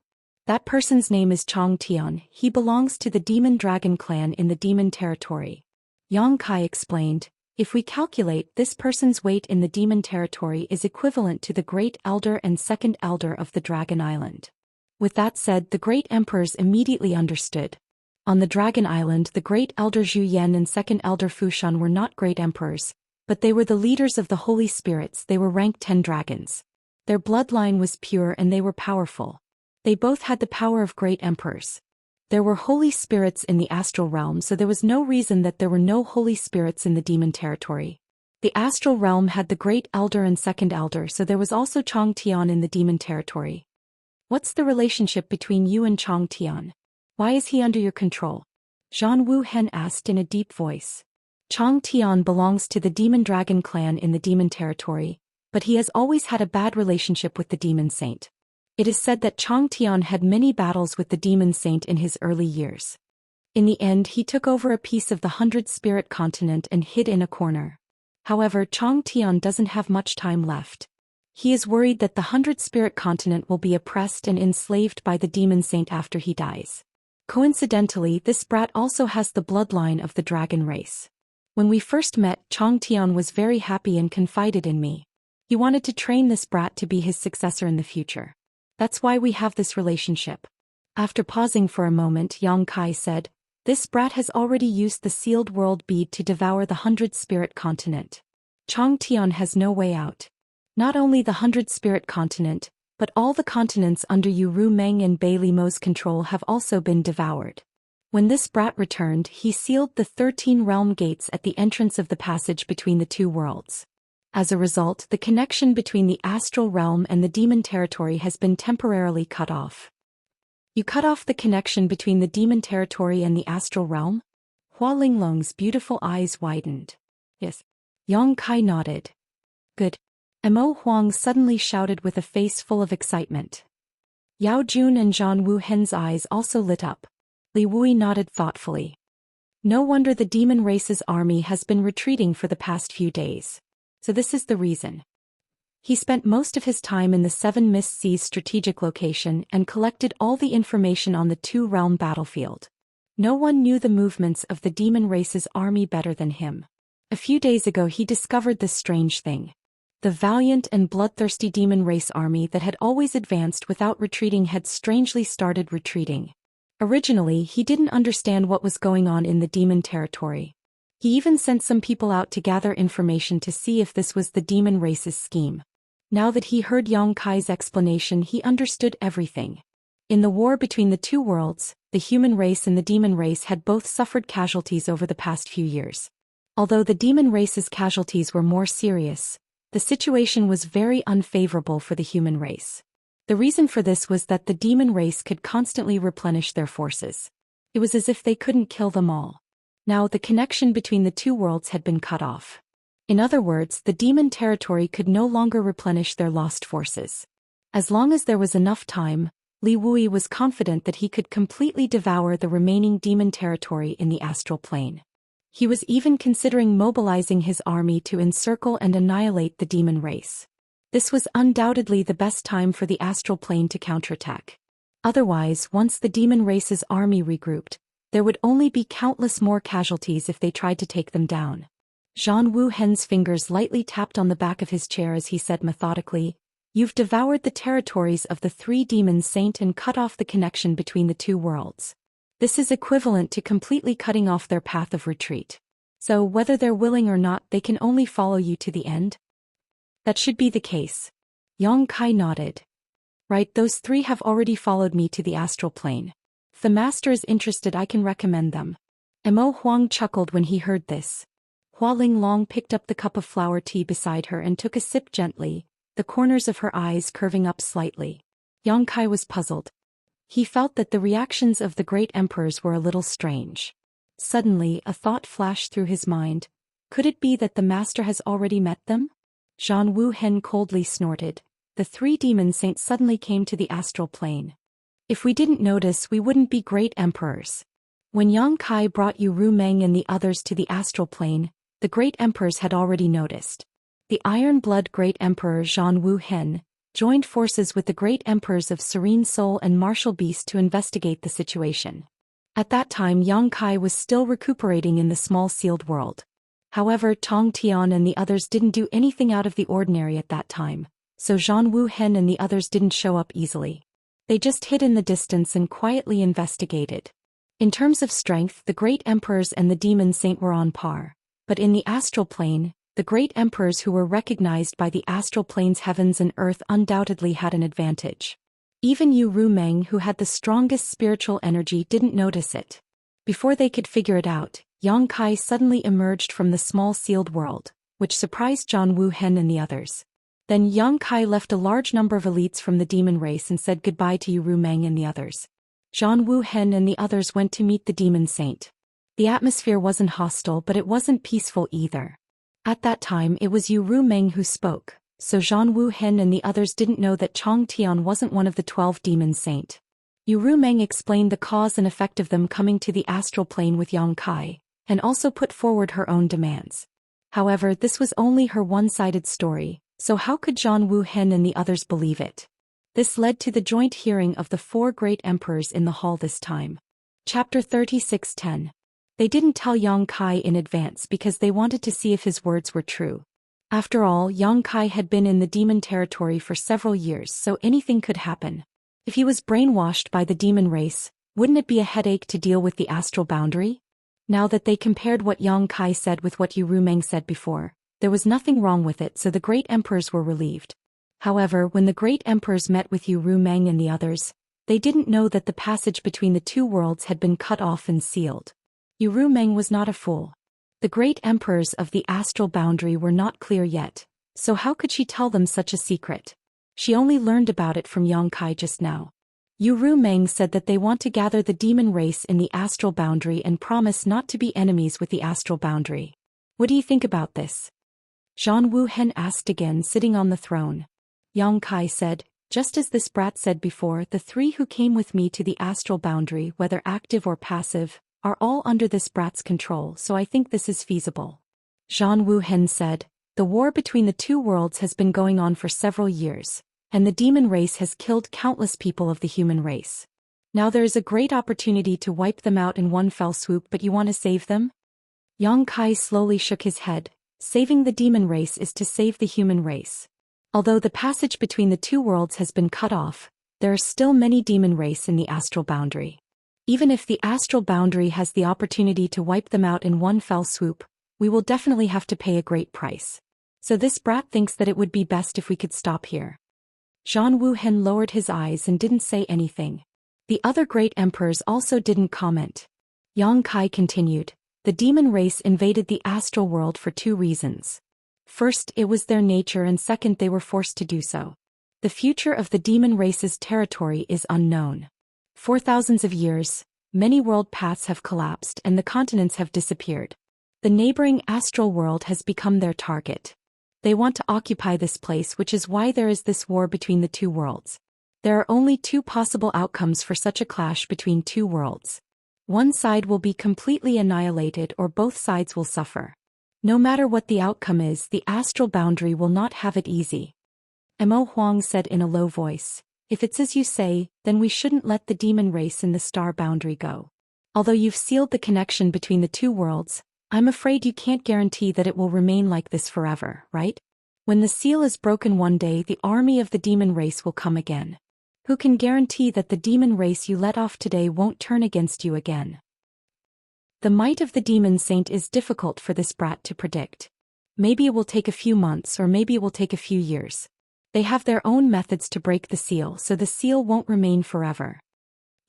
That person's name is Chong Tian. He belongs to the demon dragon clan in the demon territory. Yang Kai explained. If we calculate, this person's weight in the demon territory is equivalent to the great elder and second elder of the dragon island. With that said, the great emperors immediately understood. On the Dragon Island, the great elder Zhou Xian and second elder Fushan were not great emperors, but they were the leaders of the holy spirits. They were rank 10 dragons. Their bloodline was pure and they were powerful. They both had the power of great emperors. There were holy spirits in the astral realm, so there was no reason that there were no holy spirits in the demon territory. The astral realm had the great elder and second elder, so there was also Chong Tian in the demon territory. What's the relationship between you and Chong Tian? Why is he under your control? Zhan Wu Hen asked in a deep voice. Chong Tian belongs to the demon dragon clan in the demon territory, but he has always had a bad relationship with the demon saint. It is said that Chong Tian had many battles with the demon saint in his early years. In the end he took over a piece of the 100 Spirit continent and hid in a corner. However, Chong Tian doesn't have much time left. He is worried that the 100 Spirit continent will be oppressed and enslaved by the demon saint after he dies. Coincidentally, this brat also has the bloodline of the dragon race. When we first met, Chong Tian was very happy and confided in me. He wanted to train this brat to be his successor in the future. That's why we have this relationship. After pausing for a moment, Yang Kai said, this brat has already used the sealed world bead to devour the 100 Spirit continent. Chong Tian has no way out. Not only the 100 Spirit continent, but all the continents under Yu Ru Meng and Bei Li Mo's control have also been devoured. When this brat returned, he sealed the 13 realm gates at the entrance of the passage between the two worlds. As a result, the connection between the astral realm and the demon territory has been temporarily cut off. You cut off the connection between the demon territory and the astral realm? Hua Linglong's beautiful eyes widened. Yes. Yang Kai nodded. Good. Mo Huang suddenly shouted with a face full of excitement. Yao Jun and Zhan Wu Hen's eyes also lit up. Li Wui nodded thoughtfully. No wonder the demon race's army has been retreating for the past few days. So this is the reason. He spent most of his time in the Seven Mist Sea's strategic location and collected all the information on the two-realm battlefield. No one knew the movements of the demon race's army better than him. A few days ago he discovered this strange thing. The valiant and bloodthirsty demon race army that had always advanced without retreating had strangely started retreating. Originally, he didn't understand what was going on in the demon territory. He even sent some people out to gather information to see if this was the demon race's scheme. Now that he heard Yang Kai's explanation, he understood everything. In the war between the two worlds, the human race and the demon race had both suffered casualties over the past few years. Although the demon race's casualties were more serious, the situation was very unfavorable for the human race. The reason for this was that the demon race could constantly replenish their forces. It was as if they couldn't kill them all. Now the connection between the two worlds had been cut off. In other words, the demon territory could no longer replenish their lost forces. As long as there was enough time, Li Wui was confident that he could completely devour the remaining demon territory in the astral plane. He was even considering mobilizing his army to encircle and annihilate the demon race. This was undoubtedly the best time for the astral plane to counterattack. Otherwise, once the demon race's army regrouped, there would only be countless more casualties if they tried to take them down. Zhan Wu Hen's fingers lightly tapped on the back of his chair as he said methodically, "You've devoured the territories of the three demon saint and cut off the connection between the two worlds. This is equivalent to completely cutting off their path of retreat. So whether they're willing or not, they can only follow you to the end?" "That should be the case." Yang Kai nodded. "Right, those three have already followed me to the astral plane." If the master is interested, I can recommend them. Mo Huang chuckled when he heard this. Hua Linglong picked up the cup of flower tea beside her and took a sip gently, the corners of her eyes curving up slightly. Yang Kai was puzzled. He felt that the reactions of the great emperors were a little strange. Suddenly, a thought flashed through his mind. Could it be that the master has already met them? Zhang Wuhen coldly snorted. The 3 demon saints suddenly came to the astral plane. If we didn't notice, we wouldn't be great emperors. When Yang Kai brought Yu Rumeng and the others to the astral plane, the great emperors had already noticed. The Iron Blood Great Emperor Zhang Wuhen joined forces with the great emperors of Serene Soul and Martial Beast to investigate the situation. At that time, Yang Kai was still recuperating in the small sealed world. However, Tong Tian and the others didn't do anything out of the ordinary at that time, so Zhang Wuhen and the others didn't show up easily. They just hid in the distance and quietly investigated. In terms of strength, the great emperors and the demon saint were on par, but in the astral plane, the great emperors who were recognized by the astral plane's heavens and earth undoubtedly had an advantage. Even Yu Rumeng, who had the strongest spiritual energy, didn't notice it. Before they could figure it out, Yang Kai suddenly emerged from the small sealed world, which surprised Zhang Wuhen and the others. Then Yang Kai left a large number of elites from the demon race and said goodbye to Yu Rumeng and the others. Zhang Wuhen and the others went to meet the demon saint. The atmosphere wasn't hostile, but it wasn't peaceful either. At that time, it was Yu Rumeng who spoke, so Zhang Wuhen and the others didn't know that Chong Tian wasn't one of the 12 demon saint. Yu Rumeng explained the cause and effect of them coming to the astral plane with Yang Kai, and also put forward her own demands. However, this was only her one-sided story, so how could Zhang Wuhen and the others believe it? This led to the joint hearing of the 4 great emperors in the hall this time. Chapter 36:10. They didn't tell Yang Kai in advance because they wanted to see if his words were true. After all, Yang Kai had been in the demon territory for several years, so anything could happen. If he was brainwashed by the demon race, wouldn't it be a headache to deal with the astral boundary? Now that they compared what Yang Kai said with what Yu Rumeng said before, there was nothing wrong with it, so the great emperors were relieved. However, when the great emperors met with Yu Rumeng and the others, they didn't know that the passage between the 2 worlds had been cut off and sealed. Yu Rumeng was not a fool. The great emperors of the astral boundary were not clear yet, so how could she tell them such a secret? She only learned about it from Yang Kai just now. Yu Rumeng said that they want to gather the demon race in the astral boundary and promise not to be enemies with the astral boundary. What do you think about this? Zhang Wuhen asked again, sitting on the throne. Yang Kai said, just as this brat said before, the 3 who came with me to the astral boundary, whether active or passive, are all under this brat's control, so I think this is feasible. Zhang Wuhen said, the war between the 2 worlds has been going on for several years, and the demon race has killed countless people of the human race. Now there is a great opportunity to wipe them out in one fell swoop, but you want to save them? Yang Kai slowly shook his head. Saving the demon race is to save the human race. Although the passage between the 2 worlds has been cut off, there are still many demon race in the astral boundary. Even if the astral boundary has the opportunity to wipe them out in one fell swoop, we will definitely have to pay a great price. So this brat thinks that it would be best if we could stop here. Zhang Wuhen lowered his eyes and didn't say anything. The other great emperors also didn't comment. Yang Kai continued, the demon race invaded the astral world for 2 reasons. First, it was their nature, and second, they were forced to do so. The future of the demon race's territory is unknown. For thousands of years, many world paths have collapsed and the continents have disappeared. The neighboring astral world has become their target. They want to occupy this place, which is why there is this war between the 2 worlds. There are only 2 possible outcomes for such a clash between 2 worlds. One side will be completely annihilated or both sides will suffer. No matter what the outcome is, the astral boundary will not have it easy. Mo Huang said in a low voice, if it's as you say, then we shouldn't let the demon race in the star boundary go. Although you've sealed the connection between the 2 worlds, I'm afraid you can't guarantee that it will remain like this forever, right? When the seal is broken one day, the army of the demon race will come again. Who can guarantee that the demon race you let off today won't turn against you again? The might of the demon saint is difficult for this brat to predict. Maybe it will take a few months or maybe it will take a few years. They have their own methods to break the seal, so the seal won't remain forever.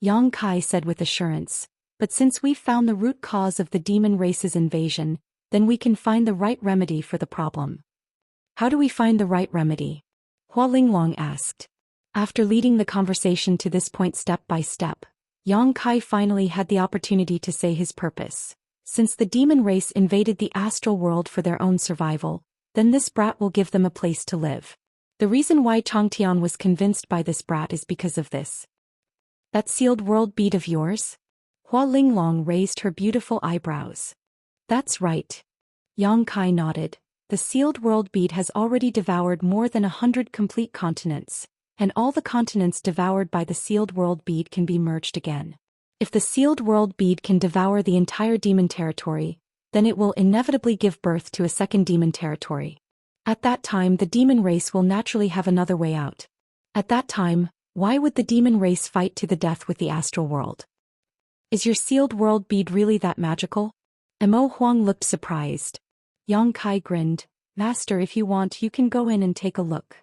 Yang Kai said with assurance. But since we've found the root cause of the demon race's invasion, then we can find the right remedy for the problem. How do we find the right remedy? Hua Linglong asked. After leading the conversation to this point step by step, Yang Kai finally had the opportunity to say his purpose. Since the demon race invaded the astral world for their own survival, then this brat will give them a place to live. The reason why Changtian was convinced by this brat is because of this. That sealed world bead of yours? Hua Linglong raised her beautiful eyebrows. That's right. Yang Kai nodded. The sealed world bead has already devoured more than 100 complete continents, and all the continents devoured by the sealed world bead can be merged again. If the sealed world bead can devour the entire demon territory, then it will inevitably give birth to a second demon territory. At that time the demon race will naturally have another way out. At that time, why would the demon race fight to the death with the astral world? Is your sealed world bead really that magical? Mo Huang looked surprised. Yang Kai grinned. Master, if you want you can go in and take a look.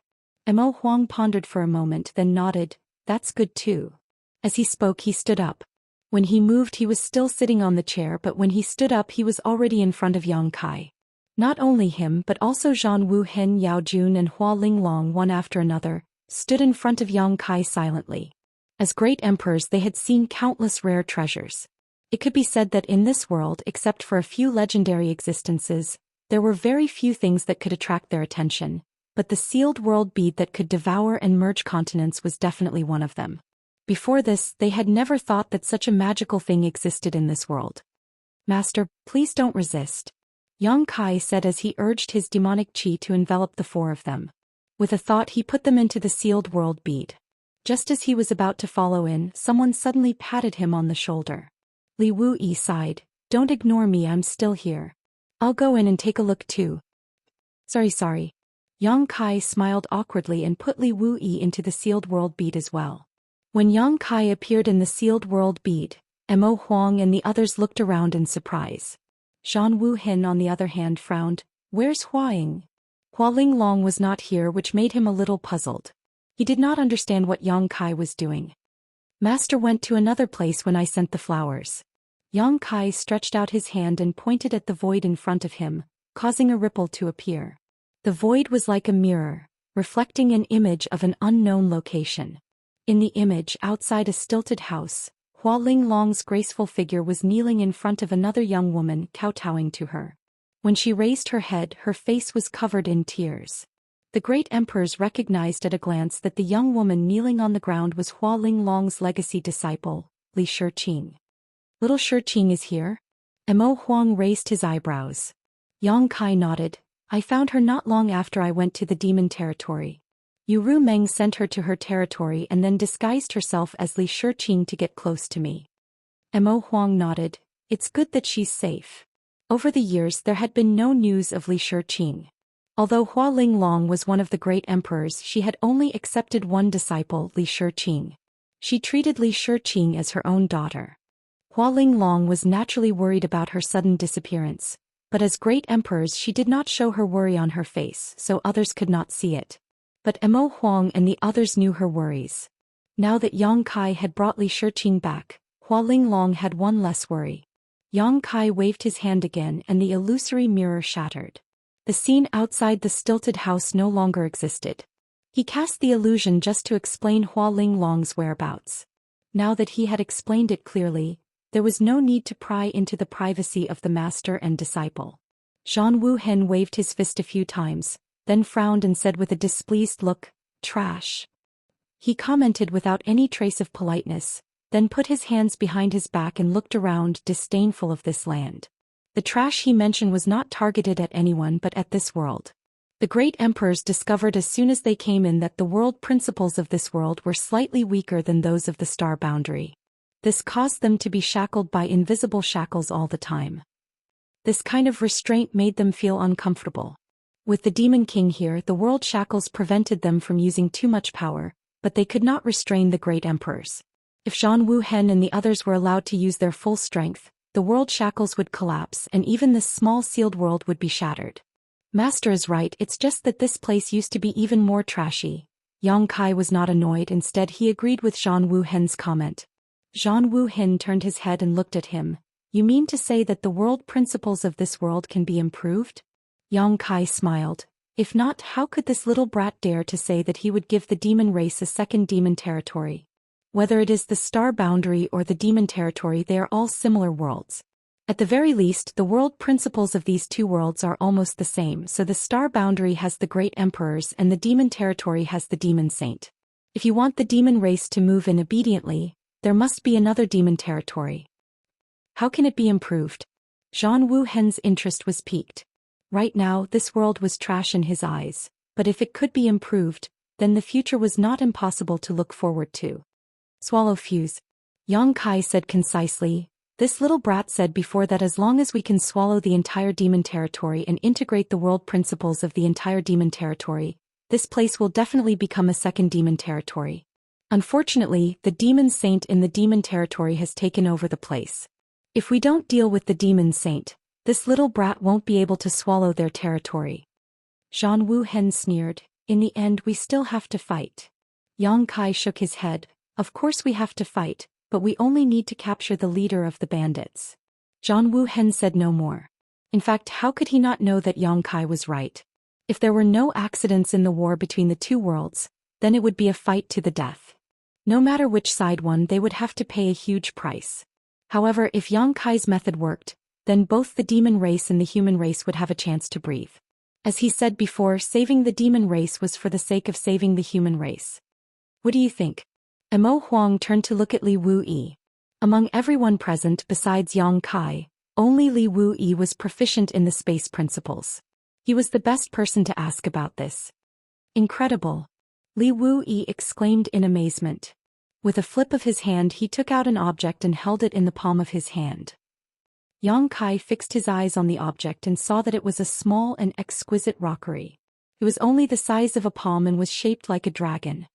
Mo Huang pondered for a moment then nodded. That's good too. As he spoke he stood up. When he moved he was still sitting on the chair, but when he stood up he was already in front of Yang Kai. Not only him but also Zhan Wu Hen, Yao Jun and Hua Linglong, one after another, stood in front of Yang Kai silently. As great emperors they had seen countless rare treasures. It could be said that in this world, except for a few legendary existences, there were very few things that could attract their attention, but the sealed world bead that could devour and merge continents was definitely one of them. Before this, they had never thought that such a magical thing existed in this world. Master, please don't resist. Yang Kai said as he urged his demonic qi to envelop the four of them. With a thought he put them into the sealed world bead. Just as he was about to follow in, someone suddenly patted him on the shoulder. Li Wuyi sighed. Don't ignore me, I'm still here. I'll go in and take a look too. Sorry. Yang Kai smiled awkwardly and put Li Wuyi into the sealed world bead as well. When Yang Kai appeared in the sealed world bead, Mo Huang and the others looked around in surprise. Zhan Wu Hin on the other hand frowned. Where's Huaying? Hua Linglong was not here, which made him a little puzzled. He did not understand what Yang Kai was doing. Master went to another place when I sent the flowers. Yang Kai stretched out his hand and pointed at the void in front of him, causing a ripple to appear. The void was like a mirror, reflecting an image of an unknown location. In the image, outside a stilted house, Hua Linglong's graceful figure was kneeling in front of another young woman, kowtowing to her. When she raised her head, her face was covered in tears. The great emperors recognized at a glance that the young woman kneeling on the ground was Hua Linglong's legacy disciple, Li Shiqing. Little Shiqing is here? Mo Huang raised his eyebrows. Yang Kai nodded. I found her not long after I went to the demon territory. Yu Meng sent her to her territory and then disguised herself as Li Shiqing to get close to me. Mo Huang nodded. It's good that she's safe. Over the years there had been no news of Li Shiqing. Although Hua Linglong was one of the great emperors, she had only accepted one disciple, Li Shiqing. She treated Li Shiqing as her own daughter. Hua Linglong was naturally worried about her sudden disappearance, but as great emperors she did not show her worry on her face so others could not see it. But Mo Huang and the others knew her worries. Now that Yang Kai had brought Li Shiqing back, Hua Linglong had one less worry. Yang Kai waved his hand again and the illusory mirror shattered. The scene outside the stilted house no longer existed. He cast the illusion just to explain Hua Linglong's whereabouts. Now that he had explained it clearly, there was no need to pry into the privacy of the master and disciple. Zhan Wu Hen waved his fist a few times, then frowned and said with a displeased look, "Trash." He commented without any trace of politeness, then put his hands behind his back and looked around, disdainful of this land. The trash he mentioned was not targeted at anyone but at this world. The great emperors discovered as soon as they came in that the world principles of this world were slightly weaker than those of the star boundary. This caused them to be shackled by invisible shackles all the time. This kind of restraint made them feel uncomfortable. With the Demon King here, the world shackles prevented them from using too much power, but they could not restrain the great emperors. If Zhan Wu Hen and the others were allowed to use their full strength, the world shackles would collapse and even this small sealed world would be shattered. Master is right, it's just that this place used to be even more trashy. Yang Kai was not annoyed, instead he agreed with Zhan Wu Hen's comment. Zhang Wuhin turned his head and looked at him. You mean to say that the world principles of this world can be improved? Yang Kai smiled. If not, how could this little brat dare to say that he would give the demon race a second demon territory? Whether it is the star boundary or the demon territory, they are all similar worlds. At the very least, the world principles of these two worlds are almost the same, so the star boundary has the great emperors and the demon territory has the demon saint. If you want the demon race to move in obediently, there must be another demon territory. How can it be improved? Zhang Wuhen's interest was piqued. Right now, this world was trash in his eyes, but if it could be improved, then the future was not impossible to look forward to. Swallow fuse. Yang Kai said concisely. This little brat said before that as long as we can swallow the entire demon territory and integrate the world principles of the entire demon territory, this place will definitely become a second demon territory. Unfortunately, the demon saint in the demon territory has taken over the place. If we don't deal with the demon saint, this little brat won't be able to swallow their territory. Zhang Wuhen sneered. In the end, we still have to fight. Yang Kai shook his head. Of course we have to fight, but we only need to capture the leader of the bandits. Zhang Wuhen said no more. In fact, how could he not know that Yang Kai was right? If there were no accidents in the war between the two worlds, then it would be a fight to the death. No matter which side won, they would have to pay a huge price. However, if Yang Kai's method worked, then both the demon race and the human race would have a chance to breathe. As he said before, saving the demon race was for the sake of saving the human race. What do you think? Emo Huang turned to look at Li Wuyi. Among everyone present besides Yang Kai, only Li Wuyi was proficient in the space principles. He was the best person to ask about this. Incredible! Li Wuyi exclaimed in amazement. With a flip of his hand, he took out an object and held it in the palm of his hand. Yang Kai fixed his eyes on the object and saw that it was a small and exquisite rockery. It was only the size of a palm and was shaped like a dragon.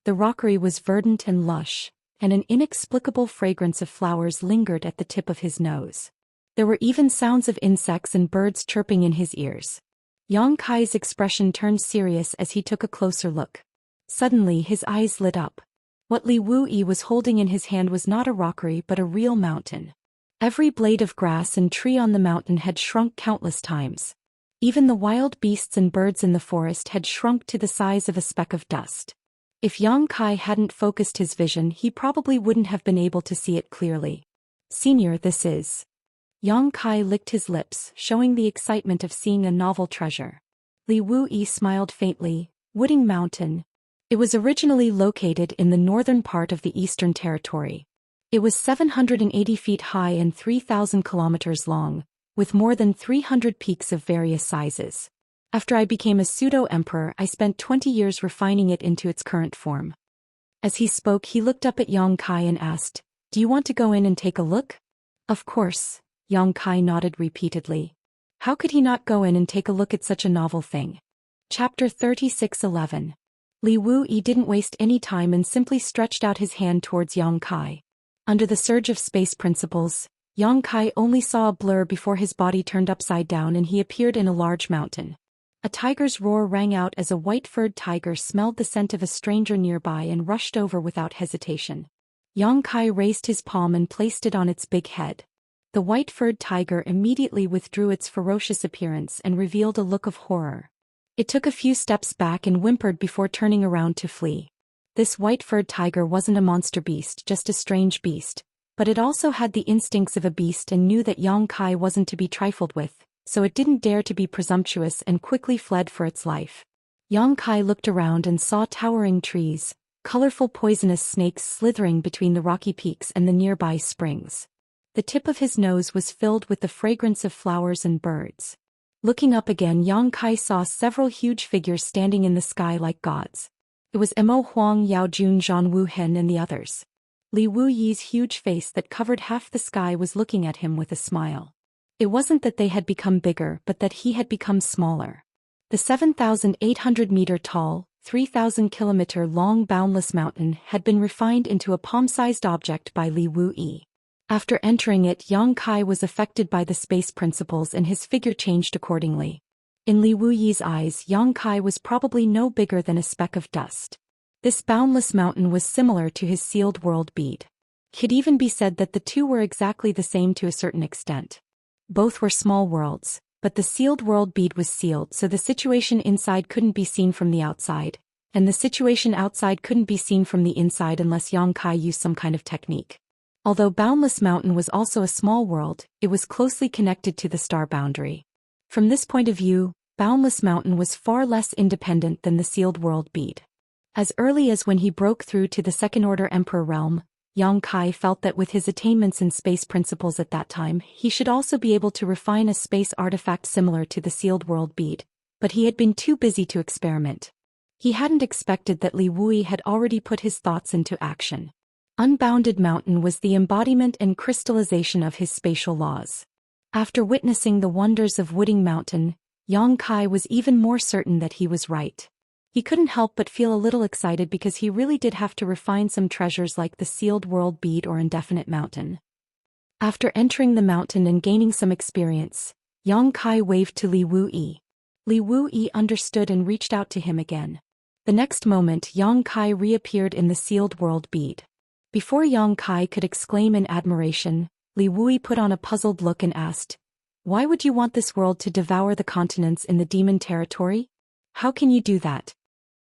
The rockery was verdant and lush, and an inexplicable fragrance of flowers lingered at the tip of his nose. There were even sounds of insects and birds chirping in his ears. Yang Kai's expression turned serious as he took a closer look. Suddenly his eyes lit up. What Li Wuyi was holding in his hand was not a rockery but a real mountain. Every blade of grass and tree on the mountain had shrunk countless times. Even the wild beasts and birds in the forest had shrunk to the size of a speck of dust. If Yang Kai hadn't focused his vision, he probably wouldn't have been able to see it clearly. Senior, this is. Yang Kai licked his lips, showing the excitement of seeing a novel treasure. Li Wuyi smiled faintly. Wooding Mountain. It was originally located in the northern part of the Eastern Territory. It was 780 feet high and 3,000 kilometers long, with more than 300 peaks of various sizes. After I became a pseudo-emperor, I spent 20 years refining it into its current form. As he spoke, he looked up at Yang Kai and asked, "Do you want to go in and take a look?" Of course, Yang Kai nodded repeatedly. How could he not go in and take a look at such a novel thing? Chapter 36:11. Li Wuyi didn't waste any time and simply stretched out his hand towards Yang Kai. Under the surge of space principles, Yang Kai only saw a blur before his body turned upside down and he appeared in a large mountain. A tiger's roar rang out as a white-furred tiger smelled the scent of a stranger nearby and rushed over without hesitation. Yang Kai raised his palm and placed it on its big head. The white-furred tiger immediately withdrew its ferocious appearance and revealed a look of horror. It took a few steps back and whimpered before turning around to flee. This white-furred tiger wasn't a monster beast, just a strange beast, but it also had the instincts of a beast and knew that Yang Kai wasn't to be trifled with, so it didn't dare to be presumptuous and quickly fled for its life. Yang Kai looked around and saw towering trees, colorful poisonous snakes slithering between the rocky peaks and the nearby springs. The tip of his nose was filled with the fragrance of flowers and birds. Looking up again, Yang Kai saw several huge figures standing in the sky like gods. It was Emo Huang, Yao Jun, Zhang Wuhen and the others. Li Wuyi's huge face that covered half the sky was looking at him with a smile. It wasn't that they had become bigger but that he had become smaller. The 7,800-meter-tall, 3,000-kilometer-long boundless mountain had been refined into a palm-sized object by Li Wuyi. After entering it, Yang Kai was affected by the space principles and his figure changed accordingly. In Li Wuyi's eyes, Yang Kai was probably no bigger than a speck of dust. This boundless mountain was similar to his sealed world bead. Could even be said that the two were exactly the same to a certain extent. Both were small worlds, but the sealed world bead was sealed, so the situation inside couldn't be seen from the outside, and the situation outside couldn't be seen from the inside unless Yang Kai used some kind of technique. Although Boundless Mountain was also a small world, it was closely connected to the star boundary. From this point of view, Boundless Mountain was far less independent than the sealed world bead. As early as when he broke through to the Second-Order Emperor realm, Yang Kai felt that with his attainments in space principles at that time, he should also be able to refine a space artifact similar to the sealed world bead, but he had been too busy to experiment. He hadn't expected that Li Wui had already put his thoughts into action. Unbounded Mountain was the embodiment and crystallization of his spatial laws. After witnessing the wonders of Wooding Mountain, Yang Kai was even more certain that he was right. He couldn't help but feel a little excited because he really did have to refine some treasures like the sealed world bead or Indefinite Mountain. After entering the mountain and gaining some experience, Yang Kai waved to Li Wui. Li Wui understood and reached out to him again. The next moment Yang Kai reappeared in the sealed world bead. Before Yang Kai could exclaim in admiration, Li Wui put on a puzzled look and asked, "Why would you want this world to devour the continents in the demon territory? How can you do that?"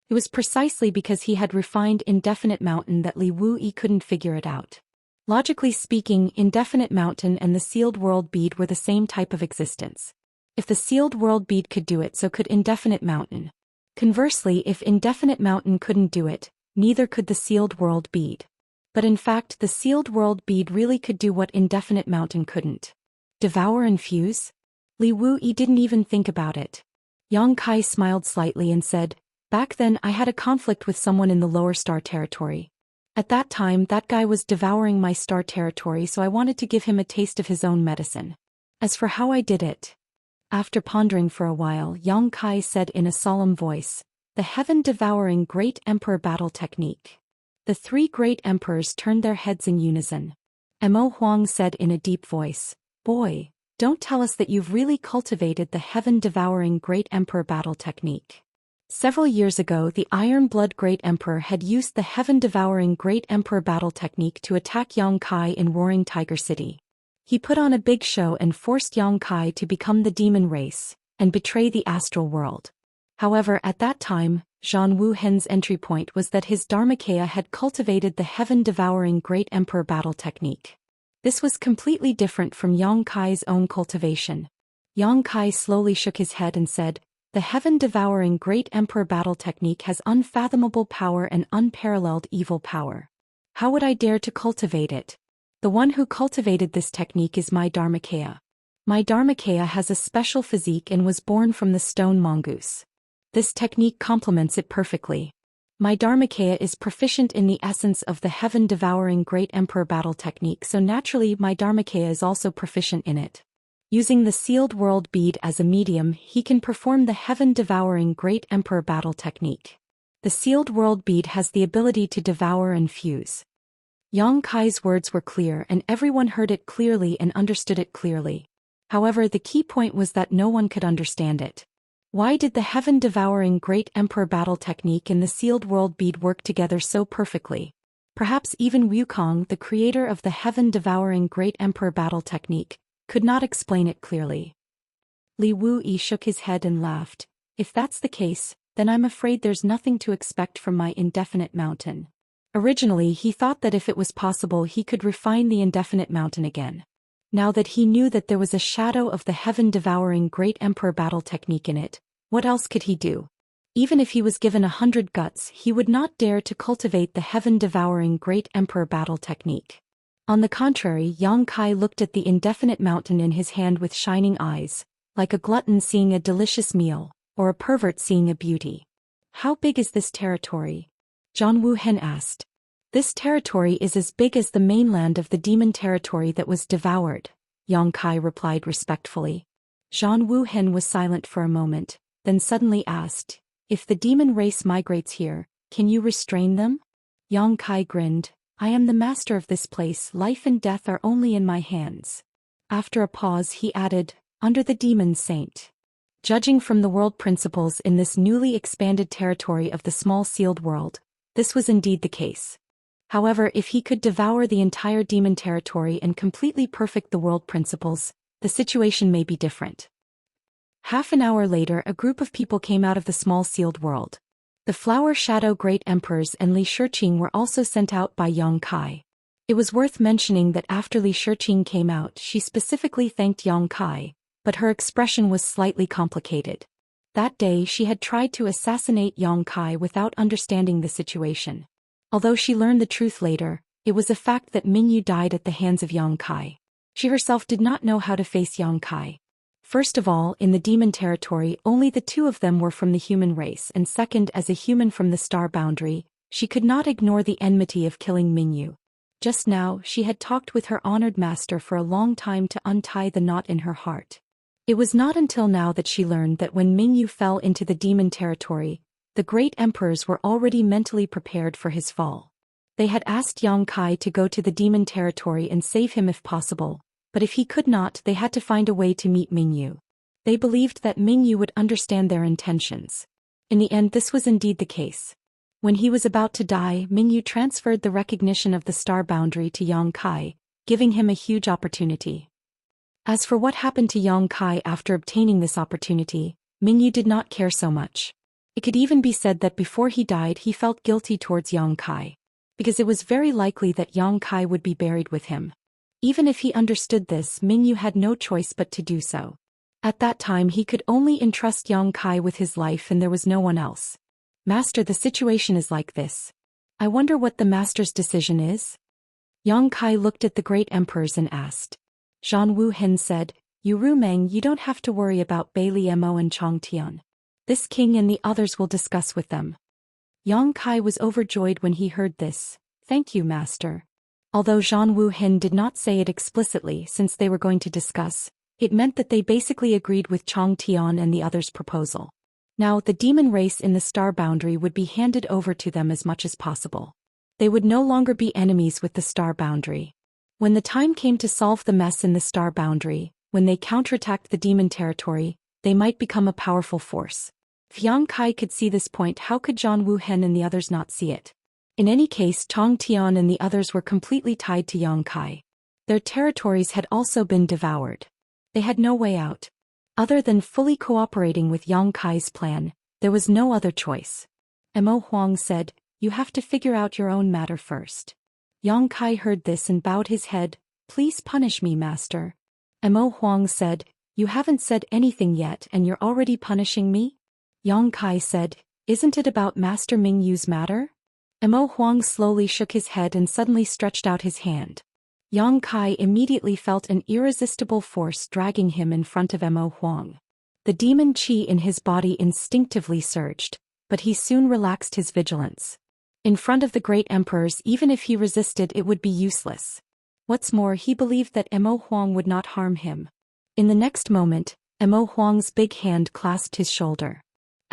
It was precisely because he had refined Indefinite Mountain that Li Wui couldn't figure it out. Logically speaking, Indefinite Mountain and the sealed world bead were the same type of existence. If the sealed world bead could do it, so could Indefinite Mountain. Conversely, if Indefinite Mountain couldn't do it, neither could the sealed world bead. But in fact, the sealed world bead really could do what Indefinite Mountain couldn't. Devour and fuse? Li Wui didn't even think about it. Yang Kai smiled slightly and said, "Back then I had a conflict with someone in the lower star territory. At that time that guy was devouring my star territory, so I wanted to give him a taste of his own medicine. As for how I did it..." After pondering for a while, Yang Kai said in a solemn voice, "The heaven-devouring Great Emperor battle technique." The three great emperors turned their heads in unison. Mo Huang said in a deep voice, "Boy, don't tell us that you've really cultivated the heaven-devouring Great Emperor battle technique." Several years ago, the Iron Blood Great Emperor had used the heaven-devouring Great Emperor battle technique to attack Yang Kai in Roaring Tiger City. He put on a big show and forced Yang Kai to become the demon race and betray the astral world. However, at that time, Zhang Wuhen's entry point was that his Dharmakaya had cultivated the heaven-devouring Great Emperor battle technique. This was completely different from Yang Kai's own cultivation. Yang Kai slowly shook his head and said, "The heaven-devouring Great Emperor battle technique has unfathomable power and unparalleled evil power. How would I dare to cultivate it? The one who cultivated this technique is my Dharmakaya. My Dharmakaya has a special physique and was born from the stone mongoose. This technique complements it perfectly. My Dharmakaya is proficient in the essence of the heaven-devouring Great Emperor battle technique, so naturally my Dharmakaya is also proficient in it. Using the sealed world bead as a medium, he can perform the heaven-devouring Great Emperor battle technique. The sealed world bead has the ability to devour and fuse." Yang Kai's words were clear and everyone heard it clearly and understood it clearly. However, the key point was that no one could understand it. Why did the heaven-devouring Great Emperor battle technique and the sealed world bead work together so perfectly? Perhaps even Wukong, the creator of the heaven-devouring Great Emperor battle technique, could not explain it clearly. Li Wui shook his head and laughed. "If that's the case, then I'm afraid there's nothing to expect from my Indefinite Mountain." Originally he thought that if it was possible he could refine the Indefinite Mountain again. Now that he knew that there was a shadow of the heaven-devouring Great Emperor battle technique in it, what else could he do? Even if he was given 100 guts, he would not dare to cultivate the heaven-devouring Great Emperor battle technique. On the contrary, Yang Kai looked at the Indefinite Mountain in his hand with shining eyes, like a glutton seeing a delicious meal, or a pervert seeing a beauty. "How big is this territory?" Zhang Wuhen asked. "This territory is as big as the mainland of the demon territory that was devoured," Yang Kai replied respectfully. Zhang Wuhen was silent for a moment, then suddenly asked, "If the demon race migrates here, can you restrain them?" Yang Kai grinned, "I am the master of this place, life and death are only in my hands." After a pause he added, "Under the demon saint." Judging from the world principles in this newly expanded territory of the small sealed world, this was indeed the case. However, if he could devour the entire demon territory and completely perfect the world principles, the situation may be different. Half an hour later, a group of people came out of the small sealed world. The Flower Shadow Great Emperors and Li Shiqing were also sent out by Yang Kai. It was worth mentioning that after Li Shiqing came out, she specifically thanked Yang Kai, but her expression was slightly complicated. That day she had tried to assassinate Yang Kai without understanding the situation. Although she learned the truth later, it was a fact that Mingyu died at the hands of Yang Kai. She herself did not know how to face Yang Kai. First of all, in the demon territory, only the two of them were from the human race, and second, as a human from the star boundary, she could not ignore the enmity of killing Mingyu. Just now, she had talked with her honored master for a long time to untie the knot in her heart. It was not until now that she learned that when Mingyu fell into the demon territory, the great emperors were already mentally prepared for his fall. They had asked Yang Kai to go to the demon territory and save him if possible, but if he could not, they had to find a way to meet Mingyu. They believed that Mingyu would understand their intentions. In the end, this was indeed the case. When he was about to die, Mingyu transferred the recognition of the star boundary to Yang Kai, giving him a huge opportunity. As for what happened to Yang Kai after obtaining this opportunity, Mingyu did not care so much. It could even be said that before he died he felt guilty towards Yang Kai, because it was very likely that Yang Kai would be buried with him. Even if he understood this, Mingyu had no choice but to do so. At that time he could only entrust Yang Kai with his life and there was no one else. Master, the situation is like this. I wonder what the master's decision is? Yang Kai looked at the great emperors and asked. Zhang Wuhen said, Yu Rumeng, you don't have to worry about Bei Li Mo and Chong Tian. This king and the others will discuss with them. Yang Kai was overjoyed when he heard this. Thank you, master. Although Zhang Wuhen did not say it explicitly since they were going to discuss, it meant that they basically agreed with Chong Tian and the others' proposal. Now, the demon race in the star boundary would be handed over to them as much as possible. They would no longer be enemies with the star boundary. When the time came to solve the mess in the star boundary, when they counterattacked the demon territory, they might become a powerful force. If Yang Kai could see this point, how could Zhang Wuhen and the others not see it? In any case, Chong Tian and the others were completely tied to Yang Kai. Their territories had also been devoured. They had no way out. Other than fully cooperating with Yang Kai's plan, there was no other choice. Mo Huang said, You have to figure out your own matter first. Yang Kai heard this and bowed his head. Please punish me, master. Mo Huang said, You haven't said anything yet and you're already punishing me? Yang Kai said, Isn't it about Master Mingyu's matter? Mo Huang slowly shook his head and suddenly stretched out his hand. Yang Kai immediately felt an irresistible force dragging him in front of Mo Huang. The demon qi in his body instinctively surged, but he soon relaxed his vigilance. In front of the great emperors, even if he resisted, it would be useless. What's more, he believed that Mo Huang would not harm him. In the next moment, Mo Huang's big hand clasped his shoulder.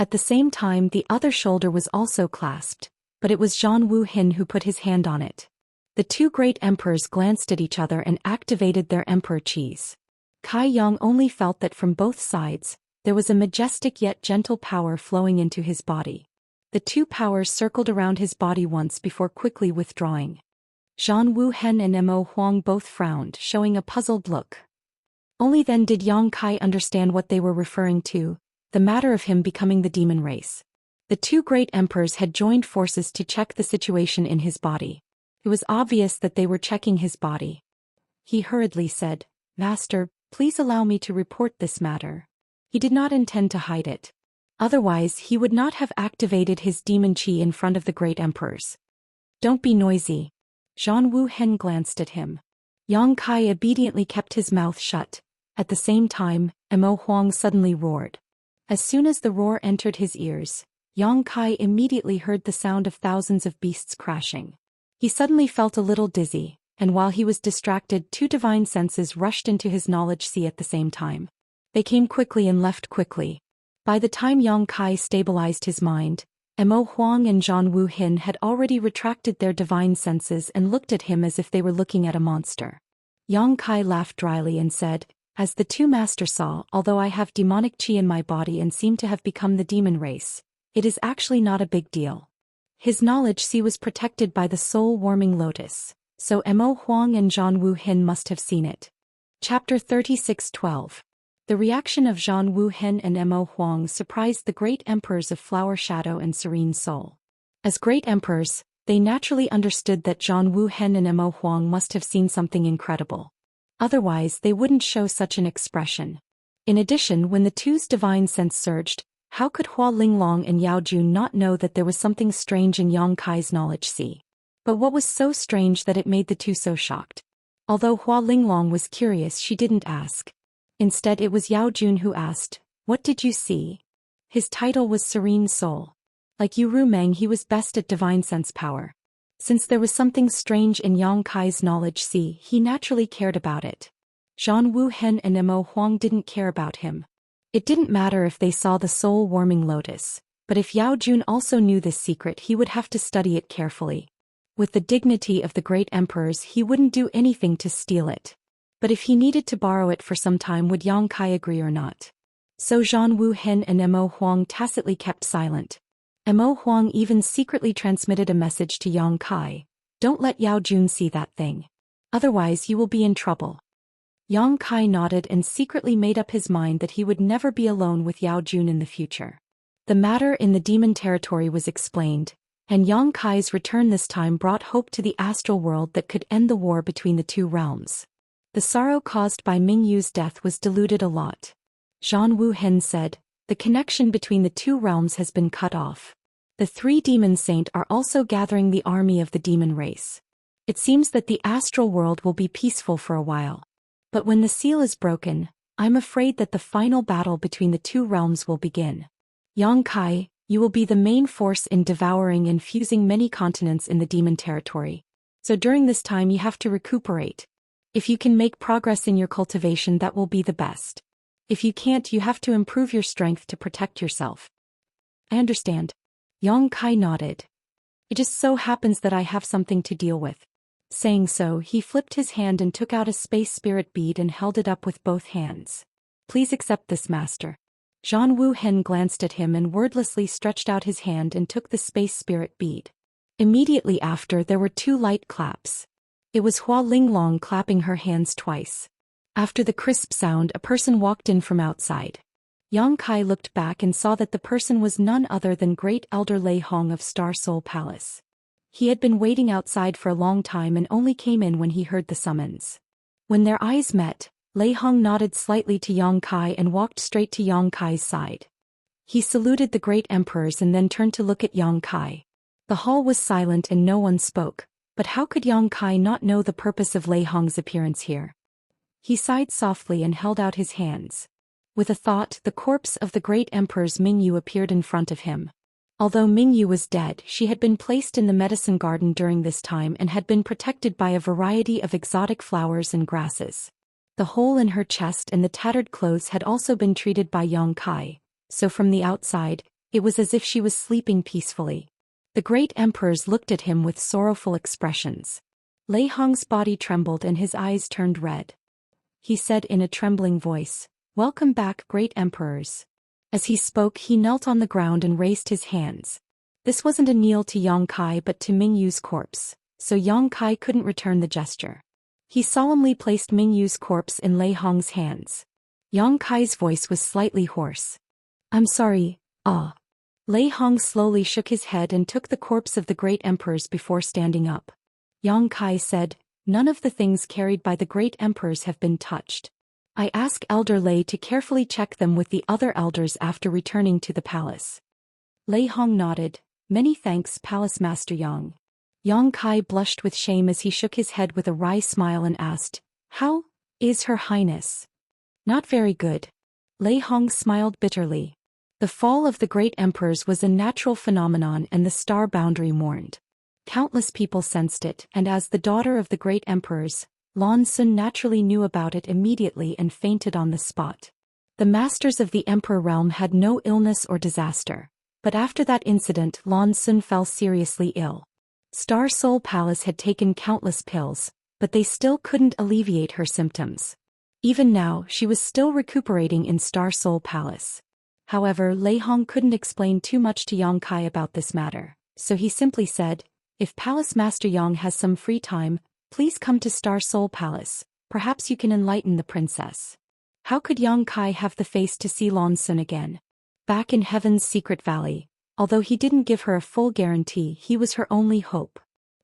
At the same time, the other shoulder was also clasped, but it was Zhang Wuhen who put his hand on it. The two great emperors glanced at each other and activated their emperor qis. Kai Yang only felt that from both sides, there was a majestic yet gentle power flowing into his body. The two powers circled around his body once before quickly withdrawing. Zhang Wuhen and Mo Huang both frowned, showing a puzzled look. Only then did Yang Kai understand what they were referring to, the matter of him becoming the demon race. The two great emperors had joined forces to check the situation in his body. It was obvious that they were checking his body. He hurriedly said, Master, please allow me to report this matter. He did not intend to hide it. Otherwise, he would not have activated his demon qi in front of the great emperors. Don't be noisy. Zhang Wuhen glanced at him. Yang Kai obediently kept his mouth shut. At the same time, Mo Huang suddenly roared. As soon as the roar entered his ears, Yang Kai immediately heard the sound of thousands of beasts crashing. He suddenly felt a little dizzy, and while he was distracted, two divine senses rushed into his knowledge sea at the same time. They came quickly and left quickly. By the time Yang Kai stabilized his mind, Mo Huang and Zhang Wuhen had already retracted their divine senses and looked at him as if they were looking at a monster. Yang Kai laughed dryly and said, As the two masters saw, although I have demonic qi in my body and seem to have become the demon race, it is actually not a big deal. His knowledge sea was protected by the soul-warming lotus, so Mo Huang and Zhang Wuhen must have seen it. Chapter 36:12. The reaction of Zhang Wuhen and Mo Huang surprised the great emperors of Flower Shadow and Serene Soul. As great emperors, they naturally understood that Zhang Wuhen and Mo Huang must have seen something incredible. Otherwise they wouldn't show such an expression. In addition, when the two's divine sense surged, how could Hua Linglong and Yao Jun not know that there was something strange in Yang Kai's knowledge sea? But what was so strange that it made the two so shocked? Although Hua Linglong was curious, she didn't ask. Instead it was Yao Jun who asked, "What did you see?" His title was Serene Soul. Like Yu Rumeng, he was best at divine sense power. Since there was something strange in Yang Kai's knowledge sea, he naturally cared about it. Zhang Wuhen and Mo Huang didn't care about him. It didn't matter if they saw the soul-warming lotus, but if Yao Jun also knew this secret, he would have to study it carefully. With the dignity of the great emperors, he wouldn't do anything to steal it. But if he needed to borrow it for some time, would Yang Kai agree or not? So Zhang Wuhen and Mo Huang tacitly kept silent. Mo Huang even secretly transmitted a message to Yang Kai: "Don't let Yao Jun see that thing. Otherwise you will be in trouble." Yang Kai nodded and secretly made up his mind that he would never be alone with Yao Jun in the future. The matter in the demon territory was explained, and Yang Kai's return this time brought hope to the astral world that could end the war between the two realms. The sorrow caused by Mingyu's death was diluted a lot. Zhang Wuhen said, "The connection between the two realms has been cut off. The three demon saints are also gathering the army of the demon race. It seems that the astral world will be peaceful for a while. But when the seal is broken, I'm afraid that the final battle between the two realms will begin. Yang Kai, you will be the main force in devouring and fusing many continents in the demon territory. So during this time you have to recuperate. If you can make progress in your cultivation, that will be the best. If you can't, you have to improve your strength to protect yourself." "I understand." Yang Kai nodded. "It just so happens that I have something to deal with." Saying so, he flipped his hand and took out a space spirit bead and held it up with both hands. "Please accept this, master." Zhang Wuhen glanced at him and wordlessly stretched out his hand and took the space spirit bead. Immediately after, there were two light claps. It was Hua Linglong clapping her hands twice. After the crisp sound, a person walked in from outside. Yang Kai looked back and saw that the person was none other than Great Elder Lei Hong of Star Soul Palace. He had been waiting outside for a long time and only came in when he heard the summons. When their eyes met, Lei Hong nodded slightly to Yang Kai and walked straight to Yang Kai's side. He saluted the great emperors and then turned to look at Yang Kai. The hall was silent and no one spoke, but how could Yang Kai not know the purpose of Lei Hong's appearance here? He sighed softly and held out his hands. With a thought, the corpse of the great emperor's Mingyu appeared in front of him. Although Mingyu was dead, she had been placed in the medicine garden during this time and had been protected by a variety of exotic flowers and grasses. The hole in her chest and the tattered clothes had also been treated by Yang Kai, so from the outside, it was as if she was sleeping peacefully. The great emperors looked at him with sorrowful expressions. Lei Hong's body trembled and his eyes turned red. He said in a trembling voice, "Welcome back, great emperors." As he spoke, he knelt on the ground and raised his hands. This wasn't a kneel to Yang Kai but to Mingyu's corpse, so Yang Kai couldn't return the gesture. He solemnly placed Mingyu's corpse in Lei Hong's hands. Yang Kai's voice was slightly hoarse. "I'm sorry, Lei Hong slowly shook his head and took the corpse of the great emperors before standing up. Yang Kai said, "None of the things carried by the great emperors have been touched. I ask Elder Lei to carefully check them with the other elders after returning to the palace." Lei Hong nodded. "Many thanks, Palace Master Yang." Yang Kai blushed with shame as he shook his head with a wry smile and asked, "How is Her Highness?" "Not very good." Lei Hong smiled bitterly. The fall of the great emperors was a natural phenomenon and the star boundary mourned. Countless people sensed it, and as the daughter of the great emperors, Lan Sun naturally knew about it immediately and fainted on the spot. The masters of the emperor realm had no illness or disaster, but after that incident Lan Sun fell seriously ill. Star Soul Palace had taken countless pills, but they still couldn't alleviate her symptoms. Even now, she was still recuperating in Star Soul Palace. However, Lei Hong couldn't explain too much to Yang Kai about this matter, so he simply said, "If Palace Master Yang has some free time, please come to Star Soul Palace, perhaps you can enlighten the princess." How could Yang Kai have the face to see Lan Sun again? Back in Heaven's secret valley, although he didn't give her a full guarantee, he was her only hope.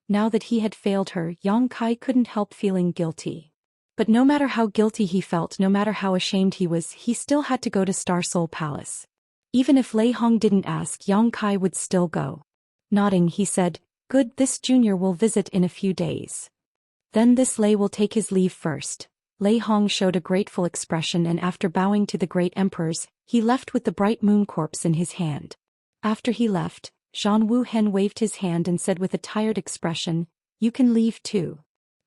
Now that he had failed her, Yang Kai couldn't help feeling guilty. But no matter how guilty he felt, no matter how ashamed he was, he still had to go to Star Soul Palace. Even if Lei Hong didn't ask, Yang Kai would still go. Nodding, he said, "Good, this junior will visit in a few days. Then this Lei will take his leave first." Lei Hong showed a grateful expression, and after bowing to the great emperors, he left with the bright moon corpse in his hand. After he left, Zhang Wuhen waved his hand and said with a tired expression, "You can leave too."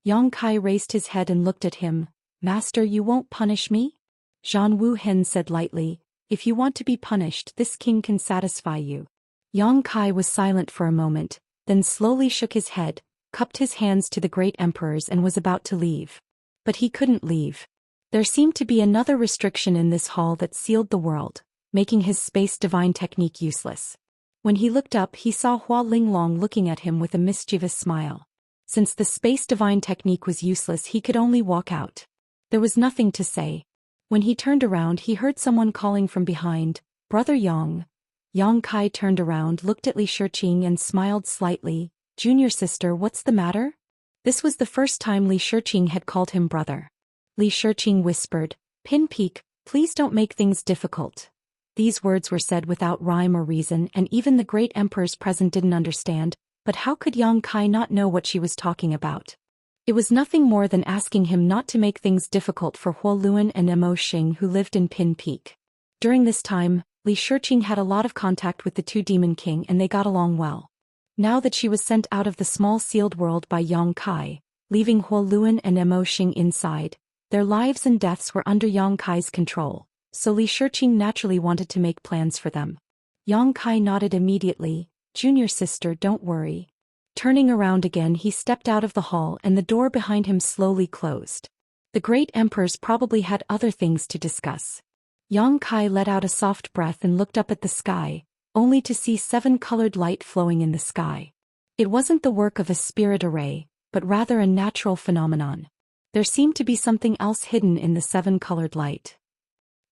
Yang Kai raised his head and looked at him. "Master, you won't punish me?" Zhang Wuhen said lightly, "If you want to be punished, this king can satisfy you." Yang Kai was silent for a moment, then slowly shook his head, cupped his hands to the great emperors and was about to leave. But he couldn't leave. There seemed to be another restriction in this hall that sealed the world, making his space divine technique useless. When he looked up, he saw Hua Linglong looking at him with a mischievous smile. Since the space divine technique was useless, he could only walk out. There was nothing to say. When he turned around, he heard someone calling from behind, "Brother Yang." Yang Kai turned around, looked at Li Shiqing and smiled slightly. "Junior sister, what's the matter?" This was the first time Li Shiqing had called him brother. Li Shiqing whispered, "Pin Peak, please don't make things difficult." These words were said without rhyme or reason, and even the great emperors present didn't understand, but how could Yang Kai not know what she was talking about? It was nothing more than asking him not to make things difficult for Hua Luan and Mo Xing, who lived in Pin Peak. During this time, Li Shiqing had a lot of contact with the two Demon King and they got along well. Now that she was sent out of the small sealed world by Yang Kai, leaving Hua Luan and Mo Xing inside, their lives and deaths were under Yang Kai's control, so Li Shiqing naturally wanted to make plans for them. Yang Kai nodded immediately. "Junior sister, don't worry." Turning around again, he stepped out of the hall and the door behind him slowly closed. The great emperors probably had other things to discuss. Yang Kai let out a soft breath and looked up at the sky, only to see 7-colored light flowing in the sky. It wasn't the work of a spirit array, but rather a natural phenomenon. There seemed to be something else hidden in the 7-colored light.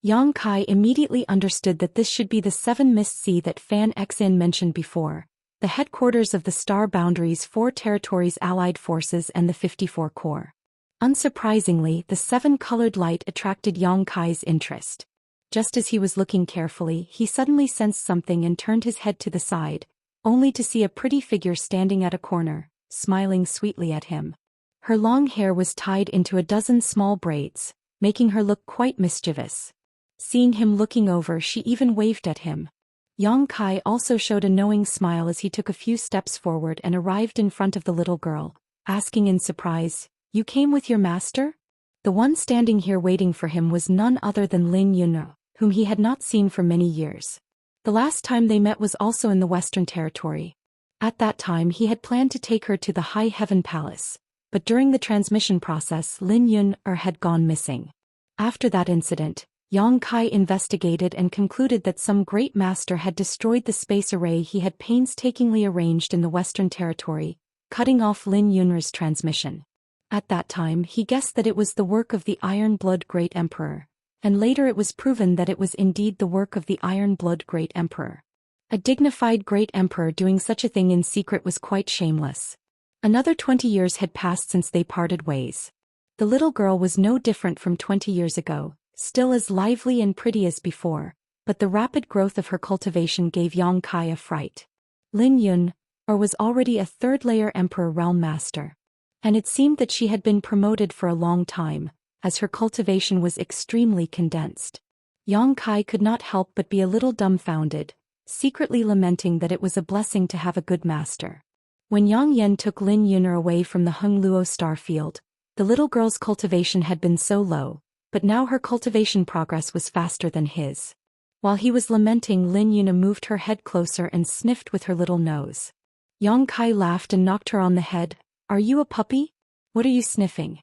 Yang Kai immediately understood that this should be the 7 Mist Sea that Fan Xin mentioned before, the headquarters of the Star Boundaries 4 Territories Allied Forces and the 54 Corps. Unsurprisingly, the 7-colored light attracted Yang Kai's interest. Just as he was looking carefully, he suddenly sensed something and turned his head to the side, only to see a pretty figure standing at a corner, smiling sweetly at him. Her long hair was tied into a dozen small braids, making her look quite mischievous. Seeing him looking over, she even waved at him. Yang Kai also showed a knowing smile as he took a few steps forward and arrived in front of the little girl, asking in surprise, "You came with your master?" The one standing here waiting for him was none other than Lin Yun, whom he had not seen for many years. The last time they met was also in the Western Territory. At that time he had planned to take her to the High Heaven Palace, but during the transmission process Lin Yun had gone missing. After that incident, Yang Kai investigated and concluded that some great master had destroyed the space array he had painstakingly arranged in the Western Territory, cutting off Lin Yun's transmission. At that time he guessed that it was the work of the Iron Blood Great Emperor, and later it was proven that it was indeed the work of the Iron Blood Great Emperor. A dignified great emperor doing such a thing in secret was quite shameless. Another 20 years had passed since they parted ways. The little girl was no different from 20 years ago, still as lively and pretty as before, but the rapid growth of her cultivation gave Yang Kai a fright. Lin Yun was already a third-layer emperor realm master. And it seemed that she had been promoted for a long time, as her cultivation was extremely condensed. Yang Kai could not help but be a little dumbfounded, secretly lamenting that it was a blessing to have a good master. When Yang Yen took Lin Yun away from the Hung Luo star field, the little girl's cultivation had been so low, but now her cultivation progress was faster than his. While he was lamenting, Lin Yun moved her head closer and sniffed with her little nose. Yang Kai laughed and knocked her on the head. "Are you a puppy? What are you sniffing?"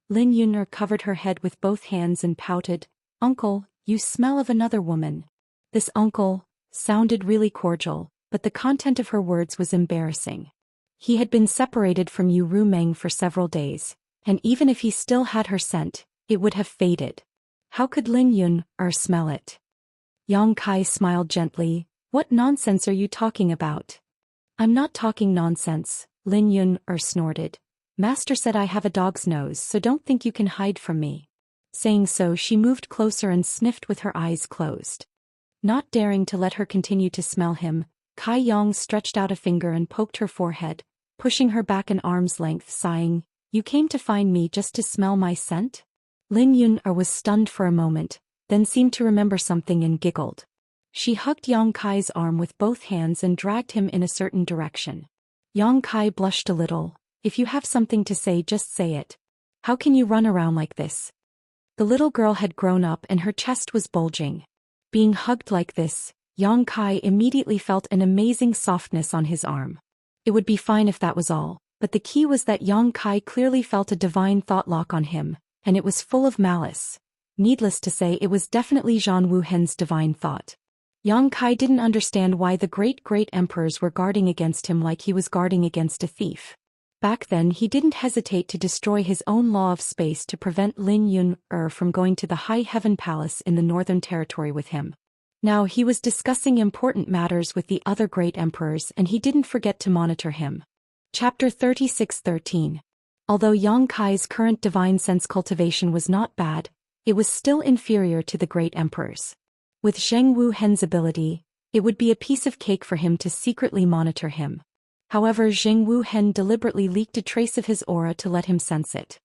Lin Yun covered her head with both hands and pouted, "Uncle, you smell of another woman." This uncle sounded really cordial, but the content of her words was embarrassing. He had been separated from Yu Rumeng for several days, and even if he still had her scent, it would have faded. How could Lin Yun smell it? Yang Kai smiled gently. What nonsense are you talking about? I'm not talking nonsense, Lin Yun snorted. Master said I have a dog's nose, so don't think you can hide from me. Saying so, she moved closer and sniffed with her eyes closed. Not daring to let her continue to smell him, Kai Yang stretched out a finger and poked her forehead, pushing her back an arm's length, sighing, You came to find me just to smell my scent? Lin Yun was stunned for a moment, then seemed to remember something and giggled. She hugged Yang Kai's arm with both hands and dragged him in a certain direction. Yang Kai blushed a little. If you have something to say, just say it. How can you run around like this? The little girl had grown up and her chest was bulging. Being hugged like this, Yang Kai immediately felt an amazing softness on his arm. It would be fine if that was all, but the key was that Yang Kai clearly felt a divine thought lock on him, and it was full of malice. Needless to say, it was definitely Zhang Wuhen's divine thought. Yang Kai didn't understand why the great emperors were guarding against him like he was guarding against a thief. Back then he didn't hesitate to destroy his own law of space to prevent Lin Yun from going to the High Heaven Palace in the Northern Territory with him. Now he was discussing important matters with the other great emperors and he didn't forget to monitor him. Chapter 36:13. Although Yang Kai's current divine sense cultivation was not bad, it was still inferior to the great emperors. With Zheng Wuhen's ability, it would be a piece of cake for him to secretly monitor him. However, Zheng Wuhen deliberately leaked a trace of his aura to let him sense it.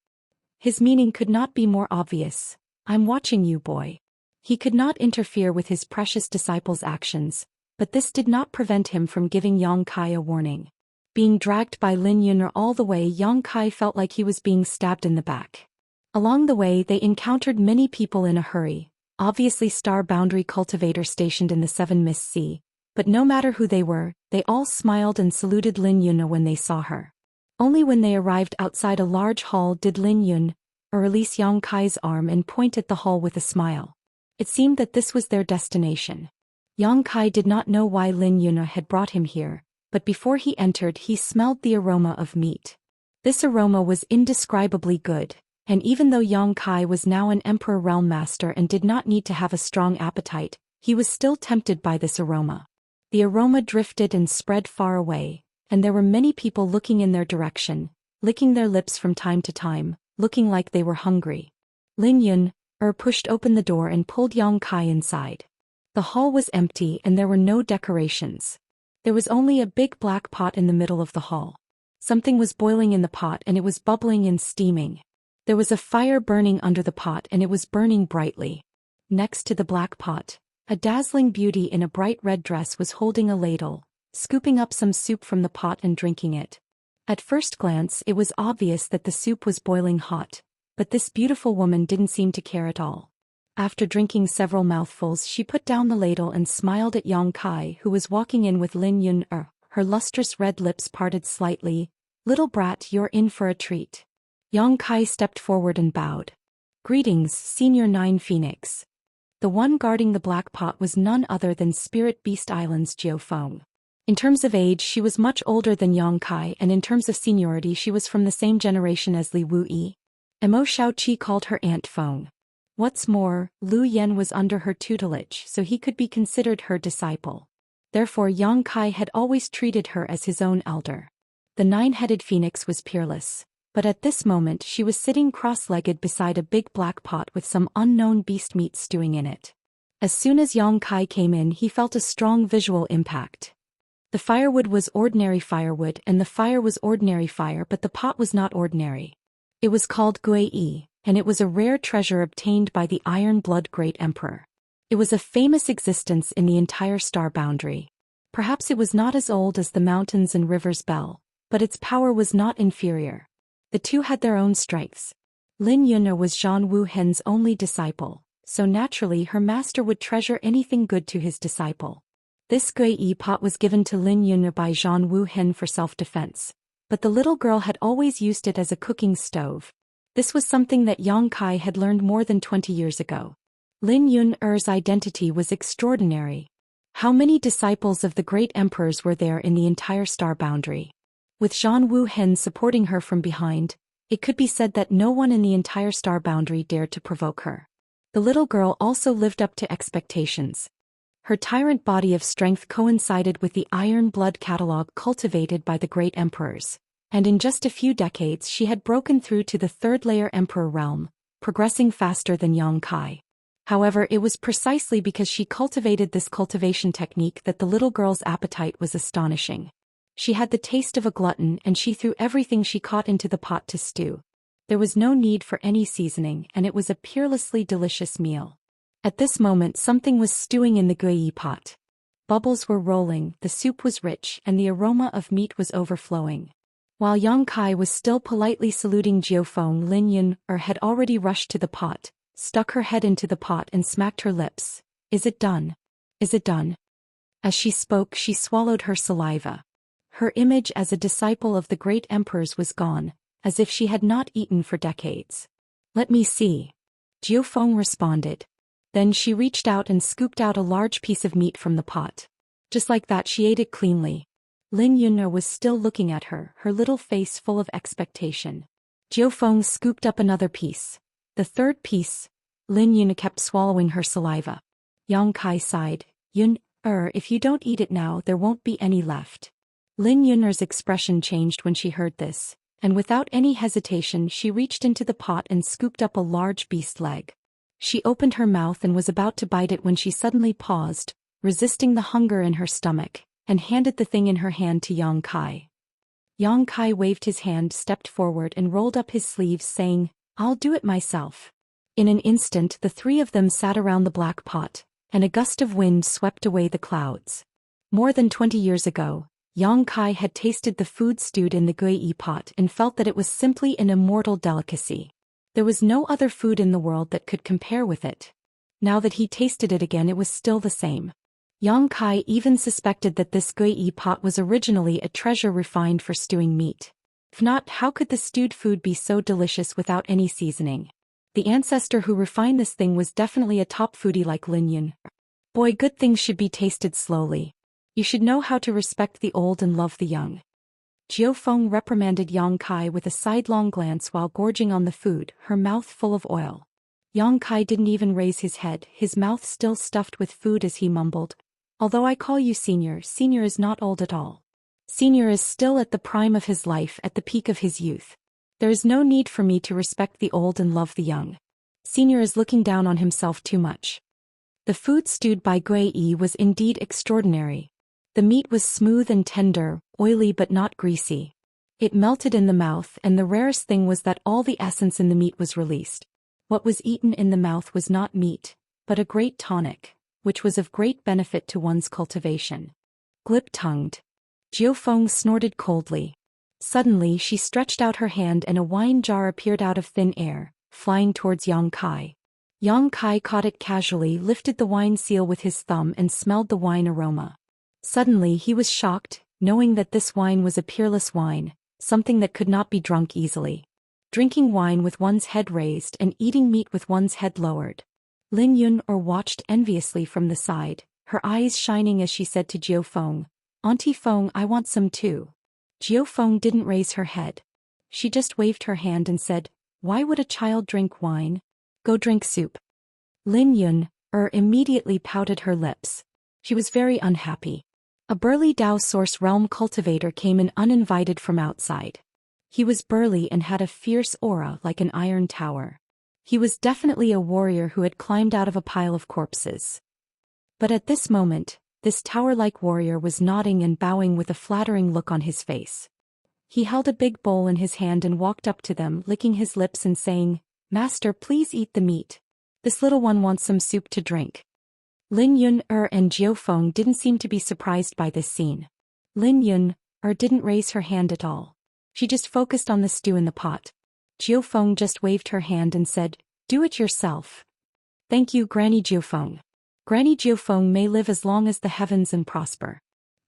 His meaning could not be more obvious. I'm watching you, boy. He could not interfere with his precious disciple's actions, but this did not prevent him from giving Yang Kai a warning. Being dragged by Lin Yun all the way, Yang Kai felt like he was being stabbed in the back. Along the way they encountered many people in a hurry, obviously Star Boundary cultivators stationed in the Seven Mist Sea, but no matter who they were, they all smiled and saluted Lin Yun when they saw her. Only when they arrived outside a large hall did Lin Yun release Yang Kai's arm and point at the hall with a smile. It seemed that this was their destination. Yang Kai did not know why Lin Yun had brought him here, but before he entered he smelled the aroma of meat. This aroma was indescribably good, and even though Yang Kai was now an Emperor Realm Master and did not need to have a strong appetite, he was still tempted by this aroma. The aroma drifted and spread far away, and there were many people looking in their direction, licking their lips from time to time, looking like they were hungry. Lin Yun pushed open the door and pulled Yang Kai inside. The hall was empty and there were no decorations. There was only a big black pot in the middle of the hall. Something was boiling in the pot and it was bubbling and steaming. There was a fire burning under the pot and it was burning brightly. Next to the black pot, a dazzling beauty in a bright red dress was holding a ladle, scooping up some soup from the pot and drinking it. At first glance it was obvious that the soup was boiling hot, but this beautiful woman didn't seem to care at all. After drinking several mouthfuls she put down the ladle and smiled at Yang Kai who was walking in with Lin Yun. Her lustrous red lips parted slightly. Little brat, you're in for a treat. Yang Kai stepped forward and bowed. Greetings, Senior 9 Phoenix. The one guarding the black pot was none other than Spirit Beast Island's Jiu Feng. In terms of age she was much older than Yang Kai and in terms of seniority she was from the same generation as Li Wuyi. Mo Shaoqi called her Aunt Feng. What's more, Lu Yen was under her tutelage so he could be considered her disciple. Therefore Yang Kai had always treated her as his own elder. The nine-headed phoenix was peerless, but at this moment she was sitting cross-legged beside a big black pot with some unknown beast meat stewing in it. As soon as Yang Kai came in he felt a strong visual impact. The firewood was ordinary firewood and the fire was ordinary fire, but the pot was not ordinary. It was called Gui, and it was a rare treasure obtained by the Iron Blood Great Emperor. It was a famous existence in the entire Star Boundary. Perhaps it was not as old as the mountains and rivers Bell, but its power was not inferior. The two had their own strengths. Lin Yun was Zhang Wuhen's only disciple, so naturally her master would treasure anything good to his disciple. This Gui pot was given to Lin Yun by Zhang Wuhen for self-defense, but the little girl had always used it as a cooking stove. This was something that Yang Kai had learned more than 20 years ago. Lin Yun's identity was extraordinary. How many disciples of the great emperors were there in the entire star boundary? With Zhan Wu Hen supporting her from behind, it could be said that no one in the entire star boundary dared to provoke her. The little girl also lived up to expectations. Her tyrant body of strength coincided with the iron blood catalog cultivated by the great emperors, and in just a few decades she had broken through to the third-layer emperor realm, progressing faster than Yang Kai. However, it was precisely because she cultivated this cultivation technique that the little girl's appetite was astonishing. She had the taste of a glutton and she threw everything she caught into the pot to stew. There was no need for any seasoning and it was a peerlessly delicious meal. At this moment something was stewing in the gui pot. Bubbles were rolling, the soup was rich and the aroma of meat was overflowing. While Yang Kai was still politely saluting Jiufeng, Lin Yun had already rushed to the pot, stuck her head into the pot and smacked her lips. Is it done? Is it done? As she spoke she swallowed her saliva. Her image as a disciple of the great emperors was gone, as if she had not eaten for decades. Let me see. Jiufeng responded. Then she reached out and scooped out a large piece of meat from the pot. Just like that she ate it cleanly. Lin Yun was still looking at her, her little face full of expectation. Jiufeng scooped up another piece. The third piece. Lin Yun kept swallowing her saliva. Yang Kai sighed. Yun, if you don't eat it now there won't be any left. Lin Yun's expression changed when she heard this, and without any hesitation she reached into the pot and scooped up a large beast leg. She opened her mouth and was about to bite it when she suddenly paused, resisting the hunger in her stomach, and handed the thing in her hand to Yang Kai. Yang Kai waved his hand, stepped forward and rolled up his sleeves saying, I'll do it myself. In an instant the three of them sat around the black pot, and a gust of wind swept away the clouds. More than 20 years ago, Yang Kai had tasted the food stewed in the gui pot and felt that it was simply an immortal delicacy. There was no other food in the world that could compare with it. Now that he tasted it again it was still the same. Yang Kai even suspected that this gui pot was originally a treasure refined for stewing meat. If not, how could the stewed food be so delicious without any seasoning? The ancestor who refined this thing was definitely a top foodie like Lin Yun. Boy, good things should be tasted slowly. You should know how to respect the old and love the young. Jiufeng reprimanded Yang Kai with a sidelong glance while gorging on the food, her mouth full of oil. Yang Kai didn't even raise his head, his mouth still stuffed with food as he mumbled, Although I call you senior, senior is not old at all. Senior is still at the prime of his life, at the peak of his youth. There is no need for me to respect the old and love the young. Senior is looking down on himself too much. The food stewed by Gui Yi was indeed extraordinary. The meat was smooth and tender, oily but not greasy. It melted in the mouth, and the rarest thing was that all the essence in the meat was released. What was eaten in the mouth was not meat, but a great tonic, which was of great benefit to one's cultivation. Glip-tongued. Jiufeng snorted coldly. Suddenly she stretched out her hand and a wine jar appeared out of thin air, flying towards Yang Kai. Yang Kai caught it casually, lifted the wine seal with his thumb and smelled the wine aroma. Suddenly he was shocked, knowing that this wine was a peerless wine, something that could not be drunk easily. Drinking wine with one's head raised and eating meat with one's head lowered. Lin Yun watched enviously from the side, her eyes shining as she said to Jiufeng, "Auntie Feng, I want some too." Jiufeng didn't raise her head. She just waved her hand and said, "Why would a child drink wine? Go drink soup." Lin Yun immediately pouted her lips. She was very unhappy. A burly Dao Source Realm cultivator came in uninvited from outside. He was burly and had a fierce aura like an iron tower. He was definitely a warrior who had climbed out of a pile of corpses. But at this moment, this tower-like warrior was nodding and bowing with a flattering look on his face. He held a big bowl in his hand and walked up to them, licking his lips and saying, "Master, please eat the meat. This little one wants some soup to drink." Lin Yun and Jiufeng didn't seem to be surprised by this scene. Lin Yun didn't raise her hand at all. She just focused on the stew in the pot. Jiufeng just waved her hand and said, "Do it yourself." "Thank you, Granny Jiufeng. Granny Jiufeng may live as long as the heavens and prosper."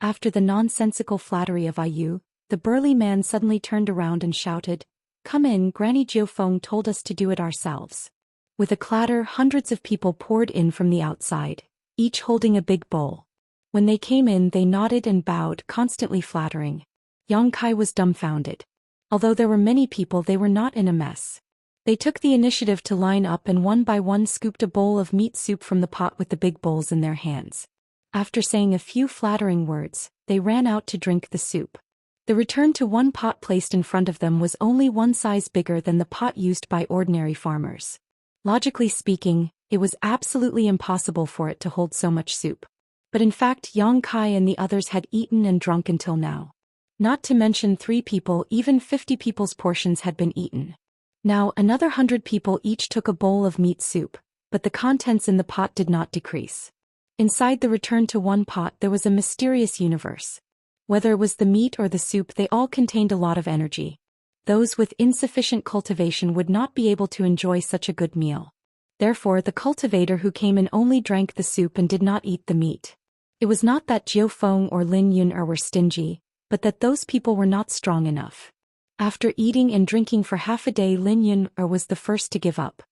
After the nonsensical flattery of Ayu, the burly man suddenly turned around and shouted, "Come in, Granny Jiufeng told us to do it ourselves." With a clatter, hundreds of people poured in from the outside, each holding a big bowl. When they came in, they nodded and bowed, constantly flattering. Yang Kai was dumbfounded. Although there were many people, they were not in a mess. They took the initiative to line up and one by one scooped a bowl of meat soup from the pot with the big bowls in their hands. After saying a few flattering words, they ran out to drink the soup. The return to one pot placed in front of them was only one size bigger than the pot used by ordinary farmers. Logically speaking, it was absolutely impossible for it to hold so much soup. But in fact, Yang Kai and the others had eaten and drunk until now. Not to mention 3 people, even 50 people's portions had been eaten. Now another 100 people each took a bowl of meat soup, but the contents in the pot did not decrease. Inside the return to one pot there was a mysterious universe. Whether it was the meat or the soup, they all contained a lot of energy. Those with insufficient cultivation would not be able to enjoy such a good meal. Therefore the cultivator who came in only drank the soup and did not eat the meat. It was not that Jiu Feng or Lin Yun'er were stingy, but that those people were not strong enough. After eating and drinking for half a day, Lin Yun'er was the first to give up.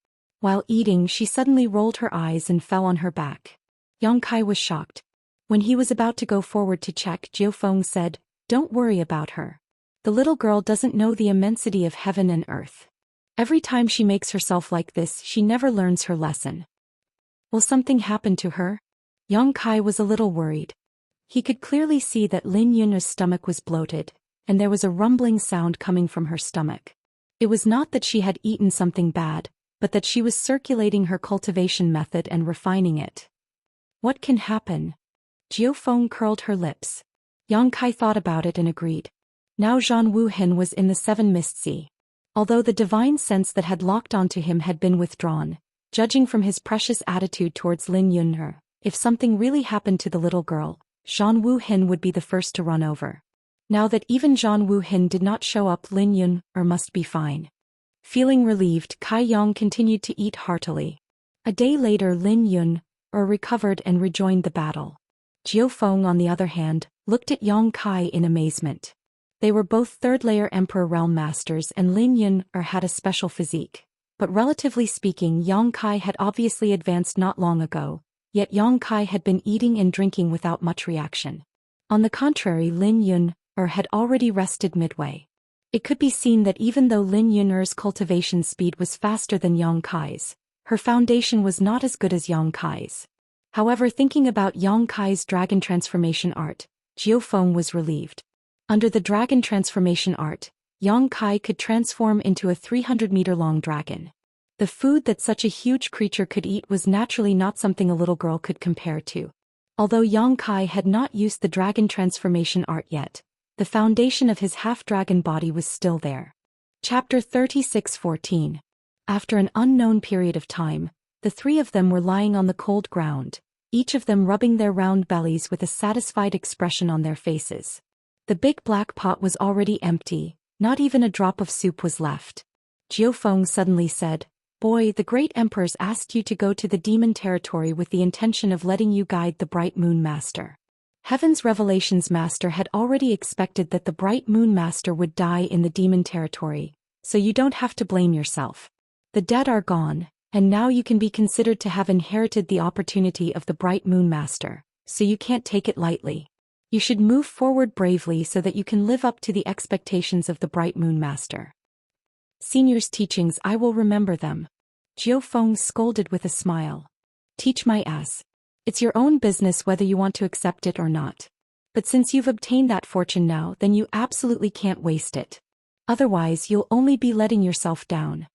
While eating, she suddenly rolled her eyes and fell on her back. Yang Kai was shocked. When he was about to go forward to check, Jiu Feng said, "Don't worry about her. The little girl doesn't know the immensity of heaven and earth. Every time she makes herself like this, she never learns her lesson. Will something happen to her?" Yang Kai was a little worried. He could clearly see that Lin Yun'er's stomach was bloated, and there was a rumbling sound coming from her stomach. It was not that she had eaten something bad, but that she was circulating her cultivation method and refining it. What can happen? Jiu Feng curled her lips. Yang Kai thought about it and agreed. Now Zhan Wuhen was in the 7 Mist Sea. Although the divine sense that had locked onto him had been withdrawn, judging from his precious attitude towards Lin Yun'er, if something really happened to the little girl, Zhan Wuhen would be the first to run over. Now that even Zhan Wuhen did not show up, Lin Yun'er must be fine. Feeling relieved, Kai Yang continued to eat heartily. A day later, Lin Yun'er recovered and rejoined the battle. Jiu Feng, on the other hand, looked at Yang Kai in amazement. They were both third-layer Emperor Realm Masters, and Lin Yun'er had a special physique. But relatively speaking, Yang Kai had obviously advanced not long ago, yet Yang Kai had been eating and drinking without much reaction. On the contrary, Lin Yun'er had already rested midway. It could be seen that even though Lin Yun'er's cultivation speed was faster than Yang Kai's, her foundation was not as good as Yang Kai's. However, thinking about Yang Kai's dragon transformation art, Jiu Feng was relieved. Under the dragon transformation art, Yang Kai could transform into a 300-meter-long dragon. The food that such a huge creature could eat was naturally not something a little girl could compare to. Although Yang Kai had not used the dragon transformation art yet, the foundation of his half-dragon body was still there. Chapter 36:14. After an unknown period of time, the 3 of them were lying on the cold ground, each of them rubbing their round bellies with a satisfied expression on their faces. The big black pot was already empty, not even a drop of soup was left. Jiu Feng suddenly said, "Boy, the great emperors asked you to go to the demon territory with the intention of letting you guide the Bright Moon Master." Heaven's Revelations Master had already expected that the Bright Moon Master would die in the demon territory, so you don't have to blame yourself. The dead are gone, and now you can be considered to have inherited the opportunity of the Bright Moon Master, so you can't take it lightly. You should move forward bravely so that you can live up to the expectations of the Bright Moon Master. Senior's teachings, I will remember them. Jiu Feng scolded with a smile. Teach my ass. It's your own business whether you want to accept it or not. But since you've obtained that fortune now, then you absolutely can't waste it. Otherwise you'll only be letting yourself down.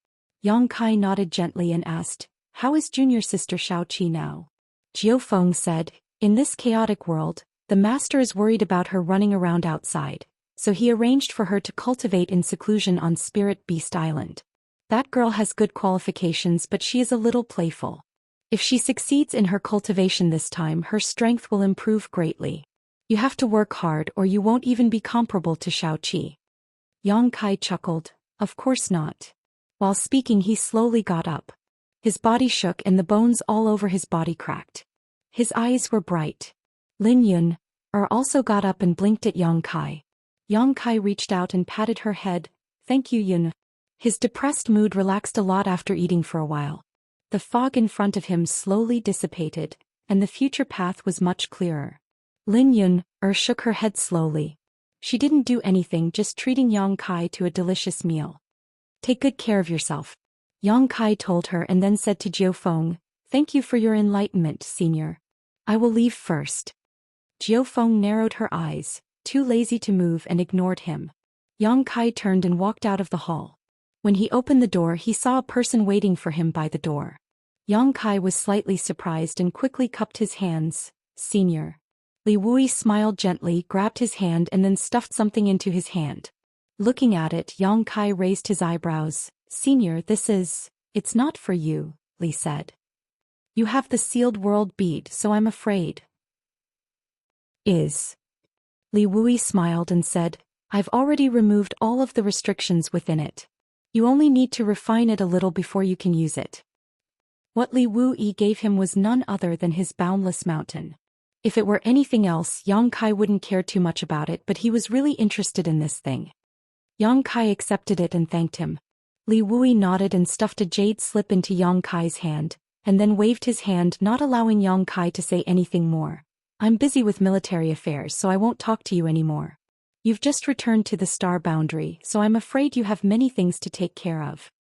Yang Kai nodded gently and asked, "How is junior sister Xiaoqi now?" Jiu Feng said, "In this chaotic world, the master is worried about her running around outside, so he arranged for her to cultivate in seclusion on Spirit Beast Island. That girl has good qualifications, but she is a little playful. If she succeeds in her cultivation this time, her strength will improve greatly. You have to work hard or you won't even be comparable to Xiaoqi." Yang Kai chuckled, "Of course not." While speaking, he slowly got up. His body shook and the bones all over his body cracked. His eyes were bright. Lin Yun'er also got up and blinked at Yang Kai. Yang Kai reached out and patted her head. "Thank you, Yun." His depressed mood relaxed a lot after eating for a while. The fog in front of him slowly dissipated, and the future path was much clearer. Lin Yun shook her head slowly. She didn't do anything, just treating Yang Kai to a delicious meal. Take good care of yourself, Yang Kai told her and then said to Jiu Feng, thank you for your enlightenment, senior. I will leave first. Jiu Feng narrowed her eyes, too lazy to move, and ignored him. Yang Kai turned and walked out of the hall. When he opened the door, he saw a person waiting for him by the door. Yang Kai was slightly surprised and quickly cupped his hands. Senior. Li Wui smiled gently, grabbed his hand and then stuffed something into his hand. Looking at it, Yang Kai raised his eyebrows. Senior, it's not for you, Li said. You have the sealed world bead, so I'm afraid. Li Wui smiled and said, I've already removed all of the restrictions within it. You only need to refine it a little before you can use it. What Li Wui gave him was none other than his boundless mountain. If it were anything else, Yang Kai wouldn't care too much about it, but he was really interested in this thing. Yang Kai accepted it and thanked him. Li Wui nodded and stuffed a jade slip into Yang Kai's hand, and then waved his hand, not allowing Yang Kai to say anything more. I'm busy with military affairs, so I won't talk to you anymore. You've just returned to the star boundary, so I'm afraid you have many things to take care of.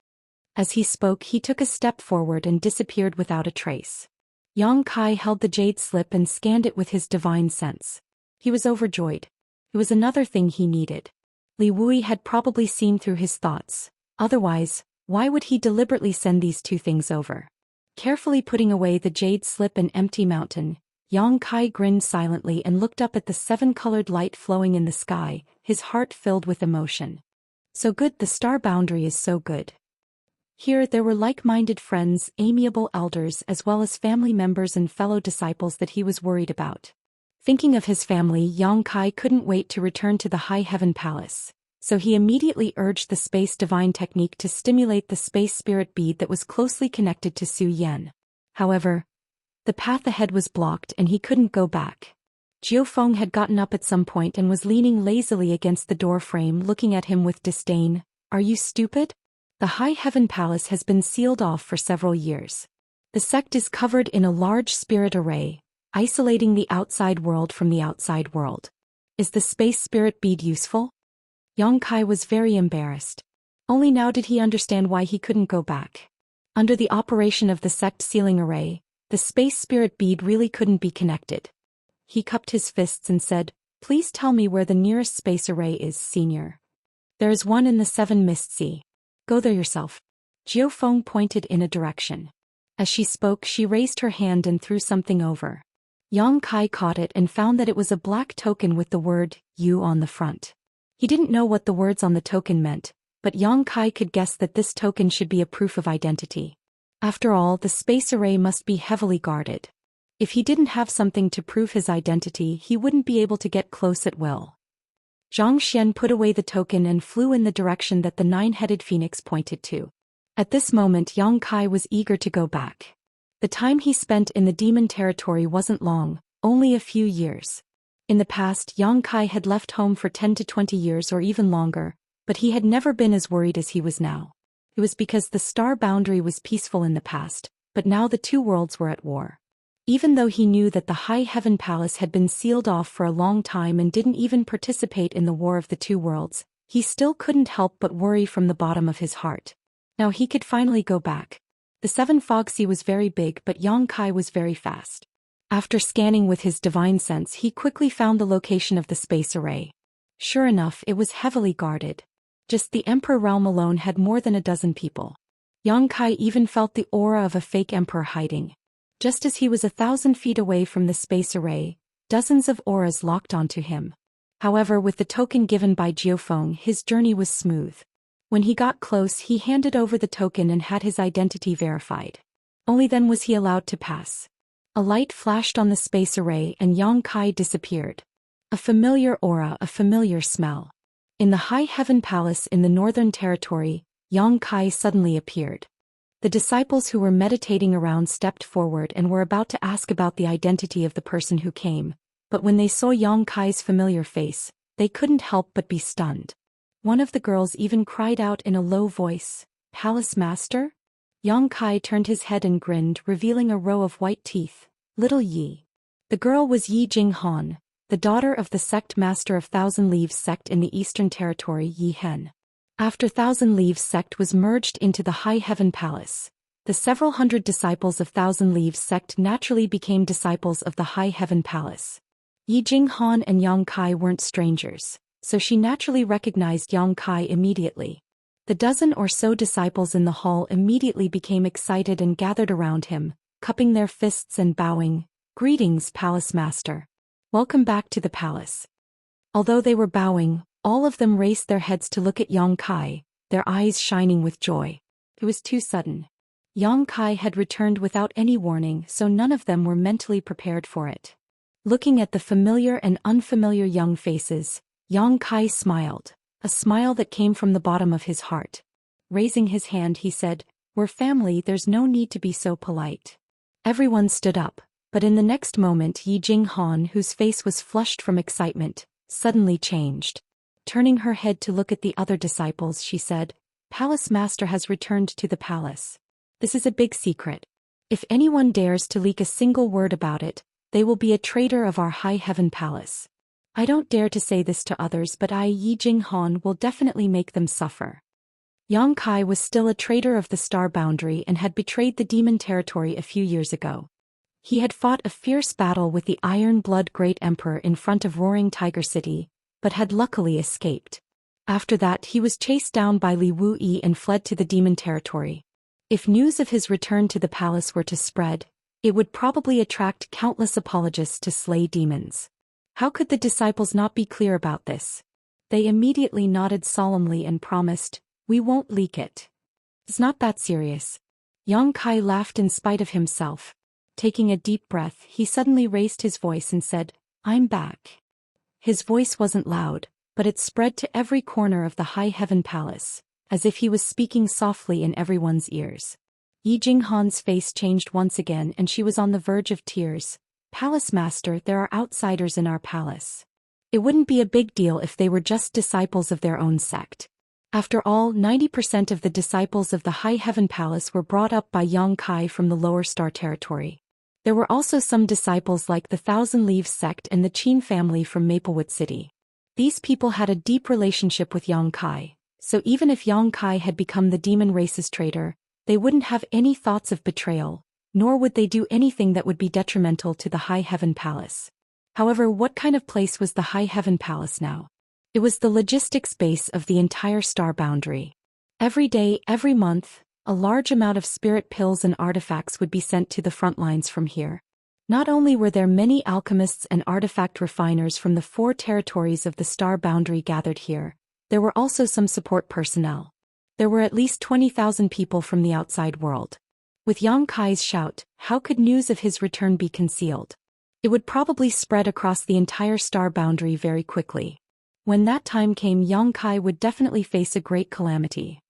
As he spoke, he took a step forward and disappeared without a trace. Yang Kai held the jade slip and scanned it with his divine sense. He was overjoyed. It was another thing he needed. Li Wui had probably seen through his thoughts. Otherwise, why would he deliberately send these two things over? Carefully putting away the jade slip and empty mountain, Yang Kai grinned silently and looked up at the seven-colored light flowing in the sky, his heart filled with emotion. So good, the star boundary is so good. Here there were like-minded friends, amiable elders, as well as family members and fellow disciples that he was worried about. Thinking of his family, Yang Kai couldn't wait to return to the High Heaven Palace, so he immediately urged the Space Divine technique to stimulate the Space Spirit bead that was closely connected to Zhou Xian. However, the path ahead was blocked and he couldn't go back. Jiu Feng had gotten up at some point and was leaning lazily against the door frame, looking at him with disdain. Are you stupid? The High Heaven Palace has been sealed off for several years. The sect is covered in a large spirit array, isolating the outside world from the outside world. Is the Space Spirit bead useful? Yang Kai was very embarrassed. Only now did he understand why he couldn't go back. Under the operation of the sect sealing array, the Space Spirit bead really couldn't be connected. He cupped his fists and said, Please tell me where the nearest space array is, senior. There is one in the Seven Mist Sea. Go there yourself. Jiu Feng pointed in a direction. As she spoke, she raised her hand and threw something over. Yang Kai caught it and found that it was a black token with the word, "You" on the front. He didn't know what the words on the token meant, but Yang Kai could guess that this token should be a proof of identity. After all, the space array must be heavily guarded. If he didn't have something to prove his identity, he wouldn't be able to get close at will. Zhou Xian put away the token and flew in the direction that the nine-headed phoenix pointed to. At this moment, Yang Kai was eager to go back. The time he spent in the demon territory wasn't long, only a few years. In the past, Yang Kai had left home for 10 to 20 years or even longer, but he had never been as worried as he was now. It was because the star boundary was peaceful in the past, but now the two worlds were at war. Even though he knew that the High Heaven Palace had been sealed off for a long time and didn't even participate in the war of the two worlds, he still couldn't help but worry from the bottom of his heart. Now he could finally go back. The Seven Fog Sea was very big, but Yang Kai was very fast. After scanning with his divine sense, he quickly found the location of the space array. Sure enough, it was heavily guarded. Just the Emperor realm alone had more than a dozen people. Yang Kai even felt the aura of a fake emperor hiding. Just as he was 1,000 feet away from the space array, dozens of auras locked onto him. However, with the token given by Jiu Feng, his journey was smooth. When he got close, he handed over the token and had his identity verified. Only then was he allowed to pass. A light flashed on the space array and Yang Kai disappeared. A familiar aura, a familiar smell. In the High Heaven Palace in the Northern Territory, Yang Kai suddenly appeared. The disciples who were meditating around stepped forward and were about to ask about the identity of the person who came, but when they saw Yang Kai's familiar face, they couldn't help but be stunned. One of the girls even cried out in a low voice, "Palace Master?" Yang Kai turned his head and grinned, revealing a row of white teeth. Little Yi. The girl was Yi Jinghan, the daughter of the sect master of Thousand Leaves sect in the Eastern Territory Yi Hen. After Thousand Leaves sect was merged into the High Heaven Palace, the several hundred disciples of Thousand Leaves sect naturally became disciples of the High Heaven Palace. Yi Jinghan and Yang Kai weren't strangers, so she naturally recognized Yang Kai immediately. The dozen or so disciples in the hall immediately became excited and gathered around him, cupping their fists and bowing. "Greetings, Palace Master. Welcome back to the palace." Although they were bowing, all of them raised their heads to look at Yang Kai, their eyes shining with joy. It was too sudden. Yang Kai had returned without any warning, so none of them were mentally prepared for it. Looking at the familiar and unfamiliar young faces, Yang Kai smiled, a smile that came from the bottom of his heart. Raising his hand, he said, "We're family, there's no need to be so polite." Everyone stood up, but in the next moment Yi Jinghan, whose face was flushed from excitement, suddenly changed. Turning her head to look at the other disciples, she said, "Palace Master has returned to the palace. This is a big secret. If anyone dares to leak a single word about it, they will be a traitor of our High Heaven Palace. I don't dare to say this to others, but I, Yi Jinghan, will definitely make them suffer." Yang Kai was still a traitor of the Star Boundary and had betrayed the Demon Territory a few years ago. He had fought a fierce battle with the Iron Blood Great Emperor in front of Roaring Tiger City, but had luckily escaped. After that he was chased down by Li Wuyi and fled to the Demon Territory. If news of his return to the palace were to spread, it would probably attract countless apologists to slay demons. How could the disciples not be clear about this? They immediately nodded solemnly and promised, "We won't leak it. It's not that serious." Yang Kai laughed in spite of himself. Taking a deep breath, he suddenly raised his voice and said, "I'm back." His voice wasn't loud, but it spread to every corner of the High Heaven Palace, as if he was speaking softly in everyone's ears. Yi Jinghan's face changed once again and she was on the verge of tears. "Palace Master, there are outsiders in our palace. It wouldn't be a big deal if they were just disciples of their own sect. After all, 90% of the disciples of the High Heaven Palace were brought up by Yang Kai from the Lower Star Territory. There were also some disciples like the Thousand Leaves sect and the Qin family from Maplewood City. These people had a deep relationship with Yang Kai, so even if Yang Kai had become the demon race's traitor, they wouldn't have any thoughts of betrayal, nor would they do anything that would be detrimental to the High Heaven Palace." However, what kind of place was the High Heaven Palace now? It was the logistics base of the entire Star Boundary. Every day, every month, a large amount of spirit pills and artifacts would be sent to the front lines from here. Not only were there many alchemists and artifact refiners from the 4 territories of the Star Boundary gathered here, there were also some support personnel. There were at least 20,000 people from the outside world. With Yang Kai's shout, how could news of his return be concealed? It would probably spread across the entire Star Boundary very quickly. When that time came, Yang Kai would definitely face a great calamity.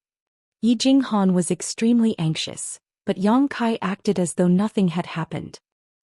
Yi Jinghan was extremely anxious, but Yang Kai acted as though nothing had happened.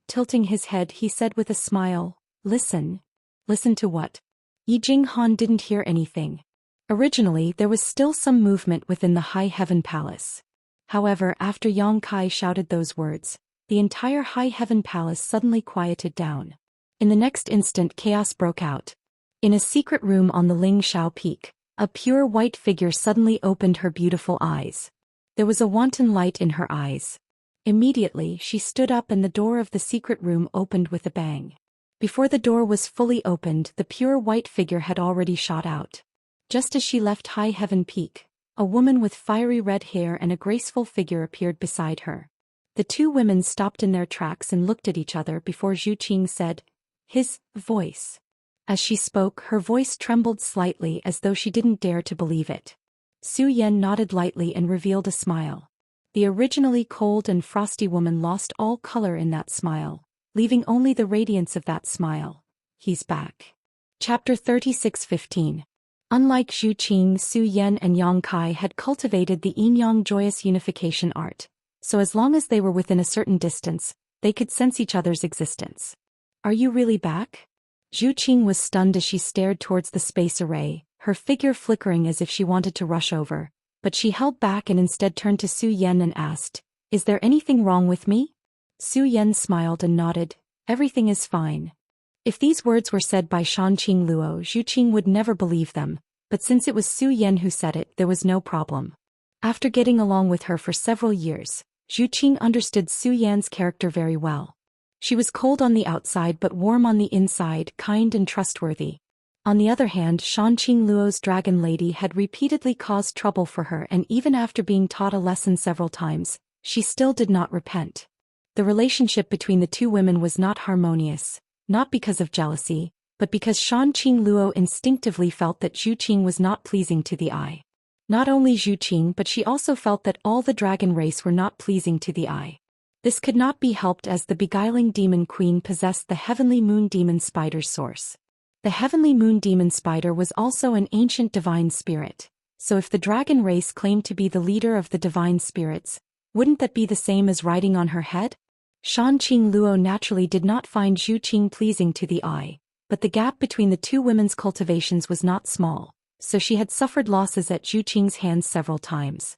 Tilting his head, he said with a smile, "Listen." "Listen to what?" Yi Jinghan didn't hear anything. Originally, there was still some movement within the High Heaven Palace. However, after Yang Kai shouted those words, the entire High Heaven Palace suddenly quieted down. In the next instant, chaos broke out. In a secret room on the Ling Shao Peak, a pure white figure suddenly opened her beautiful eyes. There was a wanton light in her eyes. Immediately, she stood up and the door of the secret room opened with a bang. Before the door was fully opened, the pure white figure had already shot out. Just as she left High Heaven Peak, a woman with fiery red hair and a graceful figure appeared beside her. The two women stopped in their tracks and looked at each other before Zhu Qing said, "His voice." As she spoke, her voice trembled slightly as though she didn't dare to believe it. Su Yan nodded lightly and revealed a smile. The originally cold and frosty woman lost all color in that smile, leaving only the radiance of that smile. "He's back." Chapter 36:15. Unlike Zhu Qing, Su Yan and Yang Kai had cultivated the yin-yang joyous unification art, so as long as they were within a certain distance, they could sense each other's existence. "Are you really back?" Zhu Qing was stunned as she stared towards the space array, her figure flickering as if she wanted to rush over, but she held back and instead turned to Su Yan and asked, "Is there anything wrong with me?" Su Yan smiled and nodded, "Everything is fine." If these words were said by Shanqing Luo, Zhu Qing would never believe them, but since it was Su Yan who said it, there was no problem. After getting along with her for several years, Zhu Qing understood Su Yan's character very well. She was cold on the outside but warm on the inside, kind and trustworthy. On the other hand, Shanqing Luo's dragon lady had repeatedly caused trouble for her, and even after being taught a lesson several times, she still did not repent. The relationship between the two women was not harmonious, not because of jealousy, but because Shanqing Luo instinctively felt that Zhu Qing was not pleasing to the eye. Not only Zhu Qing, but she also felt that all the dragon race were not pleasing to the eye. This could not be helped as the beguiling demon queen possessed the heavenly moon demon spider's source. The heavenly moon demon spider was also an ancient divine spirit, so if the dragon race claimed to be the leader of the divine spirits, wouldn't that be the same as riding on her head? Shanqing Luo naturally did not find Zhu Qing pleasing to the eye, but the gap between the two women's cultivations was not small, so she had suffered losses at Zhu Qing's hands several times.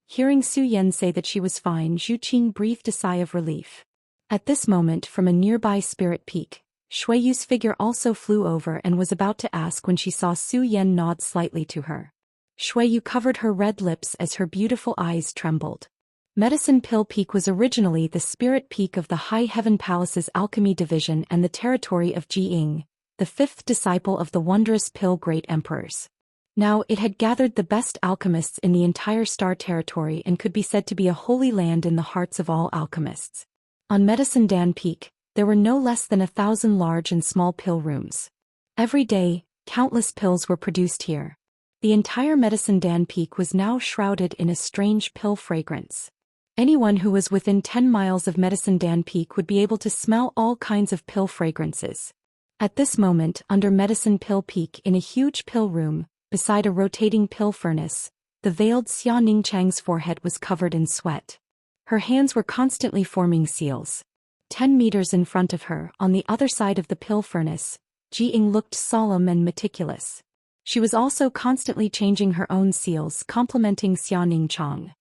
Hearing Su Yan say that she was fine, Zhu Qing breathed a sigh of relief. At this moment, from a nearby spirit peak, Shui Yu's figure also flew over and was about to ask when she saw Su Yan nod slightly to her. Shui Yu covered her red lips as her beautiful eyes trembled. Medicine Pill Peak was originally the spirit peak of the High Heaven Palace's Alchemy division and the territory of Jiying, the fifth disciple of the wondrous Pill Great Emperors. Now it had gathered the best alchemists in the entire star territory and could be said to be a holy land in the hearts of all alchemists. On Medicine Dan Peak, there were no less than 1,000 large and small pill rooms. Every day, countless pills were produced here. The entire Medicine Dan Peak was now shrouded in a strange pill fragrance. Anyone who was within 10 miles of Medicine Dan Peak would be able to smell all kinds of pill fragrances. At this moment, under Medicine Pill Peak in a huge pill room, beside a rotating pill furnace, the veiled Xia Ningchang's forehead was covered in sweat. Her hands were constantly forming seals. 10 meters in front of her, on the other side of the pill furnace, Jiying looked solemn and meticulous. She was also constantly changing her own seals, complementing Xia Ningchang.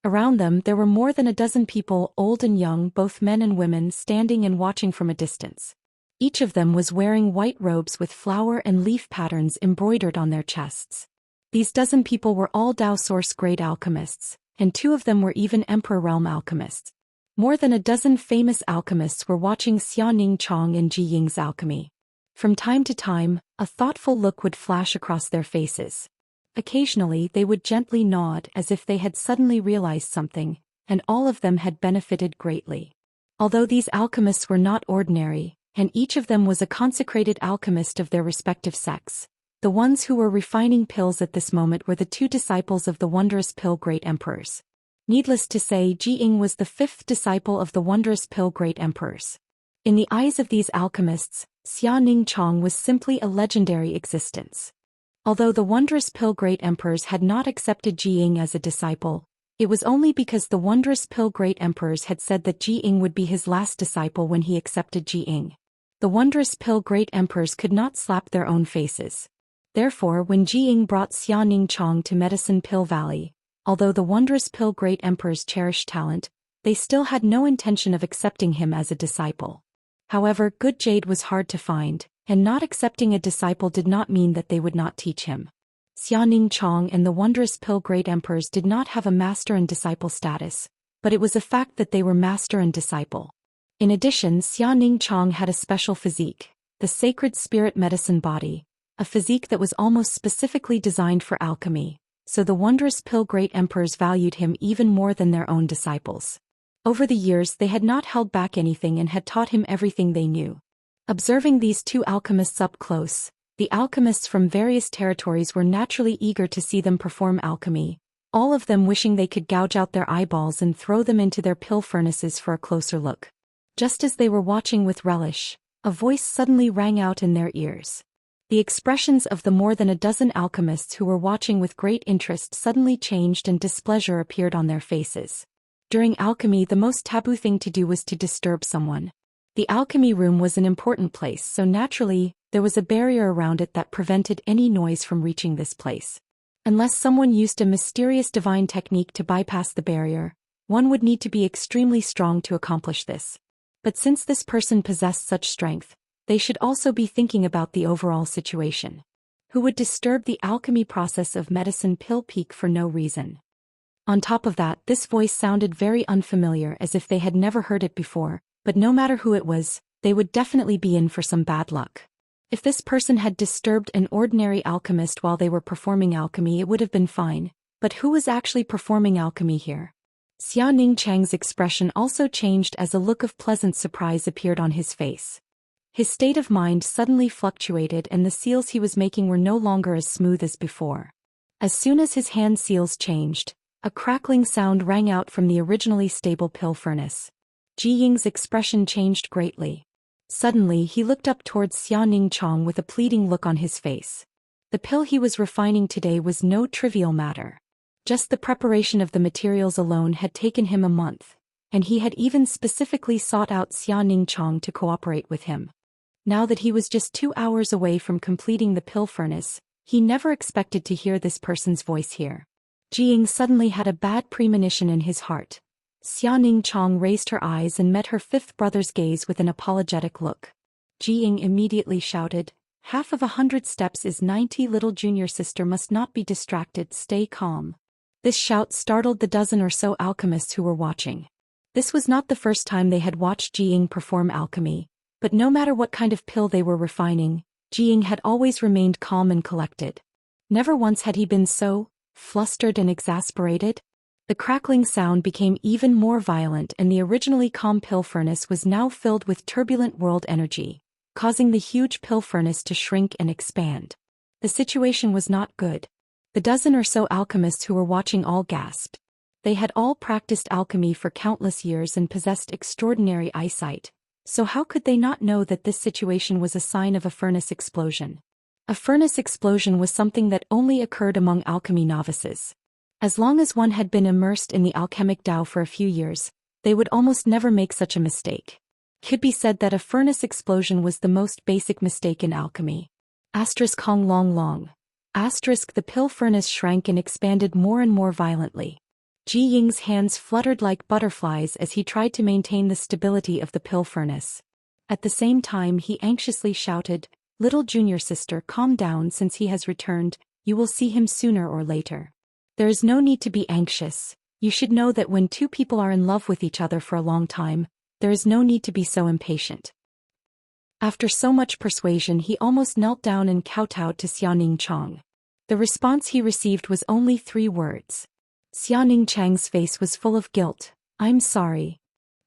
Around them there were more than a dozen people, old and young, both men and women, standing and watching from a distance. Each of them was wearing white robes with flower and leaf patterns embroidered on their chests. These dozen people were all Dao Source grade alchemists, and 2 of them were even Emperor Realm alchemists. More than a dozen famous alchemists were watching Xia Ningchang and Ji Ying's alchemy. From time to time, a thoughtful look would flash across their faces. Occasionally they would gently nod as if they had suddenly realized something, and all of them had benefited greatly. Although these alchemists were not ordinary, and each of them was a consecrated alchemist of their respective sects, the ones who were refining pills at this moment were the 2 disciples of the wondrous pill great emperors. Needless to say, Jiying was the 5th disciple of the wondrous pill great emperors. In the eyes of these alchemists, Xia Ningchang was simply a legendary existence. Although the wondrous pill great emperors had not accepted Jiying as a disciple, it was only because the wondrous pill great emperors had said that Jiying would be his last disciple when he accepted Jiying. The wondrous pill great emperors could not slap their own faces. Therefore, when Jiying brought Xia Ningchang to Medicine Pill Valley, although the wondrous pill great emperors cherished talent, they still had no intention of accepting him as a disciple. However, good jade was hard to find, and not accepting a disciple did not mean that they would not teach him. Xia Ningchang and the wondrous pill great emperors did not have a master and disciple status, but it was a fact that they were master and disciple. In addition, Xia Ningchang had a special physique, the sacred spirit medicine body, a physique that was almost specifically designed for alchemy, so the wondrous pill great emperors valued him even more than their own disciples. Over the years they had not held back anything and had taught him everything they knew. Observing these 2 alchemists up close, the alchemists from various territories were naturally eager to see them perform alchemy, all of them wishing they could gouge out their eyeballs and throw them into their pill furnaces for a closer look. Just as they were watching with relish, a voice suddenly rang out in their ears. The expressions of the more than a dozen alchemists who were watching with great interest suddenly changed and displeasure appeared on their faces. During alchemy, the most taboo thing to do was to disturb someone. The alchemy room was an important place, so naturally, there was a barrier around it that prevented any noise from reaching this place. Unless someone used a mysterious divine technique to bypass the barrier, one would need to be extremely strong to accomplish this. But since this person possessed such strength, They should also be thinking about the overall situation. Who would disturb the alchemy process of medicine pill peak for no reason? On top of that, this voice sounded very unfamiliar, as if they had never heard it before, but no matter who it was, they would definitely be in for some bad luck. If this person had disturbed an ordinary alchemist while they were performing alchemy, it would have been fine, but who was actually performing alchemy here? Xianxia's expression also changed as a look of pleasant surprise appeared on his face. His state of mind suddenly fluctuated and the seals he was making were no longer as smooth as before. As soon as his hand seals changed, a crackling sound rang out from the originally stable pill furnace. Jiying's expression changed greatly. Suddenly he looked up towards Xianxia with a pleading look on his face. The pill he was refining today was no trivial matter. Just the preparation of the materials alone had taken him a month, and he had even specifically sought out Xianxia to cooperate with him. Now that he was just 2 hours away from completing the pill furnace, he never expected to hear this person's voice here. Jiying suddenly had a bad premonition in his heart. Xianxia raised her eyes and met her fifth brother's gaze with an apologetic look. Jiying immediately shouted, "Half of 100 steps is 90, little junior sister must not be distracted, stay calm." This shout startled the dozen or so alchemists who were watching. This was not the first time they had watched Jiying perform alchemy, but no matter what kind of pill they were refining, Jiying had always remained calm and collected. Never once had he been so flustered and exasperated. The crackling sound became even more violent and the originally calm pill furnace was now filled with turbulent world energy, causing the huge pill furnace to shrink and expand. The situation was not good. The dozen or so alchemists who were watching all gasped. They had all practiced alchemy for countless years and possessed extraordinary eyesight, so how could they not know that this situation was a sign of a furnace explosion? A furnace explosion was something that only occurred among alchemy novices. As long as one had been immersed in the alchemic Tao for a few years, they would almost never make such a mistake. Could be said that a furnace explosion was the most basic mistake in alchemy. Kong long long. The pill furnace shrank and expanded more and more violently. Jiying's hands fluttered like butterflies as he tried to maintain the stability of the pill furnace. At the same time he anxiously shouted, "Little junior sister, calm down, since he has returned, you will see him sooner or later. There is no need to be anxious. You should know that when two people are in love with each other for a long time, there is no need to be so impatient." After so much persuasion he almost knelt down and kowtowed to Xianxia. The response he received was only 3 words. Xianxia's face was full of guilt. "I'm sorry."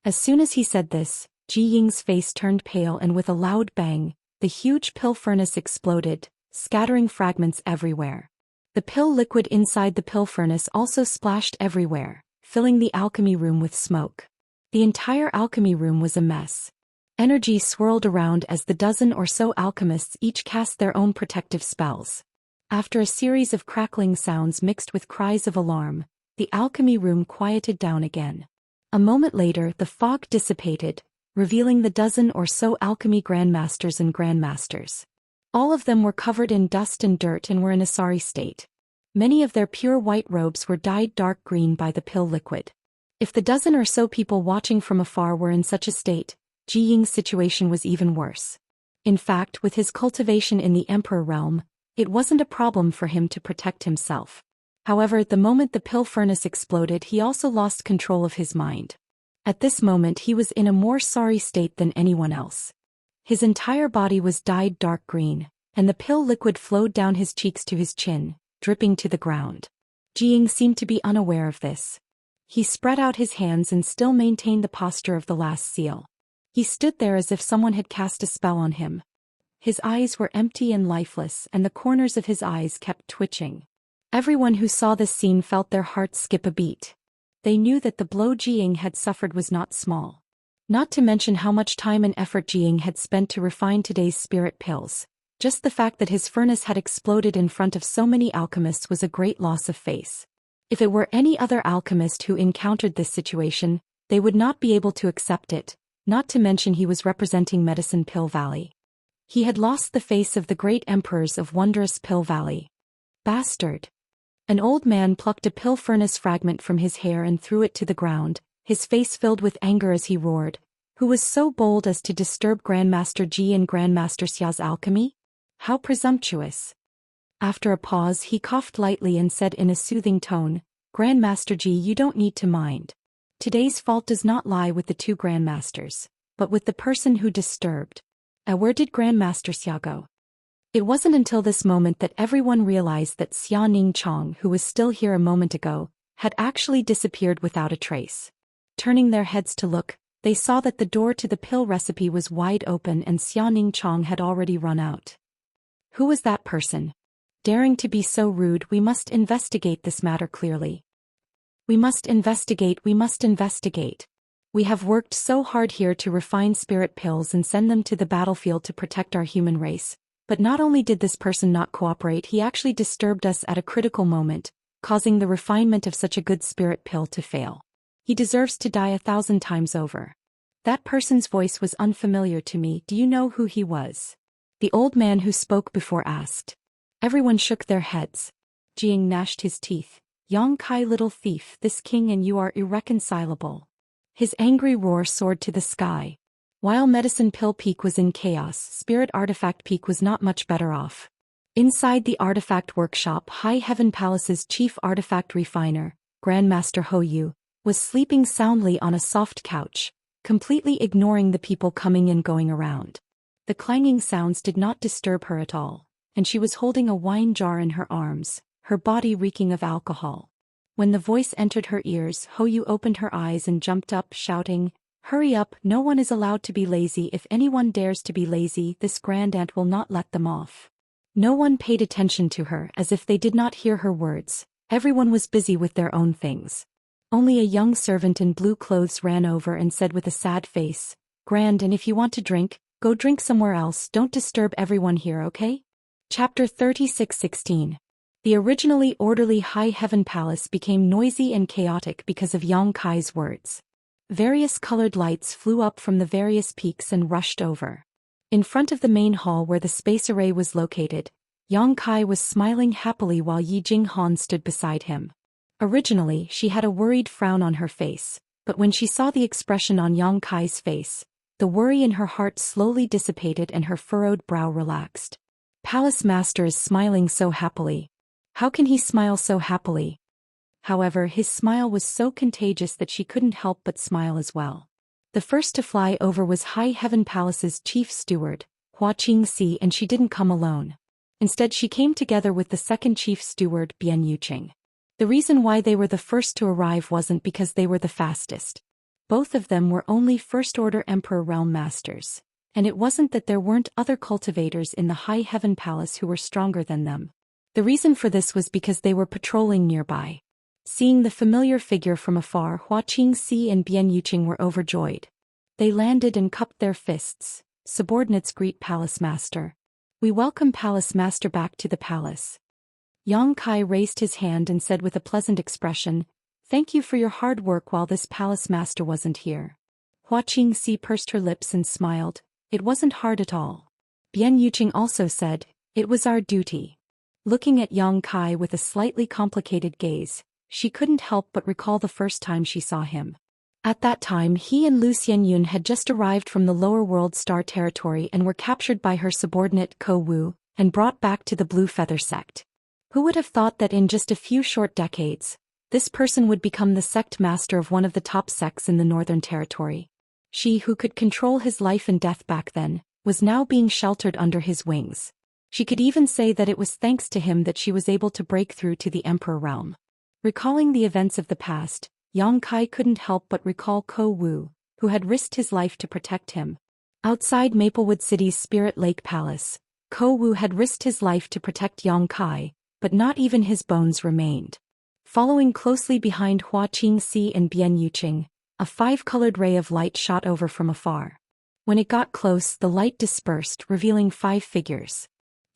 As soon as he said this, Jiying's face turned pale and with a loud bang, the huge pill furnace exploded, scattering fragments everywhere. The pill liquid inside the pill furnace also splashed everywhere, filling the alchemy room with smoke. The entire alchemy room was a mess. Energy swirled around as the dozen or so alchemists each cast their own protective spells. After a series of crackling sounds mixed with cries of alarm, the alchemy room quieted down again. A moment later the fog dissipated, revealing the dozen or so alchemy grandmasters and grandmasters. All of them were covered in dust and dirt and were in a sorry state. Many of their pure white robes were dyed dark green by the pill liquid. If the dozen or so people watching from afar were in such a state, Jiying's situation was even worse. In fact, with his cultivation in the Emperor realm, it wasn't a problem for him to protect himself. However, the moment the pill furnace exploded he also lost control of his mind. At this moment he was in a more sorry state than anyone else. His entire body was dyed dark green, and the pill liquid flowed down his cheeks to his chin, dripping to the ground. Jiying seemed to be unaware of this. He spread out his hands and still maintained the posture of the last seal. He stood there as if someone had cast a spell on him. His eyes were empty and lifeless and the corners of his eyes kept twitching. Everyone who saw this scene felt their hearts skip a beat. They knew that the blow Jiying had suffered was not small. Not to mention how much time and effort Jiying had spent to refine today's spirit pills. Just the fact that his furnace had exploded in front of so many alchemists was a great loss of face. If it were any other alchemist who encountered this situation, they would not be able to accept it, not to mention he was representing Medicine Pill Valley. He had lost the face of the great emperors of wondrous Pill Valley. Bastard! An old man plucked a pill furnace fragment from his hair and threw it to the ground, his face filled with anger as he roared, Who was so bold as to disturb Grandmaster Ji and Grandmaster Xia's alchemy? How presumptuous. After a pause he coughed lightly and said in a soothing tone, Grandmaster Ji, you don't need to mind. Today's fault does not lie with the two Grandmasters, but with the person who disturbed. Where did Grandmaster Xia go? It wasn't until this moment that everyone realized that Xia Ningchong, who was still here a moment ago, had actually disappeared without a trace. Turning their heads to look, they saw that the door to the pill recipe was wide open and Xia Ningchong had already run out. Who was that person? Daring to be so rude, we must investigate this matter clearly. We must investigate. We have worked so hard here to refine spirit pills and send them to the battlefield to protect our human race. But not only did this person not cooperate, he actually disturbed us at a critical moment, causing the refinement of such a good spirit pill to fail. He deserves to die 1,000 times over. That person's voice was unfamiliar to me. Do you know who he was? The old man who spoke before asked. Everyone shook their heads. Jiang gnashed his teeth. Yang Kai, little thief, this king and you are irreconcilable. His angry roar soared to the sky. While Medicine Pill Peak was in chaos, Spirit Artifact Peak was not much better off. Inside the Artifact Workshop, High Heaven Palace's chief artifact refiner, Grandmaster Hou Yu, was sleeping soundly on a soft couch, completely ignoring the people coming and going around. The clanging sounds did not disturb her at all, and she was holding a wine jar in her arms, her body reeking of alcohol. When the voice entered her ears, Hou Yu opened her eyes and jumped up, shouting, "Hurry up, no one is allowed to be lazy. If anyone dares to be lazy, this grand aunt will not let them off." No one paid attention to her, as if they did not hear her words. Everyone was busy with their own things. Only a young servant in blue clothes ran over and said with a sad face, "Grand, and if you want to drink, go drink somewhere else. Don't disturb everyone here, okay?" Chapter 36:16. The originally orderly High Heaven Palace became noisy and chaotic because of Yang Kai's words. Various colored lights flew up from the various peaks and rushed over. In front of the main hall where the space array was located, Yang Kai was smiling happily while Yi Jinghan stood beside him. Originally, she had a worried frown on her face, but when she saw the expression on Yang Kai's face, the worry in her heart slowly dissipated and her furrowed brow relaxed. Palace Master is smiling so happily. How can he smile so happily? However, his smile was so contagious that she couldn't help but smile as well. The first to fly over was High Heaven Palace's chief steward, Hua Qingxi, and she didn't come alone. Instead, she came together with the second chief steward, Bian Yuqing. The reason why they were the first to arrive wasn't because they were the fastest. Both of them were only First-Order Emperor Realm Masters, and it wasn't that there weren't other cultivators in the High Heaven Palace who were stronger than them. The reason for this was because they were patrolling nearby. Seeing the familiar figure from afar, Hua Qingxi and Bian Yuqing were overjoyed. They landed and cupped their fists. Subordinates greet Palace Master. "We welcome Palace Master back to the palace." Yang Kai raised his hand and said with a pleasant expression, "Thank you for your hard work while this Palace Master wasn't here." Hua Qingxi pursed her lips and smiled. "It wasn't hard at all." Bian Yuqing also said, "It was our duty." Looking at Yang Kai with a slightly complicated gaze, she couldn't help but recall the first time she saw him. At that time, he and Lu Xianyun had just arrived from the lower world star territory and were captured by her subordinate Ko Wu and brought back to the Blue Feather sect. Who would have thought that in just a few short decades, this person would become the sect master of one of the top sects in the Northern Territory? She who could control his life and death back then, was now being sheltered under his wings. She could even say that it was thanks to him that she was able to break through to the Emperor realm. Recalling the events of the past, Yang Kai couldn't help but recall Ko Wu, who had risked his life to protect him. Outside Maplewood City's Spirit Lake Palace, Ko Wu had risked his life to protect Yang Kai, but not even his bones remained. Following closely behind Hua Qingxi and Bian Yuqing, a five-colored ray of light shot over from afar. When it got close, the light dispersed, revealing 5 figures.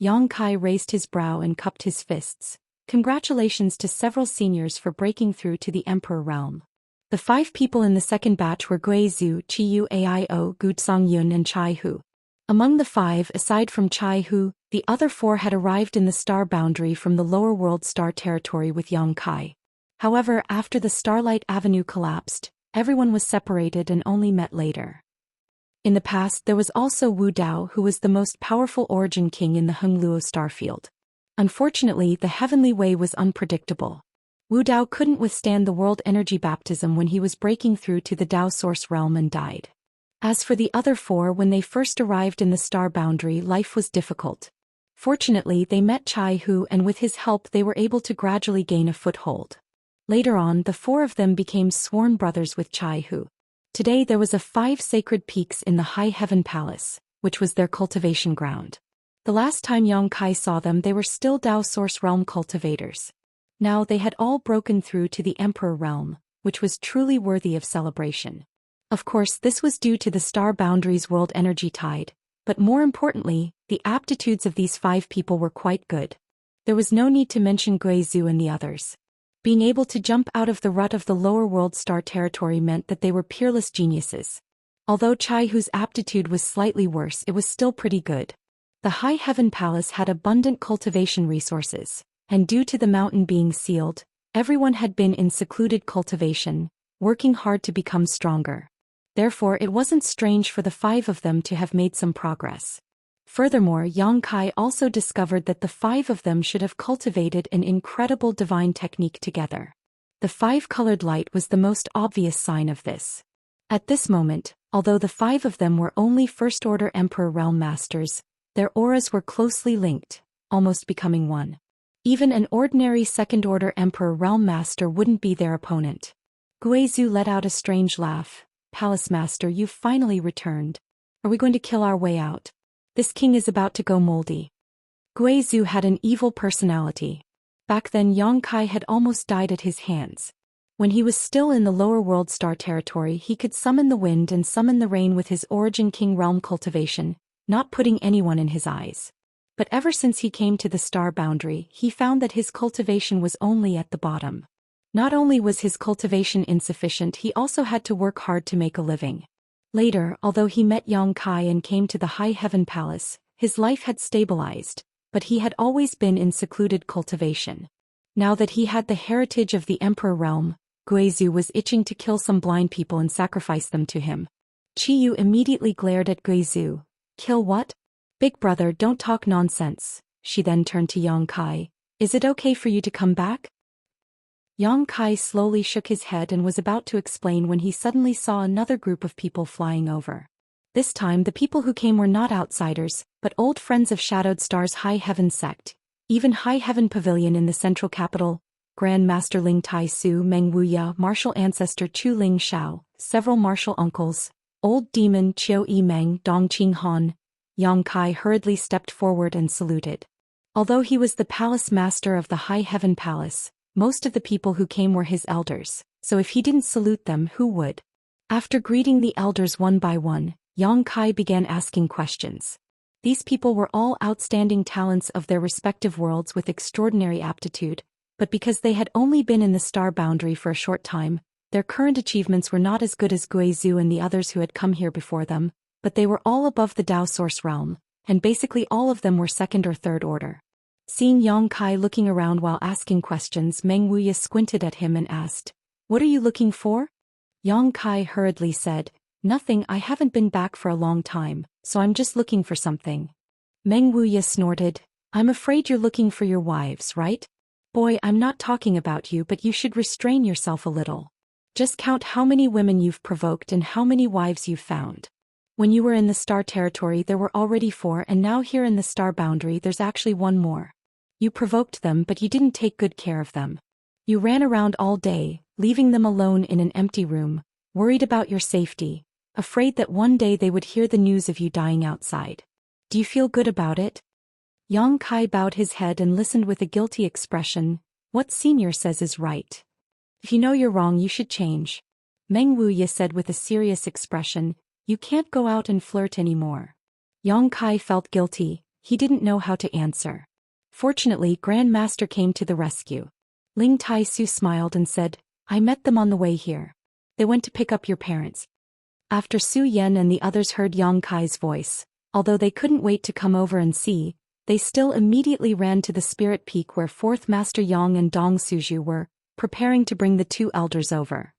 Yang Kai raised his brow and cupped his fists. Congratulations to several seniors for breaking through to the Emperor realm. The 5 people in the second batch were Gui Zhu, Qiyu Aio, Gutsong Yun and Chai Hu. Among the 5, aside from Chai Hu, the other 4 had arrived in the star boundary from the lower world star territory with Yang Kai. However, after the Starlight Avenue collapsed, everyone was separated and only met later. In the past there was also Wu Dao, who was the most powerful origin king in the Hengluo starfield. Unfortunately, the heavenly way was unpredictable. Wu Dao couldn't withstand the world energy baptism when he was breaking through to the Dao source realm and died. As for the other four, when they first arrived in the star boundary, life was difficult. Fortunately, they met Chai Hu, and with his help they were able to gradually gain a foothold. Later on, the four of them became sworn brothers with Chai Hu. Today there was 5 sacred peaks in the High Heaven Palace, which was their cultivation ground. The last time Yang Kai saw them, they were still Dao Source Realm cultivators. Now they had all broken through to the Emperor Realm, which was truly worthy of celebration. Of course, this was due to the star boundary's world energy tide, but more importantly, the aptitudes of these 5 people were quite good. There was no need to mention Gui Zhu and the others. Being able to jump out of the rut of the lower world star territory meant that they were peerless geniuses. Although Chai Hu's aptitude was slightly worse, it was still pretty good. The High Heaven Palace had abundant cultivation resources, and due to the mountain being sealed, everyone had been in secluded cultivation, working hard to become stronger. Therefore, it wasn't strange for the 5 of them to have made some progress. Furthermore, Yang Kai also discovered that the 5 of them should have cultivated an incredible divine technique together. The 5-colored light was the most obvious sign of this. At this moment, although the 5 of them were only first-order Emperor Realm Masters, their auras were closely linked, almost becoming one. Even an ordinary second-order Emperor Realm Master wouldn't be their opponent. Gui Zhu let out a strange laugh. "Palace Master, you've finally returned. Are we going to kill our way out? This king is about to go moldy." Gui Zhu had an evil personality. Back then Yang Kai had almost died at his hands. When he was still in the lower world star territory, he could summon the wind and summon the rain with his origin king realm cultivation, not putting anyone in his eyes. But ever since he came to the star boundary, he found that his cultivation was only at the bottom. Not only was his cultivation insufficient, he also had to work hard to make a living. Later, although he met Yang Kai and came to the High Heaven Palace, his life had stabilized, but he had always been in secluded cultivation. Now that he had the heritage of the Emperor Realm, Gui Zhu was itching to kill some blind people and sacrifice them to him. Chi Yu immediately glared at Gui Zhu. "Kill what? Big brother, don't talk nonsense." She then turned to Yang Kai. "Is it okay for you to come back?" Yang Kai slowly shook his head and was about to explain when he suddenly saw another group of people flying over. This time the people who came were not outsiders, but old friends of Shadowed Star's High Heaven sect. Even High Heaven Pavilion in the central capital, Grand Master Ling Tai Su, Meng Wuya, martial ancestor Chu Ling Shao, several martial uncles, old demon Chiu Yi Meng, Dong Qing Han. Yang Kai hurriedly stepped forward and saluted. Although he was the palace master of the High Heaven Palace, most of the people who came were his elders, so if he didn't salute them, who would? After greeting the elders one by one, Yang Kai began asking questions. These people were all outstanding talents of their respective worlds with extraordinary aptitude, but because they had only been in the star boundary for a short time, their current achievements were not as good as Gui Zhu and the others who had come here before them, but they were all above the Dao Source realm, and basically all of them were second or third order. Seeing Yang Kai looking around while asking questions, Meng Wuya squinted at him and asked, "What are you looking for?" Yang Kai hurriedly said, "Nothing, I haven't been back for a long time, so I'm just looking for something." Meng Wuya snorted, "I'm afraid you're looking for your wives, right? Boy, I'm not talking about you, but you should restrain yourself a little. Just count how many women you've provoked and how many wives you've found. When you were in the star territory there were already 4, and now here in the star boundary there's actually 1 more. You provoked them, but you didn't take good care of them. You ran around all day, leaving them alone in an empty room, worried about your safety, afraid that one day they would hear the news of you dying outside. Do you feel good about it?" Yang Kai bowed his head and listened with a guilty expression. "What senior says is right. If you know you're wrong, you should change." Meng Wuya said with a serious expression, "You can't go out and flirt anymore." Yang Kai felt guilty. He didn't know how to answer. Fortunately, Grand Master came to the rescue. Ling Tai Su smiled and said, "I met them on the way here. They went to pick up your parents." After Su Yan and the others heard Yang Kai's voice, although they couldn't wait to come over and see, they still immediately ran to the Spirit Peak where 4th Master Yang and Dong Suju were, preparing to bring the 2 elders over.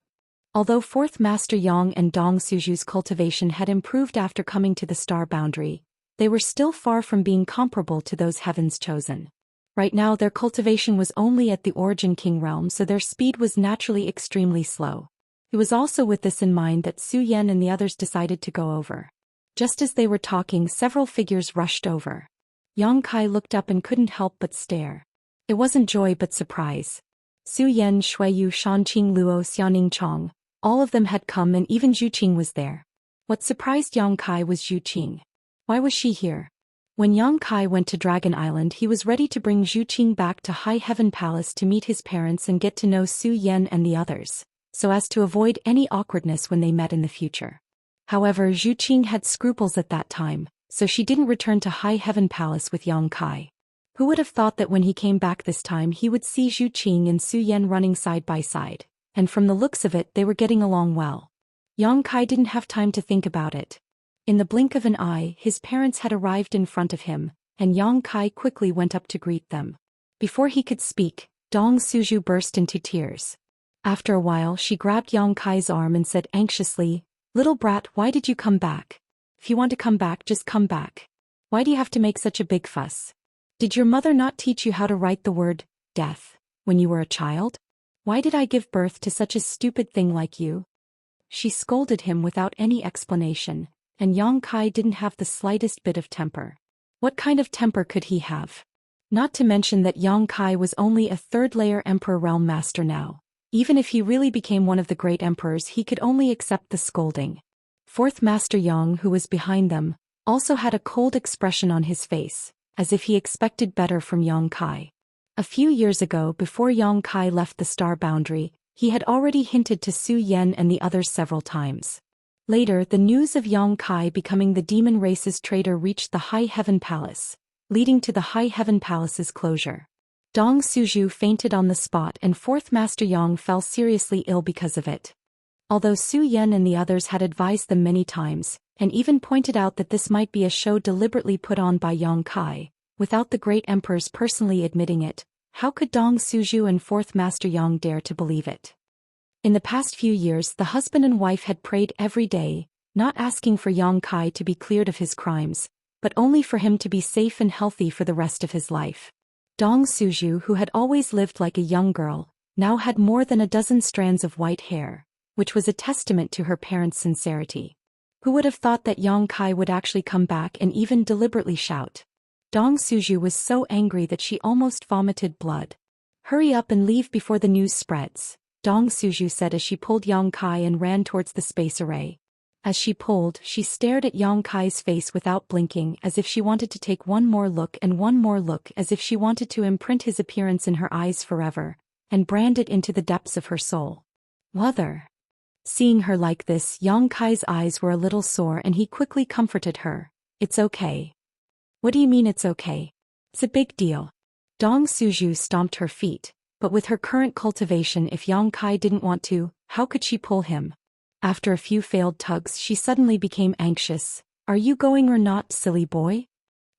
Although fourth Master Yang and Dong Suju's cultivation had improved after coming to the star boundary, they were still far from being comparable to those heavens chosen. Right now their cultivation was only at the Origin King realm, so their speed was naturally extremely slow. It was also with this in mind that Zhou Xian and the others decided to go over. Just as they were talking, several figures rushed over. Yang Kai looked up and couldn't help but stare. It wasn't joy but surprise. Zhou Xian, Shuiyu, Shanqing, Luo, Xiaoning Chong, all of them had come, and even Zhu Qing was there. What surprised Yang Kai was Zhu Qing. Why was she here? When Yang Kai went to Dragon Island, he was ready to bring Zhu Qing back to High Heaven Palace to meet his parents and get to know Zhou Xian and the others, so as to avoid any awkwardness when they met in the future. However, Zhu Qing had scruples at that time, so she didn't return to High Heaven Palace with Yang Kai. Who would have thought that when he came back this time he would see Zhu Qing and Zhou Xian running side by side, and from the looks of it they were getting along well. Yang Kai didn't have time to think about it. In the blink of an eye, his parents had arrived in front of him, and Yang Kai quickly went up to greet them. Before he could speak, Dong Suju burst into tears. After a while she grabbed Yang Kai's arm and said anxiously, "Little brat, why did you come back? If you want to come back, just come back. Why do you have to make such a big fuss? Did your mother not teach you how to write the word, death, when you were a child? Why did I give birth to such a stupid thing like you?" She scolded him without any explanation, and Yang Kai didn't have the slightest bit of temper. What kind of temper could he have? Not to mention that Yang Kai was only a third-layer Emperor Realm Master now. Even if he really became one of the great emperors, he could only accept the scolding. Fourth Master Yang, who was behind them, also had a cold expression on his face, as if he expected better from Yang Kai. A few years ago, before Yang Kai left the star boundary, he had already hinted to Zhou Xian and the others several times. Later, the news of Yang Kai becoming the demon race's traitor reached the High Heaven Palace, leading to the High Heaven Palace's closure. Dong Suju fainted on the spot and fourth Master Yang fell seriously ill because of it. Although Zhou Xian and the others had advised them many times, and even pointed out that this might be a show deliberately put on by Yang Kai, without the great emperors personally admitting it, how could Dong Suju and fourth Master Yang dare to believe it? In the past few years, the husband and wife had prayed every day, not asking for Yang Kai to be cleared of his crimes, but only for him to be safe and healthy for the rest of his life. Dong Suju, who had always lived like a young girl, now had more than a dozen strands of white hair, which was a testament to her parents' sincerity. Who would have thought that Yang Kai would actually come back and even deliberately shout? Dong Suju was so angry that she almost vomited blood. "Hurry up and leave before the news spreads," Dong Suju said as she pulled Yang Kai and ran towards the space array. As she pulled, she stared at Yang Kai's face without blinking, as if she wanted to take one more look, as if she wanted to imprint his appearance in her eyes forever, and brand it into the depths of her soul. Mother! Seeing her like this, Yang Kai's eyes were a little sore and he quickly comforted her. "It's okay." "What do you mean it's okay? It's a big deal." Dong Suju stomped her feet, but with her current cultivation, if Yang Kai didn't want to, how could she pull him? After a few failed tugs, she suddenly became anxious. "Are you going or not, silly boy?"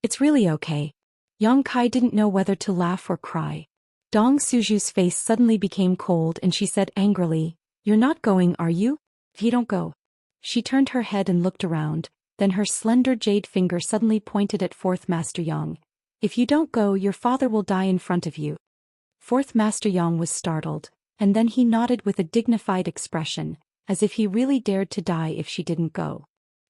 "It's really okay." Yang Kai didn't know whether to laugh or cry. Dong Suju's face suddenly became cold and she said angrily, "You're not going, are you? If you don't go." She turned her head and looked around, then her slender jade finger suddenly pointed at fourth Master Yang. "If you don't go, your father will die in front of you." Fourth Master Yang was startled, and then he nodded with a dignified expression, as if he really dared to die if she didn't go.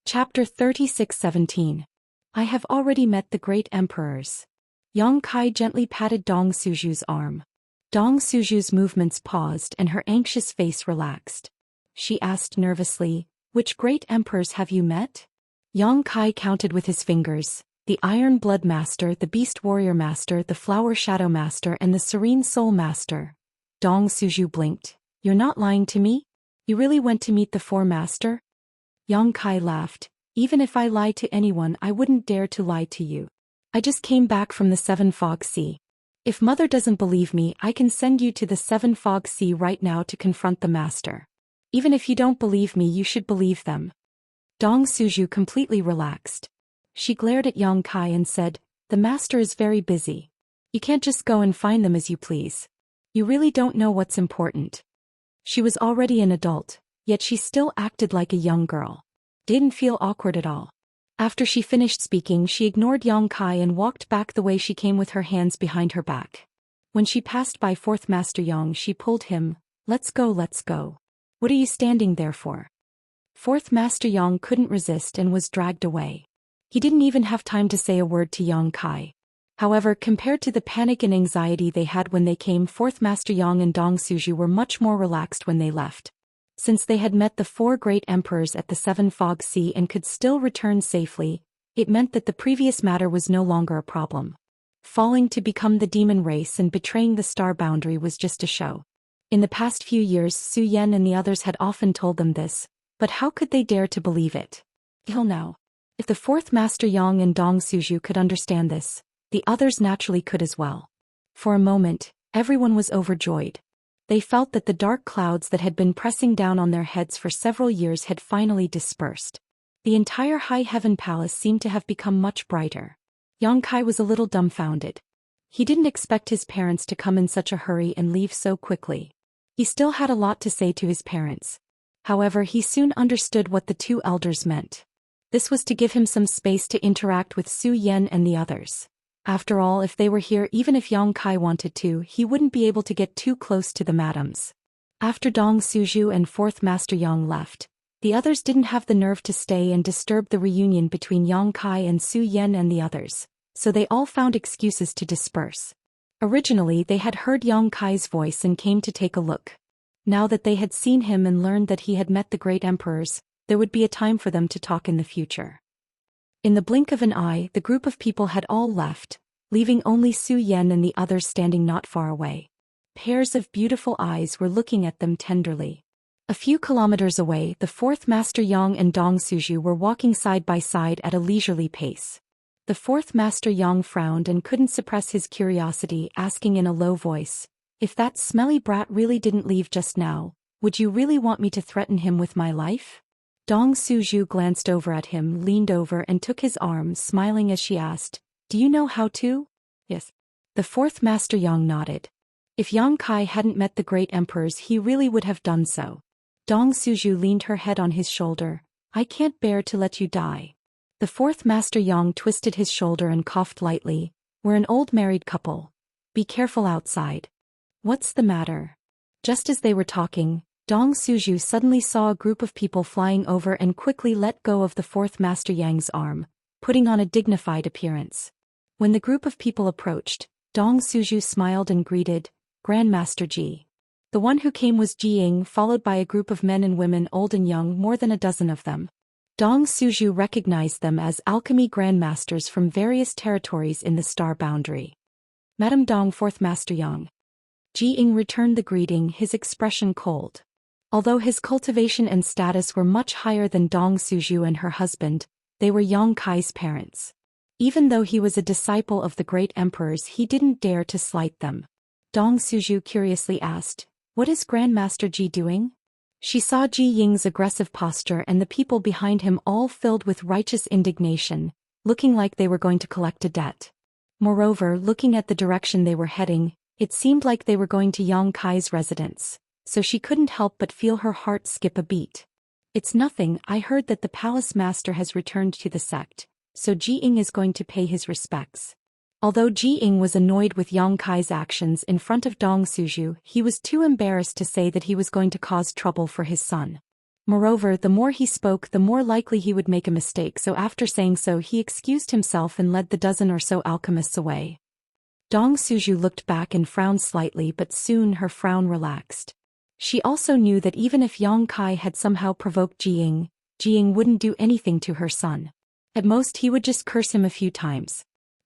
Chapter 36:17. I have already met the great emperors. Yang Kai gently patted Dong Suju's arm. Dong Suju's movements paused and her anxious face relaxed. She asked nervously, "Which great emperors have you met?" Yang Kai counted with his fingers: the Iron Blood Master, the Beast Warrior Master, the Flower Shadow Master, and the Serene Soul Master. Dong Suju blinked. "You're not lying to me? You really went to meet the Four Master?" Yang Kai laughed. "Even if I lied to anyone, I wouldn't dare to lie to you. I just came back from the Seven Fog Sea. If Mother doesn't believe me, I can send you to the Seven Fog Sea right now to confront the Master. Even if you don't believe me, you should believe them." Dong Suju completely relaxed. She glared at Yang Kai and said, "The Master is very busy. You can't just go and find them as you please. You really don't know what's important." She was already an adult, Yet she still acted like a young girl. Didn't feel awkward at all. After she finished speaking, she ignored Yang Kai and walked back the way she came with her hands behind her back. When she passed by Fourth Master Yang, she pulled him. Let's go, let's go. What are you standing there for? Fourth Master Yang couldn't resist and was dragged away. He didn't even have time to say a word to Yang Kai. However, compared to the panic and anxiety they had when they came, Fourth Master Yang and Dong Suju were much more relaxed when they left. Since they had met the 4 great emperors at the 7 Fog Sea and could still return safely, it meant that the previous matter was no longer a problem. Falling to become the demon race and betraying the star boundary was just a show. In the past few years, Zhou Xian and the others had often told them this, but how could they dare to believe it? Till now. If the 4th Master Yang and Dong Suju could understand this, the others naturally could as well. For a moment, everyone was overjoyed. They felt that the dark clouds that had been pressing down on their heads for several years had finally dispersed. The entire High Heaven Palace seemed to have become much brighter. Yang Kai was a little dumbfounded. He didn't expect his parents to come in such a hurry and leave so quickly. He still had a lot to say to his parents. However, he soon understood what the 2 elders meant. This was to give him some space to interact with Zhou Xian and the others. After all, if they were here, even if Yang Kai wanted to, he wouldn't be able to get too close to the madams. After Dong Suju and 4th Master Yang left, the others didn't have the nerve to stay and disturb the reunion between Yang Kai and Zhou Xian and the others, so they all found excuses to disperse. Originally, they had heard Yang Kai's voice and came to take a look. Now that they had seen him and learned that he had met the great emperors, there would be a time for them to talk in the future. In the blink of an eye, the group of people had all left, leaving only Zhou Xian and the others standing not far away. Pairs of beautiful eyes were looking at them tenderly. A few kilometers away, the 4th Master Yang and Dong Suju were walking side by side at a leisurely pace. The 4th Master Yang frowned and couldn't suppress his curiosity, asking in a low voice, "If that smelly brat really didn't leave just now, would you really want me to threaten him with my life?" Dong Suju glanced over at him, leaned over and took his arm, smiling as she asked, "Do you know how to?" "Yes." The 4th Master Yang nodded. If Yang Kai hadn't met the great emperors, he really would have done so. Dong Suju leaned her head on his shoulder. "I can't bear to let you die." The 4th Master Yang twisted his shoulder and coughed lightly. "We're an old married couple. Be careful outside." "What's the matter?" Just as they were talking, Dong Suju suddenly saw a group of people flying over and quickly let go of the 4th Master Yang's arm, putting on a dignified appearance. When the group of people approached, Dong Suju smiled and greeted, "Grandmaster Ji." The one who came was Ji Ying, followed by a group of men and women, old and young, more than a dozen of them. Dong Suju recognized them as alchemy grandmasters from various territories in the star boundary. "Madam Dong, 4th Master Yang." Ji Ying returned the greeting, his expression cold. Although his cultivation and status were much higher than Dong Suju and her husband, they were Yang Kai's parents. Even though he was a disciple of the great emperors, he didn't dare to slight them. Dong Suju curiously asked, "What is Grandmaster Ji doing?" She saw Ji Ying's aggressive posture and the people behind him all filled with righteous indignation, looking like they were going to collect a debt. Moreover, looking at the direction they were heading, it seemed like they were going to Yang Kai's residence, so she couldn't help but feel her heart skip a beat. "It's nothing, I heard that the palace master has returned to the sect, so Ji Ying is going to pay his respects." Although Ji Ying was annoyed with Yang Kai's actions in front of Dong Suju, he was too embarrassed to say that he was going to cause trouble for his son. Moreover, the more he spoke, the more likely he would make a mistake, so after saying so, he excused himself and led the dozen or so alchemists away. Dong Suju looked back and frowned slightly, but soon her frown relaxed. She also knew that even if Yang Kai had somehow provoked Ji Ying wouldn't do anything to her son. At most, he would just curse him a few times.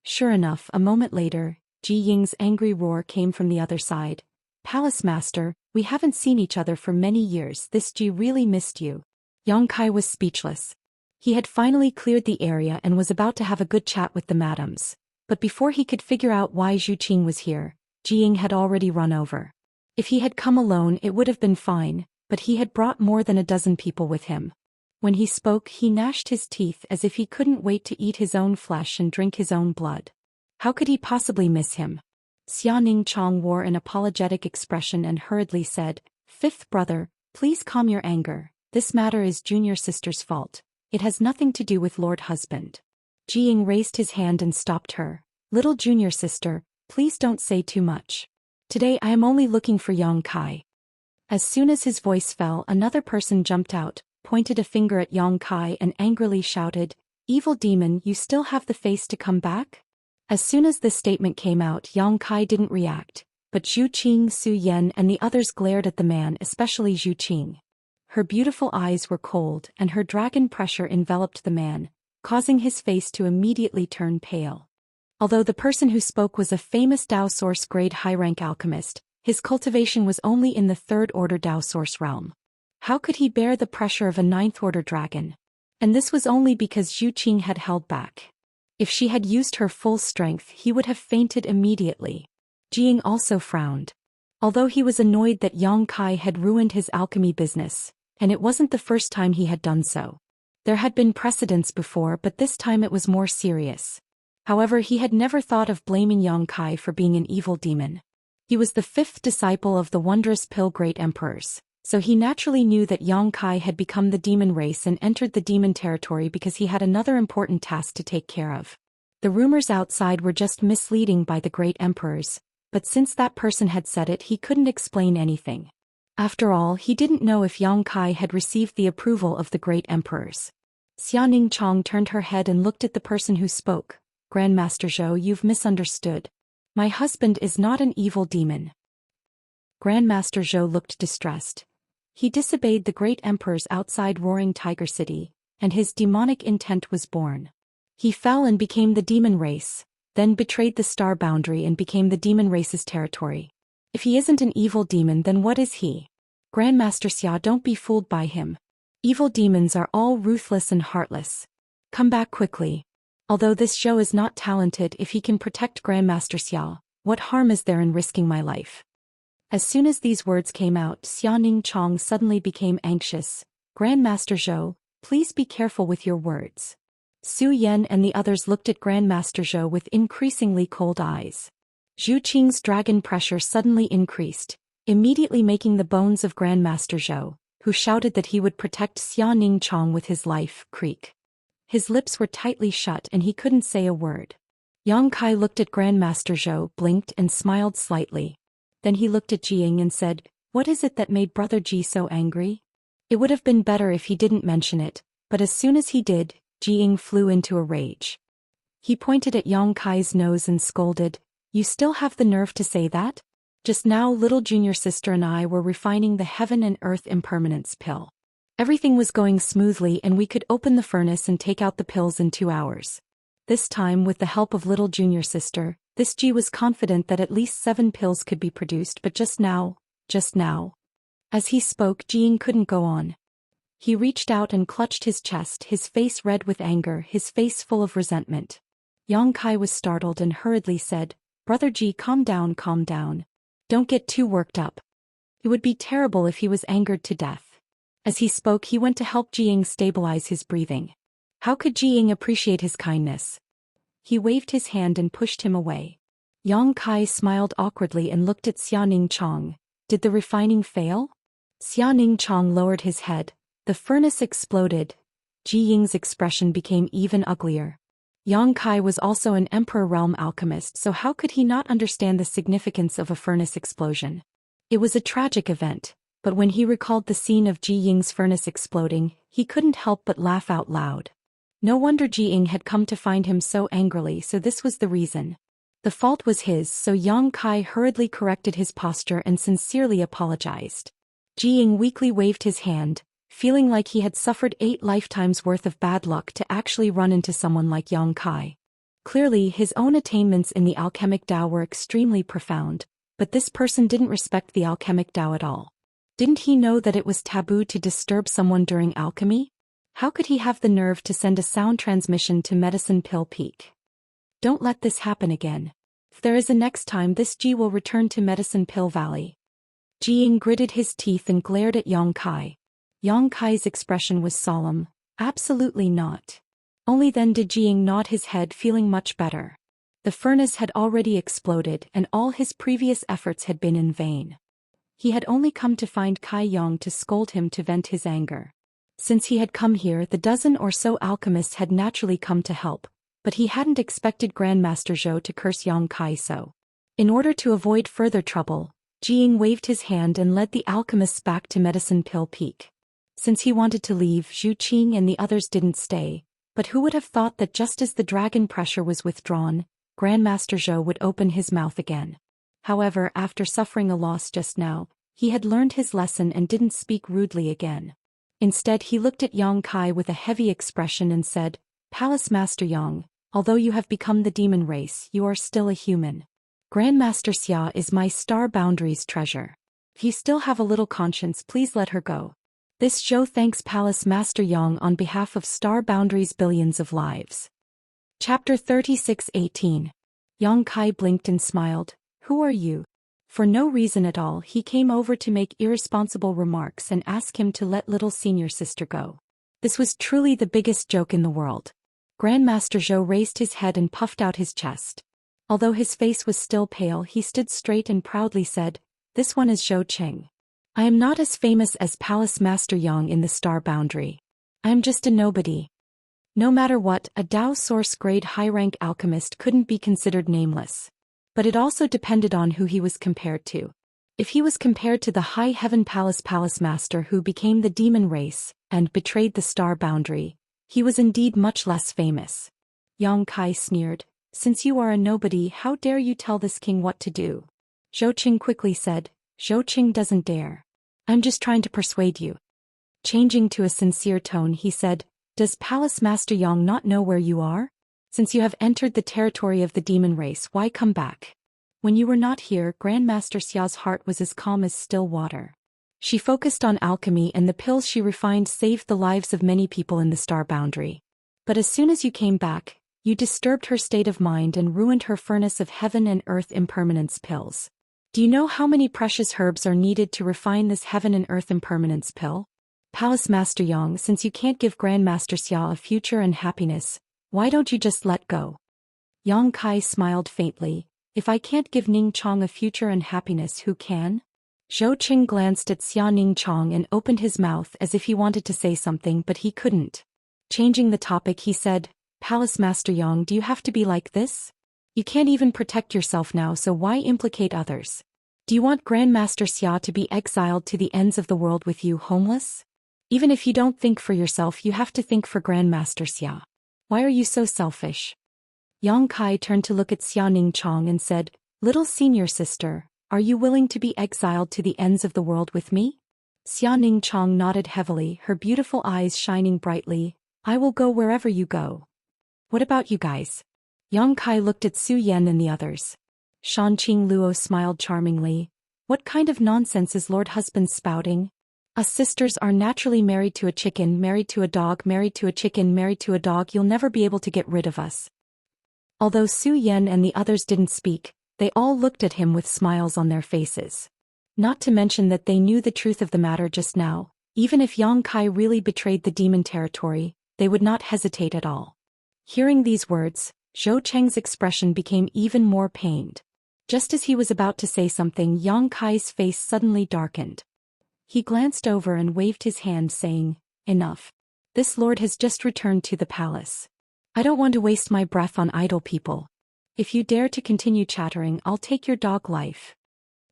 Sure enough, a moment later, Ji Ying's angry roar came from the other side. "Palace Master, we haven't seen each other for many years. This Ji really missed you." Yang Kai was speechless. He had finally cleared the area and was about to have a good chat with the madams. But before he could figure out why Zhu Qing was here, Ji Ying had already run over. If he had come alone, it would have been fine, but he had brought more than a dozen people with him. When he spoke, he gnashed his teeth as if he couldn't wait to eat his own flesh and drink his own blood. How could he possibly miss him? Xia Ning Chong wore an apologetic expression and hurriedly said, "Fifth brother, Please calm your anger. This matter is junior sister's fault. It has nothing to do with Lord Husband. Jiying raised his hand and stopped her. Little junior sister, please don't say too much. Today I am only looking for Yang Kai. As soon as his voice fell, another person jumped out, pointed a finger at Yang Kai and angrily shouted, "Evil demon, you still have the face to come back?" As soon as this statement came out, Yang Kai didn't react, but Zhu Qing, Su Yan and the others glared at the man, especially Zhu Qing. Her beautiful eyes were cold and her dragon pressure enveloped the man, causing his face to immediately turn pale. Although the person who spoke was a famous Dao Source grade high-rank alchemist, his cultivation was only in the 3rd order Dao Source realm. How could he bear the pressure of a 9th order dragon? And this was only because Zhu Qing had held back. If she had used her full strength, he would have fainted immediately. Jiying also frowned. Although he was annoyed that Yang Kai had ruined his alchemy business, and it wasn't the first time he had done so. There had been precedents before, but this time it was more serious. However, he had never thought of blaming Yang Kai for being an evil demon. He was the 5th disciple of the wondrous Pill Great Emperors, so he naturally knew that Yang Kai had become the demon race and entered the demon territory because he had another important task to take care of. The rumors outside were just misleading by the Great Emperors, but since that person had said it, he couldn't explain anything. After all, he didn't know if Yang Kai had received the approval of the Great Emperors. Xianing Chong turned her head and looked at the person who spoke. "Grandmaster Zhou, you've misunderstood. My husband is not an evil demon." Grandmaster Zhou looked distressed. He disobeyed the Great Emperors outside Roaring Tiger City, and his demonic intent was born. He fell and became the demon race, then betrayed the star boundary and became the demon race's territory. If he isn't an evil demon, then what is he? Grandmaster Xia, don't be fooled by him. Evil demons are all ruthless and heartless. Come back quickly. Although this Zhou is not talented, if he can protect Grandmaster Xia, what harm is there in risking my life? As soon as these words came out, Xianing Chong suddenly became anxious. "Grandmaster Zhou, please be careful with your words." Su Yan and the others looked at Grandmaster Zhou with increasingly cold eyes. Zhu Qing's dragon pressure suddenly increased, immediately making the bones of Grandmaster Zhou, who shouted that he would protect Xianing Chong with his life, creak. His lips were tightly shut and he couldn't say a word. Yang Kai looked at Grandmaster Zhou, blinked and smiled slightly. Then he looked at Jiying and said, "What is it that made Brother Ji so angry?" It would have been better if he didn't mention it, but as soon as he did, Jiying flew into a rage. He pointed at Yang Kai's nose and scolded, "You still have the nerve to say that? Just now little junior sister and I were refining the Heaven and Earth Impermanence pill. Everything was going smoothly and we could open the furnace and take out the pills in 2 hours. This time, with the help of little junior sister, this G was confident that at least 7 pills could be produced, but just now. As he spoke, Jiying couldn't go on. He reached out and clutched his chest, his face red with anger, his face full of resentment. Yang Kai was startled and hurriedly said, "Brother Ji, calm down. Don't get too worked up. It would be terrible if he was angered to death." As he spoke, he went to help Jiying stabilize his breathing. How could Jiying appreciate his kindness? He waved his hand and pushed him away. Yang Kai smiled awkwardly and looked at Xianing Chong. Did the refining fail? Xianing Chong lowered his head. The furnace exploded. Jiying's expression became even uglier. Yang Kai was also an Emperor Realm alchemist, so how could he not understand the significance of a furnace explosion? It was a tragic event, but when he recalled the scene of Jiying's furnace exploding, he couldn't help but laugh out loud. No wonder Jiying had come to find him so angrily, so this was the reason. The fault was his, so Yang Kai hurriedly corrected his posture and sincerely apologized. Jiying weakly waved his hand, feeling like he had suffered 8 lifetimes worth of bad luck to actually run into someone like Yang Kai. Clearly, his own attainments in the alchemic Dao were extremely profound, but this person didn't respect the alchemic Dao at all. Didn't he know that it was taboo to disturb someone during alchemy? How could he have the nerve to send a sound transmission to Medicine Pill Peak? Don't let this happen again. If there is a next time, this Ji will return to Medicine Pill Valley. Jiying gritted his teeth and glared at Yang Kai. Yang Kai's expression was solemn. Absolutely not. Only then did Jiying nod his head, feeling much better. The furnace had already exploded and all his previous efforts had been in vain. He had only come to find Kai Yong to scold him to vent his anger. Since he had come here, the dozen or so alchemists had naturally come to help, but he hadn't expected Grandmaster Zhou to curse Yang Kai so. In order to avoid further trouble, Jiying waved his hand and led the alchemists back to Medicine Pill Peak. Since he wanted to leave, Zhu Qing and the others didn't stay, but who would have thought that just as the dragon pressure was withdrawn, Grandmaster Zhou would open his mouth again. However, after suffering a loss just now, he had learned his lesson and didn't speak rudely again. Instead, he looked at Yang Kai with a heavy expression and said, "Palace Master Yang, although you have become the demon race, you are still a human. Grandmaster Xia is my star boundaries treasure. If you still have a little conscience, please let her go." This Zhou thanks Palace Master Yang on behalf of Star Boundaries' billions of lives. Chapter 36:18. Yang Kai blinked and smiled. "Who are you?" For no reason at all, he came over to make irresponsible remarks and ask him to let little senior sister go. This was truly the biggest joke in the world. Grandmaster Zhou raised his head and puffed out his chest. Although his face was still pale, he stood straight and proudly said, "This one is Zhou Cheng. I am not as famous as Palace Master Yang in the Star Boundary. I am just a nobody." No matter what, a Dao Source grade high-rank alchemist couldn't be considered nameless. But it also depended on who he was compared to. If he was compared to the High Heaven Palace Master who became the demon race and betrayed the Star Boundary, he was indeed much less famous. Yang Kai sneered, "Since you are a nobody, how dare you tell this king what to do?" Zhou Qing quickly said, "Zhou Qing doesn't dare. I'm just trying to persuade you." Changing to a sincere tone, he said, "Does Palace Master Yang not know where you are? Since you have entered the territory of the demon race, why come back?" When you were not here, Grandmaster Xia's heart was as calm as still water. She focused on alchemy, and the pills she refined saved the lives of many people in the Star Boundary. But as soon as you came back, you disturbed her state of mind and ruined her furnace of heaven and earth impermanence pills. Do you know how many precious herbs are needed to refine this heaven and earth impermanence pill? Palace Master Yang, since you can't give Grandmaster Xia a future and happiness, why don't you just let go? Yang Kai smiled faintly. "If I can't give Ning Chong a future and happiness, who can?" Zhou Qing glanced at Xia Ning Chong and opened his mouth as if he wanted to say something, but he couldn't. Changing the topic, he said, "Palace Master Yang, do you have to be like this? You can't even protect yourself now, so why implicate others? Do you want Grandmaster Xia to be exiled to the ends of the world with you, homeless? Even if you don't think for yourself, you have to think for Grandmaster Xia. Why are you so selfish?" Yang Kai turned to look at Xia Ning Chong and said, "Little senior sister, are you willing to be exiled to the ends of the world with me?" Xia Ning Chong nodded heavily, her beautiful eyes shining brightly. "I will go wherever you go. What about you guys?" Yang Kai looked at Su Yan and the others. Shanqing Luo smiled charmingly. "What kind of nonsense is Lord Husband spouting? Us sisters are naturally married to a chicken, married to a dog, married to a chicken, married to a dog. You'll never be able to get rid of us." Although Su Yan and the others didn't speak, they all looked at him with smiles on their faces. Not to mention that they knew the truth of the matter just now. Even if Yang Kai really betrayed the demon territory, they would not hesitate at all. Hearing these words, Zhou Cheng's expression became even more pained. Just as he was about to say something, Yang Kai's face suddenly darkened. He glanced over and waved his hand, saying, "Enough. This lord has just returned to the palace. I don't want to waste my breath on idle people. If you dare to continue chattering, I'll take your dog life."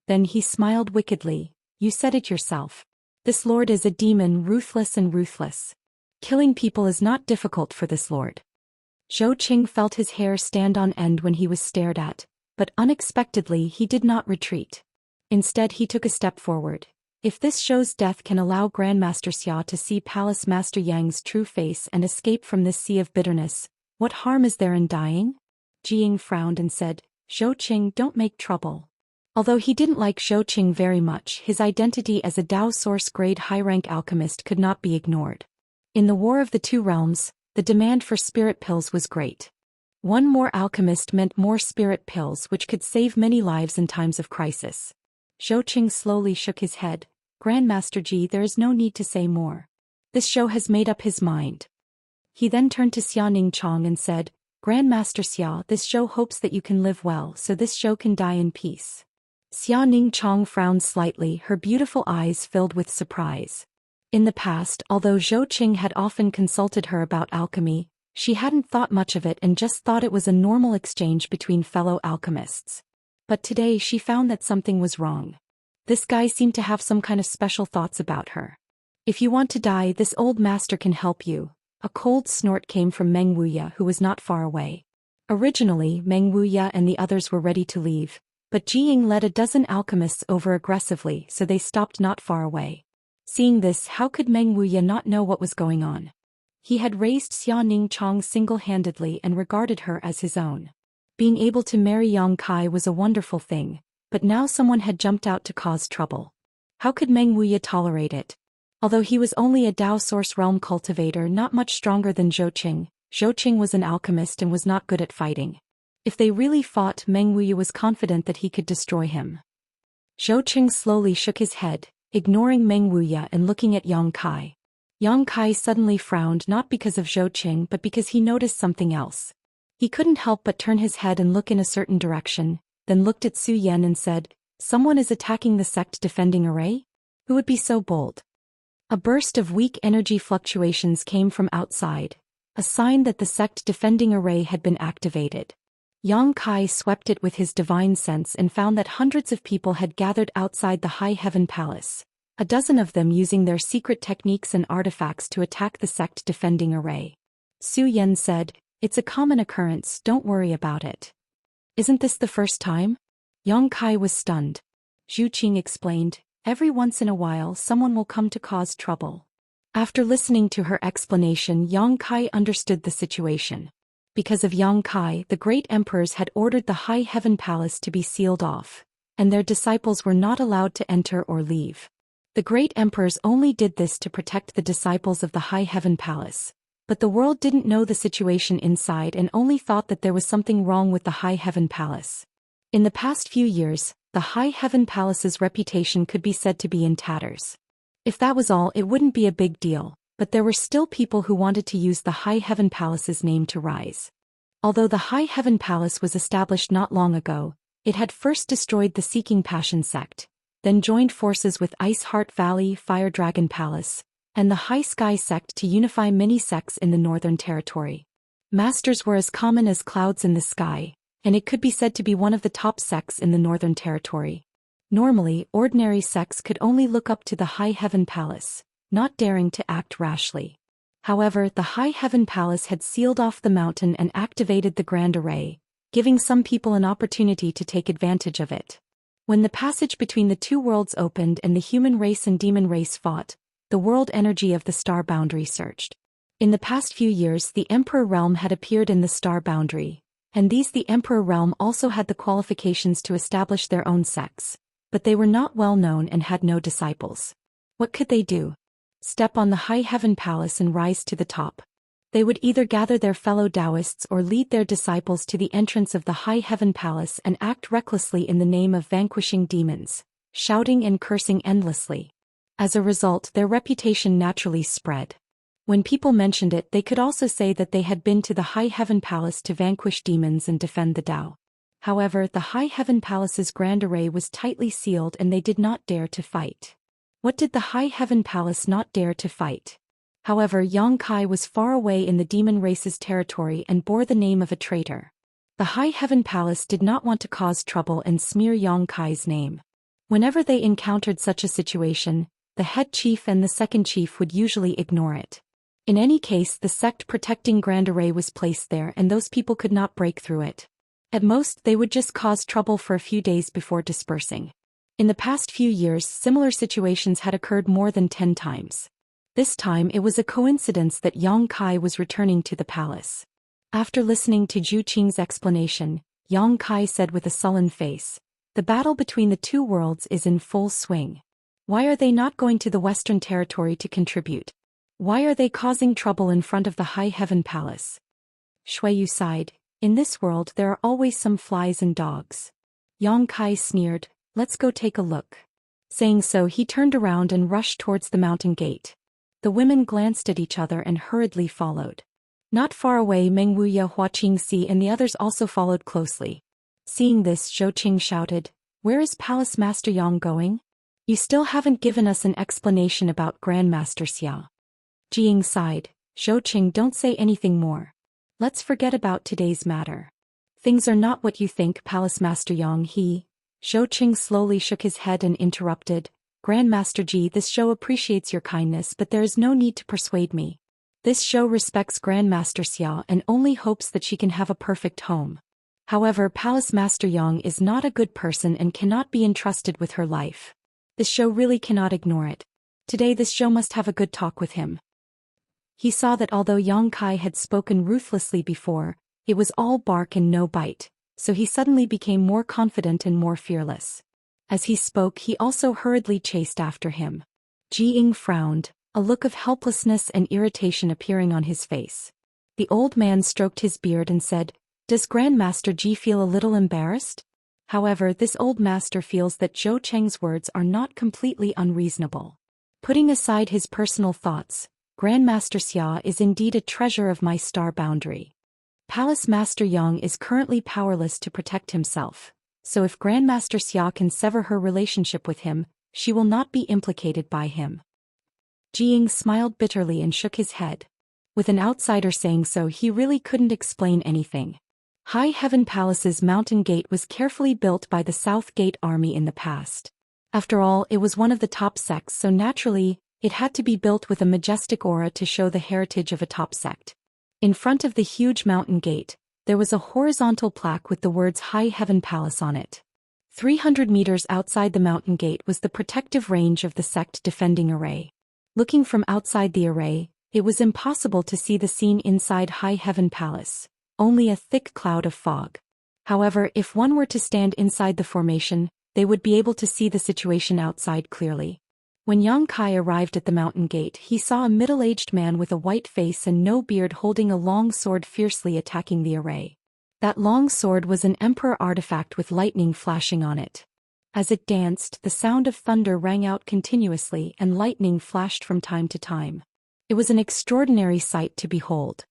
Then he smiled wickedly. "You said it yourself. This lord is a demon, ruthless and ruthless. Killing people is not difficult for this lord." Zhou Qing felt his hair stand on end when he was stared at, but unexpectedly he did not retreat. Instead, he took a step forward. If this show's death can allow Grandmaster Xia to see Palace Master Yang's true face and escape from this sea of bitterness, what harm is there in dying? Jiying frowned and said, "Zhou Qing, don't make trouble." Although he didn't like Zhou Qing very much, his identity as a Dao Source grade high-rank alchemist could not be ignored. In the War of the Two Realms, the demand for spirit pills was great. One more alchemist meant more spirit pills, which could save many lives in times of crisis. Zhou Qing slowly shook his head. "Grandmaster Ji, there is no need to say more. This Zhou has made up his mind." He then turned to Xia Ning Chong and said, "Grandmaster Xia, this Zhou hopes that you can live well so this Zhou can die in peace." Xia Ningchong frowned slightly, her beautiful eyes filled with surprise. In the past, although Zhou Qing had often consulted her about alchemy, she hadn't thought much of it and just thought it was a normal exchange between fellow alchemists. But today she found that something was wrong. This guy seemed to have some kind of special thoughts about her. If you want to die, this old master can help you. A cold snort came from Meng Wuya, who was not far away. Originally, Meng Wuya and the others were ready to leave, but Jiying led a dozen alchemists over aggressively, so they stopped not far away. Seeing this, how could Meng Wuya not know what was going on? He had raised Xia Ningchong single-handedly and regarded her as his own. Being able to marry Yang Kai was a wonderful thing, but now someone had jumped out to cause trouble. How could Meng Wuya tolerate it? Although he was only a Dao Source Realm cultivator not much stronger than Zhou Qing was an alchemist and was not good at fighting. If they really fought, Meng Wuya was confident that he could destroy him. Zhou Qing slowly shook his head, ignoring Meng Wuya and looking at Yang Kai. Yang Kai suddenly frowned not because of Zhou Qing but because he noticed something else. He couldn't help but turn his head and look in a certain direction, then looked at Su Yan and said, "Someone is attacking the sect defending array? Who would be so bold?" A burst of weak energy fluctuations came from outside, a sign that the sect defending array had been activated. Yang Kai swept it with his divine sense and found that hundreds of people had gathered outside the High Heaven Palace, a dozen of them using their secret techniques and artifacts to attack the sect defending array. Su Yan said, "It's a common occurrence, don't worry about it." "Isn't this the first time?" Yang Kai was stunned. Zhu Qing explained, "Every once in a while someone will come to cause trouble." After listening to her explanation, Yang Kai understood the situation. Because of Yang Kai, the great emperors had ordered the High Heaven Palace to be sealed off, and their disciples were not allowed to enter or leave. The great emperors only did this to protect the disciples of the High Heaven Palace, but the world didn't know the situation inside and only thought that there was something wrong with the High Heaven Palace. In the past few years, the High Heaven Palace's reputation could be said to be in tatters. If that was all, it wouldn't be a big deal, but there were still people who wanted to use the High Heaven Palace's name to rise. Although the High Heaven Palace was established not long ago, it had first destroyed the Seeking Passion sect, then joined forces with Ice Heart Valley Fire Dragon Palace, and the High Sky sect to unify many sects in the Northern Territory. Masters were as common as clouds in the sky, and it could be said to be one of the top sects in the Northern Territory. Normally, ordinary sects could only look up to the High Heaven Palace, not daring to act rashly. However, the High Heaven Palace had sealed off the mountain and activated the Grand Array, giving some people an opportunity to take advantage of it. When the passage between the two worlds opened and the human race and demon race fought, the world energy of the star boundary surged. In the past few years, the Emperor Realm had appeared in the star boundary, and the Emperor Realm also had the qualifications to establish their own sects, but they were not well known and had no disciples. What could they do? Step on the High Heaven Palace and rise to the top. They would either gather their fellow Daoists or lead their disciples to the entrance of the High Heaven Palace and act recklessly in the name of vanquishing demons, shouting and cursing endlessly. As a result, their reputation naturally spread. When people mentioned it, they could also say that they had been to the High Heaven Palace to vanquish demons and defend the Dao. However, the High Heaven Palace's Grand Array was tightly sealed and they did not dare to fight. What did the High Heaven Palace not dare to fight? However, Yang Kai was far away in the demon race's territory and bore the name of a traitor. The High Heaven Palace did not want to cause trouble and smear Yang Kai's name. Whenever they encountered such a situation, the head chief and the second chief would usually ignore it. In any case, the sect protecting Grand Array was placed there and those people could not break through it. At most, they would just cause trouble for a few days before dispersing. In the past few years, similar situations had occurred more than 10 times. This time it was a coincidence that Yang Kai was returning to the palace. After listening to Zhu Qing's explanation, Yang Kai said with a sullen face, "The battle between the two worlds is in full swing. Why are they not going to the Western Territory to contribute? Why are they causing trouble in front of the High Heaven Palace?" Shuiyu sighed. "In this world there are always some flies and dogs." Yang Kai sneered, "Let's go take a look." Saying so, he turned around and rushed towards the mountain gate. The women glanced at each other and hurriedly followed. Not far away, Meng Wuya, Hua Qingxi and the others also followed closely. Seeing this, Zhou Qing shouted, Where is Palace Master Yang going? You still haven't given us an explanation about Grandmaster Xia. Jiying sighed. Zhou Qing, don't say anything more. Let's forget about today's matter. Things are not what you think, Palace Master Yang. Zhou Qing slowly shook his head and interrupted. Grandmaster Ji, this show appreciates your kindness, but there is no need to persuade me. This show respects Grandmaster Xia and only hopes that she can have a perfect home. However, Palace Master Yang is not a good person and cannot be entrusted with her life. This show really cannot ignore it. Today this show must have a good talk with him. He saw that although Yang Kai had spoken ruthlessly before, it was all bark and no bite, so he suddenly became more confident and more fearless. As he spoke, he also hurriedly chased after him. Jiying frowned, a look of helplessness and irritation appearing on his face. The old man stroked his beard and said, "Does Grandmaster Ji feel a little embarrassed?" However, this old master feels that Zhou Cheng's words are not completely unreasonable. Putting aside his personal thoughts, Grandmaster Xia is indeed a treasure of my star boundary. Palace Master Yang is currently powerless to protect himself, so if Grandmaster Xia can sever her relationship with him, she will not be implicated by him. Jiying smiled bitterly and shook his head. With an outsider saying so, he really couldn't explain anything. High Heaven Palace's mountain gate was carefully built by the South Gate Army in the past. After all, it was one of the top sects, so naturally, it had to be built with a majestic aura to show the heritage of a top sect. In front of the huge mountain gate, there was a horizontal plaque with the words High Heaven Palace on it. 300 meters outside the mountain gate was the protective range of the sect defending array. Looking from outside the array, it was impossible to see the scene inside High Heaven Palace, only a thick cloud of fog. However, if one were to stand inside the formation, they would be able to see the situation outside clearly. When Yang Kai arrived at the mountain gate, he saw a middle-aged man with a white face and no beard holding a long sword fiercely attacking the array. That long sword was an emperor artifact with lightning flashing on it. As it danced, the sound of thunder rang out continuously and lightning flashed from time to time. It was an extraordinary sight to behold.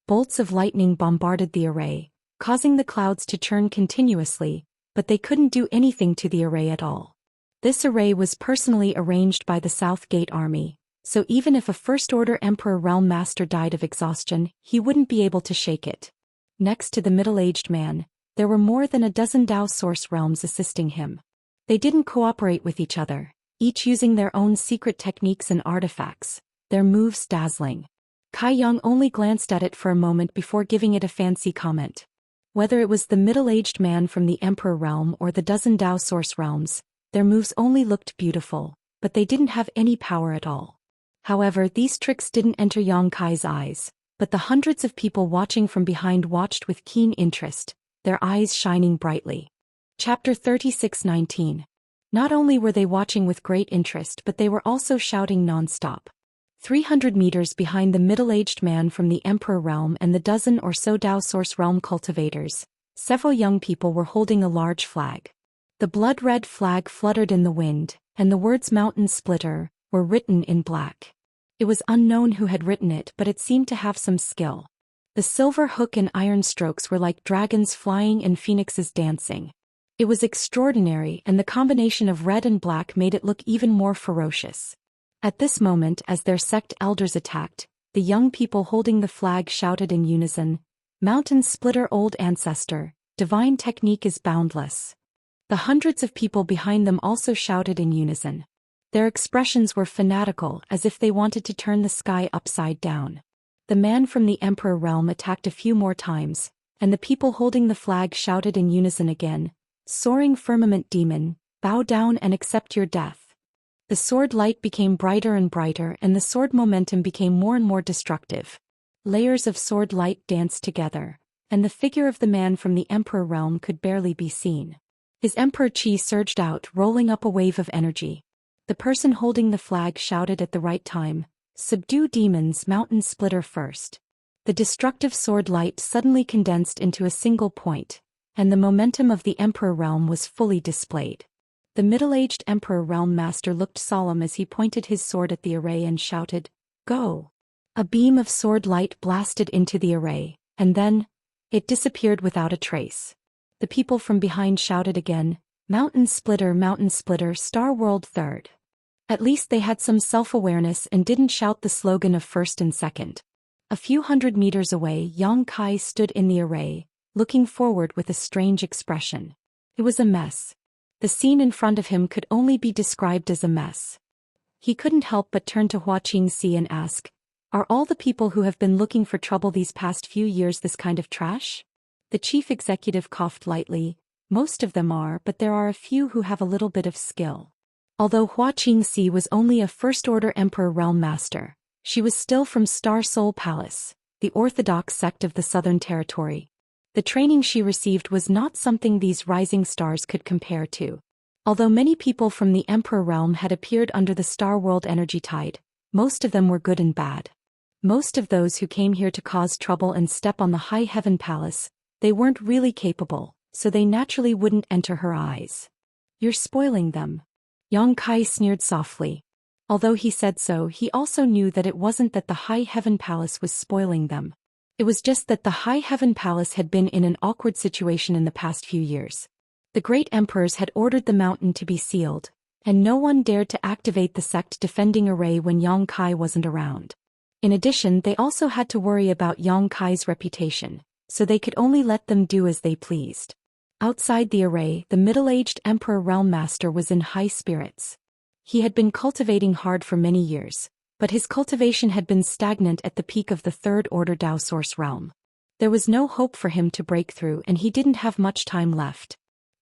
Bolts of lightning bombarded the array, causing the clouds to churn continuously, but they couldn't do anything to the array at all. This array was personally arranged by the South Gate Army, so even if a First-Order Emperor Realm Master died of exhaustion, he wouldn't be able to shake it. Next to the middle-aged man, there were more than a dozen Dao Source realms assisting him. They didn't cooperate with each other, each using their own secret techniques and artifacts, their moves dazzling. Kai Yang only glanced at it for a moment before giving it a fancy comment. Whether it was the middle-aged man from the Emperor Realm or the dozen Dao Source realms, their moves only looked beautiful, but they didn't have any power at all. However, these tricks didn't enter Yang Kai's eyes, but the hundreds of people watching from behind watched with keen interest, their eyes shining brightly. Chapter 36:19. Not only were they watching with great interest, but they were also shouting non-stop. 300 meters behind the middle-aged man from the Emperor Realm and the dozen or so Dao Source Realm cultivators, several young people were holding a large flag. The blood-red flag fluttered in the wind, and the words Mountain Splitter were written in black. It was unknown who had written it, but it seemed to have some skill. The silver hook and iron strokes were like dragons flying and phoenixes dancing. It was extraordinary, and the combination of red and black made it look even more ferocious. At this moment, as their sect elders attacked, the young people holding the flag shouted in unison, "Mountain Splitter, old ancestor, divine technique is boundless." The hundreds of people behind them also shouted in unison. Their expressions were fanatical, as if they wanted to turn the sky upside down. The man from the Emperor Realm attacked a few more times, and the people holding the flag shouted in unison again, "Soaring firmament demon, bow down and accept your death." The sword light became brighter and brighter, and the sword momentum became more and more destructive. Layers of sword light danced together, and the figure of the man from the Emperor Realm could barely be seen. His Emperor Chi surged out, rolling up a wave of energy. The person holding the flag shouted at the right time, "Subdue demons, Mountain Splitter first." The destructive sword light suddenly condensed into a single point, and the momentum of the Emperor Realm was fully displayed. The middle-aged Emperor Realm Master looked solemn as he pointed his sword at the array and shouted, "Go!" A beam of sword light blasted into the array, and then, it disappeared without a trace. The people from behind shouted again, Mountain Splitter, Star World third. At least they had some self-awareness and didn't shout the slogan of first and second. A few hundred meters away, Yang Kai stood in the array, looking forward with a strange expression. It was a mess. The scene in front of him could only be described as a mess. He couldn't help but turn to Hua Qingxi and ask, "Are all the people who have been looking for trouble these past few years this kind of trash?" The chief executive coughed lightly. "Most of them are, but there are a few who have a little bit of skill." Although Hua Qingxi was only a first-order Emperor Realm Master, she was still from Star Soul Palace, the orthodox sect of the Southern Territory. The training she received was not something these rising stars could compare to. Although many people from the Emperor Realm had appeared under the Star World energy tide, most of them were good and bad. Most of those who came here to cause trouble and step on the High Heaven Palace, they weren't really capable, so they naturally wouldn't enter her eyes. "You're spoiling them." Yang Kai sneered softly. Although he said so, he also knew that it wasn't that the High Heaven Palace was spoiling them. It was just that the High Heaven Palace had been in an awkward situation in the past few years. The great emperors had ordered the mountain to be sealed, and no one dared to activate the sect defending array when Yang Kai wasn't around. In addition, they also had to worry about Yang Kai's reputation, so they could only let them do as they pleased. Outside the array, the middle-aged Emperor Realm Master was in high spirits. He had been cultivating hard for many years, but his cultivation had been stagnant at the peak of the third-order Dao Source realm. There was no hope for him to break through, and he didn't have much time left.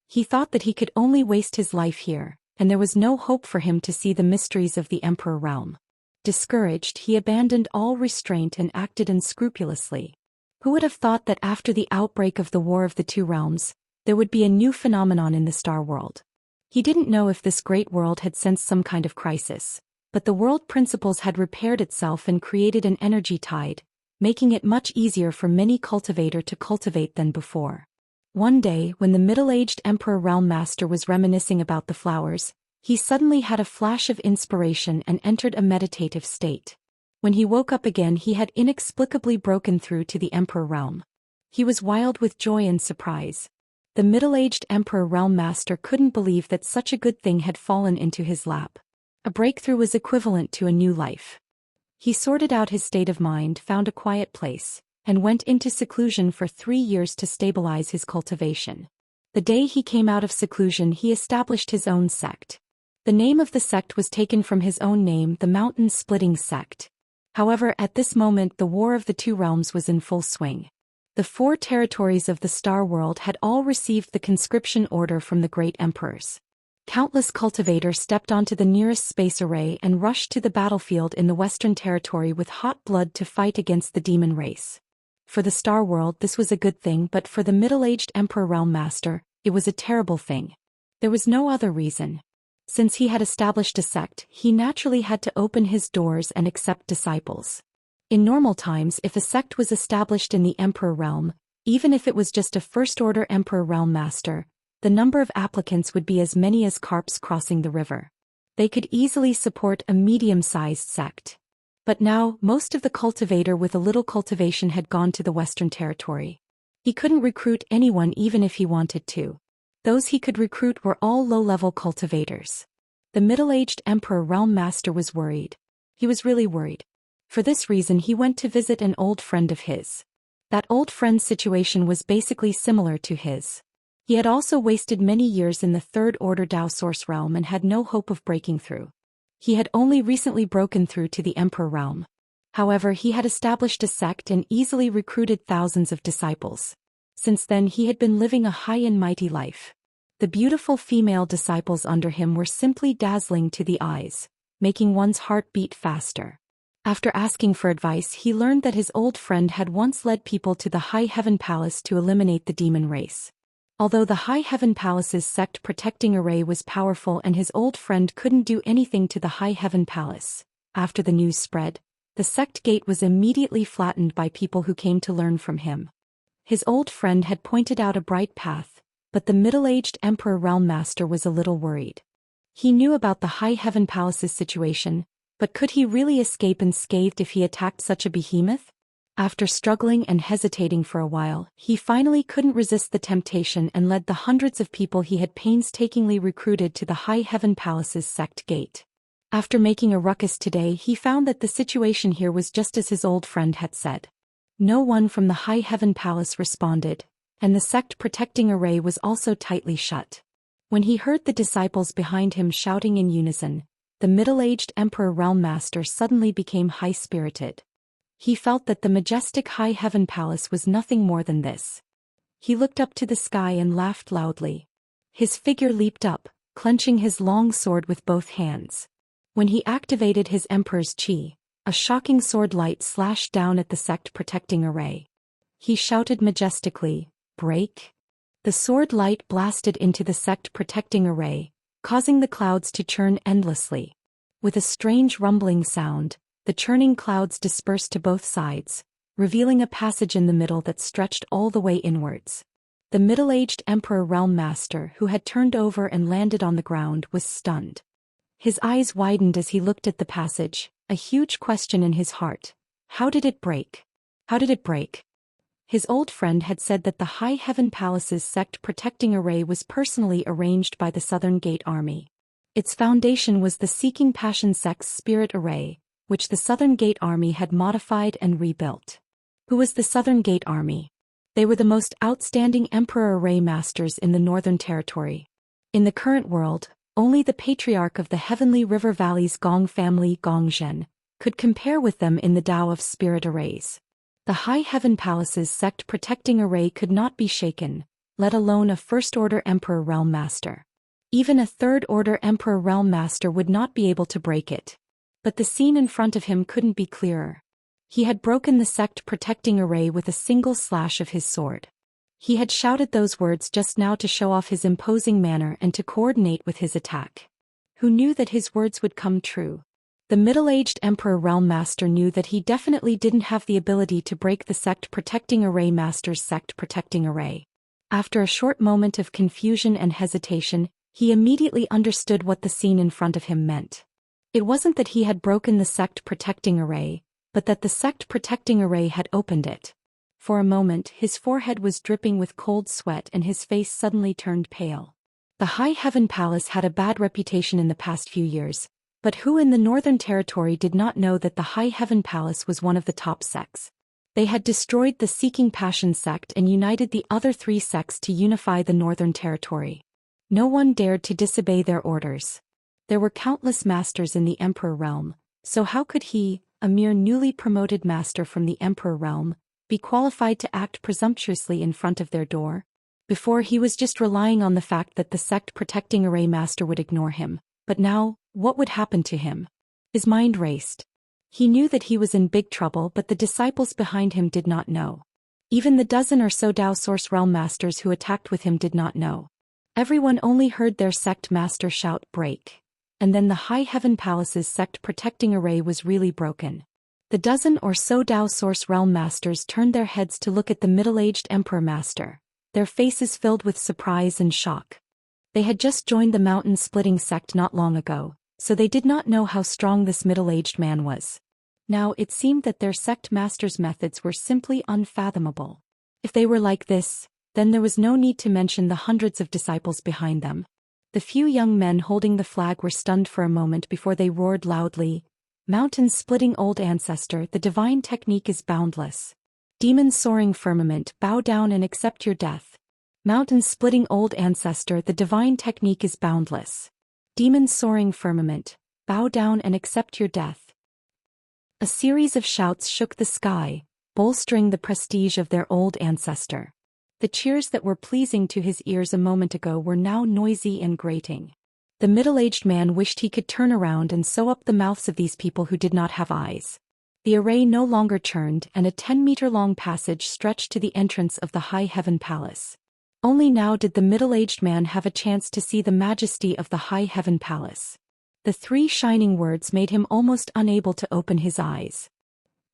He thought that he could only waste his life here, and there was no hope for him to see the mysteries of the Emperor realm. Discouraged, he abandoned all restraint and acted unscrupulously. Who would have thought that after the outbreak of the War of the Two Realms, there would be a new phenomenon in the Star World? He didn't know if this great world had sensed some kind of crisis, but the world principles had repaired itself and created an energy tide, making it much easier for many cultivator to cultivate than before. One day, when the middle-aged Emperor Realm Master was reminiscing about the flowers, he suddenly had a flash of inspiration and entered a meditative state. When he woke up again, he had inexplicably broken through to the Emperor Realm. He was wild with joy and surprise. The middle-aged Emperor Realm Master couldn't believe that such a good thing had fallen into his lap. A breakthrough was equivalent to a new life. He sorted out his state of mind, found a quiet place, and went into seclusion for 3 years to stabilize his cultivation. The day he came out of seclusion, he established his own sect. The name of the sect was taken from his own name, the Mountain Splitting Sect. However, at this moment the War of the Two Realms was in full swing. The 4 territories of the Star World had all received the conscription order from the great emperors. Countless cultivators stepped onto the nearest space array and rushed to the battlefield in the Western Territory with hot blood to fight against the demon race. For the Star World this was a good thing, but for the middle-aged Emperor Realm Master, it was a terrible thing. There was no other reason. Since he had established a sect, he naturally had to open his doors and accept disciples. In normal times, if a sect was established in the Emperor Realm, even if it was just a first-order Emperor Realm Master, the number of applicants would be as many as carps crossing the river. They could easily support a medium-sized sect. But now, most of the cultivator with a little cultivation had gone to the Western Territory. He couldn't recruit anyone even if he wanted to. Those he could recruit were all low-level cultivators. The middle-aged Emperor Realm Master was worried. He was really worried. For this reason he went to visit an old friend of his. That old friend's situation was basically similar to his. He had also wasted many years in the third-order Dao Source realm and had no hope of breaking through. He had only recently broken through to the Emperor realm. However, he had established a sect and easily recruited thousands of disciples. Since then he had been living a high and mighty life. The beautiful female disciples under him were simply dazzling to the eyes, making one's heart beat faster. After asking for advice, he learned that his old friend had once led people to the High Heaven Palace to eliminate the demon race. Although the High Heaven Palace's sect protecting array was powerful and his old friend couldn't do anything to the High Heaven Palace, after the news spread, the sect gate was immediately flattened by people who came to learn from him. His old friend had pointed out a bright path, but the middle-aged Emperor Realm Master was a little worried. He knew about the High Heaven Palace's situation, but could he really escape unscathed if he attacked such a behemoth? After struggling and hesitating for a while, he finally couldn't resist the temptation and led the hundreds of people he had painstakingly recruited to the High Heaven Palace's sect gate. After making a ruckus today, he found that the situation here was just as his old friend had said. No one from the High Heaven Palace responded, and the sect protecting array was also tightly shut. When he heard the disciples behind him shouting in unison, the middle-aged Emperor Realm Master suddenly became high-spirited. He felt that the majestic High Heaven Palace was nothing more than this. He looked up to the sky and laughed loudly. His figure leaped up, clenching his long sword with both hands. When he activated his Emperor's Qi, a shocking sword light slashed down at the sect protecting array. He shouted majestically, "Break!" The sword light blasted into the sect protecting array, causing the clouds to churn endlessly. With a strange rumbling sound, the churning clouds dispersed to both sides, revealing a passage in the middle that stretched all the way inwards. The middle-aged Emperor Realm Master, who had turned over and landed on the ground, was stunned. His eyes widened as he looked at the passage, a huge question in his heart. How did it break? How did it break? His old friend had said that the High Heaven Palace's sect protecting array was personally arranged by the Southern Gate Army. Its foundation was the Seeking Passion sect's spirit array, which the Southern Gate Army had modified and rebuilt. Who was the Southern Gate Army? They were the most outstanding Emperor Array Masters in the Northern Territory. In the current world, only the Patriarch of the Heavenly River Valley's Gong family, Gong Zhen, could compare with them in the Tao of Spirit Arrays. The High Heaven Palace's sect protecting array could not be shaken, let alone a First-Order Emperor Realm Master. Even a Third-Order Emperor Realm Master would not be able to break it. But the scene in front of him couldn't be clearer. He had broken the sect protecting array with a single slash of his sword. He had shouted those words just now to show off his imposing manner and to coordinate with his attack. Who knew that his words would come true? The middle-aged Emperor Realm Master knew that he definitely didn't have the ability to break the sect protecting array master's sect protecting array. After a short moment of confusion and hesitation, he immediately understood what the scene in front of him meant. It wasn't that he had broken the sect protecting array, but that the sect protecting array had opened it. For a moment, his forehead was dripping with cold sweat and his face suddenly turned pale. The High Heaven Palace had a bad reputation in the past few years, but who in the Northern Territory did not know that the High Heaven Palace was one of the top sects? They had destroyed the Seeking Passion sect and united the other three sects to unify the Northern Territory. No one dared to disobey their orders. There were countless masters in the Emperor realm, so how could he, a mere newly promoted master from the Emperor realm, be qualified to act presumptuously in front of their door? Before, he was just relying on the fact that the sect protecting array master would ignore him, but now, what would happen to him? His mind raced. He knew that he was in big trouble, but the disciples behind him did not know. Even the dozen or so Dao Source Realm Masters who attacked with him did not know. Everyone only heard their sect master shout, "Break." And then the High Heaven Palace's sect protecting array was really broken. The dozen or so Dao Source Realm Masters turned their heads to look at the middle-aged Emperor Master, their faces filled with surprise and shock. They had just joined the mountain-splitting sect not long ago, so they did not know how strong this middle-aged man was. Now it seemed that their sect master's methods were simply unfathomable. If they were like this, then there was no need to mention the hundreds of disciples behind them. The few young men holding the flag were stunned for a moment before they roared loudly, "Mountain-splitting old ancestor, the divine technique is boundless. Demon-soaring firmament, bow down and accept your death. Mountain-splitting old ancestor, the divine technique is boundless. Demon-soaring firmament, bow down and accept your death." A series of shouts shook the sky, bolstering the prestige of their old ancestor. The cheers that were pleasing to his ears a moment ago were now noisy and grating. The middle-aged man wished he could turn around and sew up the mouths of these people who did not have eyes. The array no longer churned, and a 10-meter-long passage stretched to the entrance of the High Heaven Palace. Only now did the middle-aged man have a chance to see the majesty of the High Heaven Palace. The three shining words made him almost unable to open his eyes.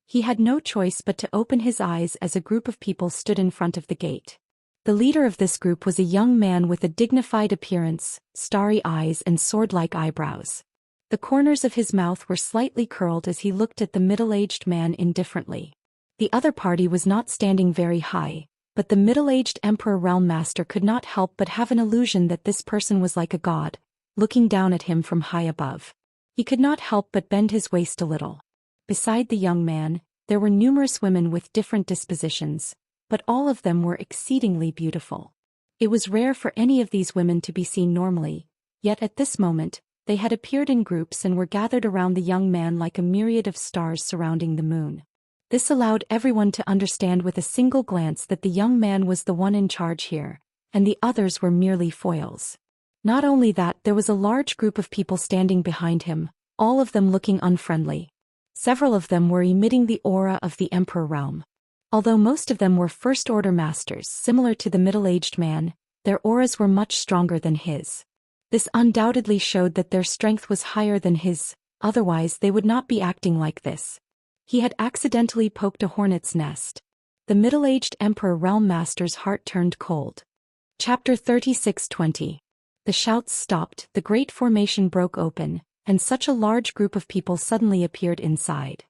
He had no choice but to open his eyes as a group of people stood in front of the gate. The leader of this group was a young man with a dignified appearance, starry eyes and sword-like eyebrows. The corners of his mouth were slightly curled as he looked at the middle-aged man indifferently. The other party was not standing very high, but the middle-aged Emperor Realm Master could not help but have an illusion that this person was like a god, looking down at him from high above. He could not help but bend his waist a little. Beside the young man, there were numerous women with different dispositions, but all of them were exceedingly beautiful. It was rare for any of these women to be seen normally, yet at this moment, they had appeared in groups and were gathered around the young man like a myriad of stars surrounding the moon. This allowed everyone to understand with a single glance that the young man was the one in charge here, and the others were merely foils. Not only that, there was a large group of people standing behind him, all of them looking unfriendly. Several of them were emitting the aura of the Emperor realm. Although most of them were first-order masters similar to the middle-aged man, their auras were much stronger than his. This undoubtedly showed that their strength was higher than his, otherwise they would not be acting like this. He had accidentally poked a hornet's nest. The middle-aged Emperor Realm Master's heart turned cold. Chapter 36:20. The shouts stopped, the great formation broke open, and such a large group of people suddenly appeared inside.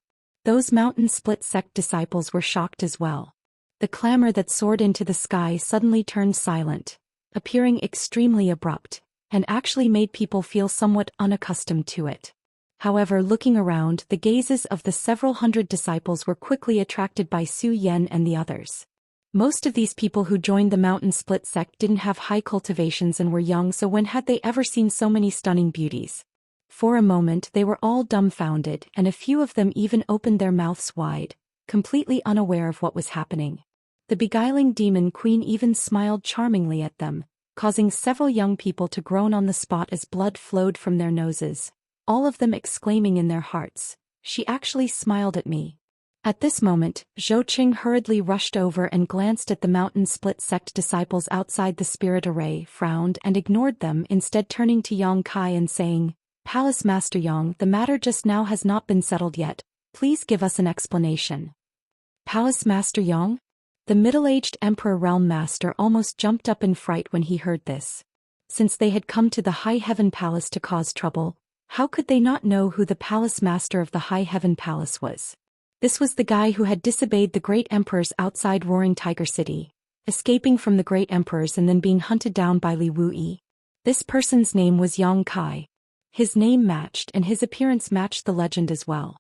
Those mountain split sect disciples were shocked as well. The clamor that soared into the sky suddenly turned silent, appearing extremely abrupt, and actually made people feel somewhat unaccustomed to it. However, looking around, the gazes of the several hundred disciples were quickly attracted by Zhou Xian and the others. Most of these people who joined the mountain split sect didn't have high cultivations and were young, so when had they ever seen so many stunning beauties? For a moment they were all dumbfounded, and a few of them even opened their mouths wide, completely unaware of what was happening. The beguiling demon queen even smiled charmingly at them, causing several young people to groan on the spot as blood flowed from their noses, all of them exclaiming in their hearts, "She actually smiled at me." At this moment, Zhou Xian hurriedly rushed over and glanced at the mountain split sect disciples outside the spirit array, frowned and ignored them, instead turning to Yang Kai and saying, "Palace Master Yang, the matter just now has not been settled yet, please give us an explanation." Palace Master Yang? The middle-aged Emperor Realm Master almost jumped up in fright when he heard this. Since they had come to the High Heaven Palace to cause trouble, how could they not know who the Palace Master of the High Heaven Palace was? This was the guy who had disobeyed the Great Emperors outside Roaring Tiger City, escaping from the Great Emperors and then being hunted down by Li Wuyi. This person's name was Yang Kai. His name matched and his appearance matched the legend as well.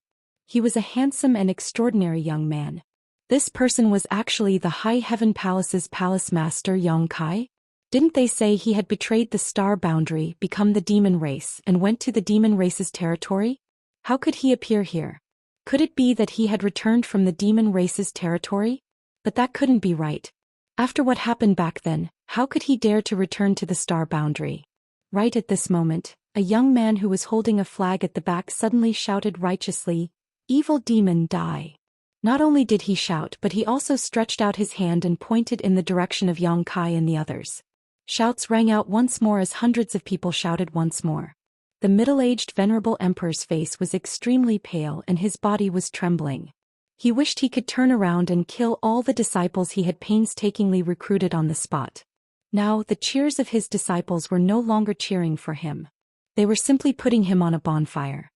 He was a handsome and extraordinary young man. This person was actually the High Heaven Palace's Palace Master Yang Kai? Didn't they say he had betrayed the star boundary, become the demon race, and went to the demon race's territory? How could he appear here? Could it be that he had returned from the demon race's territory? But that couldn't be right. After what happened back then, how could he dare to return to the star boundary? Right at this moment, a young man who was holding a flag at the back suddenly shouted righteously, "Evil demon, die." Not only did he shout, but he also stretched out his hand and pointed in the direction of Yang Kai and the others. Shouts rang out once more as hundreds of people shouted once more. The middle-aged venerable emperor's face was extremely pale and his body was trembling. He wished he could turn around and kill all the disciples he had painstakingly recruited on the spot. Now, the cheers of his disciples were no longer cheering for him. They were simply putting him on a bonfire.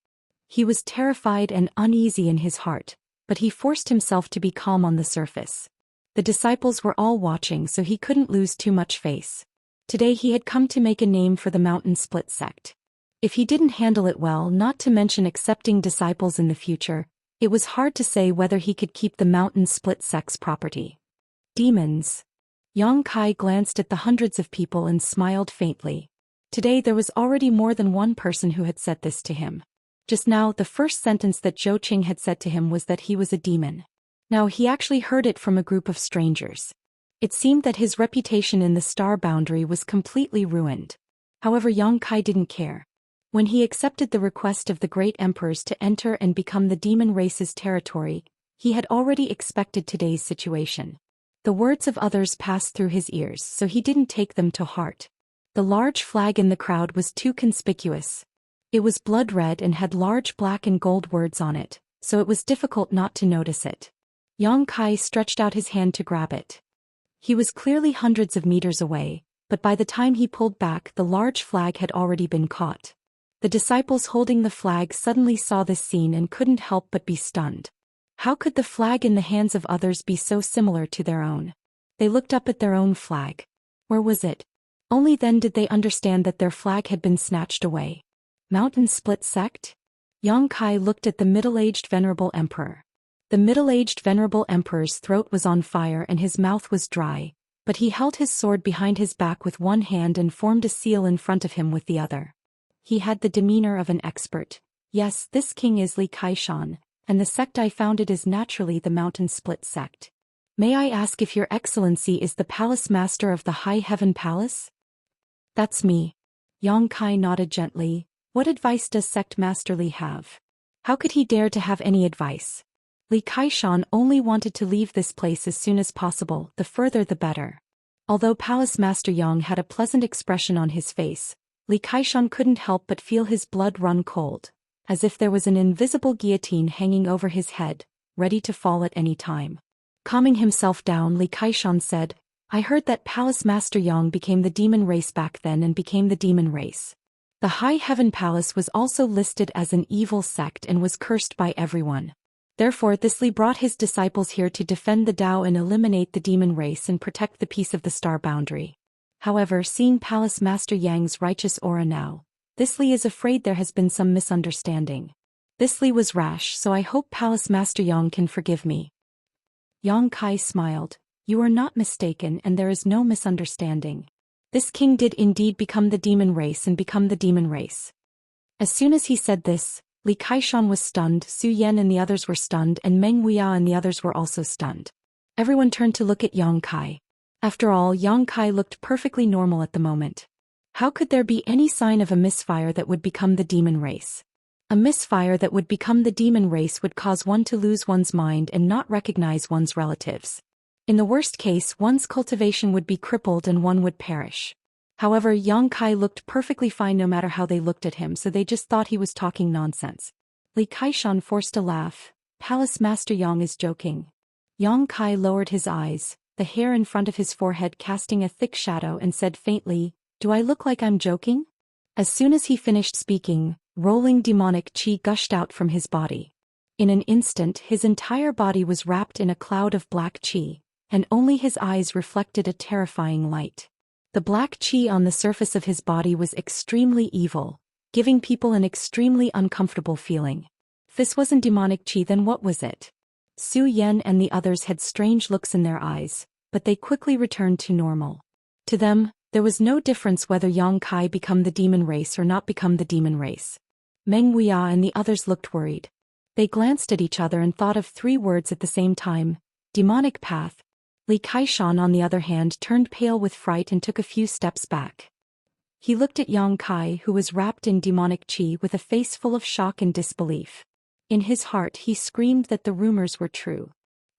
He was terrified and uneasy in his heart, but he forced himself to be calm on the surface. The disciples were all watching, so he couldn't lose too much face. Today he had come to make a name for the mountain split sect. If he didn't handle it well, not to mention accepting disciples in the future, it was hard to say whether he could keep the mountain split sect's property. Demons. Yang Kai glanced at the hundreds of people and smiled faintly. Today there was already more than one person who had said this to him. Just now, the first sentence that Zhou Xian had said to him was that he was a demon. Now he actually heard it from a group of strangers. It seemed that his reputation in the star boundary was completely ruined. However, Yang Kai didn't care. When he accepted the request of the great emperors to enter and become the demon race's territory, he had already expected today's situation. The words of others passed through his ears, so he didn't take them to heart. The large flag in the crowd was too conspicuous. It was blood red and had large black and gold words on it, so it was difficult not to notice it. Yang Kai stretched out his hand to grab it. He was clearly hundreds of meters away, but by the time he pulled back, the large flag had already been caught. The disciples holding the flag suddenly saw this scene and couldn't help but be stunned. How could the flag in the hands of others be so similar to their own? They looked up at their own flag. Where was it? Only then did they understand that their flag had been snatched away. Mountain split sect? Yang Kai looked at the middle-aged venerable emperor. The middle-aged venerable emperor's throat was on fire and his mouth was dry, but he held his sword behind his back with one hand and formed a seal in front of him with the other. He had the demeanor of an expert. Yes, this king is Li Kaishan, and the sect I founded is naturally the Mountain Split sect. May I ask if your excellency is the palace master of the High Heaven Palace? That's me. Yang Kai nodded gently. What advice does sect master Li have? How could he dare to have any advice? Li Kaishan only wanted to leave this place as soon as possible, the further the better. Although Palace Master Yang had a pleasant expression on his face, Li Kaishan couldn't help but feel his blood run cold, as if there was an invisible guillotine hanging over his head, ready to fall at any time. Calming himself down, Li Kaishan said, I heard that Palace Master Yang became the demon race back then and became the demon race. The High Heaven Palace was also listed as an evil sect and was cursed by everyone. Therefore this Li brought his disciples here to defend the Dao and eliminate the demon race and protect the peace of the star boundary. However, seeing Palace Master Yang's righteous aura now, this Li is afraid there has been some misunderstanding. This Li was rash, so I hope Palace Master Yang can forgive me. Yang Kai smiled. You are not mistaken and there is no misunderstanding. This king did indeed become the demon race and become the demon race. As soon as he said this, Li Kaishan was stunned, Zhou Xian and the others were stunned, and Meng Wuya and the others were also stunned. Everyone turned to look at Yang Kai. After all, Yang Kai looked perfectly normal at the moment. How could there be any sign of a misfire that would become the demon race? A misfire that would become the demon race would cause one to lose one's mind and not recognize one's relatives. In the worst case, one's cultivation would be crippled and one would perish. However, Yang Kai looked perfectly fine no matter how they looked at him, so they just thought he was talking nonsense. Li Kaishan forced a laugh. Palace Master Yang is joking. Yang Kai lowered his eyes, the hair in front of his forehead casting a thick shadow, and said faintly, Do I look like I'm joking? As soon as he finished speaking, rolling demonic qi gushed out from his body. In an instant his entire body was wrapped in a cloud of black qi, and only his eyes reflected a terrifying light. The black qi on the surface of his body was extremely evil, giving people an extremely uncomfortable feeling. If this wasn't demonic qi, then what was it? Zhou Xian and the others had strange looks in their eyes, but they quickly returned to normal. To them, there was no difference whether Yang Kai become the demon race or not become the demon race. Meng Wuya and the others looked worried. They glanced at each other and thought of 3 words at the same time: demonic path. Li Kaishan on the other hand turned pale with fright and took a few steps back. He looked at Yang Kai, who was wrapped in demonic qi, with a face full of shock and disbelief. In his heart he screamed that the rumors were true.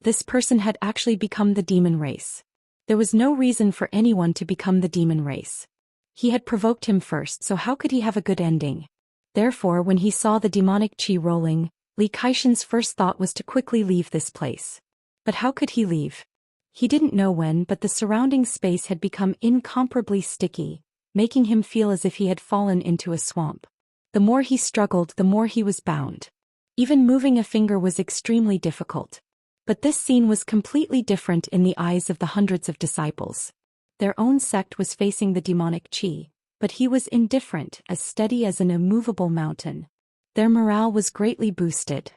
This person had actually become the demon race. There was no reason for anyone to become the demon race. He had provoked him first, so how could he have a good ending? Therefore, when he saw the demonic qi rolling, Li Kaishan's first thought was to quickly leave this place. But how could he leave? He didn't know when, but the surrounding space had become incomparably sticky, making him feel as if he had fallen into a swamp. The more he struggled, the more he was bound. Even moving a finger was extremely difficult. But this scene was completely different in the eyes of the hundreds of disciples. Their own sect was facing the demonic qi, but he was indifferent, as steady as an immovable mountain. Their morale was greatly boosted.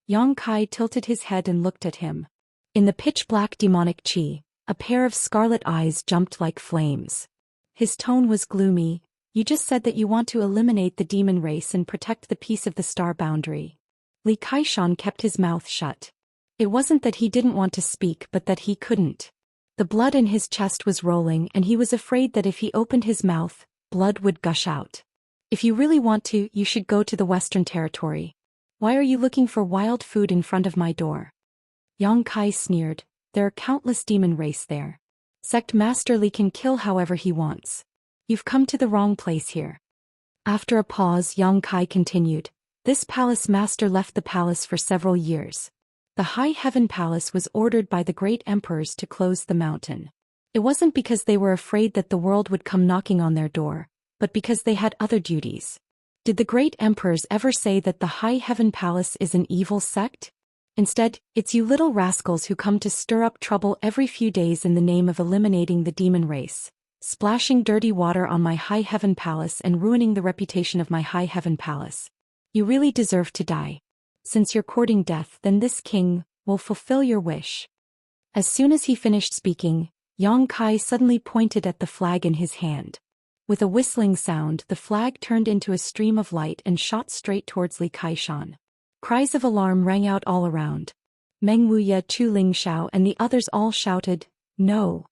Yang Kai tilted his head and looked at him. In the pitch-black demonic qi, a pair of scarlet eyes jumped like flames. His tone was gloomy. You just said that you want to eliminate the demon race and protect the peace of the star boundary. Li Kaishan kept his mouth shut. It wasn't that he didn't want to speak, but that he couldn't. The blood in his chest was rolling and he was afraid that if he opened his mouth, blood would gush out. If you really want to, you should go to the Western Territory. Why are you looking for wild food in front of my door? Yang Kai sneered. There are countless demon race there. Sect Master Li can kill however he wants. You've come to the wrong place here. After a pause, Yang Kai continued. This palace master left the palace for several years. The High Heaven Palace was ordered by the great emperors to close the mountain. It wasn't because they were afraid that the world would come knocking on their door, but because they had other duties. Did the great emperors ever say that the High Heaven Palace is an evil sect? Instead, it's you little rascals who come to stir up trouble every few days in the name of eliminating the demon race, splashing dirty water on my high heaven palace and ruining the reputation of my high heaven palace. You really deserve to die. Since you're courting death, then this king will fulfill your wish." As soon as he finished speaking, Yang Kai suddenly pointed at the flag in his hand. With a whistling sound, the flag turned into a stream of light and shot straight towards Li Kaishan. Cries of alarm rang out all around. Meng Wuya, Chu Lingxiao and the others all shouted, "No!"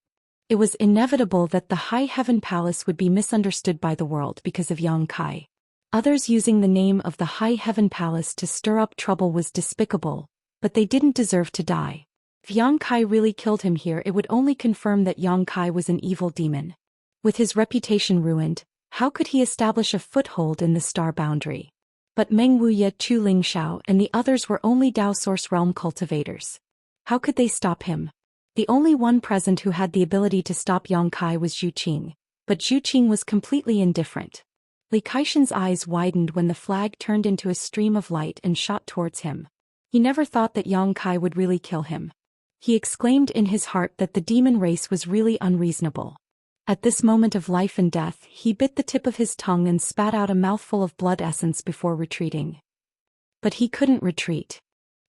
It was inevitable that the High Heaven Palace would be misunderstood by the world because of Yang Kai. Others using the name of the High Heaven Palace to stir up trouble was despicable, but they didn't deserve to die. If Yang Kai really killed him here, it would only confirm that Yang Kai was an evil demon. With his reputation ruined, how could he establish a foothold in the star boundary? But Meng Wuya, Chu Lingxiao and the others were only Dao Source Realm cultivators. How could they stop him? The only one present who had the ability to stop Yang Kai was Zhu Qing, but Zhu Qing was completely indifferent. Li Kaishan's eyes widened when the flag turned into a stream of light and shot towards him. He never thought that Yang Kai would really kill him. He exclaimed in his heart that the demon race was really unreasonable. At this moment of life and death, he bit the tip of his tongue and spat out a mouthful of blood essence before retreating. But he couldn't retreat.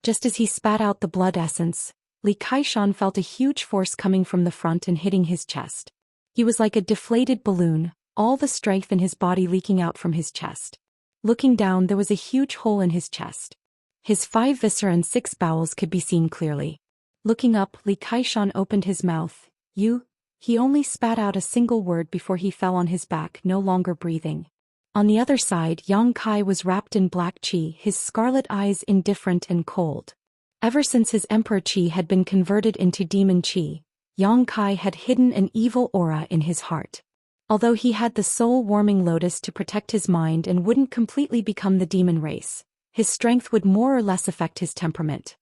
Just as he spat out the blood essence, Li Kaishan felt a huge force coming from the front and hitting his chest. He was like a deflated balloon, all the strength in his body leaking out from his chest. Looking down, there was a huge hole in his chest. His 5 viscera and 6 bowels could be seen clearly. Looking up, Li Kaishan opened his mouth. He only spat out a single word before he fell on his back, no longer breathing. On the other side, Yang Kai was wrapped in black qi, his scarlet eyes indifferent and cold. Ever since his emperor qi had been converted into demon qi, Yang Kai had hidden an evil aura in his heart. Although he had the soul-warming lotus to protect his mind and wouldn't completely become the demon race, his strength would more or less affect his temperament.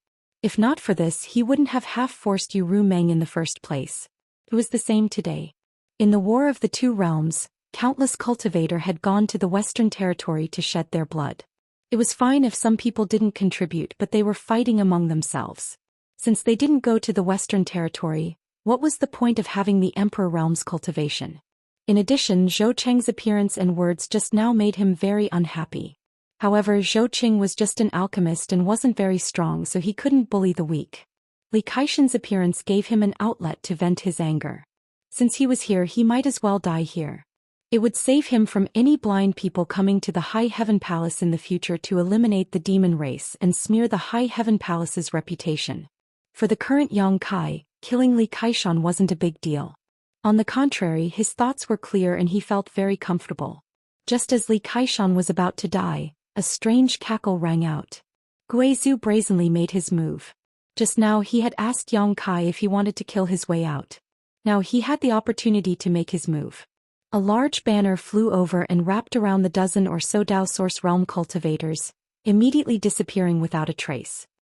If not for this, he wouldn't have half-forced Yu Ru Meng in the first place. It was the same today. In the War of the Two Realms, countless cultivator had gone to the Western Territory to shed their blood. It was fine if some people didn't contribute, but they were fighting among themselves. Since they didn't go to the Western Territory, what was the point of having the Emperor Realm's cultivation? In addition, Zhou Cheng's appearance and words just now made him very unhappy. However, Zhou Qing was just an alchemist and wasn't very strong, so he couldn't bully the weak. Li Kaishan's appearance gave him an outlet to vent his anger. Since he was here, he might as well die here. It would save him from any blind people coming to the High Heaven Palace in the future to eliminate the demon race and smear the High Heaven Palace's reputation. For the current Yang Kai, killing Li Kaishan wasn't a big deal. On the contrary, his thoughts were clear and he felt very comfortable. Just as Li Kaishan was about to die, a strange cackle rang out. Guizhu brazenly made his move. Just now he had asked Yang Kai if he wanted to kill his way out. Now he had the opportunity to make his move. A large banner flew over and wrapped around the dozen or so Dao Source Realm cultivators, immediately disappearing without a trace.